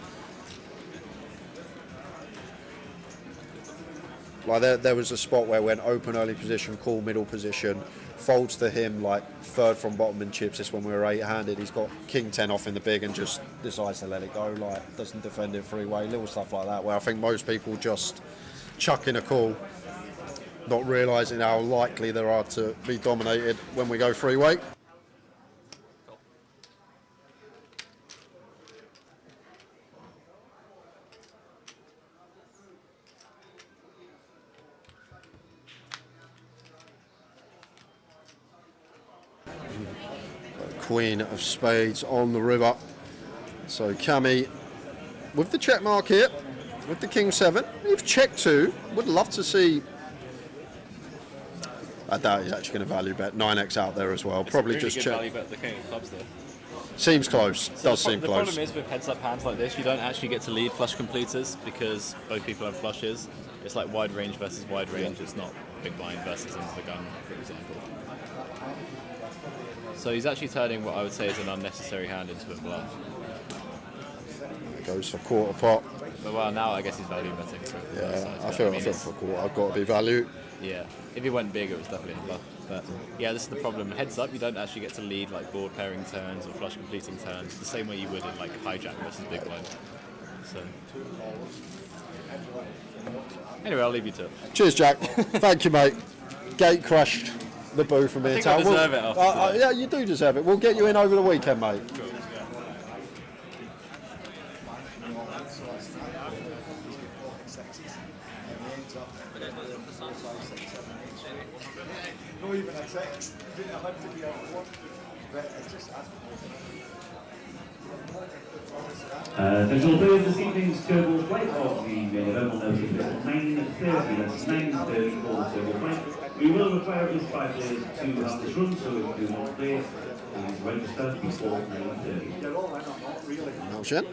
Like there was a spot where went open early position, call middle position, folds to him like third from bottom in chips. This when we were 8-handed, he's got king 10 off in the big and just decides to let it go. Like doesn't defend it three-way, little stuff like that. Where I think most people just chuck in a call, not realising how likely there are to be dominated when we go three-way. Queen of spades on the river. So Cammy with the check mark here, with the king 7. If check 2, would love to see. I doubt he's actually going to value bet 9x out there as well. It's probably a really just good check. Value bet the king of clubs there. Seems close. So Does seem the close. problem is with heads-up hands like this, you don't actually get to lead flush completers because both people have flushes. It's like wide range versus wide range. It's not big blind versus into the gun, for example. So he's actually turning what I would say is an unnecessary hand into a bluff. Goes for quarter pot. But well, now I guess he's value betting. I feel for quarter. I've got to be value. Yeah, if he went big, it was definitely a bluff. But yeah, this is the problem. Heads up, you don't actually get to lead like board pairing turns or flush completing turns the same way you would in like hijack versus big blind. So anyway, I'll leave you to it. Cheers, Jack. Thank you, mate. Gate crushed the boo from here. I think I deserve it after today. Yeah, you do deserve it. We'll get you in over the weekend, mate. Cool. Not even a text. Didn't have to be a one. But it's just Official players this evening's turbo flight of the event will notice at 9:30. That's 9:30 for the turbo flight. We will require at least 5 players to have this run, so if you do not play, please register before 9:30. You're all in, I'm not really. Malgen.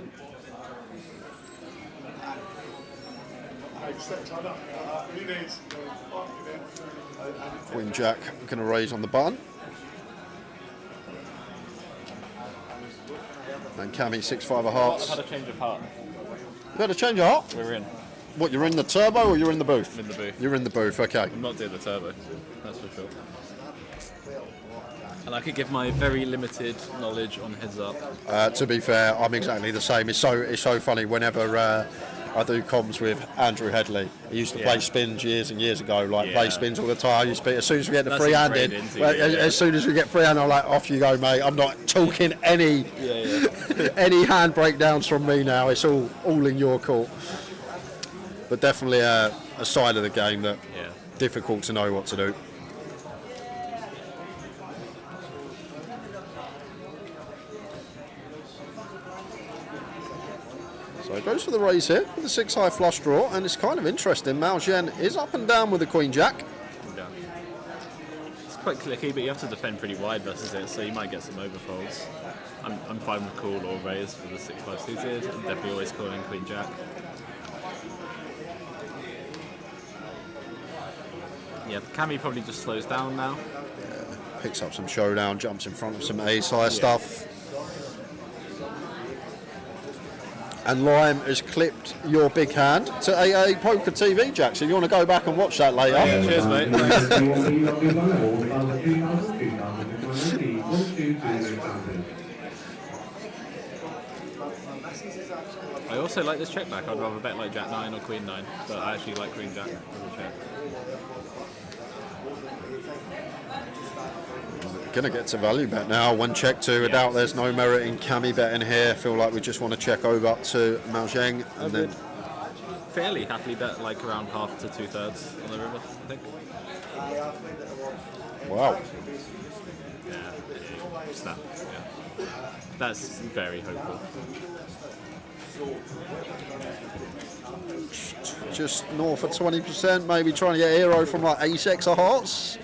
Queen Jack going to raise on the button. And Cammy 6-5 of hearts. I've had a change of heart. You had a change of heart? We're in. What, you're in the turbo or you're in the booth? I'm in the booth. You're in the booth, okay. I'm not doing the turbo, that's for sure. And I could give my very limited knowledge on heads up. To be fair, I'm exactly the same. It's so funny whenever I do comms with Andrew Headley. He used to play spins years and years ago, play spins all the time. As soon as we get the free-handed, as soon as we get free-handed, I'm like, off you go, mate. I'm not talking any any hand breakdowns from me now. It's all in your court. But definitely a side of the game that difficult to know what to do. So it goes for the raise here with the 6-high flush draw, and it's kind of interesting. Mao Zhen is up and down with the Queen Jack. Yeah. It's quite clicky, but you have to defend pretty wide versus it, so you might get some overfolds. I'm fine with call or raise for the 6-5 suited. I'm definitely always calling Queen Jack. Yeah, Cammy probably just slows down now. Yeah, picks up some showdown, jumps in front of some ace-high stuff. And Lime has clipped your big hand to 888poker TV, Jack. So if you want to go back and watch that later. Cheers, mate. I also like this check back. I'd rather bet like Jack 9 or Queen 9, but I actually like Queen Jack as a check. Gonna get to value bet now. One check two. I doubt there's no merit in Cammy betting here. Feel like we just want to check over to Mao Zheng and then fairly happily bet like around half to 2/3 on the river, I think. Wow. Yeah, snap. Yeah. That's very hopeful. Just north of 20%, maybe trying to get a hero from like ace-x of hearts.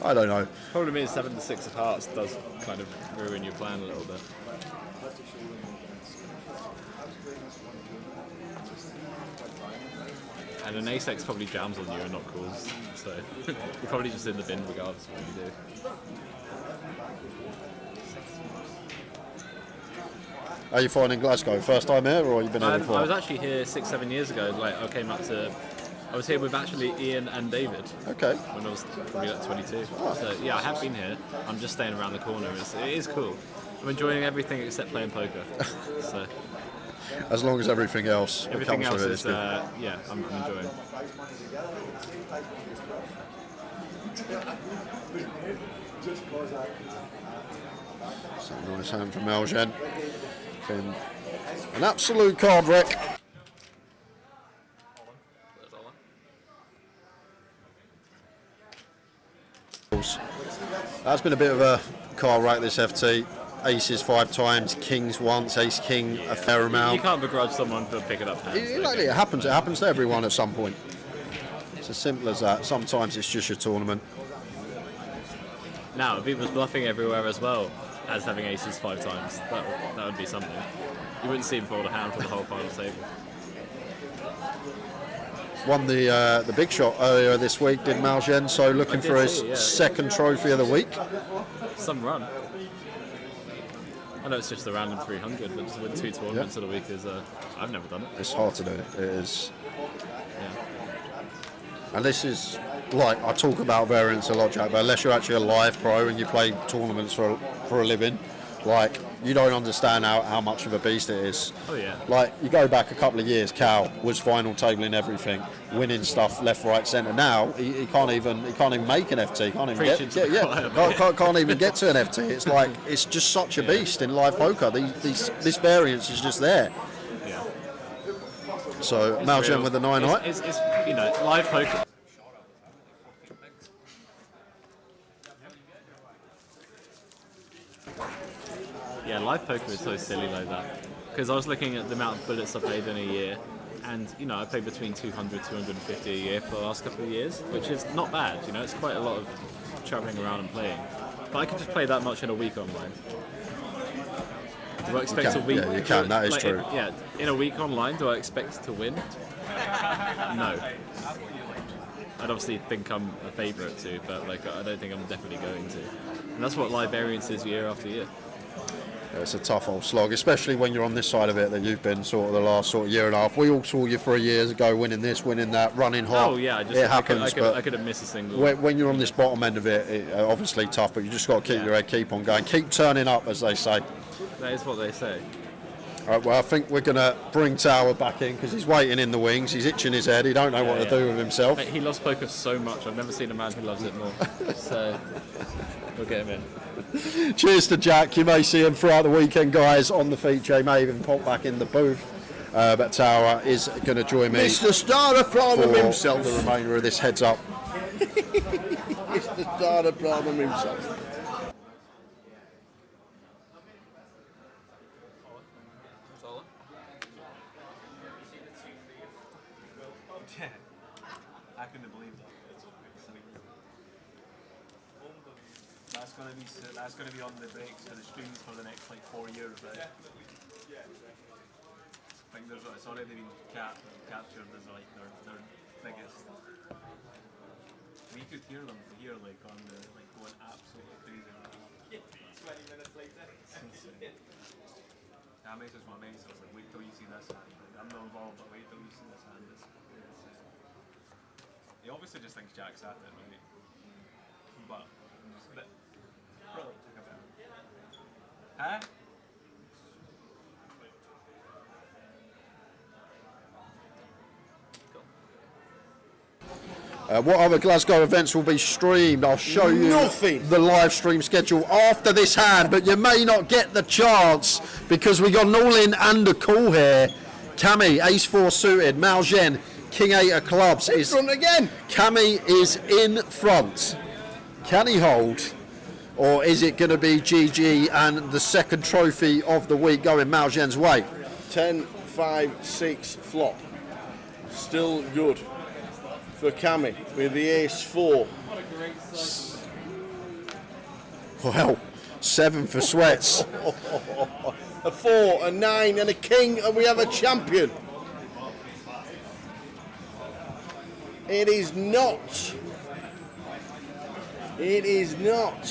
I don't know. Problem is 7 to 6 of hearts does kind of ruin your plan a little bit. And an ace-x probably jams on you and not calls, so you're probably just in the bin regardless of what you do. Are you finding Glasgow? First time here, or have you been here before? I was actually here 6-7 years ago. Like I was here with actually Ian and David. Okay. When I was probably like 22. Oh. So yeah, I have been here. I'm just staying around the corner. It is cool. I'm enjoying everything except playing poker. So. As long as everything else. Everything else with is yeah, I'm enjoying. So nice hand from Mao Zheng. An absolute card wreck. That's been a bit of a car wreck, this FT. Aces 5 times, kings once, ace king a fair amount. You can't begrudge someone for picking up hands. Exactly, it happens to everyone at some point. It's as simple as that. Sometimes it's just your tournament. Now, if he was bluffing everywhere as well as having aces 5 times, that would be something. You wouldn't see him fold a hand for the whole final table. Won the big shot earlier this week, did Mao Zheng, so looking for his second trophy of the week. Some run. I know it's just a random 300, but to win 2 tournaments of the week is, I've never done it. It's hard to do, it is. Yeah. And this is, like, I talk about variance a lot, Jack, but unless you're actually a live pro and you play tournaments for a living, like, you don't understand how much of a beast it is. Oh yeah. Like, you go back a couple of years, Cal was final tabling everything, winning stuff left, right, centre. Now he can't even make an FT. Can't even can't even get to an FT. It's like it's just such a beast in live poker. This variance is just there. Yeah. So Mao Zheng with the 9-high. It's live poker. Yeah, live poker is so silly like that. Because I was looking at the amount of bullets I've played in a year, and I played between 200, 250 a year for the last couple of years, which is not bad. It's quite a lot of travelling around and playing. But I could just play that much in a week online. Do I expect a week? Yeah, you can. That is true. In a week online, do I expect to win? No. I'd obviously think I'm a favourite to, but I don't think I'm definitely going to. And that's what live variance is year after year. It's a tough old slog, especially when you're on this side of it that you've been sort of the last sort of year and a half. We all saw you 3 years ago winning this, winning that, running hot. Oh yeah, it happens. I could have missed a single. When you're on this bottom end of it, obviously tough, but you just got to keep your head, keep on going, keep turning up, as they say. That is what they say. All right, well, I think we're going to bring Tower back in because he's waiting in the wings. He's itching his head. He don't know what to do with himself. Mate, he loves poker so much. I've never seen a man who loves it more. So we'll get him in. Cheers to Jack. You may see him throughout the weekend, guys, on the feature. He may even pop back in the booth. But Tower is going to join me. Mr. Star of Problem himself. The remainder of this heads up. Mr. Star of Problem himself. I couldn't believe that. That's going to be on the breaks for the streams for the next like 4 years, right? I think it's already been captured as like their biggest. We could hear them here like on the going absolutely crazy. 20 minutes later. That makes us what makes us like wait till you see this hand. I'm not involved, but wait till you see this hand. He obviously just thinks Jack's at it, right? But just a bit. Probably took a bit. Huh? What other Glasgow events will be streamed? I'll show you the live stream schedule after this hand, but you may not get the chance because we got an all-in and a call here. Cammy, ace-4 suited, Malgen, king-8 of clubs. In front again. Cammy is in front. Can he hold? Or is it going to be GG and the second trophy of the week going Malgen's way? 10, 5, 6 flop. Still good for Cammy with the ace-4. Well, 7 for Sweats. A 4, a 9 and a king, and we have a champion. It is not. It is not.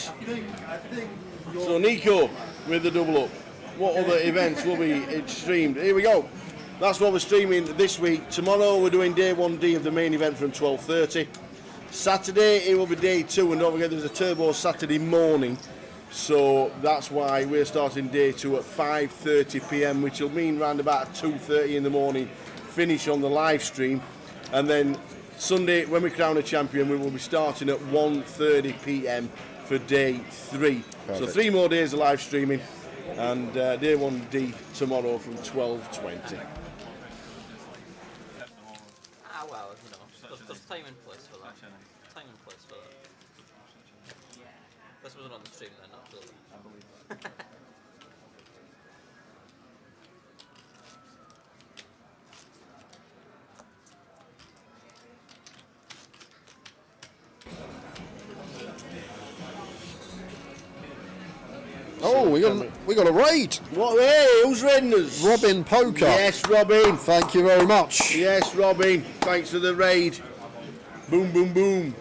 So Nico with the double up. What other events will be streamed? Here we go. That's what we're streaming this week. Tomorrow we're doing day 1D of the main event from 12:30. Saturday it will be day 2, and don't forget there's a turbo Saturday morning. So that's why we're starting day 2 at 5:30 p.m, which will mean round about 2:30 in the morning finish on the live stream. And then Sunday, when we crown a champion, we will be starting at 1:30 p.m. for day 3. Perfect. So 3 more days of live streaming, and day 1D tomorrow from 12:20. Ah, well, you know, there's time and place for that. Time and place for that. This wasn't on the stream then, absolutely. I believe that. Oh, we got a raid. What? Hey, who's raiding us? Robin Poker. Yes, Robin. Thank you very much. Yes, Robin. Thanks for the raid. Boom, boom, boom.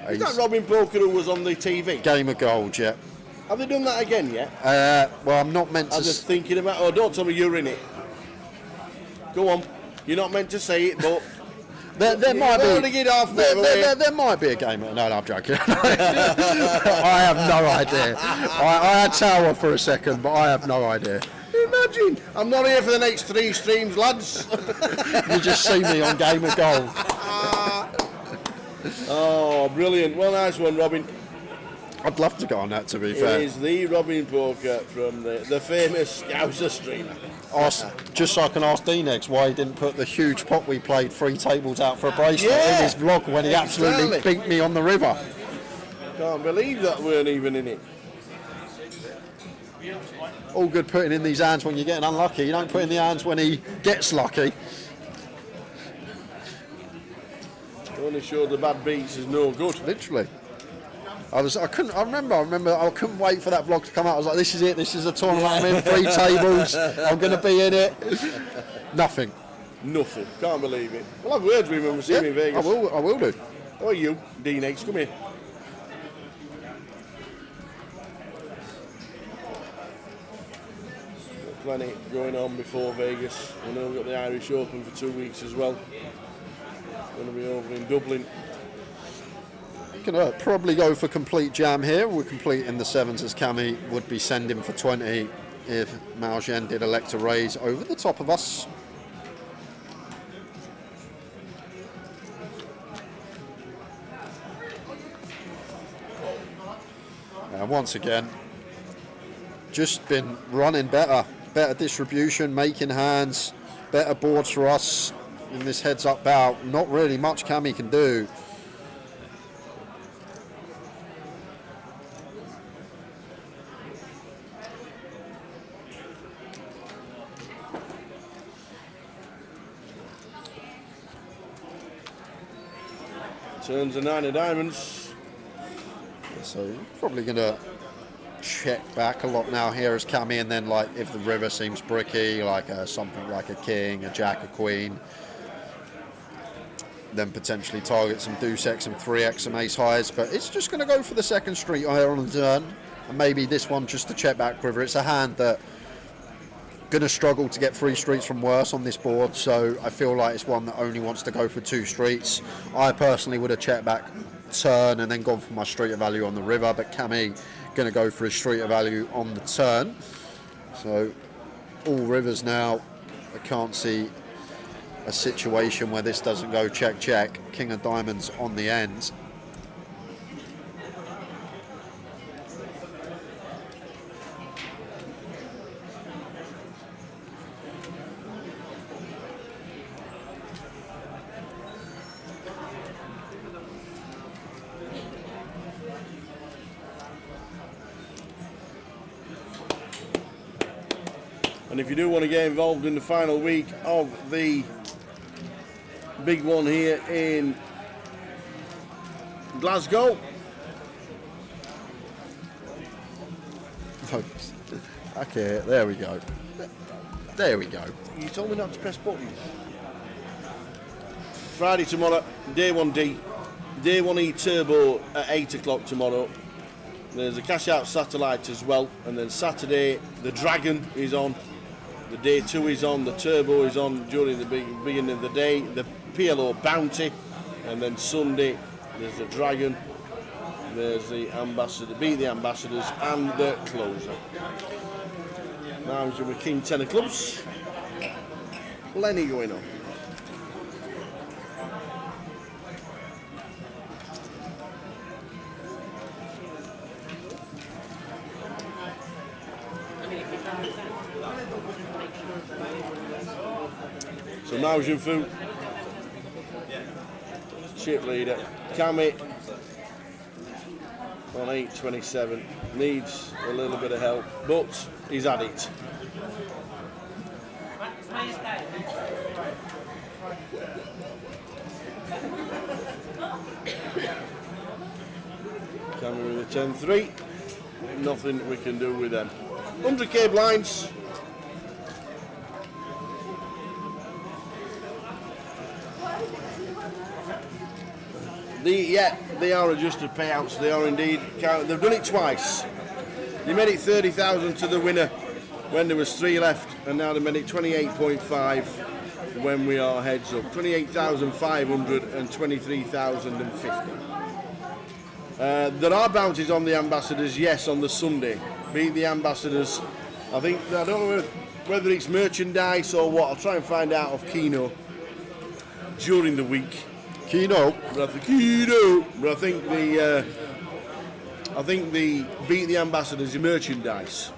Is that Robin Poker who was on the TV? Game of Gold, yeah. Have they done that again yet? Well, I'm not meant to. I'm just thinking about. Oh, don't tell me you're in it. Go on. You're not meant to say it, but. There might be. There might be a game. No, I'm joking. I have no idea. I had Tower for a second, but I have no idea. Imagine. I'm not here for the next 3 streams, lads. You just see me on Game of Gold. Oh, brilliant. Well, nice one, Robin. I'd love to go on that, to be fair. It is the Robin Poker from the famous Scouser streamer. Just so I can ask D next why he didn't put the huge pot we played 3 tables out for a bracelet in his vlog when he absolutely beat me on the river. Can't believe that weren't even in it. All good putting in these hands when you're getting unlucky. You don't put in the hands when he gets lucky. Only showed the bad beats is no good. Literally. I remember I couldn't wait for that vlog to come out. I was like, this is it, this is the tournament I'm in, 3 tables, I'm going to be in it. Nothing. Can't believe it. We'll have words with him when we see him in Vegas. I will do. How are you, D-Nex? Come here. plenty going on before Vegas. We know we've got the Irish Open for 2 weeks as well. Going to be over in Dublin. Gonna probably go for complete jam here. We're complete in the sevens as Cammy would be sending for 20 if Maljen did elect to raise over the top of us. And once again, just been running better distribution, making hands, better boards for us in this heads-up bout. Not really much Cammy can do. Turns a 9 of diamonds. So probably going to check back a lot now here as Cammy, and then like if the river seems bricky, like something like a king, a jack, a queen, then potentially target some deuce X, some 3X, some ace highs. But it's just going to go for the second street higher on the turn, and maybe this one just to check back river. It's a hand that going to struggle to get 3 streets from worse on this board, so I feel like it's one that only wants to go for 2 streets. I personally would have checked back turn and then gone for my street of value on the river, but Cammy going to go for his street of value on the turn. So all rivers now. I can't see a situation where this doesn't go check check. King of diamonds on the end. And if you do want to get involved in the final week of the big one here in Glasgow, okay, there we go. There we go. You told me not to press buttons. Friday tomorrow, day 1D, day 1E turbo at 8 o'clock tomorrow. There's a cash out satellite as well, and then Saturday the Dragon is on. The day 2 is on, the turbo is on during the beginning of the day, the PLO bounty, and then Sunday there's the Dragon, there's the ambassador, beat the ambassadors, and the closer. Now we're with King 10 of clubs, plenty going on. So now Jinfu, chip leader, Cammy on 8.27, needs a little bit of help, but he's had it. Cammy with a 10-3, nothing we can do with them. 100k blinds. They are adjusted payouts, they are indeed. They've done it twice. They made it 30,000 to the winner when there was 3 left, and now they made it 28.5 when we are heads up. 28,500 and 23,050. There are bounties on the ambassadors, yes, on the Sunday. Beat the ambassadors. I don't know whether it's merchandise or what. I'll try and find out of Keno during the week. Keno. But I think the beat the ambassadors is merchandise.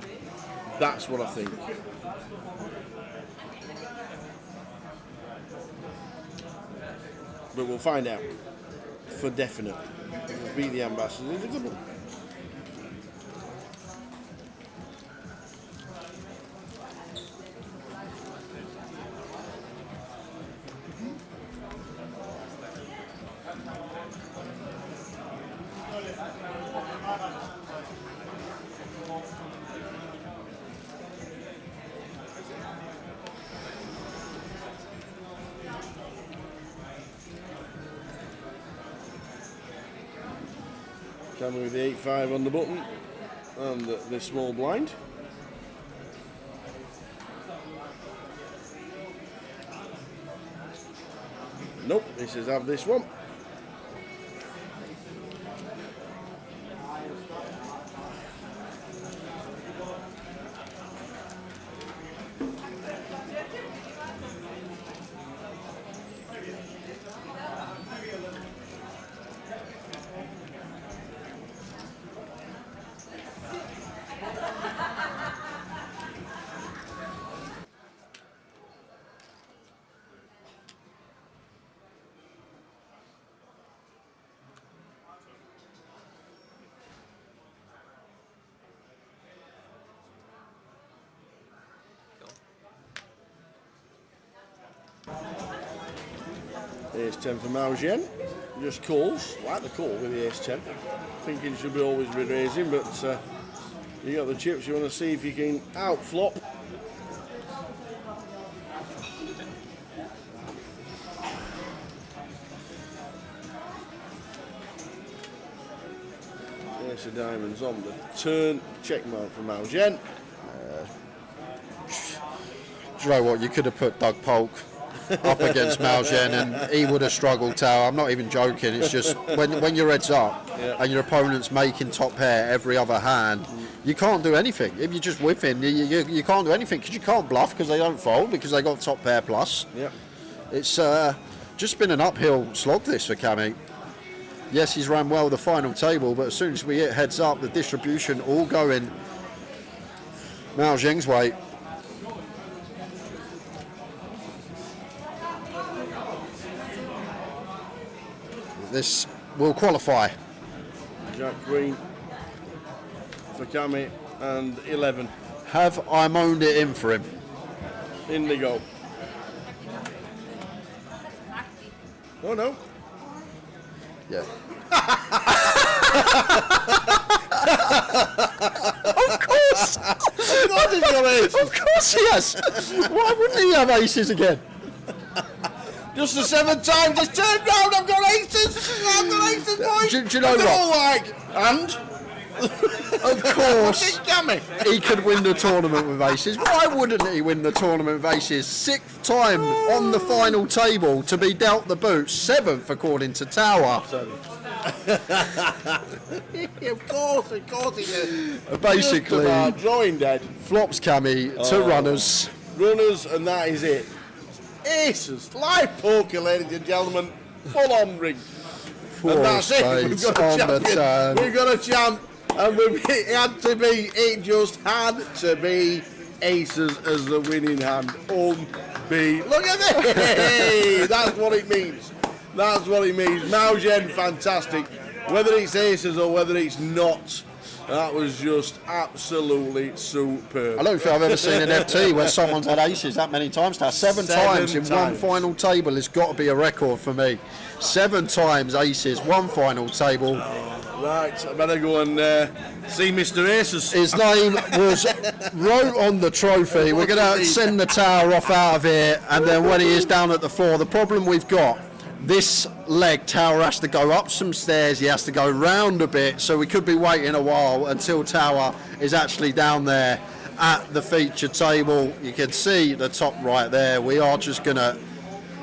That's what I think. But we'll find out for definite. Beat the ambassadors is a good one. Coming with the 8-5 on the button and the small blind. Nope, he says have this one. Ace 10 for Mao Zhen. Just calls, like the call with the Ace 10. Thinking should be always be raising, but you got the chips. You want to see if you can outflop. Ace of diamonds on the turn. Checkmate for Mao Zhen. Do you know what? You could have put Doug Polk up against Mao Zhen and he would have struggled, Tower. I'm not even joking. It's just when your head's up and your opponent's making top pair every other hand, you can't do anything. If you're just whiffing, you can't do anything because you can't bluff because they don't fold because they got top pair plus. Yep. It's just been an uphill slog this for Cammy. Yes, he's ran well the final table, but as soon as we hit heads up, the distribution all going Mao Zheng's way. This will qualify. Jack Green for Cammy and 11. Have I moaned it in for him? Indigo. Oh no. Yeah. Of course! Of course he's got aces! Of course he has! Why wouldn't he have aces again? Just the 7 times, just turned round, I've got aces! I've got aces, boys! Do you know and they're what? all like, and? Of course, he could win the tournament with aces. Why wouldn't he win the tournament with aces? 6th time on the final table to be dealt the boot. 7th according to Tower. Of course he did. Basically, drawing dead. Flops Cammy to runners. Runners, and that is it. Aces, live poker, ladies and gentlemen. Full on ring. 4 and that's it. spades on the turn. We've got a champ. And it just had to be aces as the winning hand. Look at this! That's what it means. That's what it means. Mao Zhen, fantastic. Whether it's aces or whether it's not, that was just absolutely superb. I don't think I've ever seen an FT where someone's had aces that many times now. 7 times in one final table has got to be a record for me. 7 times aces, one final table. Right, I better go and see Mr. Aces. His name was wrote on the trophy. We're going to send the Tower off out of here, and then when he is down at the floor, the problem we've got, this leg, Tower has to go up some stairs, he has to go round a bit, so we could be waiting a while until Tower is actually down there at the feature table. You can see the top right there. We are just going to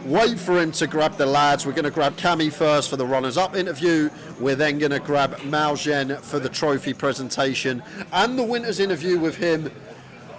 wait for him to grab the lads. We're going to grab Cammy first for the runners-up interview. We're then going to grab Mao Zhen for the trophy presentation and the winners interview with him.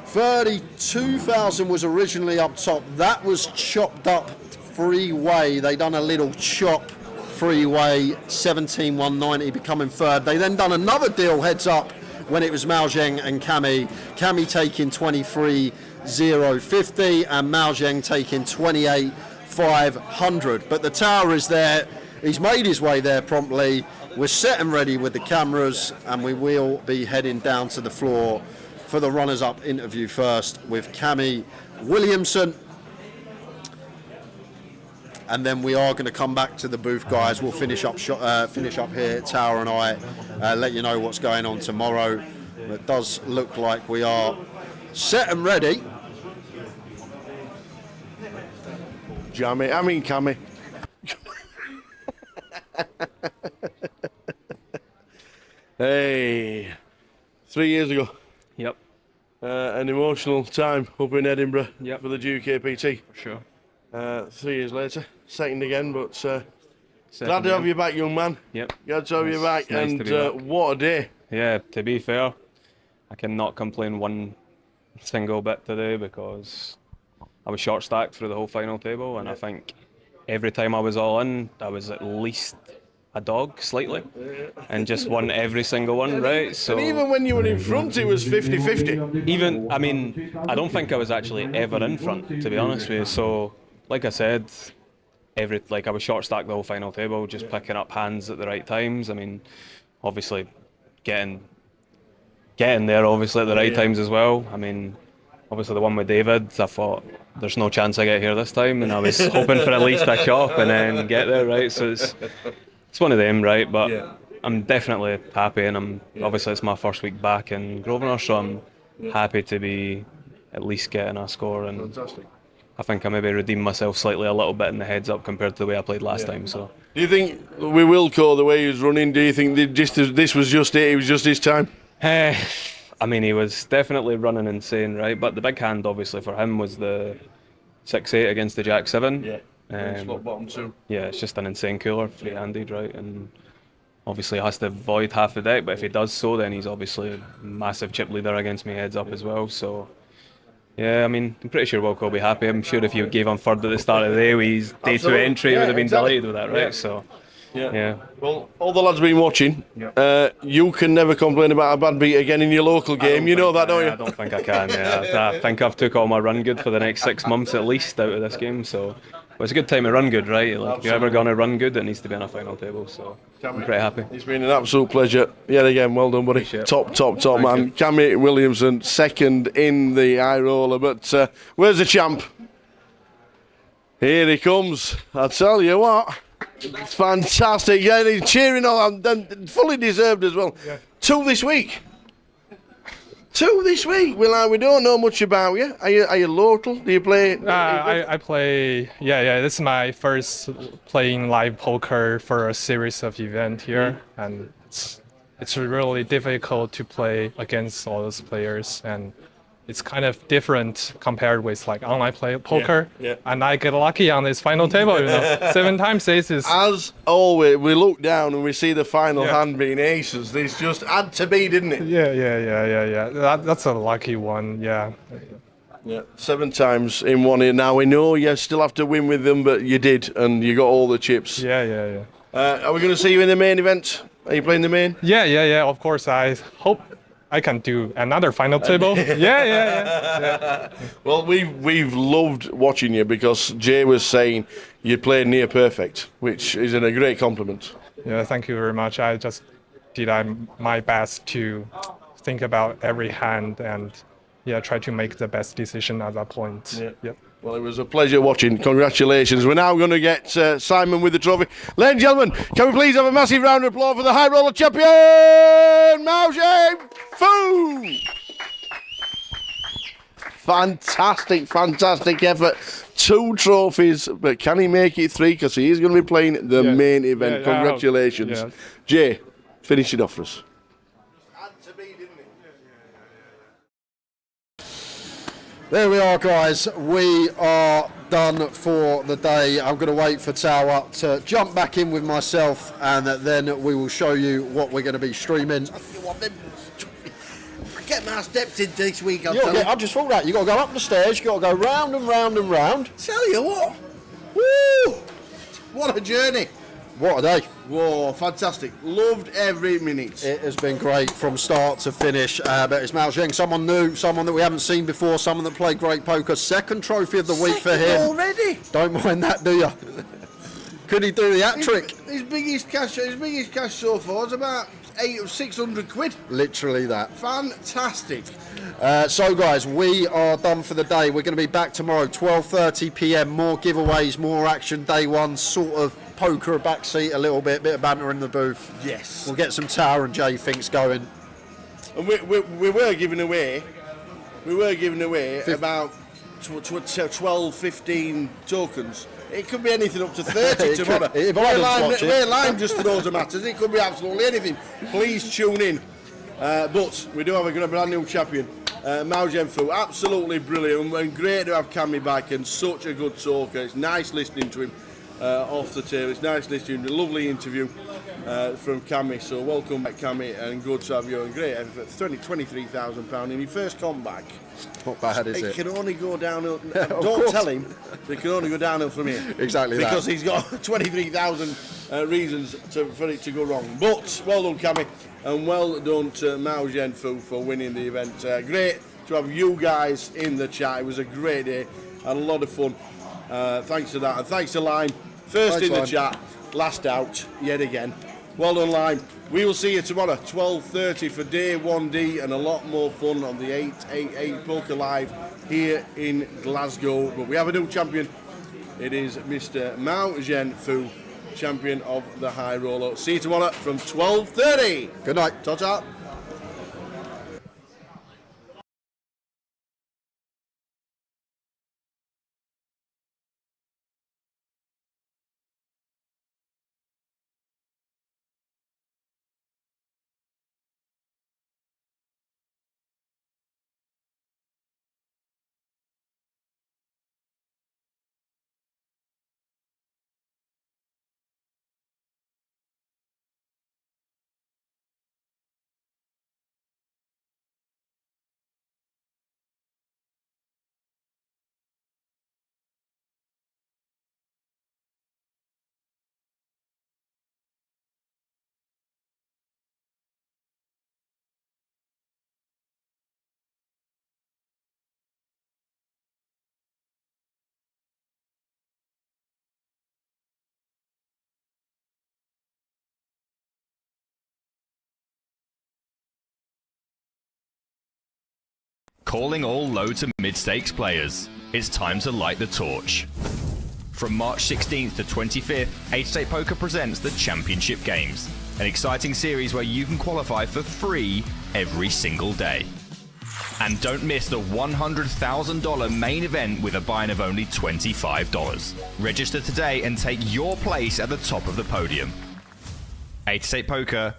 32,000 was originally up top. That was chopped up freeway. They done a little chop freeway, 17,190 becoming third. They then done another deal heads up when it was Mao Zheng and Cammy. Cammy taking 23,050 and Mao Zheng taking 28,500. But the Tower is there. He's made his way there promptly. We're set and ready with the cameras, and we will be heading down to the floor for the runners-up interview first with Cammy Williamson. And then we are going to come back to the booth, guys. We'll finish up here, Tower and I, let you know what's going on tomorrow. It does look like we are set and ready. Cammy. Hey, 3 years ago. Yep. An emotional time up in Edinburgh yep. for the Duke APT. For sure. 3 years later, second again, but glad to have you back, young man. Yep. Glad to have you back, Nice and to be back. what a day. Yeah, to be fair, I cannot complain one single bit today because I was short stacked through the whole final table, and I think every time I was all in, I was at least a dog slightly, and just won every single one, right? So, and even when you were in front, it was 50-50. Even, I mean, I don't think I was actually ever in front, to be honest with you. So, like I said, I was short stacked the whole final table, just picking up hands at the right times. I mean, obviously, getting there obviously at the right times as well. I mean, obviously the one with David, I thought there's no chance I get here this time, and I was hoping for at least a chop and then get there, right? So it's one of them, right? But I'm definitely happy, and obviously it's my first week back in Grosvenor, so I'm happy to be at least getting a score. And fantastic. I think I maybe redeemed myself slightly a little bit in the heads up compared to the way I played last time. So, do you think we will call the way he was running? Do you think this was just it? It was just his time. I mean, he was definitely running insane, right? But the big hand, obviously, for him was the 6-8 against the Jack-7. Yeah. Slot bottom two. Yeah, it's just an insane cooler, free-handed, right? And obviously has to avoid half the deck, but if he does so, then he's obviously a massive chip leader against me heads up as well. So, yeah, I mean, I'm pretty sure Wilco will be happy. I'm sure if you gave him third at the start of the day with his day 2 entry, he would have been delighted with that, right? Yeah. So, yeah. Well, all the lads been watching. You can never complain about a bad beat again in your local game. You know that, don't you? I don't think I can. Yeah, I think I've took all my run good for the next 6 months at least out of this game. So, but it's a good time to run good, right? Like, if you're ever going to run good, it needs to be on a final table. So, I'm pretty happy. It's been an absolute pleasure. Yet again, well done, buddy. Top man. Cammy Williamson, second in the high roller. But where's the champ? Here he comes. I tell you what. It's fantastic. Yeah, he's cheering on, and fully deserved as well. Yeah. 2 this week. 2 this week. We don't know much about you. Are you local? Do you play? I play. Yeah. This is my first playing live poker for a series of event here, and it's really difficult to play against all those players, and it's kind of different compared with like online poker. Yeah. And I get lucky on this final table, 7 times aces. As always, we look down and we see the final hand being aces. This just had to be, didn't it? Yeah. That's a lucky one, yeah. 7 times in one here. Now we know you still have to win with them, but you did, and you got all the chips. Yeah. Are we going to see you in the main event? Are you playing the main? Yeah. Of course, I hope I can do another final table. Yeah. Well, we've loved watching you because Jay was saying you played near perfect, which is a great compliment. Yeah, thank you very much. I just did my best to think about every hand and try to make the best decision at that point. Yeah. Well, it was a pleasure watching. Congratulations. We're now going to get Simon with the trophy. Ladies and gentlemen, can we please have a massive round of applause for the High Roller Champion, Maoje Fu! Fantastic effort. 2 trophies, but can he make it 3? Because he is going to be playing the main event. Congratulations. Jay, finish it off for us. There we are, guys. We are done for the day. I'm going to wait for Tower to jump back in with myself, and then we will show you what we're going to be streaming. Get my steps in this week. I just thought that. You've got to go up the stairs, you've got to go round and round and round. Tell you what. Woo! What a journey. What a day. Whoa, fantastic. Loved every minute. It has been great from start to finish. But it's Mao Zheng, someone new, someone that we haven't seen before, someone that played great poker. 2nd trophy of the week for him. Already? Don't mind that, do you? Could he do the hat trick? His biggest cash so far is about 600 quid. Literally that. Fantastic. So guys, we are done for the day. We're going to be back tomorrow, 12:30 p.m. More giveaways, more action. Day 1, sort of poker backseat a little bit of banter in the booth. Yes. We'll get some Tower and Jay Finks going. And we were giving away about 12, 15 tokens. It could be anything up to 30 tomorrow. We're live just for those matters. It could be absolutely anything. Please tune in. But we do have a brand new champion, Mao Zhenfu. Absolutely brilliant and great to have Cammy back, and such a good talker. It's nice listening to him. off the table. It's nice listening to a lovely interview from Cammy. So welcome back, Cammy, and good to have you. And great effort. £23,000 in your first comeback. Not bad, is it? It can only go downhill. Don't tell him. It can only go downhill from here. Exactly because that. He's got 23,000 reasons for it to go wrong. But well done, Cammy, and well done to Mao Zhenfu for winning the event. Great to have you guys in the chat. It was a great day and a lot of fun. Thanks to that, and thanks to Lime. First in the chat, last out yet again. Well done, Lime. We will see you tomorrow, 12:30 for day 1D, and a lot more fun on the 888 Poker Live here in Glasgow. But we have a new champion. It is Mr. Mao Zhenfu, champion of the High Roller. See you tomorrow from 12:30. Good night. Ta-ta. Calling all low to mid-stakes players. It's time to light the torch. From March 16th to 25th, 888 Poker presents the Championship Games, an exciting series where you can qualify for free every single day. And don't miss the $100,000 main event with a buy-in of only $25. Register today and take your place at the top of the podium. 888 Poker,